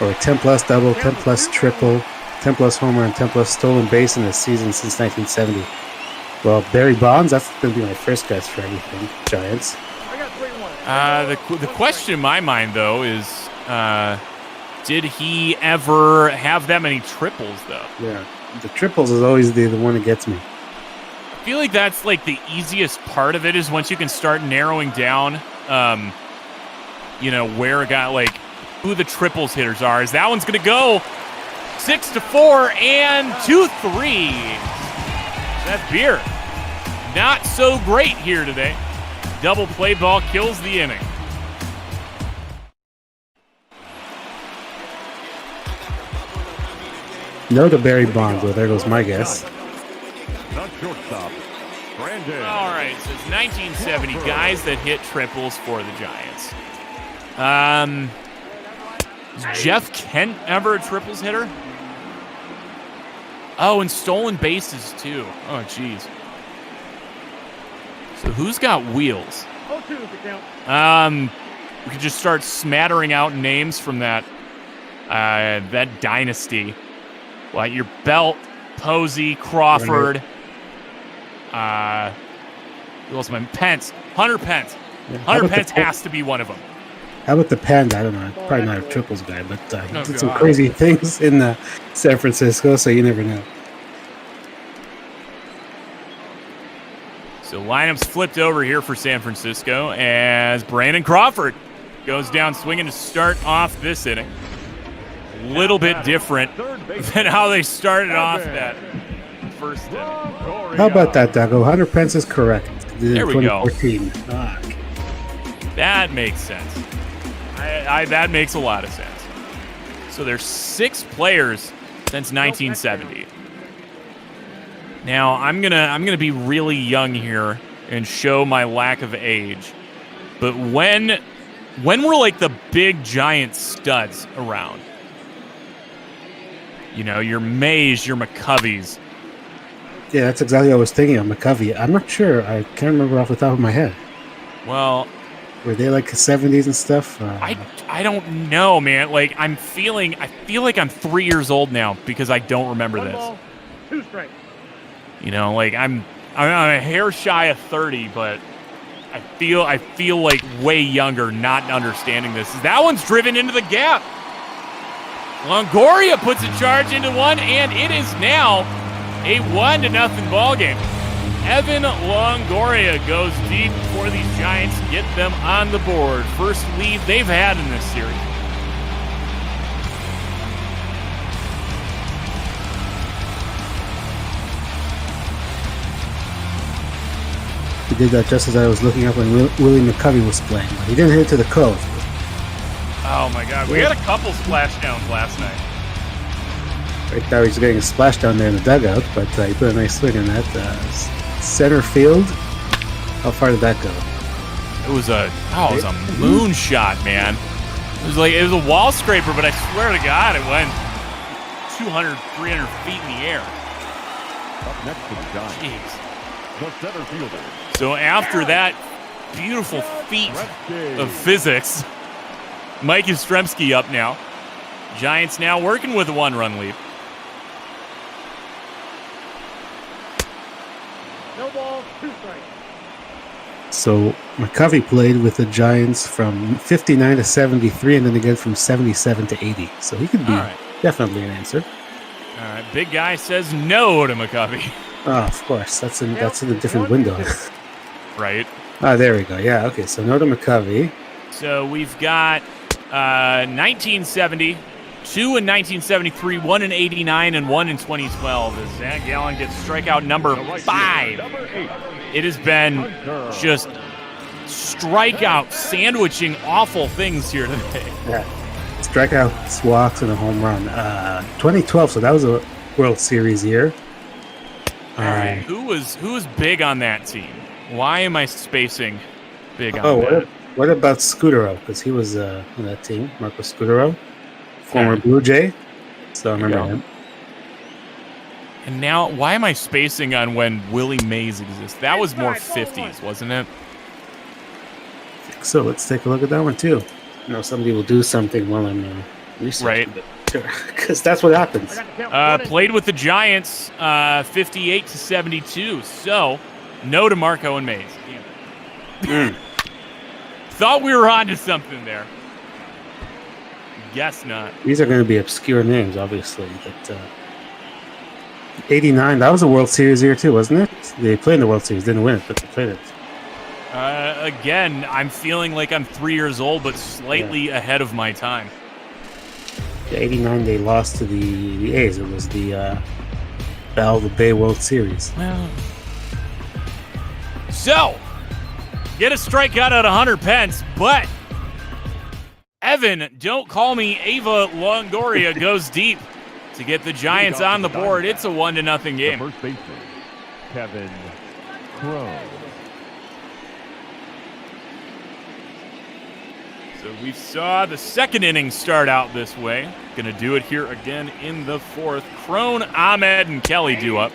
or a 10 plus double, 10 plus triple, 10 plus homer, and 10 plus stolen base in a season since 1970. Well, Barry Bonds, that's going to be my first guess for anything. Giants. The question in my mind, though, is did he ever have that many triples, though? Yeah. The triples is always the one that gets me. I feel like that's like the easiest part of it is once you can start narrowing down, where a guy like who the triples hitters are. Is that one's going to go 6-4 and 2-3. That's Beer. Not so great here today. Double play ball kills the inning. No to Barry Bonds. Well, there goes my guess. All right, so it's 1970 guys that hit triples for the Giants. Is Jeff Kent ever a triples hitter? Oh, and stolen bases too. Oh, jeez. So who's got wheels? We could just start smattering out names from that dynasty. Like your Belt, Posey, Crawford. Who else am I? Pence. Hunter Pence. Yeah, Hunter Pence has to be one of them. How about the Panda? I don't know. Probably not a triples guy, but did some crazy things in San Francisco, so you never know. So lineups flipped over here for San Francisco as Brandon Crawford goes down swinging to start off this inning. A little bit different than how they started off that first inning. How about that, Dago? Hunter Pence is correct. There we go. 2014. That makes sense. That makes a lot of sense. So there's 6 players since 1970. Now I'm gonna be really young here and show my lack of age. But when were like the big giant studs around? You know, your Mays, your McCoveys. Yeah, that's exactly what I was thinking of, McCovey. I'm not sure. I can't remember off the top of my head. Well, were they like the 70s and stuff? I don't know, man. Like I feel like I'm 3 years old now because I don't remember this. 2 strikes. You know, like I'm a hair shy of 30, but I feel like way younger not understanding this. That one's driven into the gap. Longoria puts a charge into one, and it is now a 1-0 ball game. Evan Longoria goes deep for these Giants, get them on the board. First lead they've had in this series. He did that just as I was looking up when Willie McCovey was playing. He didn't hit it to the cove. Oh my God, we had a couple splashdowns last night. Right there, he's getting a splashdown there in the dugout, but he put a nice swing in that. Center field. How far did that go? It was a moonshot, man. It was a wall scraper, but I swear to God, it went 200, 300 feet in the air. Up next to the Giants. Jeez. The center fielder. So after that beautiful feat of physics, Mike Yastrzemski up now. Giants now working with a 1-run lead. No ball, 2 strikes. So McCovey played with the Giants from 59 to 73, and then again from 77 to 80. So he could be definitely an answer. All right, big guy says no to McCovey. Oh, of course. That's in a different window. Right. There we go. Yeah, okay. So no to McCovey. So we've got 1970, 2 in 1973, 1 in 89, and 1 in 2012 as Zach Gallen gets strikeout number 5. It has been just strikeout sandwiching awful things here today. Yeah. Strikeouts, walks, and a home run. 2012, so that was a World Series year. All right. Who was big on that team? Why am I spacing big on that? What about Scudero? Because he was on that team, Marco Scudero, former Blue Jay. So I remember him. And now, why am I spacing on when Willie Mays exists? That was more 50s, wasn't it? So let's take a look at that one too. Somebody will do something while I'm researching. Right. Because that's what happens. Played with the Giants 58 to 72. So, no to Marco and Mays. Thought we were on to something there. Guess not. These are going to be obscure names, obviously. But 89, that was a World Series year too, wasn't it? They played in the World Series, didn't win it, but they played it. Again, I'm feeling like I'm 3 years old, but slightly ahead of my time. Yeah, 89, they lost to the A's. It was the Battle of the Bay World Series. Well, so get a strikeout at 100 pence, but Evan, don't call me Ava Longoria goes deep to get the Giants on the board. It's a 1-0 game. First baseman, Kevin Crowe. So we saw the second inning start out this way. Going to do it here again in the fourth. Crone, Ahmed, and Kelly do up.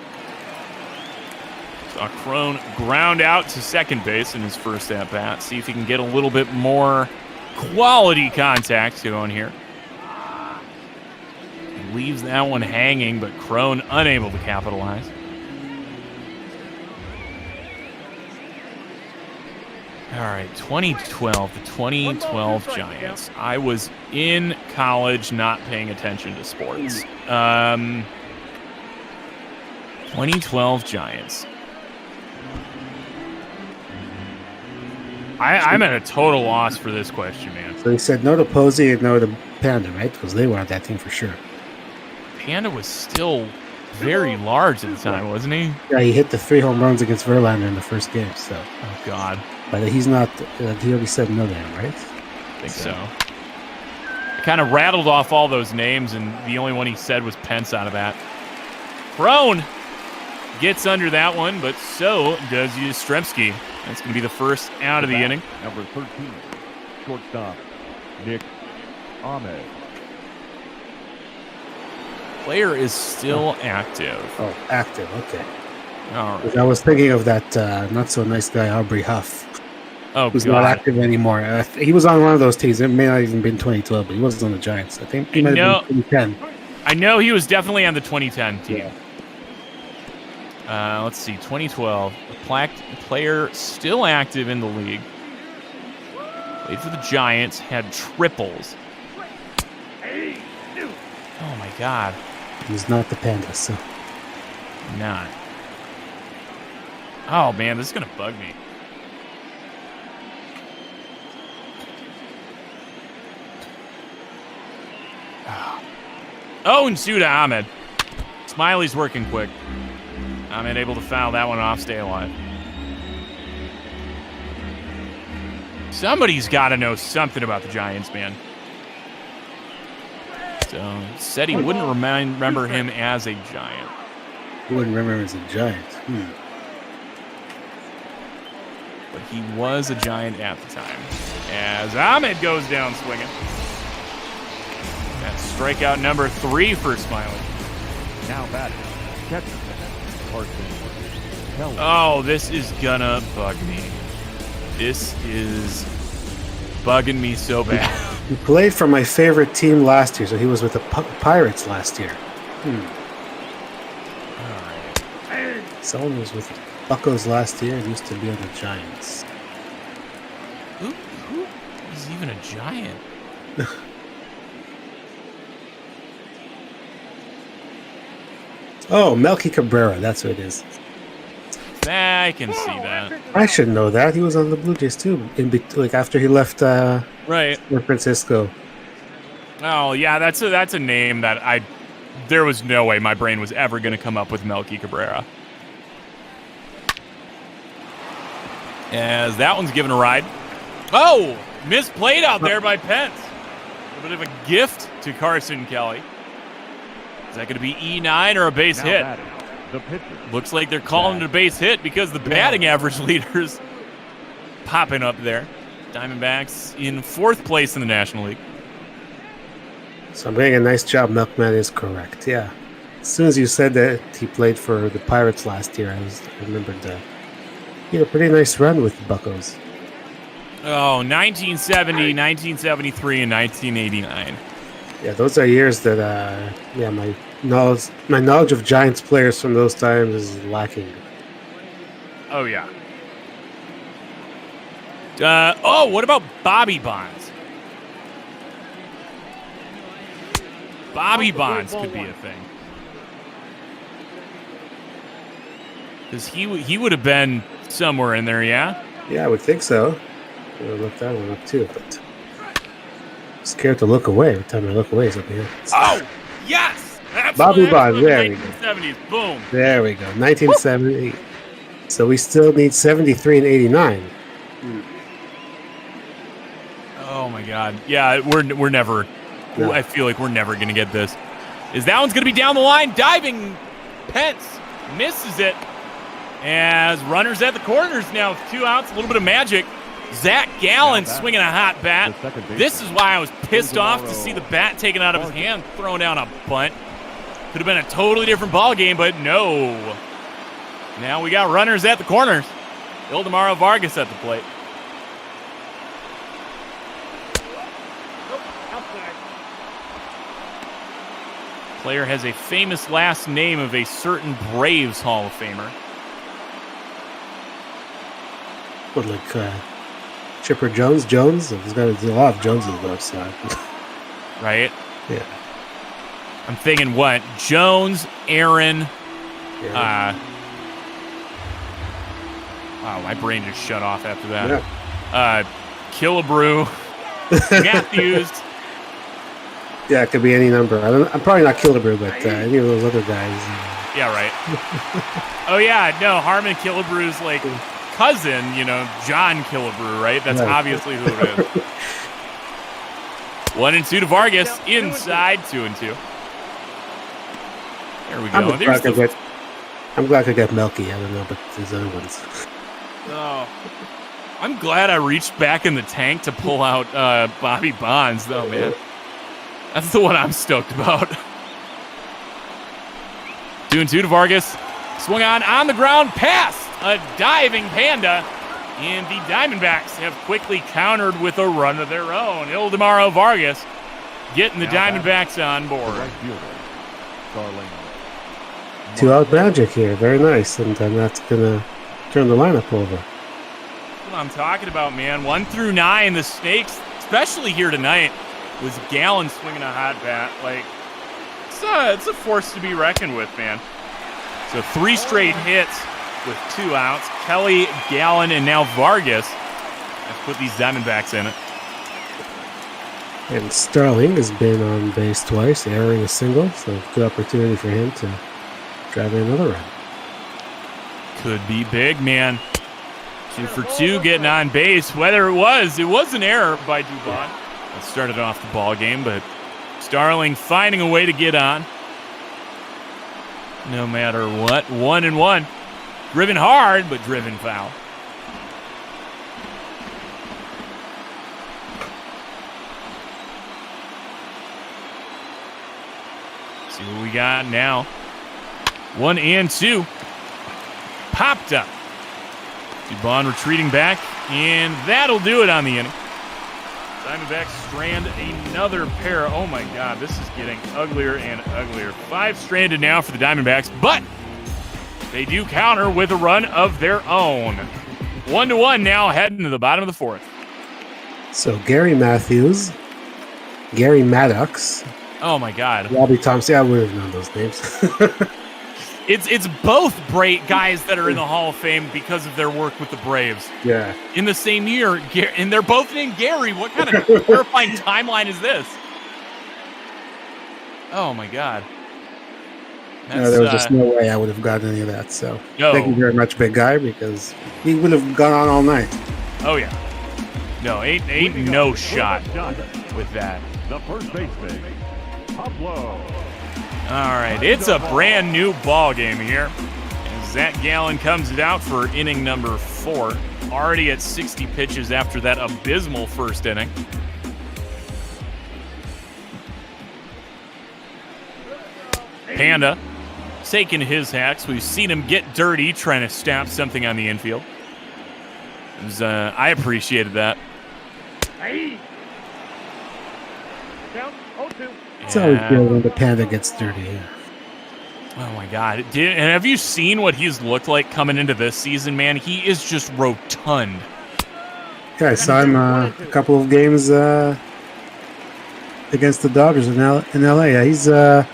Saw Crone ground out to second base in his first at-bat. See if he can get a little bit more quality contact going here. He leaves that one hanging, but Crone unable to capitalize. All right, 2012, the 2012 Giants. I was in college not paying attention to sports. 2012 Giants. I'm at a total loss for this question, man. So he said no to Posey and no to Panda, right? Because they were on that team for sure. Panda was still very large at the time, wasn't he? Yeah, he hit the 3 home runs against Verlander in the first game. So. Oh, God. But he's not, he already said no to him, right? I think so. I kind of rattled off all those names, and the only one he said was Pence out of that. Crone gets under that one, but so does Yastrzemski. That's going to be the first out of the inning. Number 13, shortstop, Nick Ahmed. Player is still active. Oh, active, okay. All right. I was thinking of that not-so-nice guy, Aubrey Huff. Oh, who's God. not active anymore. He was on one of those teams. It may not even been 2012, but he wasn't on the Giants. I think he might have been 2010. I know he was definitely on the 2010 team. Yeah. Let's see, 2012. A player still active in the league. Played for the Giants, had triples. Oh, my God. He's not the Panda, so. Not. Oh, man, this is going to bug me. Oh, and Suda Ahmed. Smyly's working quick. Ahmed able to foul that one off, stay alive. Somebody's got to know something about the Giants, man. So, said he wouldn't remember him as a Giant. He wouldn't remember him as a Giant. But he was a Giant at the time. As Ahmed goes down swinging. That's strikeout number 3 for Smyly. Now batting, catcher, Carson Kelly. Oh, this is gonna bug me. This is bugging me so bad. He played for my favorite team last year, so he was with the Pirates last year. Someone was with the Buccos last year and used to be on the Giants. Who is even a Giant? Oh, Melky Cabrera, that's who it is. I can see that. I should know that. He was on the Blue Jays too, like after he left Right. San Francisco. Oh yeah, that's a name that there was no way my brain was ever going to come up with Melky Cabrera. As that one's given a ride. Oh, misplayed out there by Pence. A bit of a gift to Carson Kelly. Is that going to be E9 or a base hit? Looks like they're calling it a base hit because the batting average leaders popping up there. Diamondbacks in 4th place in the National League. So I'm getting a nice job. Milkman is correct. Yeah. As soon as you said that he played for the Pirates last year, I remembered he had a pretty nice run with the Buccos. Oh, 1970, 1973, and 1989. Yeah, those are years that my knowledge of Giants players from those times is lacking. Oh yeah. What about Bobby Bonds? Bobby Bonds could be a thing. Because he would have been somewhere in there, yeah? Yeah, I would think so. I would look that one up too, but I'm scared to look away. Every time I look away, it's up here. Oh, yes! Bobby Bonds, there we go. 1970s, boom. There we go, 1978. So we still need 73 and 89. Oh my God! Yeah, we're never. No. I feel like we're never gonna get this. Is that one's gonna be down the line? Diving, Pence misses it. As runners at the corners now, with 2 outs, a little bit of magic. Zach Gallen swinging a hot bat. This is why I was pissed off to see the bat taken out of his hand, throwing down a bunt. Could have been a totally different ball game, but no. Now we got runners at the corners. Ildemaro Vargas at the plate. Player has a famous last name of a certain Braves Hall of Famer. What, like Chipper Jones? There's a lot of Joneses though, so. Right? Yeah. I'm thinking what? Jones, Aaron. Yeah. Wow, my brain just shut off after that. Yeah. Killebrew, Matthews. Yeah, it could be any number. I'm probably not Killebrew, but any of those other guys. Yeah, right. Oh yeah, no, Harmon Killebrew's like cousin, John Killebrew, right? That's obviously who it is. 1-2 to Vargas, inside 2-2. There we go. I'm glad I got Melky. I don't know about these other ones. Oh, I'm glad I reached back in the tank to pull out Bobby Bonds, though, man. That's the one I'm stoked about. 2-2 to Vargas. Swung on the ground, past a diving Panda. And the Diamondbacks have quickly countered with a run of their own. Ildemaro Vargas getting the Diamondbacks on board. 2-out magic here. Very nice. And that's going to turn the lineup over. That's what I'm talking about, man. 1 through 9, the Snakes, especially here tonight, was Gallen swinging a hot bat. Like, it's a force to be reckoned with, man. So 3 straight hits with 2 outs. Kelly, Gallen, and now Vargas have put these Diamondbacks in it. And Starling has been on base twice, erring a single, so good opportunity for him to drive in another run. Could be big, man. 2 for 2 getting on base. Whether it was an error by Dubon. That started off the ball game, but Starling finding a way to get on. No matter what, 1-1. Driven hard, but driven foul. See what we got now. 1-2. Popped up. Dubon retreating back, and that'll do it on the inning. Diamondbacks strand another pair. Oh my God, this is getting uglier and uglier. 5 stranded now for the Diamondbacks, but they do counter with a run of their own. 1-1 now, heading to the bottom of the 4th. So Gary Matthews, Gary Maddox. Oh my God. Robbie Thompson. I would have known those names. It's both guys that are in the Hall of Fame because of their work with the Braves. Yeah. In the same year, and they're both named Gary. What kind of terrifying timeline is this? Oh my God. No, there was just no way I would have gotten any of that. So No. thank you very much, big guy, because he would have gone on all night. Oh yeah. No, ain't no shot with that. The first baseman, Pablo. All right, it's a brand new ball game here. As Zach Gallen comes out for inning number 4, already at 60 pitches after that abysmal first inning. Panda taking his hacks. We've seen him get dirty trying to stamp something on the infield. I appreciated that. It's always good when the Panda gets dirty. Yeah. Oh my God! And have you seen what he's looked like coming into this season, man? He is just rotund. Yeah, I saw him a couple of games against the Dodgers in LA. Yeah,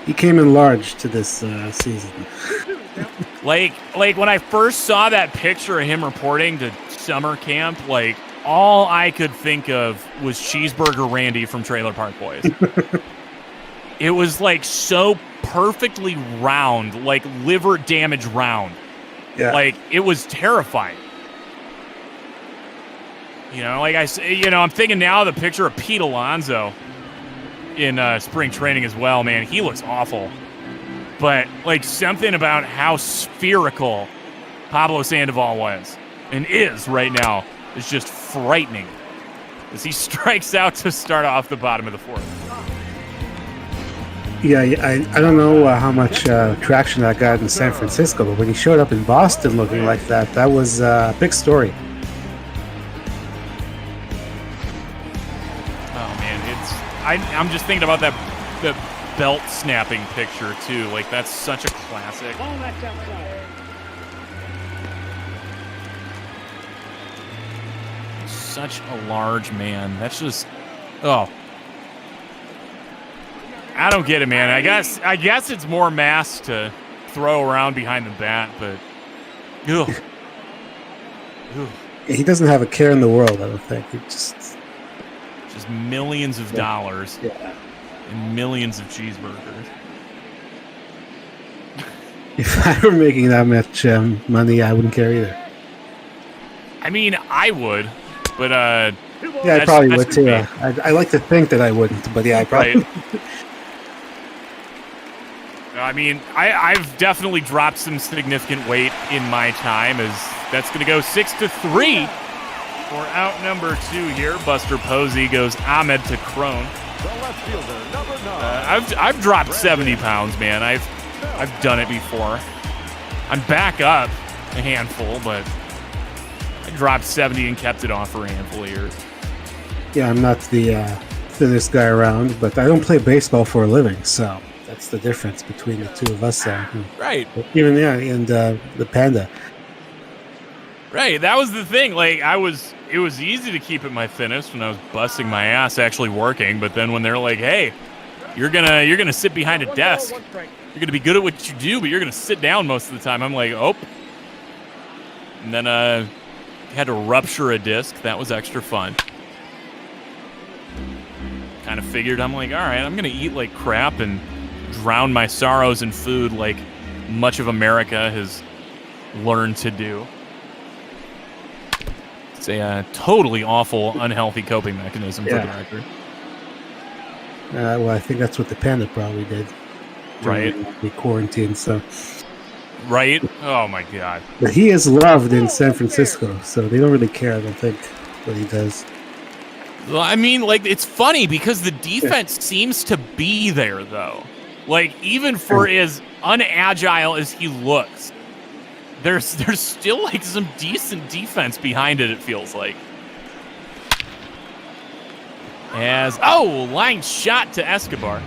he came in large to this season. Like when I first saw that picture of him reporting to summer camp, like all I could think of was Cheeseburger Randy from Trailer Park Boys. It was like so perfectly round, like liver damage round. Yeah. Like it was terrifying. You know, like I say, I'm thinking now of the picture of Pete Alonso in spring training as well, man. He looks awful. But like something about how spherical Pablo Sandoval was and is right now is just frightening as he strikes out to start off the bottom of the 4th. Yeah, I don't know how much traction that got in San Francisco, but when he showed up in Boston looking like that, that was a big story. Oh man, I'm just thinking about the belt snapping picture too. Like that's such a classic. Ball that's outside. Such a large man. That's just, oh. I don't get it, man. I guess it's more mass to throw around behind the bat, but ugh. He doesn't have a care in the world, I don't think. He just millions of dollars and millions of cheeseburgers. If I were making that much money, I wouldn't care either. I mean, I would, but yeah, I probably would too. I like to think that I wouldn't, but yeah, I probably. Right. I mean, I've definitely dropped some significant weight in my time, as that's going to go 6-3 for out number 2 here. Buster Posey goes Ahmed to Crone. I've dropped 70 pounds, man. I've done it before. I'm back up a handful, but I dropped 70 and kept it off for a handful of years. Yeah, I'm not the thinnest guy around, but I don't play baseball for a living, so that's the difference between the two of us. Right. Even and the Panda. Right. That was the thing. Like it was easy to keep at my thinnest when I was busting my ass actually working, but then when they're like, "Hey, you're gonna sit behind a desk. You're gonna be good at what you do, but you're gonna sit down most of the time." I'm like, "Oh." And then had to rupture a disc. That was extra fun. Kind of figured, I'm like, all right, I'm gonna eat like crap and drown my sorrows in food like much of America has learned to do. It's a totally awful, unhealthy coping mechanism for the record. Well, I think that's what the Panda probably did. Right. The quarantine, so. Right? Oh my God. But he is loved in San Francisco, so they don't really care, I don't think, what he does. Well, I mean, like, it's funny because the defense seems to be there, though. Like, even for as unagile as he looks, there's still, like, some decent defense behind it, it feels like. As, line shot to Escobar.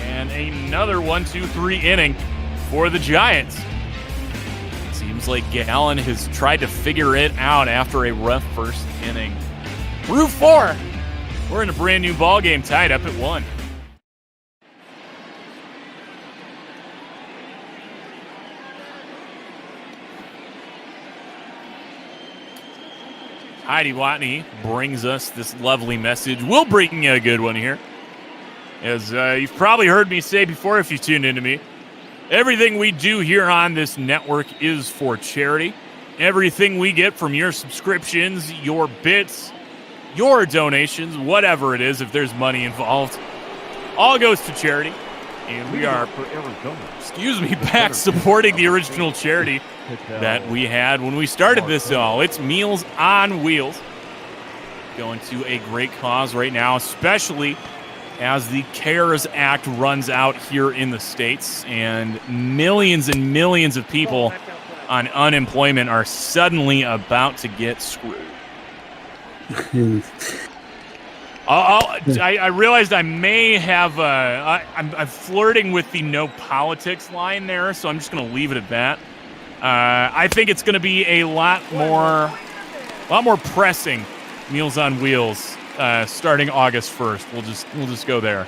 And another 1-2-3 inning for the Giants. Seems like Gallen has tried to figure it out after a rough first inning. Through 4. We're in a brand new ball game, tied up at 1. Heidi Watney brings us this lovely message. We'll bring you a good one here. As you've probably heard me say before if you tuned into me, everything we do here on this network is for charity. Everything we get from your subscriptions, your bits, your donations, whatever it is, if there's money involved, all goes to charity. And we are, back supporting the original charity that we had when we started this all. It's Meals on Wheels. Going to a great cause right now, especially as the CARES Act runs out here in the States and millions of people on unemployment are suddenly about to get screwed. I realized I may have I'm flirting with the no politics line there, so I'm just going to leave it at that. I think it's going to be a lot more pressing Meals on Wheels starting August 1st. We'll just go there.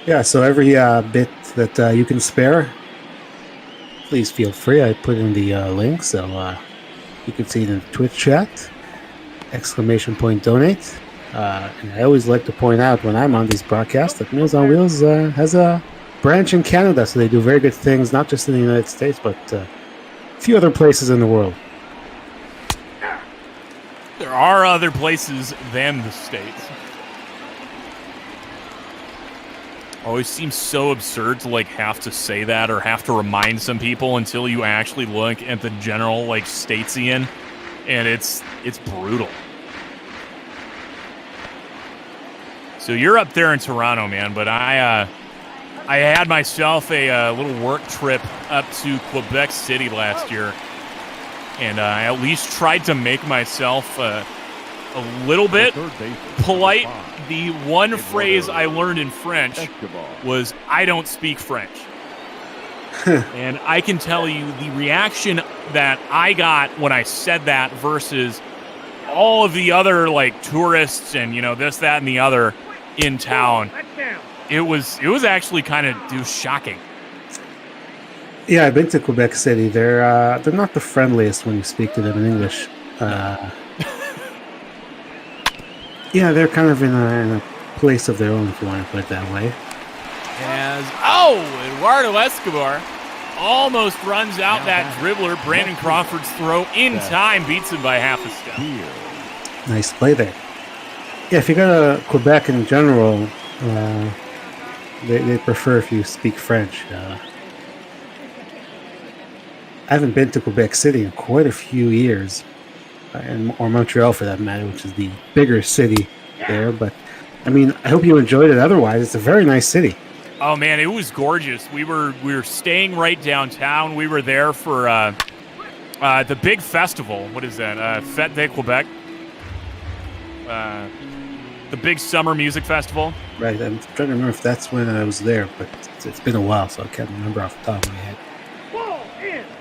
Yeah, so every bit that you can spare, please feel free. I put in the link, so you can see it in the Twitch chat. ! Donate. And I always like to point out when I'm on these broadcasts that Meals on Wheels has a branch in Canada, so they do very good things, not just in the United States, but a few other places in the world. There are other places than the States. Always seems so absurd to have to say that or have to remind some people until you actually look at the general statesian, and it's brutal. So you're up there in Toronto, man, but I had myself a little work trip up to Quebec City last year, and I at least tried to make myself a little bit polite. The one phrase I learned in French was, "I don't speak French." And I can tell you the reaction that I got when I said that versus all of the other tourists and this, that, and the other in town. It was actually kind of shocking. Yeah, I've been to Quebec City. They're not the friendliest when you speak to them in English. Yeah, they're kind of in a place of their own, if you want to put it that way. As Eduardo Escobar almost runs out that dribbler. Brandon Crawford's throw in time beats him by half a step. Nice play there. Yeah, if you go to Quebec in general, they prefer if you speak French. I haven't been to Quebec City in quite a few years, or Montreal for that matter, which is the bigger city there. But I mean, I hope you enjoyed it. Otherwise, it's a very nice city. Oh man, it was gorgeous. We were staying right downtown. We were there for the big festival. What is that? Fête de Quebec. The big summer music festival. Right. I'm trying to remember if that's when I was there, but it's been a while, so I can't remember off the top of my head.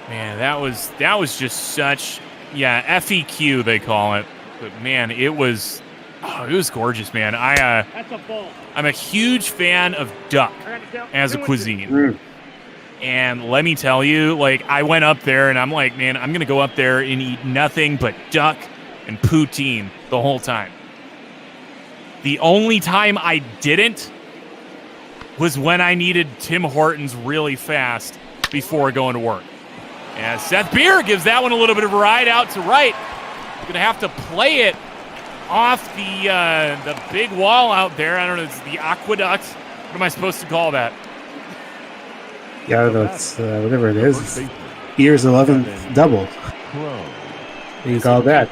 Man, that was just such FEQ they call it. But man, it was gorgeous, man. I'm a huge fan of duck as a cuisine. And let me tell you, I went up there and I'm like, man, I'm gonna go up there and eat nothing but duck and poutine the whole time. The only time I didn't was when I needed Tim Hortons really fast before going to work. And Seth Beer gives that one a little bit of a ride out to right. I'm going to have to play it off the big wall out there. I don't know, it's the aqueduct. What am I supposed to call that? Yeah, I don't know. It's whatever it is. Beer's 11th double. You can call that.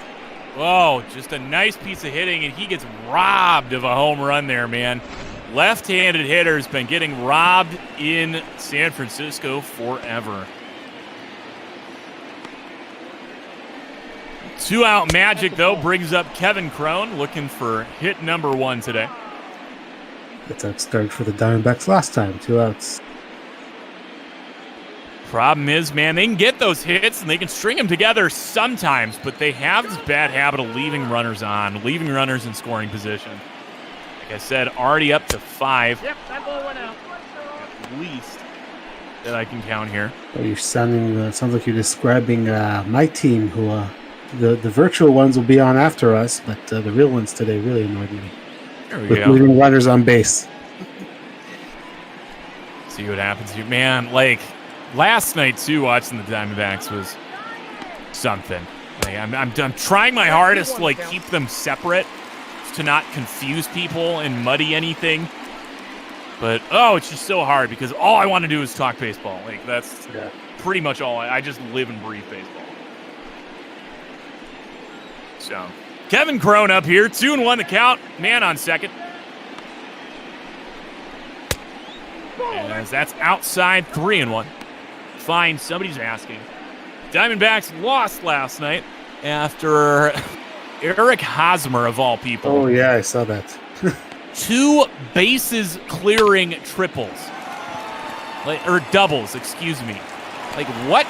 Oh, just a nice piece of hitting, and he gets robbed of a home run there, man. Left-handed hitter's been getting robbed in San Francisco forever. 2-out magic, though, brings up Kevin Crone, looking for hit number 1 today. That's how it started for the Diamondbacks last time, 2 outs. Problem is, man, they can get those hits and they can string them together sometimes, but they have this bad habit of leaving runners on, leaving runners in scoring position. Like I said, already up to 5. Yep, that ball went out. At least that I can count here. Well, you're sounding, sounds like you're describing my team, who the virtual ones will be on after us, but the real ones today really annoyed me. There we With go. leaving runners on base. See what happens here. Man, like, last night, too, watching the Diamondbacks was something. Like, I'm trying my hardest to, like, keep them separate, to not confuse people and muddy anything. But, it's just so hard because all I want to do is talk baseball. Like, that's pretty much all. I just live and breathe baseball. So, Kevin Crone up here, 2-1 the count. Man on second. As that's outside, 3-1. Fine, somebody's asking. Diamondbacks lost last night after Eric Hosmer, of all people. Oh, yeah, I saw that. 2 bases clearing triples. Or doubles, excuse me. Like, what?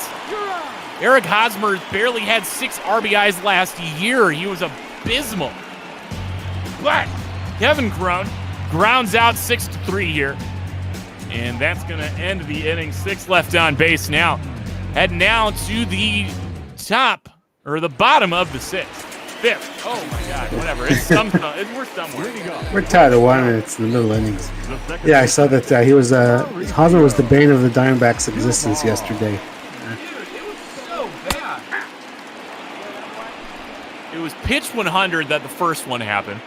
Eric Hosmer barely had 6 RBIs last year. He was abysmal. But Kevin Crone grounds out 6-3 here. And that's going to end the inning. 6 left on base now. Heading now to the top, or the bottom of the 6th. 5th. Oh, my God. Whatever. We're somewhere. We're tied at 1, and it's in the middle innings. Yeah, I saw that he was Hosmer was the bane of the Diamondbacks' existence yesterday. It was pitch 100 that the first one happened.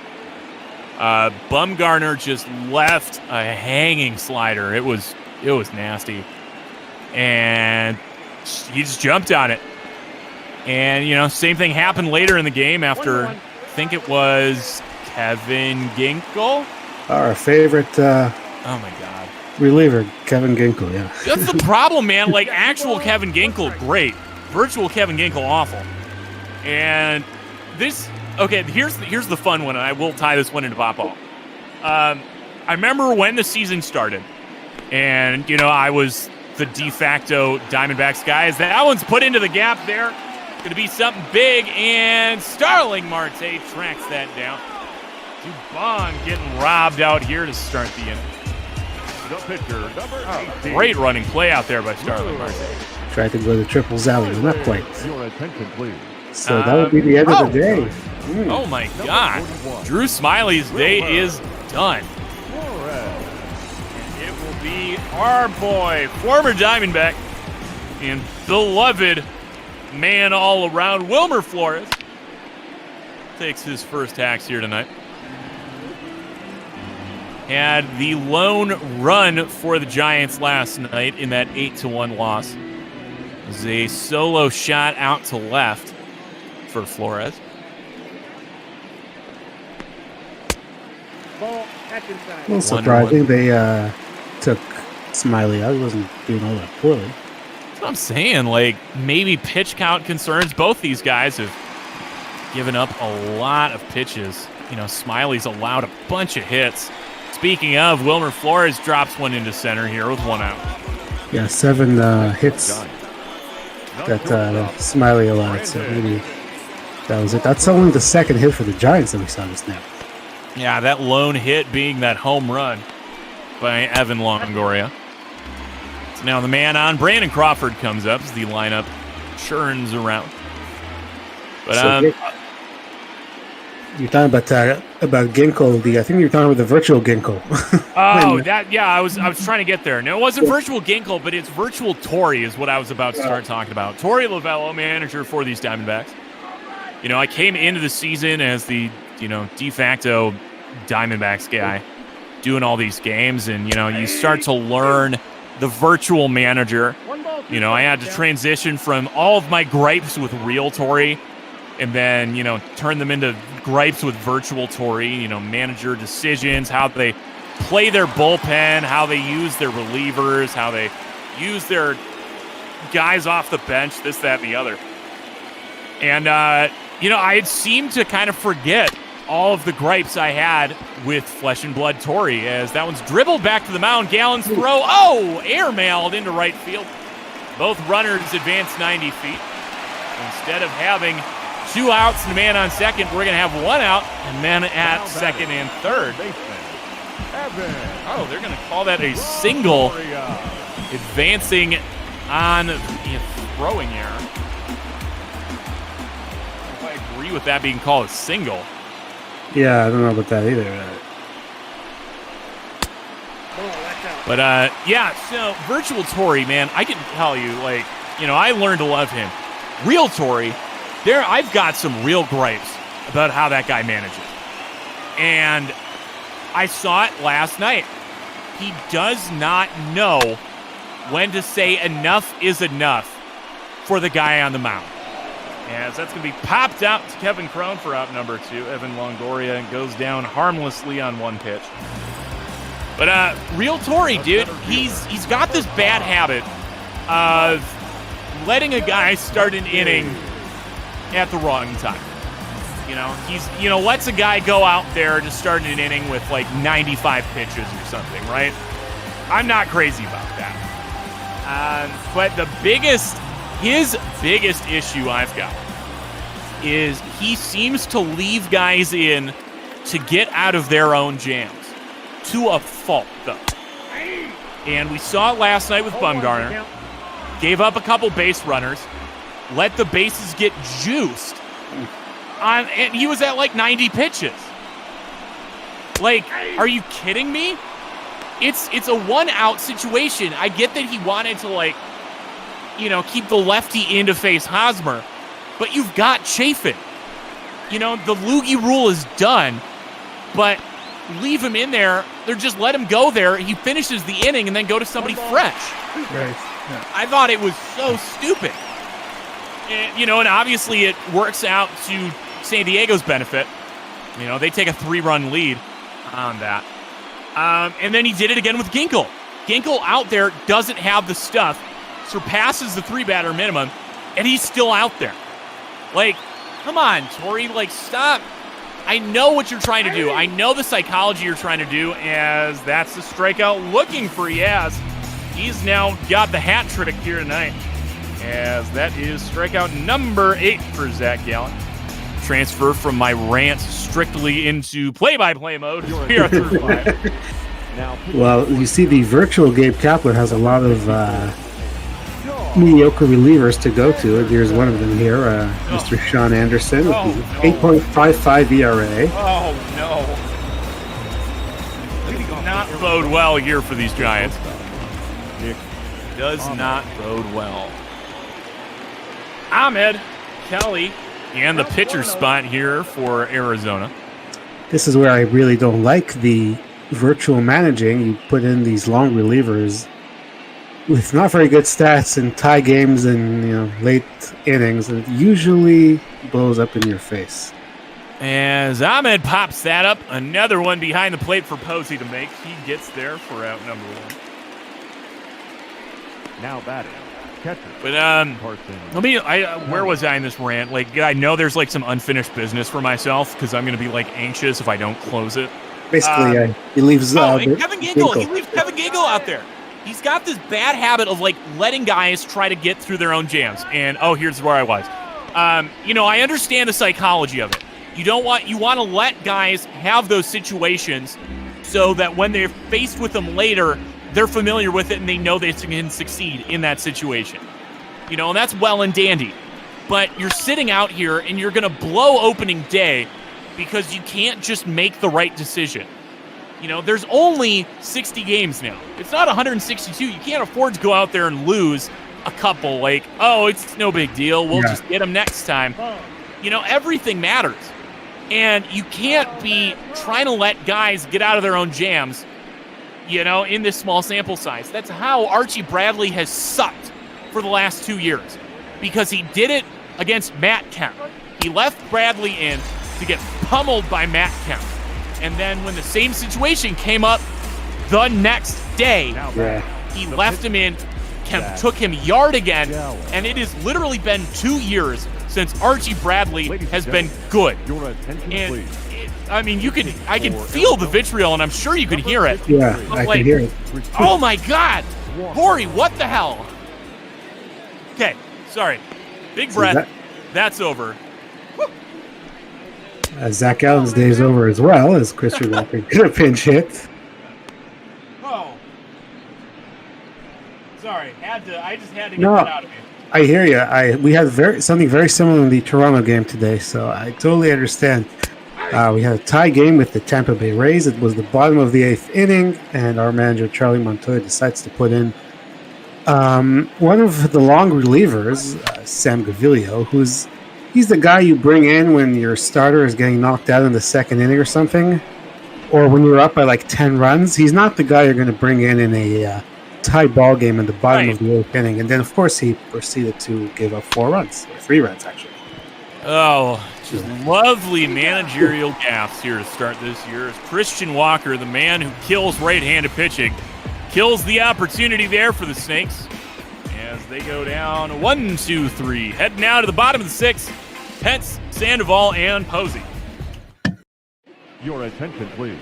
Bumgarner just left a hanging slider. It was nasty. And he just jumped on it. And, same thing happened later in the game after, I think it was Kevin Ginkel. Our favorite oh, my God. reliever, Kevin Ginkel, yeah. That's the problem, man. Like, actual Kevin Ginkel, great. Virtual Kevin Ginkel, awful. And this... Okay, here's the fun one, and I will tie this one into Pop-Ball. I remember when the season started, and, I was the de facto Diamondbacks guy. As that one's put into the gap there. Going to be something big, and Starling Marte tracks that down. Dubon getting robbed out here to start the inning. The pitcher, number 18. Great running play out there by Starling Marte. Tried to go to triples alley, but not quite. Your attention, please. So that would be the end of the day. Oh, my God. Drew Smyly's day is done. And it will be our boy, former Diamondback, and beloved man all around, Wilmer Flores, takes his first hacks here tonight. Had the lone run for the Giants last night in that 8-1 loss. It was a solo shot out to left for Flores. Ball, catch inside. A little surprising they took Smyly out. He wasn't doing all that poorly. That's what I'm saying. Like, maybe pitch count concerns. Both these guys have given up a lot of pitches. Smyly's allowed a bunch of hits. Speaking of, Wilmer Flores drops one into center here with 1 out. Yeah, 7 hits that Smyly allowed. So maybe that was it. That's only the second hit for the Giants that we saw just now. Yeah, that lone hit being that home run by Evan Longoria. So now the man on, Brandon Crawford, comes up as the lineup churns around. But you're talking about Ginkel. I think you're talking about the virtual Ginkel. I was trying to get there. No, it wasn't virtual Ginkel, but it's virtual Torrey is what I was about to start talking about. Torrey Lovello, manager for these Diamondbacks. I came into the season as the de facto Diamondbacks guy, doing all these games, and you start to learn the virtual manager. I had to transition from all of my gripes with real Torrey, and then turn them into gripes with virtual Torrey. Manager decisions, how they play their bullpen, how they use their relievers, how they use their guys off the bench, this, that, and the other. And I had seemed to kind of forget all of the gripes I had with Flesh and Blood Torrey, as that one's dribbled back to the mound. Gallen's throw, air-mailed into right field. Both runners advance 90 feet. Instead of having 2 outs and a man on second, we're going to have 1 out and men at second and third. Oh, they're going to call that a single, advancing on the throwing error. I agree with that being called a single. Yeah, I don't know about that either. But, so virtual Torrey, man, I can tell you, I learned to love him. Real Torrey, I've got some real gripes about how that guy manages. And I saw it last night. He does not know when to say enough is enough for the guy on the mound. As that's going to be popped out to Kevin Crone for out number 2. Evan Longoria goes down harmlessly on 1 pitch. But real Torrey, dude, he's got this bad habit of letting a guy start an inning at the wrong time. He's lets a guy go out there to start an inning with 95 pitches or something, right? I'm not crazy about that. But his biggest issue I've got is he seems to leave guys in to get out of their own jams. To a fault, though. And we saw it last night with Bumgarner. Gave up a couple base runners. Let the bases get juiced. And he was at 90 pitches. Are you kidding me? It's a 1-out situation. I get that he wanted to keep the lefty in to face Hosmer, but you've got Chafin. The loogie rule is done, but leave him in there. They're just let him go there. He finishes the inning and then go to somebody fresh. Right. Yeah. I thought it was so stupid. And obviously it works out to San Diego's benefit. They take a 3-run lead on that. And then he did it again with Ginkel. Ginkel out there doesn't have the stuff, surpasses the 3-batter minimum, and he's still out there. Come on, Torrey, stop. I know what you're trying to do. I know the psychology you're trying to do, as that's the strikeout looking for Yaz. He's now got the hat trick here tonight, as that is strikeout number 8 for Zach Gallen. Transfer from my rant strictly into play-by-play mode. We are through 5. Well, you see, the virtual Gabe Kapler has a lot of mediocre relievers to go to. Here's one of them here, Mr. Sean Anderson, with 8.55 ERA. Oh, no. Not bode well here for these Giants. Does not bode well. Ahmed Kelly and the pitcher spot here for Arizona. This is where I really don't like the virtual managing. You put in these long relievers with not very good stats and tie games and late innings, and it usually blows up in your face. As Ahmed pops that up, another one behind the plate for Posey to make. He gets there for out number 1. Now batting, catcher. But where was I in this rant? I know there's some unfinished business for myself because I'm going to be anxious if I don't close it. Basically, he leaves. And Kevin Ginkel. He leaves Kevin Ginkel out there. He's got this bad habit of letting guys try to get through their own jams. And here's where I was. I understand the psychology of it. You want to let guys have those situations so that when they're faced with them later, they're familiar with it and they know they can succeed in that situation. And that's well and dandy. But you're sitting out here and you're going to blow opening day because you can't just make the right decision. There's only 60 games now. It's not 162. You can't afford to go out there and lose a couple. It's no big deal. We'll just get them next time. Everything matters. And you can't be trying to let guys get out of their own jams, in this small sample size. That's how Archie Bradley has sucked for the last 2 years, because he did it against Matt Kemp. He left Bradley in to get pummeled by Matt Kemp. And then when the same situation came up the next day, he left him in. Kemp took him yard again, and it has literally been 2 years since Archie Bradley has been good. Your attention, And please. I mean, I can feel the vitriol, and I'm sure you can hear it. Yeah, I can hear it. Oh my God, Rory, what the hell? Okay, sorry. Big breath. That's over. Zach Allen's day is over as well, as Christian Walker got a pinch hit. Oh, sorry. I just had to get No. that out of me. I hear you. We had something very similar in the Toronto game today, so I totally understand. We had a tie game with the Tampa Bay Rays. It was the bottom of the 8th inning, and our manager, Charlie Montoya, decides to put in one of the long relievers, Sam Gaviglio, he's the guy you bring in when your starter is getting knocked out in the 2nd inning or something, or when you're up by like 10 runs. He's not the guy you're going to bring in a tie ball game in the bottom of the 8th inning. And then, of course, he proceeded to give up 4 runs, or 3 runs, actually. Oh, just lovely managerial gaffes here to start this year. As Christian Walker, the man who kills right-handed pitching, kills the opportunity there for the Snakes as they go down 1-2-3. Heading now to the bottom of the 6th, Pence, Sandoval, and Posey. Your attention, please.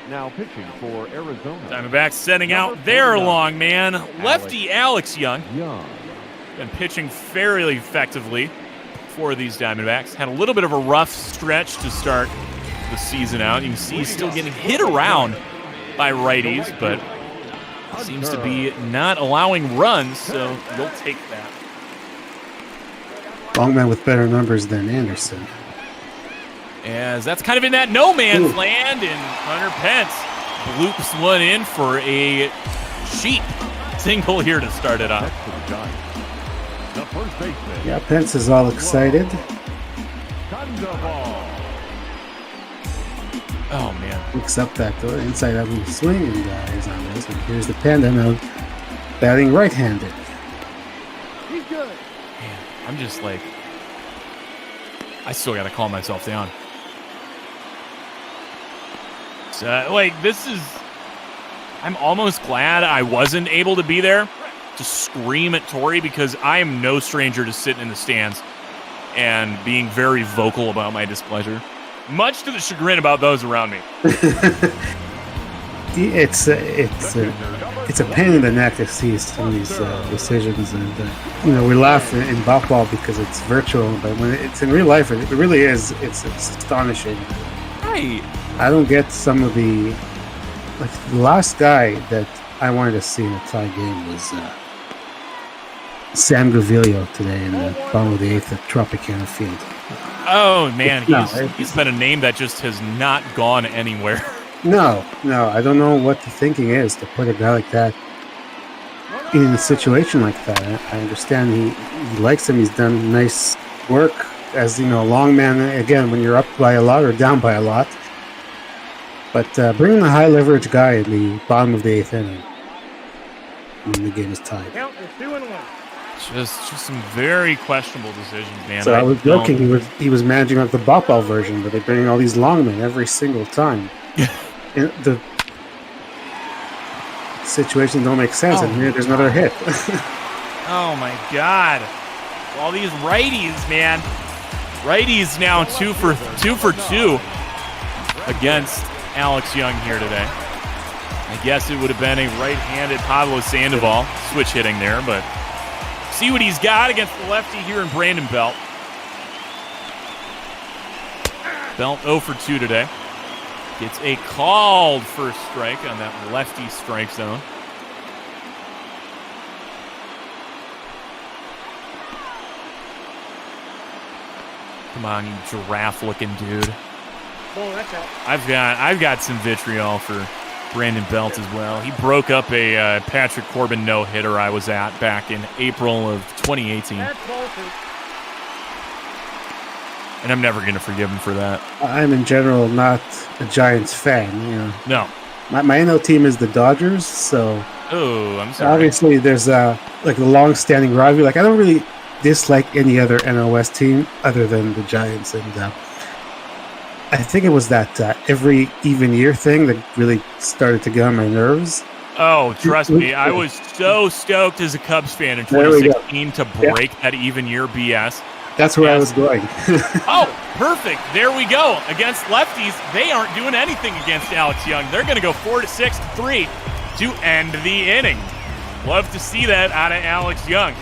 Now pitching for Arizona. Diamondbacks setting out their long man, lefty Alex Young. Been pitching fairly effectively for these Diamondbacks. Had a little bit of a rough stretch to start the season out. You can see he's still getting hit around by righties, but seems to be not allowing runs, so you'll take that. Long man with better numbers than Anderson. As that's kind of in that no man's land, and Hunter Pence bloops one in for a cheap single here to start it off. The first baseman. Yeah, Pence is all excited. Oh, man. Picks up that inside out of the swing, and he's on this. And here's the Panda now batting right-handed. He's good. Man, I'm just like, I still got to calm myself down. So, I'm almost glad I wasn't able to be there to scream at Tori, because I am no stranger to sitting in the stands and being very vocal about my displeasure, much to the chagrin about those around me. It's a pain in the neck to see some of these decisions, and we laugh in baseball because it's virtual, but when it's in real life, it really is. It's astonishing. Right. I don't get some of the last guy that I wanted to see in a tie game was Sam Gaviglio today in the bottom of the 8th at Tropicana Field. Oh man, he's been a name that just has not gone anywhere. No, I don't know what the thinking is to put a guy like that in a situation like that. I understand he likes him. He's done nice work as long man. Again, when you're up by a lot or down by a lot, but bringing a high leverage guy in the bottom of the 8th inning when the game is tied. Count is 2-1. Just some very questionable decisions, man. So I was joking. He was managing like the ball version, but they bring all these long men every single time. The situation don't make sense, and here there's another hit. Oh my God! All these righties, man. Righties now 2 for 2 against Alex Young here today. I guess it would have been a right-handed Pablo Sandoval switch hitting there, but see what he's got against the lefty here in Brandon Belt. Belt 0 for 2 today. Gets a called first strike on that lefty strike zone. Come on, you giraffe-looking dude. Oh, that's out. I've got some vitriol for Brandon Belt as well. He broke up a Patrick Corbin no-hitter I was at back in April of 2018. That's Bolton. And I'm never going to forgive him for that. I'm in general not a Giants fan. No. My NL team is the Dodgers, so I'm sorry. Obviously there's a long-standing rivalry. I don't really dislike any other NL West team other than the Giants, and I think it was that every even year thing that really started to get on my nerves. Oh, trust me, I was so stoked as a Cubs fan in 2016 to break that even year BS. That's where I was going. Oh, perfect. There we go. Against lefties, they aren't doing anything against Alex Young. They're going to go 4-6-3 to end the inning. Love to see that out of Alex Young.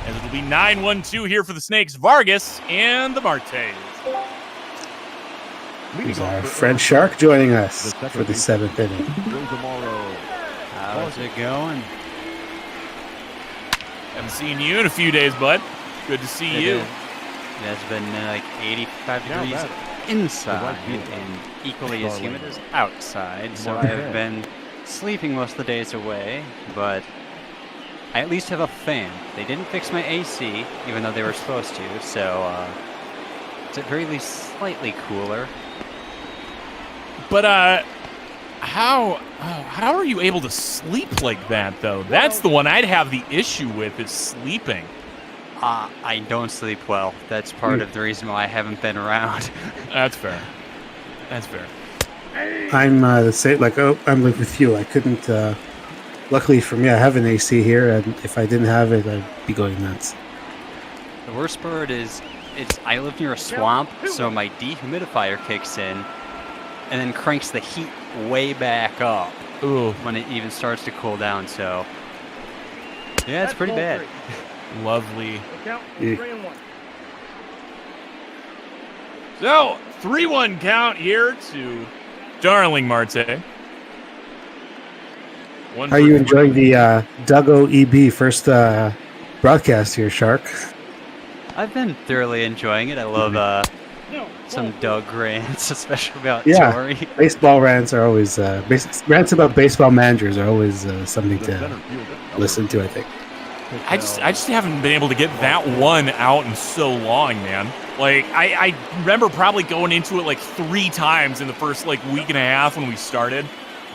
As it'll be 9-1-2 here for the Snakes, Vargas and the Martes. Here's our Fred Shark joining us for the 7th inning. How's it going? Haven't seen you in a few days, bud. Good to see you. It has been like 85 degrees inside and equally as humid as outside. So I've been sleeping most of the days away, but I at least have a fan. They didn't fix my AC, even though they were supposed to, so it's at very least slightly cooler. But how are you able to sleep like that, though? That's the one I'd have the issue with, is sleeping. I don't sleep well. That's part of the reason why I haven't been around. That's fair. That's fair. I'm the same. I'm like with you. I couldn't. Luckily for me, I have an AC here, and if I didn't have it, I'd be going nuts. The worst part is, I live near a swamp, so my dehumidifier kicks in, and then cranks the heat way back up when it even starts to cool down. So yeah, it's pretty bad. Lovely. Count, Yeah. 3-1. So 3-1 count here to Darling Marte. How are you enjoying the Duggo EB first broadcast here, Shark? I've been thoroughly enjoying it. I love some Doug rants, especially about Tori. Baseball rants are always rants about baseball managers are always something to listen to, I think. I just haven't been able to get that one out in so long, man. Like, I remember probably going into it like 3 times in the first like week and a half when we started.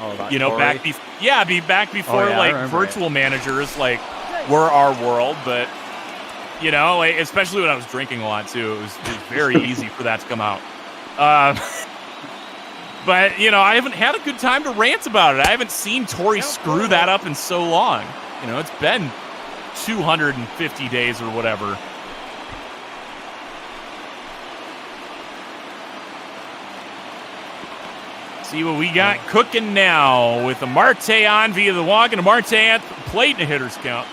Oh, about Tori? back before virtual managers like were our world, but like, especially when I was drinking a lot too, it was very easy for that to come out. But I haven't had a good time to rant about it. I haven't seen Tori screw that up in so long. It's been 250 days or whatever. See what we got cooking now with a Marte on via the walk and a Marte at the plate in a hitter's count.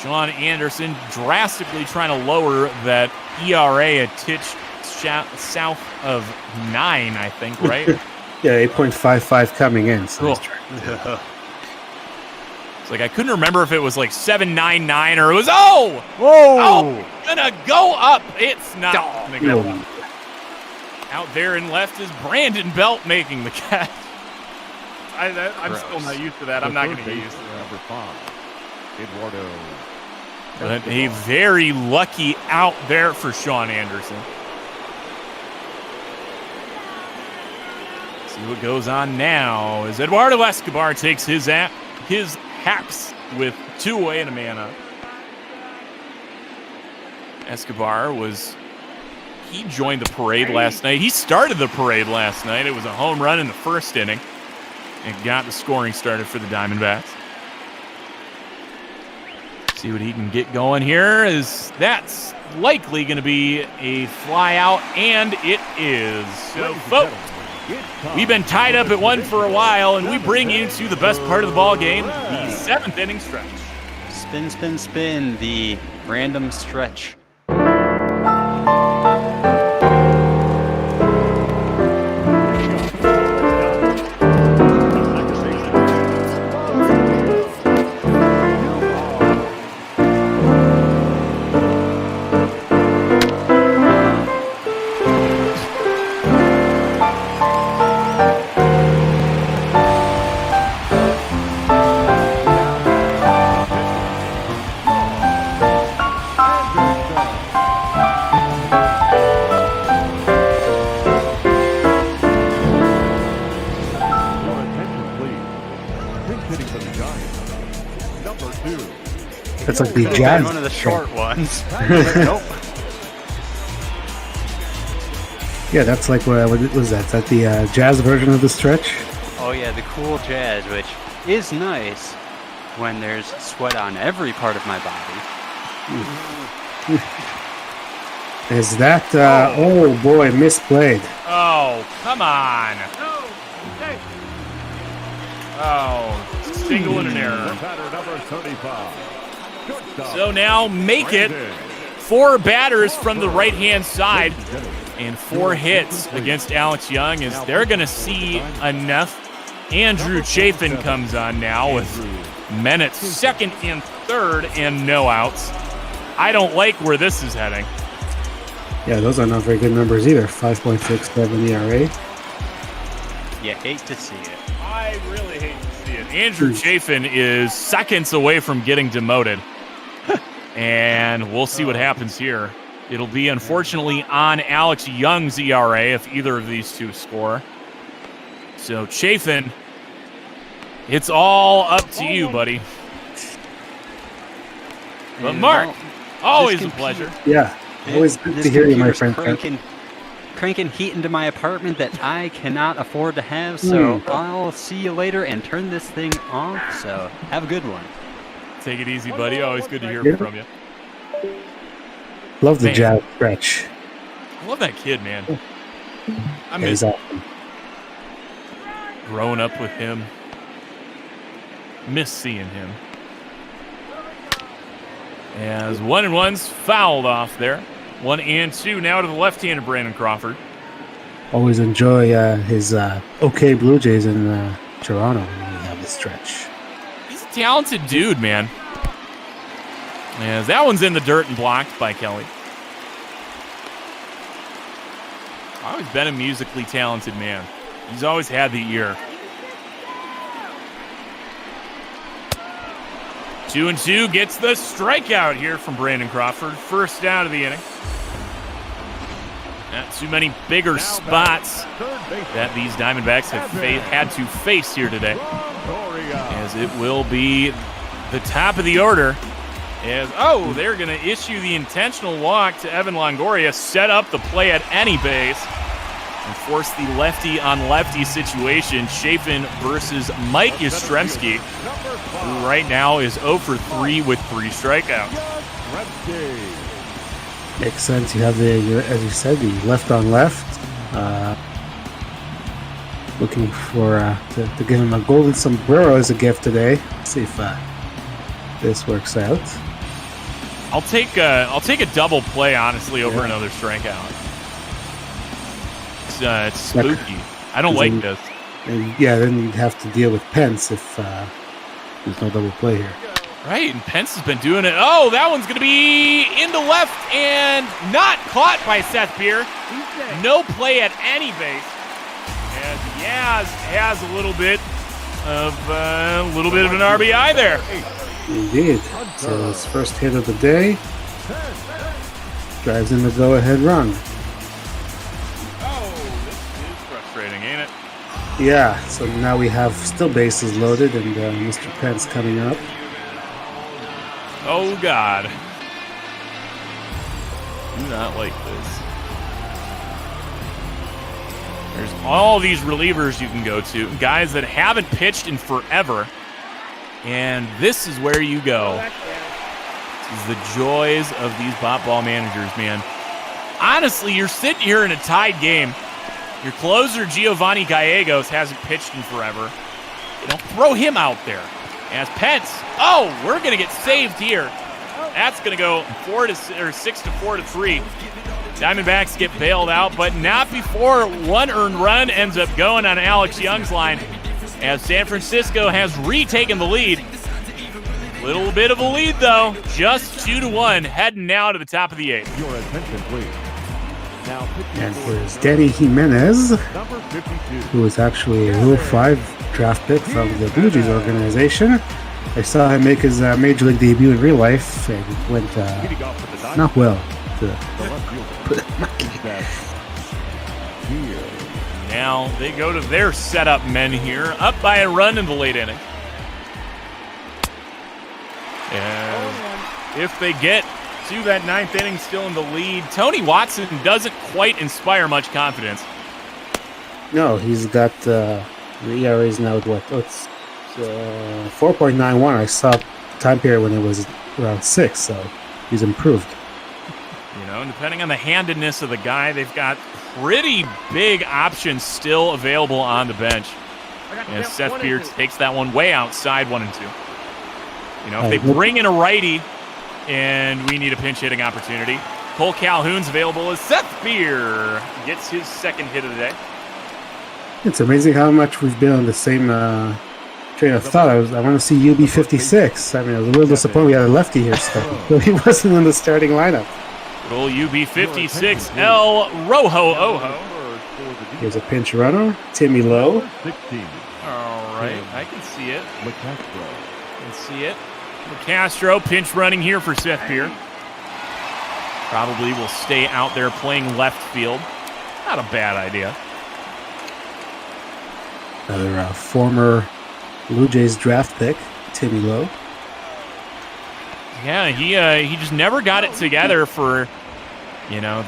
Sean Anderson drastically trying to lower that ERA a titch south of 9, I think, right? Yeah, 8.55 coming in. So cool. It's like I couldn't remember if it was like 7.99 or it was gonna go up. It's not gonna go up. Out there and left is Brandon Belt making the catch. I'm still not used to that. I'm not going to get used to that. Number 5, Eduardo. But a very lucky out there for Sean Anderson. See what goes on now as Eduardo Escobar takes his hacks with 2 away and a man up. Escobar he joined the parade last night. He started the parade last night. It was a home run in the first inning. And got the scoring started for the Diamondbacks. See what he can get going here. That's likely going to be a fly out, and it is. So, folks, we've been tied up at 1 for a while, and we bring you to the best part of the ball game, the 7th inning stretch. Spin, spin, spin, the random stretch. That's like the jazz. One of the short ones. Nope. Yeah, that's like what was that? Is that the jazz version of the stretch? Oh yeah, the cool jazz, which is nice when there's sweat on every part of my body. Is that? Oh boy, misplayed. Oh, come on. Oh, single and an error. So now make it 4 batters from the right-hand side and 4 hits against Alex Young as they're going to see enough. Andrew Chafin comes on now with men at second and third and no outs. I don't like where this is heading. Yeah, those are not very good numbers either. 5.67 ERA. You hate to see it. I really hate to see it. Andrew Chafin is seconds away from getting demoted. And we'll see what happens here. It'll be, unfortunately, on Alex Young's ERA if either of these two score. So, Chafin, it's all up to you, buddy. But, Mark, always a pleasure. Yeah, always good to hear you, my friend. Cranking heat into my apartment that I cannot afford to have, so I'll see you later and turn this thing off. So, have a good one. Take it easy, buddy. Always good to hear from you. Love the jab stretch. I love that kid, man. I miss awesome. Growing up with him. Miss seeing him. As 1-1's fouled off there. 1-2 now to the left-handed Brandon Crawford. Always enjoy his OK Blue Jays in Toronto when we have the stretch. He's a talented dude, man. As that one's in the dirt and blocked by Kelly. I've always been a musically talented man. He's always had the ear. 2-2 gets the strikeout here from Brandon Crawford. First out of the inning. Not too many bigger spots that these Diamondbacks have had to face here today. As it will be the top of the order. As, they're going to issue the intentional walk to Evan Longoria, set up the play at any base, and force the lefty-on-lefty situation. Chafin versus Mike Yastrzemski, who right now is 0 for 3 with 3 strikeouts. Makes sense. You have as you said, the left-on-left. Looking for to give him a golden sombrero as a gift today. Let's see if this works out. I'll take a double play, honestly, over another strikeout. It's spooky. I don't like this. And then you'd have to deal with Pence if there's no double play here. Right, and Pence has been doing it. Oh, that one's going to be into left and not caught by Seth Beer. No play at any base. As Yaz has a little bit of an RBI there. Indeed. So his first hit of the day drives in the go-ahead run. Oh, this is frustrating, ain't it? Yeah. So now we have still bases loaded, and Mr. Pence coming up. Oh God! Do not like this. There's all these relievers you can go to, guys that haven't pitched in forever. And this is where you go. This is the joys of these ball managers, man. Honestly, you're sitting here in a tied game. Your closer, Giovanni Gallegos, hasn't pitched in forever. Throw him out there. As Pence, we're going to get saved here. That's going to go 6-4 to 3. Diamondbacks get bailed out, but not before one earned run ends up going on Alex Young's line. As San Francisco has retaken the lead. Little bit of a lead, though. Just 2-1, heading now to the top of the 8th. Your attention, please. Now, and here's Danny Jimenez, who was actually a Rule 5 draft pick from the Blue Jays organization. I saw him make his Major League debut in real life, and it went not well. Now they go to their setup men here, up by a run in the late inning. And if they get to that 9th inning still in the lead, Tony Watson doesn't quite inspire much confidence. No, he's got the ERA is now at what? It's 4.91. I saw time period when it was around 6, so he's improved. You know, and depending on the handedness of the guy, they've got pretty big options still available on the bench. And Seth Beard takes that one way outside 1 and 2. You know, if they bring in a righty and we need a pinch hitting opportunity, Cole Calhoun's available as Seth Beer gets his second hit of the day. It's amazing how much we've been on the same train of thought. I want to see UB56. I mean, I was a little disappointed we had a lefty here, so he wasn't in the starting lineup. Little UB56, El Rojo Ojo. Here's a pinch runner, Timmy Lowe. All right, I can see it. LeCastro pinch running here for Seth Beer. Probably will stay out there playing left field. Not a bad idea. Another former Blue Jays draft pick, Timmy Lowe. Yeah, he just never got it together for, you know,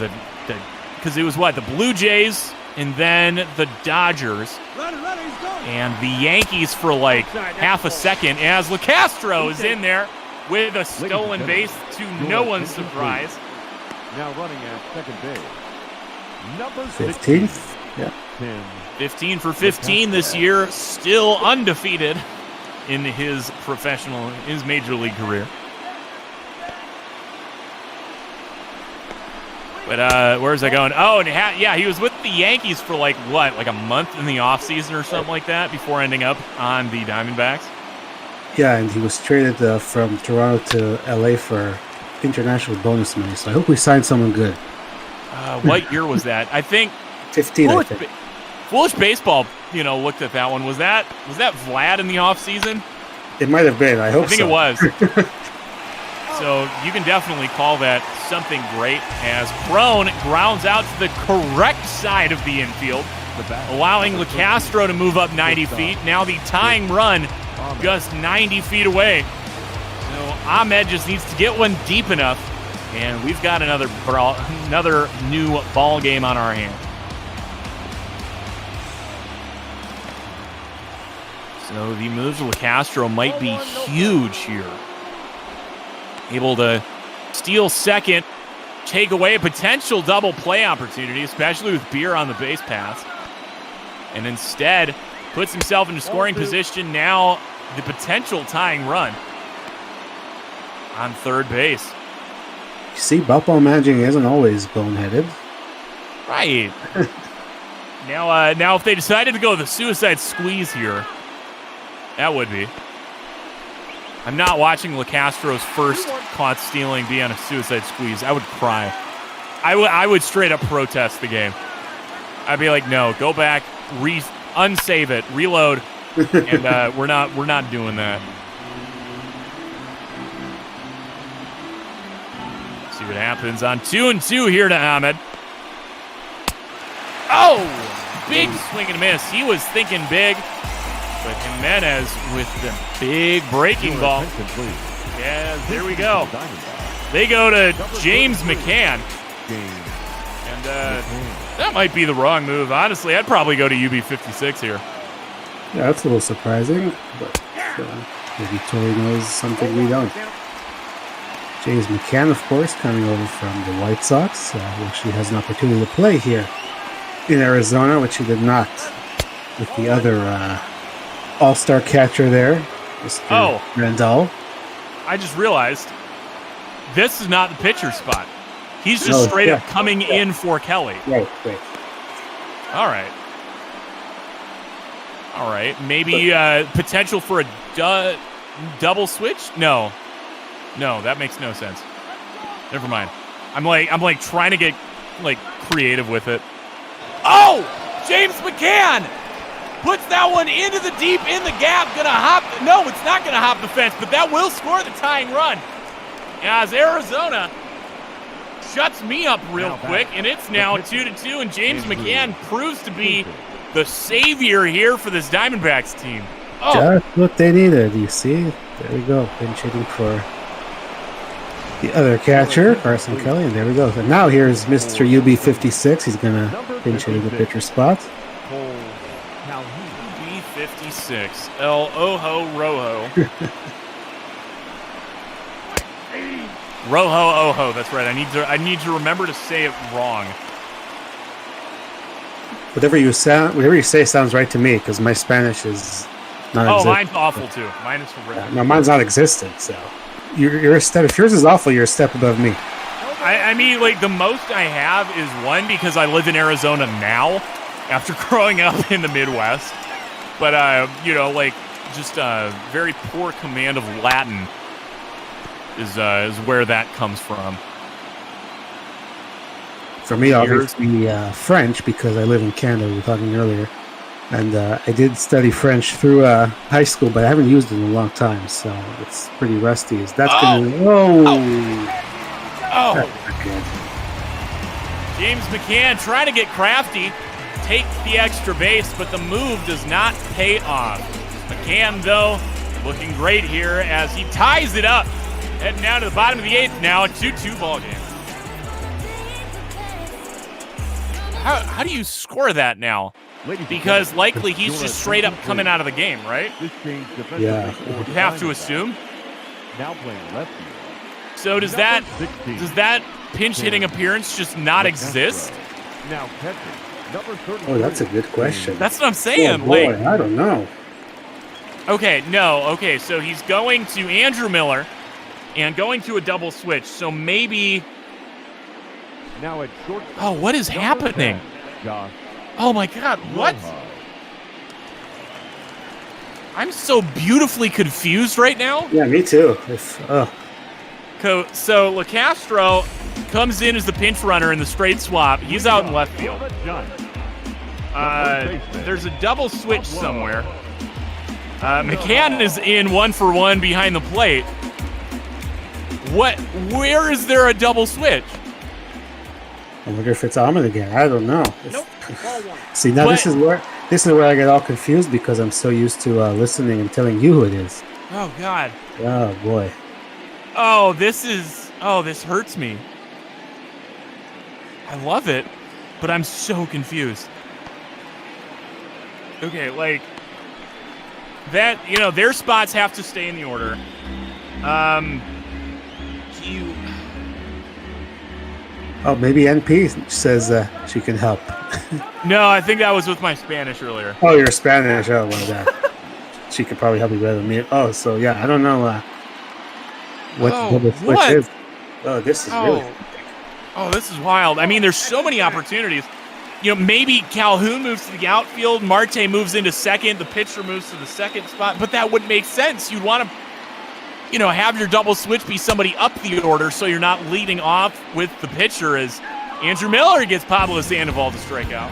because it was what, the Blue Jays and then the Dodgers and the Yankees for like half a second as LeCastro is in there with a stolen base to no one's surprise. Now running at second base, number 15th. Yeah. 15 for 15 this year, still undefeated in his major league career. But where's that going? Oh, and yeah, he was with the Yankees for like a month in the offseason or something like that before ending up on the Diamondbacks. Yeah, and he was traded from Toronto to LA for international bonus money. So I hope we signed someone good. What year was that? I think 15. I think. Foolish Baseball, you know, looked at that one. Was that Vlad in the offseason? It might have been. I hope so. I think it was. So you can definitely call that something great as Crone grounds out to the correct side of the infield, allowing LeCastro to move up 90 feet. Now the tying run just 90 feet away. So Ahmed just needs to get one deep enough, and we've got another new ball game on our hands. So the moves of LeCastro might be huge here. Able to steal second, take away a potential double play opportunity, especially with Beer on the base pass. And instead, puts himself into scoring position now, the potential tying run on third base. You see, baseball managing isn't always boneheaded. Right. Now, if they decided to go the suicide squeeze here, that would be. I'm not watching LeCastro's first caught stealing be on a suicide squeeze. I would cry. I would straight up protest the game. I'd be like, no, go back, unsave it, reload, and we're not doing that. See what happens on 2-2 here to Ahmed. Oh, big swing and miss. He was thinking big. But Jimenez with the big breaking ball. Yeah, there we go. They go to James McCann. And that might be the wrong move. Honestly, I'd probably go to UB56 here. Yeah, that's a little surprising. But maybe Tori knows something we don't. James McCann, of course, coming over from the White Sox. Who actually has an opportunity to play here in Arizona, which he did not with the other all-star catcher there, Mr. Randall. I just realized this is not the pitcher spot. He's just straight up coming in for Kelly. Right. All right. Maybe potential for a double switch? No, that makes no sense. Never mind. I'm like trying to get like creative with it. Oh, James McCann puts that one into the deep in the gap. Gonna hop. No, it's not gonna hop the fence, but that will score the tying run. As Arizona shuts me up real quick, and it's now 2-2, and James McCann proves to be the savior here for this Diamondbacks team. Oh. Just what they needed, you see? There we go. Pinch hitting for the other catcher, Carson Kelly, and there we go. So now here's Mr. UB56. He's going to pinch hit the pitcher spot. UB56, El Ojo Rojo. Rojo Ojo. That's right. I need to remember to say it wrong. Whatever you say sounds right to me because my Spanish is non-existent. Oh, mine's awful too. Mine is horrific. No, mine's non-existent. So you're a step. If yours is awful, you're a step above me. I mean, like, the most I have is 1 because I live in Arizona now after growing up in the Midwest. But, you know, like, just very poor command of Latin is where that comes from. For me, obviously, French because I live in Canada, we were talking earlier. And I did study French through high school, but I haven't used it in a long time, so it's pretty rusty. Oh! James McCann trying to get crafty, take the extra base, but the move does not pay off. McCann, though, looking great here as he ties it up. Heading down to the bottom of the 8th now, a 2-2 ball game. How do you score that now? Because likely he's just straight up coming out of the game, right? Yeah. You have to assume. Now playing left field. So does that pinch hitting appearance just not exist? Now catching. Oh, that's a good question. That's what I'm saying. Oh, boy, like, I don't know. Okay, so he's going to Andrew Miller and going to a double switch. So maybe. Now at short. Oh, what is happening? Oh my God, what? I'm so beautifully confused right now. Yeah, me too. So LeCastro comes in as the pinch runner in the straight swap. He's out in left field. There's a double switch somewhere. McCann is in 1-for-1 behind the plate. Where is there a double switch? I wonder if it's Ahmed again. I don't know. Nope. See, now this is where I get all confused because I'm so used to listening and telling you who it is. Oh God. Oh boy. Oh, this hurts me. I love it, but I'm so confused. Okay, like that, you know, their spots have to stay in the order. Oh, maybe NP says she can help. No, I think that was with my Spanish earlier. Oh, you're Spanish. Oh, my God. She could probably help me better than me. Oh, so yeah, I don't know what the double switch is. Oh, this is really. Oh, this is wild. I mean, there's so many opportunities. You know, maybe Calhoun moves to the outfield, Marte moves into second, the pitcher moves to the second spot, but that wouldn't make sense. You'd want to, you know, have your double switch be somebody up the order so you're not leading off with the pitcher as Andrew Miller gets Pablo Sandoval to strike out.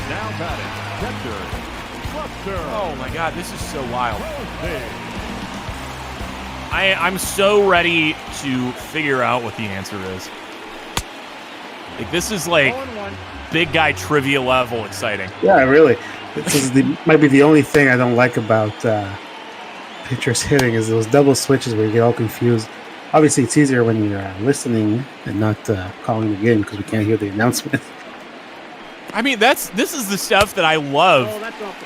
Now batting, catcher, Cluster. Oh my God, this is so wild. I'm so ready to figure out what the answer is. Like, this is like big guy trivia level exciting. Yeah, really. This is might be the only thing I don't like about pitchers hitting is those double switches where you get all confused. Obviously, it's easier when you're listening and not calling the game because we can't hear the announcement. I mean, this is the stuff that I love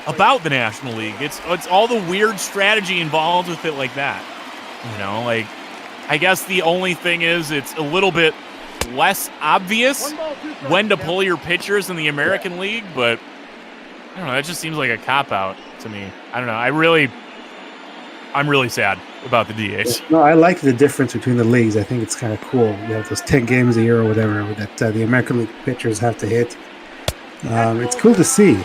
about the National League. It's all the weird strategy involved with it like that. You know, like, I guess the only thing is it's a little bit less obvious when to pull your pitchers in the American League, but I don't know, that just seems like a cop-out to me. I don't know, I'm really sad about the DH. No, I like the difference between the leagues. I think it's kind of cool. You have those 10 games a year or whatever that the American League pitchers have to hit. It's cool to see.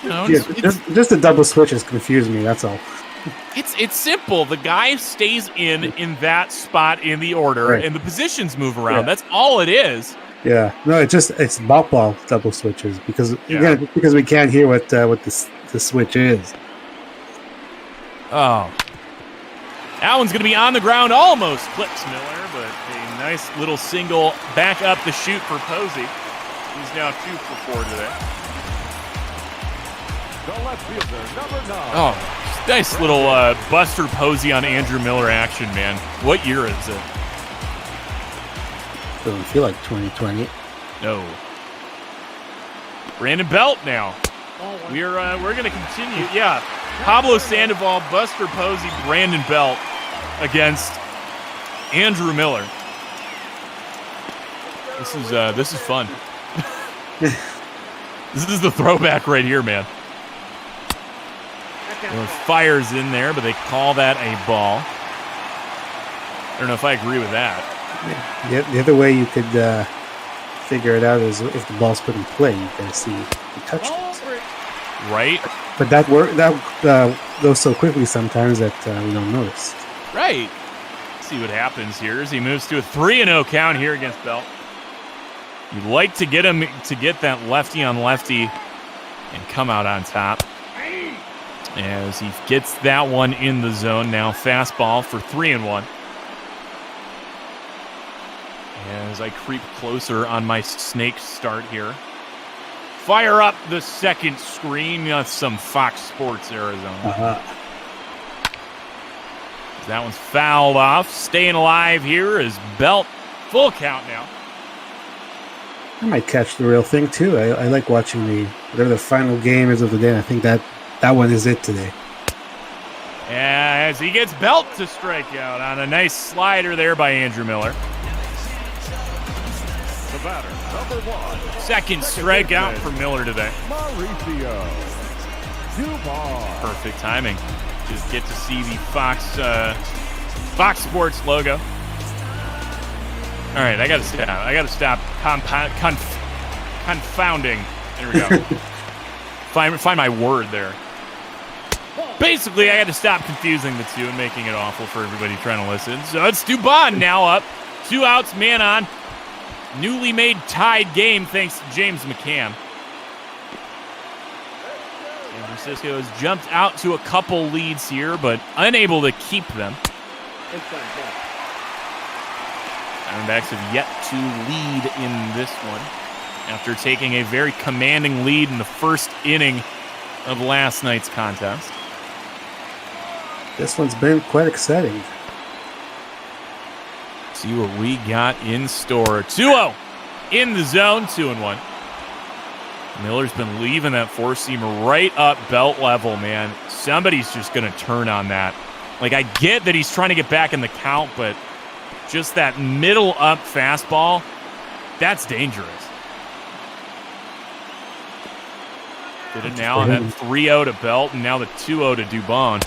You know, just the double switches confuse me, that's all. It's simple. The guy stays in that spot in the order, right, and the positions move around. Yeah. That's all it is. Yeah. No, it's ball double switches because again, because we can't hear what the switch is. Oh, that one's gonna be on the ground, almost clips Miller, but a nice little single back up the chute for Posey. He's now 2 for 4 today. The left fielder, number 9. Oh. Nice little Buster Posey on Andrew Miller action, man. What year is it? Doesn't feel like 2020. No. Brandon Belt now. We're going to continue. Yeah. Pablo Sandoval, Buster Posey, Brandon Belt against Andrew Miller. This is fun. This is the throwback right here, man. Well, fires in there, but they call that a ball. I don't know if I agree with that. The other way you could figure it out is if the ball's put in play, you can see who touched it. Right. But that goes so quickly sometimes that we don't notice. Right. Let's see what happens here as he moves to a 3-0 count here against Belt. You'd like to get him to get that lefty on lefty and come out on top. As he gets that one in the zone. Now fastball for 3-1. As I creep closer on my snake start here. Fire up the second screen. That's some Fox Sports Arizona. That one's fouled off. Staying alive here is Belt. Full count now. I might catch the real thing too. I like watching whatever the final game is of the day. And I think that one is it today. As he gets Belt to strike out on a nice slider there by Andrew Miller. The batter, number 1. Second strikeout for Miller today. Perfect timing. Just get to see the Fox Sports logo. All right, I gotta stop confounding. There we go. Find my word there. Basically, I got to stop confusing the two and making it awful for everybody trying to listen. So it's Dubon now up. 2 outs, man on. Newly made tied game thanks to James McCann. San Francisco has jumped out to a couple leads here, but unable to keep them. Diamondbacks have yet to lead in this one after taking a very commanding lead in the first inning of last night's contest. This one's been quite exciting. See what we got in store. 2-0 in the zone, 2-1. Miller's been leaving that four-seamer right up Belt level, man. Somebody's just going to turn on that. Like, I get that he's trying to get back in the count, but just that middle up fastball, that's dangerous. Did it now on that 3-0 to Belt, and now the 2-0 to Dubon.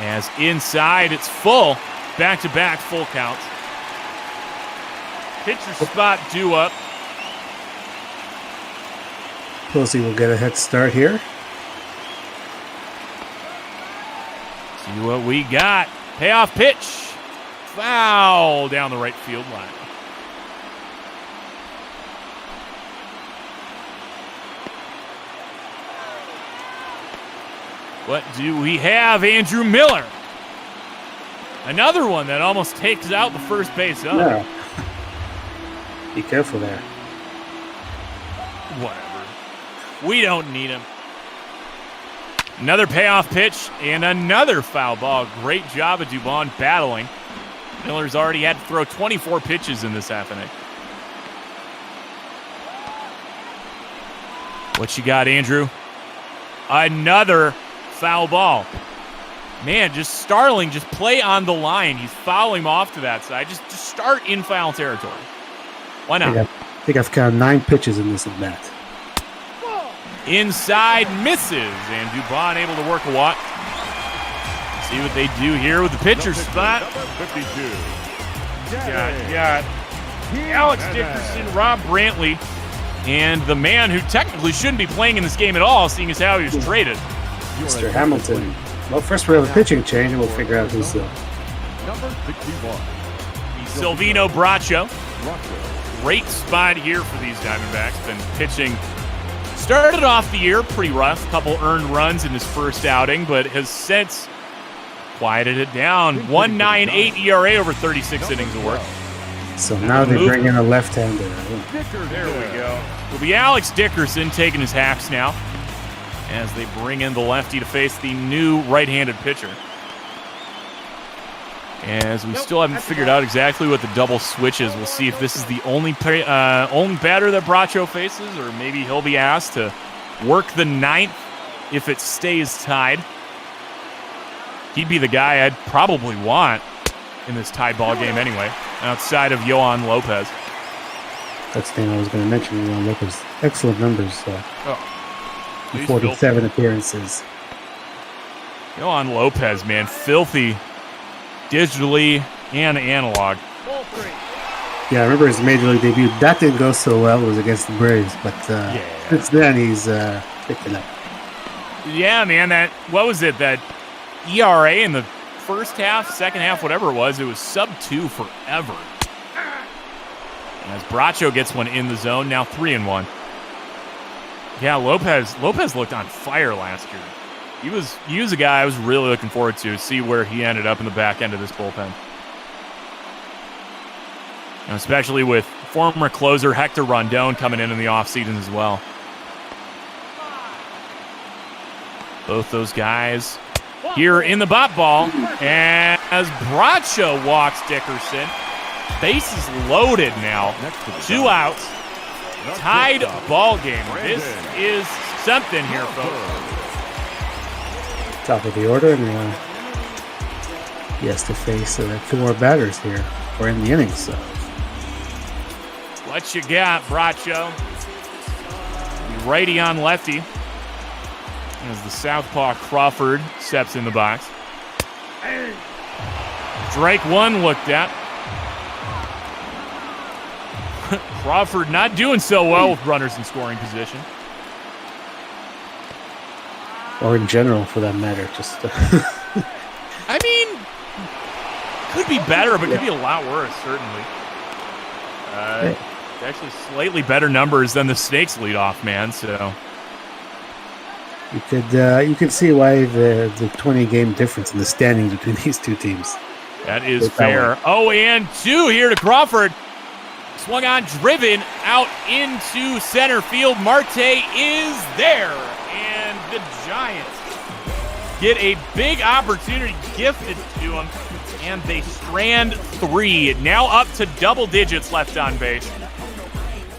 As inside, it's full. Back-to-back full counts. Pitcher spot due up. Posey will get a head start here. See what we got. Payoff pitch. Foul down the right field line. What do we have? Andrew Miller. Another one that almost takes out the first base up. Yeah. Be careful there. Whatever. We don't need him. Another payoff pitch and another foul ball. Great job of Dubon battling. Miller's already had to throw 24 pitches in this half inning. What you got, Andrew? Another foul ball. Man, just Starling, just play on the line. He's fouling him off to that side. Just start in foul territory. Why not? I think I've counted 9 pitches in this at bat. Inside misses, and Dubon able to work a walk. See what they do here with the pitcher spot. 52. Got Alex Dickerson, Rob Brantley, and the man who technically shouldn't be playing in this game at all, seeing as how he was traded. Mr. Hamilton. Well, first we have a pitching change, and we'll figure out who's Number 61. Silvino Bracho. Great spot here for these Diamondbacks. Been pitching. Started off the year pretty rough. Couple earned runs in his first outing, but has since quieted it down. 1.98 ERA over 36 innings of work. So now they bring in a left-hander. There we go. It'll be Alex Dickerson taking his hacks now as they bring in the lefty to face the new right-handed pitcher. As we still haven't figured out exactly what the double switch is. We'll see if this is the only batter that Bracho faces, or maybe he'll be asked to work the ninth if it stays tied. He'd be the guy I'd probably want in this tie ball game anyway, outside of Yohan Lopez. That's the thing I was going to mention. Yohan Lopez, excellent numbers. He's 47 appearances. Yohan Lopez, man, filthy digitally and analog. Yeah, I remember his major league debut. That didn't go so well. It was against the Braves, but since then he's picked it up. Yeah, man, that ERA in the first half, second half, whatever it was sub-2 forever. As Bracho gets one in the zone, now 3-1. Yeah, Lopez looked on fire last year. He was a guy I was really looking forward to see where he ended up in the back end of this bullpen. And especially with former closer Hector Rondon coming in the offseason as well. Both those guys here in the bot ball. And as Bracho walks Dickerson, bases loaded now. 2 outs. Tied ball game. This is something here, folks. Top of the order, and he has to face 2 more batters here. We're in the innings, so. What you got, Bracho? Righty on lefty. As the southpaw Crawford steps in the box. Strike 1 looked at. Crawford not doing so well with runners in scoring position. Or in general, for that matter. Just. I mean, could be better, but could be a lot worse, certainly. Actually, slightly better numbers than the Snakes leadoff man. So you could see why the 20-game difference in the standings between these two teams. That is fair. 0-2 here to Crawford. Swung on, driven out into center field. Marte is there. And the Giants get a big opportunity gifted to them. And they strand 3. Now up to double digits left on base.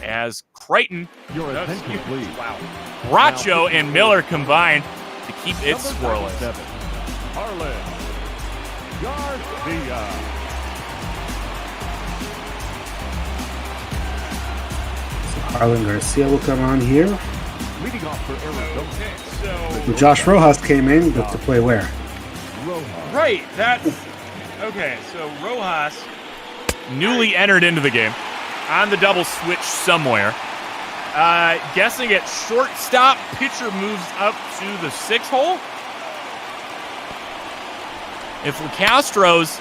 As Creighton, Bracho and Miller combine to keep it scoreless. Harlan Garcia will come on here. Leading off for Arizona. So Josh Rojas came in, but to play where? Right, that's... Okay, so Rojas newly entered into the game on the double switch somewhere. Guessing at shortstop, pitcher moves up to the 6th hole. If Castro's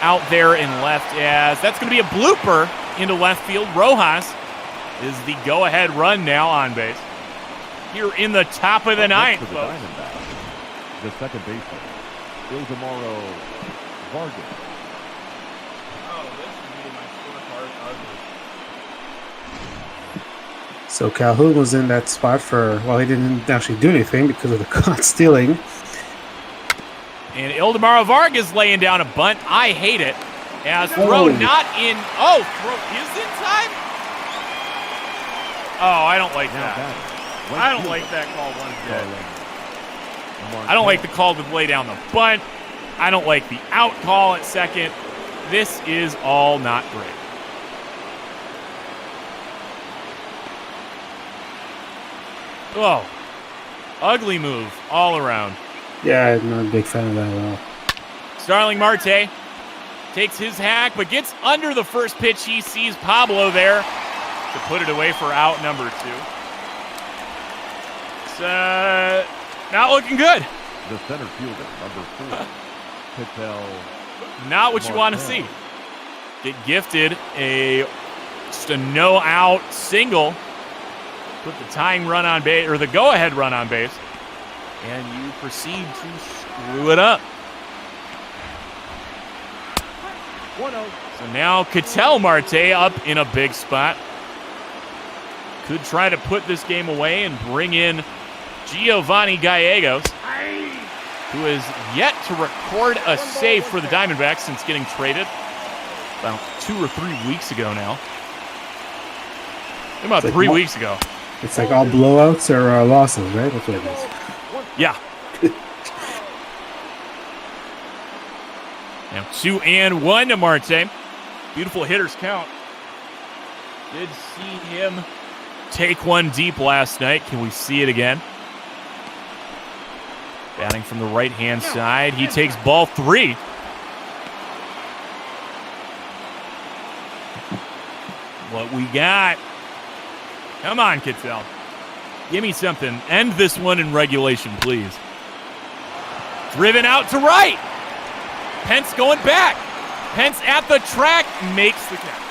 out there in left, as that's going to be a blooper into left field. Rojas is the go-ahead run now on base. Here in the top of the 9th, folks. The second baseman, Ildemaro Vargas. Oh, this made my scorecard ugly. So Calhoun was in that spot for, well, he didn't actually do anything because of the caught stealing. And Ildemaro Vargas laying down a bunt. I hate it. As throw not in. Oh, throw is in time? Oh, I don't like that. I don't like that call one bit. I don't like the call to lay down the bunt. I don't like the out call at second. This is all not great. Oh, ugly move all around. Yeah, I'm not a big fan of that at all. Starling Marte takes his hack, but gets under the first pitch. He sees Pablo there to put it away for out number 2. It's not looking good. The center fielder, number 4, Patel. Not what you want to see. Get gifted just a no-out single. Put the tying run on base, or the go-ahead run on base, and you proceed to screw it up. 1-0. So now Ketel Marte up in a big spot. Could try to put this game away and bring in Giovanni Gallegos, who has yet to record a save for the Diamondbacks since getting traded about 2 or 3 weeks ago now. About 3 weeks ago. It's like all blowouts or losses, right? That's what it is. Yeah. Now 2-1 to Marte. Beautiful hitter's count. Did see him take one deep last night. Can we see it again? Batting from the right-hand side. He takes ball 3. What we got? Come on, Kittel. Give me something. End this one in regulation, please. Driven out to right. Pence going back. Pence at the track makes the catch.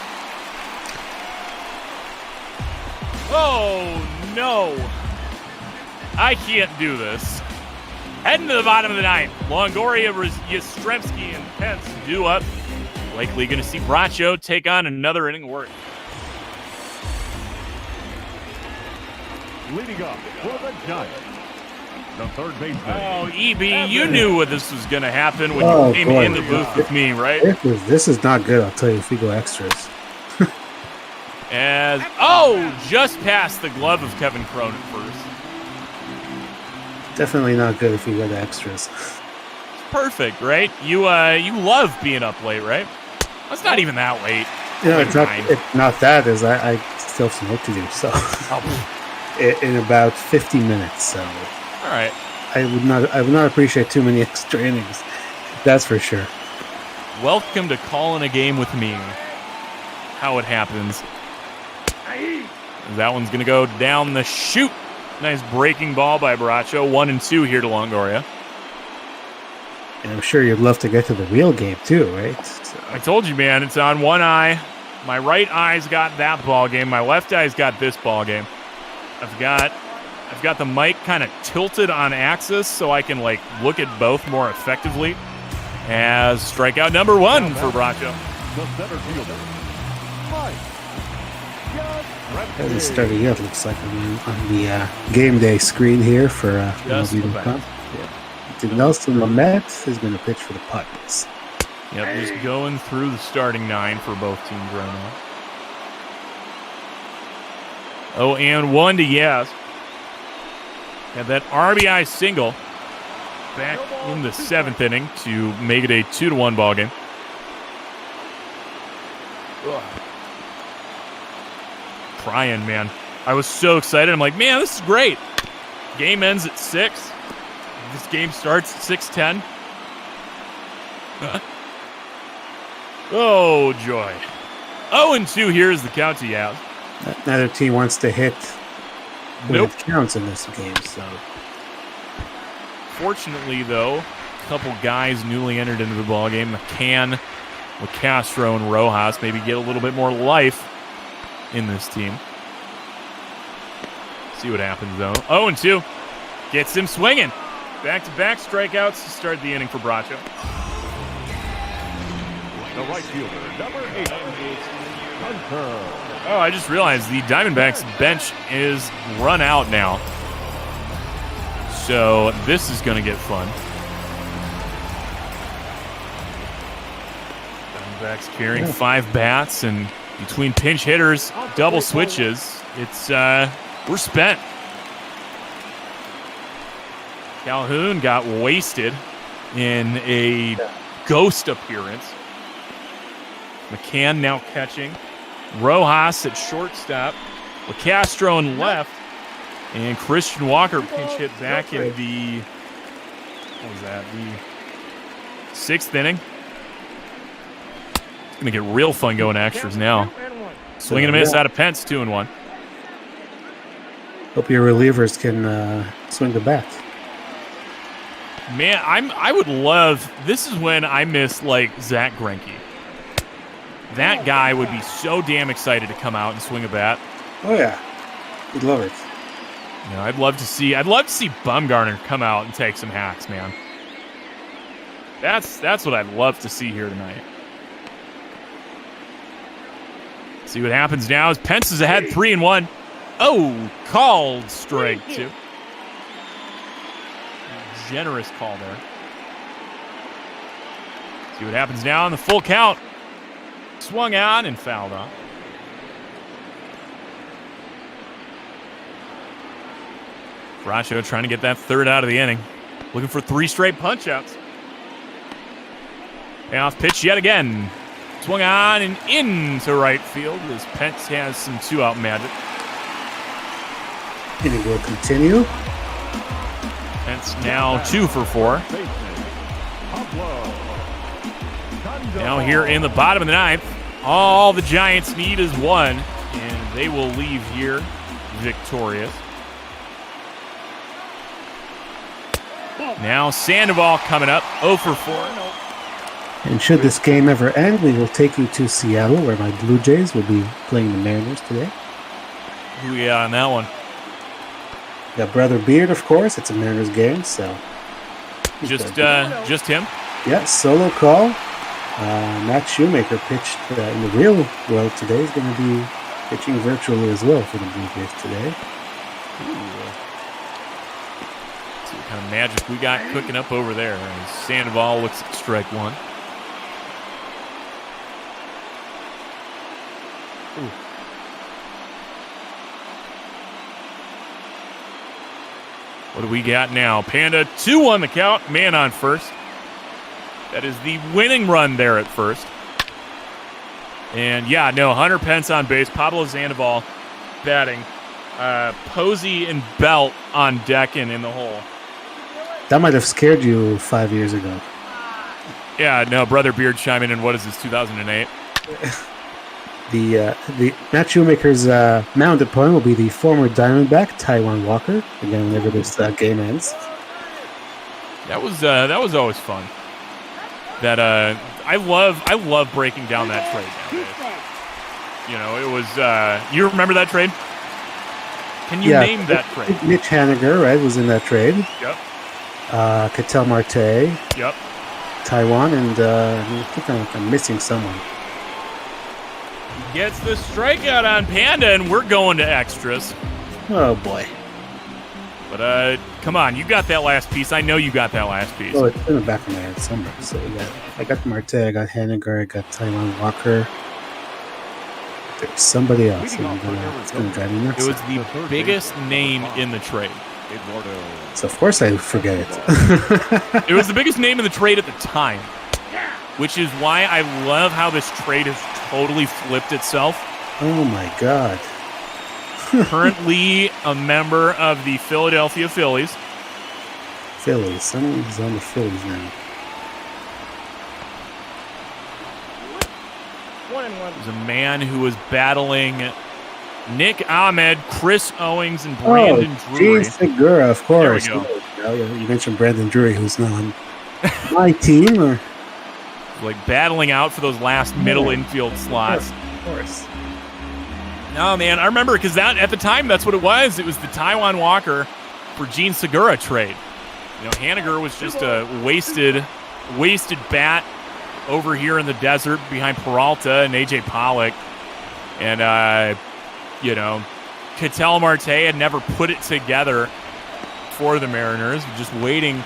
Oh, no. I can't do this. Heading to the bottom of the 9th. Longoria, Yastrzemski, and Pence due up. Likely going to see Bracho take on another inning of work. Leading up for the Giants, the third baseman. Oh, EB, you knew what this was going to happen when you came in the booth with me, right? This is not good, I'll tell you, if we go extras. Just past the glove of Kevin Cron at first. Definitely not good if we go to extras. Perfect, right? You love being up late, right? That's not even that late. It's not that, is I still have some work to do, so in about 50 minutes, so all right. I would not appreciate too many extra innings. That's for sure. Welcome to calling a game with me. How it happens. That one's going to go down the chute. Nice breaking ball by Bracho. 1-2 here to Longoria. And I'm sure you'd love to get to the real game too, right? So. I told you, man, it's on one eye. My right eye's got that ball game. My left eye's got this ball game. I've got the mic kind of tilted on axis so I can look at both more effectively. As strikeout number 1 for Bracho. The center fielder, Hasn't started yet, looks like, on the game day screen here for MLB.com. Nelson Lamet is going to pitch for the Padres. Yep, just going through the starting 9 for both teams right now. 0-1 to Yaz. Had that RBI single back in the 7th inning to make it a 2-1 ball game. Crying, man. I was so excited. I'm like, man, this is great. Game ends at 6. This game starts at 6:10. Oh, joy. 0-2 here is the count to Yaz. Neither team wants to hit when Nope. it counts in this game, so. Fortunately, though, a couple guys newly entered into the ballgame, McCann, Castro, and Rojas, maybe get a little bit more life in this team. See what happens, though. 0-2. Gets him swinging. Back-to-back strikeouts to start the inning for Bracho. The right fielder, number 8, Hunter. Oh, I just realized the Diamondbacks bench is run out now. So this is going to get fun. Diamondbacks carrying 5 bats, and between pinch hitters, double switches, it's we're spent. Calhoun got wasted in a ghost appearance. McCann now catching. Rojas at shortstop. Castro in left. And Christian Walker pinch hit back in the, what was that, the 6th inning. It's going to get real fun going extras now. Swing and a miss out of Pence, 2-1. Hope your relievers can swing the bat. Man, I would love, this is when I miss, Zach Greinke. That guy would be so damn excited to come out and swing a bat. Oh, yeah. We'd love it. You know, I'd love to see Bumgarner come out and take some hacks, man. That's what I'd love to see here tonight. See what happens now as Pence is ahead 3-1. Oh, called strike 2. Generous call there. See what happens now on the full count. Swung on and fouled off. Bracho trying to get that 3rd out of the inning. Looking for 3 straight punch-outs. Payoff pitch yet again. Swung on and into right field as Pence has some 2-out magic. And it will continue. Pence now 2 for 4. Now here in the bottom of the 9th, all the Giants need is 1, and they will leave here victorious. Now Sandoval coming up, 0 for 4. And should this game ever end, we will take you to Seattle, where my Blue Jays will be playing the Mariners today. Who we got on that one? Got Brother Beard, of course. It's a Mariners game, so... Just him? Yeah, solo call. Matt Shoemaker pitched in the real world today. He's going to be pitching virtually as well for the Blue Jays today. See what kind of magic we got cooking up over there. As Sandoval looks at strike 1. What do we got now? Panda 2-1 the count. Man on first. That is the winning run there at first. And yeah, no, Hunter Pence on base. Pablo Sandoval batting. Posey and Belt on deck and in the hole. That might have scared you 5 years ago. Yeah, no, Brother Beard chiming in. What is this, 2008? The Matt Shoemaker's mound opponent will be the former Diamondback Taiwan Walker. Again, whenever this game ends. That was always fun. That I love breaking down that trade nowadays. You know, it was. You remember that trade? Can you name that trade? Mitch Haniger, right, was in that trade. Yep. Ketel Marte. Yep. Taiwan, and I think I'm missing someone. Gets the strikeout on Panda, and we're going to extras. Oh, boy. But, come on, you got that last piece. I know you got that last piece. Oh, it's in the back of my head somewhere. So I got Marte, I got Haniger, I got Taiwan Walker. There's somebody else. It's going to drive me nuts. It was the biggest name in the trade. So, of course, I forget it. It was the biggest name in the trade at the time, which is why I love how this trade has totally flipped itself. Oh, my God. Currently a member of the Philadelphia Phillies. Someone's on the Phillies now. 1-1. There's a man who was battling Nick Ahmed, Chris Owings, and Brandon Drury. Gene Segura, of course. There we go. You mentioned Brandon Drury, who's now on my team. Or... Like battling out for those last middle infield slots. Of course. No, man, I remember because that at the time that's what it was. It was the Taiwan Walker for Gene Segura trade. You know, Haniger was just a wasted bat over here in the desert behind Peralta and AJ Pollock, and you know, Ketel Marte had never put it together for the Mariners, just waiting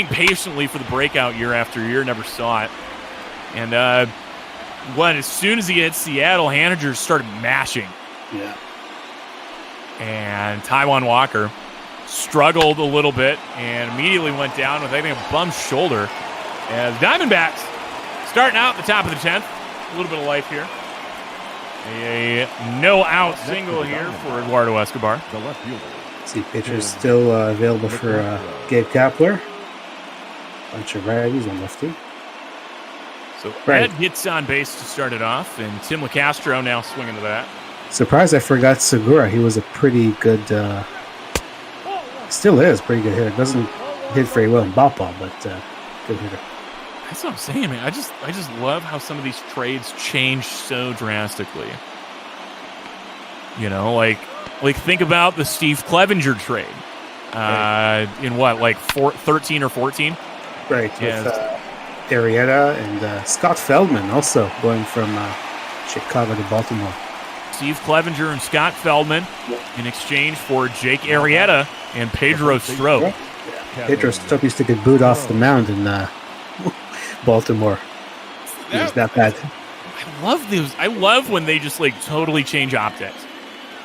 patiently for the breakout year after year, never saw it, and as soon as he hit Seattle, Haniger started mashing. Yeah. And Taiwan Walker struggled a little bit and immediately went down with, I think, a bum shoulder. As Diamondbacks starting out at the top of the 10th. A little bit of life here. A no-out single here for Eduardo Escobar. The left fielder. See, pitchers still available for Gabe Kapler. Bunch of righties and lefty. So Ed hits on base to start it off, and Tim LeCastro now swinging to that. Surprised I forgot Segura. He was a pretty good, still is pretty good hitter. Doesn't hit very well in ball, but good hitter. That's what I'm saying, man. I just love how some of these trades change so drastically. You know, like think about the Steve Clevenger trade. In what, like 13 or 14? Right. Yes. With Arrieta and Scott Feldman also going from Chicago to Baltimore. Steve Clevenger and Scott Feldman in exchange for Jake Arrieta and Pedro Strop. Yeah. Pedro Strop used to get booed off the mound in Baltimore. It was that bad. I love those. I love when they just like totally change optics.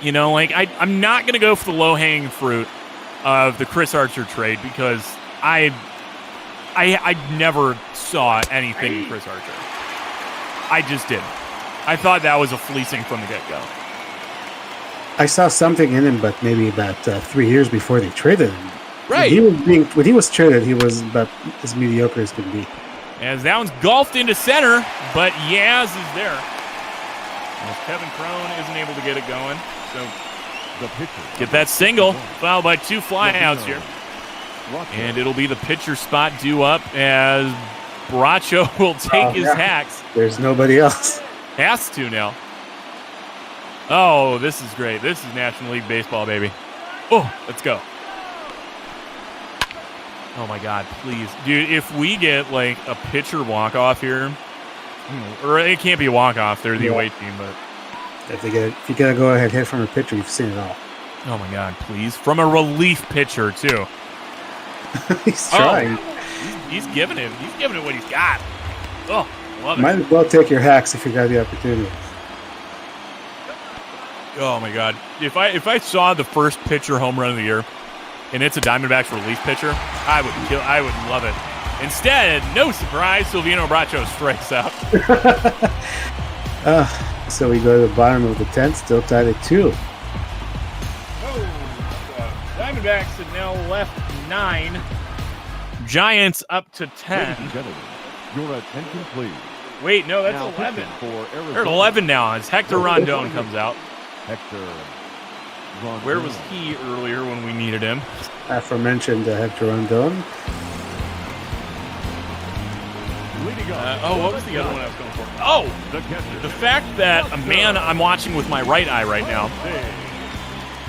You know, like I'm not going to go for the low-hanging fruit of the Chris Archer trade because I I never saw anything in Chris Archer. I just didn't. I thought that was a fleecing from the get-go. I saw something in him, but maybe about 3 years before they traded him. Right. When he was traded, he was about as mediocre as could be. As that one's golfed into center, but Yaz is there. As Kevin Crone isn't able to get it going, so get that single, followed by 2 flyouts here. And it'll be the pitcher spot due up as Bracho will take his hacks. There's nobody else. Has to now. Oh, this is great. This is National League Baseball, baby. Oh, let's go. Oh, my God, please. Dude, if we get, like, a pitcher walk-off here, or it can't be a walk-off. They're the away team, but... If you get a go-ahead hit from a pitcher, you've seen it all. Oh, my God, please. From a relief pitcher, too. He's trying. He's giving it. He's giving it what he's got. Oh, love it. Might as well take your hacks if you got the opportunity. Oh my God! If I saw the first pitcher home run of the year, and it's a Diamondbacks relief pitcher, I would love it. Instead, no surprise, Silvino Bracho strikes out. So we go to the bottom of the 10th, still tied at 2. Diamondbacks have now left 9. Giants up to 10. Your attention, please. Wait, no, that's Now 11. for They're at 11 now as Hector Rondon comes out. Hector Rondon. Where was he earlier when we needed him? Aforementioned Hector Rondon. What was the other one I was going for? Oh, the fact that a man I'm watching with my right eye right now,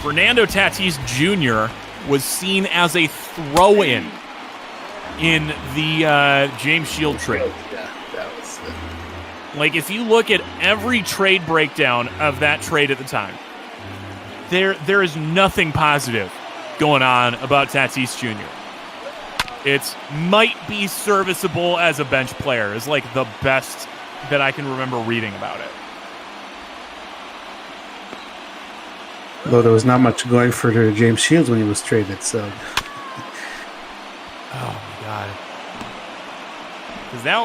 Fernando Tatis Jr., was seen as a throw-in in the James Shield trade. Yeah, that was Like, if you look at every trade breakdown of that trade at the time, there is nothing positive going on about Tatis Jr. It's might be serviceable as a bench player is like the best that I can remember reading about it. Though there was not much going for James Shields when he was traded, so... Oh, my God. Because that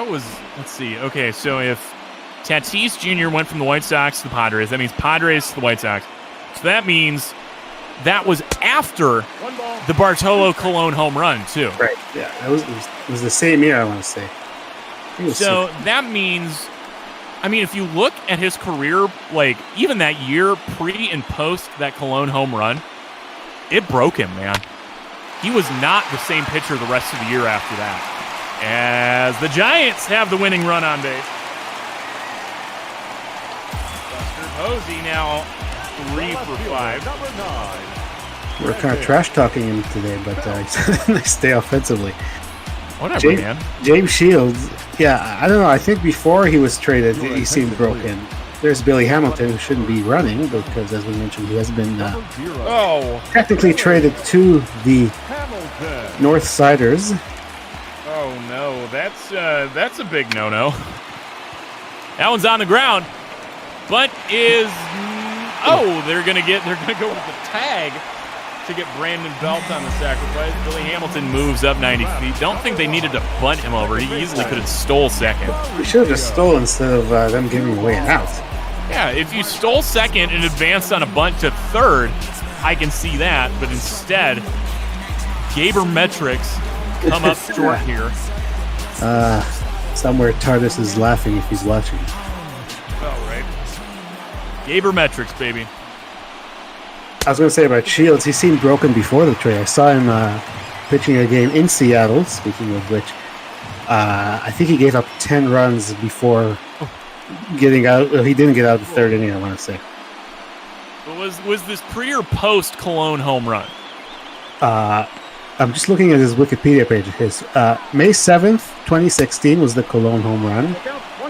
was, let's see. Okay, so if Tatis Jr. went from the White Sox to the Padres, that means Padres to the White Sox. So that means that was after the Bartolo Colon home run, too. Right, yeah. It was the same year, I want to say. So that means, I mean, if you look at his career, like, even that year, pre and post that Colon home run, it broke him, man. He was not the same pitcher the rest of the year after that. As the Giants have the winning run on base. Buster Posey now 3 for 5. We're kind of trash-talking him today, but they stay offensively. Whatever, man. James Shields, yeah, I don't know. I think before he was traded, he seemed broken. There's Billy Hamilton, who shouldn't be running because, as we mentioned, he has been technically traded to the North Siders. Oh no, that's a big no-no. That one's on the ground, but they're gonna go with the tag to get Brandon Belt on the sacrifice. Billy Hamilton moves up 90 feet. Don't think they needed to bunt him over. He easily could have stole second. We should have just stolen instead of them giving away an out. Yeah, if you stole second and advanced on a bunt to third, I can see that. But instead, Gaber Metrics come up short here. Somewhere Tardis is laughing if he's watching. Oh, right. Gaber Metrics, baby. I was going to say about Shields, he seemed broken before the trade. I saw him pitching a game in Seattle, speaking of which. I think he gave up 10 runs before getting out. He didn't get out the third inning, I want to say. But was this pre or post Cologne home run? I'm just looking at his Wikipedia page. His May 7th, 2016 was the Cologne home run.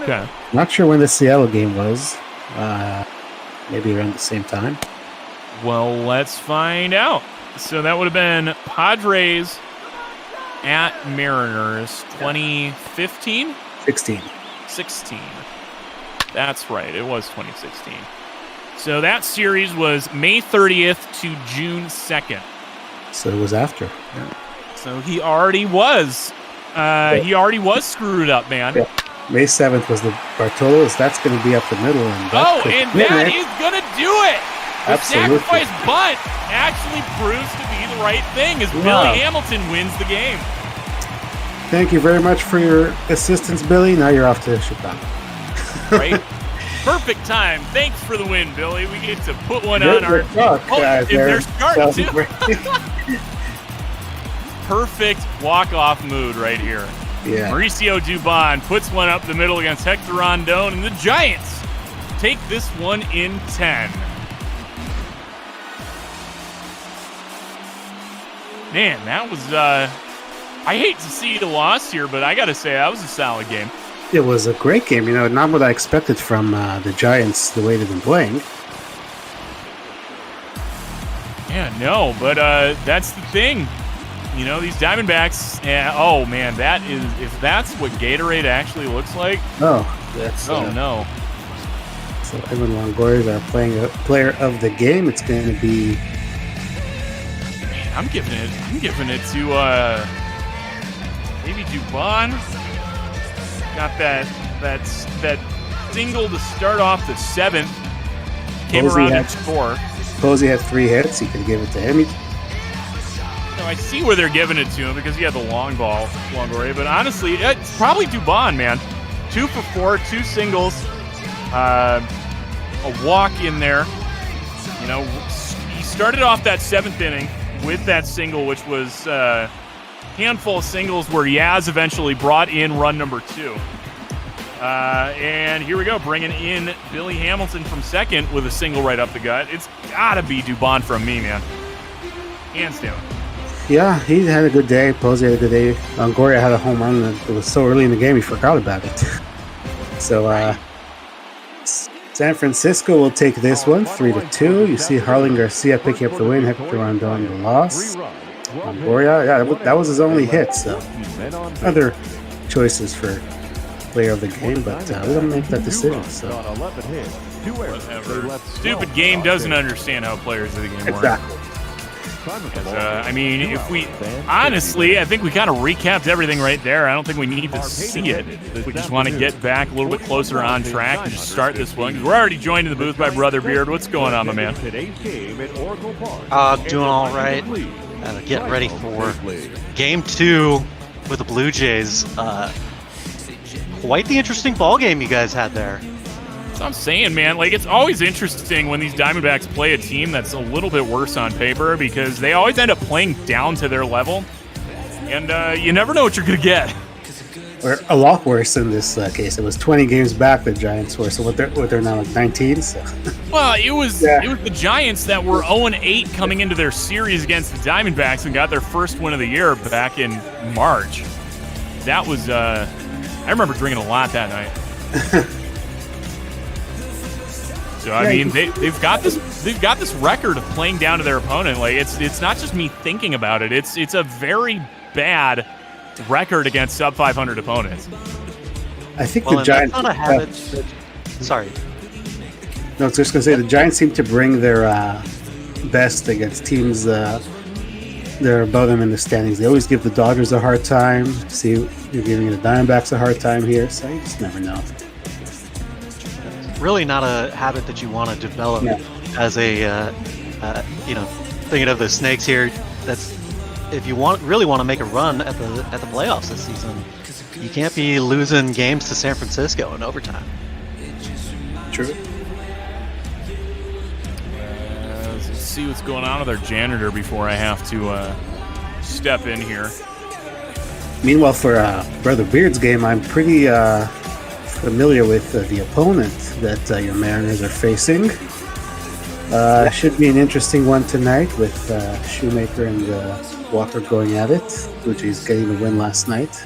Okay. Not sure when the Seattle game was. Maybe around the same time. Well, let's find out. So that would have been Padres at Mariners 2015? 16. That's right. It was 2016. So that series was May 30th to June 2nd. So it was after. Yeah. So he already was. He already was screwed up, man. Yeah. May 7th was the Bartolos. That's going to be up the middle. And that is going to do it. The Absolutely. sacrifice bunt actually proves to be the right thing as Billy Hamilton wins the game. Thank you very much for your assistance, Billy. Now you're off to Chicago. Right? Perfect time. Thanks for the win, Billy. We get to put one on our... There's start, too. Perfect walk-off mood right here. Yeah. Mauricio Dubon puts one up the middle against Hector Rondon, and the Giants take this one in 10. Man, that was... I hate to see the loss here, but I got to say, that was a solid game. It was a great game. Not what I expected from the Giants, the way they've been playing. Yeah, no, but that's the thing. These Diamondbacks, oh man, if that's what Gatorade actually looks like. Oh, that's... no. So Evan Longoria is our player of the game. It's going to be... Man, I'm giving it to maybe Dubon. Got that single to start off the 7th. Came around and score. Posey had 3 hits. You could give it to him. I see where they're giving it to him because he had the long ball, Longoria. But honestly, it's probably Dubon, man. 2 for 4, 2 singles, a walk in there. He started off that 7th inning with that single, which was a handful of singles where Yaz eventually brought in run number 2. And here we go, bringing in Billy Hamilton from second with a single right up the gut. It's got to be Dubon from me, man. Hands down. Yeah, he had a good day. Posey had a good day. Longoria had a home run. It was so early in the game, he forgot about it. So, San Francisco will take this one, 3-2. You see Harlan Garcia picking up the win, Hector Rondon the loss. Longoria, that was his only hit. So, other choices for player of the game, but we don't make that decision. So, whatever. Stupid game doesn't understand how players of the game work. Exactly. If we honestly, I think we kind of recapped everything right there. I don't think we need to see it. We just want to get back a little bit closer on track and just start this one. We're already joined in the booth by Brother Beard. What's going on, my man? Doing all right. Getting ready for Game 2 with the Blue Jays. Quite the interesting ball game you guys had there. That's what I'm saying, man. It's always interesting when these Diamondbacks play a team that's a little bit worse on paper because they always end up playing down to their level, and you never know what you're going to get. Or a lot worse in this case. It was 20 games back the Giants were, so what they're now 19. So. Well, it was the Giants that were 0-8 coming into their series against the Diamondbacks and got their first win of the year back in March. That was I remember drinking a lot that night. So I mean, they've got this record of playing down to their opponent. It's not just me thinking about it. It's a very bad record against sub 500 opponents. I think the Giants. That's not a habit. Sorry. No, I was just gonna say the Giants seem to bring their best against teams that are above them in the standings. They always give the Dodgers a hard time. See, you're giving the Diamondbacks a hard time here, so you just never know. Really not a habit that you want to develop as a, thinking of the Snakes here. That's if you really want to make a run at the playoffs this season, you can't be losing games to San Francisco in overtime. True. Let's see what's going on with our janitor before I have to step in here. Meanwhile, for Brother Beard's game, I'm pretty familiar with the opponent that your Mariners are facing. Should be an interesting one tonight with Shoemaker and Walker going at it. Blue Jays getting the win last night.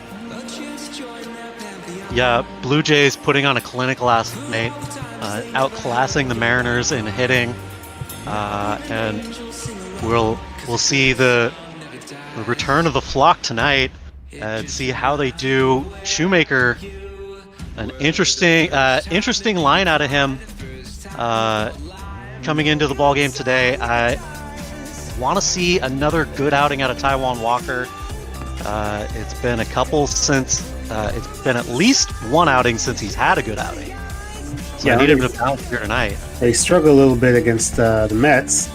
Yeah, Blue Jays putting on a clinic last night, outclassing the Mariners in hitting, and we'll see the return of the flock tonight and see how they do. Shoemaker, an interesting line out of him coming into the ball game today. I want to see another good outing out of Taijuan Walker. It's been a couple since, it's been at least one outing since he's had a good outing. So Yeah, I need him to bounce here tonight. They struggle a little bit against the Mets.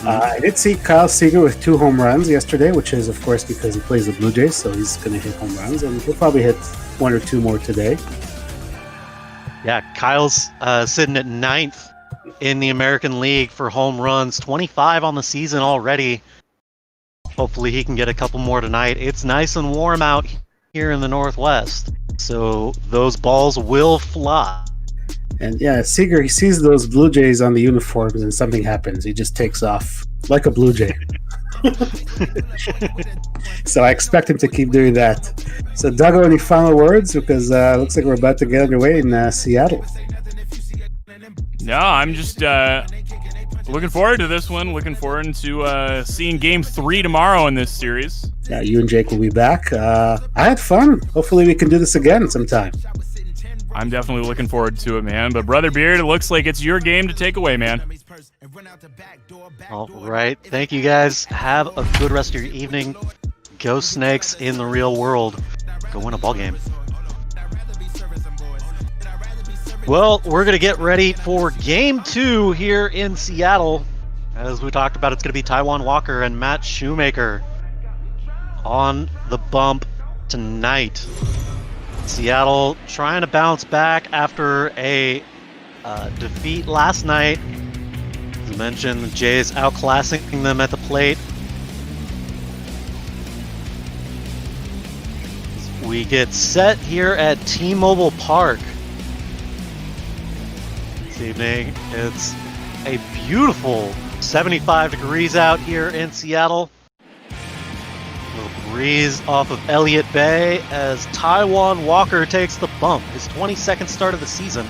I did see Kyle Seager with 2 home runs yesterday, which is, of course, because he plays the Blue Jays, so he's going to hit home runs, and he'll probably hit 1 or 2 more today. Yeah, Kyle's sitting at 9th in the American League for home runs, 25 on the season already. Hopefully he can get a couple more tonight. It's nice and warm out here in the Northwest, so those balls will fly. And yeah, Seager, he sees those Blue Jays on the uniforms and something happens. He just takes off like a Blue Jay. So I expect him to keep doing that. So Doug, any final words? Because it looks like we're about to get underway in Seattle. No, I'm just looking forward to this one. Looking forward to seeing Game 3 tomorrow in this series. Yeah, you and Jake will be back. I had fun. Hopefully we can do this again sometime. I'm definitely looking forward to it, man. But Brother Beard, it looks like it's your game to take away, man. All right. Thank you, guys. Have a good rest of your evening. Go Snakes in the real world. Go win a ball game. Well, we're going to get ready for Game 2 here in Seattle. As we talked about, it's going to be Taijuan Walker and Matt Shoemaker on the bump tonight. Seattle trying to bounce back after a defeat last night. As I mentioned, the Jays outclassing them at the plate. We get set here at T-Mobile Park this evening. It's a beautiful 75 degrees out here in Seattle. A little breeze off of Elliott Bay as Taijuan Walker takes the bump. His 22nd start of the season.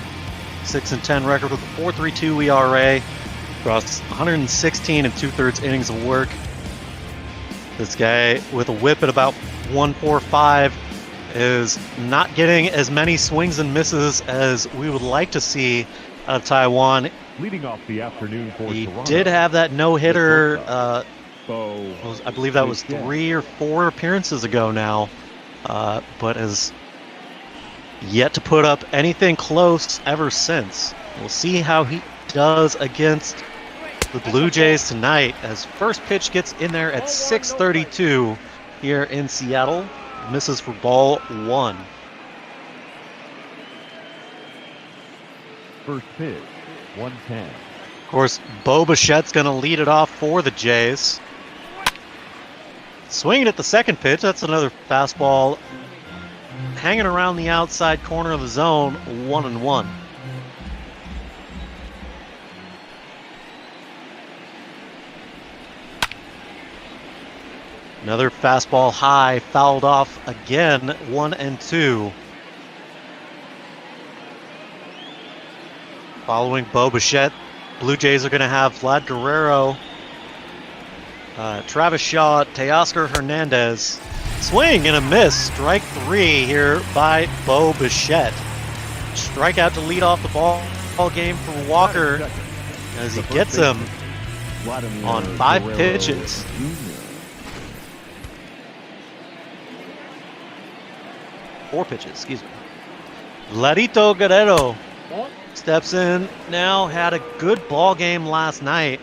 6-10 record with a 4.32 ERA across 116 and 2/3 innings of work. This guy with a whip at about 1.45 is not getting as many swings and misses as we would like to see out of Taijuan. Leading off the afternoon for He Toronto, did have that no-hitter, Bo I believe that was 3 or 4 appearances ago now, but has yet to put up anything close ever since. We'll see how he does against the Blue Jays tonight as first pitch gets in there at 6:32 here in Seattle. Misses for ball 1. first pitch, 110. Of course, Bo Bichette's going to lead it off for the Jays. Swinging at the second pitch, that's another fastball hanging around the outside corner of the zone, 1-1. Another fastball high, fouled off again, 1-2. Following Bo Bichette, Blue Jays are going to have Vlad Guerrero, Travis Shaw, Teoscar Hernandez. Swing and a miss. Strike 3 here by Bo Bichette. Strikeout to lead off the ball game for Walker as he gets him on 5 pitches. 4 pitches, excuse me. Vladito Guerrero steps in now, had a good ball game last night.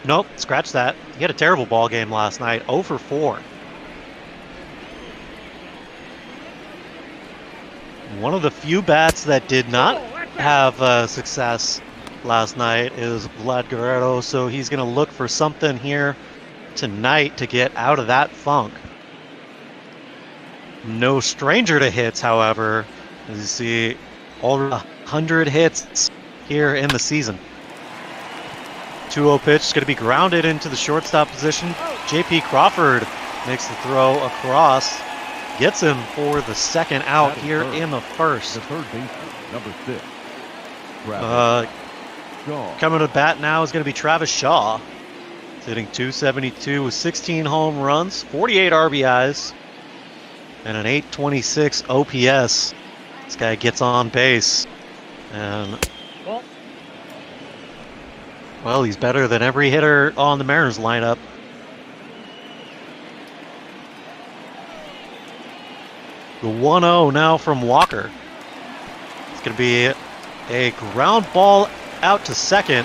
Nope, scratch that. He had a terrible ball game last night, 0 for 4. One of the few bats that did not have success last night is Vlad Guerrero, so he's going to look for something here tonight to get out of that funk. No stranger to hits, however, as you see, over 100 hits here in the season. 2-0 pitch is going to be grounded into the shortstop position. J.P. Crawford makes the throw across, gets him for the second out here in the first. The third baseman, number 6. Coming to bat now is going to be Travis Shaw. He's hitting .272 with 16 home runs, 48 RBIs, and an .826 OPS. This guy gets on base, and well, he's better than every hitter on the Mariners lineup. The 1-0 now from Walker. It's going to be a ground ball out to second.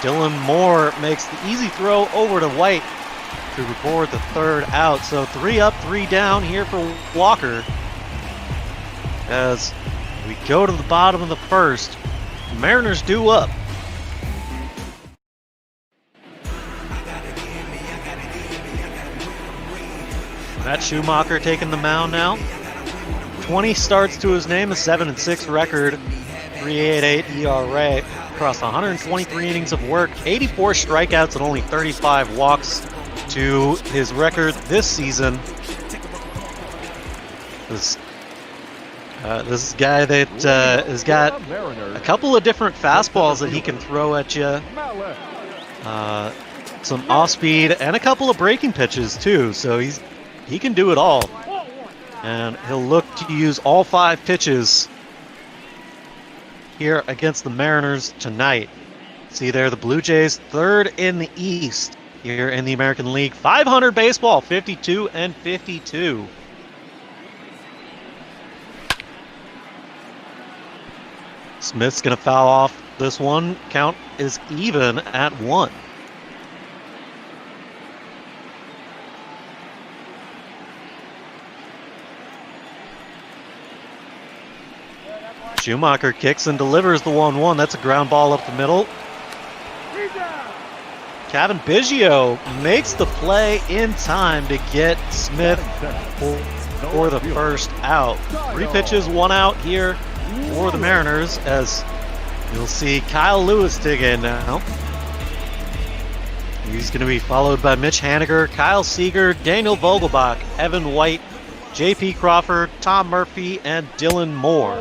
Dylan Moore makes the easy throw over to White to record the third out. So 3 up, 3 down here for Walker. As we go to the bottom of the first, Mariners due up. Matt Shoemaker taking the mound now. 20 starts to his name, a 7-6 record, 3.88 ERA across 123 innings of work, 84 strikeouts and only 35 walks to his record this season. This guy that has got a couple of different fastballs that he can throw at you. Some off-speed and a couple of breaking pitches too, so he can do it all. And he'll look to use all 5 pitches here against the Mariners tonight. See there, the Blue Jays 3rd in the East here in the American League. 500 baseball, 52 and 52. Smith's going to foul off this one. Count is even at 1. Shoemaker kicks and delivers the 1-1. That's a ground ball up the middle. Kevin Biggio makes the play in time to get Smith for the first out. 3 pitches, 1 out here for the Mariners, as you'll see Kyle Lewis dig in now. He's going to be followed by Mitch Haniger, Kyle Seager, Daniel Vogelbach, Evan White, J.P. Crawford, Tom Murphy, and Dylan Moore.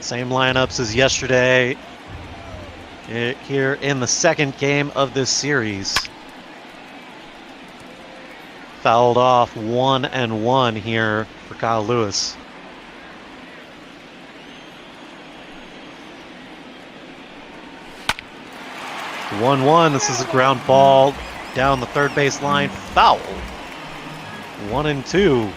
Same lineups as yesterday here in the second game of this series. Fouled off 1-1 here for Kyle Lewis. The 1-1, this is a ground ball down the third base line, foul. 1-2.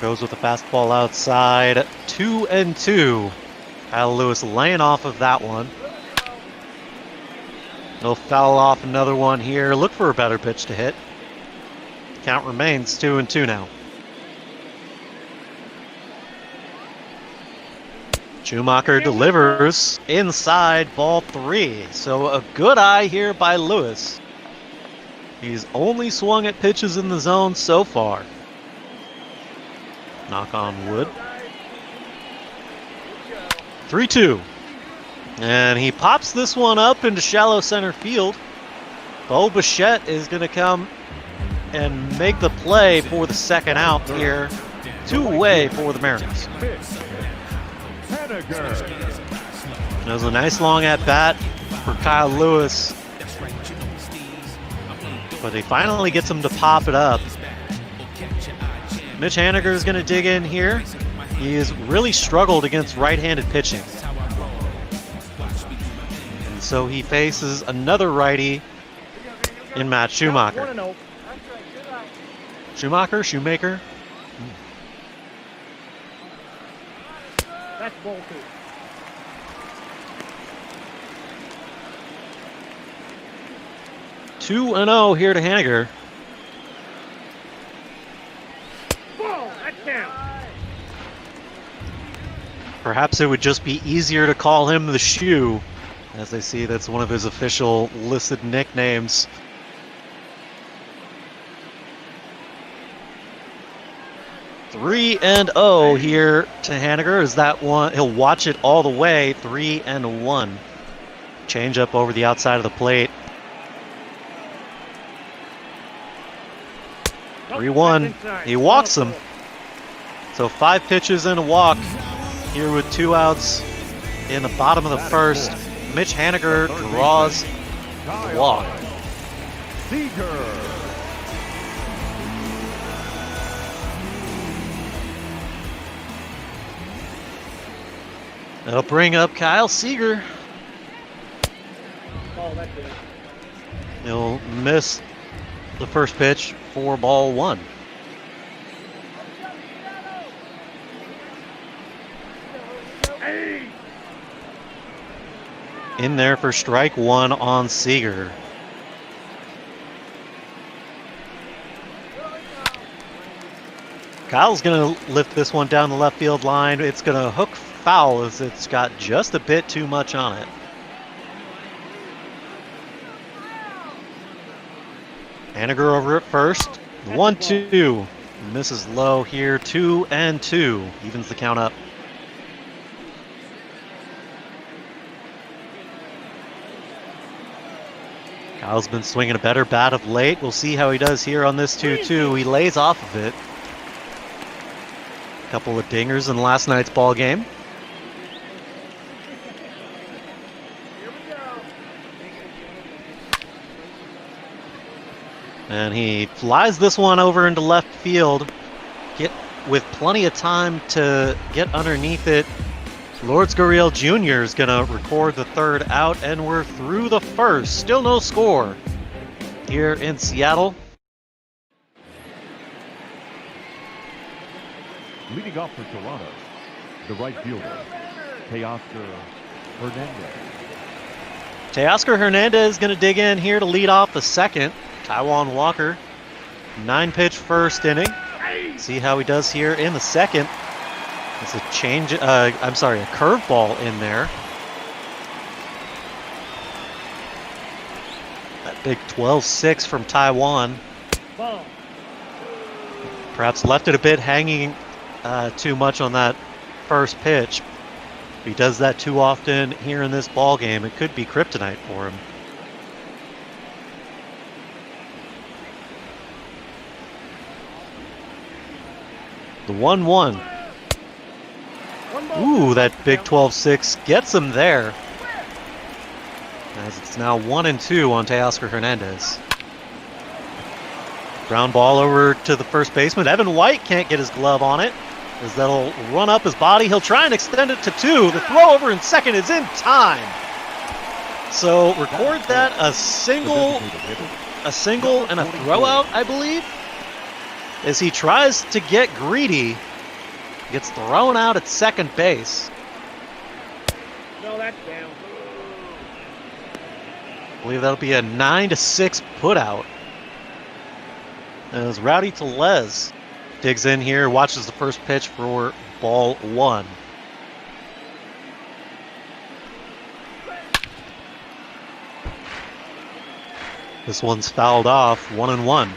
Goes with the fastball outside. 2-2. Kyle Lewis laying off of that one. He'll foul off another one here. Look for a better pitch to hit. Count remains 2-2 now. Shoemaker delivers inside, ball 3. So a good eye here by Lewis. He's only swung at pitches in the zone so far. Knock on wood. 3-2. And he pops this one up into shallow center field. Bo Bichette is going to come and make the play for the second out here. 2 away for the Mariners. That was a nice long at-bat for Kyle Lewis. But he finally gets him to pop it up. Mitch Haniger is going to dig in here. He has really struggled against right-handed pitching. And so he faces another righty in Matt Shoemaker. Shoemaker? That's ball 2. 2-0 here to Haniger. Perhaps it would just be easier to call him the Shoe, as I see that's one of his official listed nicknames. Three and 0 here to Haniger. Is that one? He'll watch it all the way. 3-1. Change up over the outside of the plate. 3-1. He walks him. So 5 pitches and a walk here with 2 outs in the bottom of the first. Mitch Haniger draws the walk. That'll bring up Kyle Seager. He'll miss the first pitch for ball one. In there for strike one on Seager. Kyle's going to lift this one down the left field line. It's going to hook foul as it's got just a bit too much on it. Haniger over at first. 1-2. Misses low here. 2-2. Evens the count up. Kyle's been swinging a better bat of late. We'll see how he does here on this 2-2. He lays off of it. A couple of dingers in last night's ball game. And he flies this one over into left field. With plenty of time to get underneath it. Lourdes Gurriel Jr. is going to record the third out, and we're through the first. Still no score here in Seattle. Leading off for Toronto, the right fielder, Teoscar Hernandez. Teoscar Hernandez is going to dig in here to lead off the second. Taijuan Walker, 9-pitch first inning. See how he does here in the second. It's a a curveball in there. That big 12-6 from Taijuan. Perhaps left it a bit hanging too much on that first pitch. If he does that too often here in this ball game, it could be kryptonite for him. The 1-1. Ooh, that big 12-6 gets him there. As it's now 1-2 on Teoscar Hernandez. Ground ball over to the first baseman. Evan White can't get his glove on it, as that'll run up his body. He'll try and extend it to 2. The throw over in second is in time. So record that a single and a throw out, I believe. As he tries to get greedy, gets thrown out at second base. No, that's down. I believe that'll be a 9-6 put out. As Rowdy Tellez digs in here, watches the first pitch for ball one. This one's fouled off, 1-1.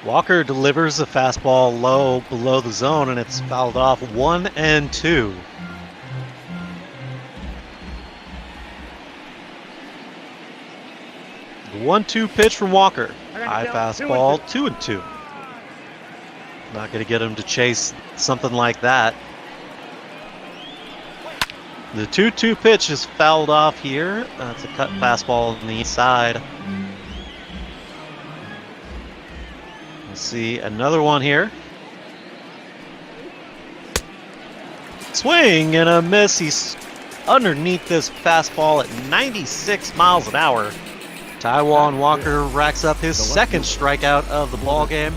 Walker delivers a fastball low below the zone, and it's fouled off 1-2. The 1-2 pitch from Walker. High fastball, 2-2. Not going to get him to chase something like that. The 2-2 pitch is fouled off here. That's a cut fastball on the east side. Let's see another one here. Swing and a miss. He's underneath this fastball at 96 miles an hour. Taijuan Walker racks up his second strikeout of the ball game.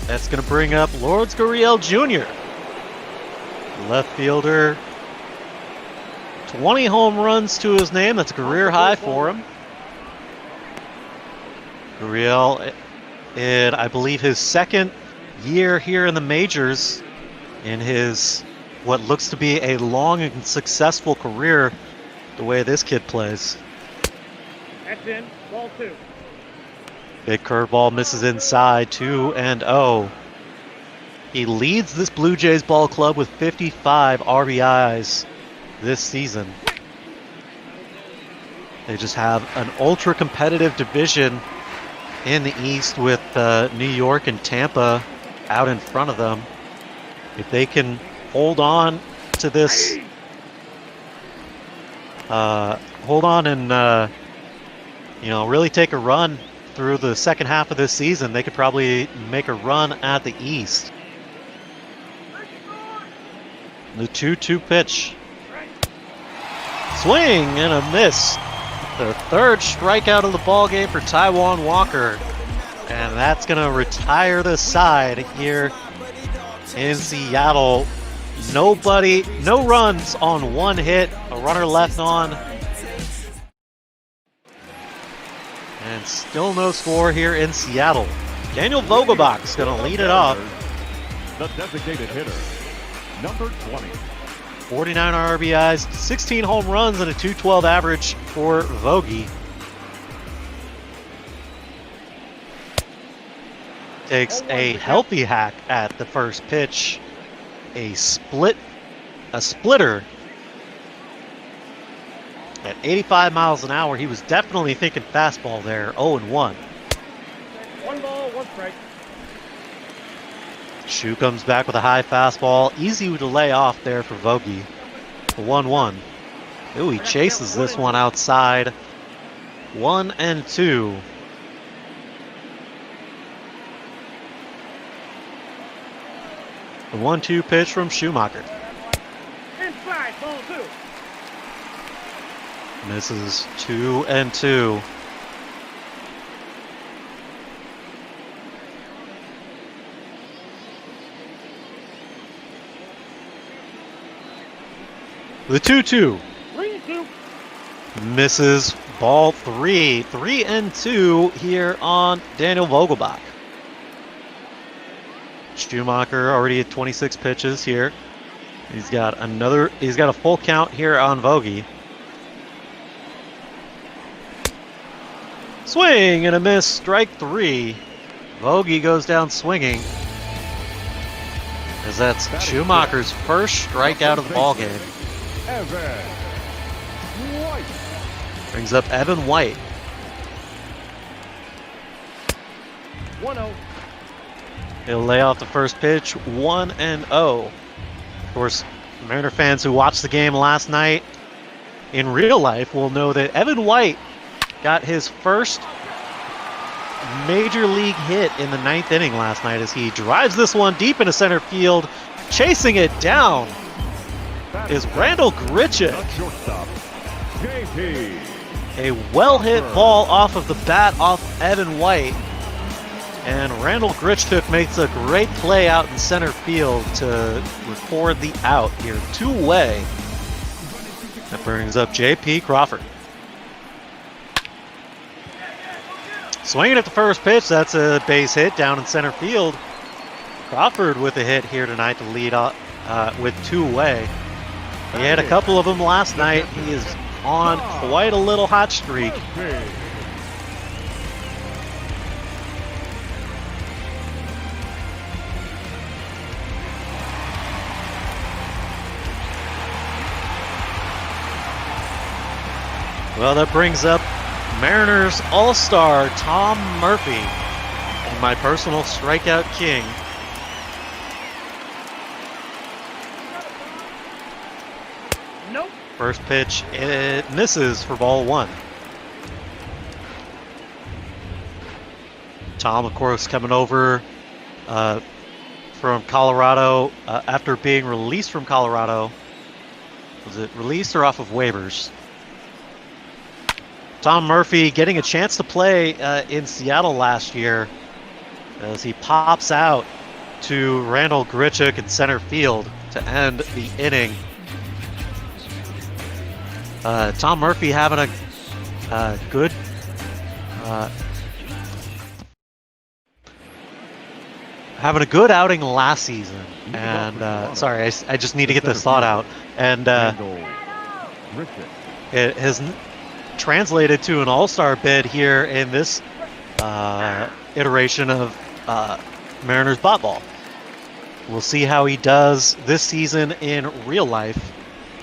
That's going to bring up Lourdes Gurriel Jr. Left fielder. 20 home runs to his name. That's a career high for him. Gurriel, in I believe his second year here in the majors, in his what looks to be a long and successful career, the way this kid plays. That's in. Ball 2. Big curveball misses inside, 2-0. He leads this Blue Jays ball club with 55 RBIs this season. They just have an ultra competitive division in the East with New York and Tampa out in front of them. If they can hold on to this, hold on and really take a run through the second half of this season, they could probably make a run at the East. The 2-2 pitch. Swing and a miss. The third strikeout of the ball game for Taijuan Walker. And that's going to retire the side here in Seattle. Nobody, no runs on one hit, a runner left on. And still no score here in Seattle. Daniel Vogelbach's going to lead it off. The designated hitter, number 20. 49 RBIs, 16 home runs, and a .212 average for Vogie. Takes a healthy hack at the first pitch. A splitter at 85 miles an hour. He was definitely thinking fastball there. 0-1. 1 ball, 1 strike. Shu comes back with a high fastball. Easy to lay off there for Vogie. 1-1. Ooh, he chases this one outside. 1-2. The 1-2 pitch from Shoemaker. Inside, ball 2. Misses 2-2. The 2-2. 3-2. Misses ball 3. 3-2 here on Daniel Vogelbach. Schumacher already at 26 pitches here. He's got a full count here on Vogie. Swing and a miss, strike 3. Vogie goes down swinging. As that's Schumacher's first strikeout of the ball game. Evan White. Brings up Evan White. 1-0. He'll lay off the first pitch, 1-0. Of course, Mariner fans who watched the game last night in real life will know that Evan White got his first major league hit in the 9th inning last night as he drives this one deep into center field. Chasing it down is Randall Grichuk. A well-hit ball off of the bat off Evan White. And Randall Grichuk makes a great play out in center field to record the out here. Two-way. That brings up J.P. Crawford. Swinging at the first pitch, that's a base hit down in center field. Crawford with a hit here tonight to lead off with two-way. He had a couple of them last night. He is on quite a little hot streak. Well, that brings up Mariners All-Star Tom Murphy, and my personal strikeout king. Nope. First pitch, it misses for ball 1. Tom, of course, coming over from Colorado after being released from Colorado. Was it released or off of waivers? Tom Murphy getting a chance to play in Seattle last year as he pops out to Randall Grichuk in center field to end the inning. Tom Murphy having a good outing last season, and sorry, I just need to get this thought out, and it has translated to an all-star bid here in this iteration of Mariners Bot Ball. We'll see how he does this season in real life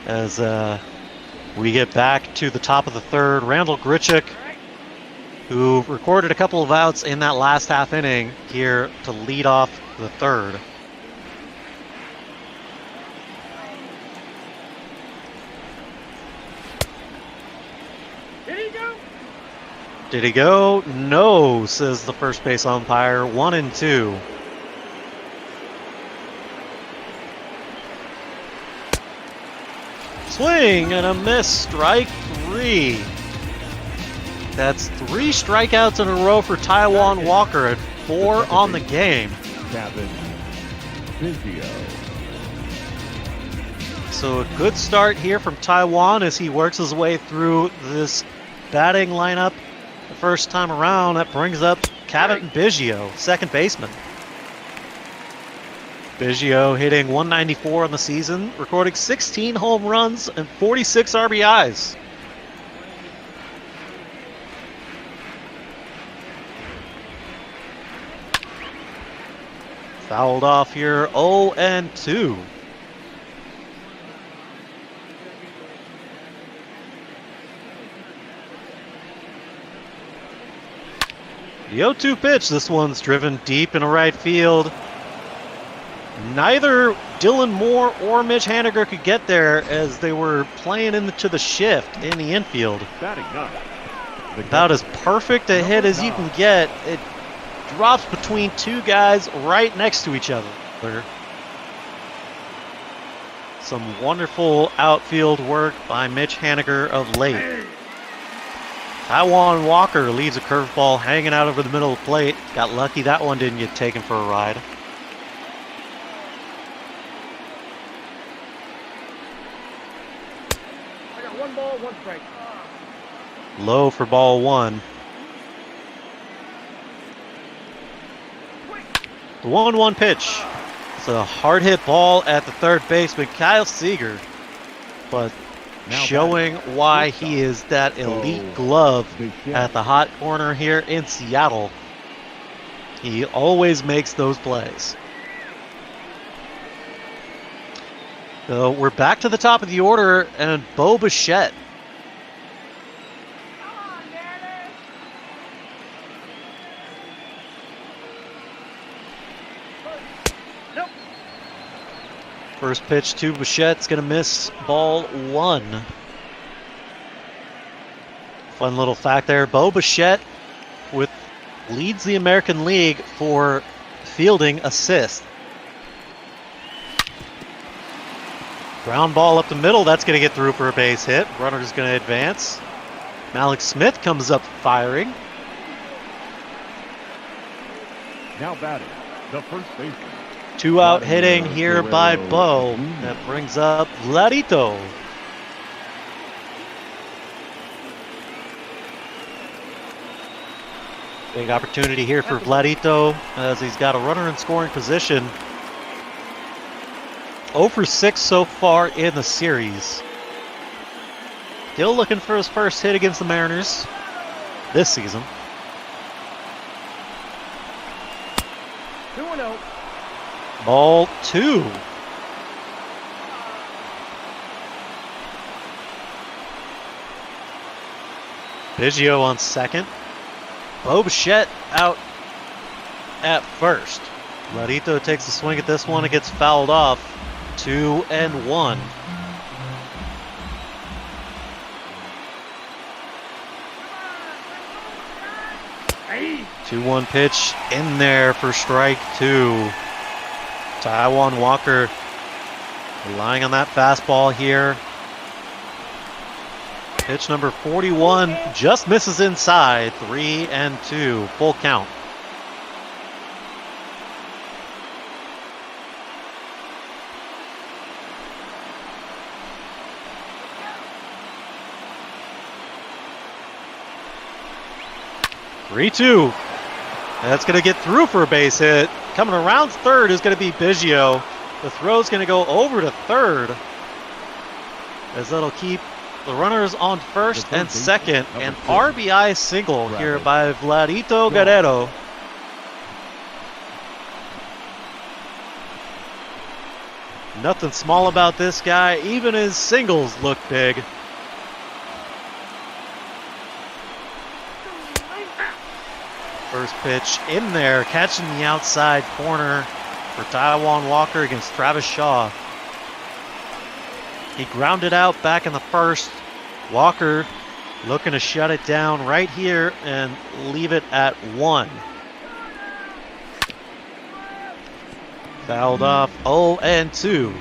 as we get back to the top of the third. Randall Grichuk, who recorded a couple of outs in that last half inning here to lead off the third. Did he go? No, says the first base umpire. 1-2. Swing and a miss. Strike 3. That's 3 strikeouts in a row for Taijuan Walker at 4 on the game. So a good start here from Taijuan as he works his way through this batting lineup the first time around. That brings up Kevin Biggio, second baseman. Biggio hitting 194 on the season, recording 16 home runs and 46 RBIs. Fouled off here, 0-2. The 0-2 pitch, this one's driven deep into right field. Neither Dylan Moore or Mitch Haniger could get there as they were playing into the shift in the infield. About as perfect a hit as you can get. It drops between 2 guys right next to each other. Some wonderful outfield work by Mitch Haniger of late. Taijuan Walker leaves a curveball hanging out over the middle of the plate. Got lucky that one didn't get taken for a ride. I got 1 ball, 1 strike. Low for ball 1. The 1-1 pitch. It's a hard hit ball at the third baseman, Kyle Seager. But showing why he is that elite glove at the hot corner here in Seattle. He always makes those plays. So we're back to the top of the order, and Bo Bichette. First pitch to Bichette's going to miss, ball 1. Fun little fact there. Bo Bichette leads the American League for fielding assists. Ground ball up the middle. That's going to get through for a base hit. Runner's going to advance. Malik Smith comes up firing. Now batting, the first baseman. 2 out hitting here by Bo. That brings up Vladito. Big opportunity here for Vladito as he's got a runner in scoring position. 0 for 6 so far in the series. Still looking for his first hit against the Mariners this season. 2-0. Ball 2. Biggio on second. Bo Bichette out at first. Vladito takes a swing at this one. It gets fouled off. 2-1. Hey. 2-1 pitch in there for strike 2. Taijuan Walker relying on that fastball here. Pitch number 41 just misses inside. 3-2. Full count. Three-two. That's going to get through for a base hit. Coming around third is going to be Biggio. The throw's going to go over to third, as that'll keep the runners on first and second. An RBI single here by Vladito Guerrero. Nothing small about this guy. Even his singles look big. First pitch in there, catching the outside corner for Taijuan Walker against Travis Shaw. He grounded out back in the first. Walker looking to shut it down right here and leave it at 1. Fouled off 0-2.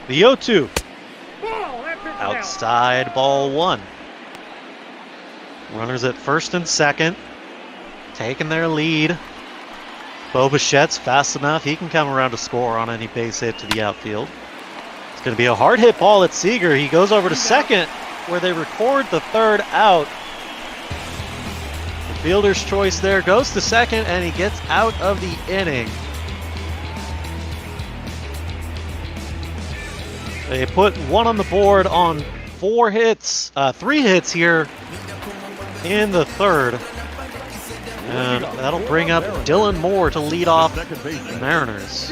The 0-2. Outside, ball 1. Runners at first and second, taking their lead. Bo Bichette's fast enough. He can come around to score on any base hit to the outfield. It's going to be a hard hit ball at Seager. He goes over to second, where they record the third out. The fielder's choice there goes to second, and he gets out of the inning. They put 1 on the board on 3 hits here in the third. And that'll bring up Dylan Moore to lead off the Mariners.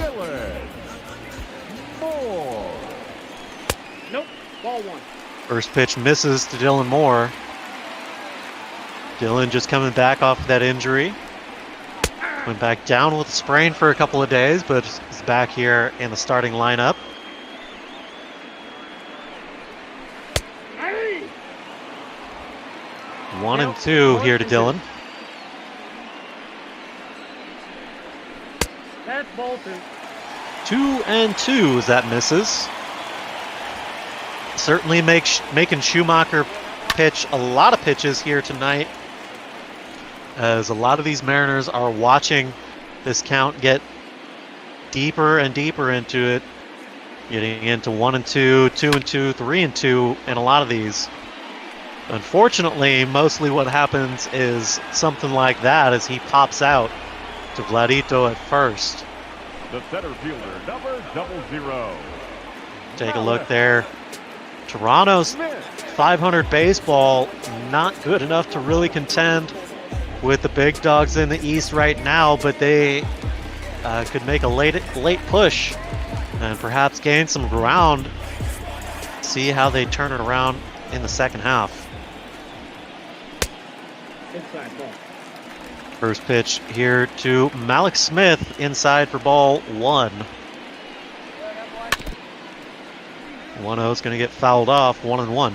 Nope, ball 1. First pitch misses to Dylan Moore. Dylan just coming back off that injury. Went back down with a sprain for a couple of days, but is back here in the starting lineup. One and 2 here to Dylan. That's ball 2. 2-2 as that misses. Certainly making Shoemaker pitch a lot of pitches here tonight, as a lot of these Mariners are watching this count get deeper and deeper into it, getting into 1-2, 2-2, 3-2 in a lot of these. Unfortunately, mostly what happens is something like that as he pops out to Vladito at first. The center fielder, number 00. Take a look there. Toronto's 500 baseball, not good enough to really contend with the big dogs in the East right now, but they could make a late push and perhaps gain some ground. See how they turn it around in the second half. Inside ball. First pitch here to Malik Smith, inside for ball 1. 1-0 is going to get fouled off, 1-1.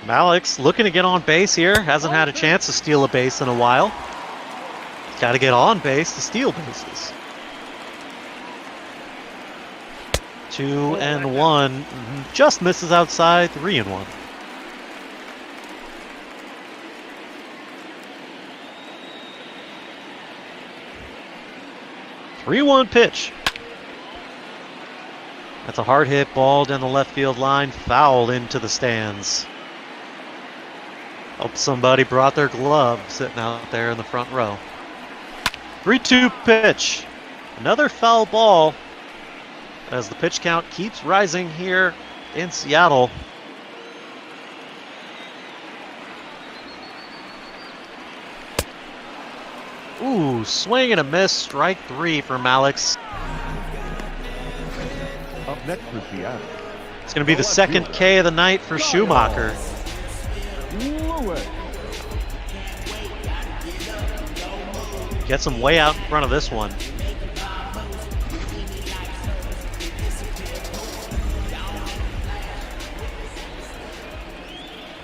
Malik's looking to get on base here. Hasn't had a chance to steal a base in a while. He's got to get on base to steal bases. 2-1. Just misses outside. 3-1. Three-1 pitch. That's a hard hit ball down the left field line, fouled into the stands. Hope somebody brought their glove sitting out there in the front row. 3-2 pitch. Another foul ball as the pitch count keeps rising here in Seattle. Ooh, swing and a miss, strike 3 for Malix. Up next for Seattle. It's going to be the second K of the night for Shoemaker. Gets him way out in front of this one.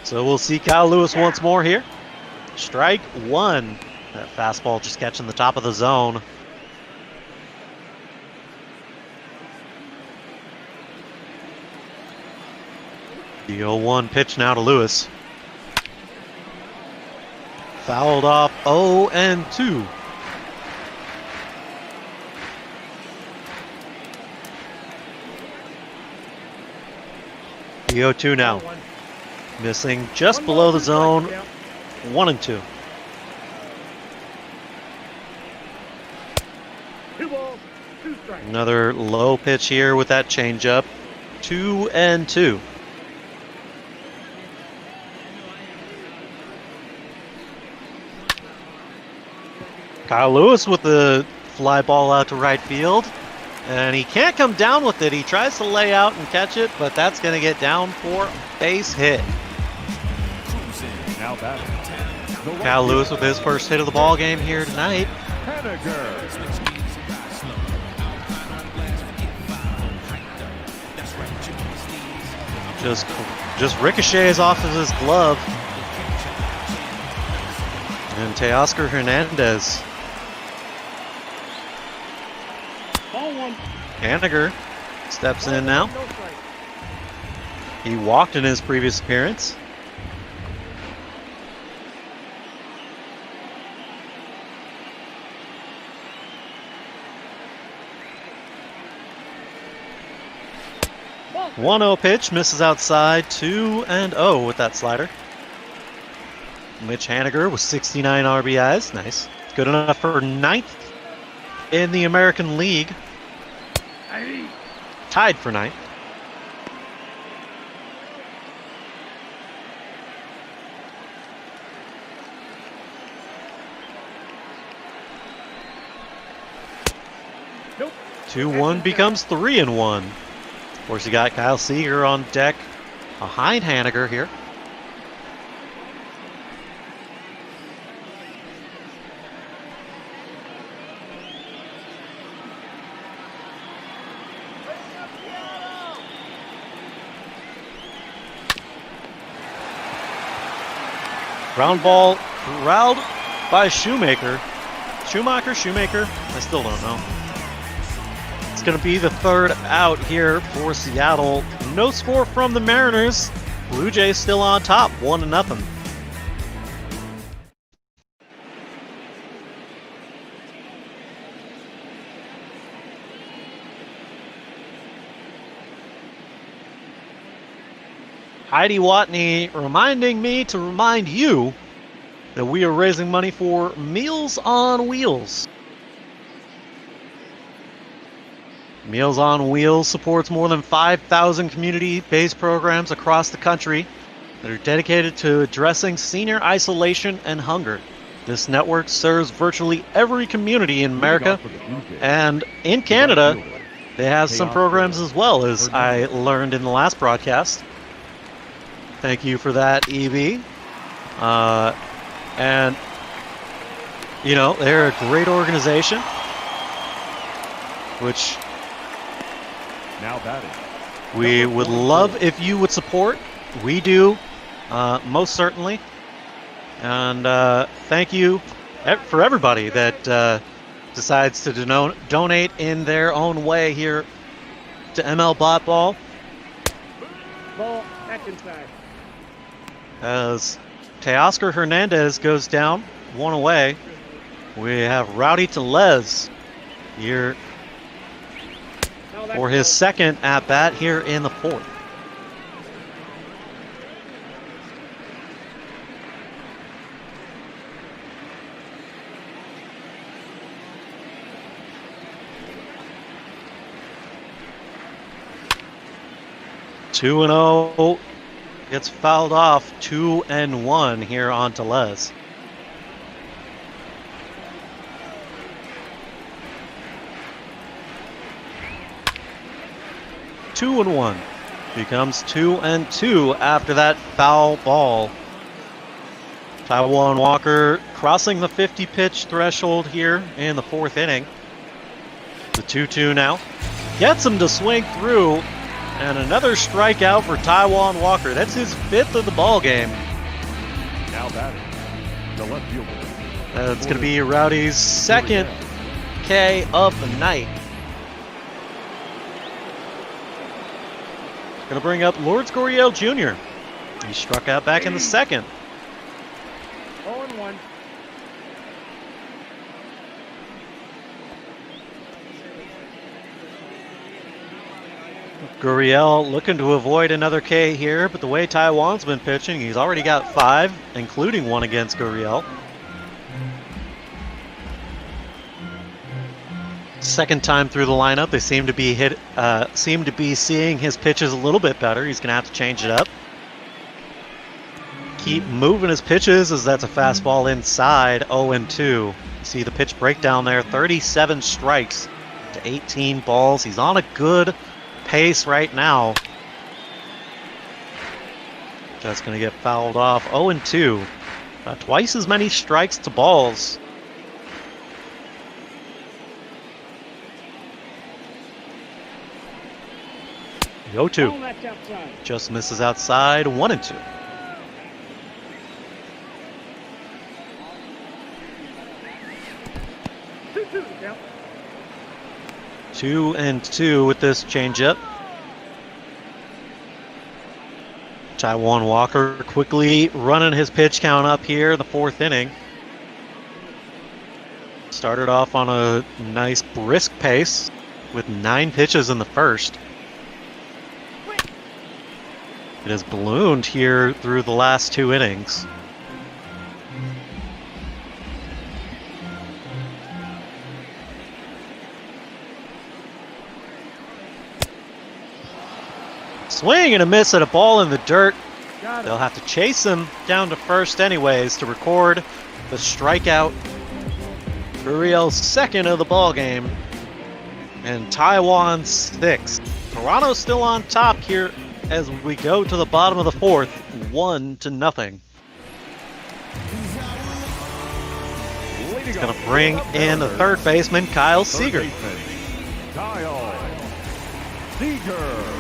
So we'll see Kyle Lewis once more here. Strike 1. That fastball just catching the top of the zone. The 0-1 pitch now to Lewis. Fouled off 0-2. The 0-2 now. Missing just below the zone. 1-2. Another low pitch here with that changeup. 2-2. Kyle Lewis with the fly ball out to right field. And he can't come down with it. He tries to lay out and catch it, but that's going to get down for a base hit. Now batting. Cal Lewis with his first hit of the ball game here tonight. Just ricochets off of his glove. And Teoscar Hernandez. Ball one. Haniger steps in now. He walked in his previous appearance. Ball. 1-0 pitch, misses outside, 2-0 with that slider. Mitch Haniger with 69 RBIs, nice. Good enough for 9th in the American League. Tied for 9th. Nope. 2-1 becomes 3-1. Of course, you got Kyle Seager on deck behind Haniger here. Ground ball corralled by Shoemaker. Shoemaker? I still don't know. It's going to be the 3rd out here for Seattle. No score from the Mariners. Blue Jays still on top, 1-0. Heidi Watney reminding me to remind you that we are raising money for Meals on Wheels. Meals on Wheels supports more than 5,000 community-based programs across the country that are dedicated to addressing senior isolation and hunger. This network serves virtually every community in America, and in Canada, they have some programs as well, as I learned in the last broadcast. Thank you for that, EB. And, you know, they're a great organization, which now batting. We would love if you would support. We do, most certainly. And thank you for everybody that decides to donate in their own way here to ML Bot Ball. Ball, back inside. As Teoscar Hernandez goes down, 1 away, we have Rowdy Tellez here for his 2nd at-bat here in the 4th. Two and 0 gets fouled off. 2-1 here on Tellez. Two and 1 becomes 2-2 after that foul ball. Taijuan Walker crossing the 50 pitch threshold here in the 4th inning. The 2-2 now gets him to swing through, and another strikeout for Taijuan Walker. That's his 5th of the ball game. Now batting, the left fielder. It's going to be Rowdy's 2nd K of the night. Going to bring up Lourdes Gurriel Jr. He struck out back in the 2nd. 0-1. Gurriel looking to avoid another K here, but the way Taijuan's been pitching, he's already got 5, including 1 against Gurriel. Second time through the lineup, they seem to be seeing his pitches a little bit better. He's going to have to change it up. Keep moving his pitches, as that's a fastball inside. 0-2. See the pitch breakdown there. 37 strikes to 18 balls. He's on a good pace right now. That's going to get fouled off. 0-2. Twice as many strikes to balls. The 0-2. Just misses outside. 1-2. 2-2 with this changeup. Taiwan Walker quickly running his pitch count up here in the 4th inning. Started off on a nice brisk pace with 9 pitches in the first. It has ballooned here through the last 2 innings. Swing and a miss at a ball in the dirt. They'll have to chase him down to first anyways to record the strikeout. Uriel's 2nd of the ball game, and Taiwan 6th. Toronto still on top here as we go to the bottom of the 4th, 1-0. He's going to bring in the 3rd baseman, Kyle Seager. Kyle Seager.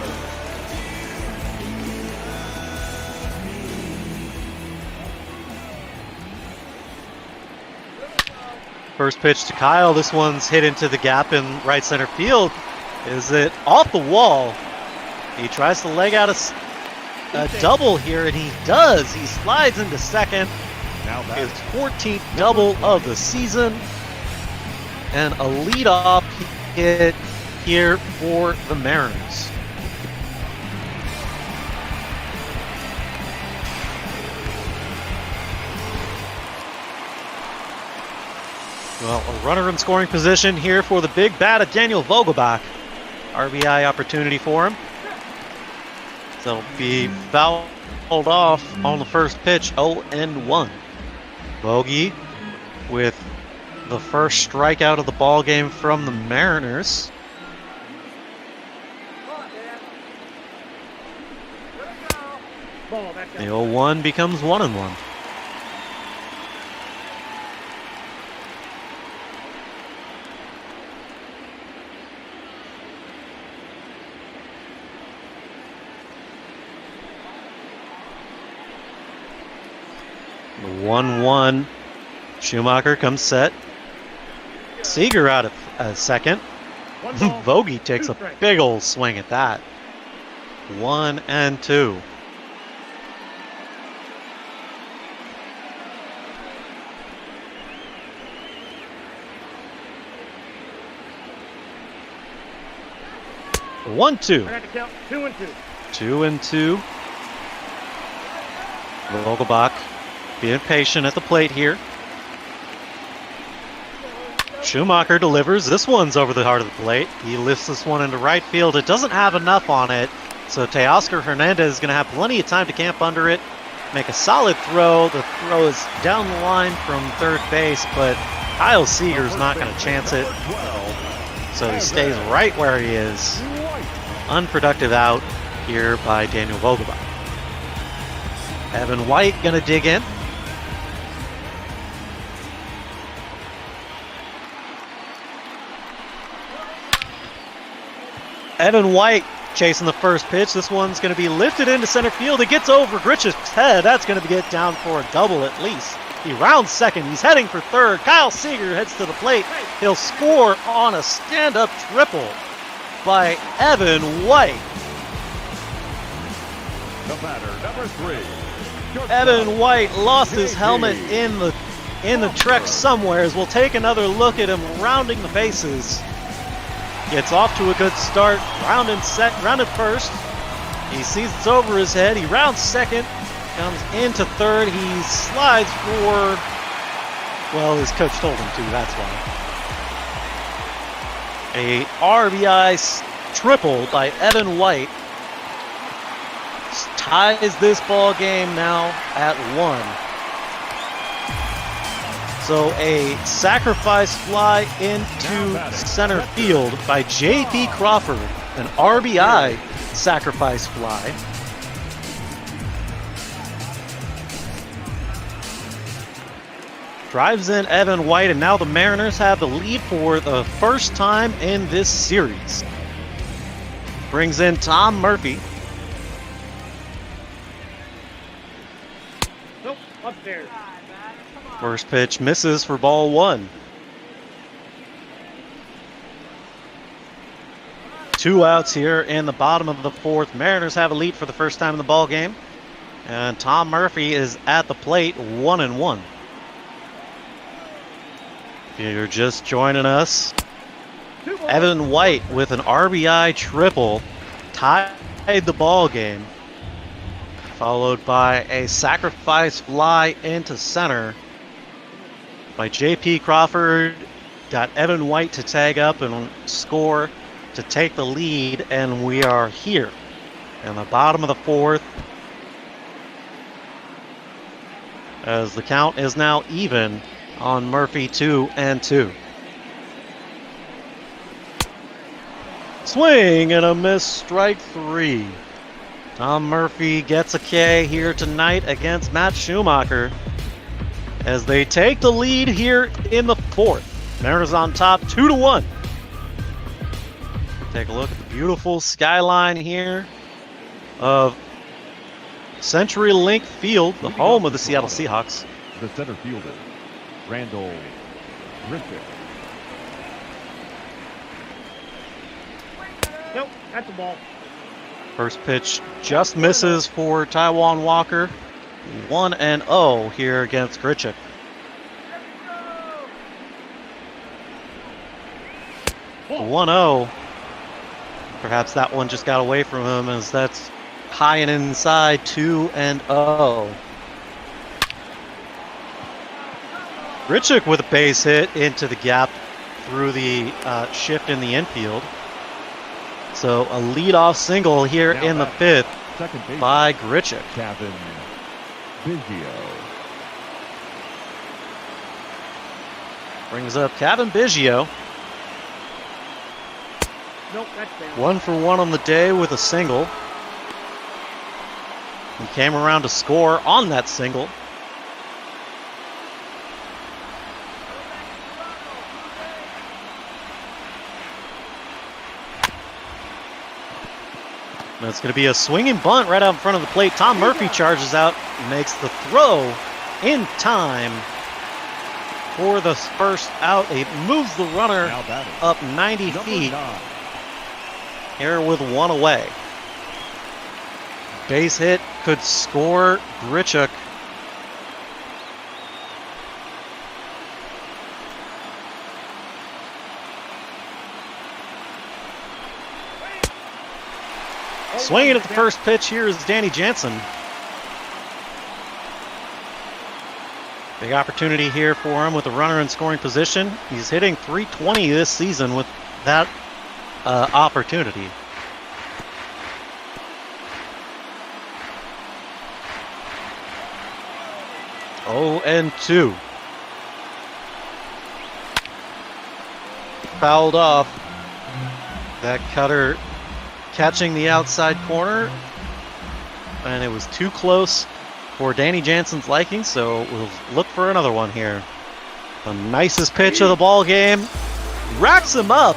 First pitch to Kyle. This one's hit into the gap in right center field. Is it off the wall? He tries to leg out a double here, and he does. He slides into second. His 14th double of the season. And a leadoff hit here for the Mariners. Well, a runner in scoring position here for the big bat of Daniel Vogelbach. RBI opportunity for him. So it'll be fouled off on the first pitch, 0-1. Vogie with the first strikeout of the ball game from the Mariners. The 0-1 becomes 1-1. The 1-1. Shoemaker comes set. Seager out at second. Vogie takes a big old swing at that. 1-2. The 1-2. I got to count 2-2. 2-2. Vogelbach being patient at the plate here. Shoemaker delivers. This one's over the heart of the plate. He lifts this one into right field. It doesn't have enough on it, so Teoscar Hernandez is going to have plenty of time to camp under it, make a solid throw. The throw is down the line from third base, but Kyle Seager's not going to chance it, so he stays right where he is. Unproductive out here by Daniel Vogelbach. Evan White going to dig in. Evan White chasing the first pitch. This one's going to be lifted into center field. It gets over Gritch's head. That's going to get down for a double at least. He rounds second. He's heading for third. Kyle Seager heads to the plate. He'll score on a stand-up triple by Evan White. The batter, number 3. Evan White lost his helmet in the trek somewhere. As we'll take another look at him rounding the bases. Gets off to a good start, rounded first. He sees it's over his head. He rounds second, comes into third. He slides for, well, his coach told him to, that's why. A RBI triple by Evan White ties this ball game now at 1. So a sacrifice fly into center field by J.P. Crawford, an RBI sacrifice fly. drives in Evan White, and now the Mariners have the lead for the first time in this series. Brings in Tom Murphy. Nope, up there. First pitch misses for ball 1. 2 outs here in the bottom of the 4th. Mariners have a lead for the first time in the ball game. And Tom Murphy is at the plate, 1-1. If you're just joining us, Evan White with an RBI triple tied the ball game, followed by a sacrifice fly into center by J.P. Crawford. Got Evan White to tag up and score to take the lead, and we are here in the bottom of the 4th, as the count is now even on Murphy, 2-2. Swing and a miss, strike 3. Tom Murphy gets a K here tonight against Matt Shoemaker as they take the lead here in the 4th. Mariners on top, 2-1. Take a look at the beautiful skyline here of CenturyLink Field, the home of the Seattle Seahawks. The center fielder, Randall Griffith. Nope, that's the ball. First pitch just misses for Taijuan Walker. 1-0 here against Grichuk. The 1-0. Perhaps that one just got away from him, as that's high and inside, 2-0. Grichuk with a base hit into the gap through the shift in the infield. So a leadoff single here Now in the 5th by Grichuk. Kevin Biggio. Brings up Kevin Biggio. Nope, that's down. 1 for 1 on the day with a single. He came around to score on that single. That's going to be a swinging bunt right out in front of the plate. Tom Murphy charges out, makes the throw in time for the first out. It moves the runner up 90 feet. Here with 1 away. Base hit could score Grichuk. Swinging at the first pitch here is Danny Jansen. Big opportunity here for him with a runner in scoring position. He's hitting .320 this season with that opportunity. Oh, and 2. Fouled off. That cutter catching the outside corner, and it was too close for Danny Jansen's liking, so we'll look for another one here. The nicest pitch of the ball game. Racks him up.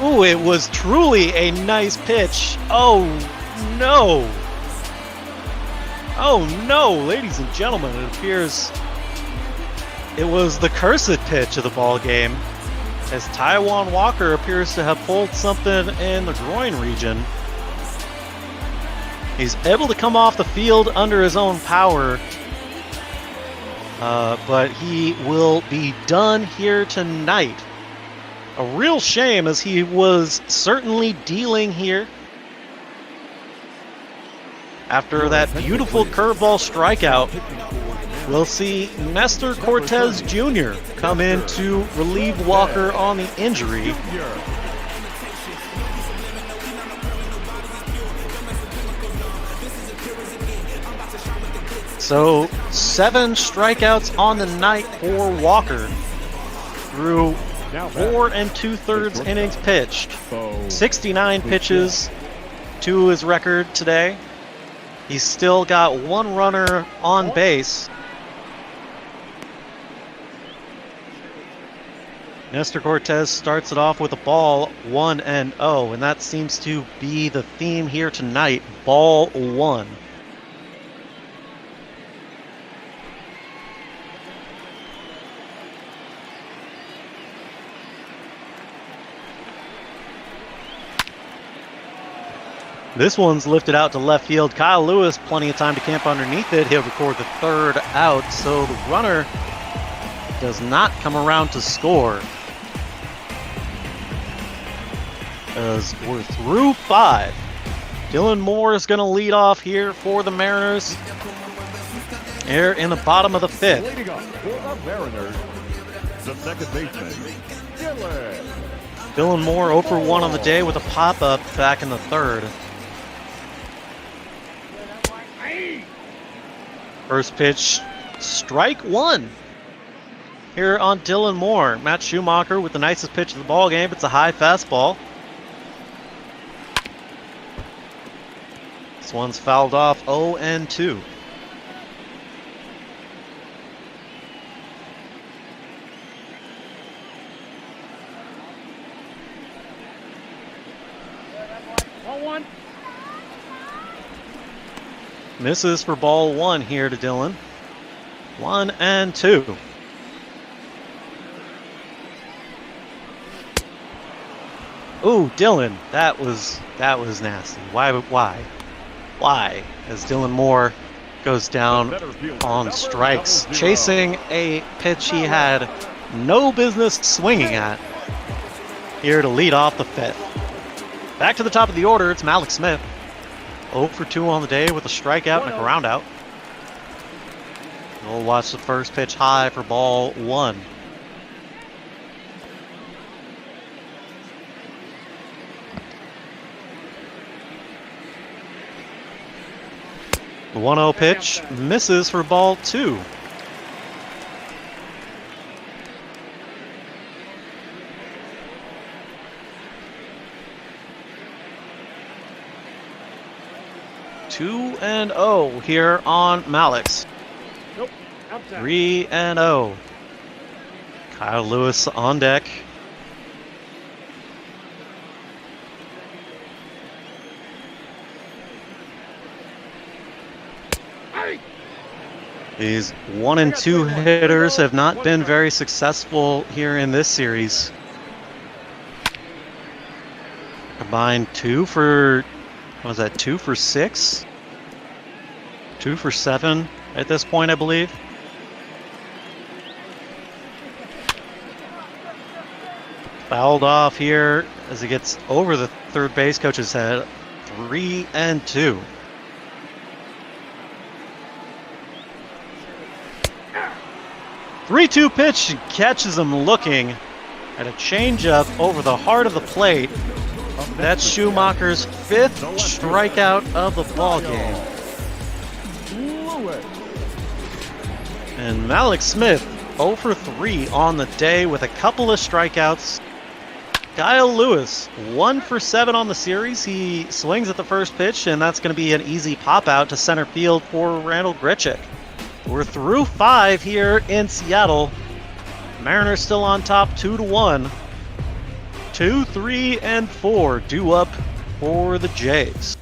Ooh, it was truly a nice pitch. Oh, no. Oh, no, ladies and gentlemen, it appears it was the cursed pitch of the ball game, as Taijuan Walker appears to have pulled something in the groin region. He's able to come off the field under his own power, but he will be done here tonight. A real shame, as he was certainly dealing here after that beautiful curveball strikeout. We'll see Nestor Cortez Jr. come in to relieve Walker on the injury. So 7 strikeouts on the night for Walker through 4 2/3 innings pitched. 69 pitches to his record today. He's still got 1 runner on base. Nestor Cortez starts it off with a ball 1-0, and that seems to be the theme here tonight. Ball 1. This one's lifted out to left field. Kyle Lewis, plenty of time to camp underneath it. He'll record the third out, so the runner does not come around to score. As we're through 5. Dylan Moore is going to lead off here for the Mariners. Here in the bottom of the 5th. Leading off for the Mariners, the second baseman, Gallen. Dylan Moore 0 for 1 on the day with a pop-up back in the 3rd. First pitch, strike 1. Here on Dylan Moore. Matt Shoemaker with the nicest pitch of the ball game. It's a high fastball. This one's fouled off 0-2. Misses for ball 1 here to Dylan. 1-2. Ooh, Dylan, that was nasty. Why? As Dylan Moore goes down on strikes, chasing a pitch he had no business swinging at. Here to lead off the 5th. Back to the top of the order, it's Malik Smith. 0 for 2 on the day with a strikeout and a ground out. We'll watch the first pitch high for ball 1. The 1-0 pitch misses for ball 2. Two and 0 here on Malik's. Nope, outside. 3-0. Kyle Lewis on deck. These 1 and 2 hitters have not been very successful here in this series. Combined 2 for, what was that, 2 for 6? 2 for 7 at this point, I believe. Fouled off here as he gets over the third base coach's head. 3-2. Three-two pitch catches him looking at a changeup over the heart of the plate. That's Shoemaker's 5th strikeout of the ball game. And Malik Smith 0 for 3 on the day with a couple of strikeouts. Kyle Lewis 1 for 7 on the series. He swings at the first pitch, and that's going to be an easy pop out to center field for Randall Grichuk. We're through 5 here in Seattle. Mariners still on top 2-1. 2, 3, and 4 due up for the Jays.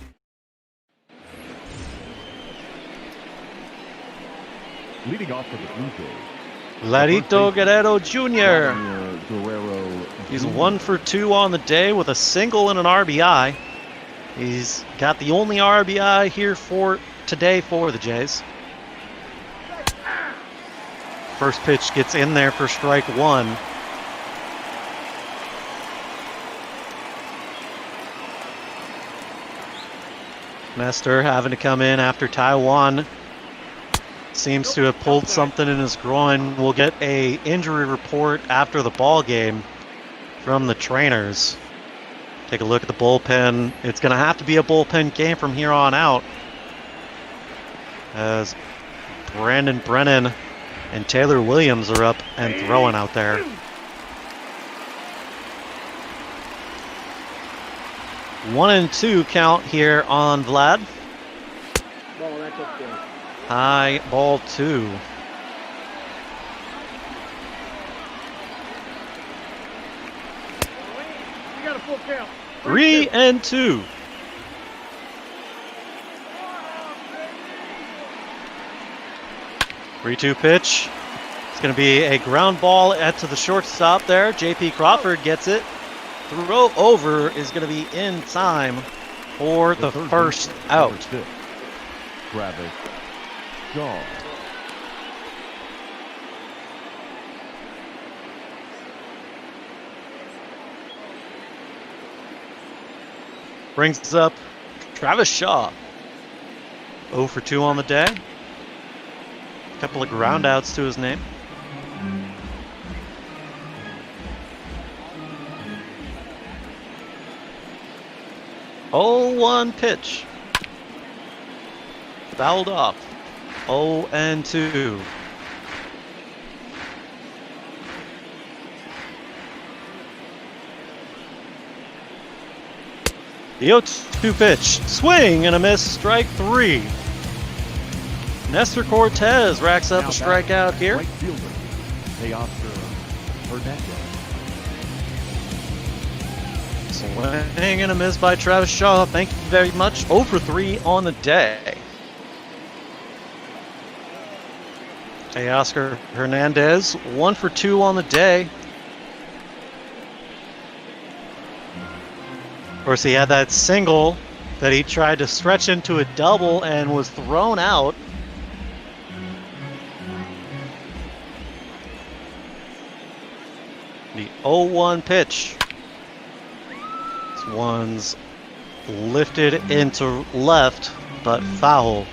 Leading off for the Blue Jays, Larito Guerrero Jr. He's 1 for 2 on the day with a single and an RBI. He's got the only RBI here for today for the Jays. First pitch gets in there for strike 1. Nestor having to come in after Taiwan seems to have pulled something in his groin. We'll get a injury report after the ball game from the trainers. Take a look at the bullpen. It's going to have to be a bullpen game from here on out, as Brandon Brennan and Taylor Williams are up and throwing out there. One and 2 count here on Vlad. Ball, that's up there. High ball 2. Full count. 3-2. Three-two pitch. It's going to be a ground ball to the shortstop there. J.P. Crawford gets it. Throw over is going to be in time for the first out. Travis Shaw. Brings up Travis Shaw. 0 for 2 on the day. A couple of ground outs to his name. Oh, 1 pitch. Fouled off. 0-2. The 0-2 pitch. Swing and a miss. Strike 3. Nestor Cortez racks up a strikeout here. Right fielder, Teoscar Hernandez. Swing and a miss by Travis Shaw. Thank you very much. 0 for 3 on the day. Teoscar Hernandez, 1 for 2 on the day. Of course, he had that single that he tried to stretch into a double and was thrown out. The 0-1 pitch. This one's lifted into left, but foul.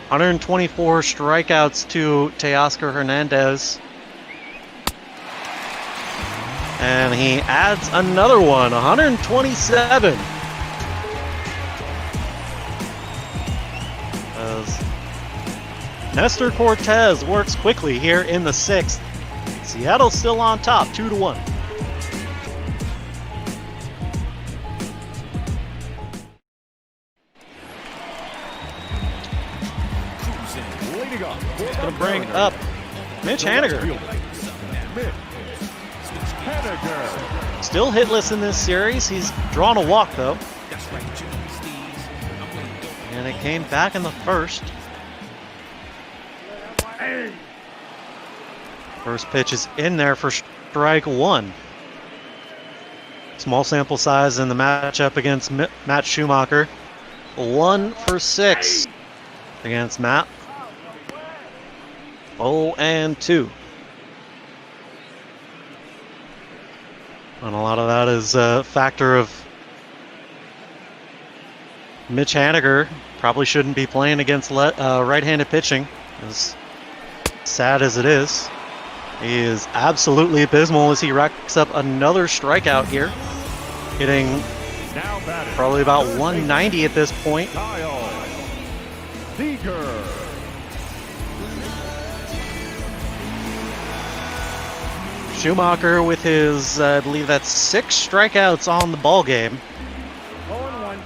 124 strikeouts to Teoscar Hernandez. And he adds another one, 127. As Nestor Cortez works quickly here in the 6th. Seattle still on top, 2-1. It's going to bring up Mitch Haniger. Still hitless in this series. He's drawn a walk, though. And it came back in the first. First pitch is in there for strike 1. Small sample size in the matchup against Matt Shoemaker. 1 for 6 against Matt. 0-2. And a lot of that is a factor of Mitch Haniger probably shouldn't be playing against right-handed pitching, as sad as it is. He is absolutely abysmal as he racks up another strikeout here, hitting probably about 190 at this point. Shoemaker with his, I believe that's 6 strikeouts on the ball game.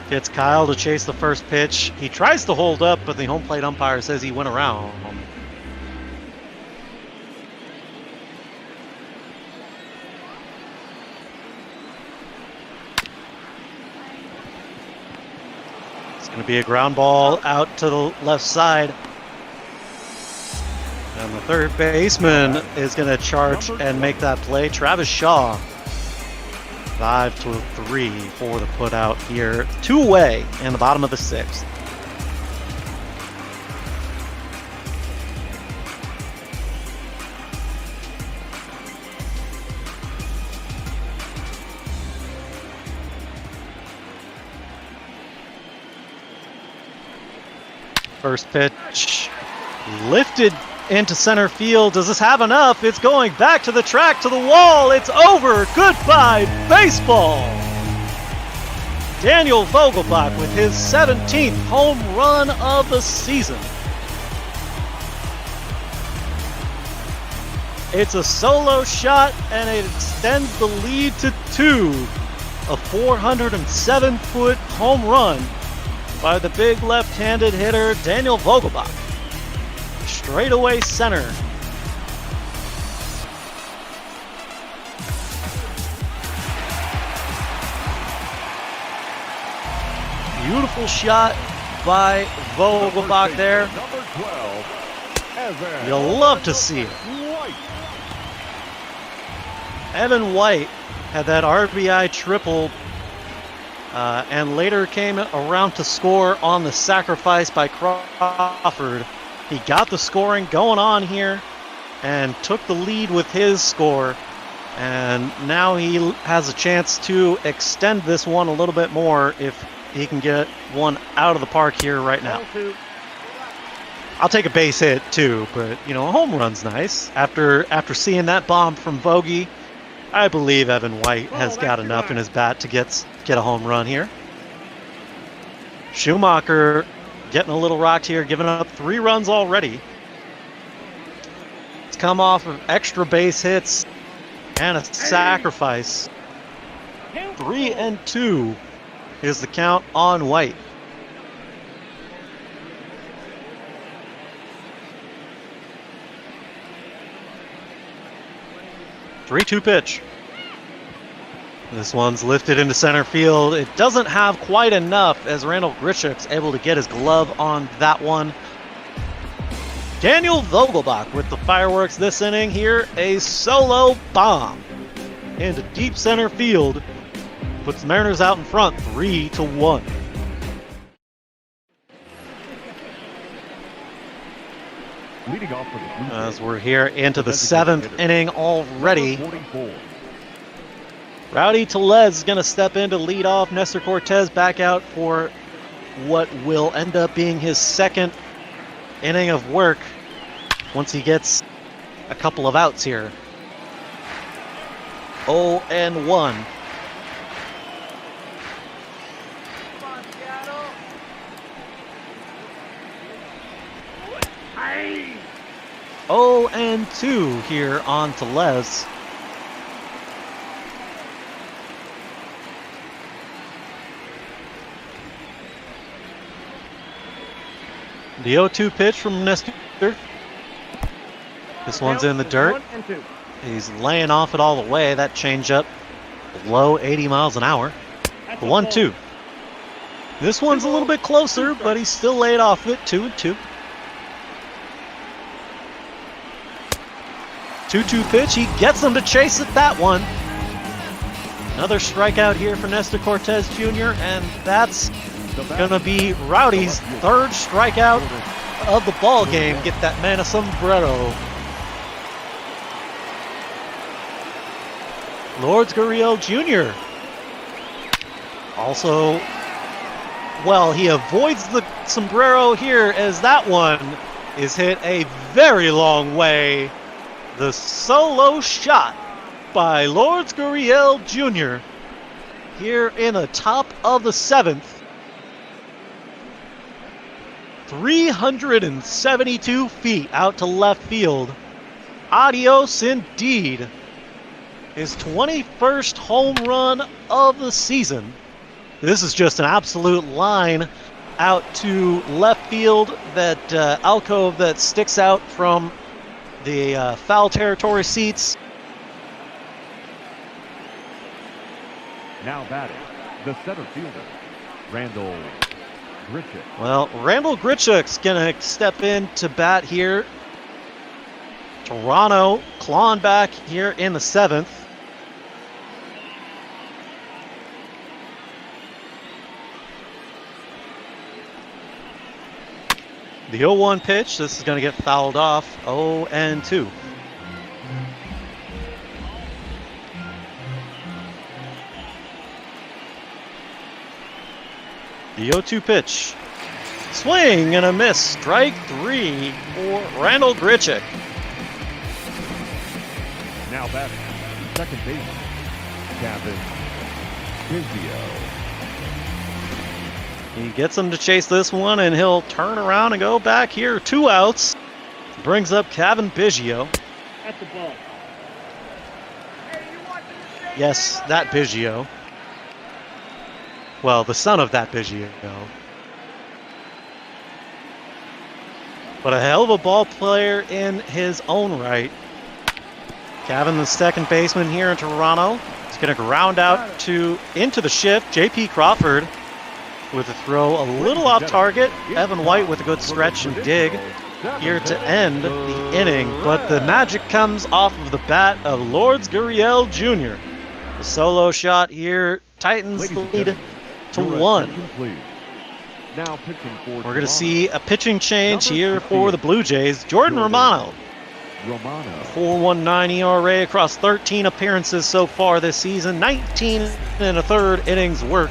Gets Kyle to chase the first pitch. He tries to hold up, but the home plate umpire says he went around. It's going to be a ground ball out to the left side. And the third baseman is going to charge and make that play. Travis Shaw. 5-3 for the putout here. 2 away in the bottom of the 6th. First pitch lifted into center field. Does this have enough? It's going back to the track, to the wall. It's over. Goodbye, baseball. Daniel Vogelbach with his 17th home run of the season. It's a solo shot, and it extends the lead to 2. A 407-foot home run by the big left-handed hitter, Daniel Vogelbach. Straightaway center. Beautiful shot by Vogelbach there. You'll love to see it. Evan White had that RBI triple and later came around to score on the sacrifice by Crawford. He got the scoring going on here and took the lead with his score. And now he has a chance to extend this one a little bit more if he can get one out of the park here right now. I'll take a base hit too, but you know, a home run's nice. After seeing that bomb from Vogie, I believe Evan White has got enough in his bat to get a home run here. Shoemaker getting a little rocked here, giving up 3 runs already. It's come off of extra base hits and a sacrifice. 3-2 is the count on White. Three-two pitch. This one's lifted into center field. It doesn't have quite enough as Randall Grichuk's able to get his glove on that one. Daniel Vogelbach with the fireworks this inning here. A solo bomb into deep center field. Puts the Mariners out in front 3-1. Leading off for the Blue As we're here into the 7th inning already. Rowdy Tellez is going to step in to lead off. Nestor Cortez back out for what will end up being his 2nd inning of work once he gets a couple of outs here. 0-1. Oh, and 2 here on Tellez. The 0-2 pitch from Nestor. This one's in the dirt. He's laying off it all the way. That changeup below 80 miles an hour. The 1-2. This one's a little bit closer, but he's still laid off it. 2-2. 2-2 pitch. He gets them to chase it, that one. Another strikeout here for Nestor Cortez Jr., and that's going to be Rowdy's 3rd strikeout of the ball game. Get that man a sombrero. Lourdes Gurriel Jr. also, well, he avoids the sombrero here as that one is hit a very long way. The solo shot by Lourdes Gurriel Jr. here in the top of the 7th. 372 feet out to left field. Adios indeed. His 21st home run of the season. This is just an absolute line out to left field, that alcove that sticks out from the foul territory seats. Now batting, the center fielder, Randall Grichuk. Well, Randall Grichuk's going to step in to bat here. Toronto clawing back here in the 7th. The 0-1 pitch, this is going to get fouled off. 0-2. The 0-2 pitch. Swing and a miss. Strike 3 for Randall Grichuk. Now batting, second baseman, Cavan Biggio. He gets him to chase this one, and he'll turn around and go back here. 2 outs. Brings up Cavan Biggio. At the ball. Yes, that Biggio. Well, the son of that Biggio. But a hell of a ball player in his own right. Cavan, the second baseman here in Toronto, is going to ground out into the shift. J.P. Crawford with a throw a little off target. Evan White with a good stretch and dig here to end the inning. But the magic comes off of the bat of Lourdes Gurriel Jr. The solo shot here tightens the lead to 1. We're going to see a pitching change here for the Blue Jays. Jordan Romano. 4.19 ERA across 13 appearances so far this season. 19 and a third innings work.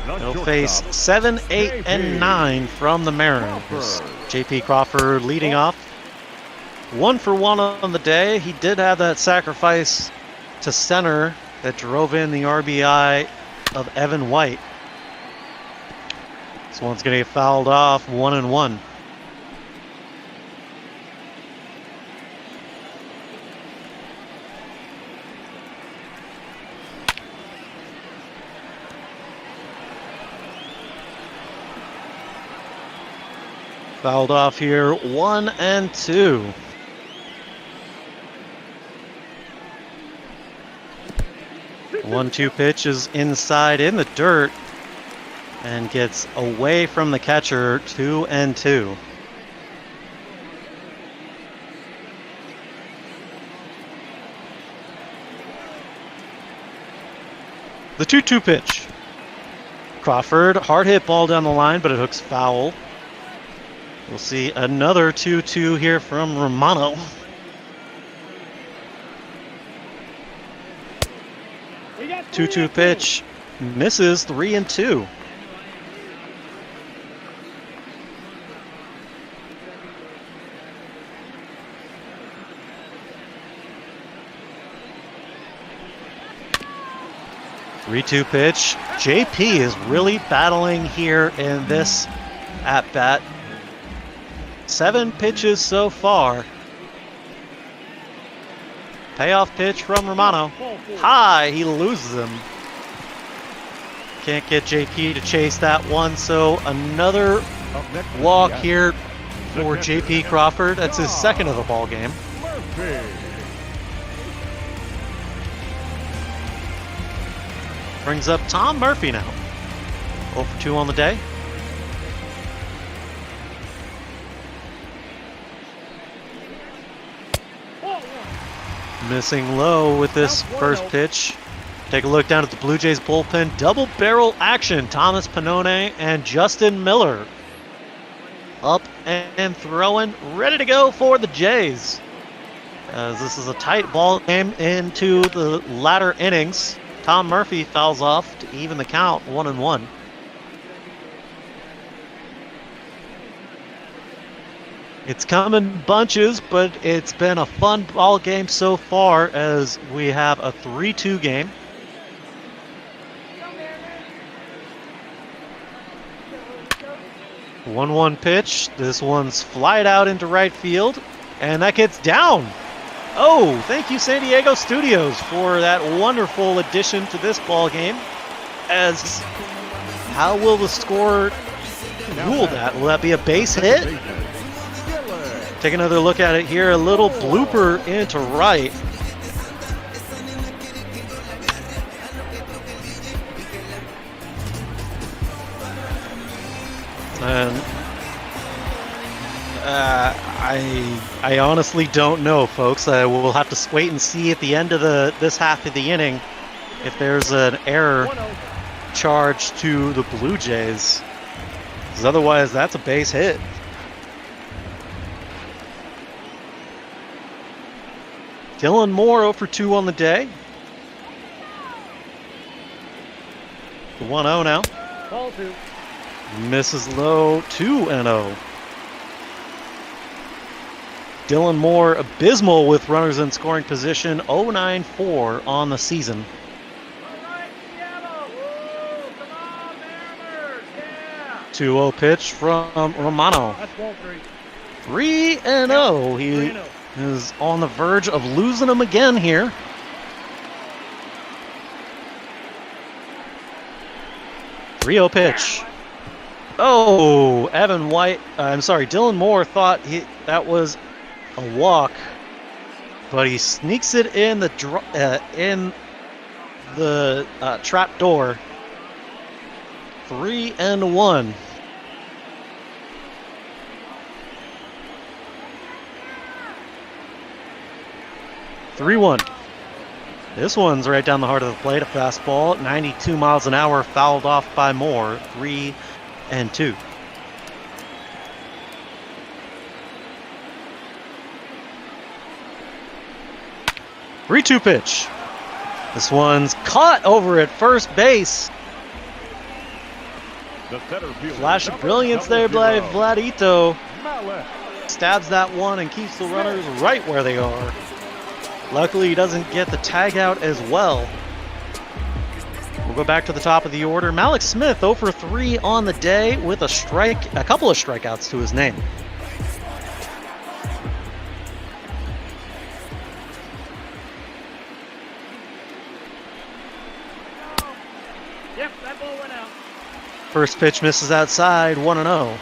He'll face 7, 8, and 9 from the Mariners. J.P. Crawford leading off. 1 for 1 on the day. He did have that sacrifice to center that drove in the RBI of Evan White. This one's going to get fouled off, 1-1. Fouled off here, 1-2. The 1-2 pitch is inside in the dirt and gets away from the catcher, 2-2. The 2-2 pitch. Crawford, hard hit ball down the line, but it hooks foul. We'll see another 2-2 here from Romano. Two-two pitch misses, 3-2. Three-two pitch. JP is really battling here in this at-bat. 7 pitches so far. Payoff pitch from Romano. High, he loses him. Can't get JP to chase that one, so another walk here for JP Crawford. That's his second of the ball game. Brings up Tom Murphy now. 0 for 2 on the day. Missing low with this first pitch. Take a look down at the Blue Jays bullpen. Double barrel action. Thomas Pannone and Justin Miller. Up and throwing. Ready to go for the Jays. As this is a tight ball game into the latter innings. Tom Murphy fouls off to even the count, 1-1. It's come in bunches, but it's been a fun ball game so far as we have a 3-2 game. The 1-1 pitch. This one's flied out into right field, and that gets down. Oh, thank you San Diego Studios for that wonderful addition to this ball game. As how will the score rule that? Will that be a base hit? Take another look at it here. A little blooper into right. And I honestly don't know, folks. We'll have to wait and see at the end of this half of the inning if there's an error charged to the Blue Jays. Because otherwise, that's a base hit. Dylan Moore 0 for 2 on the day. The 1-0 now. Ball 2. Misses low, 2-0. Dylan Moore abysmal with runners in scoring position, 0.94 on the season. 2-0 pitch from Romano. 3-0. He is on the verge of losing them again here. Rio pitch. Oh, Dylan Moore thought that was a walk, but he sneaks it in the trap door 3-1. This one's right down the heart of the plate. A fastball, 92 miles an hour, fouled off by Moore. 3-2. 3-2 pitch. This one's caught over at first base. Flash of brilliance there by Vladito. Stabs that one and keeps the runners right where they are. Luckily, he doesn't get the tag out as well. We'll go back to the top of the order. Malik Smith 0 for 3 on the day with a couple of strikeouts to his name. Yep, that ball went out. First pitch misses outside, 1-0.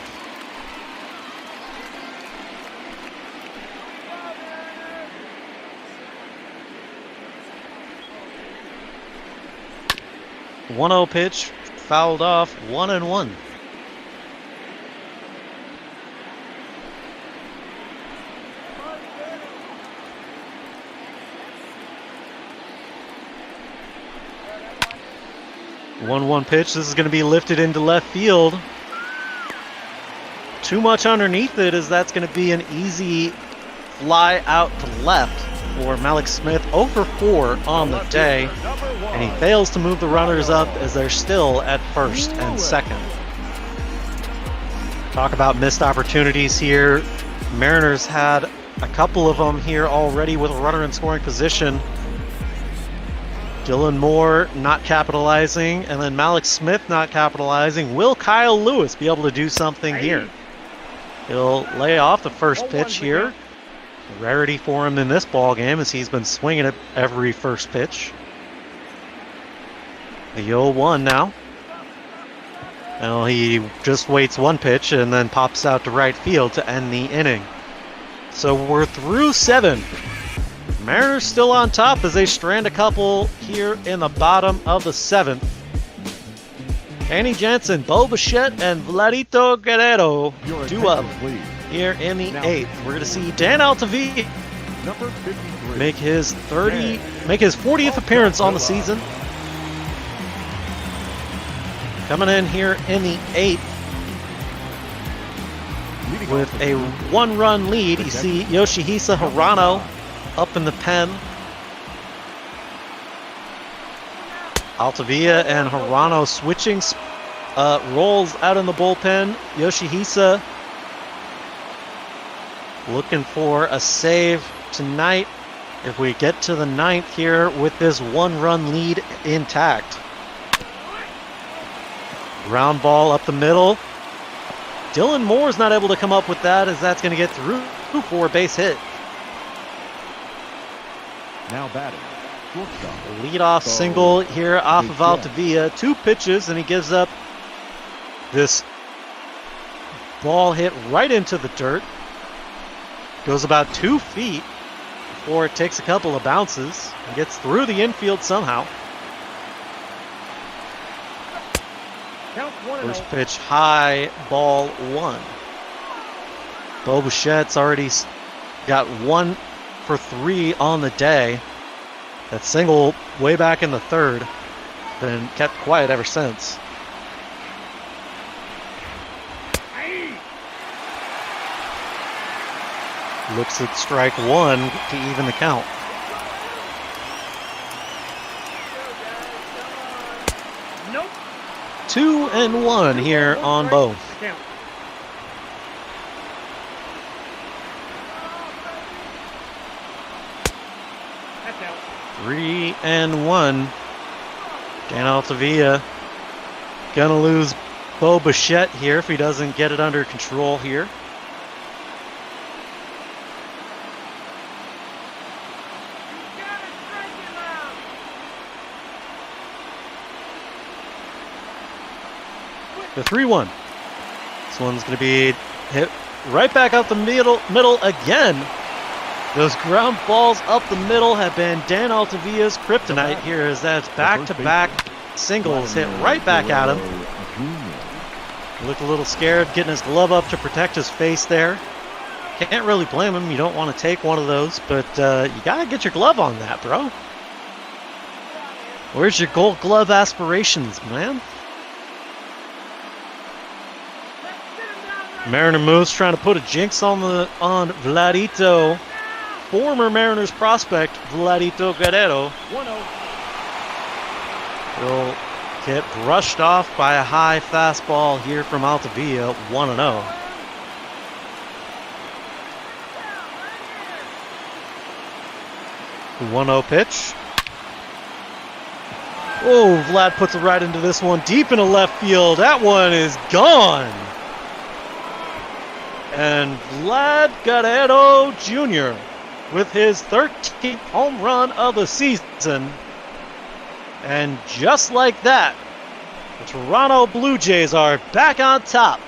Pitch, fouled off, 1-1. One pitch. This is going to be lifted into left field. Too much underneath it, as that's going to be an easy fly out to left for Malik Smith. 0 for 4 on the day, and he fails to move the runners up as they're still at first and second. Talk about missed opportunities here. Mariners had a couple of them here already with a runner in scoring position. Dylan Moore not capitalizing, and then Malik Smith not capitalizing. Will Kyle Lewis be able to do something here? He'll lay off the first pitch here. A rarity for him in this ball game, as he's been swinging at every first pitch. The 0-1 now. Well, he just waits one pitch and then pops out to right field to end the inning. So we're through 7. Mariners still on top as they strand a couple here in the bottom of the 7th. Danny Jansen, Bo Bichette, and Vladito Guerrero due up here in the 8th. We're going to see Dan Altavilla make his 40th appearance on the season. Coming in here in the 8th with a 1-run lead. You see Yoshihisa Hirano up in the pen. Altavilla and Hirano switching roles out in the bullpen. Yoshihisa looking for a save tonight if we get to the 9th here with this 1-run lead intact. Ground ball up the middle. Dylan Moore's not able to come up with that, as that's going to get through for a base hit. Now batting. Leadoff single here off of Altavilla. 2 pitches, and he gives up this ball hit right into the dirt. Goes about 2 feet before it takes a couple of bounces and gets through the infield somehow. First pitch high, ball 1. Bo Bichette's already got 1 for 3 on the day. That single way back in the 3rd. Been kept quiet ever since. Looks at strike 1 to even the count. Nope. 2-1 here on Bo. That's out. 3-1. Dan Altavilla gonna lose Bo Bichette here if he doesn't get it under control here. The 3-1. This one's going to be hit right back up the middle again. Those ground balls up the middle have been Dan Altavilla's kryptonite here, as that's back-to-back singles hit right back at him. Jr. Looked a little scared, getting his glove up to protect his face there. Can't really blame him. You don't want to take one of those, but you got to get your glove on that, bro. Where's your gold glove aspirations, man? Mariner moves, trying to put a jinx on Vladito. Former Mariners prospect, Vladito Guerrero. 1-0. Will get brushed off by a high fastball here from Altavilla, 1-0. The 1-0 pitch. Oh, Vlad puts it right into this one, deep into left field. That one is gone. And Vlad Guerrero Jr. with his 13th home run of the season. And just like that, the Toronto Blue Jays are back on top.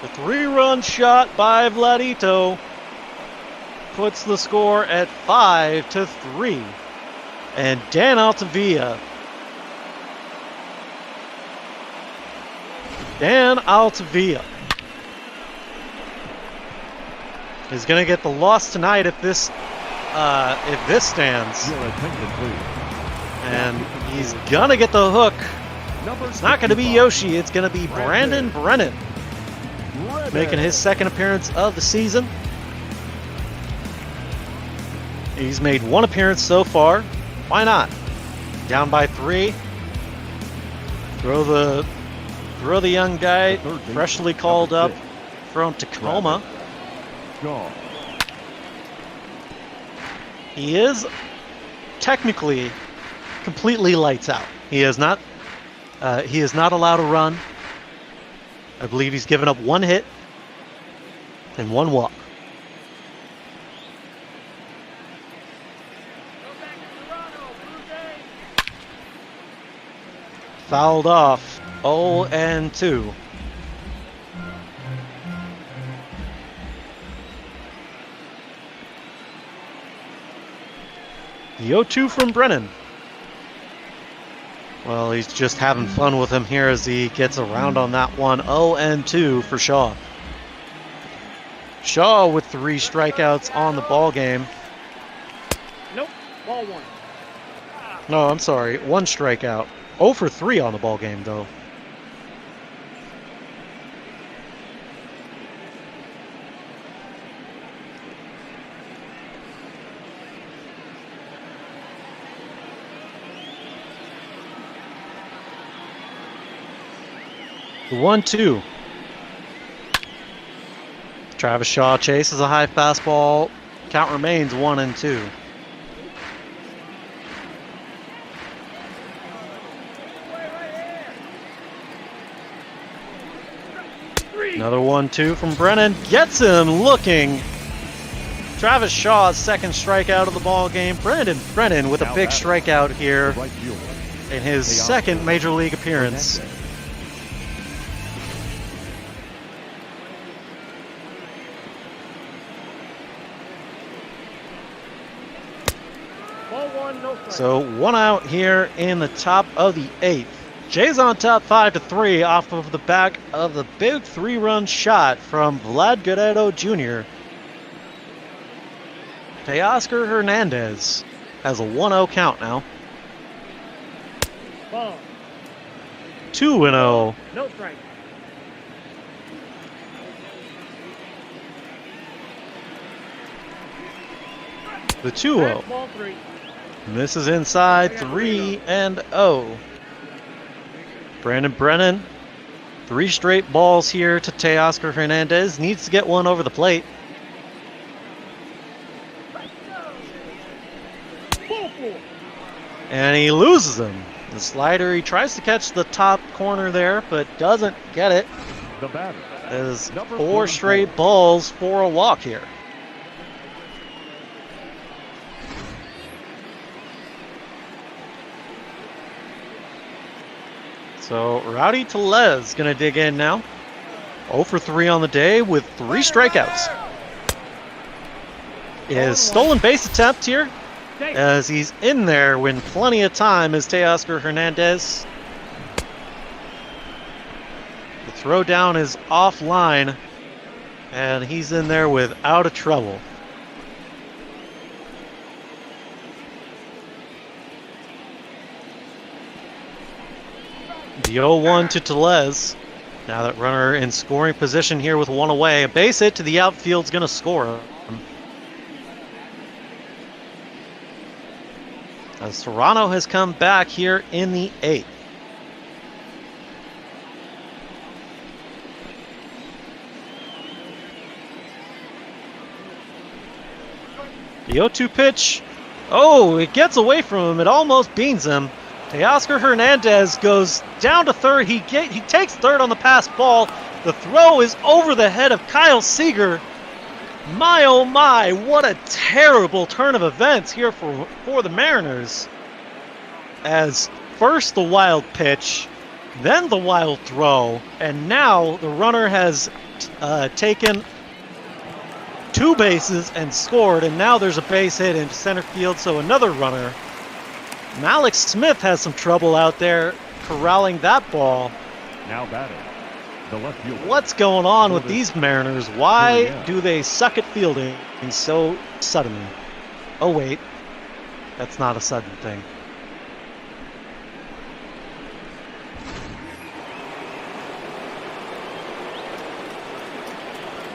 The 3-run shot by Vladito puts the score at 5-3. And Dan Altavilla is going to get the loss tonight if this stands. And he's going to get the hook. It's not going to be Yoshi. It's going to be Brandon Brennan, making his second appearance of the season. He's made one appearance so far. Why not? Down by 3. Throw the young guy, freshly called up from Tacoma. He is technically completely lights out. He is not allowed to run. I believe he's given up 1 hit and 1 walk. Fouled off, 0-2. The 0-2 from Brennan. Well, he's just having fun with him here as he gets around on that one. 0-2 for Shaw. Shaw with 3 strikeouts on the ball game. Nope, ball 1. No, I'm sorry, 1 strikeout. 0 for 3 on the ball game, though. The 1-2. Travis Shaw chases a high fastball. Count remains 1-2. Another 1-2 from Brennan. Gets him looking. Travis Shaw's second strikeout of the ball game. Brandon Brennan with a big strikeout here in his second major league appearance. Ball 1, no strike. So 1 out here in the top of the 8th. Jays on top 5-3 off of the back of the big 3-run shot from Vlad Guerrero Jr. Teoscar Hernandez has a 1-0 count now. Ball. 2-0. No strike. The 2-0. Ball 3. This is inside 3-0. Brandon Brennan, 3 straight balls here to Teoscar Hernandez. Needs to get one over the plate. And he loses him. The slider, he tries to catch the top corner there, but doesn't get it. The batter. There's 4 straight balls for a walk here. So Rowdy Tellez going to dig in now. 0 for 3 on the day with 3 strikeouts. His stolen base attempt here, as he's in there when plenty of time is Teoscar Hernandez. The throw down is offline, and he's in there without a trouble. The 0-1 to Tellez. Now that runner in scoring position here with one away. A base hit to the outfield's going to score. As Toronto has come back here in the 8th. The 0-2 pitch. Oh, it gets away from him. It almost beans him. Teoscar Hernandez goes down to third. He takes third on the pass ball. The throw is over the head of Kyle Seager. My, oh my, what a terrible turn of events here for the Mariners. As first the wild pitch, then the wild throw, and now the runner has taken 2 bases and scored, and now there's a base hit in center field, so another runner. Malik Smith has some trouble out there corralling that ball. Now batting. The left fielder. What's going on with these Mariners? Why do they suck at fielding so suddenly? Oh wait, that's not a sudden thing.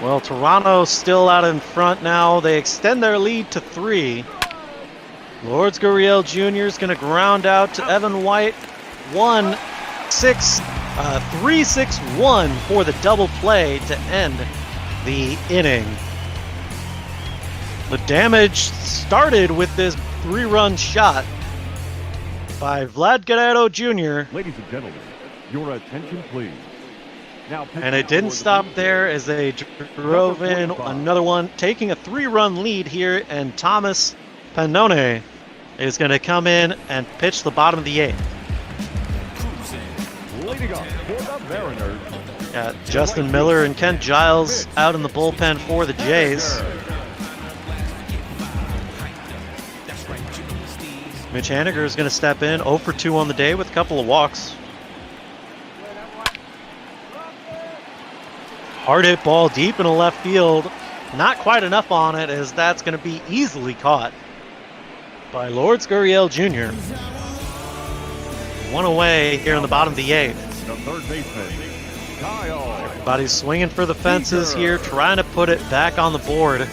Well, Toronto's still out in front now. They extend their lead to 3. Lourdes Gurriel Jr. is going to ground out to Evan White. 3-6-1 for the double play to end the inning. The damage started with this 3-run shot by Vlad Guerrero Jr. Ladies and gentlemen, your attention please. Now, and it didn't stop there as they drove in another one, taking a 3-run lead here, and Thomas Pannone is going to come in and pitch the bottom of the 8th. Leading up for the Mariners. Got Justin Miller and Kent Giles out in the bullpen for the Jays. Mitch Haniger is going to step in, 0 for 2 on the day with a couple of walks. Hard hit ball deep in the left field. Not quite enough on it, as that's going to be easily caught by Lourdes Gurriel Jr. 1 away here in the bottom of the 8th. The third baseman, Kyle. Everybody's swinging for the fences here, trying to put it back on the board. A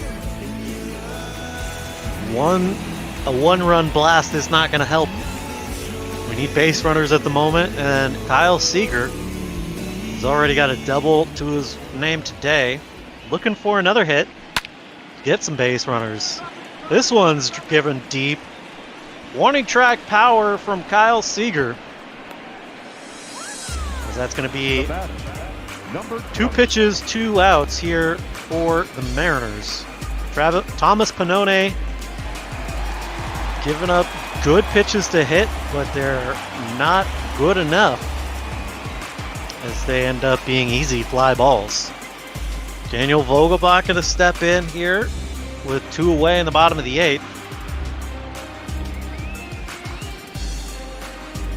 1-run blast is not going to help. We need base runners at the moment, and Kyle Seager has already got a double to his name today. Looking for another hit. Get some base runners. This one's given deep. Warning track power from Kyle Seager. That's going to be 2 pitches, 2 outs here for the Mariners. Thomas Pannone giving up good pitches to hit, but they're not good enough, as they end up being easy fly balls. Daniel Vogelbach going to step in here with 2 away in the bottom of the 8th.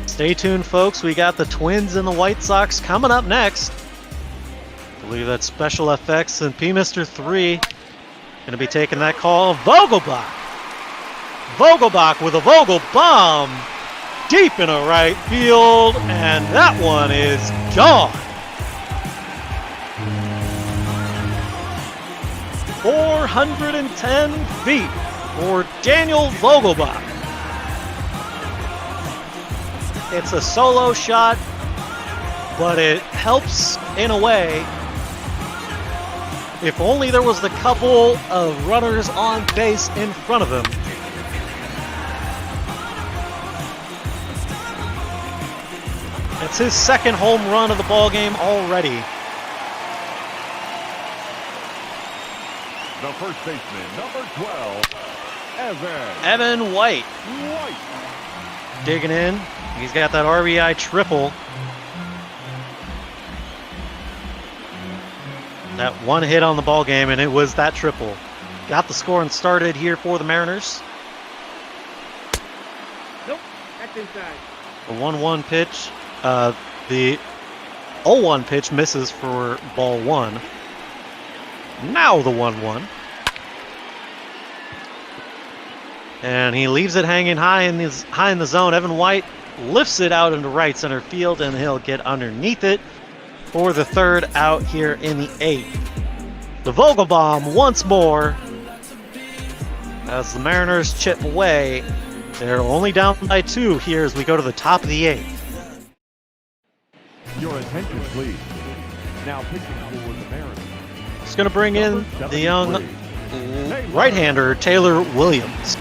Stay tuned, folks. We got the Twins and the White Sox coming up next. I believe that's Special FX and P-Mister 3 going to be taking that call. Vogelbach with a Vogel bomb deep in a right field, and that one is gone. 410 feet for Daniel Vogelbach. It's a solo shot, but it helps in a way. If only there was the couple of runners on base in front of him. It's his 2nd home run of the ballgame already. The first baseman, number 12, Evan White. Digging in. He's got that RBI triple. That 1 hit on the ball game, and it was that triple. Got the scoring started here for the Mariners. Nope, that's inside. A 1-1 pitch. The 0-1 pitch misses for ball 1. Now the 1-1. And he leaves it hanging high in the zone. Evan White lifts it out into right center field, and he'll get underneath it for the 3rd out here in the 8th. The Vogelbaum once more as the Mariners chip away. They're only down by 2 here as we go to the top of the 8th. Your attention, please. Now pitching for the Mariners. It's going to bring in the young right-hander Taylor Williams.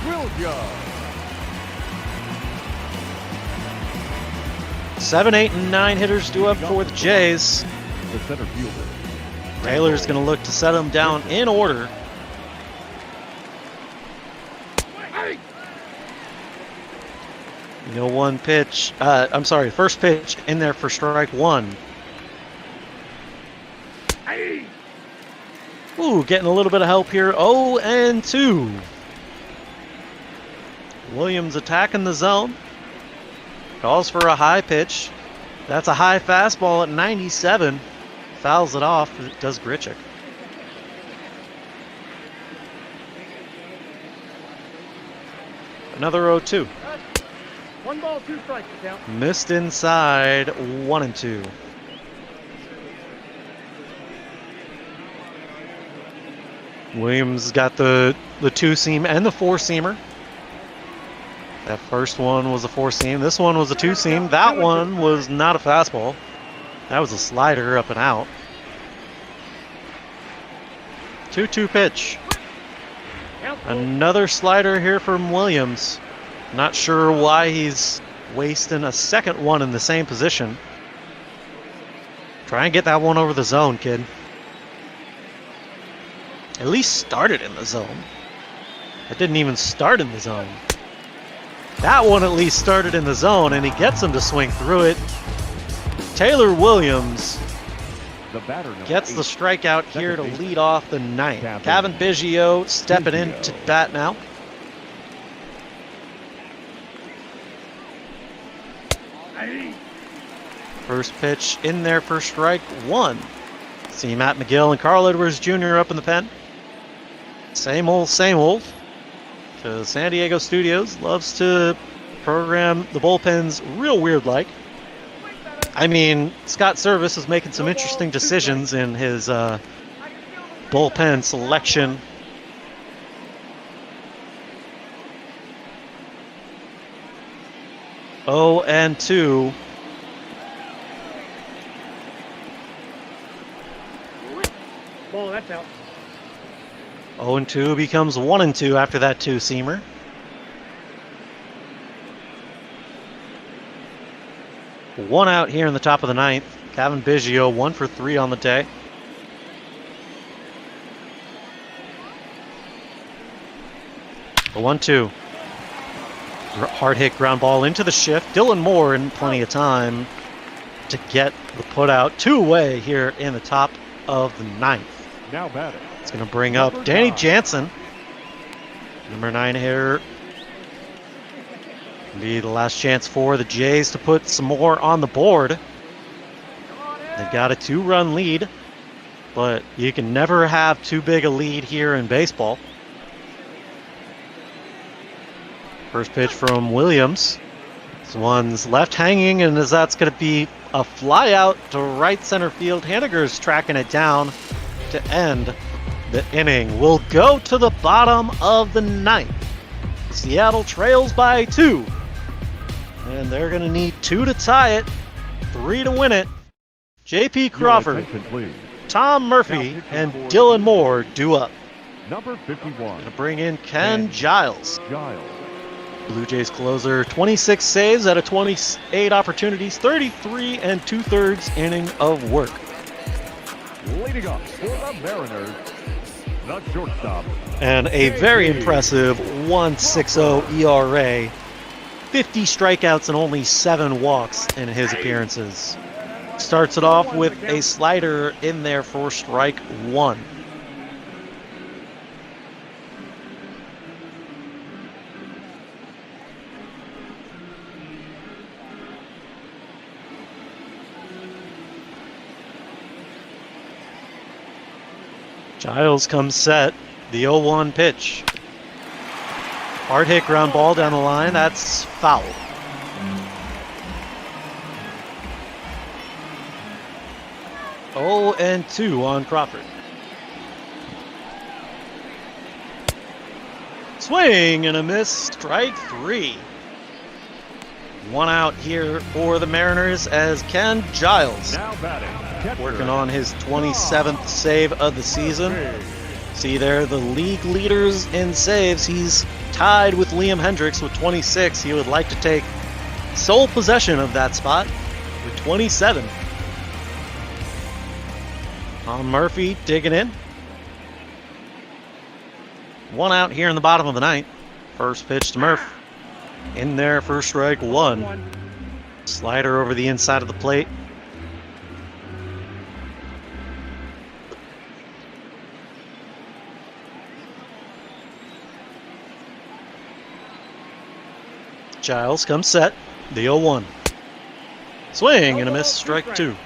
7, 8, and 9 hitters due up for the Jays. The center fielder. Taylor's going to look to set them down in order. One pitch. First pitch in there for strike 1. Ooh, getting a little bit of help here. 0-2. Williams attacking the zone. Calls for a high pitch. That's a high fastball at 97. Fouls it off. It does Grichuk. Another 0-2. 1 ball, 2 strikes to count. Missed inside. 1-2. Williams got the 2-seam and the 4-seamer. That first one was a 4-seam. This one was a 2-seam. That one was not a fastball. That was a slider up and out. 2-2 pitch. Another slider here from Williams. Not sure why he's wasting a second one in the same position. Try and get that one over the zone, kid. At least start it in the zone. It didn't even start in the zone. That one at least started in the zone, and he gets him to swing through it. Taylor Williams gets the strikeout here to lead off the 9th. Kevin Biggio stepping in to bat now. First pitch in there for strike 1. See Matt McGill and Carl Edwards Jr. up in the pen. Same old, same old. Because San Diego Studios loves to program the bullpens real weird like. I mean, Scott Service is making some interesting decisions in his bullpen selection. Oh, and 2. Ball, that's out. 0-2 becomes 1-2 after that 2-seamer. One out here in the top of the 9th. Kevin Biggio 1 for 3 on the day. A 1-2. Hard hit ground ball into the shift. Dylan Moore in plenty of time to get the put out 2 away here in the top of the 9th. Now batting. It's going to bring up Danny Jansen, number 9 hitter. Be the last chance for the Jays to put some more on the board. They've got a 2-run lead, but you can never have too big a lead here in baseball. First pitch from Williams. This one's left hanging, and as that's going to be a fly out to right center field. Haniger's tracking it down to end the inning. We'll go to the bottom of the 9th. Seattle trails by 2. And they're going to need 2 to tie it, 3 to win it. J.P. Crawford, Tom Murphy, and Dylan Moore due up. Number 51. Going to bring in Ken Giles. Blue Jays closer, 26 saves out of 28 opportunities, 33 2/3 inning of work. Leading up for the Mariners, the shortstop. And a very impressive 1.60 ERA. 50 strikeouts and only 7 walks in his appearances. Starts it off with a slider in there for strike 1. Giles comes set. The 0-1 pitch. Hard hit ground ball down the line. That's foul. Oh, and 2 on Crawford. Swing and a miss. Strike 3. 1 out here for the Mariners as Ken Giles working on his 27th save of the season. See there, the league leaders in saves. He's tied with Liam Hendricks with 26. He would like to take sole possession of that spot with 27. Murphy digging in. 1 out here in the bottom of the 9th. First pitch to Murph. In there for strike 1. Slider over the inside of the plate. Giles comes set. The 0-1. Swing and a miss. Strike 2.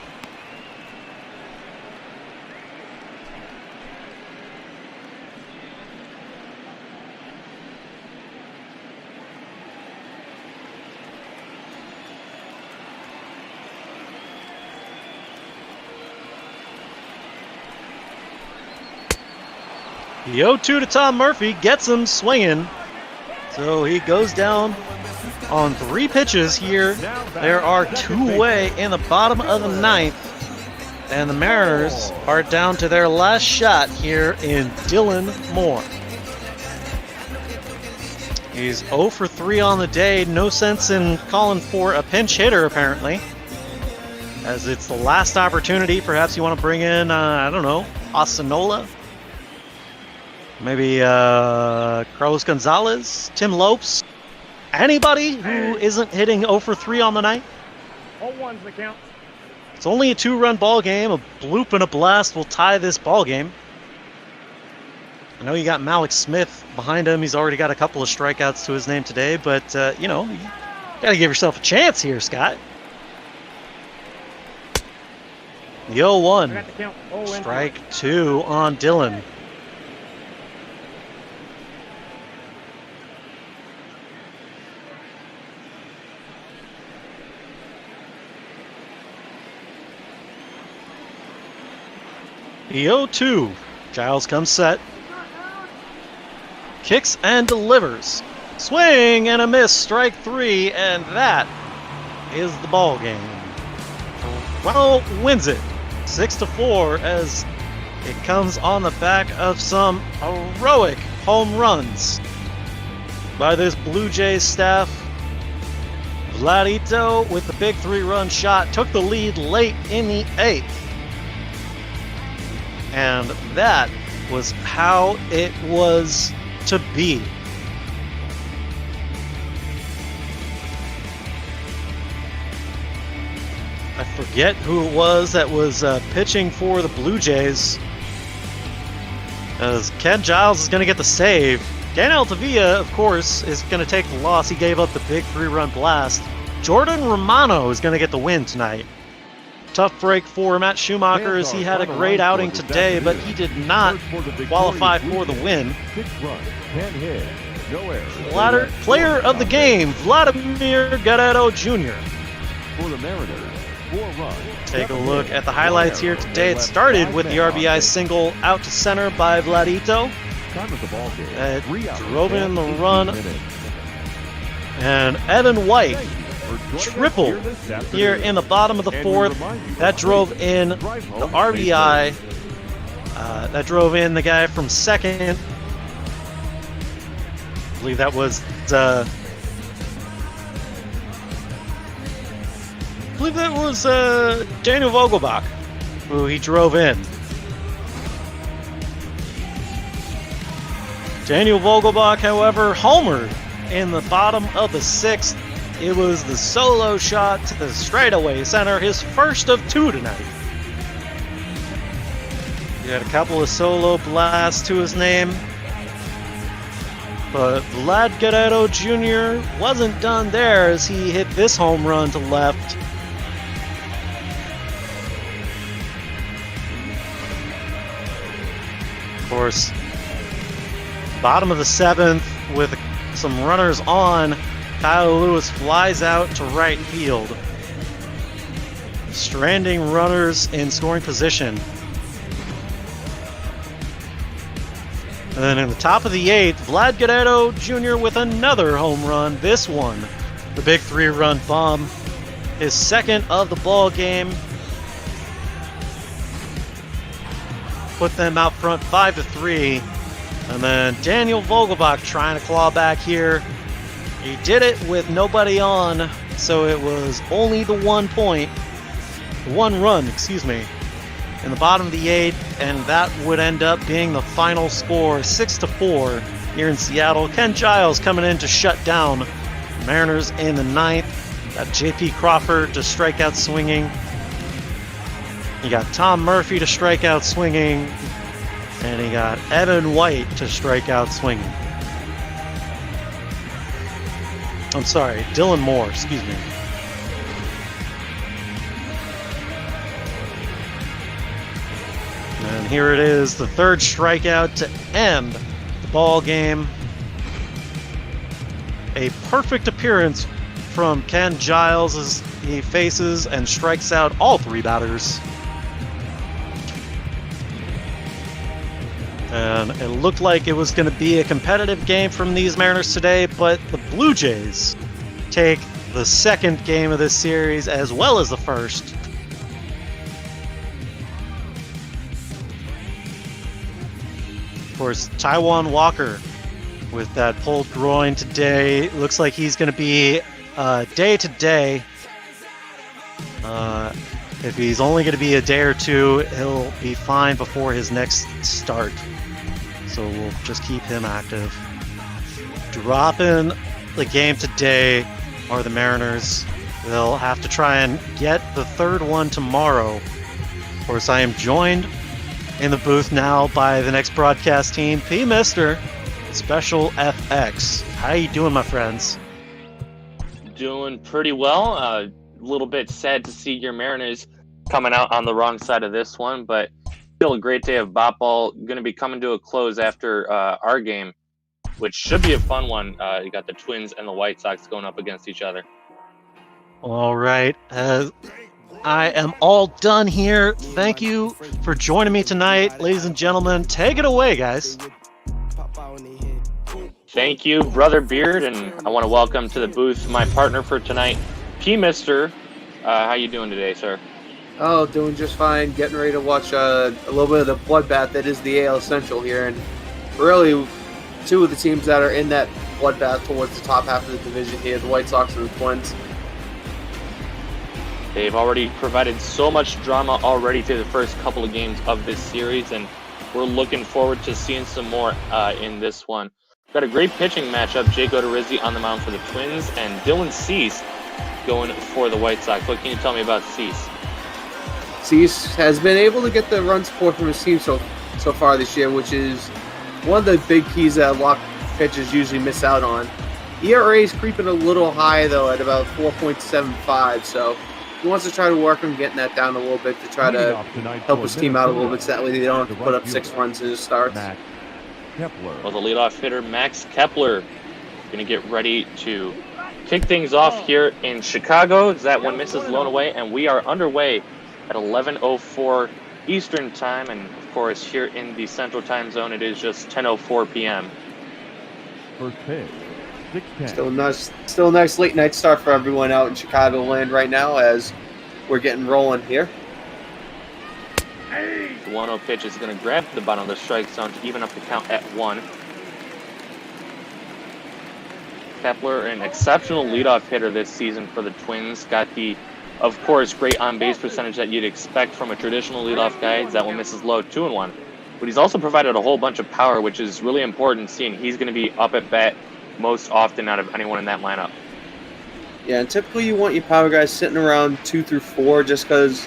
The 0-2 to Tom Murphy gets him swinging. So he goes down on 3 pitches here. There are 2 away in the bottom of the 9th. And the Mariners are down to their last shot here in Dylan Moore. He's 0 for 3 on the day. No sense in calling for a pinch hitter, apparently, as it's the last opportunity. Perhaps you want to bring in, I don't know, Osinola? Maybe Carlos Gonzalez, Tim Lopes, anybody who isn't hitting 0 for 3 on the night. All ones the count. It's only a 2-run ball game. A bloop and a blast will tie this ball game. I know you got Malik Smith behind him. He's already got a couple of strikeouts to his name today, but you know, you got to give yourself a chance here, Scott. The 0-1. Strike 2 on Dylan. The 0-2. Giles comes set. Kicks and delivers. Swing and a miss. Strike 3, and that is the ball game. Toronto wins it 6-4 as it comes on the back of some heroic home runs by this Blue Jays staff. Vladito with the big 3-run shot took the lead late in the 8th. And that was how it was to be. I forget who it was that was pitching for the Blue Jays, as Ken Giles is going to get the save. Dan Altavilla, of course, is going to take the loss. He gave up the big 3-run blast. Jordan Romano is going to get the win tonight. Tough break for Matt Shoemaker as he had a great outing today, but he did not qualify for the win. Player of the game, Vladimir Guerrero Jr. For the Mariners, 4 runs. Take a look at the highlights here today. It started with the RBI single out to center by Vladito. That drove in the run. And Evan White triple here in the bottom of the 4th. That drove in the RBI. That drove in the guy from second. I believe that was Daniel Vogelbach, who he drove in. Daniel Vogelbach, however, homered in the bottom of the 6th. It was the solo shot to the straightaway center, his first of 2 tonight. He had a couple of solo blasts to his name, but Vlad Guerrero Jr. wasn't done there as he hit this home run to left. Of course, bottom of the 7th with some runners on, Kyle Lewis flies out to right field, stranding runners in scoring position. And then in the top of the 8th, Vlad Guerrero Jr. with another home run. This one, the big 3-run bomb, his second of the ball game. Put them out front 5-3. And then Daniel Vogelbach trying to claw back here. He did it with nobody on, so it was only the 1 run, in the bottom of the 8th, and that would end up being the final score, 6-4 here in Seattle. Ken Giles coming in to shut down the Mariners in the 9th. Got J.P. Crawford to strike out swinging. You got Tom Murphy to strike out swinging, and he got Evan White to strike out swinging. I'm sorry, Dylan Moore, excuse me. And here it is, the third strikeout to end the ball game. A perfect appearance from Ken Giles as he faces and strikes out all 3 batters. And it looked like it was going to be a competitive game from these Mariners today, but the Blue Jays take the second game of this series as well as the first. Of course, Taijuan Walker with that pulled groin today. Looks like he's going to be day-to-day. If he's only going to be a day or two, he'll be fine before his next start. So we'll just keep him active. Dropping the game today are the Mariners. They'll have to try and get the third one tomorrow. Of course, I am joined in the booth now by the next broadcast team, P. Mister, Special FX. How you doing, my friends? Doing pretty well. A little bit sad to see your Mariners coming out on the wrong side of this one, but still a great day of bop ball. Going to be coming to a close after our game, which should be a fun one. You got the Twins and the White Sox going up against each other. All right. I am all done here. Thank you for joining me tonight, ladies and gentlemen. Take it away, guys. Thank you, Brother Beard, and I want to welcome to the booth my partner for tonight, P. Mister. How you doing today, sir? Oh, doing just fine. Getting ready to watch a little bit of the bloodbath that is the AL Central here, and really 2 of the teams that are in that bloodbath towards the top half of the division here, the White Sox and the Twins. They've already provided so much drama already through the first couple of games of this series, and we're looking forward to seeing some more in this one. Got a great pitching matchup. Jake Odorizzi on the mound for the Twins, and Dylan Cease going for the White Sox. What can you tell me about Cease? Cease has been able to get the run support from his team so far this year, which is one of the big keys that a lot of pitchers usually miss out on. ERA is creeping a little high, though, at about 4.75, so he wants to try to work on getting that down a little bit to try to help his team out a little bit so that way they don't have to put up 6 runs in his starts. Well, the leadoff hitter, Max Kepler, going to get ready to kick things off here in Chicago. That one misses blown away, and we are underway at 11:04 Eastern Time. And, of course, here in the Central Time Zone, it is just 10:04 p.m. First pitch. Still a nice late night start for everyone out in Chicagoland right now as we're getting rolling here. The 1-0 pitch is going to grab the bottom of the strike zone to even up the count at 1. Kepler, an exceptional leadoff hitter this season for the Twins. Got the, of course, great on-base percentage that you'd expect from a traditional leadoff guy. That one misses low, 2-1. But he's also provided a whole bunch of power, which is really important, seeing he's going to be up at bat most often out of anyone in that lineup. Yeah, and typically you want your power guys sitting around 2 through 4 just because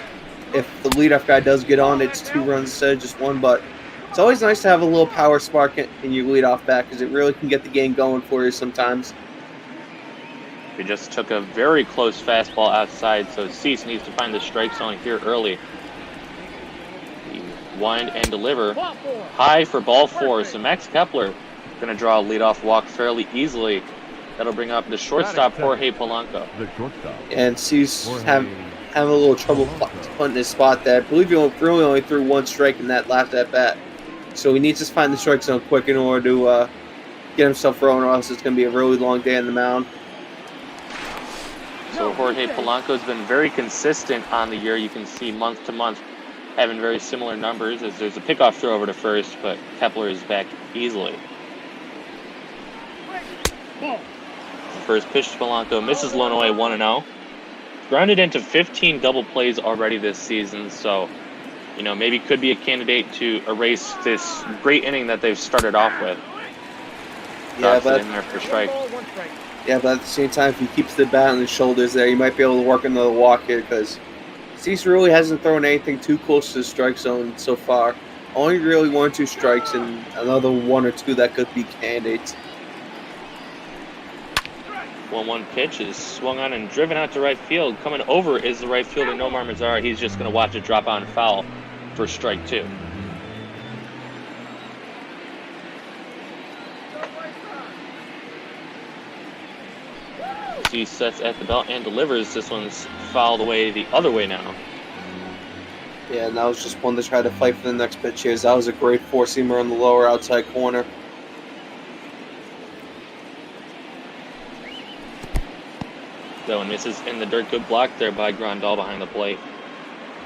if the leadoff guy does get on, it's 2 runs instead of just 1. But it's always nice to have a little power spark in your leadoff bat because it really can get the game going for you sometimes. He just took a very close fastball outside, so Cease needs to find the strike zone here early. The wind and deliver. High for ball 4. So Max Kepler going to draw a leadoff walk fairly easily. That'll bring up the shortstop, Jorge Polanco. And Cease having a little trouble putting his spot there. I believe he really only threw 1 strike in that last at-bat. So he needs to find the strike zone quick in order to get himself rolling, or else it's going to be a really long day on the mound. So Jorge Polanco's been very consistent on the year. You can see month to month having very similar numbers, as there's a pickoff throw over to first, but Kepler is back easily. First pitch to Polanco misses low and away 1-0. Grounded into 15 double plays already this season, so maybe could be a candidate to erase this great inning that they've started off with. Yeah, but in there for strike. Yeah, but at the same time, if he keeps the bat on his shoulders there, he might be able to work another walk here, because Cease really hasn't thrown anything too close to the strike zone so far. Only really 1 or 2 strikes, and another 1 or 2 that could be candidates. 1-1 pitch is swung on and driven out to right field. Coming over is the right fielder, Nomar Mazara. He's just going to watch it drop on foul for strike 2. He sets at the belt and delivers. This one's fouled away the other way now. Yeah, and that was just one to try to fight for the next pitch here. That was a great 4-seamer on the lower outside corner. That one misses in the dirt. Good block there by Grandal behind the plate.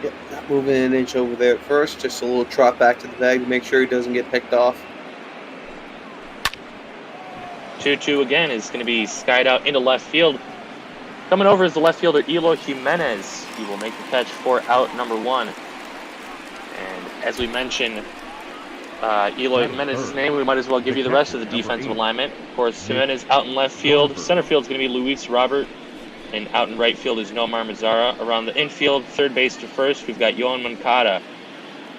Yep, not moving an inch over there at first. Just a little trot back to the bag to make sure he doesn't get picked off. 2-2 again is going to be skied out into left field. Coming over is the left fielder, Eloy Jimenez. He will make the catch for out number 1. And as we mentioned, Eloy Jimenez's name, we might as well give you the rest of the defensive alignment. Of course, Jimenez out in left field. Center field is going to be Luis Robert. And out in right field is Nomar Mazara. Around the infield, third base to first, we've got Yohan Moncada,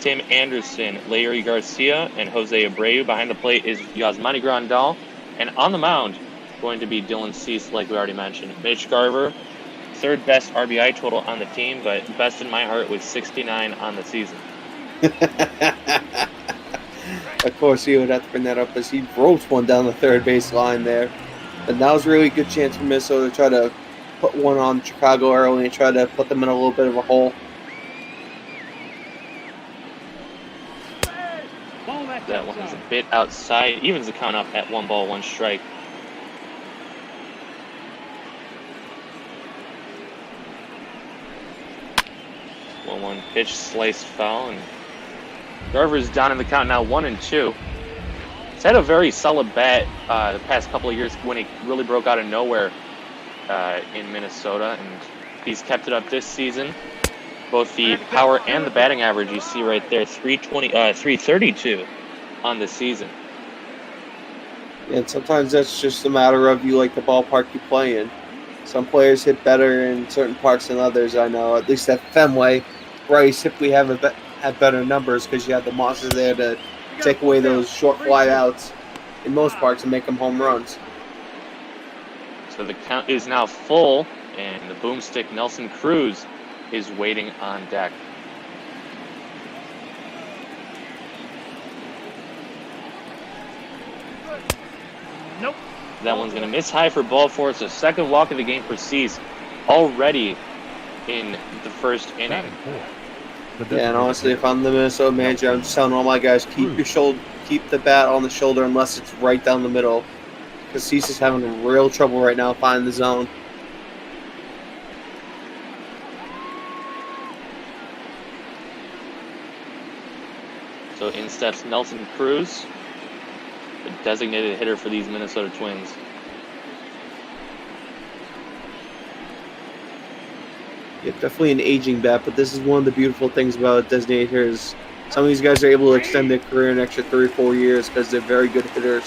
Tim Anderson, Larry Garcia, and Jose Abreu. Behind the plate is Yasmani Grandal. And on the mound, going to be Dylan Cease, like we already mentioned. Mitch Garver, third best RBI total on the team, but best in my heart with 69 on the season. Of course, he would have to bring that up as he ropes one down the third base line there. And that was a really good chance for Minnesota to try to put one on Chicago early and try to put them in a little bit of a hole. That one is a bit outside. Evens the count up at 1 ball, 1 strike. One pitch, slice foul, and Garver's down in the count now, 1-2. He's had a very solid bat the past couple of years when he really broke out of nowhere in Minnesota, and he's kept it up this season. Both the power and the batting average you see right there, 332 on the season. And sometimes that's just a matter of you like the ballpark you play in. Some players hit better in certain parts than others, I know. At least at Fenway, where you typically have better numbers because you have the monsters there to take away those short fly outs in most parts and make them home runs. So the count is now full, and the boomstick Nelson Cruz is waiting on deck. Nope. That one's going to miss high for ball 4. It's the second walk of the game for Cease already in the first inning. Yeah, and honestly, if I'm the Minnesota manager, I'm just telling all my guys, keep the bat on the shoulder unless it's right down the middle. Because Cease is having real trouble right now finding the zone. So in steps Nelson Cruz, the designated hitter for these Minnesota Twins. Yeah, definitely an aging bat, but this is one of the beautiful things about designated hitters. Some of these guys are able to extend their career an extra 3 or 4 years because they're very good hitters.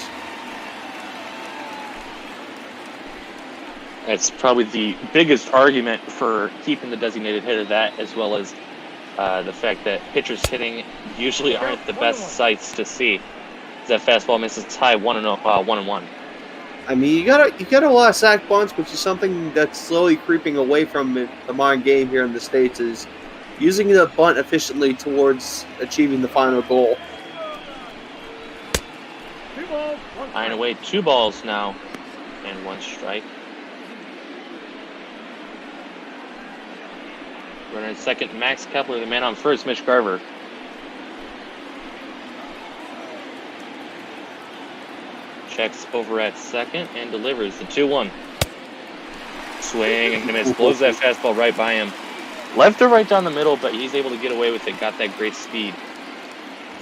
It's probably the biggest argument for keeping the designated hitter, that as well as the fact that pitchers hitting usually aren't the best sights to see. That fastball misses high 1-1. I mean, you got a lot of sack bunts, which is something that's slowly creeping away from the modern game here in the States. Is using the bunt efficiently towards achieving the final goal. Eyeing away 2 balls now and 1 strike. Runner at second, Max Kepler. The man on first, Mitch Garver. Checks over at second and delivers the 2-1. Swing and a miss. Blows that fastball right by him. Left or right down the middle, but he's able to get away with it. Got that great speed.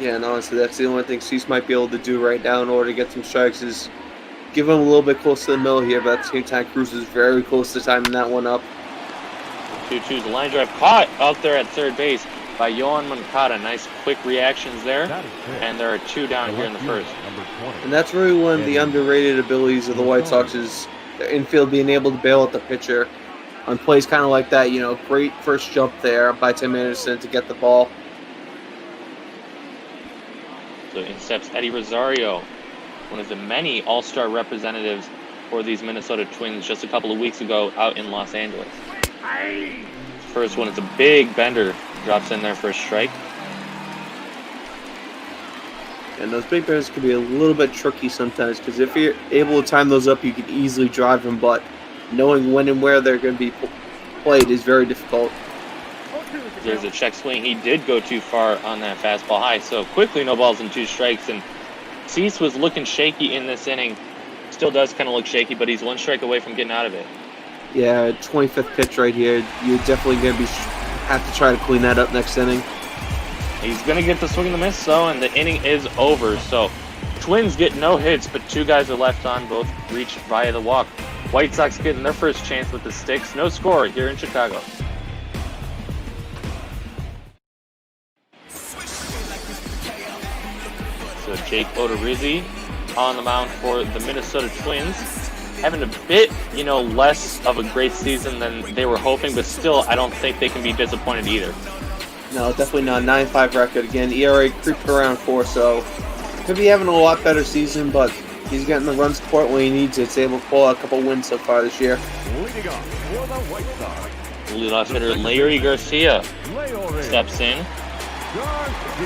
Yeah, and honestly, that's the only thing Cease might be able to do right now in order to get some strikes is give him a little bit close to the middle here, but at the same time, Cruz is very close to timing that one up. 2-2's a line drive caught out there at third base by Yohan Moncada. Nice quick reactions there. And there are 2 down here in the first. And that's really one of the underrated abilities of the White Sox is their infield being able to bail out the pitcher on plays kind of like that. You know, great first jump there by Tim Anderson to get the ball. So in steps Eddie Rosario, one of the many all-star representatives for these Minnesota Twins just a couple of weeks ago out in Los Angeles. First one is a big bender. Drops in there for a strike. And those big benders can be a little bit tricky sometimes because if you're able to time those up, you can easily drive them, but knowing when and where they're going to be played is very difficult. There's a check swing. He did go too far on that fastball high, so quickly no balls and 2 strikes. And Cease was looking shaky in this inning. Still does kind of look shaky, but he's 1 strike away from getting out of it. Yeah, 25th pitch right here. You're definitely going to have to try to clean that up next inning. He's going to get the swing and the miss, though, and the inning is over. So Twins get no hits, but 2 guys are left on. Both reach via the walk. White Sox getting their first chance with the sticks. No score here in Chicago. So Jake Odorizzi on the mound for the Minnesota Twins. Having a bit, less of a great season than they were hoping, but still, I don't think they can be disappointed either. No, definitely not. 9-5 record again. ERA creeped around 4, so could be having a lot better season, but he's getting the run support when he needs it. He's able to pull out a couple wins so far this year. Leading off for the White Sox. Leadoff hitter Larry Garcia steps in.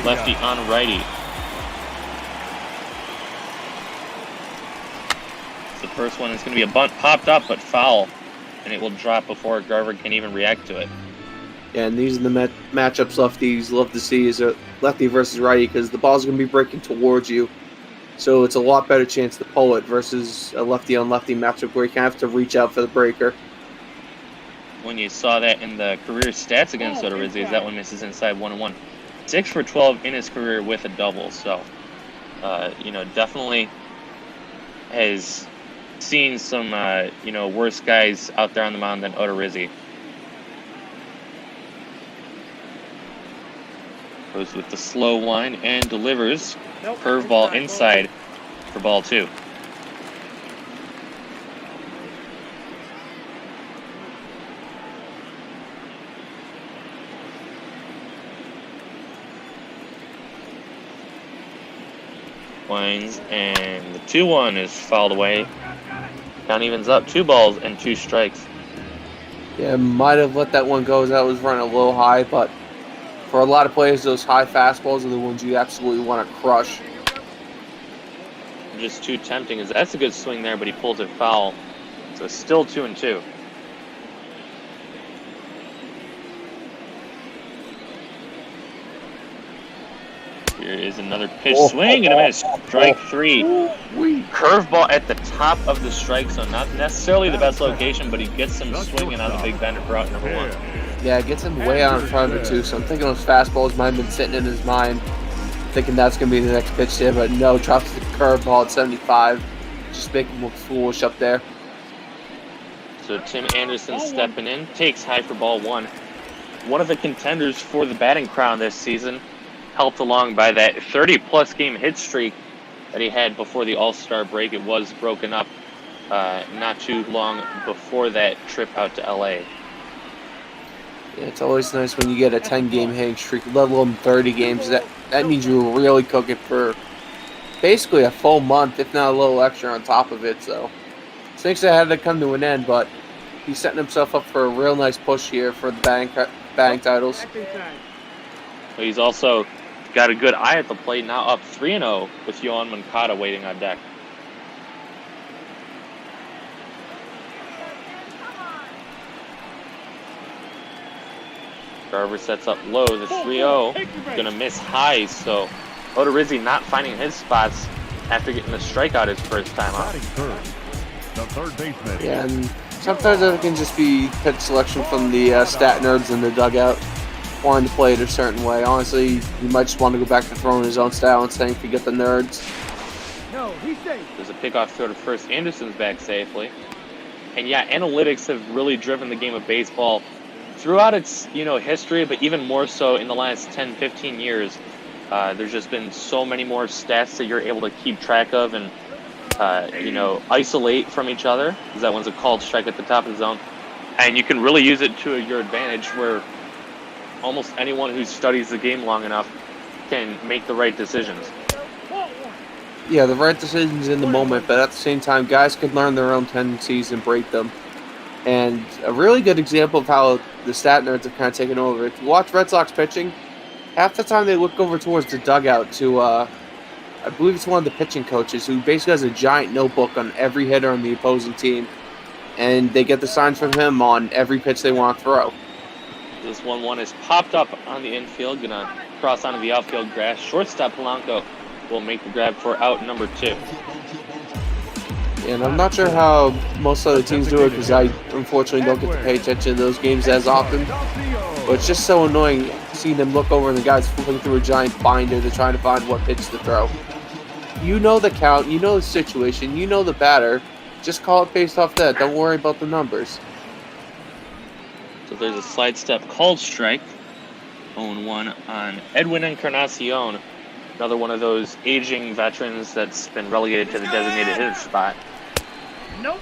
Lefty on righty. The first one is going to be a bunt popped up but foul, and it will drop before Garver can even react to it. Yeah, and these are the matchups lefties love to see is a lefty versus righty because the ball's going to be breaking towards you. So it's a lot better chance to pull it versus a lefty-on-lefty matchup where you kind of have to reach out for the breaker. When you saw that in the career stats against Odorizzi, that one misses inside 1-1. 6 for 12 in his career with a double. So, definitely has seen some, worse guys out there on the mound than Odorizzi. Goes with the slow wind and delivers. Curveball inside for ball 2. Winds and the 2-1 is fouled away. Count evens up, 2 balls and 2 strikes. Yeah, might have let that one go as that was running a little high, but for a lot of players, those high fastballs are the ones you absolutely want to crush. Just too tempting, as that's a good swing there, but he pulls it foul. So still 2-2. Here is another pitch swing and a miss. Strike 3. Curveball at the top of the strike zone. Not necessarily the best location, but he gets him swinging on the big bender for out number 1. Yeah, it gets him way out in front of it, too. So I'm thinking those fastballs might have been sitting in his mind, thinking that's going to be the next pitch there. But no, drops the curveball at 75. Just making him look foolish up there. So Tim Anderson stepping in. Takes high for ball 1. One of the contenders for the batting crown this season. Helped along by that 30-plus game hit streak that he had before the All-Star break. It was broken up not too long before that trip out to L.A. Yeah, it's always nice when you get a 10-game hitting streak, let alone 30 games. That means you were really cooking for basically a full month, if not a little extra on top of it. So things that had to come to an end, but he's setting himself up for a real nice push here for the batting batting titles. But he's also got a good eye at the plate, now up 3-0 with Yohan Moncada waiting on deck. Garver sets up low, the 3-0, gonna miss high, so Odorizzi not finding his spots after getting the strikeout his first time out. Yeah, and sometimes it can just be pitch selection from the stat nerds in the dugout, wanting to play it a certain way. Honestly, you might just want to go back to throwing his own style and saying, forget the nerds. There's a pickoff throw to first. Anderson's back safely. And yeah, analytics have really driven the game of baseball throughout its history, but even more so in the last 10, 15 years. There's just been so many more stats that you're able to keep track of and isolate from each other, because that one's a called strike at the top of the zone. And you can really use it to your advantage, where almost anyone who studies the game long enough can make the right decisions. Yeah, the right decisions in the moment, but at the same time, guys can learn their own tendencies and break them. And a really good example of how the stat nerds have kind of taken over. If you watch Red Sox pitching, half the time they look over towards the dugout to, I believe it's one of the pitching coaches, who basically has a giant notebook on every hitter on the opposing team. And they get the signs from him on every pitch they want to throw. This 1-1 is popped up on the infield, gonna cross onto the outfield grass. Shortstop Polanco will make the grab for out number 2. And I'm not sure how most other teams do it, because I unfortunately don't get to pay attention to those games as often. But it's just so annoying seeing them look over and the guy's flipping through a giant binder to try to find what pitch to throw. You know the count, you know the situation, you know the batter. Just call it based off that. Don't worry about the numbers. So there's a slide step called strike. 0-1 on Edwin Encarnacion. Another one of those aging veterans that's been relegated to the designated hitter spot. Nope.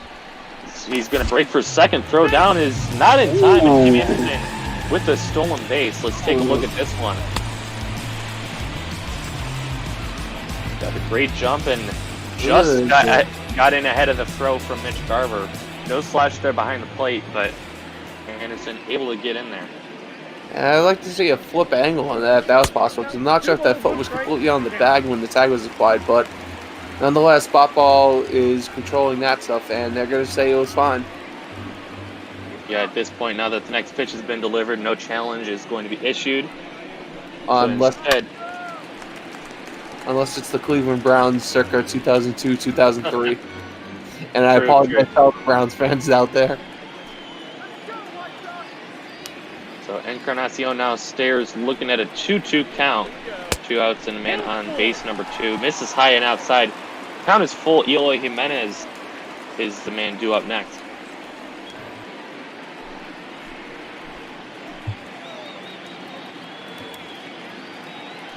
He's going to break for second. Throw down is not in time. And Tim Anderson with the stolen base. Let's take a look at this one. Got a great jump and just got in ahead of the throw from Mitch Garver. No slash there behind the plate, but Anderson able to get in there. And I'd like to see a flip angle on that if that was possible, because I'm not sure if that foot was completely on the bag when the tag was applied, but nonetheless, Spot Ball is controlling that stuff, and they're going to say it was fine. Yeah, at this point, now that the next pitch has been delivered, no challenge is going to be issued. Unless it's the Cleveland Browns circa 2002-2003. And I apologize to all the Browns fans out there. So Encarnacion now stares, looking at a 2-2 count. 2 outs and a man on base number 2. Misses high and outside. Count is full. Eloy Jimenez is the man due up next.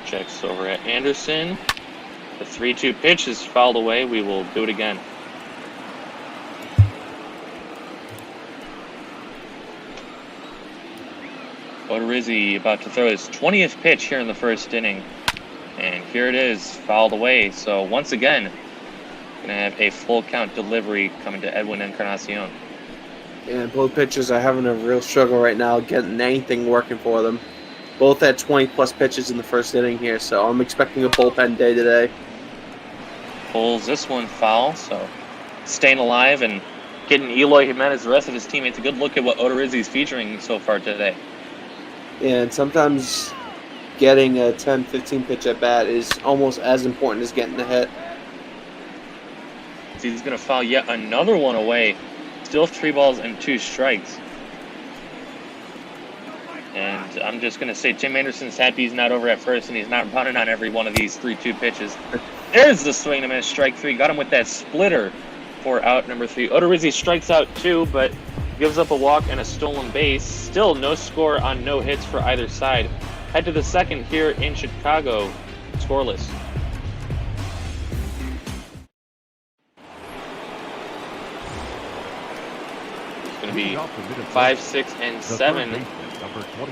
Checks over at Anderson. The 3-2 pitch is fouled away. We will do it again. Odorizzi about to throw his 20th pitch here in the first inning. And here it is, fouled away. So once again, going to have a full count delivery coming to Edwin Encarnacion. And both pitchers are having a real struggle right now getting anything working for them. Both had 20-plus pitches in the first inning here, so I'm expecting a bullpen day today. Pulls this one foul, so staying alive and getting Eloy Jimenez, the rest of his teammates, a good look at what Odorizzi's featuring so far today. And sometimes getting a 10-15 pitch at bat is almost as important as getting a hit. So he's going to foul yet another one away. Still 3 balls and 2 strikes. And I'm just going to say Tim Anderson's happy he's not over at first and he's not running on every one of these 3-2 pitches. There's the swing and a miss, strike 3. Got him with that splitter for out number 3. Odorizzi strikes out 2, but gives up a walk and a stolen base. Still no score on no hits for either side. Head to the second here in Chicago. Scoreless. It's going to be 5, 6, and 7.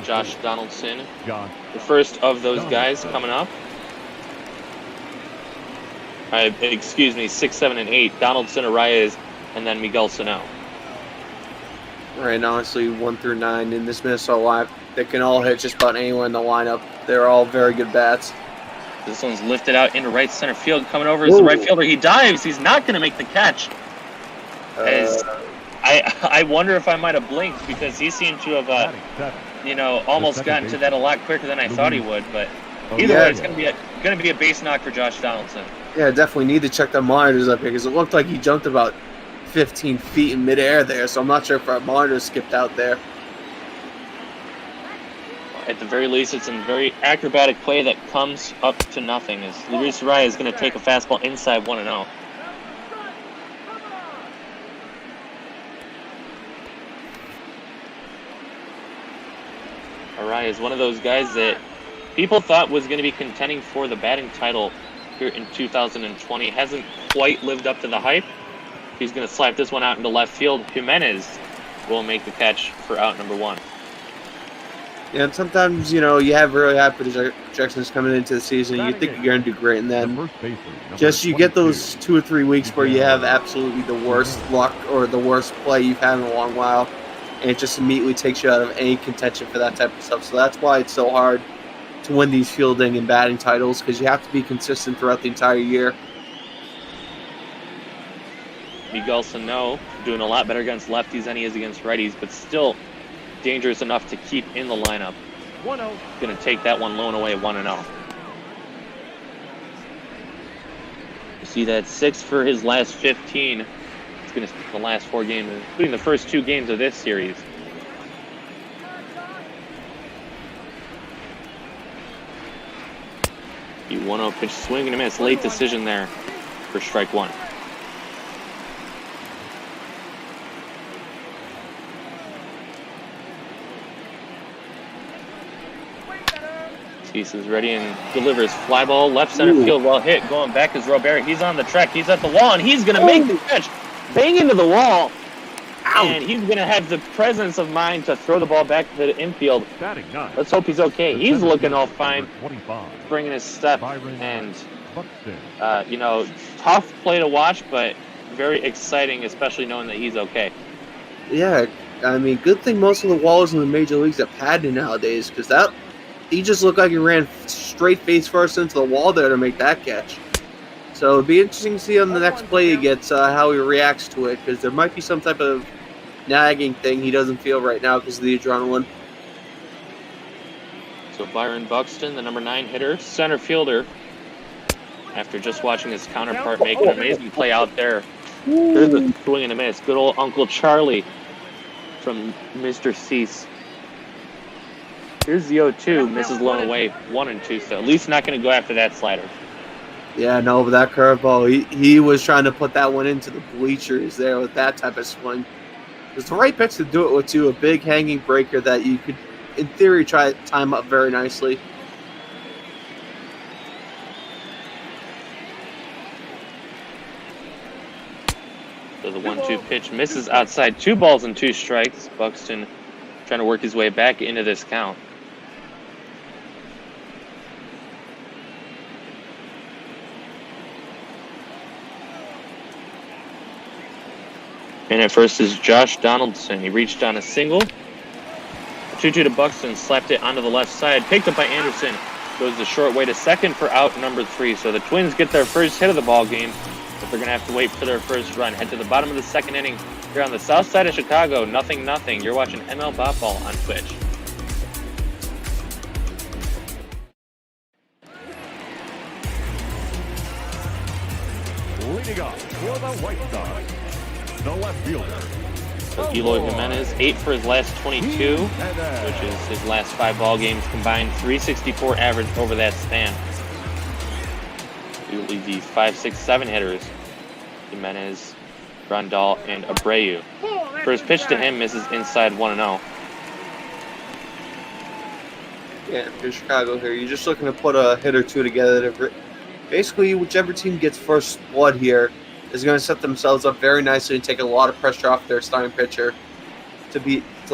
Josh Donaldson, the first of those guys coming up. Excuse me, 6, 7, and 8. Donaldson, Arraez, and then Miguel Sano. Right, honestly, 1 through 9 in this Minnesota lineup. They can all hit just about anyone in the lineup. They're all very good bats. This one's lifted out into right center field. Coming over is the right fielder. He dives. He's not going to make the catch. As I wonder if I might have blinked because he seemed to have, almost gotten to that a lot quicker than I thought he would. But either way, it's going to be a base knock for Josh Donaldson. Yeah, definitely need to check the monitors up here because it looked like he jumped about 15 feet in midair there. So I'm not sure if our monitor skipped out there. At the very least, it's a very acrobatic play that comes up to nothing. As Luis Araya is going to take a fastball inside 1-0. Araya is one of those guys that people thought was going to be contending for the batting title here in 2020. Hasn't quite lived up to the hype. He's going to slap this one out into left field. Jimenez will make the catch for out number 1. Yeah, and sometimes, you have really high projections coming into the season. You think you're going to do great, and then just you get those 2 or 3 weeks where you have absolutely the worst luck or the worst play you've had in a long while, and it just immediately takes you out of any contention for that type of stuff. So that's why it's so hard to win these fielding and batting titles, because you have to be consistent throughout the entire year. Miguel Sano doing a lot better against lefties than he is against righties, but still dangerous enough to keep in the lineup. 1-0. Going to take that one low and away 1-0. You see that 6 for his last 15. It's going to the last 4 games, including the first 2 games of this series. The 1-0 pitch, swing and a miss. Late decision there for strike 1. Cease is ready and delivers fly ball left center field. Well hit. Going back is Robert. He's on the track. He's at the wall and he's going to make the catch. Bang into the wall. Ow. And he's going to have the presence of mind to throw the ball back to the infield. Let's hope he's okay. He's looking all fine. Bringing his step and, tough play to watch, but very exciting, especially knowing that he's okay. Yeah, I mean, good thing most of the walls in the major leagues are padded nowadays, because he just looked like he ran straight face first into the wall there to make that catch. So it'd be interesting to see on the next play he gets how he reacts to it, because there might be some type of nagging thing he doesn't feel right now because of the adrenaline. So Byron Buxton, the number 9 hitter, center fielder, after just watching his counterpart make an amazing play out there. There's a swing and a miss. Good old Uncle Charlie from Mr. Cease. Here's the 0-2, misses low and away, 1-2, so at least not going to go after that slider. Yeah, no, but that curveball, he was trying to put that one into the bleachers there with that type of swing. It's the right pitch to do it with, too, a big hanging breaker that you could, in theory, try to time up very nicely. So the 1-2 pitch misses outside, 2 balls and 2 strikes. Buxton trying to work his way back into this count. And at first is Josh Donaldson. He reached on a single. 2-2 to Buxton, slapped it onto the left side. Picked up by Anderson. Goes the short way to second for out number 3. So the Twins get their first hit of the ball game, but they're going to have to wait for their first run. Head to the bottom of the 2nd inning. Here on the south side of Chicago, 0-0. You're watching ML Bopball on Twitch. Leading off for the White Sox, the left fielder. So Eloy Jimenez, 8 for his last 22, which is his last 5 ball games combined, 364 average over that span. We will leave the 5, 6, 7 hitters, Jimenez, Grandal, and Abreu. First pitch to him misses inside 1-0. Yeah, for Chicago here, you're just looking to put a hit or two together. Basically, whichever team gets first blood here is going to set themselves up very nicely and take a lot of pressure off their starting pitcher to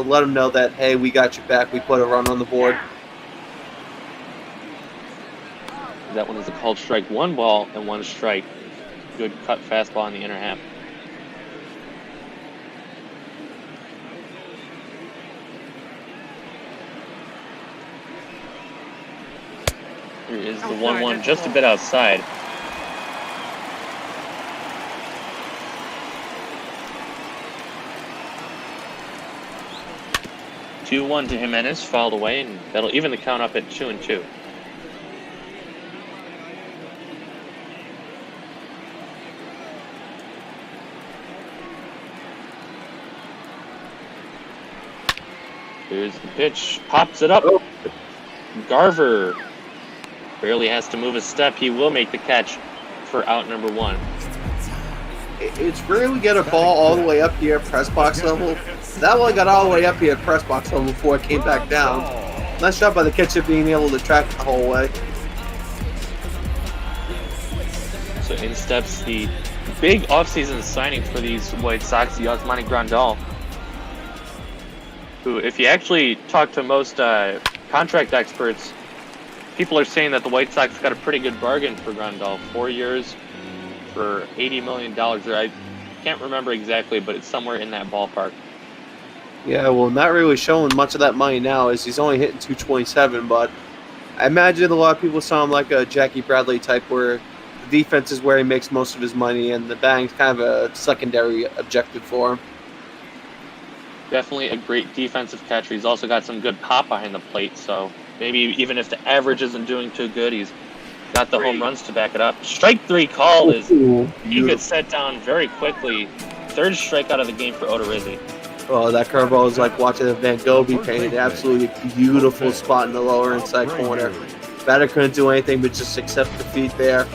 let them know that, hey, we got you back. We put a run on the board. That one is a called strike. 1 ball and 1 strike. Good cut fastball in the inner half. Here is the 1-1 just a bit outside. Two-1 to Jimenez, fouled away, and that'll even the count up at 2-2. Here's the pitch, pops it up. Garver barely has to move a step. He will make the catch for out number 1. It's rare we get a ball all the way up here at press box level. That one got all the way up here at press box level before it came back down. Nice job by the catcher being able to track it the whole way. So in steps the big offseason signing for these White Sox, Yasmani Grandal, who, if you actually talk to most contract experts, people are saying that the White Sox got a pretty good bargain for Grandal. 4 years for $80 million. I can't remember exactly, but it's somewhere in that ballpark. Yeah, well, not really showing much of that money now as he's only hitting 227, but I imagine a lot of people saw him like a Jackie Bradley type where the defense is where he makes most of his money and the batting's kind of a secondary objective for him. Definitely a great defensive catcher. He's also got some good pop behind the plate, so maybe even if the average isn't doing too good, he's got the home runs to back it up. Strike 3 call is he gets set down very quickly. Third strikeout of the game for Odorizzi. Oh, that curveball is like watching a Van Gogh be painted. Absolutely beautiful spot in the lower inside corner. Batter couldn't do anything but just accept defeat there.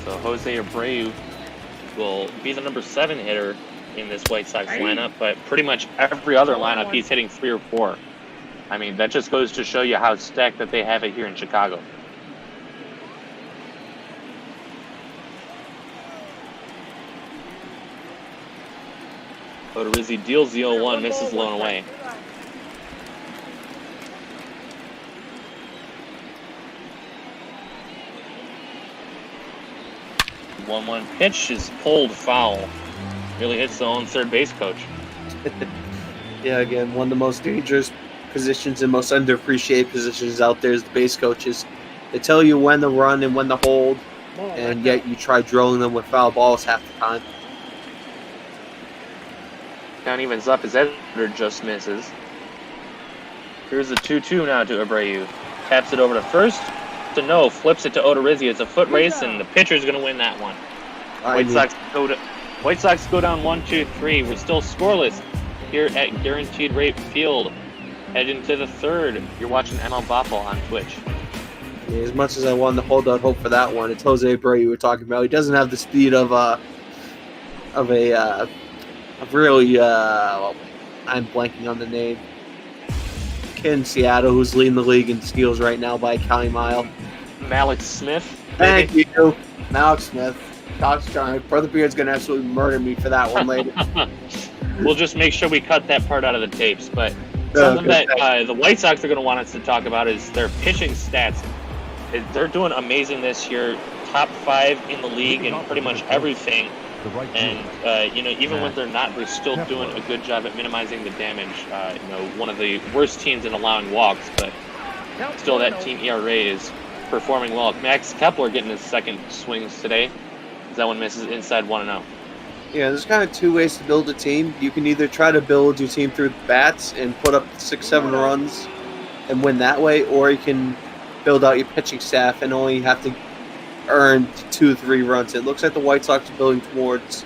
So Jose Abreu will be the number 7 hitter in this White Sox lineup, but pretty much every other lineup he's hitting 3 or 4. I mean, that just goes to show you how stacked that they have it here in Chicago. Odorizzi deals the 0-1, misses low and away. The 1-1 pitch is pulled foul. Really hits the own third base coach. Yeah, again, one of the most dangerous positions and most underappreciated positions out there is the base coaches. They tell you when to run and when to hold, and yet you try drilling them with foul balls half the time. Count evens up as Editor just misses. Here's the 2-2 now to Abreu. Taps it over to first. To no, flips it to Odorizzi. It's a foot race, and the pitcher's going to win that one. White Sox go down 1-2-3. We're still scoreless here at Guaranteed Rate Field. Head into the third. You're watching ML Boppel on Twitch. Yeah, as much as I wanted to hold out hope for that one, it's Jose Abreu you were talking about. He doesn't have the speed of really, I'm blanking on the name. Kid in Seattle, who's leading the league in steals right now by a county mile. Malik Smith. Thank you, Malik Smith. Gosh darn, Brother Beard's gonna absolutely murder me for that one later. We'll just make sure we cut that part out of the tapes. But something that the White Sox are going to want us to talk about is their pitching stats. They're doing amazing this year. Top 5 in the league in pretty much everything. And even when they're not, they're still doing a good job at minimizing the damage. One of the worst teams in allowing walks, but still that team ERA is performing well. Max Kepler getting his second swings today. That one misses inside 1-0. Yeah, there's kind of 2 ways to build a team. You can either try to build your team through bats and put up 6-7 runs and win that way, or you can build out your pitching staff and only have to earn 2-3 runs. It looks like the White Sox are building towards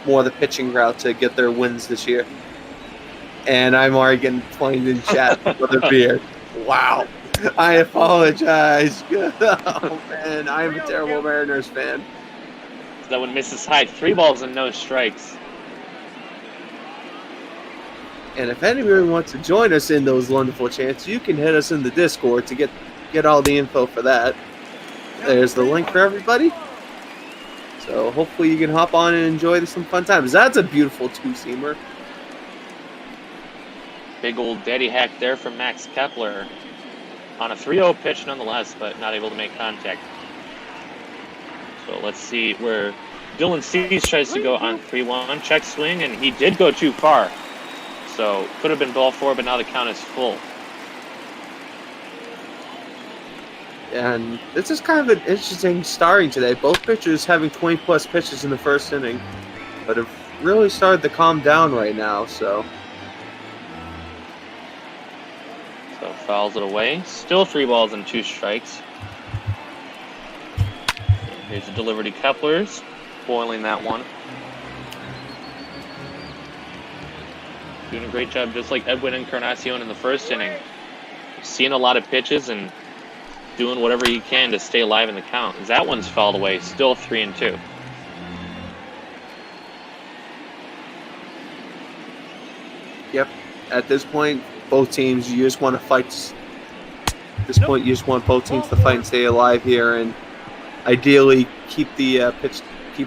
more of the pitching route to get their wins this year. And I'm already getting pointed in chat for the beard. Wow. I apologize. Oh, man, I am a terrible Mariners fan. That one misses high. 3 balls and no strikes. And if anyone wants to join us in those wonderful chants, you can hit us in the Discord to get all the info for that. There's the link for everybody. So hopefully you can hop on and enjoy some fun times. That's a beautiful 2-seamer. Big old daddy hack there from Max Kepler. On a 3-0 pitch nonetheless, but not able to make contact. So let's see where Dylan Cease tries to go on 3-1. Check swing, and he did go too far. So could have been ball 4, but now the count is full. And this is kind of an interesting starting today. Both pitchers having 20-plus pitches in the first inning, but have really started to calm down right now. So fouls it away. Still 3 balls and 2 strikes. And here's a delivery to Kepler's, boiling that one. Doing a great job, just like Edwin Encarnacion in the first inning. Seeing a lot of pitches and doing whatever he can to stay alive in the count. That one's fouled away. Still 3-2. Yep. At this point, both teams, you just want to fight. At this point, you just want both teams to fight and stay alive here, and ideally keep the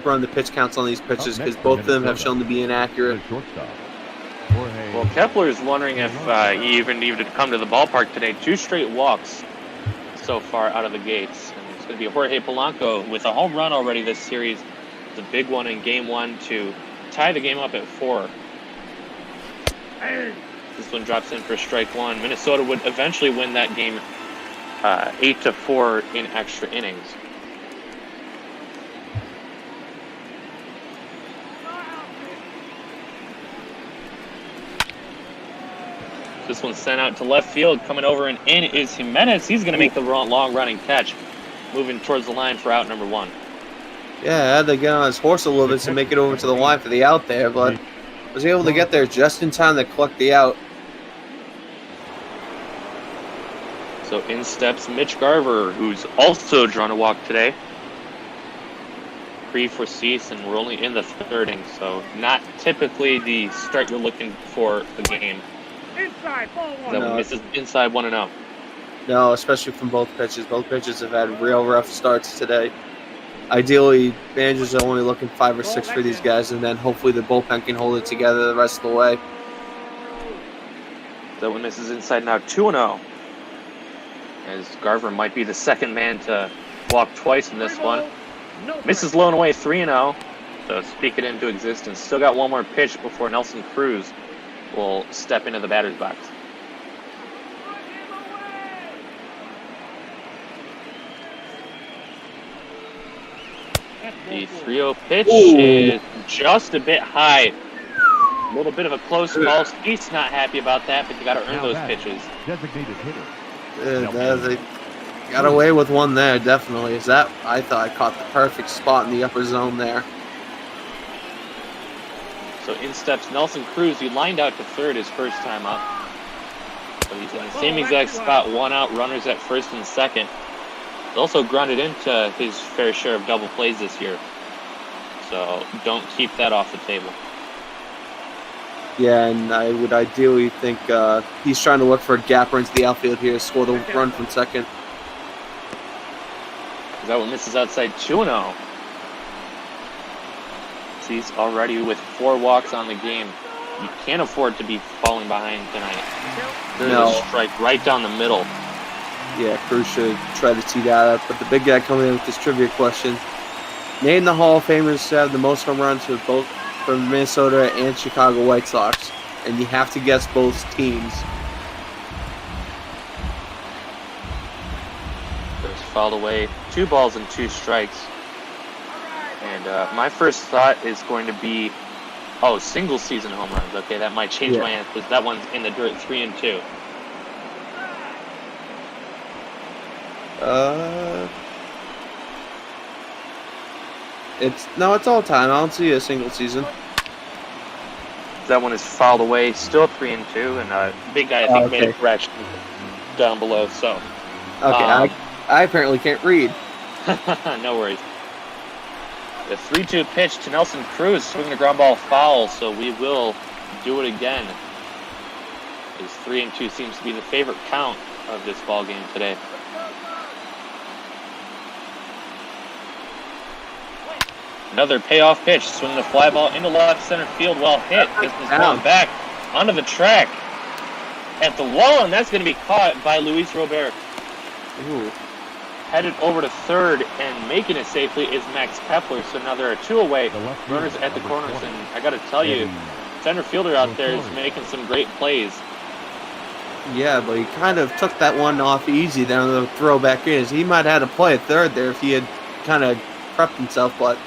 running the pitch counts on these pitches because both of them have shown to be inaccurate. Well, Kepler is wondering if he even needed to come to the ballpark today. 2 straight walks so far out of the gates. And it's going to be Jorge Polanco with a home run already this series. It's a big one in Game 1 to tie the game up at 4. This one drops in for strike 1. Minnesota would eventually win that game 8-4 in extra innings. This one's sent out to left field. Coming over and in is Jimenez. He's going to make the long running catch, moving towards the line for out number 1. Yeah, I had to get on his horse a little bit to make it over to the line for the out there, but was able to get there just in time to collect the out. So in steps Mitch Garver, who's also drawn a walk today. 3 for Cease, and we're only in the 3rd inning, so not typically the start you're looking for the game. Inside, ball 1. That one misses inside 1-0. No, especially from both pitches. Both pitches have had real rough starts today. Ideally, managers are only looking 5 or 6 for these guys, and then hopefully the bullpen can hold it together the rest of the way. That one misses inside now 2-0. As Garver might be the second man to walk twice in this one. Misses low and away 3-0. So speak it into existence. Still got one more pitch before Nelson Cruz will step into the batter's box. The 3-0 pitch is just a bit high. A little bit of a close call. He's not happy about that, but you got to earn those pitches. Designated hitter. They got away with one there, definitely. I thought I caught the perfect spot in the upper zone there. So in steps Nelson Cruz. He lined out to third his first time up. So he's in the same exact spot, 1 out, runners at first and second. He's also grounded into his fair share of double plays this year. So don't keep that off the table. Yeah, and I would ideally think he's trying to look for a gapper into the outfield here, score the run from second. That one misses outside 2-0. He's already with 4 walks on the game. You can't afford to be falling behind tonight. There's a strike right down the middle. Yeah, Cruz should try to tee that up. But the big guy coming in with this trivia question. Name the Hall of Famers to have the most home runs with both from Minnesota and Chicago White Sox. And you have to guess both teams. There's fouled away. 2 balls and 2 strikes. And my first thought is going to be, single season home runs. Okay, that might change my answer. That one's in the dirt, 3-2. It's all time. I don't see a single season. That one is fouled away, still 3-2, and big guy I think made a correction down below. So, okay, I apparently can't read. No worries. The 3-2 pitch to Nelson Cruz, swinging the ground ball foul, so we will do it again. His 3-2 seems to be the favorite count of this ball game today. Another payoff pitch, swinging the fly ball into left center field, well hit. This is going back onto the track at the wall, and that's going to be caught by Luis Robert. Ooh. Headed over to third and making it safely is Max Kepler. So now there are 2 away, runners at the corners, and I got to tell you, center fielder out there is making some great plays. Yeah, but he kind of took that one off easy then the throw back in. He might have had to play a third there if he had kind of prepped himself, but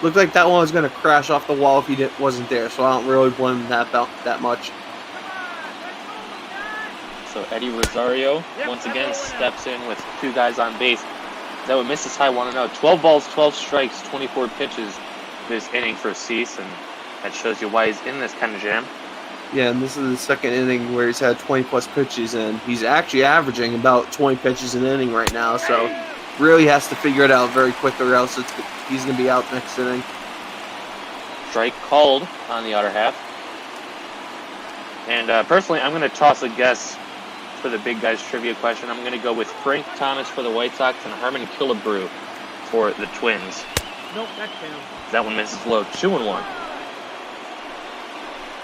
looked like that one was going to crash off the wall if he wasn't there, so I don't really blame him that much. So Eddie Rosario once again steps in with 2 guys on base. That would Mrs. High want to know. 12 balls, 12 strikes, 24 pitches this inning for Cease, and that shows you why he's in this kind of jam. Yeah, and this is the second inning where he's had 20-plus pitches, and he's actually averaging about 20 pitches an inning right now, so really has to figure it out very quick or else he's going to be out next inning. Strike called on the outer half. And personally, I'm going to toss a guess for the big guys trivia question. I'm going to go with Frank Thomas for the White Sox and Harmon Killebrew for the Twins. Nope, that's down. That one misses low, 2-1.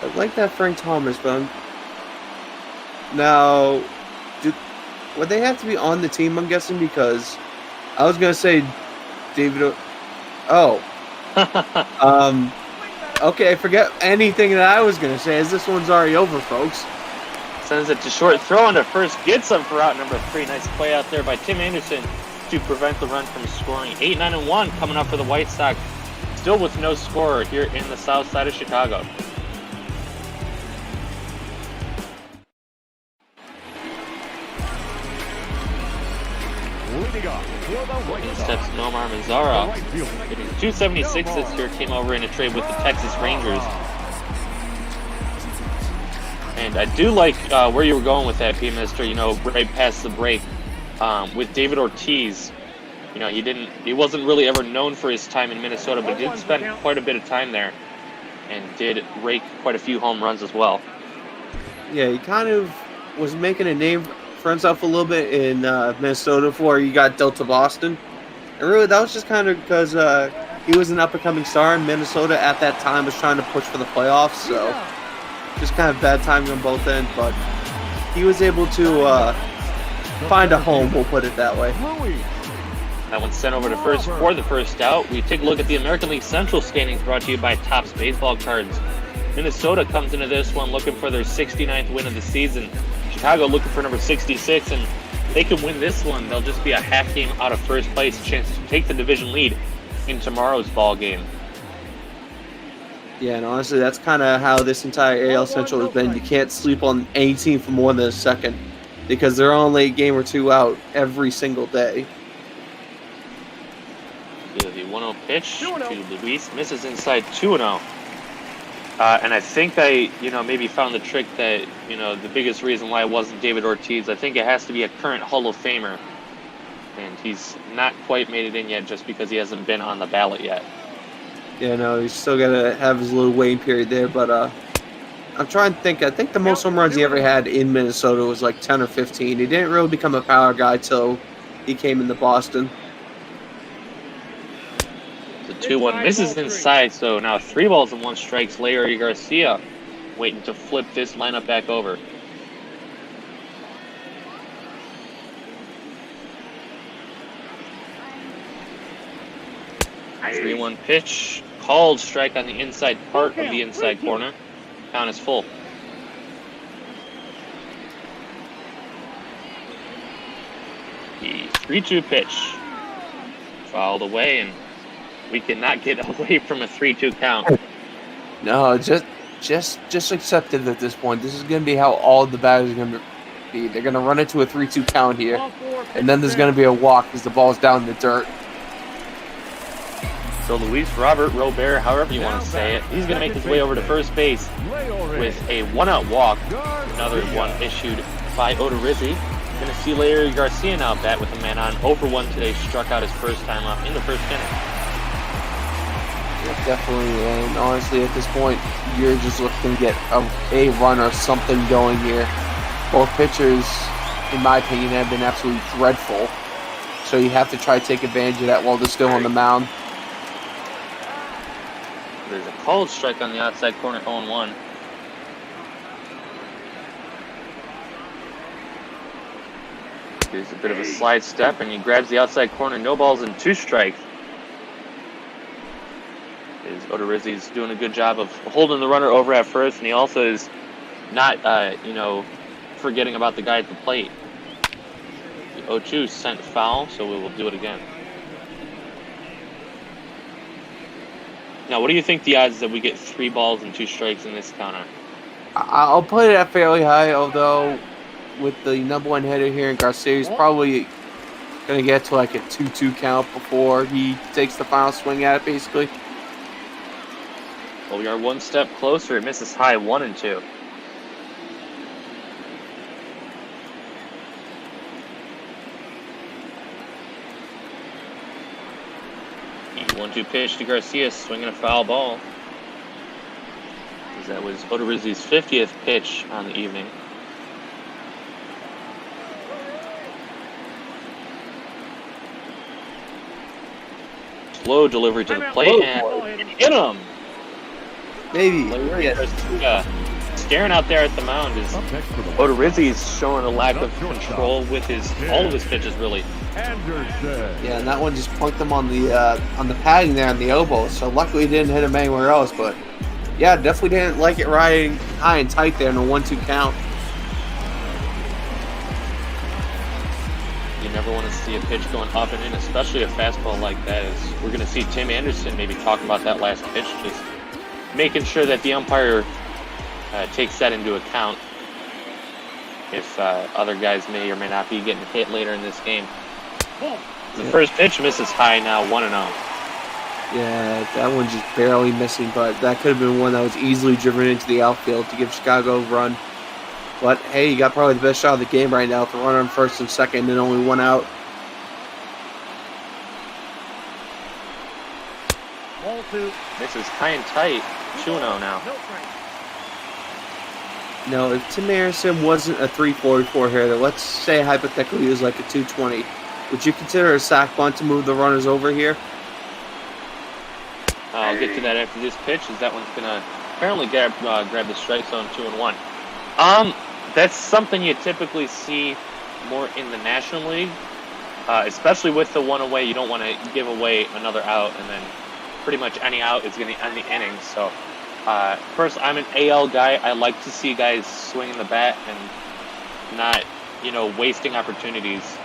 I like that Frank Thomas, but now, would they have to be on the team, I'm guessing, because I was going to say David... Okay, forget anything that I was going to say, as this one's already over, folks. Sends it to short, throw into first, gets him for out number 3. Nice play out there by Tim Anderson to prevent the run from scoring. 8-9-1 coming up for the White Sox, still with no scorer here in the south side of Chicago. In steps Nomar Mazara, hitting 276 this year, came over in a trade with the Texas Rangers. And I do like where you were going with that, P-Mister, right past the break. With David Ortiz, he wasn't really ever known for his time in Minnesota, but did spend quite a bit of time there and did rake quite a few home runs as well. Yeah, he kind of was making a name for himself a little bit in Minnesota before he got dealt to Boston. And really, that was just kind of because he was an up-and-coming star in Minnesota at that time, was trying to push for the playoffs, so just kind of bad timing on both ends, but he was able to find a home, we'll put it that way. That one's sent over to first for the first out. We take a look at the American League Central standings brought to you by Topps Baseball Cards. Minnesota comes into this one looking for their 69th win of the season. Chicago looking for number 66, and they can win this one. They'll just be a half game out of first place, a chance to take the division lead in tomorrow's ball game. Yeah, and honestly, that's kind of how this entire AL Central has been. You can't sleep on any team for more than a second because they're only a game or two out every single day. The 1-0 pitch to Luis, misses inside 2-0. And I think I, maybe found the trick that, the biggest reason why it wasn't David Ortiz. I think it has to be a current Hall of Famer. And he's not quite made it in yet just because he hasn't been on the ballot yet. Yeah, no, he's still got to have his little waiting period there. But I'm trying to think. I think the most home runs he ever had in Minnesota was like 10 or 15. He didn't really become a power guy till he came into Boston. The 2-1 misses inside, so now 3 balls and 1 strikes. Larry Garcia waiting to flip this lineup back over. A 3-1 pitch, called strike on the inside part of the inside corner. Count is full. The 3-2 pitch fouled away, and we cannot get away from a 3-2 count. No, just accept it at this point. This is going to be how all the batters are going to be. They're going to run into a 3-2 count here, and then there's going to be a walk because the ball's down in the dirt. So Luis Robert Robert, however you want to say it, he's going to make his way over to first base with a 1-out walk. Another one issued by Odorizzi. Going to see Larry Garcia now bat with a man on. 0-for-1 today, struck out his first time up in the first inning. Yeah, definitely, and honestly, at this point, you're just looking to get a run or something going here. Both pitchers, in my opinion, have been absolutely dreadful. So you have to try to take advantage of that while they're still on the mound. There's a called strike on the outside corner, 0-1. There's a bit of a slide step, and he grabs the outside corner. No balls and 2 strikes. Odorizzi's doing a good job of holding the runner over at first, and he also is not, forgetting about the guy at the plate. The 0-2 sent foul, so we will do it again. Now, what do you think the odds that we get 3 balls and 2 strikes in this counter? I'll put it at fairly high, although with the number 1 hitter here in Garcia, he's probably going to get to like a 2-2 count before he takes the final swing at it, basically. Well, we are one step closer. It misses high, 1-2. The 1-2 pitch to Garcia, swinging a foul ball. That was Odorizzi's 50th pitch on the evening. Slow delivery to the plate and hit him. Maybe. Staring out there at the mound is Odorizzi's showing a lack of control with all of his pitches, really. Yeah, and that one just punked him on the padding there on the elbow. So luckily he didn't hit him anywhere else, but yeah, definitely didn't like it riding high and tight there in a 1-2 count. You never want to see a pitch going up and in, especially a fastball like that. We're going to see Tim Anderson maybe talking about that last pitch, just making sure that the umpire takes that into account if other guys may or may not be getting hit later in this game. The first pitch misses high now, 1-0. Yeah, that one just barely missing, but that could have been one that was easily driven into the outfield to give Chicago a run. But hey, you got probably the best shot of the game right now with the runner on first and second and only 1 out. Misses high and tight, 2-0 now. No, if Tim Anderson wasn't a 344 hitter, let's say hypothetically he was like a 220, would you consider a sac bunt to move the runners over here? I'll get to that after this pitch, as that one's going to apparently grab the strike zone 2-1. That's something you typically see more in the National League, especially with the one away. You don't want to give away another out, and then pretty much any out is going to end the inning. So, first, I'm an AL guy. I like to see guys swinging the bat and not, wasting opportunities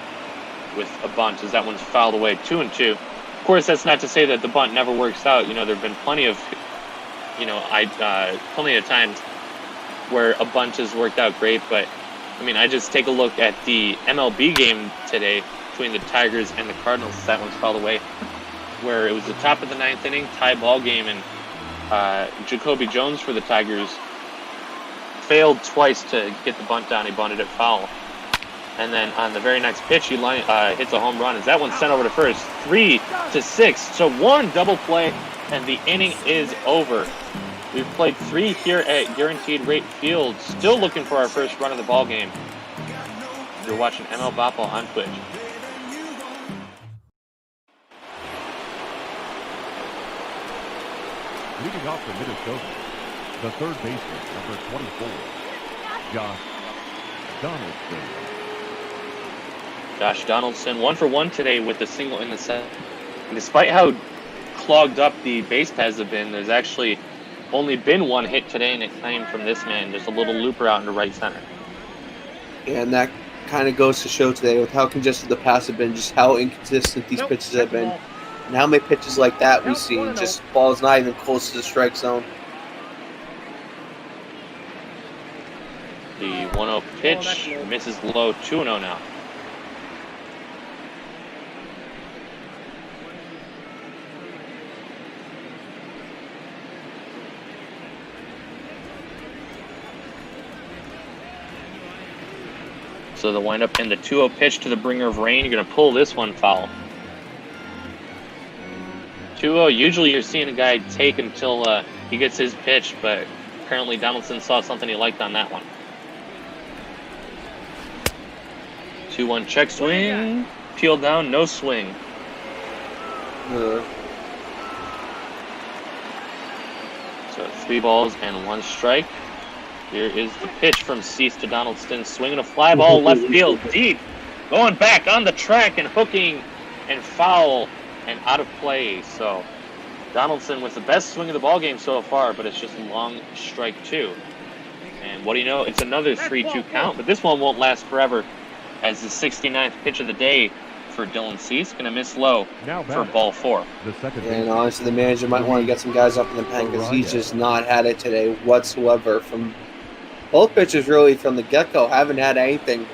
with a bunt, as that one's fouled away, 2-2. Of course, that's not to say that the bunt never works out. There have been plenty of times where a bunt has worked out great, but I just take a look at the MLB game today between the Tigers and the Cardinals. That one's fouled away, where it was the top of the 9th inning, tie ball game, and Jacoby Jones for the Tigers failed twice to get the bunt down. He bunted it foul. And then on the very next pitch, he hits a home run. As that one's sent over to first, 3-6. So 1 double play, and the inning is over. We've played 3 here at Guaranteed Rate Field. Still looking for our first run of the ball game. You're watching ML Bopple on Twitch. Leading off for Minnesota, the third baseman, number 24, Josh Donaldson. Josh Donaldson, 1 for 1 today with a single in the set. And despite how clogged up the base paths have been, there's actually only been 1 hit today, and it came from this man, just a little looper out into right center. And that kind of goes to show today with how congested the paths have been, just how inconsistent these pitches have been, and how many pitches like that we've seen, just balls not even close to the strike zone. The 1-0 pitch misses low, 2-0 now. So the windup and the 2-0 pitch to the bringer of rain. You're going to pull this one foul. 2-0, usually you're seeing a guy take until he gets his pitch, but apparently Donaldson saw something he liked on that one. 2-1 check swing, peeled down, no swing. So 3 balls and 1 strike. Here is the pitch from Cease to Donaldson, swinging a fly ball left field deep, going back on the track and hooking and foul and out of play. So Donaldson with the best swing of the ball game so far, but it's just a long strike 2. And what do you know? It's another 3-2 count, but this one won't last forever as the 69th pitch of the day for Dylan Cease. Going to miss low for ball 4. And honestly, the manager might want to get some guys up in the pen because he's just not had it today whatsoever. From both pitchers, really, from the get-go, haven't had anything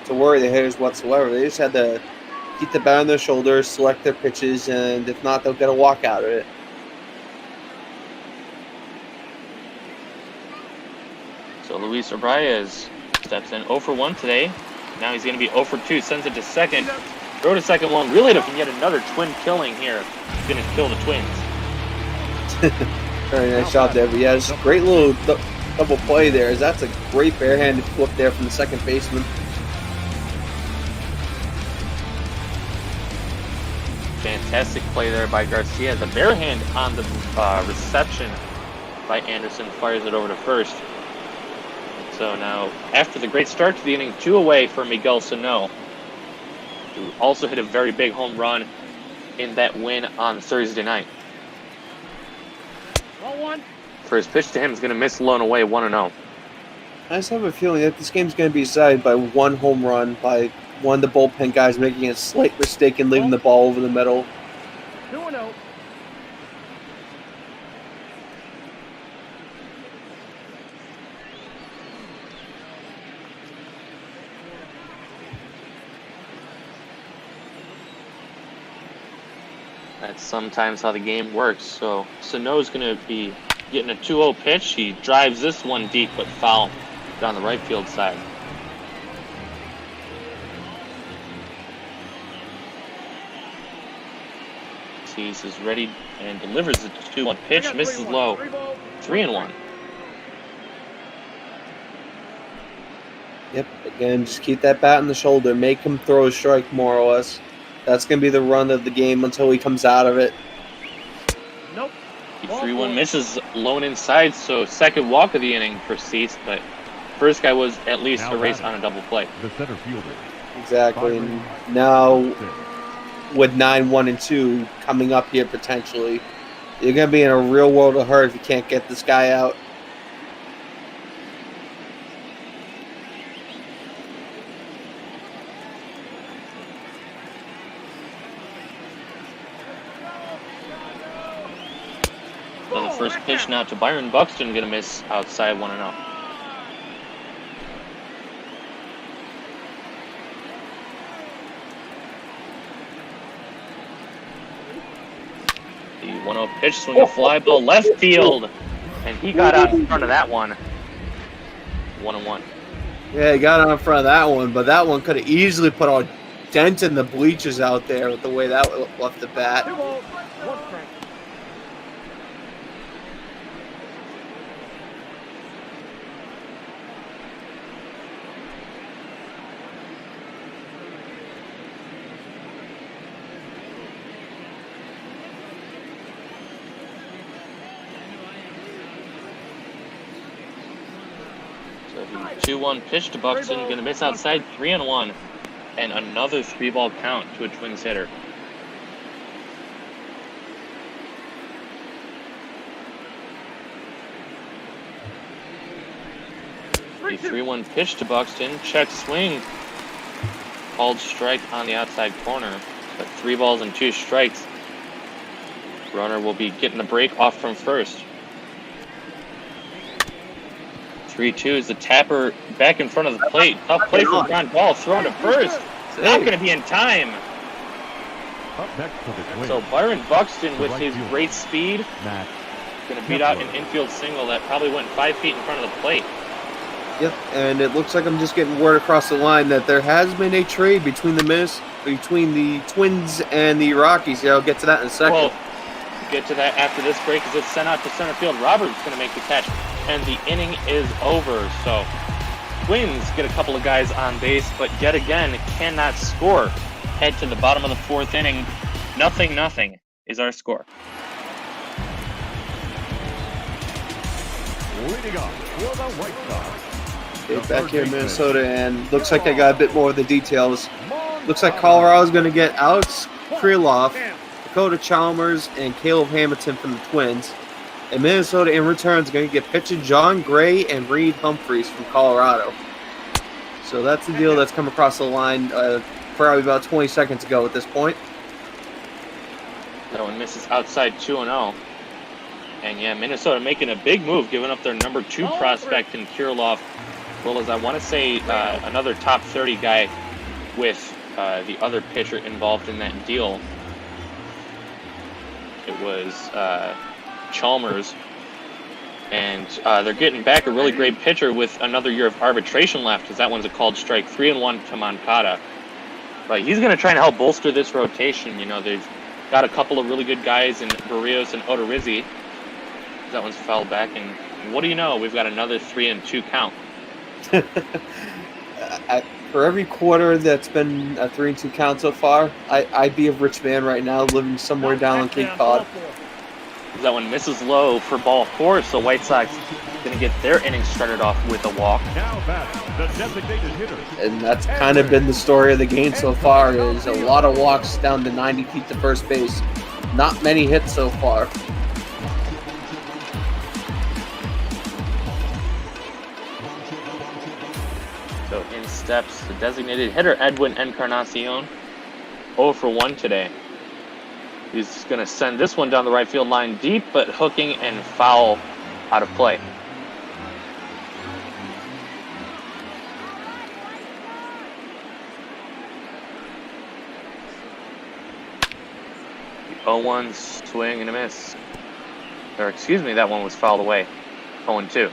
to worry the hitters whatsoever. They just had to keep the bat on their shoulders, select their pitches, and if not, they'll get a walk out of it. So Luis Arraez steps in 0 for 1 today. Now he's going to be 0 for 2. Sends it to second. Throw to second one. Really to yet another twin killing here. He's going to kill the Twins. Very nice job there. But yes, great little double play there. That's a great barehanded flip there from the second baseman. Fantastic play there by Garcia. The bare hand on the reception by Anderson fires it over to first. So now, after the great start to the inning, 2 away for Miguel Sano, who also hit a very big home run in that win on Thursday night. First pitch to him is going to miss low and away, 1-0. I just have a feeling that this game's going to be decided by one home run by one of the bullpen guys making a slight mistake and leaving the ball over the middle. 2-0. That's sometimes how the game works. So Sano's going to be getting a 2-0 pitch. He drives this one deep, but foul down the right field side. Cease is ready and delivers the 2-1 pitch. Misses low. 3-1. Yep, again, just keep that bat on the shoulder. Make him throw a strike, more or less. That's going to be the run of the game until he comes out of it. Nope. 3-1 misses low and inside, so second walk of the inning for Cease, but first guy was at least a race on a double play. The center fielder. Exactly. And now, with 9-1-2 coming up here potentially, you're going to be in a real world of hurt if you can't get this guy out. So the first pitch now to Byron Buxton, going to miss outside 1-0. The 1-0 pitch, swing a fly ball left field, and he got out in front of that one. 1-1. Yeah, he got out in front of that one, but that one could have easily put a dent in the bleachers out there with the way that left the bat. So the 2-1 pitch to Buxton, going to miss outside 3-1, and another 3-ball count to a Twins hitter. The 3-1 pitch to Buxton, check swing, called strike on the outside corner, but 3 balls and 2 strikes. Runner will be getting the break off from first. 3-2 is the tapper back in front of the plate. Tough play for ground ball, thrown to first. Not going to be in time. So Byron Buxton with his great speed going to beat out an infield single that probably went 5 feet in front of the plate. Yep, and it looks like I'm just getting word across the line that there has been a trade between the Twins and the Rockies. Yeah, I'll get to that in a second. Well, get to that after this break as it's sent out to center field. Roberts going to make the catch, and the inning is over. So Twins get a couple of guys on base, but yet again cannot score. Head to the bottom of the 4th inning. 0-0 is our score. Leading off for the White Sox. Back here in Minnesota, and looks like I got a bit more of the details. Looks like Colorado's going to get Alex Krylov, Dakota Chalmers, and Caleb Hamilton from the Twins. And Minnesota in return is going to get pitcher John Gray and Reed Humphreys from Colorado. So that's the deal that's come across the line probably about 20 seconds ago at this point. That one misses outside 2-0. And yeah, Minnesota making a big move, giving up their number 2 prospect in Kirilov. Well, as I want to say, another top 30 guy with the other pitcher involved in that deal. It was Chalmers. And they're getting back a really great pitcher with another year of arbitration left, because that one's a called strike. 3-1 to Moncada. But he's going to try and help bolster this rotation. You know, they've got a couple of really good guys in Barrios and Odorizzi. That one's fouled back, and what do you know? We've got another 3-2 count. For every quarter that's been a 3-2 count so far, I'd be a rich man right now living somewhere down on Cape Cod. That one misses low for ball 4, so White Sox going to get their innings started off with a walk. And that's kind of been the story of the game so far, is a lot of walks down to 90 feet to first base. Not many hits so far. So in steps the designated hitter Edwin Encarnacion, 0 for 1 today. He's going to send this one down the right field line deep, but hooking and foul out of play. The 0-1 swing and a miss. Or excuse me, that one was fouled away. 0-2.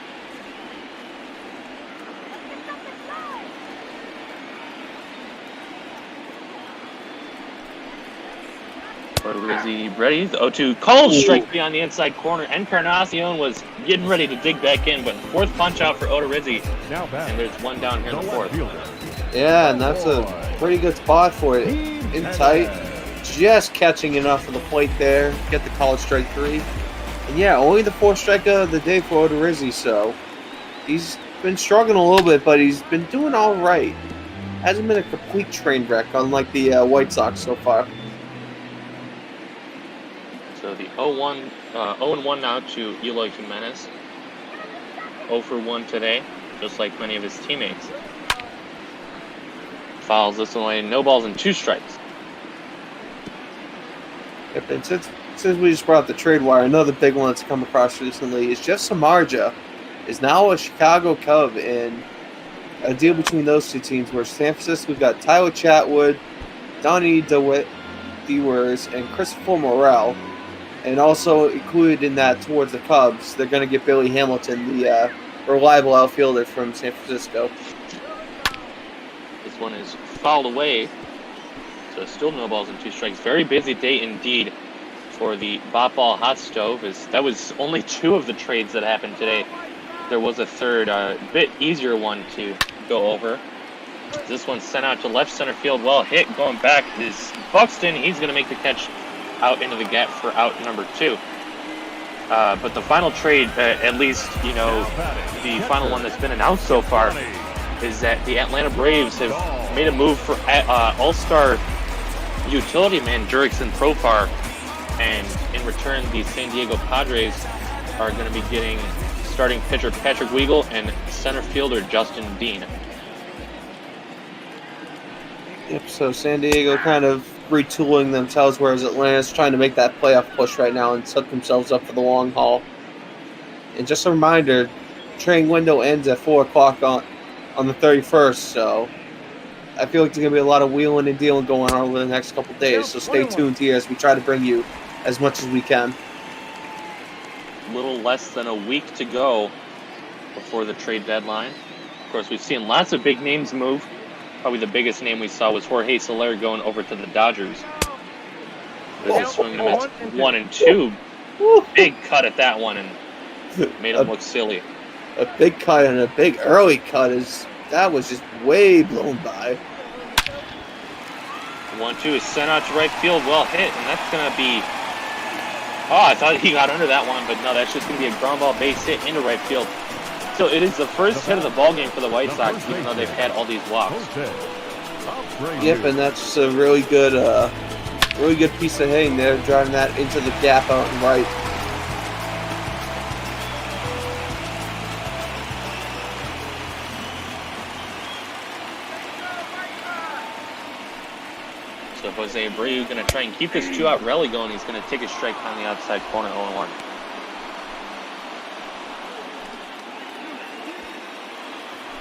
Odorizzi ready. The 0-2 called strike beyond the inside corner. Encarnacion was getting ready to dig back in, but 4th punch out for Odorizzi. And there's one down here in the 4th. Yeah, and that's a pretty good spot for it. In tight. Just catching enough for the plate there. Get the called strike 3. And yeah, only the 4th strike of the day for Odorizzi, so he's been struggling a little bit, but he's been doing all right. Hasn't been a complete train wreck, unlike the White Sox so far. So the 0-1 now to Eloy Jimenez. 0 for 1 today, just like many of his teammates. Fouls this one away, no balls and 2 strikes. Yep, and since we just brought up the trade wire, another big one that's come across recently is Jeff Samardzija is now a Chicago Cub, and a deal between those two teams where San Francisco's got Tyler Chatwood, Donnie DeWers, and Christopher Morel. And also included in that towards the Cubs, they're going to get Billy Hamilton, the reliable outfielder from San Francisco. This one is fouled away. So still no balls and 2 strikes. Very busy day indeed for the Bop Ball Hot Stove. That was only 2 of the trades that happened today. There was a third, bit easier one to go over. This one's sent out to left center field. Well hit. Going back is Buxton. He's going to make the catch out into the gap for out number 2. But the final trade, at least, you know, the final one that's been announced so far, is that the Atlanta Braves have made a move for all-star utility man Jurickson Profar, and in return the San Diego Padres are going to be getting starting pitcher Patrick Weigel and center fielder Justin Dean. Yep, so San Diego kind of retooling themselves, whereas Atlanta's trying to make that playoff push right now and set themselves up for the long haul. And just a reminder, trading window ends at 4 o'clock on the 31st, so I feel like there's going to be a lot of wheeling and dealing going on over the next couple days, so stay tuned here as we try to bring you as much as we can. Little less than a week to go before the trade deadline. Of course, we've seen lots of big names move. Probably the biggest name we saw was Jorge Soler going over to the Dodgers. There's a swing and a miss. 1-2. Big cut at that one and made him look silly. A big cut and a big early cut that was just way blown by. 1-2 is sent out to right field, well hit, and that's going to be... Oh, I thought he got under that one, but no, that's just going to be a ground ball base hit into right field. So it is the first hit of the ballgame for the White Sox, even though they've had all these walks. Yep, and that's just a really good piece of hitting there, driving that into the gap out and right. away. Breu going to try and keep this 2-out rally going. He's going to take a strike on the outside corner, 0-1.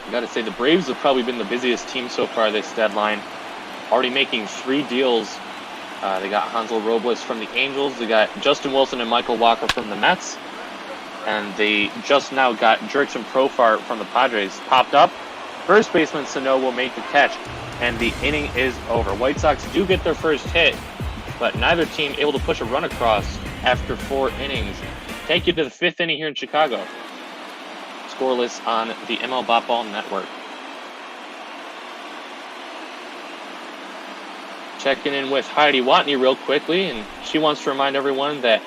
I got to say, the Braves have probably been the busiest team so far this deadline. Already making 3 deals. They got Hansel Robles from the Angels. They got Justin Wilson and Michael Walker from the Mets. And they just now got Jurickson Profar from the Padres popped up. First baseman Sano will make the catch, and the inning is over. White Sox do get their first hit, but neither team able to push a run across after 4 innings. Take you to the 5th inning here in Chicago. Scoreless on the ML Bop Ball Network. Checking in with Heidi Watney real quickly, and she wants to remind everyone that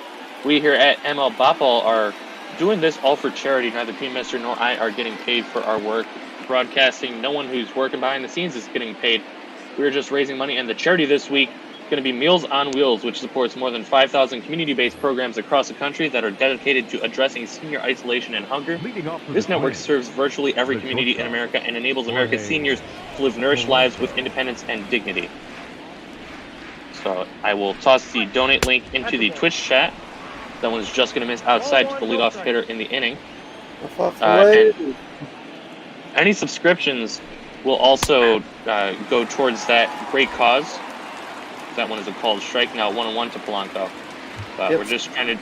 we here at ML Bop Ball are doing this all for charity. Neither P. Mister nor I are getting paid for our work. Broadcasting, no one who's working behind the scenes is getting paid. We're just raising money, and the charity this week is going to be Meals on Wheels, which supports more than 5,000 community-based programs across the country that are dedicated to addressing senior isolation and hunger. This network serves virtually every community in America and enables America's seniors to live nourished lives with independence and dignity. So I will toss the donate link into the Twitch chat. That one's just going to miss outside to the leadoff hitter in the inning. And any subscriptions will also go towards that great cause. That one is a called strike now, 1-1 to Polanco. But we're just trying to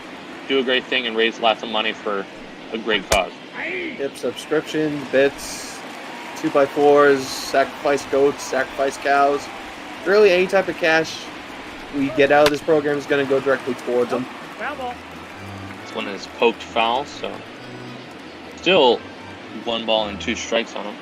do a great thing and raise lots of money for a great cause. Yep, subscriptions, bits, 2x4s, sacrifice goats, sacrifice cows. Really, any type of cash we get out of this program is going to go directly towards them. This one is poked foul, so still 1 ball and 2 strikes on him.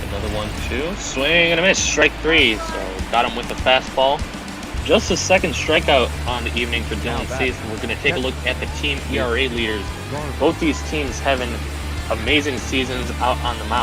Another 1-2. Swing and a miss. Strike 3. So got him with the fastball. Just the second strikeout on the evening for Dylan Cease. And we're going to take a look at the team ERA leaders. Both these teams having amazing seasons out on the mound.